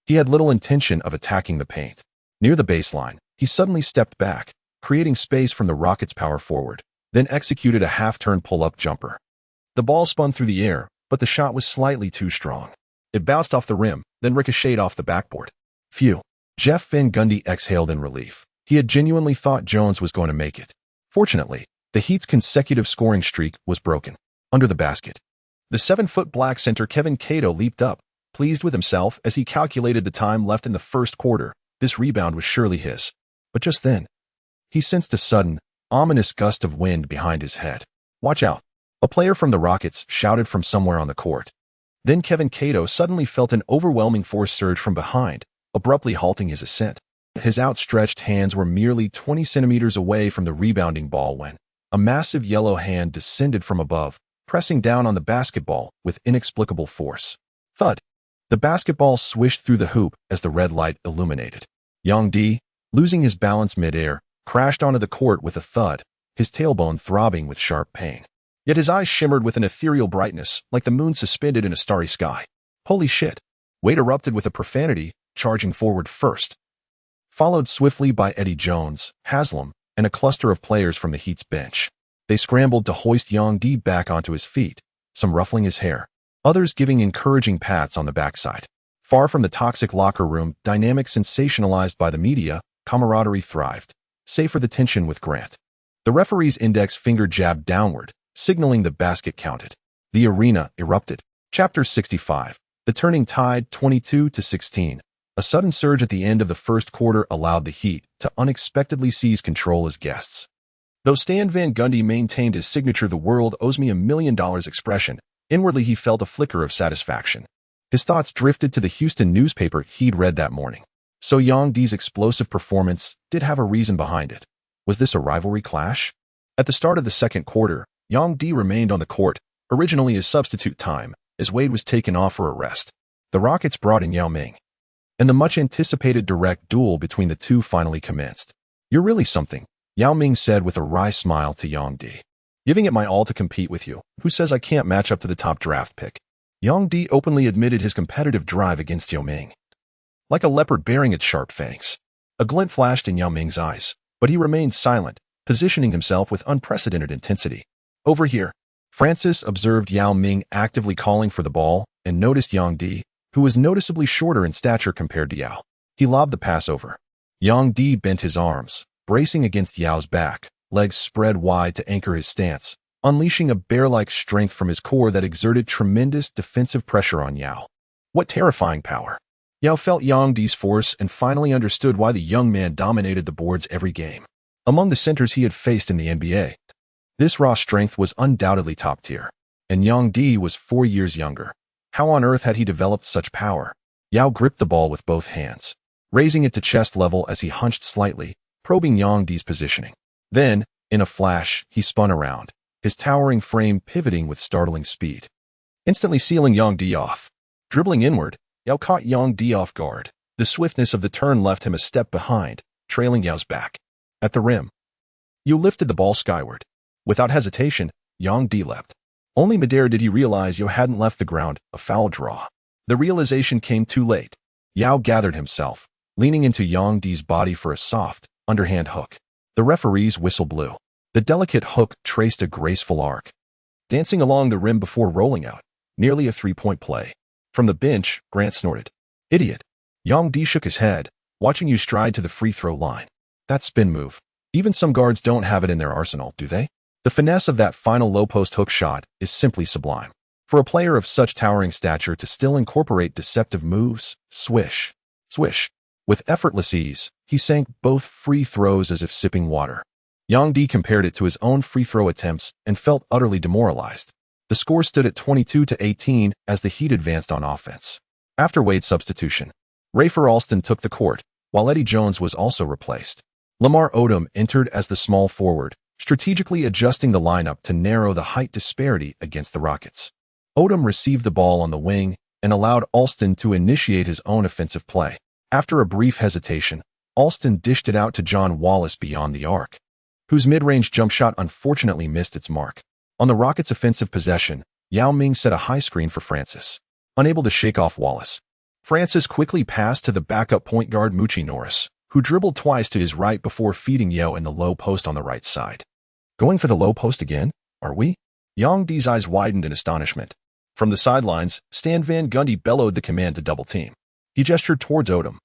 he had little intention of attacking the paint. Near the baseline, he suddenly stepped back, creating space from the Rockets' power forward, then executed a half-turn pull-up jumper. The ball spun through the air, but the shot was slightly too strong. It bounced off the rim, then ricocheted off the backboard. Phew. Jeff Van Gundy exhaled in relief. He had genuinely thought Jones was going to make it. Fortunately, the Heat's consecutive scoring streak was broken. Under the basket, the 7-foot black center Kevin Cato leaped up, pleased with himself as he calculated the time left in the first quarter. This rebound was surely his. But just then, he sensed a sudden, ominous gust of wind behind his head. "Watch out," a player from the Rockets shouted from somewhere on the court. Then Kevin Cato suddenly felt an overwhelming force surge from behind, abruptly halting his ascent. His outstretched hands were merely 20 centimeters away from the rebounding ball when a massive yellow hand descended from above, pressing down on the basketball with inexplicable force. Thud. The basketball swished through the hoop as the red light illuminated. Yang D, losing his balance midair, crashed onto the court with a thud, his tailbone throbbing with sharp pain. Yet his eyes shimmered with an ethereal brightness, like the moon suspended in a starry sky. Holy shit. Wade erupted with a profanity, charging forward first, followed swiftly by Eddie Jones, Haslam, and a cluster of players from the Heat's bench. They scrambled to hoist Yang D back onto his feet, some ruffling his hair, others giving encouraging pats on the backside. Far from the toxic locker room dynamic sensationalized by the media, camaraderie thrived, save for the tension with Grant. The referee's index finger jabbed downward, signaling the basket counted. The arena erupted. Chapter 65. The turning tide, 22-16. A sudden surge at the end of the first quarter allowed the Heat to unexpectedly seize control as guests. Though Stan Van Gundy maintained his signature "the world owes me $1 million" expression, inwardly he felt a flicker of satisfaction. His thoughts drifted to the Houston newspaper he'd read that morning. So Yang D's explosive performance did have a reason behind it. Was this a rivalry clash? At the start of the second quarter, Yang D remained on the court, originally as substitute time, as Wade was taken off for a rest. The Rockets brought in Yao Ming, and the much-anticipated direct duel between the two finally commenced. "You're really something," Yao Ming said with a wry smile to Yang D. "Giving it my all to compete with you. Who says I can't match up to the top draft pick?" Yang D openly admitted his competitive drive against Yao Ming. Like a leopard baring its sharp fangs, a glint flashed in Yao Ming's eyes, but he remained silent, positioning himself with unprecedented intensity. "Over here." Francis observed Yao Ming actively calling for the ball and noticed Yang D, who was noticeably shorter in stature compared to Yao. He lobbed the pass over. Yang D bent his arms, bracing against Yao's back, legs spread wide to anchor his stance, unleashing a bear-like strength from his core that exerted tremendous defensive pressure on Yao. What terrifying power! Yao felt Yang D's force and finally understood why the young man dominated the boards every game. Among the centers he had faced in the NBA, this raw strength was undoubtedly top tier, and Yang D was 4 years younger. How on earth had he developed such power? Yao gripped the ball with both hands, raising it to chest level as he hunched slightly, probing Yang D's positioning. Then, in a flash, he spun around, his towering frame pivoting with startling speed. instantly sealing Yang Di off. Dribbling inward, Yao caught Yang Di off guard. The swiftness of the turn left him a step behind, trailing Yao's back. At the rim, Yu lifted the ball skyward. Without hesitation, Yang Di leapt. Only midair did he realize Yao hadn't left the ground, a foul draw. The realization came too late. Yao gathered himself, leaning into Yang Di's body for a soft, underhand hook. The referee's whistle blew. The delicate hook traced a graceful arc, dancing along the rim before rolling out, nearly a three-point play. From the bench, Grant snorted. Idiot. Yang Di shook his head, watching Yu stride to the free throw line. That spin move. Even some guards don't have it in their arsenal, do they? The finesse of that final low-post hook shot is simply sublime. For a player of such towering stature to still incorporate deceptive moves, swish, swish. With effortless ease, he sank both free throws as if sipping water. Yang Di compared it to his own free throw attempts and felt utterly demoralized. The score stood at 22-18 as the Heat advanced on offense. After Wade's substitution, Rafer Alston took the court, while Eddie Jones was also replaced. Lamar Odom entered as the small forward, strategically adjusting the lineup to narrow the height disparity against the Rockets. Odom received the ball on the wing and allowed Alston to initiate his own offensive play. After a brief hesitation, Alston dished it out to John Wallace beyond the arc, whose mid-range jump shot unfortunately missed its mark. On the Rockets' offensive possession, Yao Ming set a high screen for Francis. Unable to shake off Wallace, Francis quickly passed to the backup point guard Moochie Norris, who dribbled twice to his right before feeding Yao in the low post on the right side. Going for the low post again, are we? Yang Di's eyes widened in astonishment. From the sidelines, Stan Van Gundy bellowed the command to double team. He gestured towards Odom,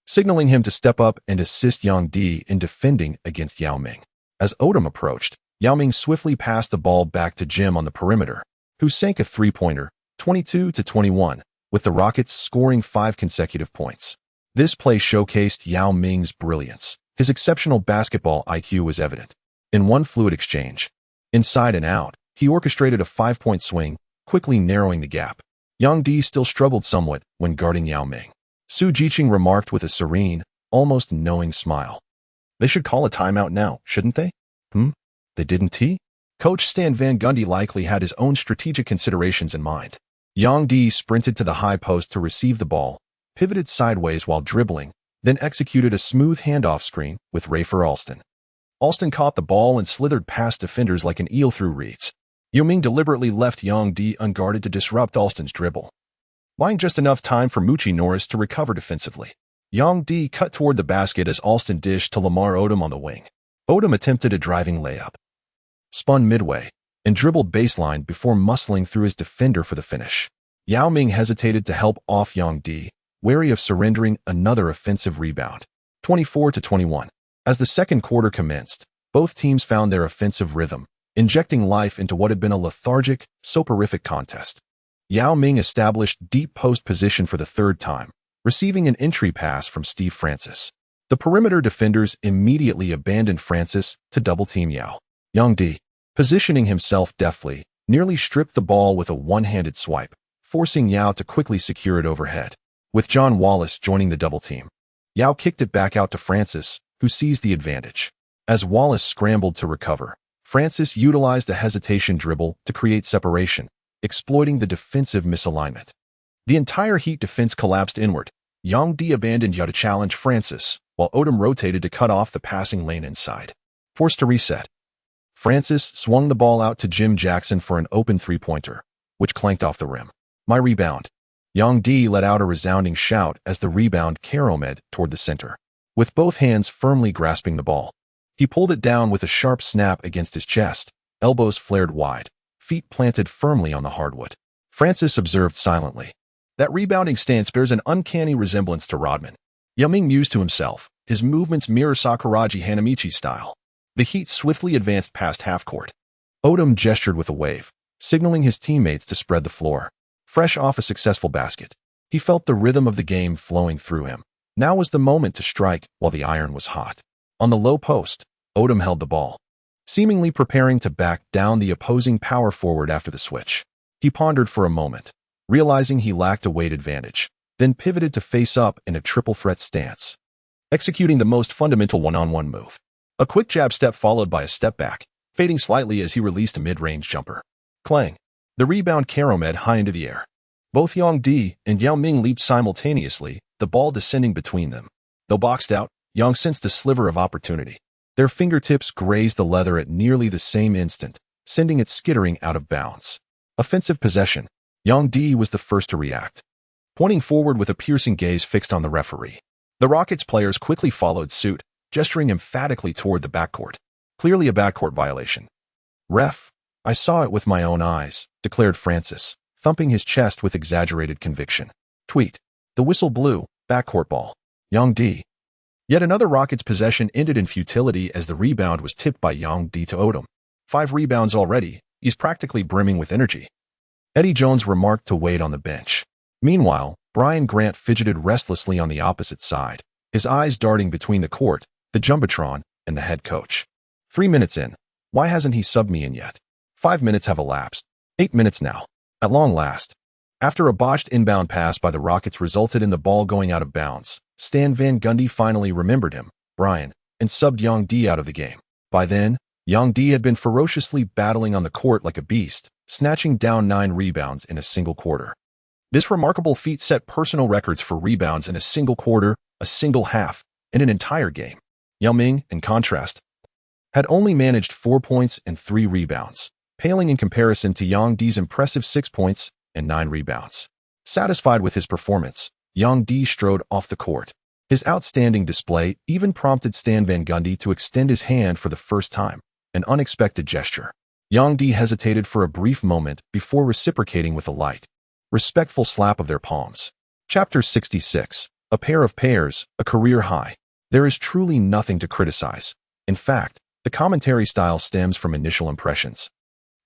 signaling him to step up and assist Yang Di in defending against Yao Ming. As Odom approached, Yao Ming swiftly passed the ball back to Jim on the perimeter, who sank a three-pointer, 22-21, with the Rockets scoring 5 consecutive points. This play showcased Yao Ming's brilliance. His exceptional basketball IQ was evident. In one fluid exchange, inside and out, he orchestrated a 5-point swing, quickly narrowing the gap. Yang Di still struggled somewhat when guarding Yao Ming. Su Jiqing remarked with a serene, almost knowing smile. They should call a timeout now, shouldn't they? They didn't tee? Coach Stan Van Gundy likely had his own strategic considerations in mind. Yang Di sprinted to the high post to receive the ball, pivoted sideways while dribbling, then executed a smooth handoff screen with Rafer Alston. Alston caught the ball and slithered past defenders like an eel through reeds. Yao Ming deliberately left Yang Di unguarded to disrupt Alston's dribble, buying just enough time for Moochie Norris to recover defensively. Yang Di cut toward the basket as Alston dished to Lamar Odom on the wing. Odom attempted a driving layup, spun midway, and dribbled baseline before muscling through his defender for the finish. Yao Ming hesitated to help off Yang Di, wary of surrendering another offensive rebound. 24-21. As the second quarter commenced, both teams found their offensive rhythm, injecting life into what had been a lethargic, soporific contest. Yao Ming established deep post position for the third time, receiving an entry pass from Steve Francis. The perimeter defenders immediately abandoned Francis to double-team Yao. Yang Di, positioning himself deftly, nearly stripped the ball with a one-handed swipe, forcing Yao to quickly secure it overhead. With John Wallace joining the double-team, Yao kicked it back out to Francis, who seized the advantage. As Wallace scrambled to recover, Francis utilized a hesitation dribble to create separation, exploiting the defensive misalignment. The entire Heat defense collapsed inward. Yang Di abandoned Yao to challenge Francis, while Odom rotated to cut off the passing lane inside. Forced to reset, Francis swung the ball out to Jim Jackson for an open three-pointer, which clanked off the rim. My rebound. Yang Di let out a resounding shout as the rebound caromed toward the center. With both hands firmly grasping the ball, he pulled it down with a sharp snap against his chest, elbows flared wide, feet planted firmly on the hardwood. Francis observed silently. That rebounding stance bears an uncanny resemblance to Rodman. Yao Ming mused to himself, his movements mirror Sakuragi Hanamichi's style. The Heat swiftly advanced past half-court. Odom gestured with a wave, signaling his teammates to spread the floor. Fresh off a successful basket, he felt the rhythm of the game flowing through him. Now was the moment to strike while the iron was hot. On the low post, Odom held the ball, seemingly preparing to back down the opposing power forward after the switch. He pondered for a moment, realizing he lacked a weight advantage, then pivoted to face up in a triple threat stance, executing the most fundamental one-on-one move. A quick jab step followed by a step back, fading slightly as he released a mid-range jumper. Clang! The rebound caromed high into the air. Both Yang Di and Yao Ming leaped simultaneously, the ball descending between them. Though boxed out, Yang sensed a sliver of opportunity. Their fingertips grazed the leather at nearly the same instant, sending it skittering out of bounds. Offensive possession. Yang Di was the first to react, pointing forward with a piercing gaze fixed on the referee. The Rockets players quickly followed suit, gesturing emphatically toward the backcourt. Clearly a backcourt violation. "Ref, I saw it with my own eyes," declared Francis, thumping his chest with exaggerated conviction. Tweet. The whistle blew, backcourt ball. Yang Di. Yet another Rockets possession ended in futility as the rebound was tipped by Yang Di to Odom. 5 rebounds already, he's practically brimming with energy. Eddie Jones remarked to Wade on the bench. Meanwhile, Brian Grant fidgeted restlessly on the opposite side, his eyes darting between the court, the jumbotron, and the head coach. 3 minutes in. Why hasn't he subbed me in yet? 5 minutes have elapsed. 8 minutes now. At long last. After a botched inbound pass by the Rockets resulted in the ball going out of bounds, Stan Van Gundy finally remembered him, Brian, and subbed Yang Di out of the game. By then, Yang Di had been ferociously battling on the court like a beast, snatching down 9 rebounds in a single quarter. This remarkable feat set personal records for rebounds in a single quarter, a single half, and an entire game. Yao Ming, in contrast, had only managed 4 points and 3 rebounds, paling in comparison to Yang Di's impressive 6 points and 9 rebounds. Satisfied with his performance, Yang Di strode off the court. His outstanding display even prompted Stan Van Gundy to extend his hand for the first time, an unexpected gesture. Yang Di hesitated for a brief moment before reciprocating with a light, respectful slap of their palms. Chapter 66. A pair of pairs, a career high. There is truly nothing to criticize. In fact, the commentary style stems from initial impressions.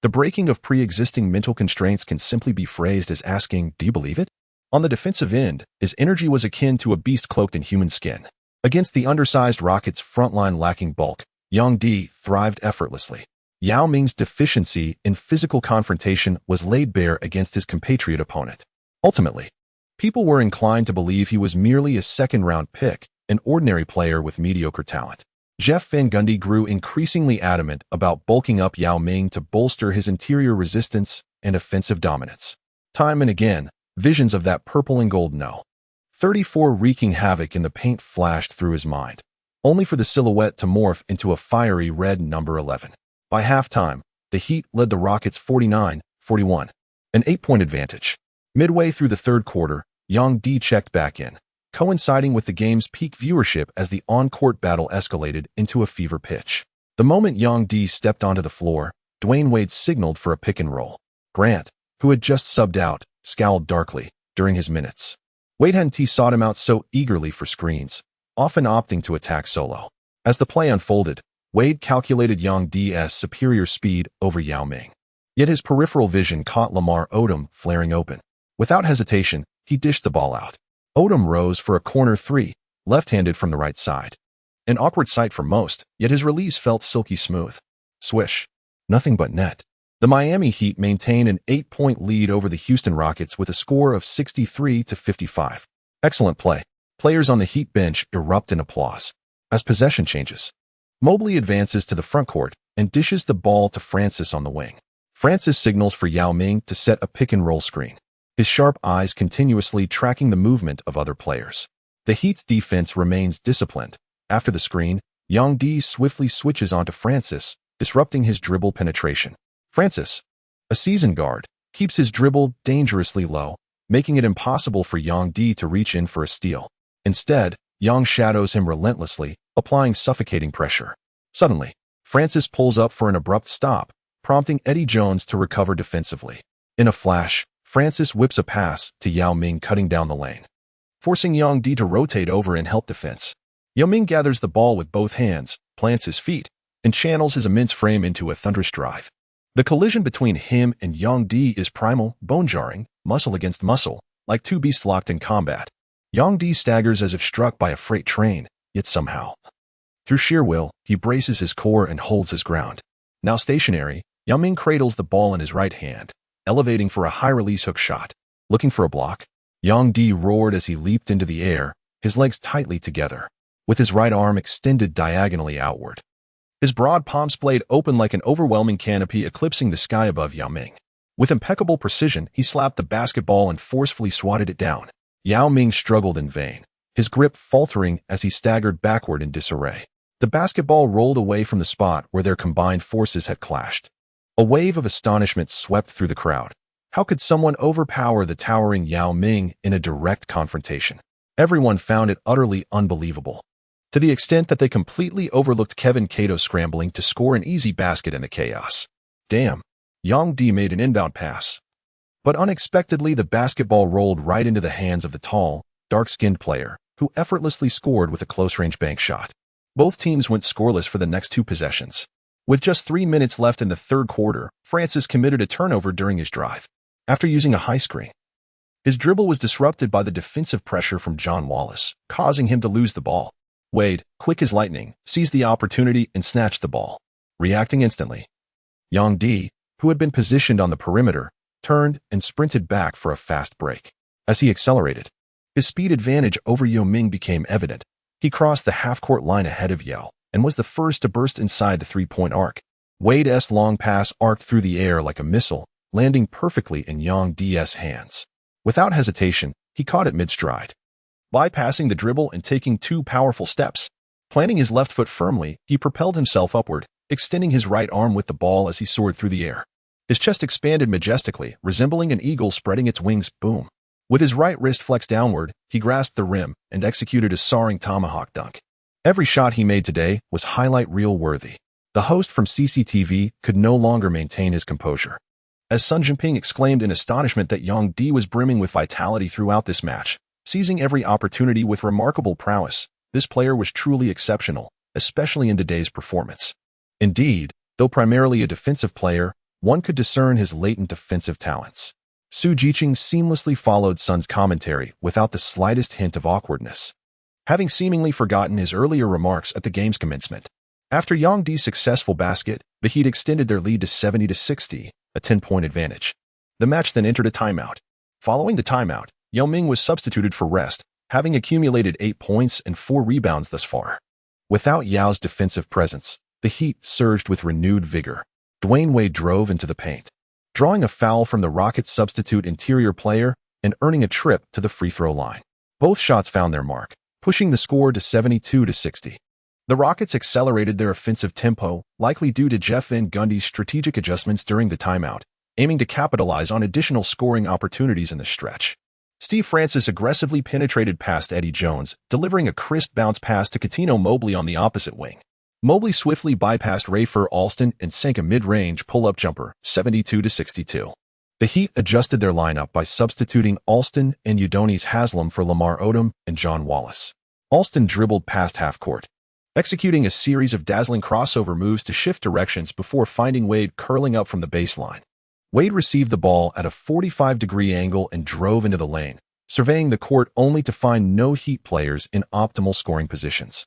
The breaking of pre-existing mental constraints can simply be phrased as asking, "Do you believe it?" On the defensive end, his energy was akin to a beast cloaked in human skin. Against the undersized Rockets' frontline lacking bulk, Yang Di thrived effortlessly. Yao Ming's deficiency in physical confrontation was laid bare against his compatriot opponent. Ultimately, people were inclined to believe he was merely a second-round pick, an ordinary player with mediocre talent. Jeff Van Gundy grew increasingly adamant about bulking up Yao Ming to bolster his interior resistance and offensive dominance. Time and again, visions of that purple and gold no. 34 wreaking havoc in the paint flashed through his mind, only for the silhouette to morph into a fiery red number 11. By halftime, the Heat led the Rockets 49-41, an 8-point advantage. Midway through the third quarter, Yang Di checked back in, coinciding with the game's peak viewership as the on-court battle escalated into a fever pitch. The moment Yang Di stepped onto the floor, Dwayne Wade signaled for a pick and roll. Grant, who had just subbed out, scowled darkly during his minutes. Wade hadn't sought him out so eagerly for screens, often opting to attack solo. As the play unfolded, Wade calculated Yang Di's superior speed over Yao Ming. Yet his peripheral vision caught Lamar Odom flaring open. Without hesitation, he dished the ball out. Odom rose for a corner 3, left-handed from the right side. An awkward sight for most, yet his release felt silky smooth. Swish. Nothing but net. The Miami Heat maintained an 8-point lead over the Houston Rockets with a score of 63-55. Excellent play. Players on the Heat bench erupt in applause. As possession changes, Mobley advances to the frontcourt and dishes the ball to Francis on the wing. Francis signals for Yao Ming to set a pick-and-roll screen, his sharp eyes continuously tracking the movement of other players. The Heat's defense remains disciplined. After the screen, Yang Di swiftly switches onto Francis, disrupting his dribble penetration. Francis, a seasoned guard, keeps his dribble dangerously low, making it impossible for Yang Di to reach in for a steal. Instead, Yang shadows him relentlessly, applying suffocating pressure. Suddenly, Francis pulls up for an abrupt stop, prompting Eddie Jones to recover defensively. In a flash, Francis whips a pass to Yao Ming cutting down the lane, forcing Yang Di to rotate over in help defense. Yao Ming gathers the ball with both hands, plants his feet, and channels his immense frame into a thunderous drive. The collision between him and Yang Di is primal, bone-jarring, muscle against muscle, like two beasts locked in combat. Yang Di staggers as if struck by a freight train, yet somehow, through sheer will, he braces his core and holds his ground. Now stationary, Yao Ming cradles the ball in his right hand, elevating for a high-release hook shot. Looking for a block, Yang Di roared as he leaped into the air, his legs tightly together, with his right arm extended diagonally outward. His broad palm splayed open like an overwhelming canopy eclipsing the sky above Yao Ming. With impeccable precision, he slapped the basketball and forcefully swatted it down. Yao Ming struggled in vain, his grip faltering as he staggered backward in disarray. The basketball rolled away from the spot where their combined forces had clashed. A wave of astonishment swept through the crowd. How could someone overpower the towering Yao Ming in a direct confrontation? Everyone found it utterly unbelievable, to the extent that they completely overlooked Kevin Cato scrambling to score an easy basket in the chaos. Damn, Yang Di made an inbound pass. But unexpectedly, the basketball rolled right into the hands of the tall, dark-skinned player, who effortlessly scored with a close-range bank shot. Both teams went scoreless for the next 2 possessions. With just 3 minutes left in the third quarter, Francis committed a turnover during his drive. After using a high screen, his dribble was disrupted by the defensive pressure from John Wallace, causing him to lose the ball. Wade, quick as lightning, seized the opportunity and snatched the ball. Reacting instantly, Yang Di, who had been positioned on the perimeter, turned and sprinted back for a fast break. As he accelerated, his speed advantage over Yao Ming became evident. He crossed the half-court line ahead of Yao and was the first to burst inside the three-point arc. Wade's long pass arced through the air like a missile, landing perfectly in Yang Di's hands. Without hesitation, he caught it mid-stride, bypassing the dribble and taking 2 powerful steps. Planting his left foot firmly, he propelled himself upward, extending his right arm with the ball as he soared through the air. His chest expanded majestically, resembling an eagle spreading its wings. Boom. With his right wrist flexed downward, he grasped the rim and executed a soaring tomahawk dunk. Every shot he made today was highlight reel worthy. The host from CCTV could no longer maintain his composure, as Sun Jinping exclaimed in astonishment that Yang Di was brimming with vitality throughout this match, seizing every opportunity with remarkable prowess. This player was truly exceptional, especially in today's performance. Indeed, though primarily a defensive player, one could discern his latent defensive talents. Su Jiqing seamlessly followed Sun's commentary without the slightest hint of awkwardness, having seemingly forgotten his earlier remarks at the game's commencement. After Yang Di's successful basket, the Heat extended their lead to 70-60, a 10-point advantage. The match then entered a timeout. Following the timeout, Yao Ming was substituted for rest, having accumulated 8 points and 4 rebounds thus far. Without Yao's defensive presence, the Heat surged with renewed vigor. Dwayne Wade drove into the paint, drawing a foul from the Rockets' substitute interior player and earning a trip to the free throw line. Both shots found their mark, pushing the score to 72-60. The Rockets accelerated their offensive tempo, likely due to Jeff Van Gundy's strategic adjustments during the timeout, aiming to capitalize on additional scoring opportunities in the stretch. Steve Francis aggressively penetrated past Eddie Jones, delivering a crisp bounce pass to Coutinho Mobley on the opposite wing. Mobley swiftly bypassed Rafer Alston and sank a mid-range pull-up jumper, 72-62. The Heat adjusted their lineup by substituting Alston and Udonis Haslem for Lamar Odom and John Wallace. Alston dribbled past half-court, executing a series of dazzling crossover moves to shift directions before finding Wade curling up from the baseline. Wade received the ball at a 45-degree angle and drove into the lane, surveying the court only to find no Heat players in optimal scoring positions.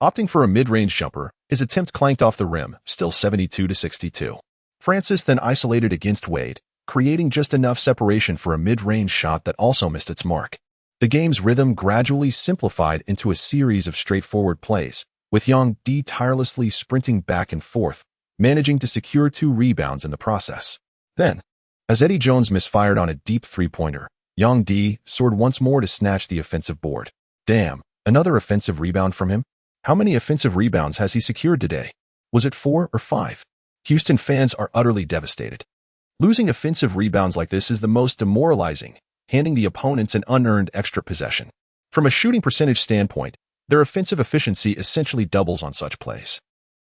Opting for a mid-range jumper, his attempt clanked off the rim, still 72-62. Francis then isolated against Wade, creating just enough separation for a mid-range shot that also missed its mark. The game's rhythm gradually simplified into a series of straightforward plays, with Yang Di tirelessly sprinting back and forth, managing to secure 2 rebounds in the process. Then, as Eddie Jones misfired on a deep three-pointer, Yang Di soared once more to snatch the offensive board. Damn, another offensive rebound from him? How many offensive rebounds has he secured today? Was it 4 or 5? Houston fans are utterly devastated. Losing offensive rebounds like this is the most demoralizing, handing the opponents an unearned extra possession. From a shooting percentage standpoint, their offensive efficiency essentially doubles on such plays.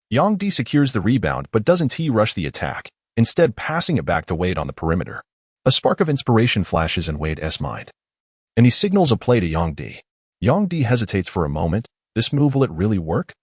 Yang Di secures the rebound but doesn't rush the attack, instead passing it back to Wade on the perimeter. A spark of inspiration flashes in Wade's mind, and he signals a play to Yang Di. Yang Di hesitates for a moment. This move, will it really work?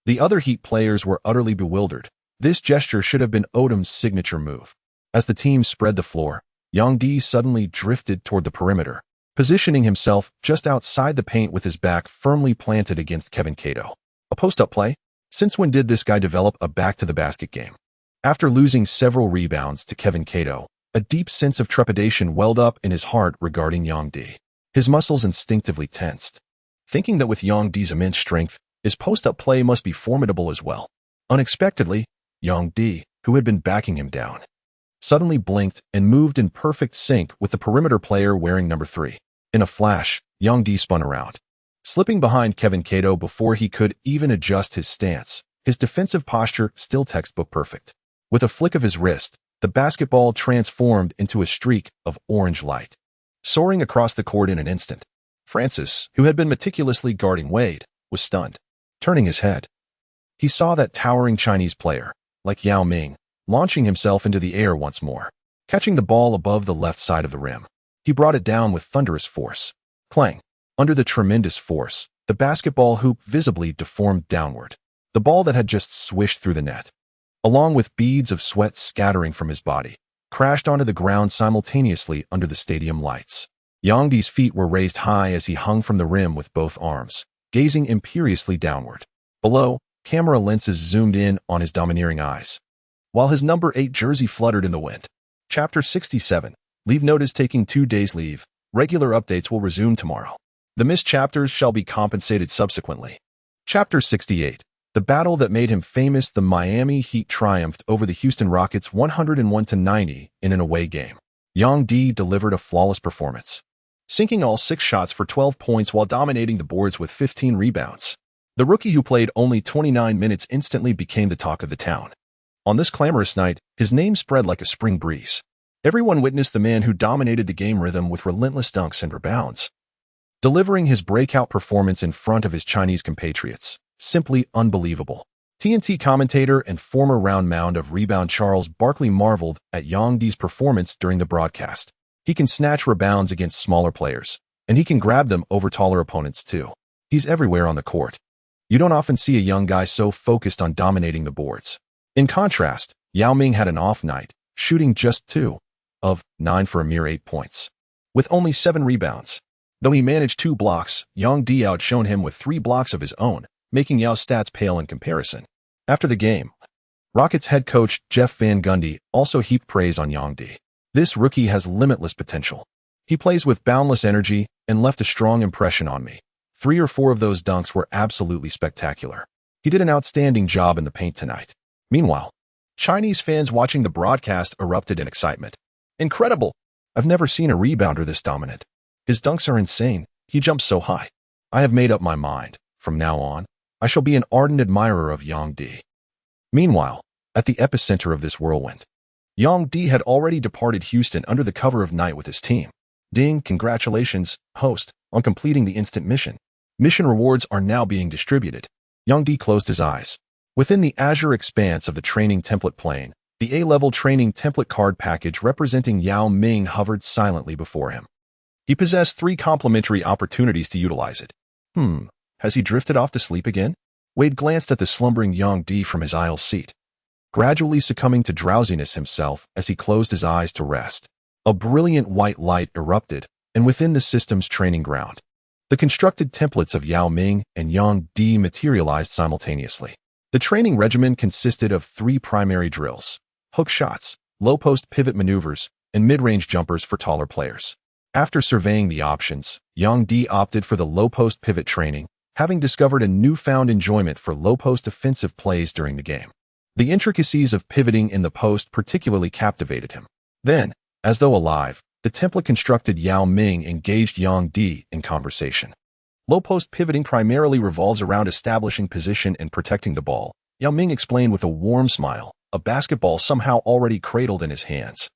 The other Heat players were utterly bewildered. This gesture should have been Odom's signature move. As the team spread the floor, Yang Di suddenly drifted toward the perimeter, positioning himself just outside the paint with his back firmly planted against Kevin Cato. A post-up play? Since when did this guy develop a back-to-the-basket game? After losing several rebounds to Kevin Cato, a deep sense of trepidation welled up in his heart regarding Yang Di. His muscles instinctively tensed, thinking that with Yang Di's immense strength, his post-up play must be formidable as well. Unexpectedly, Yang Di, who had been backing him down, suddenly blinked and moved in perfect sync with the perimeter player wearing number 3. In a flash, Yang Di spun around, slipping behind Kevin Kato before he could even adjust his stance, his defensive posture still textbook perfect. With a flick of his wrist, the basketball transformed into a streak of orange light, soaring across the court in an instant. Francis, who had been meticulously guarding Wade, was stunned. Turning his head, he saw that towering Chinese player, like Yao Ming, launching himself into the air once more, catching the ball above the left side of the rim. He brought it down with thunderous force. Clang! Under the tremendous force, the basketball hoop visibly deformed downward. The ball that had just swished through the net, along with beads of sweat scattering from his body, crashed onto the ground simultaneously under the stadium lights. Yang Di's feet were raised high as he hung from the rim with both arms, gazing imperiously downward. Below, camera lenses zoomed in on his domineering eyes, while his number 8 jersey fluttered in the wind. Chapter 67. Leave notice taking 2 days leave. Regular updates will resume tomorrow. The missed chapters shall be compensated subsequently. Chapter 68. The battle that made him famous. The Miami Heat triumphed over the Houston Rockets 101-90 in an away game. Yang Di delivered a flawless performance, sinking all 6 shots for 12 points while dominating the boards with 15 rebounds. The rookie who played only 29 minutes instantly became the talk of the town. On this clamorous night, his name spread like a spring breeze. Everyone witnessed the man who dominated the game rhythm with relentless dunks and rebounds, delivering his breakout performance in front of his Chinese compatriots. Simply unbelievable. TNT commentator and former round mound of rebound Charles Barkley marveled at Yang Di's performance during the broadcast. He can snatch rebounds against smaller players, and he can grab them over taller opponents too. He's everywhere on the court. You don't often see a young guy so focused on dominating the boards. In contrast, Yao Ming had an off night, shooting just 2 of 9 for a mere 8 points, with only 7 rebounds. Though he managed 2 blocks, Yang Di outshone him with 3 blocks of his own, making Yao's stats pale in comparison. After the game, Rockets head coach Jeff Van Gundy also heaped praise on Yang Di. This rookie has limitless potential. He plays with boundless energy and left a strong impression on me. 3 or 4 of those dunks were absolutely spectacular. He did an outstanding job in the paint tonight. Meanwhile, Chinese fans watching the broadcast erupted in excitement. Incredible! I've never seen a rebounder this dominant. His dunks are insane. He jumps so high. I have made up my mind. From now on, I shall be an ardent admirer of Yang Di. Meanwhile, at the epicenter of this whirlwind, Yang Di had already departed Houston under the cover of night with his team. Ding, congratulations, host, on completing the instant mission. Mission rewards are now being distributed. Yang Di closed his eyes. Within the azure expanse of the training template plane, the A-level training template card package representing Yao Ming hovered silently before him. He possessed 3 complimentary opportunities to utilize it. Has he drifted off to sleep again? Wade glanced at the slumbering Yang Di from his aisle seat, gradually succumbing to drowsiness himself as he closed his eyes to rest. A brilliant white light erupted, and within the system's training ground, the constructed templates of Yao Ming and Yang Di materialized simultaneously. The training regimen consisted of 3 primary drills: hook shots, low-post pivot maneuvers, and mid-range jumpers for taller players. After surveying the options, Yang Di opted for the low-post pivot training, having discovered a newfound enjoyment for low-post offensive plays during the game. The intricacies of pivoting in the post particularly captivated him. Then, as though alive, the template constructed Yao Ming engaged Yang Di in conversation. Low-post pivoting primarily revolves around establishing position and protecting the ball. Yao Ming explained with a warm smile, a basketball somehow already cradled in his hands.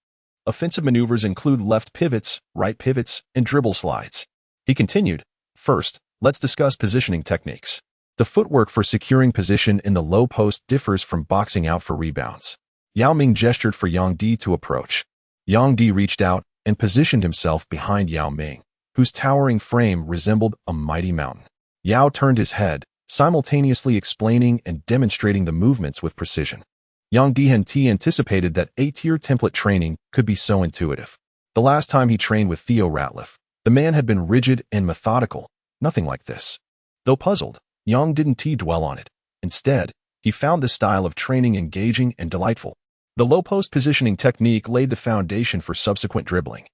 Offensive maneuvers include left pivots, right pivots, and dribble slides. He continued, first, let's discuss positioning techniques. The footwork for securing position in the low post differs from boxing out for rebounds. Yao Ming gestured for Yang Di to approach. Yang Di reached out and positioned himself behind Yao Ming, whose towering frame resembled a mighty mountain. Yao turned his head, simultaneously explaining and demonstrating the movements with precision. Yang Di anticipated that A-tier template training could be so intuitive. The last time he trained with Theo Ratliff, the man had been rigid and methodical. Nothing like this. Though puzzled, Yang didn't dwell on it. Instead, he found the style of training engaging and delightful. The low-post positioning technique laid the foundation for subsequent dribbling,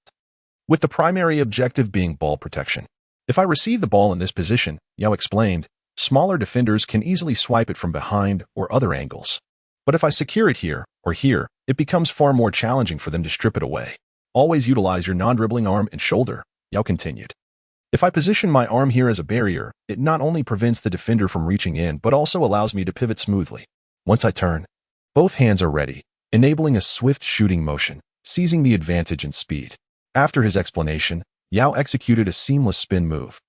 with the primary objective being ball protection. If I receive the ball in this position, Yao explained, smaller defenders can easily swipe it from behind or other angles. But if I secure it here or here, it becomes far more challenging for them to strip it away. Always utilize your non-dribbling arm and shoulder, Yao continued. If I position my arm here as a barrier, it not only prevents the defender from reaching in but also allows me to pivot smoothly. Once I turn, both hands are ready, enabling a swift shooting motion, seizing the advantage in speed. After his explanation, Yao executed a seamless spin move,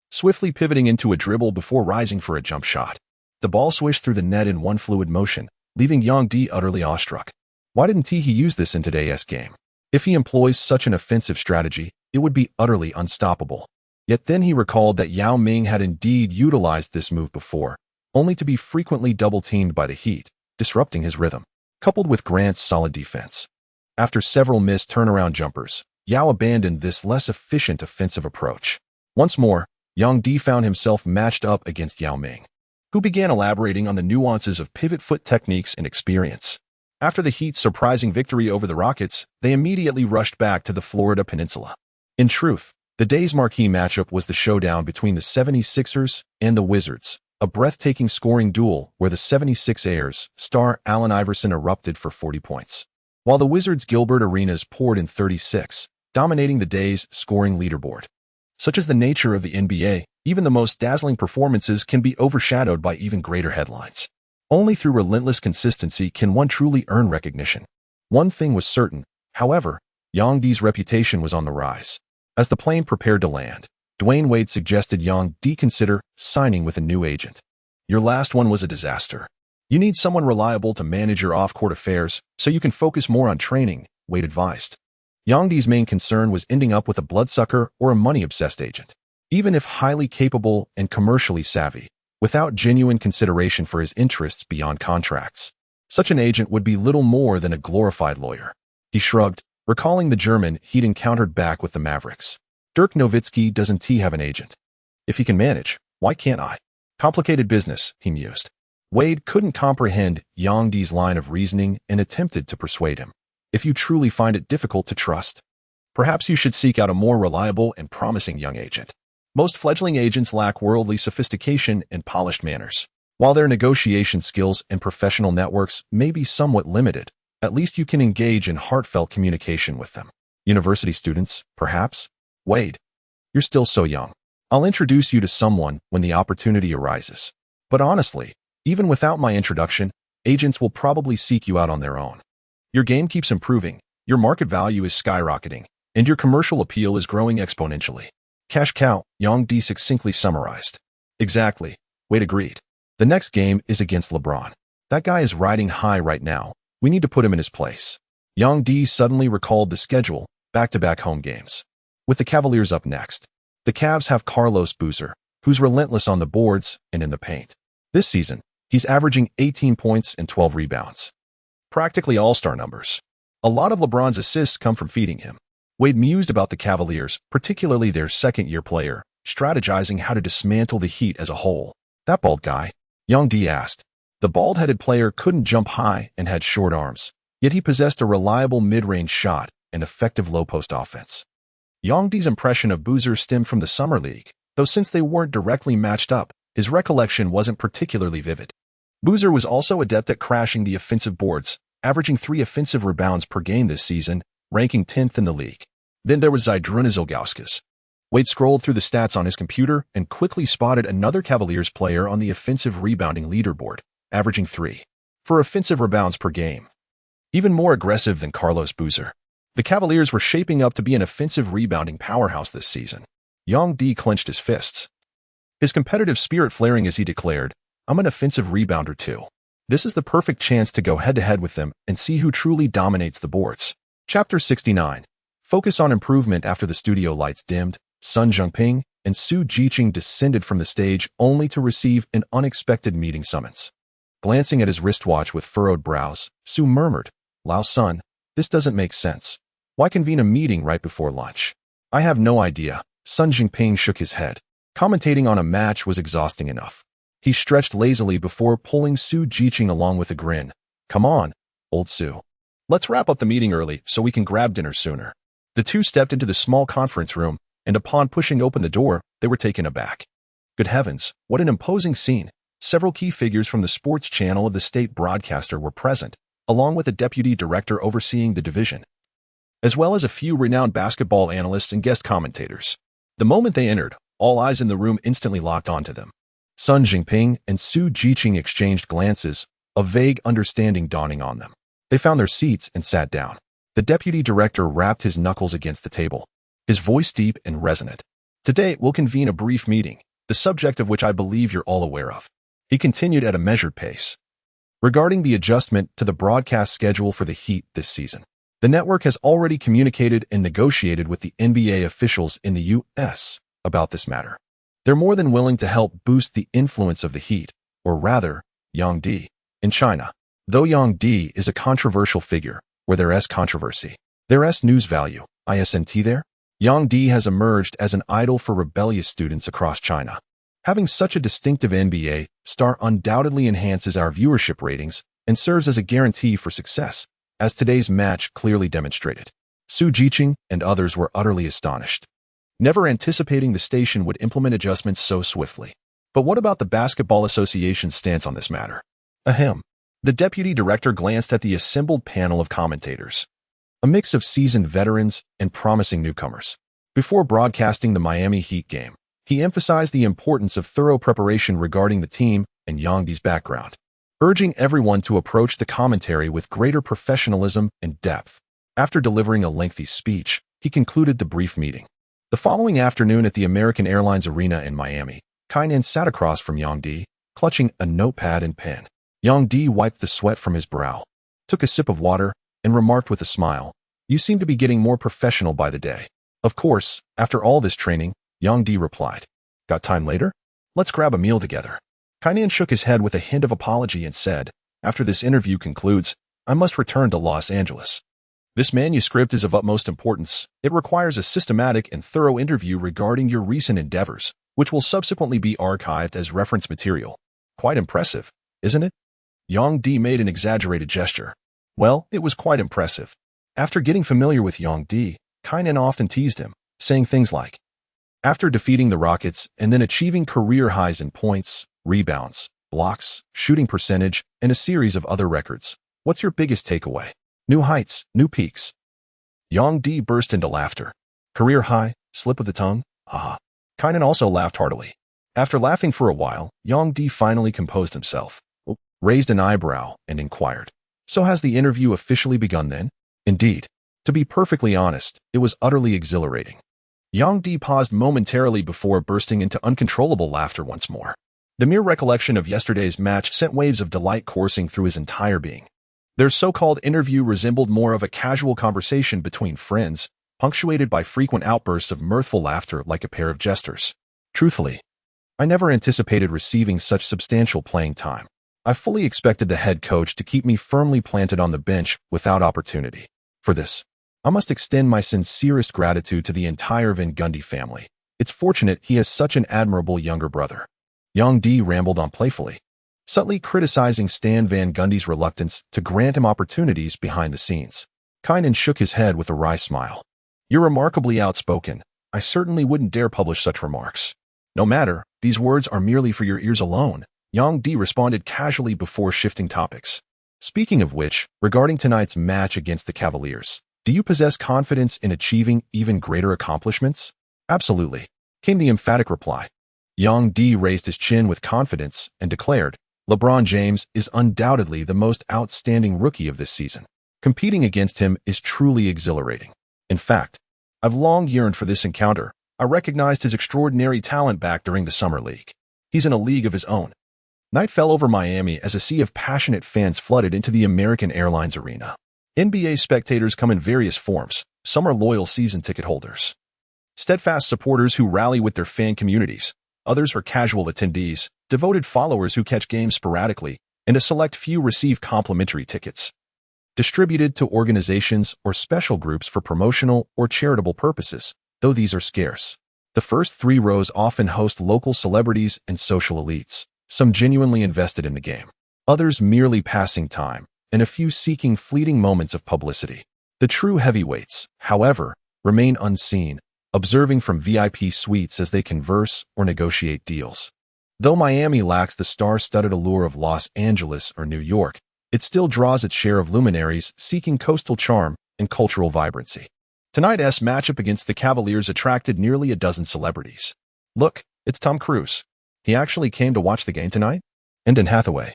swiftly pivoting into a dribble before rising for a jump shot. The ball swished through the net in one fluid motion, leaving Yang Di utterly awestruck. Why didn't he use this in today's game? If he employs such an offensive strategy, it would be utterly unstoppable. Yet then he recalled that Yao Ming had indeed utilized this move before, only to be frequently double-teamed by the Heat, disrupting his rhythm, coupled with Grant's solid defense. After several missed turnaround jumpers, Yao abandoned this less efficient offensive approach. Once more, Yang Di found himself matched up against Yao Ming, who began elaborating on the nuances of pivot foot techniques and experience. After the Heat's surprising victory over the Rockets, they immediately rushed back to the Florida Peninsula. In truth, the day's marquee matchup was the showdown between the 76ers and the Wizards, a breathtaking scoring duel where the 76ers star Allen Iverson erupted for 40 points, while the Wizards' Gilbert Arenas poured in 36, dominating the day's scoring leaderboard. Such is the nature of the NBA, even the most dazzling performances can be overshadowed by even greater headlines. Only through relentless consistency can one truly earn recognition. One thing was certain, however, Yang Di's reputation was on the rise. As the plane prepared to land, Dwayne Wade suggested Yang Di consider signing with a new agent. Your last one was a disaster. You need someone reliable to manage your off-court affairs so you can focus more on training, Wade advised. Yang Di's main concern was ending up with a bloodsucker or a money-obsessed agent. Even if highly capable and commercially savvy, without genuine consideration for his interests beyond contracts, such an agent would be little more than a glorified lawyer. He shrugged, recalling the German he'd encountered back with the Mavericks. Dirk Nowitzki doesn't have an agent. If he can manage, why can't I? Complicated business, he mused. Wade couldn't comprehend Yang Di's line of reasoning and attempted to persuade him. If you truly find it difficult to trust, perhaps you should seek out a more reliable and promising young agent. Most fledgling agents lack worldly sophistication and polished manners. While their negotiation skills and professional networks may be somewhat limited, at least you can engage in heartfelt communication with them. University students, perhaps? Wade, you're still so young. I'll introduce you to someone when the opportunity arises. But honestly, even without my introduction, agents will probably seek you out on their own. Your game keeps improving, your market value is skyrocketing, and your commercial appeal is growing exponentially. Cash cow, Yang Di succinctly summarized. Exactly, Wade agreed. The next game is against LeBron. That guy is riding high right now. We need to put him in his place. Yang Di suddenly recalled the schedule, back-to-back home games. With the Cavaliers up next, the Cavs have Carlos Boozer, who's relentless on the boards and in the paint. This season, he's averaging 18 points and 12 rebounds. Practically all-star numbers. A lot of LeBron's assists come from feeding him. Wade mused about the Cavaliers, particularly their second-year player, strategizing how to dismantle the Heat as a whole. That bald guy? Yang Di asked. The bald-headed player couldn't jump high and had short arms, yet he possessed a reliable mid-range shot and effective low-post offense. Yang Di's impression of Boozer stemmed from the Summer League, though since they weren't directly matched up, his recollection wasn't particularly vivid. Boozer was also adept at crashing the offensive boards, averaging 3 offensive rebounds per game this season, ranking 10th in the league. Then there was Zydrunas Ilgauskas. Wade scrolled through the stats on his computer and quickly spotted another Cavaliers player on the offensive rebounding leaderboard, averaging 3 for offensive rebounds per game. Even more aggressive than Carlos Boozer. The Cavaliers were shaping up to be an offensive rebounding powerhouse this season. Yang Di clenched his fists, his competitive spirit flaring as he declared, I'm an offensive rebounder too. This is the perfect chance to go head-to-head with them and see who truly dominates the boards. Chapter 69. Focus on improvement. After the studio lights dimmed, Sun Zhengping and Su Jiqing descended from the stage only to receive an unexpected meeting summons. Glancing at his wristwatch with furrowed brows, Su murmured, Lao Sun, this doesn't make sense. Why convene a meeting right before lunch? I have no idea. Sun Zhengping shook his head. Commentating on a match was exhausting enough. He stretched lazily before pulling Su Jiqing along with a grin. Come on, old Su. Let's wrap up the meeting early so we can grab dinner sooner. The two stepped into the small conference room, and upon pushing open the door, they were taken aback. Good heavens, what an imposing scene. Several key figures from the sports channel of the state broadcaster were present, along with a deputy director overseeing the division, as well as a few renowned basketball analysts and guest commentators. The moment they entered, all eyes in the room instantly locked onto them. Sun Jinping and Su Jiqing exchanged glances, a vague understanding dawning on them. They found their seats and sat down. The deputy director rapped his knuckles against the table, his voice deep and resonant. Today, we'll convene a brief meeting, the subject of which I believe you're all aware of. He continued at a measured pace. Regarding the adjustment to the broadcast schedule for the Heat this season, the network has already communicated and negotiated with the NBA officials in the U.S. about this matter. They're more than willing to help boost the influence of the Heat, or rather, Yang Di, in China. Though Yang Di is a controversial figure, where there is controversy, there is news value, isn't there? Yang Di has emerged as an idol for rebellious students across China. Having such a distinctive NBA star undoubtedly enhances our viewership ratings and serves as a guarantee for success, as today's match clearly demonstrated. Su Jiqing and others were utterly astonished, never anticipating the station would implement adjustments so swiftly. But what about the Basketball Association's stance on this matter? Ahem. The deputy director glanced at the assembled panel of commentators, a mix of seasoned veterans and promising newcomers. Before broadcasting the Miami Heat game, he emphasized the importance of thorough preparation regarding the team and Yang Di's background, urging everyone to approach the commentary with greater professionalism and depth. After delivering a lengthy speech, he concluded the brief meeting. The following afternoon at the American Airlines Arena in Miami, Kainan sat across from Yang Di, clutching a notepad and pen. Yang Di wiped the sweat from his brow, took a sip of water, and remarked with a smile, "You seem to be getting more professional by the day." "Of course, after all this training," Yang Di replied. "Got time later? Let's grab a meal together." Kainan shook his head with a hint of apology and said, "After this interview concludes, I must return to Los Angeles. This manuscript is of utmost importance. It requires a systematic and thorough interview regarding your recent endeavors, which will subsequently be archived as reference material." "Quite impressive, isn't it?" Yang Di made an exaggerated gesture. Well, it was quite impressive. After getting familiar with Yang Di, Kainan often teased him, saying things like, "After defeating the Rockets and then achieving career highs in points, rebounds, blocks, shooting percentage, and a series of other records, what's your biggest takeaway? New heights, new peaks." Yang Di burst into laughter. "Career high, slip of the tongue, haha." Kainan also laughed heartily. After laughing for a while, Yang Di finally composed himself, raised an eyebrow, and inquired, "So has the interview officially begun then?" "Indeed. To be perfectly honest, it was utterly exhilarating." Yang Di paused momentarily before bursting into uncontrollable laughter once more. The mere recollection of yesterday's match sent waves of delight coursing through his entire being. Their so-called interview resembled more of a casual conversation between friends, punctuated by frequent outbursts of mirthful laughter like a pair of jesters. "Truthfully, I never anticipated receiving such substantial playing time. I fully expected the head coach to keep me firmly planted on the bench without opportunity. For this, I must extend my sincerest gratitude to the entire Van Gundy family. It's fortunate he has such an admirable younger brother." Yang Di rambled on playfully, subtly criticizing Stan Van Gundy's reluctance to grant him opportunities behind the scenes. Kainan shook his head with a wry smile. "You're remarkably outspoken. I certainly wouldn't dare publish such remarks." "No matter, these words are merely for your ears alone," Yang Di responded casually before shifting topics. "Speaking of which, regarding tonight's match against the Cavaliers, do you possess confidence in achieving even greater accomplishments?" "Absolutely," came the emphatic reply. Yang Di raised his chin with confidence and declared, "LeBron James is undoubtedly the most outstanding rookie of this season. Competing against him is truly exhilarating. In fact, I've long yearned for this encounter. I recognized his extraordinary talent back during the Summer League. He's in a league of his own." Night fell over Miami as a sea of passionate fans flooded into the American Airlines Arena. NBA spectators come in various forms. Some are loyal season ticket holders, steadfast supporters who rally with their fan communities. Others are casual attendees, devoted followers who catch games sporadically, and a select few receive complimentary tickets, distributed to organizations or special groups for promotional or charitable purposes, though these are scarce. The first 3 rows often host local celebrities and social elites, some genuinely invested in the game, others merely passing time, and a few seeking fleeting moments of publicity. The true heavyweights, however, remain unseen, observing from VIP suites as they converse or negotiate deals. Though Miami lacks the star-studded allure of Los Angeles or New York, it still draws its share of luminaries seeking coastal charm and cultural vibrancy. Tonight's matchup against the Cavaliers attracted nearly a dozen celebrities. Look, it's Tom Cruise. He actually came to watch the game tonight? And Anne Hathaway,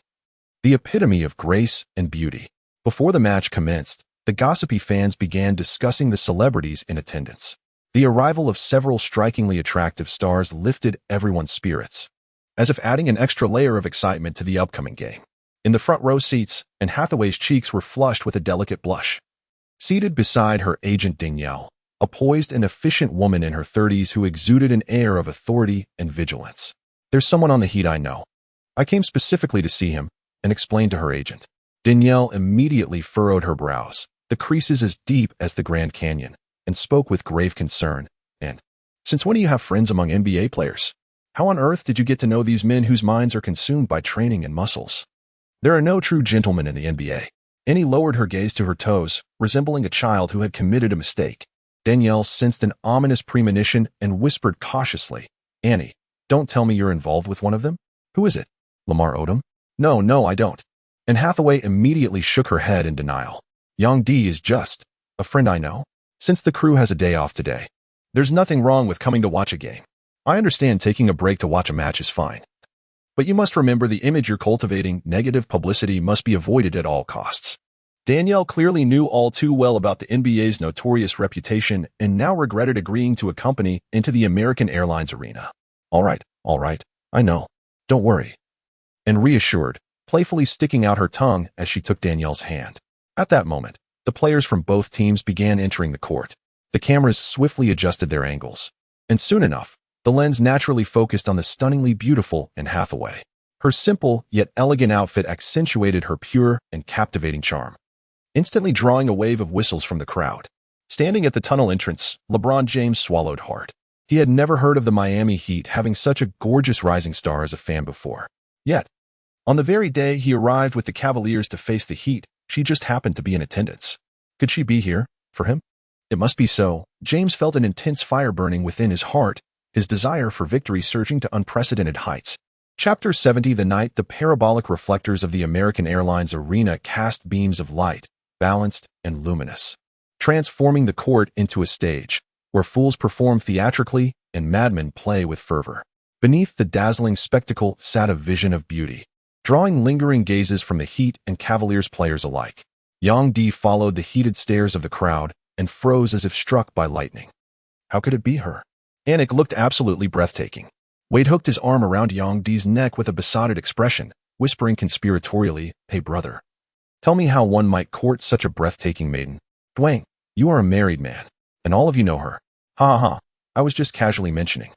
the epitome of grace and beauty. Before the match commenced, the gossipy fans began discussing the celebrities in attendance. The arrival of several strikingly attractive stars lifted everyone's spirits, as if adding an extra layer of excitement to the upcoming game. In the front row seats, Anne Hathaway's cheeks were flushed with a delicate blush. Seated beside her agent Danielle, a poised and efficient woman in her 30s who exuded an air of authority and vigilance. There's someone on the Heat I know. I came specifically to see him, and explained to her agent. Danielle immediately furrowed her brows, the creases as deep as the Grand Canyon, and spoke with grave concern. And, since when do you have friends among NBA players? How on earth did you get to know these men whose minds are consumed by training and muscles? There are no true gentlemen in the NBA. Annie lowered her gaze to her toes, resembling a child who had committed a mistake. Danielle sensed an ominous premonition and whispered cautiously, Annie, don't tell me you're involved with one of them? Who is it? Lamar Odom? No, I don't. Anne Hathaway immediately shook her head in denial. Young D is just a friend I know. Since the crew has a day off today, there's nothing wrong with coming to watch a game. I understand taking a break to watch a match is fine. But you must remember the image you're cultivating, negative publicity must be avoided at all costs. Danielle clearly knew all too well about the NBA's notorious reputation and now regretted agreeing to accompany into the American Airlines arena. All right, I know. Don't worry. And reassured, playfully sticking out her tongue as she took Danielle's hand. At that moment, the players from both teams began entering the court. The cameras swiftly adjusted their angles. And soon enough, the lens naturally focused on the stunningly beautiful Anne Hathaway. Her simple yet elegant outfit accentuated her pure and captivating charm, instantly drawing a wave of whistles from the crowd. Standing at the tunnel entrance, LeBron James swallowed hard. He had never heard of the Miami Heat having such a gorgeous rising star as a fan before. Yet, on the very day he arrived with the Cavaliers to face the Heat, she just happened to be in attendance. Could she be here for him? It must be so. James felt an intense fire burning within his heart, his desire for victory surging to unprecedented heights. Chapter 70. The night the parabolic reflectors of the American Airlines arena cast beams of light, balanced and luminous, transforming the court into a stage where fools perform theatrically and madmen play with fervor. Beneath the dazzling spectacle sat a vision of beauty, drawing lingering gazes from the Heat and Cavaliers players alike. Yang D followed the heated stares of the crowd and froze as if struck by lightning. How could it be her? Anik looked absolutely breathtaking. Wade hooked his arm around Yang D's neck with a besotted expression, whispering conspiratorially, Hey brother, tell me how one might court such a breathtaking maiden. Dwayne, you are a married man, and all of you know her. Ha, I was just casually mentioning.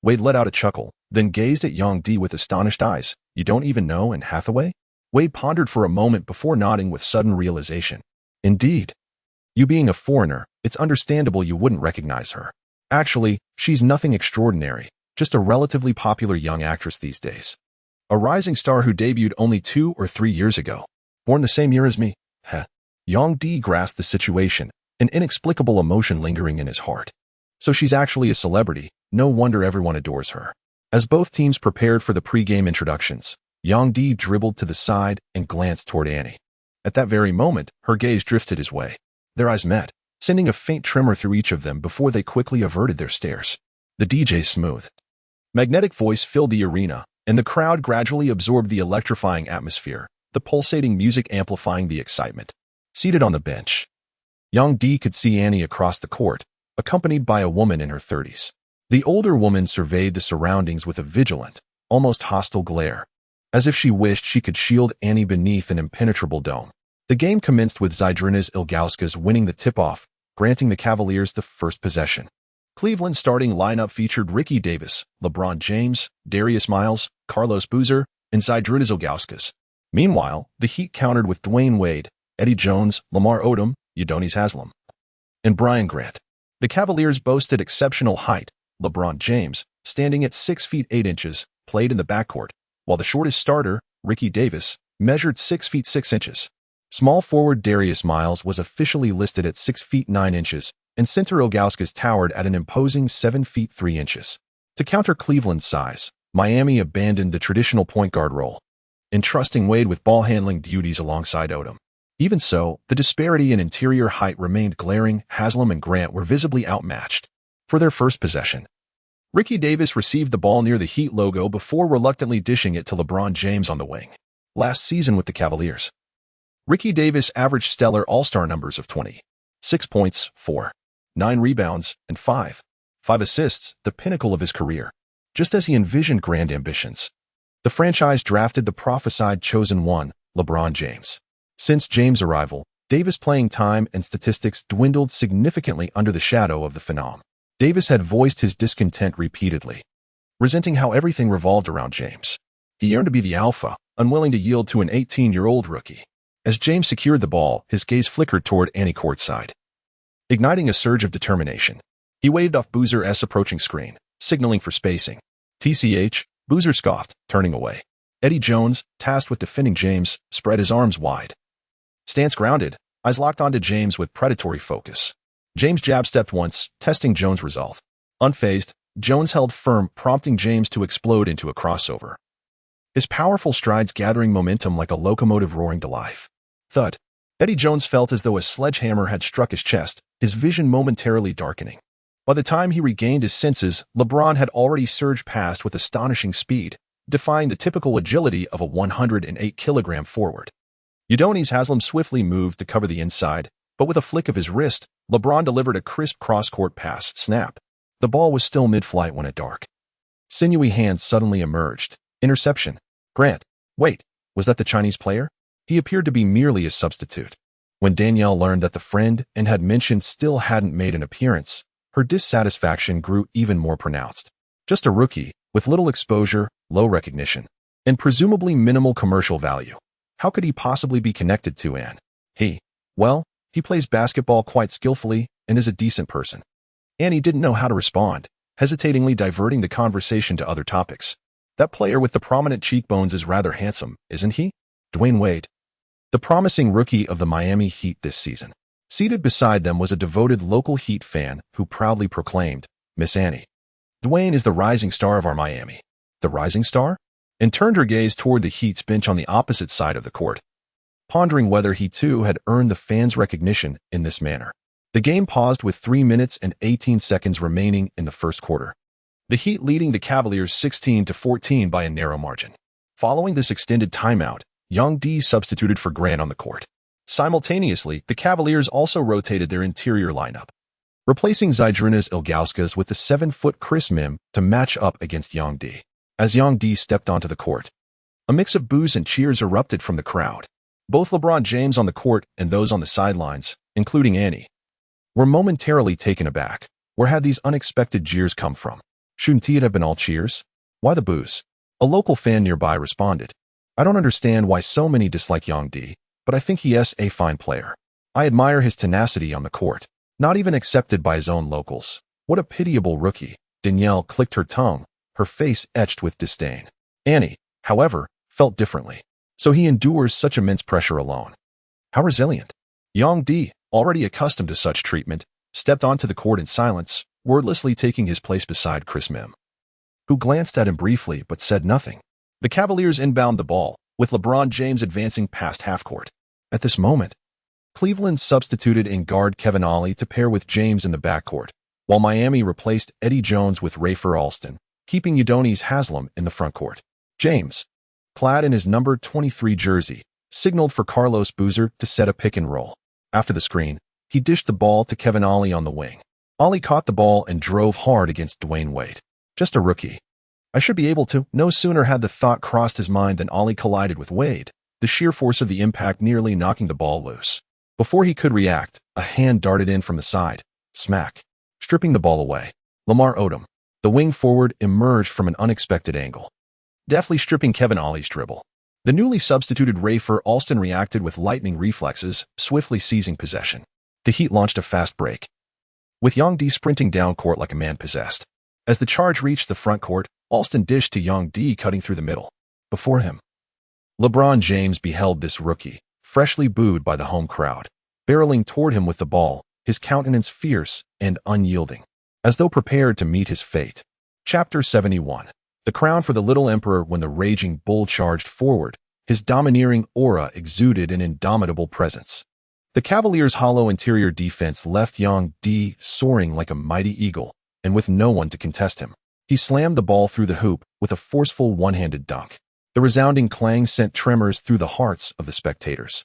Wade let out a chuckle, then gazed at Yang D with astonished eyes. You don't even know Anne Hathaway? Wade pondered for a moment before nodding with sudden realization. Indeed. You being a foreigner, it's understandable you wouldn't recognize her. Actually, she's nothing extraordinary, just a relatively popular young actress these days. A rising star who debuted only 2 or 3 years ago. Born the same year as me. Heh. Yang D grasped the situation, an inexplicable emotion lingering in his heart. So she's actually a celebrity, no wonder everyone adores her. As both teams prepared for the pre-game introductions, Yang D dribbled to the side and glanced toward Annie. At that very moment, her gaze drifted his way. Their eyes met, sending a faint tremor through each of them before they quickly averted their stares. The DJ's smooth, magnetic voice filled the arena, and the crowd gradually absorbed the electrifying atmosphere, the pulsating music amplifying the excitement. Seated on the bench, Yang D could see Annie across the court, accompanied by a woman in her 30s. The older woman surveyed the surroundings with a vigilant, almost hostile glare, as if she wished she could shield Annie beneath an impenetrable dome. The game commenced with Zydrunas Ilgauskas winning the tip-off, granting the Cavaliers the first possession. Cleveland's starting lineup featured Ricky Davis, LeBron James, Darius Miles, Carlos Boozer, and Zydrunas Ilgauskas. Meanwhile, the Heat countered with Dwayne Wade, Eddie Jones, Lamar Odom, Udonis Haslem, and Brian Grant. The Cavaliers boasted exceptional height. LeBron James, standing at 6 feet 8 inches, played in the backcourt, while the shortest starter, Ricky Davis, measured 6 feet 6 inches. Small forward Darius Miles was officially listed at 6 feet 9 inches, and center Ilgauskas towered at an imposing 7 feet 3 inches. To counter Cleveland's size, Miami abandoned the traditional point guard role. entrusting Wade with ball-handling duties alongside Odom. Even so, the disparity in interior height remained glaring. Haslam and Grant were visibly outmatched. For their first possession, Ricky Davis received the ball near the Heat logo before reluctantly dishing it to LeBron James on the wing. Last season with the Cavaliers, Ricky Davis averaged stellar all-star numbers of 6 points, 9 rebounds, and 5 assists, the pinnacle of his career. Just as he envisioned grand ambitions, the franchise drafted the prophesied chosen one, LeBron James. Since James' arrival, Davis' playing time and statistics dwindled significantly under the shadow of the phenom. Davis had voiced his discontent repeatedly, resenting how everything revolved around James. He yearned to be the alpha, unwilling to yield to an 18-year-old rookie. As James secured the ball, his gaze flickered toward Annie courtside, igniting a surge of determination. He waved off Boozer's approaching screen, signaling for spacing. TCH, Boozer scoffed, turning away. Eddie Jones, tasked with defending James, spread his arms wide. Stance grounded, eyes locked onto James with predatory focus. James jab-stepped once, testing Jones' resolve. Unfazed, Jones held firm, prompting James to explode into a crossover, his powerful strides gathering momentum like a locomotive roaring to life. Thud. Eddie Jones felt as though a sledgehammer had struck his chest, his vision momentarily darkening. By the time he regained his senses, LeBron had already surged past with astonishing speed, defying the typical agility of a 108-kilogram forward. Udonis Haslem swiftly moved to cover the inside, but with a flick of his wrist, LeBron delivered a crisp cross-court pass. Snap. The ball was still mid-flight when it dark. Sinewy hands suddenly emerged. Interception. Grant. Wait, was that the Chinese player? He appeared to be merely a substitute. When Danielle learned that the friend and had mentioned still hadn't made an appearance, her dissatisfaction grew even more pronounced. Just a rookie, with little exposure, low recognition, and presumably minimal commercial value. How could he possibly be connected to Ann? He plays basketball quite skillfully and is a decent person. Annie didn't know how to respond, hesitatingly diverting the conversation to other topics. That player with the prominent cheekbones is rather handsome, isn't he? Dwayne Wade, the promising rookie of the Miami Heat this season. Seated beside them was a devoted local Heat fan who proudly proclaimed, "Miss Annie, Dwayne is the rising star of our Miami." The rising star? And turned her gaze toward the Heat's bench on the opposite side of the court, pondering whether he too had earned the fans' recognition in this manner. The game paused with 3 minutes and 18 seconds remaining in the first quarter, the Heat leading the Cavaliers 16-14 by a narrow margin. Following this extended timeout, Young D substituted for Grant on the court. Simultaneously, the Cavaliers also rotated their interior lineup, replacing Zydrunas Ilgauskas with the 7-foot Chris Mim to match up against Young D. As Young D stepped onto the court, a mix of boos and cheers erupted from the crowd. Both LeBron James on the court and those on the sidelines, including Annie, were momentarily taken aback. Where had these unexpected jeers come from? Shouldn't it have been all cheers? Why the boos? A local fan nearby responded, "I don't understand why so many dislike Young D, but I think he is a fine player. I admire his tenacity on the court. Not even accepted by his own locals. What a pitiable rookie." Danielle clicked her tongue, her face etched with disdain. Annie, however, felt differently. So he endures such immense pressure alone. How resilient. Young D, already accustomed to such treatment, stepped onto the court in silence, wordlessly taking his place beside Chris Mim, who glanced at him briefly but said nothing. The Cavaliers inbound the ball, with LeBron James advancing past half-court. At this moment, Cleveland substituted in guard Kevin Ollie to pair with James in the backcourt, while Miami replaced Eddie Jones with Rafer Alston, keeping Udonis Haslem in the frontcourt. James, clad in his number 23 jersey, signaled for Carlos Boozer to set a pick and roll. After the screen, he dished the ball to Kevin Ollie on the wing. Ollie caught the ball and drove hard against Dwayne Wade. Just a rookie. I should be able to. No sooner had the thought crossed his mind than Ollie collided with Wade, the sheer force of the impact nearly knocking the ball loose. Before he could react, a hand darted in from the side. Smack. Stripping the ball away. Lamar Odom, the wing forward, emerged from an unexpected angle, deftly stripping Kevin Ollie's dribble. The newly substituted Rafer Alston reacted with lightning reflexes, swiftly seizing possession. The Heat launched a fast break, with Young D sprinting down court like a man possessed. As the charge reached the front court, Alston dished to Young D cutting through the middle. Before him, LeBron James beheld this rookie, freshly booed by the home crowd, barreling toward him with the ball, his countenance fierce and unyielding, as though prepared to meet his fate. Chapter 71. The crown for the little emperor. When the raging bull charged forward, His domineering aura exuded an indomitable presence. The Cavaliers' hollow interior defense left Yang Di soaring like a mighty eagle, and with no one to contest him. He slammed the ball through the hoop with a forceful one-handed dunk. The resounding clang sent tremors through the hearts of the spectators.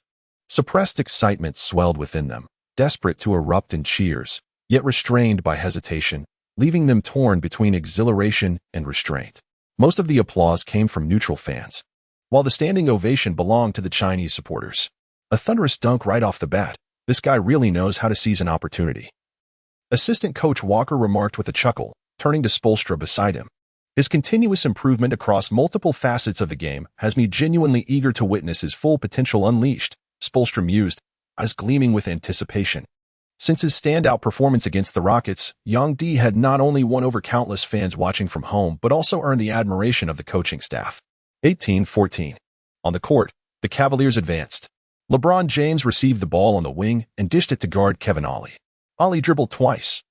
Suppressed excitement swelled within them, desperate to erupt in cheers, yet restrained by hesitation, leaving them torn between exhilaration and restraint. Most of the applause came from neutral fans, while the standing ovation belonged to the Chinese supporters. A thunderous dunk right off the bat. This guy really knows how to seize an opportunity. Assistant coach Walker remarked with a chuckle, turning to Spoelstra beside him. His continuous improvement across multiple facets of the game has me genuinely eager to witness his full potential unleashed, Spoelstra mused, eyes gleaming with anticipation. Since his standout performance against the Rockets, Yang Di had not only won over countless fans watching from home but also earned the admiration of the coaching staff. 18-14. On the court, the Cavaliers advanced. LeBron James received the ball on the wing and dished it to guard Kevin Ollie. Ollie dribbled twice,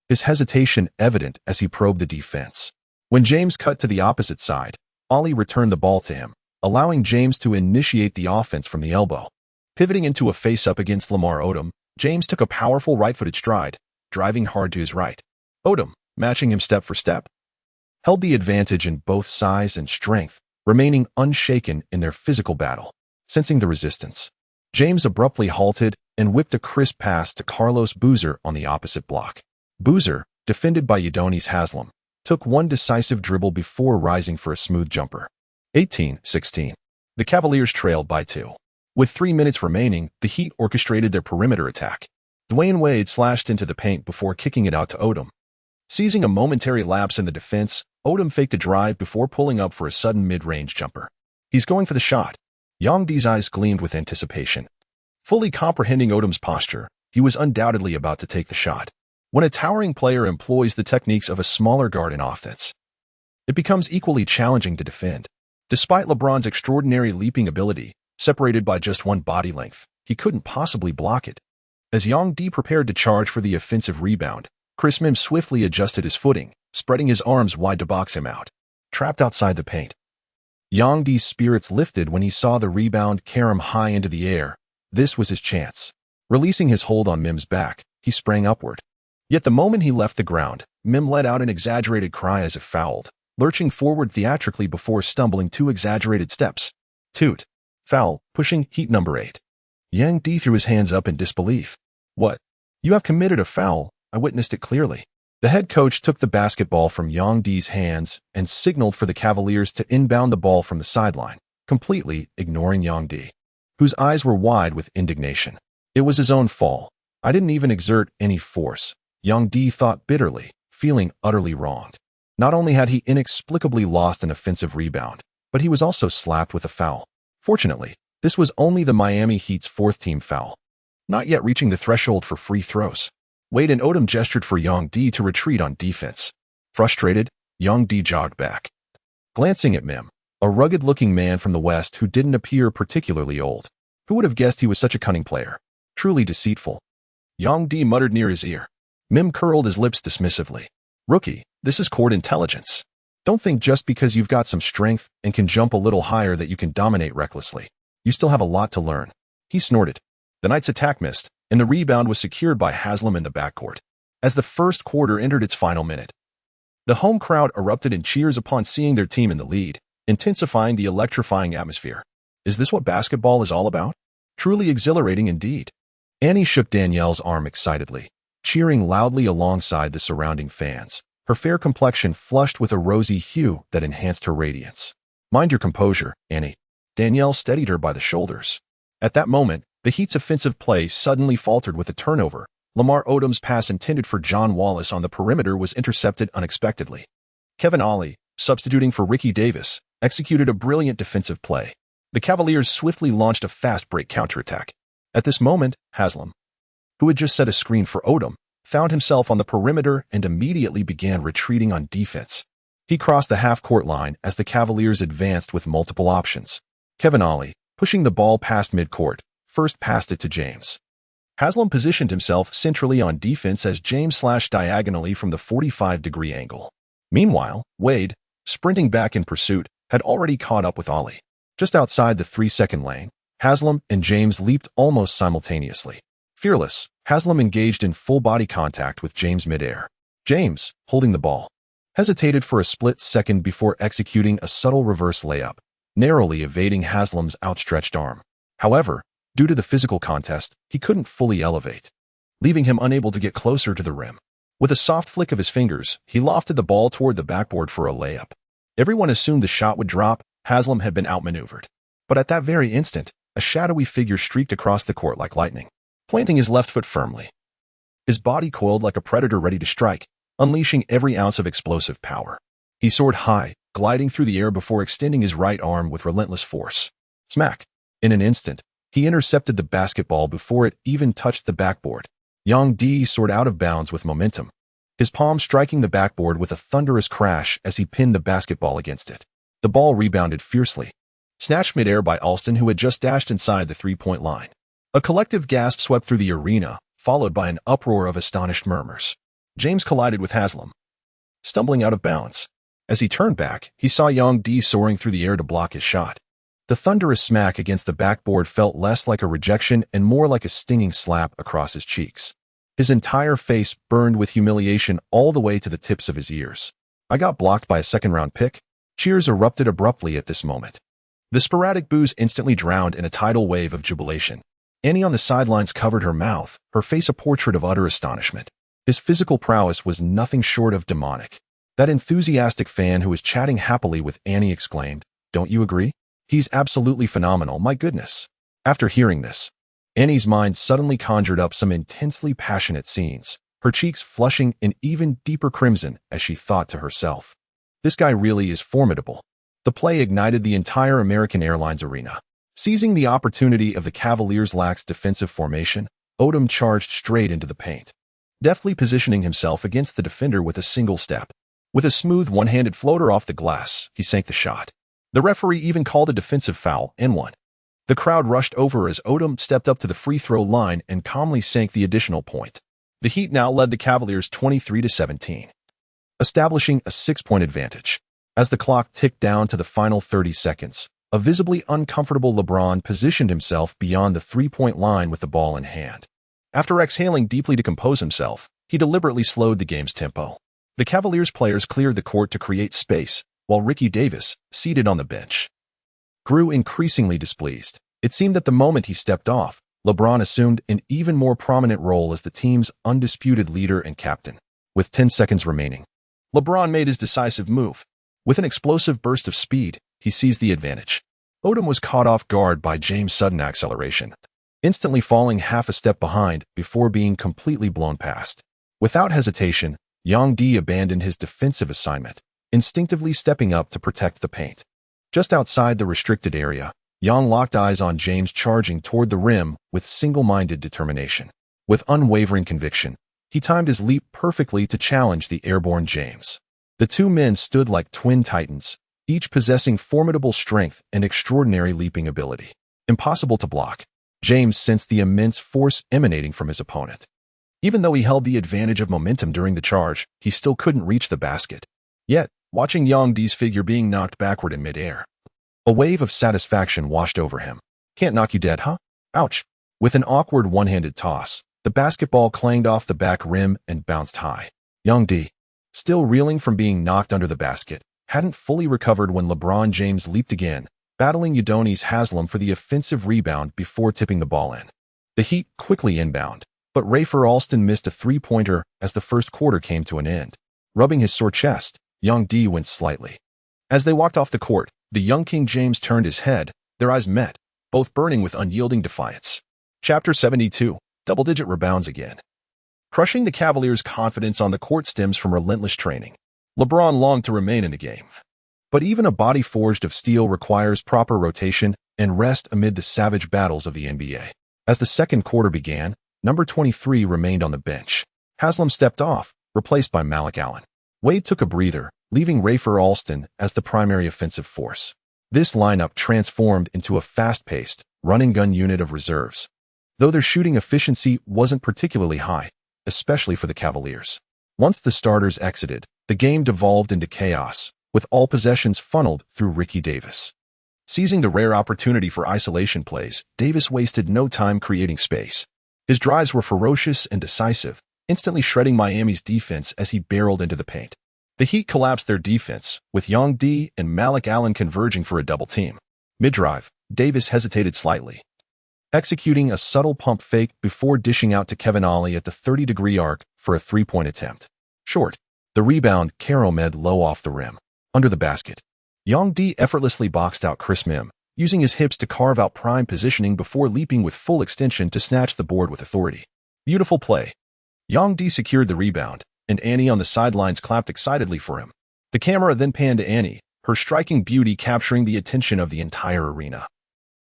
his hesitation evident as he probed the defense. When James cut to the opposite side, Ollie returned the ball to him, allowing James to initiate the offense from the elbow. Pivoting into a face-up against Lamar Odom, James took a powerful right-footed stride, driving hard to his right. Odom, matching him step for step, held the advantage in both size and strength, remaining unshaken in their physical battle. Sensing the resistance, James abruptly halted and whipped a crisp pass to Carlos Boozer on the opposite block. Boozer, defended by Udonis Haslem, took one decisive dribble before rising for a smooth jumper. 18-16. The Cavaliers trailed by 2. With 3 minutes remaining, the Heat orchestrated their perimeter attack. Dwayne Wade slashed into the paint before kicking it out to Odom. Seizing a momentary lapse in the defense, Odom faked a drive before pulling up for a sudden mid-range jumper. He's going for the shot. Yang Di's eyes gleamed with anticipation. Fully comprehending Odom's posture, he was undoubtedly about to take the shot. When a towering player employs the techniques of a smaller guard in offense, it becomes equally challenging to defend. Despite LeBron's extraordinary leaping ability, separated by just one body length, he couldn't possibly block it. As Yang Di prepared to charge for the offensive rebound, Chris Mims swiftly adjusted his footing, spreading his arms wide to box him out. Trapped outside the paint, Yang Di's spirits lifted when he saw the rebound carry him high into the air. This was his chance. Releasing his hold on Mims' back, he sprang upward. Yet the moment he left the ground, Mim let out an exaggerated cry as if fouled, lurching forward theatrically before stumbling 2 exaggerated steps. Toot. Foul, pushing Heat number 8. Yang Di threw his hands up in disbelief. What? You have committed a foul. I witnessed it clearly. The head coach took the basketball from Yang Di's hands and signaled for the Cavaliers to inbound the ball from the sideline, completely ignoring Yang Di, whose eyes were wide with indignation. It was his own fault. I didn't even exert any force, Yang Di thought bitterly, feeling utterly wronged. Not only had he inexplicably lost an offensive rebound, but he was also slapped with a foul. Fortunately, this was only the Miami Heat's 4th team foul, not yet reaching the threshold for free throws. Wade and Odom gestured for Yang Di to retreat on defense. Frustrated, Yang Di jogged back. Glancing at Mim, a rugged-looking man from the West who didn't appear particularly old. Who would have guessed he was such a cunning player? Truly deceitful. Yang Di muttered near his ear. Mim curled his lips dismissively. Rookie, this is court intelligence. Don't think just because you've got some strength and can jump a little higher that you can dominate recklessly. You still have a lot to learn. He snorted. The Knights' attack missed, and the rebound was secured by Haslem in the backcourt. As the first quarter entered its final minute, the home crowd erupted in cheers upon seeing their team in the lead, intensifying the electrifying atmosphere. Is this what basketball is all about? Truly exhilarating indeed. Annie shook Danielle's arm excitedly, cheering loudly alongside the surrounding fans, her fair complexion flushed with a rosy hue that enhanced her radiance. Mind your composure, Annie. Danielle steadied her by the shoulders. At that moment, the Heat's offensive play suddenly faltered with a turnover. Lamar Odom's pass intended for John Wallace on the perimeter was intercepted unexpectedly. Kevin Ollie, substituting for Ricky Davis, executed a brilliant defensive play. The Cavaliers swiftly launched a fast-break counterattack. At this moment, Haslem, who had just set a screen for Odom, found himself on the perimeter and immediately began retreating on defense. He crossed the half-court line as the Cavaliers advanced with multiple options. Kevin Ollie, pushing the ball past midcourt, first passed it to James. Haslem positioned himself centrally on defense as James slashed diagonally from the 45-degree angle. Meanwhile, Wade, sprinting back in pursuit, had already caught up with Ollie. Just outside the 3-second lane, Haslam and James leaped almost simultaneously. Fearless, Haslam engaged in full body contact with James midair. James, holding the ball, hesitated for a split second before executing a subtle reverse layup, narrowly evading Haslam's outstretched arm. However, due to the physical contest, he couldn't fully elevate, leaving him unable to get closer to the rim. With a soft flick of his fingers, he lofted the ball toward the backboard for a layup. Everyone assumed the shot would drop. Haslam had been outmaneuvered. But at that very instant, a shadowy figure streaked across the court like lightning, planting his left foot firmly. His body coiled like a predator ready to strike, unleashing every ounce of explosive power. He soared high, gliding through the air before extending his right arm with relentless force. Smack! In an instant, he intercepted the basketball before it even touched the backboard. Yang Di soared out of bounds with momentum, his palm striking the backboard with a thunderous crash as he pinned the basketball against it. The ball rebounded fiercely, snatched midair by Alston, who had just dashed inside the three-point line. A collective gasp swept through the arena, followed by an uproar of astonished murmurs. James collided with Haslam, stumbling out of bounds. As he turned back, he saw Yang Di soaring through the air to block his shot. The thunderous smack against the backboard felt less like a rejection and more like a stinging slap across his cheeks. His entire face burned with humiliation all the way to the tips of his ears. I got blocked by a second-round pick. Cheers erupted abruptly at this moment. The sporadic boos instantly drowned in a tidal wave of jubilation. Annie on the sidelines covered her mouth, her face a portrait of utter astonishment. His physical prowess was nothing short of demonic. That enthusiastic fan who was chatting happily with Annie exclaimed, "Don't you agree? He's absolutely phenomenal, my goodness." After hearing this, Annie's mind suddenly conjured up some intensely passionate scenes, her cheeks flushing an even deeper crimson as she thought to herself, "This guy really is formidable." The play ignited the entire American Airlines arena. Seizing the opportunity of the Cavaliers' lax defensive formation, Odom charged straight into the paint, deftly positioning himself against the defender with a single step. With a smooth one-handed floater off the glass, he sank the shot. The referee even called a defensive foul and won. The crowd rushed over as Odom stepped up to the free throw line and calmly sank the additional point. The Heat now led the Cavaliers 23-17, establishing a 6-point advantage. As the clock ticked down to the final 30 seconds, a visibly uncomfortable LeBron positioned himself beyond the three-point line with the ball in hand. After exhaling deeply to compose himself, he deliberately slowed the game's tempo. The Cavaliers players cleared the court to create space, while Ricky Davis, seated on the bench, grew increasingly displeased. It seemed that the moment he stepped off, LeBron assumed an even more prominent role as the team's undisputed leader and captain. With 10 seconds remaining, LeBron made his decisive move. With an explosive burst of speed, he seized the advantage. Odom was caught off guard by James' sudden acceleration, instantly falling half a step behind before being completely blown past. Without hesitation, Yang Di abandoned his defensive assignment, instinctively stepping up to protect the paint. Just outside the restricted area, Yang locked eyes on James charging toward the rim with single-minded determination. With unwavering conviction, he timed his leap perfectly to challenge the airborne James. The two men stood like twin titans, each possessing formidable strength and extraordinary leaping ability. Impossible to block, James sensed the immense force emanating from his opponent. Even though he held the advantage of momentum during the charge, he still couldn't reach the basket. Yet, watching Yang Di's figure being knocked backward in midair, a wave of satisfaction washed over him. "Can't knock you dead, huh? Ouch." With an awkward one-handed toss, the basketball clanged off the back rim and bounced high. Yang Di, still reeling from being knocked under the basket, hadn't fully recovered when LeBron James leaped again, battling Udonis Haslam for the offensive rebound before tipping the ball in. The Heat quickly inbound, but Rafer Alston missed a three-pointer as the first quarter came to an end. Rubbing his sore chest, Yang Di winced slightly. As they walked off the court, the young King James turned his head. Their eyes met, both burning with unyielding defiance. Chapter 72, Double-Digit Rebounds Again. Crushing the Cavaliers' confidence on the court stems from relentless training. LeBron longed to remain in the game. But even a body forged of steel requires proper rotation and rest amid the savage battles of the NBA. As the second quarter began, number 23 remained on the bench. Haslam stepped off, replaced by Malik Allen. Wade took a breather, leaving Rafer Alston as the primary offensive force. This lineup transformed into a fast-paced, run-and-gun unit of reserves, though their shooting efficiency wasn't particularly high, especially for the Cavaliers. Once the starters exited, the game devolved into chaos, with all possessions funneled through Ricky Davis. Seizing the rare opportunity for isolation plays, Davis wasted no time creating space. His drives were ferocious and decisive, instantly shredding Miami's defense as he barreled into the paint. The Heat collapsed their defense, with Young D and Malik Allen converging for a double team. Mid-drive, Davis hesitated slightly, executing a subtle pump fake before dishing out to Kevin Ollie at the 30-degree arc for a three-point attempt. Short. The rebound, Karomed low off the rim. Under the basket. Young D effortlessly boxed out Chris Mim, using his hips to carve out prime positioning before leaping with full extension to snatch the board with authority. Beautiful play. Young D secured the rebound, and Annie on the sidelines clapped excitedly for him. The camera then panned to Annie, her striking beauty capturing the attention of the entire arena,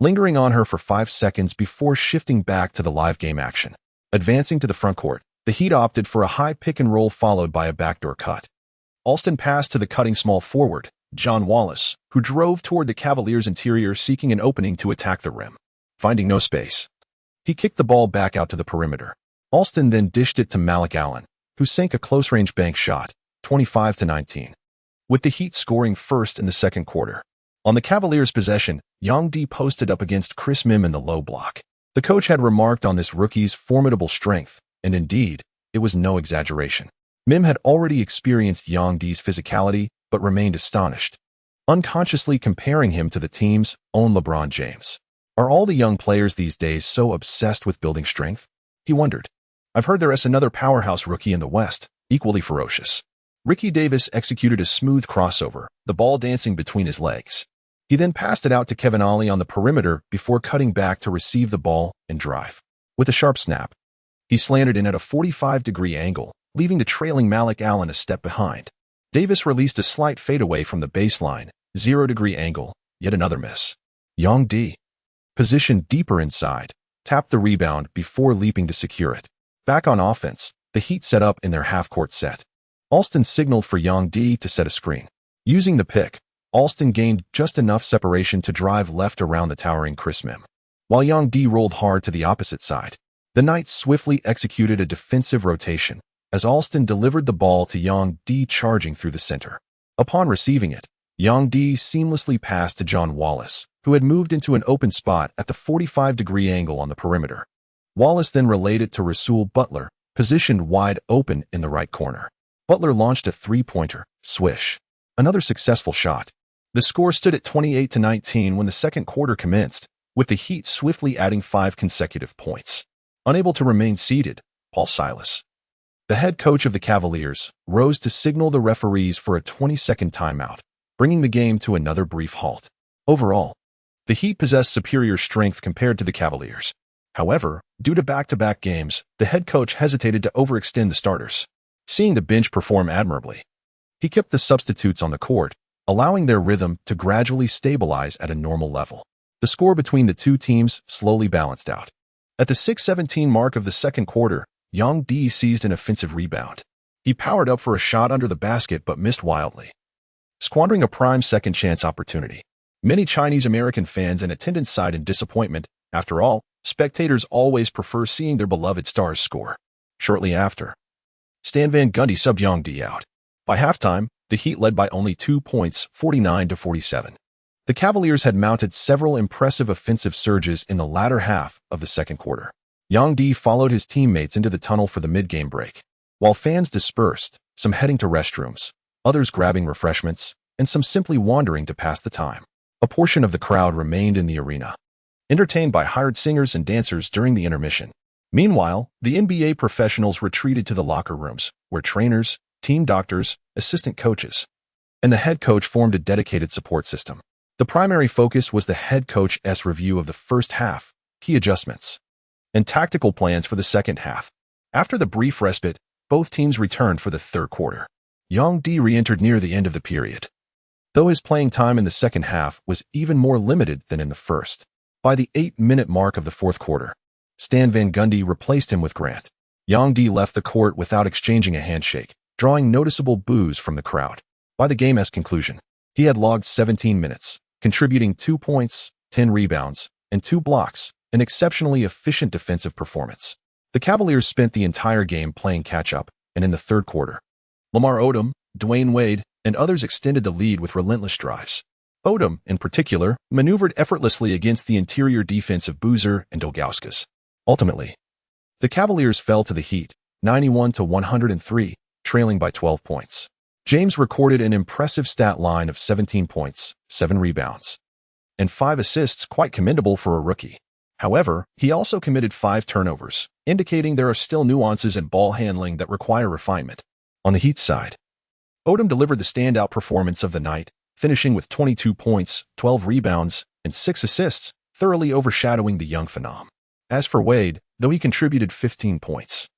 lingering on her for 5 seconds before shifting back to the live game action. Advancing to the front court, the Heat opted for a high pick-and-roll followed by a backdoor cut. Alston passed to the cutting small forward, John Wallace, who drove toward the Cavaliers' interior seeking an opening to attack the rim. Finding no space, he kicked the ball back out to the perimeter. Alston then dished it to Malik Allen, who sank a close-range bank shot, 25-19. With the Heat scoring first in the second quarter. On the Cavaliers' possession, Young D posted up against Chris Mim in the low block. The coach had remarked on this rookie's formidable strength, and indeed, it was no exaggeration. Mim had already experienced Young D's physicality, but remained astonished, unconsciously comparing him to the team's own LeBron James. Are all the young players these days so obsessed with building strength? He wondered. I've heard there's another powerhouse rookie in the West, equally ferocious. Ricky Davis executed a smooth crossover, the ball dancing between his legs. He then passed it out to Kevin Ollie on the perimeter before cutting back to receive the ball and drive. With a sharp snap, he slanted in at a 45-degree angle, leaving the trailing Malik Allen a step behind. Davis released a slight fadeaway from the baseline, 0-degree angle, yet another miss. Young D, positioned deeper inside, tapped the rebound before leaping to secure it. Back on offense, the Heat set up in their half-court set. Alston signaled for Young D to set a screen. Using the pick, Alston gained just enough separation to drive left around the towering Chris Mim. While Young D rolled hard to the opposite side, the Knights swiftly executed a defensive rotation as Alston delivered the ball to Young D charging through the center. Upon receiving it, Young D seamlessly passed to John Wallace, who had moved into an open spot at the 45-degree angle on the perimeter. Wallace then relayed it to Rasul Butler, positioned wide open in the right corner. Butler launched a three-pointer, swish. Another successful shot. The score stood at 28-19 when the second quarter commenced, with the Heat swiftly adding 5 consecutive points. Unable to remain seated, Paul Silas, the head coach of the Cavaliers, rose to signal the referees for a 20-second timeout, bringing the game to another brief halt. Overall, the Heat possessed superior strength compared to the Cavaliers. However, due to back-to-back games, the head coach hesitated to overextend the starters. Seeing the bench perform admirably, he kept the substitutes on the court, allowing their rhythm to gradually stabilize at a normal level. The score between the two teams slowly balanced out. At the 6:17 mark of the second quarter, Young D seized an offensive rebound. He powered up for a shot under the basket but missed wildly, squandering a prime second-chance opportunity. Many Chinese-American fans in attendance sighed in disappointment. After all, spectators always prefer seeing their beloved stars score. Shortly after, Stan Van Gundy subbed Young D out. By halftime, the Heat led by only 2 points, 49-47. The Cavaliers had mounted several impressive offensive surges in the latter half of the second quarter. Young D followed his teammates into the tunnel for the mid-game break. While fans dispersed, some heading to restrooms, others grabbing refreshments, and some simply wandering to pass the time, a portion of the crowd remained in the arena, entertained by hired singers and dancers during the intermission. Meanwhile, the NBA professionals retreated to the locker rooms, where trainers, team doctors, assistant coaches, and the head coach formed a dedicated support system. The primary focus was the head coach's review of the first half, key adjustments, and tactical plans for the second half. After the brief respite, both teams returned for the third quarter. Young D re-entered near the end of the period, though his playing time in the second half was even more limited than in the first. By the 8-minute mark of the fourth quarter, Stan Van Gundy replaced him with Grant. Young D left the court without exchanging a handshake, drawing noticeable boos from the crowd. By the game's conclusion, he had logged 17 minutes, contributing 2 points, 10 rebounds, and 2 blocks, an exceptionally efficient defensive performance. The Cavaliers spent the entire game playing catch-up, and in the third quarter, Lamar Odom, Dwayne Wade, and others extended the lead with relentless drives. Odom, in particular, maneuvered effortlessly against the interior defense of Boozer and Dolgauskas. Ultimately, the Cavaliers fell to the Heat, 91-103, trailing by 12 points. James recorded an impressive stat line of 17 points, 7 rebounds, and 5 assists, quite commendable for a rookie. However, he also committed 5 turnovers, indicating there are still nuances in ball handling that require refinement. On the Heat's side, Odom delivered the standout performance of the night, finishing with 22 points, 12 rebounds, and 6 assists, thoroughly overshadowing the young phenom. As for Wade, though he contributed 15 points,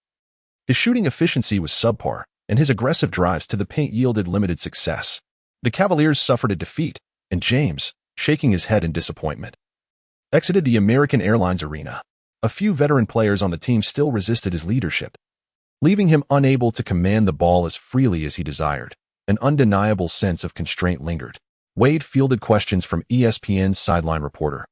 his shooting efficiency was subpar, and his aggressive drives to the paint yielded limited success. The Cavaliers suffered a defeat, and James, shaking his head in disappointment, exited the American Airlines Arena. A few veteran players on the team still resisted his leadership, leaving him unable to command the ball as freely as he desired. An undeniable sense of constraint lingered. Wade fielded questions from ESPN's sideline reporter,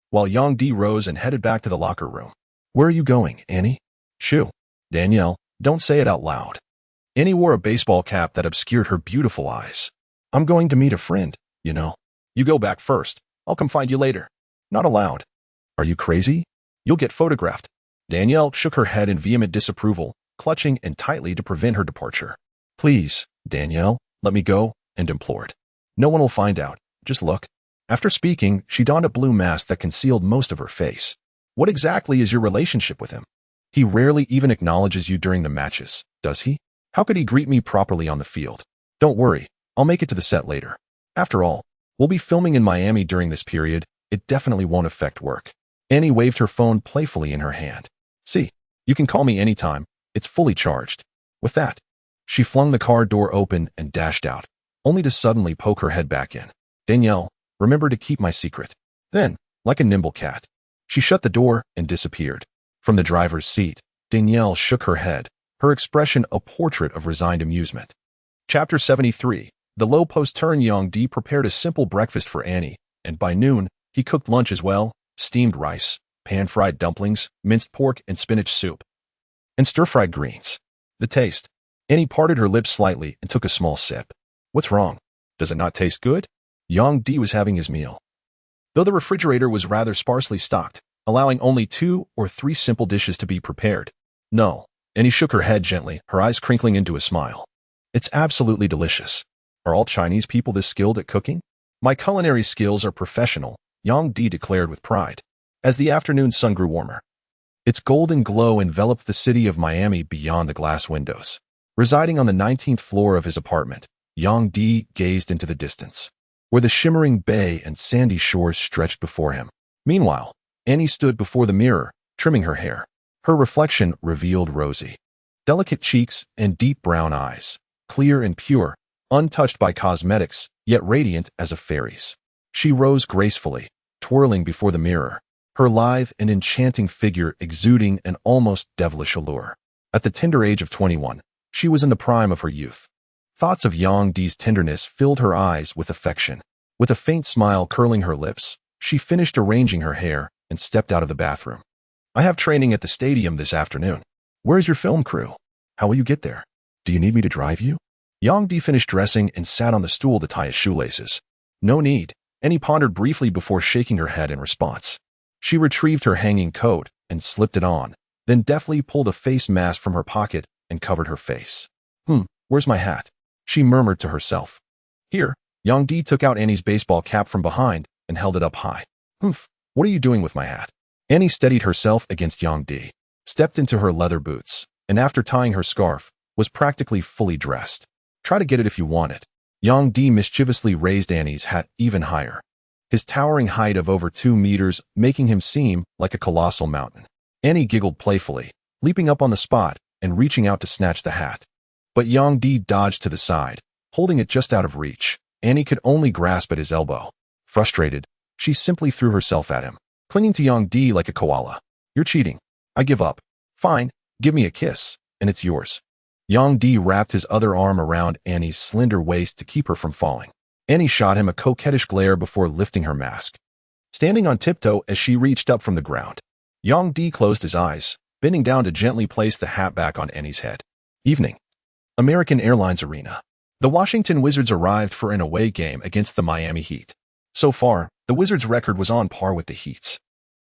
while Young D rose and headed back to the locker room. "Where are you going, Annie?" "Shoo. Danielle, don't say it out loud." Annie wore a baseball cap that obscured her beautiful eyes. "I'm going to meet a friend, you know." "You go back first. I'll come find you later." "Not allowed." "Are you crazy? You'll get photographed." Danielle shook her head in vehement disapproval, clutching and tightly to prevent her departure. "Please, Danielle, let me go," and implored. "No one will find out. Just look." After speaking, she donned a blue mask that concealed most of her face. "What exactly is your relationship with him? He rarely even acknowledges you during the matches, does he? How could he greet me properly on the field?" "Don't worry, I'll make it to the set later. After all, we'll be filming in Miami during this period. It definitely won't affect work." Annie waved her phone playfully in her hand. "See, you can call me anytime. It's fully charged." With that, she flung the car door open and dashed out, only to suddenly poke her head back in. "Danielle, remember to keep my secret." Then, like a nimble cat, she shut the door and disappeared. From the driver's seat, Danielle shook her head, her expression a portrait of resigned amusement. Chapter 73. The low post turn. Young D prepared a simple breakfast for Annie, and by noon, he cooked lunch as well: steamed rice, pan-fried dumplings, minced pork and spinach soup, and stir-fried greens. The taste. Annie parted her lips slightly and took a small sip. "What's wrong? Does it not taste good?" Young D was having his meal, though the refrigerator was rather sparsely stocked, allowing only 2 or 3 simple dishes to be prepared. "No," Annie shook her head gently, her eyes crinkling into a smile. "It's absolutely delicious. Are all Chinese people this skilled at cooking?" "My culinary skills are professional," Young D declared with pride. As the afternoon sun grew warmer, its golden glow enveloped the city of Miami beyond the glass windows. Residing on the 19th floor of his apartment, Young D gazed into the distance, where the shimmering bay and sandy shores stretched before him. Meanwhile, Annie stood before the mirror, trimming her hair. Her reflection revealed rosy, delicate cheeks and deep brown eyes, clear and pure, untouched by cosmetics, yet radiant as a fairy's. She rose gracefully, twirling before the mirror, her lithe and enchanting figure exuding an almost devilish allure. At the tender age of 21, she was in the prime of her youth. Thoughts of Young D's tenderness filled her eyes with affection. With a faint smile curling her lips, she finished arranging her hair and stepped out of the bathroom. "I have training at the stadium this afternoon. Where's your film crew? How will you get there? Do you need me to drive you?" Young D finished dressing and sat on the stool to tie his shoelaces. "No need," Annie pondered briefly before shaking her head in response. She retrieved her hanging coat and slipped it on, then deftly pulled a face mask from her pocket and covered her face. Where's my hat?" she murmured to herself. "Here." Young D took out Annie's baseball cap from behind and held it up high. What are you doing with my hat?" Annie steadied herself against Young D, stepped into her leather boots, and after tying her scarf, was practically fully dressed. "Try to get it if you want it." Young D mischievously raised Annie's hat even higher, his towering height of over 2 meters making him seem like a colossal mountain. Annie giggled playfully, leaping up on the spot and reaching out to snatch the hat. But Young D dodged to the side, holding it just out of reach. Annie could only grasp at his elbow. Frustrated, she simply threw herself at him, clinging to Young D like a koala. "You're cheating. I give up." "Fine, give me a kiss, and it's yours." Young D wrapped his other arm around Annie's slender waist to keep her from falling. Annie shot him a coquettish glare before lifting her mask, standing on tiptoe as she reached up from the ground. Young D closed his eyes, bending down to gently place the hat back on Annie's head. Evening. American Airlines Arena. The Washington Wizards arrived for an away game against the Miami Heat. So far, the Wizards' record was on par with the Heat's.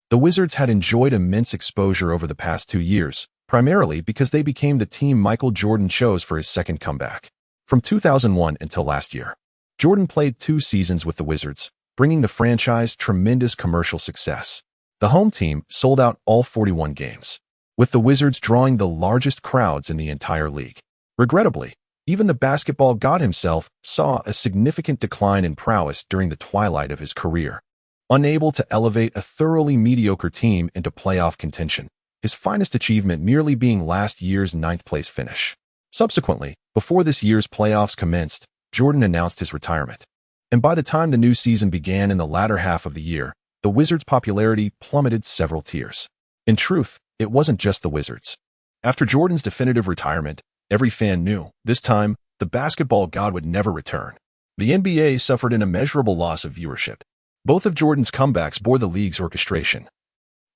The Wizards had enjoyed immense exposure over the past 2 years, primarily because they became the team Michael Jordan chose for his second comeback. From 2001 until last year, Jordan played 2 seasons with the Wizards, bringing the franchise tremendous commercial success. The home team sold out all 41 games, with the Wizards drawing the largest crowds in the entire league. Regrettably, even the basketball god himself saw a significant decline in prowess during the twilight of his career. Unable to elevate a thoroughly mediocre team into playoff contention, his finest achievement merely being last year's 9th-place finish. Subsequently, before this year's playoffs commenced, Jordan announced his retirement. And by the time the new season began in the latter half of the year, the Wizards' popularity plummeted several tiers. In truth, it wasn't just the Wizards. After Jordan's definitive retirement, every fan knew, this time, the basketball god would never return. The NBA suffered an immeasurable loss of viewership. Both of Jordan's comebacks bore the league's orchestration.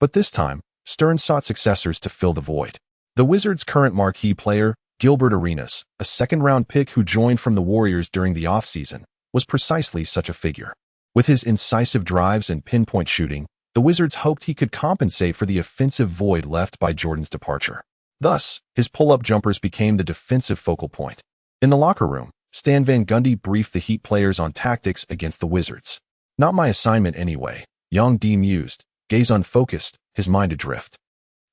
But this time, Stern sought successors to fill the void. The Wizards' current marquee player, Gilbert Arenas, a second-round pick who joined from the Warriors during the offseason, was precisely such a figure. With his incisive drives and pinpoint shooting, the Wizards hoped he could compensate for the offensive void left by Jordan's departure. Thus, his pull-up jumpers became the defensive focal point. In the locker room, Stan Van Gundy briefed the Heat players on tactics against the Wizards. "Not my assignment anyway," Yang D mused, gaze unfocused, his mind adrift.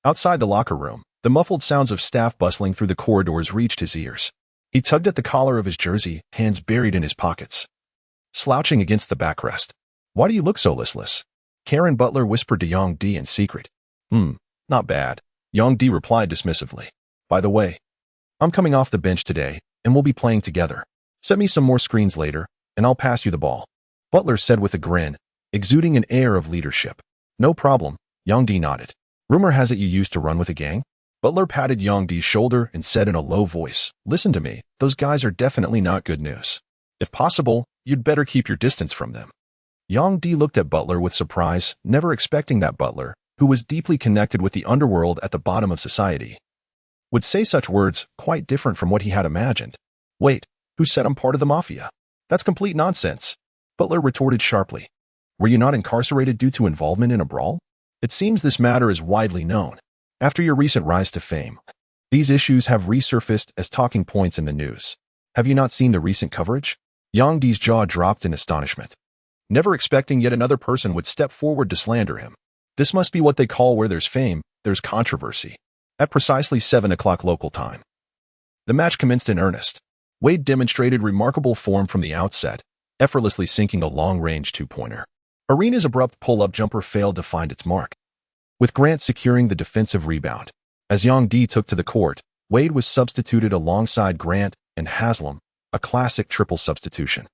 Outside the locker room, the muffled sounds of staff bustling through the corridors reached his ears. He tugged at the collar of his jersey, hands buried in his pockets. Slouching against the backrest. "Why do you look so listless?" Karen Butler whispered to Yang D in secret. Not bad," Yang D replied dismissively. "By the way, I'm coming off the bench today, and we'll be playing together. Set me some more screens later, and I'll pass you the ball," Butler said with a grin, exuding an air of leadership. "No problem," Yang D nodded. "Rumor has it you used to run with a gang?" Butler patted Yang D's shoulder and said in a low voice, "Listen to me, those guys are definitely not good news. If possible, you'd better keep your distance from them." Yang D looked at Butler with surprise, never expecting that Butler, who was deeply connected with the underworld at the bottom of society, would say such words quite different from what he had imagined. "Wait, who said I'm part of the mafia? That's complete nonsense," Butler retorted sharply. "Were you not incarcerated due to involvement in a brawl? It seems this matter is widely known. After your recent rise to fame, these issues have resurfaced as talking points in the news. Have you not seen the recent coverage?" Yang D's jaw dropped in astonishment, never expecting yet another person would step forward to slander him. This must be what they call where there's fame, there's controversy. At precisely 7 o'clock local time, the match commenced in earnest. Wade demonstrated remarkable form from the outset, effortlessly sinking a long-range two-pointer. Arena's abrupt pull-up jumper failed to find its mark, with Grant securing the defensive rebound. As Yang D took to the court, Wade was substituted alongside Grant and Haslam, a classic triple substitution.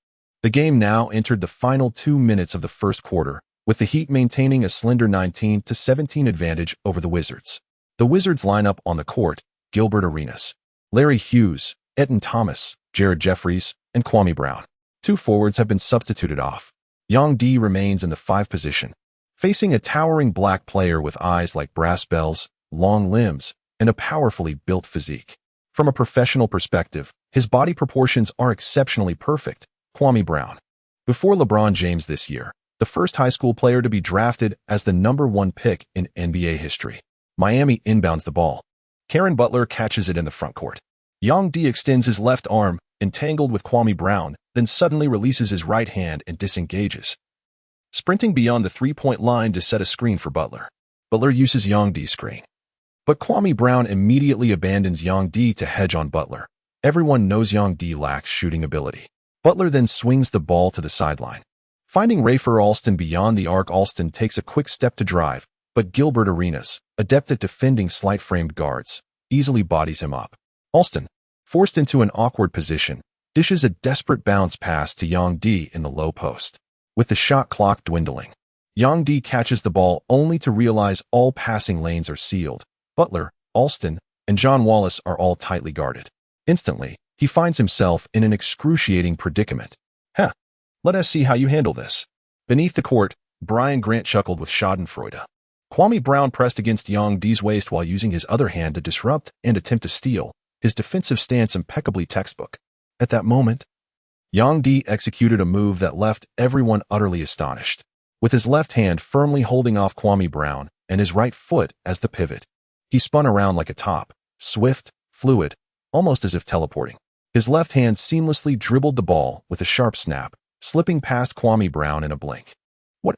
The game now entered the final 2 minutes of the first quarter, with the Heat maintaining a slender 19-17 advantage over the Wizards. The Wizards lineup on the court: Gilbert Arenas, Larry Hughes, Etan Thomas, Jared Jeffries, and Kwame Brown. 2 forwards have been substituted off. Yang D remains in the 5 position, facing a towering black player with eyes like brass bells, long limbs, and a powerfully built physique. From a professional perspective, his body proportions are exceptionally perfect. Kwame Brown. Before LeBron James this year, the first high school player to be drafted as the #1 pick in NBA history. Miami inbounds the ball. Karen Butler catches it in the front court. Yang D extends his left arm, entangled with Kwame Brown, then suddenly releases his right hand and disengages, sprinting beyond the three-point line to set a screen for Butler. Butler uses Yang D's screen, but Kwame Brown immediately abandons Yang D to hedge on Butler. Everyone knows Yang D lacks shooting ability. Butler then swings the ball to the sideline. Finding Rafer Alston beyond the arc, Alston takes a quick step to drive, but Gilbert Arenas, adept at defending slight-framed guards, easily bodies him up. Alston, forced into an awkward position, dishes a desperate bounce pass to Yang D in the low post. With the shot clock dwindling, Yang D catches the ball only to realize all passing lanes are sealed. Butler, Alston, and John Wallace are all tightly guarded. Instantly, he finds himself in an excruciating predicament. Let us see how you handle this." Beneath the court, Brian Grant chuckled with schadenfreude. Kwame Brown pressed against Yang D's waist while using his other hand to disrupt and attempt to steal, his defensive stance impeccably textbook. At that moment, Yang Di executed a move that left everyone utterly astonished. With his left hand firmly holding off Kwame Brown and his right foot as the pivot, he spun around like a top, swift, fluid, almost as if teleporting. His left hand seamlessly dribbled the ball with a sharp snap, slipping past Kwame Brown in a blink.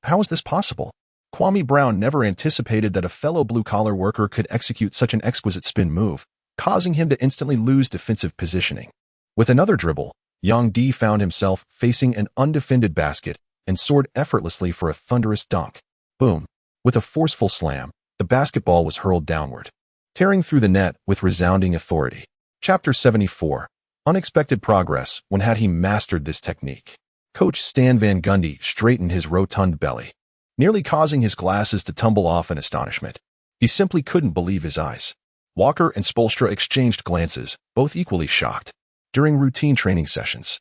How is this possible? Kwame Brown never anticipated that a fellow blue-collar worker could execute such an exquisite spin move, causing him to instantly lose defensive positioning. With another dribble, Yang Di found himself facing an undefended basket and soared effortlessly for a thunderous dunk. Boom! With a forceful slam, the basketball was hurled downward, tearing through the net with resounding authority. Chapter 74. Unexpected progress when had he mastered this technique. Coach Stan Van Gundy straightened his rotund belly, nearly causing his glasses to tumble off in astonishment. He simply couldn't believe his eyes. Walker and Spoelstra exchanged glances, both equally shocked. During routine training sessions,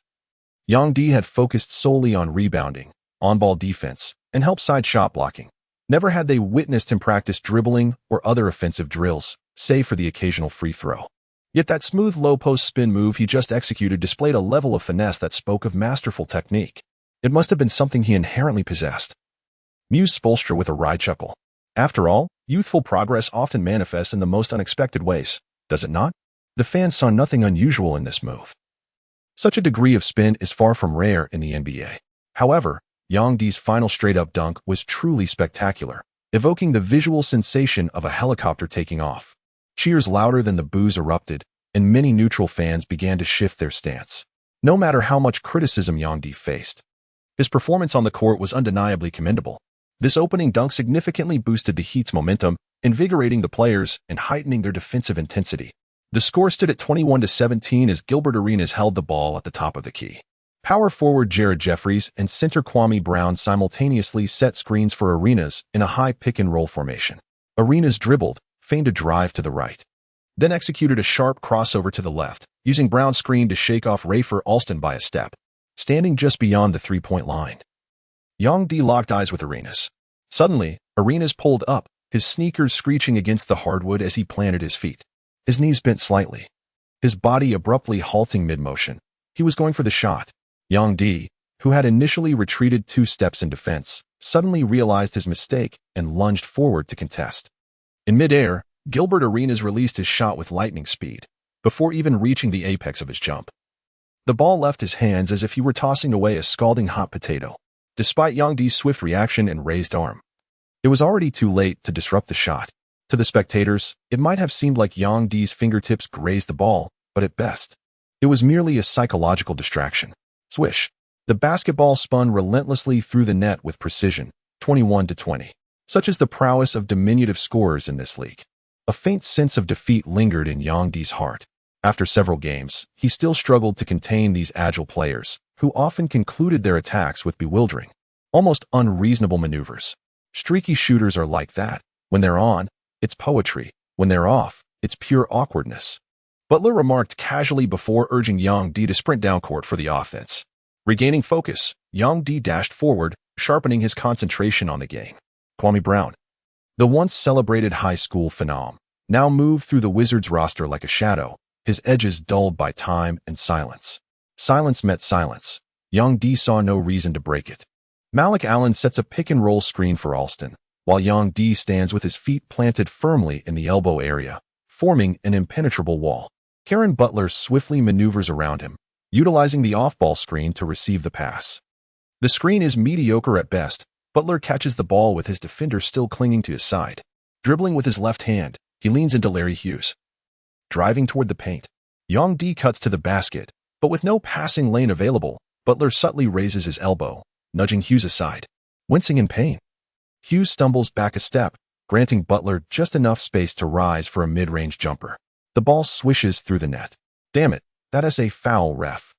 Yang Di had focused solely on rebounding, on-ball defense, and help-side shot blocking. Never had they witnessed him practice dribbling or other offensive drills, save for the occasional free throw. Yet that smooth low-post spin move he just executed displayed a level of finesse that spoke of masterful technique. It must have been something he inherently possessed, mused Spoelstra with a wry chuckle. After all, youthful progress often manifests in the most unexpected ways, does it not? The fans saw nothing unusual in this move. Such a degree of spin is far from rare in the NBA. However, Yang Di's final straight-up dunk was truly spectacular, evoking the visual sensation of a helicopter taking off. Cheers louder than the boos erupted, and many neutral fans began to shift their stance. No matter how much criticism Yang Di faced, his performance on the court was undeniably commendable. This opening dunk significantly boosted the Heat's momentum, invigorating the players and heightening their defensive intensity. The score stood at 21-17 as Gilbert Arenas held the ball at the top of the key. Power forward Jared Jeffries and center Kwame Brown simultaneously set screens for Arenas in a high pick-and-roll formation. Arenas dribbled, feigned a drive to the right, then executed a sharp crossover to the left, using Brown's screen to shake off Rafer Alston by a step, standing just beyond the three-point line. Yang Di locked eyes with Arenas. Suddenly, Arenas pulled up, his sneakers screeching against the hardwood as he planted his feet. His knees bent slightly, his body abruptly halting mid-motion. He was going for the shot. Yang Di, who had initially retreated 2 steps in defense, suddenly realized his mistake and lunged forward to contest. In mid-air, Gilbert Arenas released his shot with lightning speed, before even reaching the apex of his jump. The ball left his hands as if he were tossing away a scalding hot potato, despite Yang Di's swift reaction and raised arm. It was already too late to disrupt the shot. To the spectators, it might have seemed like Yang Di's fingertips grazed the ball, but at best, it was merely a psychological distraction. Swish. The basketball spun relentlessly through the net with precision, 21-20. Such is the prowess of diminutive scorers in this league. A faint sense of defeat lingered in Yang Di's heart. After several games, he still struggled to contain these agile players, who often concluded their attacks with bewildering, almost unreasonable maneuvers. Streaky shooters are like that. When they're on, it's poetry. When they're off, it's pure awkwardness. Butler remarked casually before urging Yang Di to sprint down court for the offense. Regaining focus, Yang Di dashed forward, sharpening his concentration on the game. Kwame Brown, the once celebrated high school phenom, now moved through the Wizards roster like a shadow, his edges dulled by time and silence. Silence met silence. Yang Di saw no reason to break it. Malik Allen sets a pick-and-roll screen for Alston, while Yang Di stands with his feet planted firmly in the elbow area, forming an impenetrable wall. Karen Butler swiftly maneuvers around him, utilizing the off-ball screen to receive the pass. The screen is mediocre at best. Butler catches the ball with his defender still clinging to his side. Dribbling with his left hand, he leans into Larry Hughes. Driving toward the paint, Yang Di cuts to the basket, but with no passing lane available, Butler subtly raises his elbow, nudging Hughes aside. Wincing in pain, Hughes stumbles back a step, granting Butler just enough space to rise for a mid-range jumper. The ball swishes through the net. Damn it, that is a foul, ref.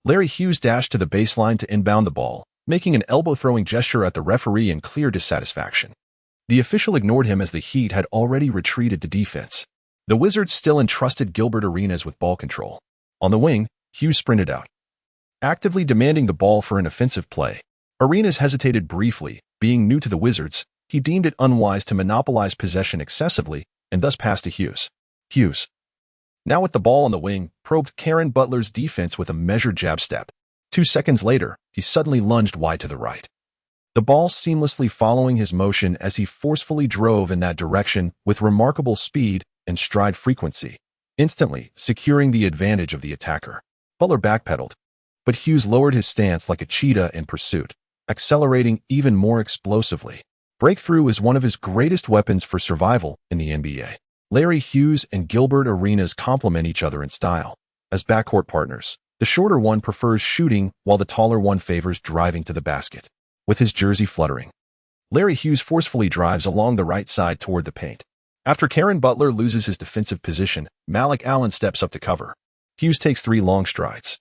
Larry Hughes dashed to the baseline to inbound the ball, making an elbow-throwing gesture at the referee in clear dissatisfaction. The official ignored him as the Heat had already retreated to defense. The Wizards still entrusted Gilbert Arenas with ball control. On the wing, Hughes sprinted out, actively demanding the ball for an offensive play. Arenas hesitated briefly. Being new to the Wizards, he deemed it unwise to monopolize possession excessively and thus passed to Hughes. Hughes, now with the ball on the wing, probed Karen Butler's defense with a measured jab step. 2 seconds later, he suddenly lunged wide to the right, the ball seamlessly following his motion as he forcefully drove in that direction with remarkable speed and stride frequency, instantly securing the advantage of the attacker. Butler backpedaled, but Hughes lowered his stance like a cheetah in pursuit, accelerating even more explosively. Breakthrough is one of his greatest weapons for survival in the NBA. Larry Hughes and Gilbert Arenas complement each other in style. As backcourt partners, the shorter one prefers shooting while the taller one favors driving to the basket. With his jersey fluttering, Larry Hughes forcefully drives along the right side toward the paint. After Karen Butler loses his defensive position, Malik Allen steps up to cover. Hughes takes 3 long strides,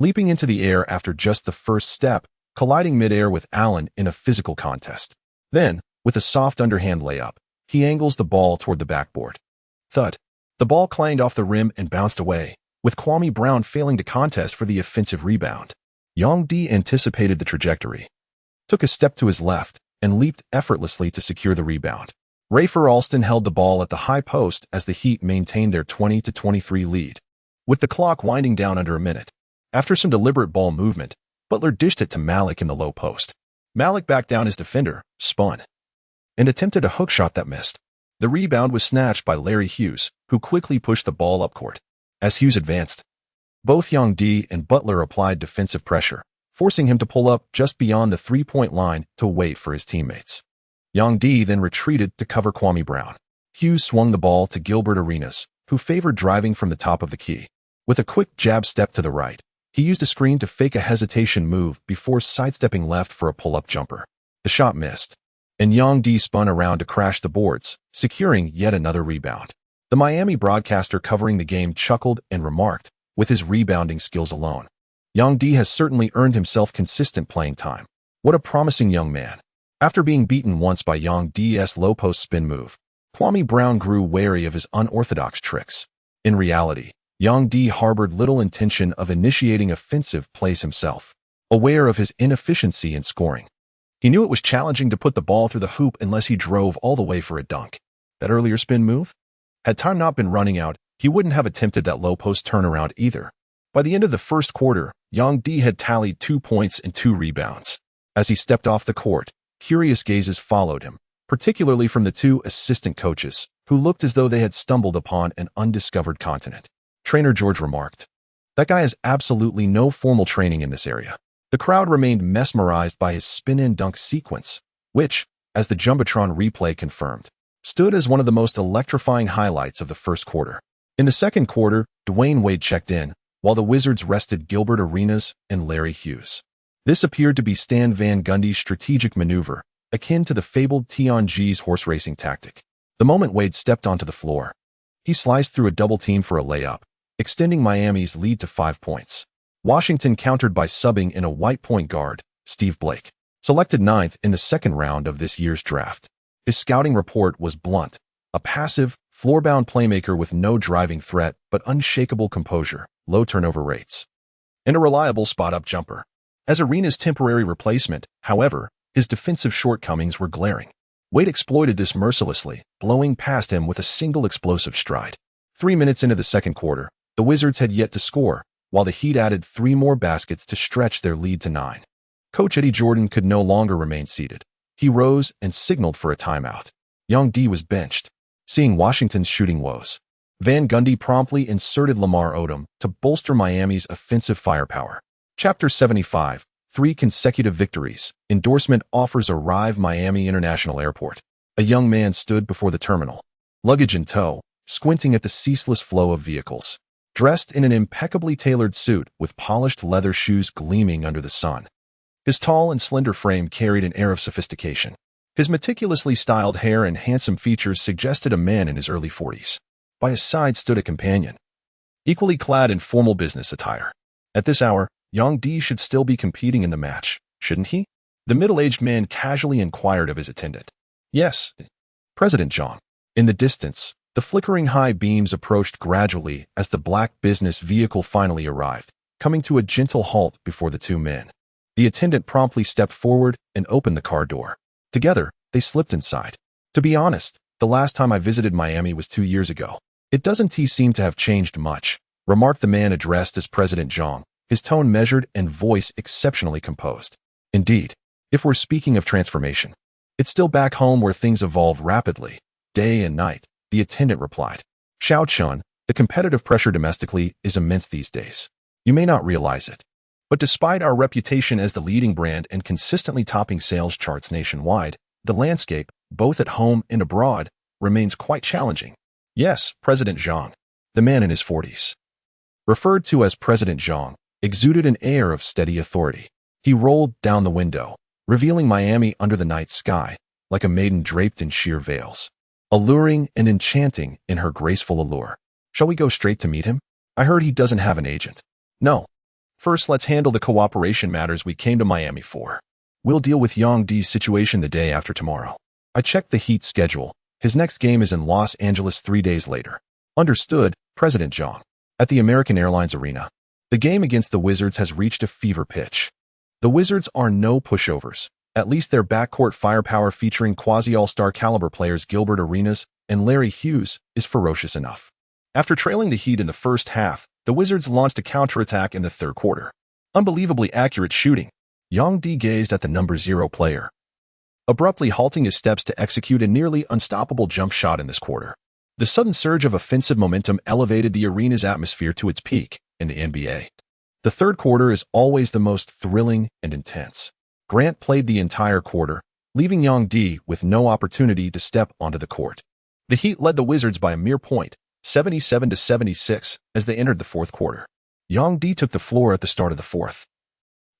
leaping into the air after just the first step, colliding midair with Allen in a physical contest. Then, with a soft underhand layup, he angles the ball toward the backboard. Thud. The ball clanged off the rim and bounced away, with Kwame Brown failing to contest for the offensive rebound. Young D anticipated the trajectory, took a step to his left, and leaped effortlessly to secure the rebound. Rafer Alston held the ball at the high post as the Heat maintained their 20-23 lead. With the clock winding down under a minute, after some deliberate ball movement, Butler dished it to Malik in the low post. Malik backed down his defender, spun, and attempted a hook shot that missed. The rebound was snatched by Larry Hughes, who quickly pushed the ball up court. As Hughes advanced, both Young D and Butler applied defensive pressure, forcing him to pull up just beyond the three-point line to wait for his teammates. Young D then retreated to cover Kwame Brown. Hughes swung the ball to Gilbert Arenas, who favored driving from the top of the key. With a quick jab step to the right, he used a screen to fake a hesitation move before sidestepping left for a pull-up jumper. The shot missed, and Young D spun around to crash the boards, securing yet another rebound. The Miami broadcaster covering the game chuckled and remarked, with his rebounding skills alone, Young D has certainly earned himself consistent playing time. What a promising young man. After being beaten once by Young D's low-post spin move, Kwame Brown grew wary of his unorthodox tricks. In reality, Young D harbored little intention of initiating offensive plays himself, aware of his inefficiency in scoring. He knew it was challenging to put the ball through the hoop unless he drove all the way for a dunk. That earlier spin move? Had time not been running out, he wouldn't have attempted that low-post turnaround either. By the end of the first quarter, Young D had tallied 2 points and 2 rebounds. As he stepped off the court, curious gazes followed him, particularly from the 2 assistant coaches, who looked as though they had stumbled upon an undiscovered continent. Trainer George remarked, "That guy has absolutely no formal training in this area." The crowd remained mesmerized by his spin-in dunk sequence, which, as the Jumbotron replay confirmed, stood as one of the most electrifying highlights of the first quarter. In the second quarter, Dwayne Wade checked in, while the Wizards rested Gilbert Arenas and Larry Hughes. This appeared to be Stan Van Gundy's strategic maneuver, akin to the fabled Tion G's horse racing tactic. The moment Wade stepped onto the floor, he sliced through a double team for a layup, extending Miami's lead to 5 points. Washington countered by subbing in a white point guard, Steve Blake, selected 9th in the second round of this year's draft. His scouting report was blunt, a passive, floor-bound playmaker with no driving threat but unshakable composure, low turnover rates, and a reliable spot-up jumper. As Arenas' temporary replacement, however, his defensive shortcomings were glaring. Wade exploited this mercilessly, blowing past him with a single explosive stride. 3 minutes into the second quarter, the Wizards had yet to score, while the Heat added 3 more baskets to stretch their lead to 9. Coach Eddie Jordan could no longer remain seated. He rose and signaled for a timeout. Young D was benched. Seeing Washington's shooting woes, Van Gundy promptly inserted Lamar Odom to bolster Miami's offensive firepower. Chapter 75, 3 consecutive victories. Endorsement offers arrive Miami International Airport. A young man stood before the terminal, luggage in tow, squinting at the ceaseless flow of vehicles. Dressed in an impeccably tailored suit with polished leather shoes gleaming under the sun, his tall and slender frame carried an air of sophistication. His meticulously styled hair and handsome features suggested a man in his early 40s. By his side stood a companion, equally clad in formal business attire. At this hour, Young D should still be competing in the match, shouldn't he? The middle-aged man casually inquired of his attendant. Yes, President John. In the distance, the flickering high beams approached gradually as the black business vehicle finally arrived, coming to a gentle halt before the 2 men. The attendant promptly stepped forward and opened the car door. Together, they slipped inside. To be honest, the last time I visited Miami was 2 years ago. It doesn't seem to have changed much, remarked the man addressed as President Zhang, his tone measured and voice exceptionally composed. Indeed, if we're speaking of transformation, it's still back home where things evolve rapidly, day and night, the attendant replied. Xiao Chun, the competitive pressure domestically is immense these days. You may not realize it, but despite our reputation as the leading brand and consistently topping sales charts nationwide, the landscape, both at home and abroad, remains quite challenging. Yes, President Zhang, the man in his 40s, referred to as President Zhang, exuded an air of steady authority. He rolled down the window, revealing Miami under the night sky, like a maiden draped in sheer veils, alluring and enchanting in her graceful allure. Shall we go straight to meet him? I heard he doesn't have an agent. No. First, let's handle the cooperation matters we came to Miami for. We'll deal with Yang Di's situation the day after tomorrow. I checked the Heat's schedule. His next game is in Los Angeles 3 days later. Understood, President Zhang. At the American Airlines Arena, the game against the Wizards has reached a fever pitch. The Wizards are no pushovers. At least their backcourt firepower featuring quasi-all-star caliber players Gilbert Arenas and Larry Hughes is ferocious enough. After trailing the Heat in the first half, the Wizards launched a counterattack in the third quarter. Unbelievably accurate shooting. Yang Di gazed at the number 0 player, abruptly halting his steps to execute a nearly unstoppable jump shot in this quarter. The sudden surge of offensive momentum elevated the arena's atmosphere to its peak in the NBA. The third quarter is always the most thrilling and intense. Grant played the entire quarter, leaving Yang Di with no opportunity to step onto the court. The Heat led the Wizards by a mere point, 77-76, as they entered the fourth quarter. Yang Di took the floor at the start of the fourth,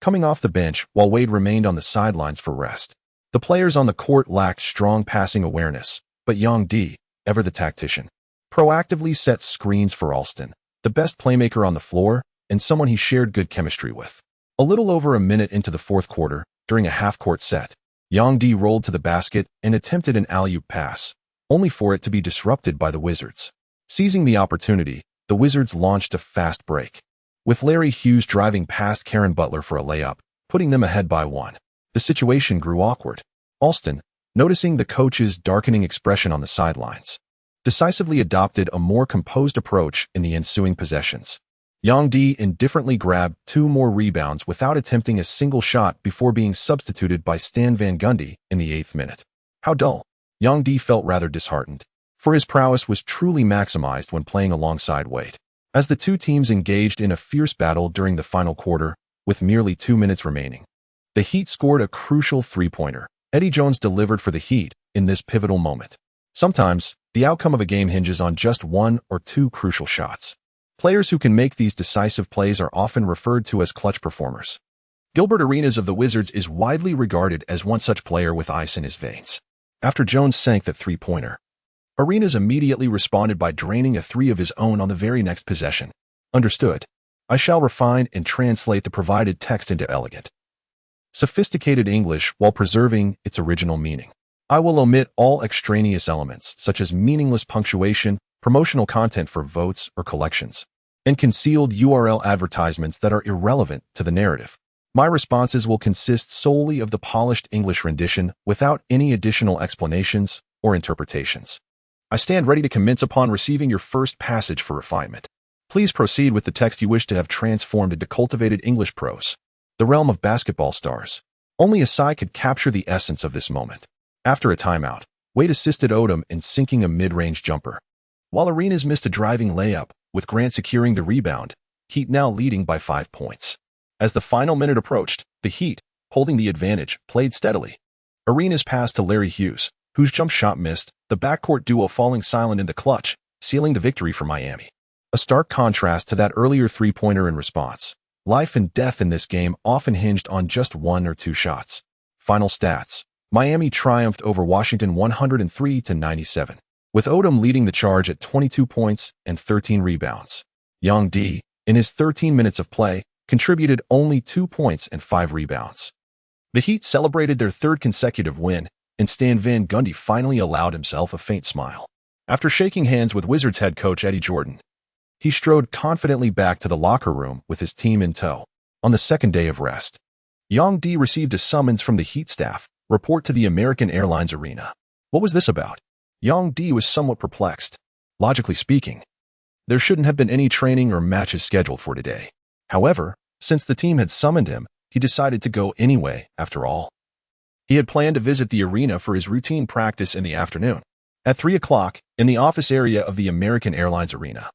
coming off the bench while Wade remained on the sidelines for rest. The players on the court lacked strong passing awareness, but Yang Di, ever the tactician, proactively set screens for Alston, the best playmaker on the floor and someone he shared good chemistry with. A little over a minute into the fourth quarter, during a half-court set, Yang Di rolled to the basket and attempted an alley-oop pass, only for it to be disrupted by the Wizards. Seizing the opportunity, the Wizards launched a fast break, with Larry Hughes driving past Karen Butler for a layup, putting them ahead by 1. The situation grew awkward. Alston, noticing the coach's darkening expression on the sidelines, decisively adopted a more composed approach in the ensuing possessions. Yang Di indifferently grabbed 2 more rebounds without attempting a single shot before being substituted by Stan Van Gundy in the 8th minute. How dull. Yang Di felt rather disheartened, for his prowess was truly maximized when playing alongside Wade. As the two teams engaged in a fierce battle during the final quarter, with merely 2 minutes remaining, the Heat scored a crucial three-pointer. Eddie Jones delivered for the Heat in this pivotal moment. Sometimes, the outcome of a game hinges on just 1 or 2 crucial shots. Players who can make these decisive plays are often referred to as clutch performers. Gilbert Arenas of the Wizards is widely regarded as one such player with ice in his veins. After Jones sank that three-pointer, Arenas immediately responded by draining a 3 of his own on the very next possession. Understood. I shall refine and translate the provided text into elegant, sophisticated English while preserving its original meaning. I will omit all extraneous elements, such as meaningless punctuation, promotional content for votes or collections, and concealed URL advertisements that are irrelevant to the narrative. My responses will consist solely of the polished English rendition without any additional explanations or interpretations. I stand ready to commence upon receiving your first passage for refinement. Please proceed with the text you wish to have transformed into cultivated English prose, the realm of basketball stars. Only a sigh could capture the essence of this moment. After a timeout, Wade assisted Odom in sinking a mid-range jumper, while Arenas missed a driving layup, with Grant securing the rebound, Heat now leading by 5 points. As the final minute approached, the Heat, holding the advantage, played steadily. Arenas passed to Larry Hughes, whose jump shot missed, the backcourt duo falling silent in the clutch, sealing the victory for Miami. A stark contrast to that earlier three-pointer in response. Life and death in this game often hinged on just 1 or 2 shots. Final stats. Miami triumphed over Washington 103-97. With Odom leading the charge at 22 points and 13 rebounds. Yang Di, in his 13 minutes of play, contributed only 2 points and 5 rebounds. The Heat celebrated their 3rd consecutive win, and Stan Van Gundy finally allowed himself a faint smile. After shaking hands with Wizards head coach Eddie Jordan, he strode confidently back to the locker room with his team in tow. On the 2nd day of rest, Yang Di received a summons from the Heat staff, report to the American Airlines Arena. What was this about? Yang Di was somewhat perplexed. Logically speaking, there shouldn't have been any training or matches scheduled for today. However, Since the team had summoned him, he decided to go anyway, after all. He had planned to visit the arena for his routine practice in the afternoon. At 3 o'clock, in the office area of the American Airlines arena,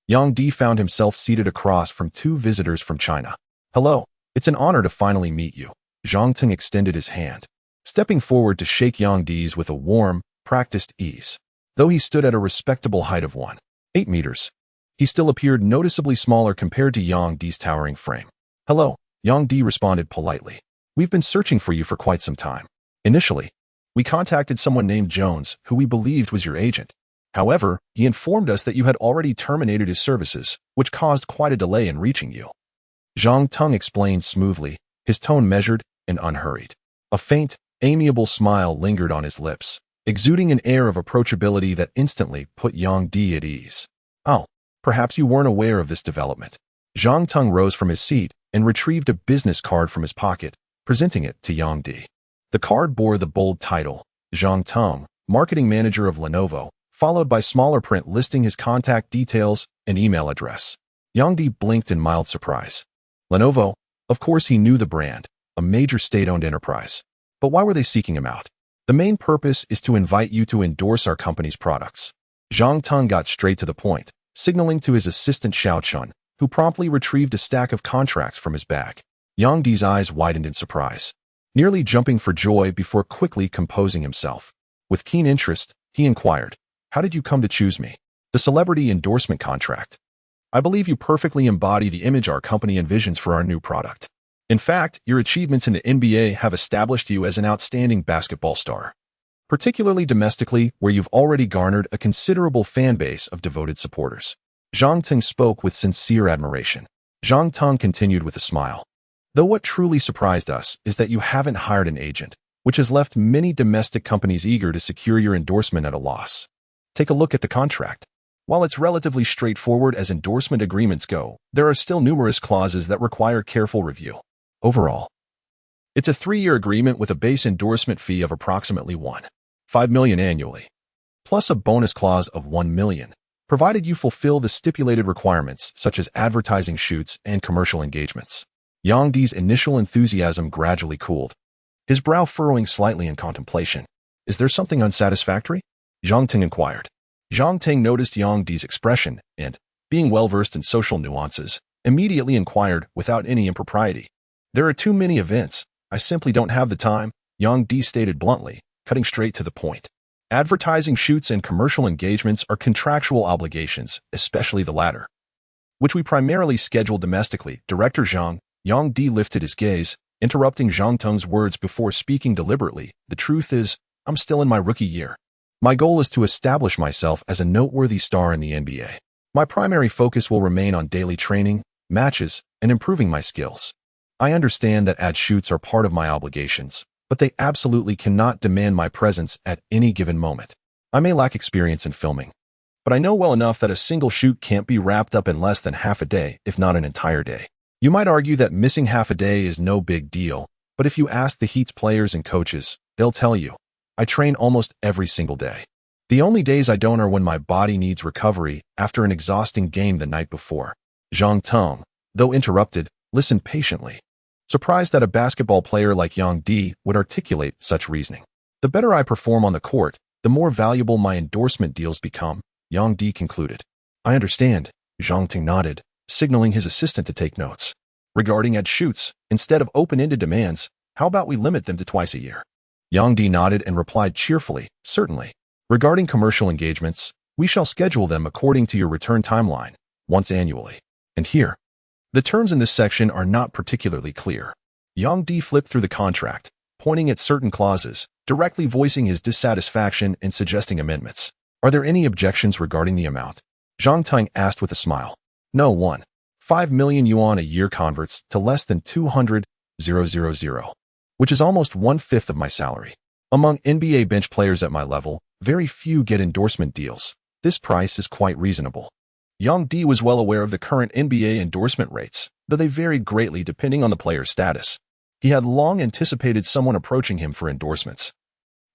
Yang Di found himself seated across from two visitors from China. "Hello, it's an honor to finally meet you." Zhang Ting extended his hand, stepping forward to shake Yang Di's with a warm, practiced ease. Though he stood at a respectable height of 1.8 meters, he still appeared noticeably smaller compared to Yang Di's towering frame. "Hello," Yang Di responded politely. "We've been searching for you for quite some time. Initially, we contacted someone named Jones, who we believed was your agent. However, he informed us that you had already terminated his services, which caused quite a delay in reaching you." Zhang Tung explained smoothly, his tone measured and unhurried. A faint, amiable smile lingered on his lips, exuding an air of approachability that instantly put Yang Di at ease. "Oh, perhaps you weren't aware of this development." Zhang Tung rose from his seat and retrieved a business card from his pocket, presenting it to Yang Di. The card bore the bold title, Zhang Tung, Marketing Manager of Lenovo, followed by smaller print listing his contact details and email address. Yang Di blinked in mild surprise. Lenovo? Of course he knew the brand, a major state-owned enterprise. But why were they seeking him out? "The main purpose is to invite you to endorse our company's products." Zhang Tung got straight to the point, signaling to his assistant Xiao Chun, who promptly retrieved a stack of contracts from his bag. Yang Di's eyes widened in surprise, nearly jumping for joy before quickly composing himself. With keen interest, he inquired, "How did you come to choose me?" "The celebrity endorsement contract. I believe you perfectly embody the image our company envisions for our new product. In fact, your achievements in the NBA have established you as an outstanding basketball star, particularly domestically, where you've already garnered a considerable fan base of devoted supporters." Zhang Tung spoke with sincere admiration. Zhang Tung continued with a smile. "Though what truly surprised us is that you haven't hired an agent, which has left many domestic companies eager to secure your endorsement at a loss. Take a look at the contract. While it's relatively straightforward as endorsement agreements go, there are still numerous clauses that require careful review. Overall, it's a 3-year agreement with a base endorsement fee of approximately $1.5 million annually, plus a bonus clause of $1 million, provided you fulfill the stipulated requirements such as advertising shoots and commercial engagements." Yang Di's initial enthusiasm gradually cooled, his brow furrowing slightly in contemplation. "Is there something unsatisfactory?" Zhang Ting inquired. Zhang Ting noticed Yang Di's expression and, being well-versed in social nuances, immediately inquired without any impropriety. "There are too many events. I simply don't have the time," Yang Di stated bluntly, cutting straight to the point. "Advertising shoots and commercial engagements are contractual obligations, especially the latter, which we primarily schedule domestically." Director Zhang, Yang Di lifted his gaze, interrupting Zhang Tung's words before speaking deliberately. "The truth is, I'm still in my rookie year. My goal is to establish myself as a noteworthy star in the NBA. My primary focus will remain on daily training, matches, and improving my skills. I understand that ad shoots are part of my obligations, but they absolutely cannot demand my presence at any given moment. I may lack experience in filming, but I know well enough that a single shoot can't be wrapped up in less than half a day, if not an entire day. You might argue that missing half a day is no big deal, but if you ask the Heat's players and coaches, they'll tell you, I train almost every single day. The only days I don't are when my body needs recovery after an exhausting game the night before." Zhang Tung, though interrupted, listened patiently, surprised that a basketball player like Yang Di would articulate such reasoning. "The better I perform on the court, the more valuable my endorsement deals become," Yang Di concluded. "I understand," Zhang Ting nodded, signaling his assistant to take notes. "Regarding ad shoots, instead of open-ended demands, how about we limit them to twice a year?" Yang Di nodded and replied cheerfully, "Certainly. Regarding commercial engagements, we shall schedule them according to your return timeline, once annually. And here, the terms in this section are not particularly clear." Yang Di flipped through the contract, pointing at certain clauses, directly voicing his dissatisfaction and suggesting amendments. "Are there any objections regarding the amount?" Zhang Tung asked with a smile. "No. 1.5 million yuan a year converts to less than 200,000, which is almost 1/5 of my salary. Among NBA bench players at my level, very few get endorsement deals. This price is quite reasonable." Yang Di was well aware of the current NBA endorsement rates, though they varied greatly depending on the player's status. He had long anticipated someone approaching him for endorsements,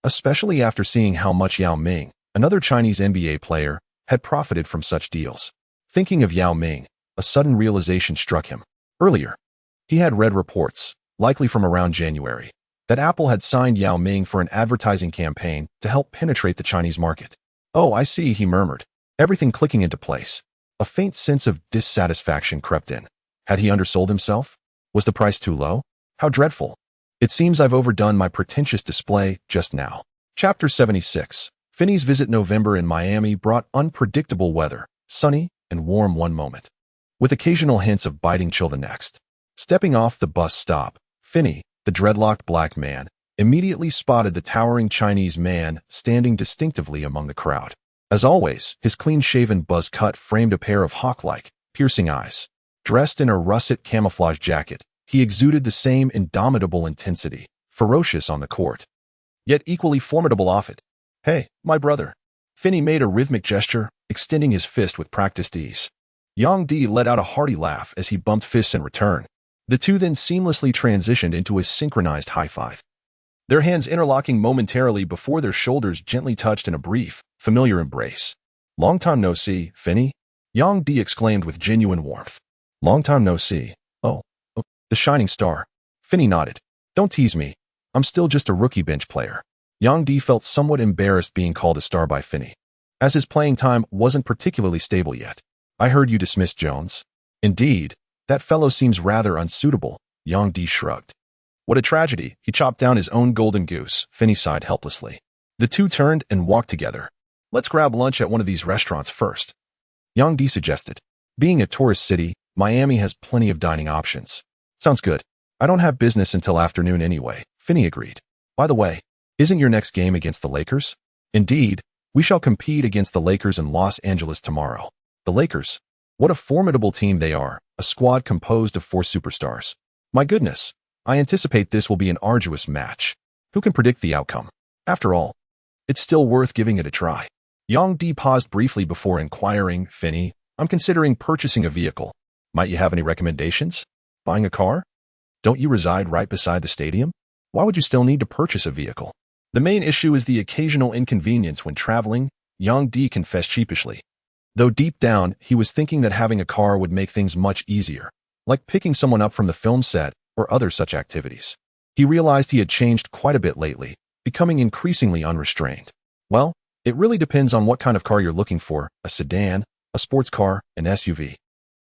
especially after seeing how much Yao Ming, another Chinese NBA player, had profited from such deals. Thinking of Yao Ming, a sudden realization struck him. Earlier, he had read reports, likely from around January, that Apple had signed Yao Ming for an advertising campaign to help penetrate the Chinese market. "Oh, I see," he murmured, everything clicking into place. A faint sense of dissatisfaction crept in. Had he undersold himself? Was the price too low? How dreadful. It seems I've overdone my pretentious display just now. Chapter 76. Finney's visit. November in Miami brought unpredictable weather, sunny and warm one moment, with occasional hints of biting chill the next. Stepping off the bus stop, Finney, the dreadlocked black man, immediately spotted the towering Chinese man standing distinctively among the crowd. As always, his clean-shaven buzz cut framed a pair of hawk-like, piercing eyes. Dressed in a russet camouflage jacket, he exuded the same indomitable intensity, ferocious on the court, yet equally formidable off it. "Hey, my brother." Finney made a rhythmic gesture, extending his fist with practiced ease. Yang Di let out a hearty laugh as he bumped fists in return. The two then seamlessly transitioned into a synchronized high-five, their hands interlocking momentarily before their shoulders gently touched in a brief, familiar embrace. "Long time no see, Finney," Yang Di exclaimed with genuine warmth. "Long time no see. Oh, the shining star." Finney nodded. "Don't tease me. I'm still just a rookie bench player." Yang Di felt somewhat embarrassed being called a star by Finney, as his playing time wasn't particularly stable yet. "I heard you dismissed Jones." "Indeed, that fellow seems rather unsuitable," Yang Di shrugged. "What a tragedy. He chopped down his own golden goose," Finney sighed helplessly. The two turned and walked together. "Let's grab lunch at one of these restaurants first," Yang Di suggested. Being a tourist city, Miami has plenty of dining options. "Sounds good. I don't have business until afternoon anyway," Finney agreed. "By the way, isn't your next game against the Lakers?" "Indeed, we shall compete against the Lakers in Los Angeles tomorrow." "The Lakers? What a formidable team they are, a squad composed of 4 superstars. My goodness, I anticipate this will be an arduous match. Who can predict the outcome? After all, it's still worth giving it a try." Yang Di paused briefly before inquiring, "Finney, I'm considering purchasing a vehicle. Might you have any recommendations? Buying a car? Don't you reside right beside the stadium? Why would you still need to purchase a vehicle?" "The main issue is the occasional inconvenience when traveling," Yang Di confessed sheepishly. Though deep down, he was thinking that having a car would make things much easier, like picking someone up from the film set or other such activities. He realized he had changed quite a bit lately, becoming increasingly unrestrained. "Well, it really depends on what kind of car you're looking for, a sedan, a sports car, an SUV,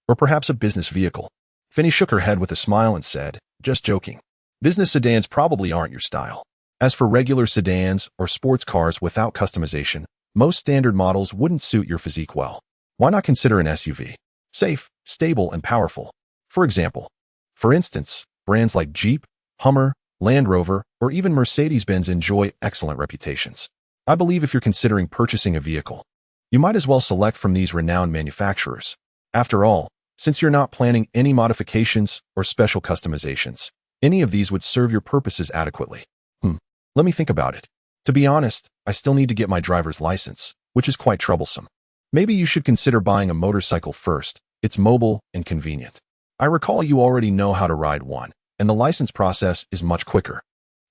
or perhaps a business vehicle." Finney shook her head with a smile and said, "Just joking. Business sedans probably aren't your style. As for regular sedans or sports cars without customization, most standard models wouldn't suit your physique well. Why not consider an SUV? Safe, stable, and powerful. For instance, brands like Jeep, Hummer, Land Rover, or even Mercedes-Benz enjoy excellent reputations. I believe if you're considering purchasing a vehicle, you might as well select from these renowned manufacturers. After all, since you're not planning any modifications or special customizations, any of these would serve your purposes adequately." Let me think about it. To be honest, I still need to get my driver's license, which is quite troublesome. Maybe you should consider buying a motorcycle first. It's mobile and convenient. I recall you already know how to ride one, and the license process is much quicker."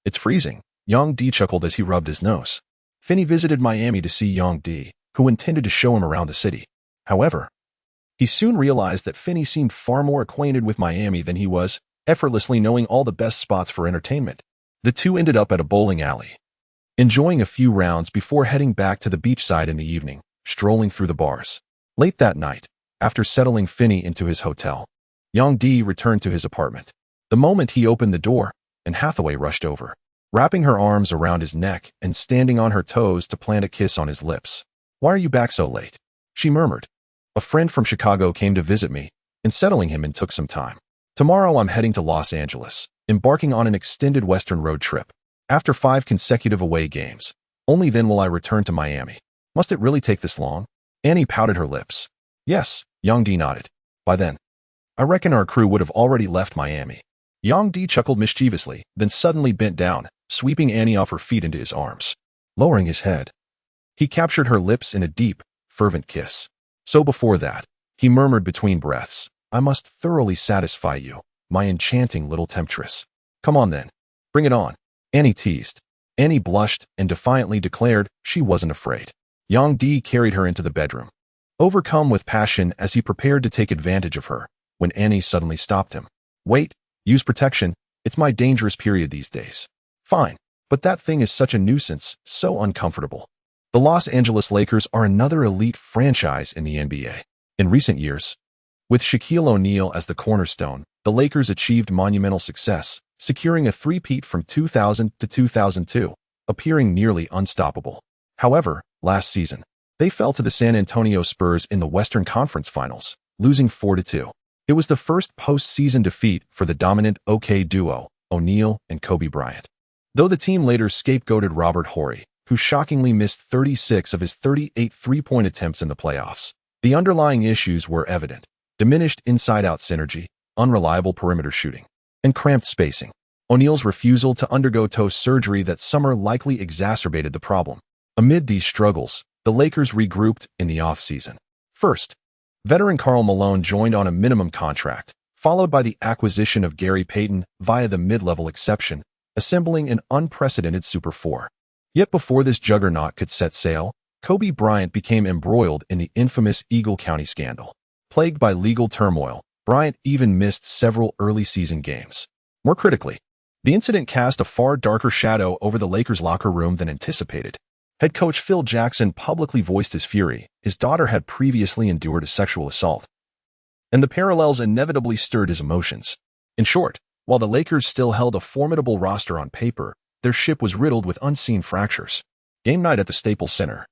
"It's freezing," Yang Di chuckled as he rubbed his nose. Finney visited Miami to see Yang Di, who intended to show him around the city. However, he soon realized that Finney seemed far more acquainted with Miami than he was, effortlessly knowing all the best spots for entertainment. The two ended up at a bowling alley, enjoying a few rounds before heading back to the beachside in the evening, strolling through the bars. Late that night, after settling Finney into his hotel, Yang Di returned to his apartment. The moment he opened the door, Anne Hathaway rushed over, wrapping her arms around his neck and standing on her toes to plant a kiss on his lips. "Why are you back so late?" she murmured. "A friend from Chicago came to visit me, and settling him in took some time. Tomorrow I'm heading to Los Angeles, embarking on an extended Western road trip. After 5 consecutive away games, only then will I return to Miami." "Must it really take this long?" Annie pouted her lips. "Yes," Yang Di nodded. "By then, I reckon our crew would have already left Miami." Yang Di chuckled mischievously, then suddenly bent down, sweeping Annie off her feet into his arms. Lowering his head, he captured her lips in a deep, fervent kiss. "So before that," he murmured between breaths, "I must thoroughly satisfy you, my enchanting little temptress. Come on then, bring it on." Annie teased. Annie blushed and defiantly declared she wasn't afraid. Yang Di carried her into the bedroom, overcome with passion as he prepared to take advantage of her, when Annie suddenly stopped him. Wait, use protection. It's my dangerous period these days. Fine, but that thing is such a nuisance, so uncomfortable. The Los Angeles Lakers are another elite franchise in the NBA. In recent years, with Shaquille O'Neal as the cornerstone, the Lakers achieved monumental success, securing a three-peat from 2000 to 2002, appearing nearly unstoppable. However, last season, they fell to the San Antonio Spurs in the Western Conference Finals, losing 4-2. It was the first postseason defeat for the dominant OK duo, O'Neal and Kobe Bryant. Though the team later scapegoated Robert Horry, who shockingly missed 36 of his 38 three-point attempts in the playoffs, the underlying issues were evident: diminished inside-out synergy, unreliable perimeter shooting, and cramped spacing. O'Neal's refusal to undergo toe surgery that summer likely exacerbated the problem. Amid these struggles, the Lakers regrouped in the offseason. First, veteran Karl Malone joined on a minimum contract, followed by the acquisition of Gary Payton via the mid-level exception, assembling an unprecedented Super Four. Yet before this juggernaut could set sail, Kobe Bryant became embroiled in the infamous Eagle County scandal. Plagued by legal turmoil, Bryant even missed several early-season games. More critically, the incident cast a far darker shadow over the Lakers' locker room than anticipated. Head coach Phil Jackson publicly voiced his fury. His daughter had previously endured a sexual assault, and the parallels inevitably stirred his emotions. In short, while the Lakers still held a formidable roster on paper, their ship was riddled with unseen fractures. Game night at the Staples Center.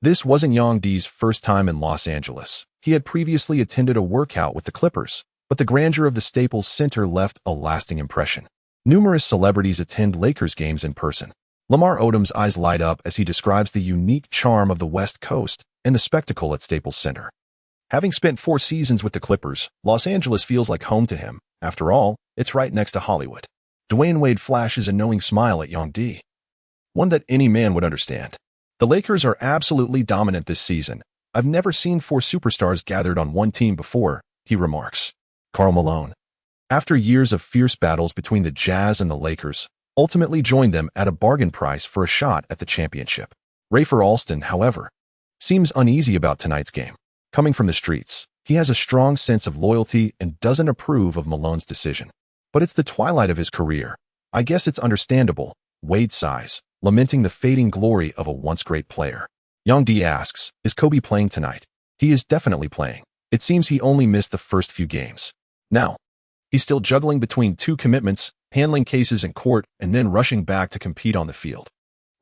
This wasn't Yang D's first time in Los Angeles. He had previously attended a workout with the Clippers, but the grandeur of the Staples Center left a lasting impression. Numerous celebrities attend Lakers games in person. Lamar Odom's eyes light up as he describes the unique charm of the West Coast and the spectacle at Staples Center. Having spent 4 seasons with the Clippers, Los Angeles feels like home to him. After all, it's right next to Hollywood. Dwayne Wade flashes a knowing smile at Yang D, one that any man would understand. The Lakers are absolutely dominant this season. I've never seen 4 superstars gathered on one team before, he remarks. Karl Malone, after years of fierce battles between the Jazz and the Lakers, ultimately joined them at a bargain price for a shot at the championship. Rafer Alston, however, seems uneasy about tonight's game. Coming from the streets, he has a strong sense of loyalty and doesn't approve of Malone's decision. But it's the twilight of his career. I guess it's understandable, Wade sighs, lamenting the fading glory of a once great player. Yang D asks, is Kobe playing tonight? He is definitely playing. It seems he only missed the first few games. Now, he's still juggling between 2 commitments, handling cases in court, and then rushing back to compete on the field.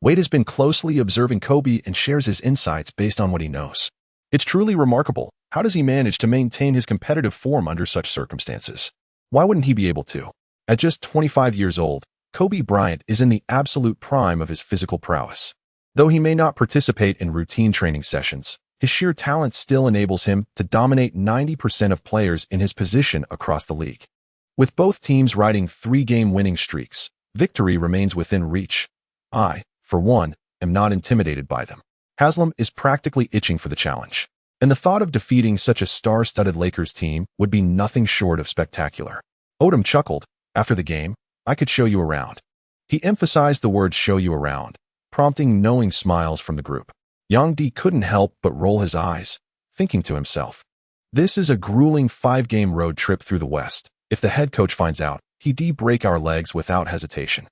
Wade has been closely observing Kobe and shares his insights based on what he knows. It's truly remarkable. How does he manage to maintain his competitive form under such circumstances? Why wouldn't he be able to? At just 25 years old, Kobe Bryant is in the absolute prime of his physical prowess. Though he may not participate in routine training sessions, his sheer talent still enables him to dominate 90% of players in his position across the league. With both teams riding 3-game winning streaks, victory remains within reach. I, for one, am not intimidated by them. Haslam is practically itching for the challenge, and the thought of defeating such a star-studded Lakers team would be nothing short of spectacular. Odom chuckled. After the game, I could show you around. He emphasized the word show you around, prompting knowing smiles from the group. Yang D couldn't help but roll his eyes, thinking to himself, this is a grueling 5-game road trip through the West. If the head coach finds out, he'd break our legs without hesitation.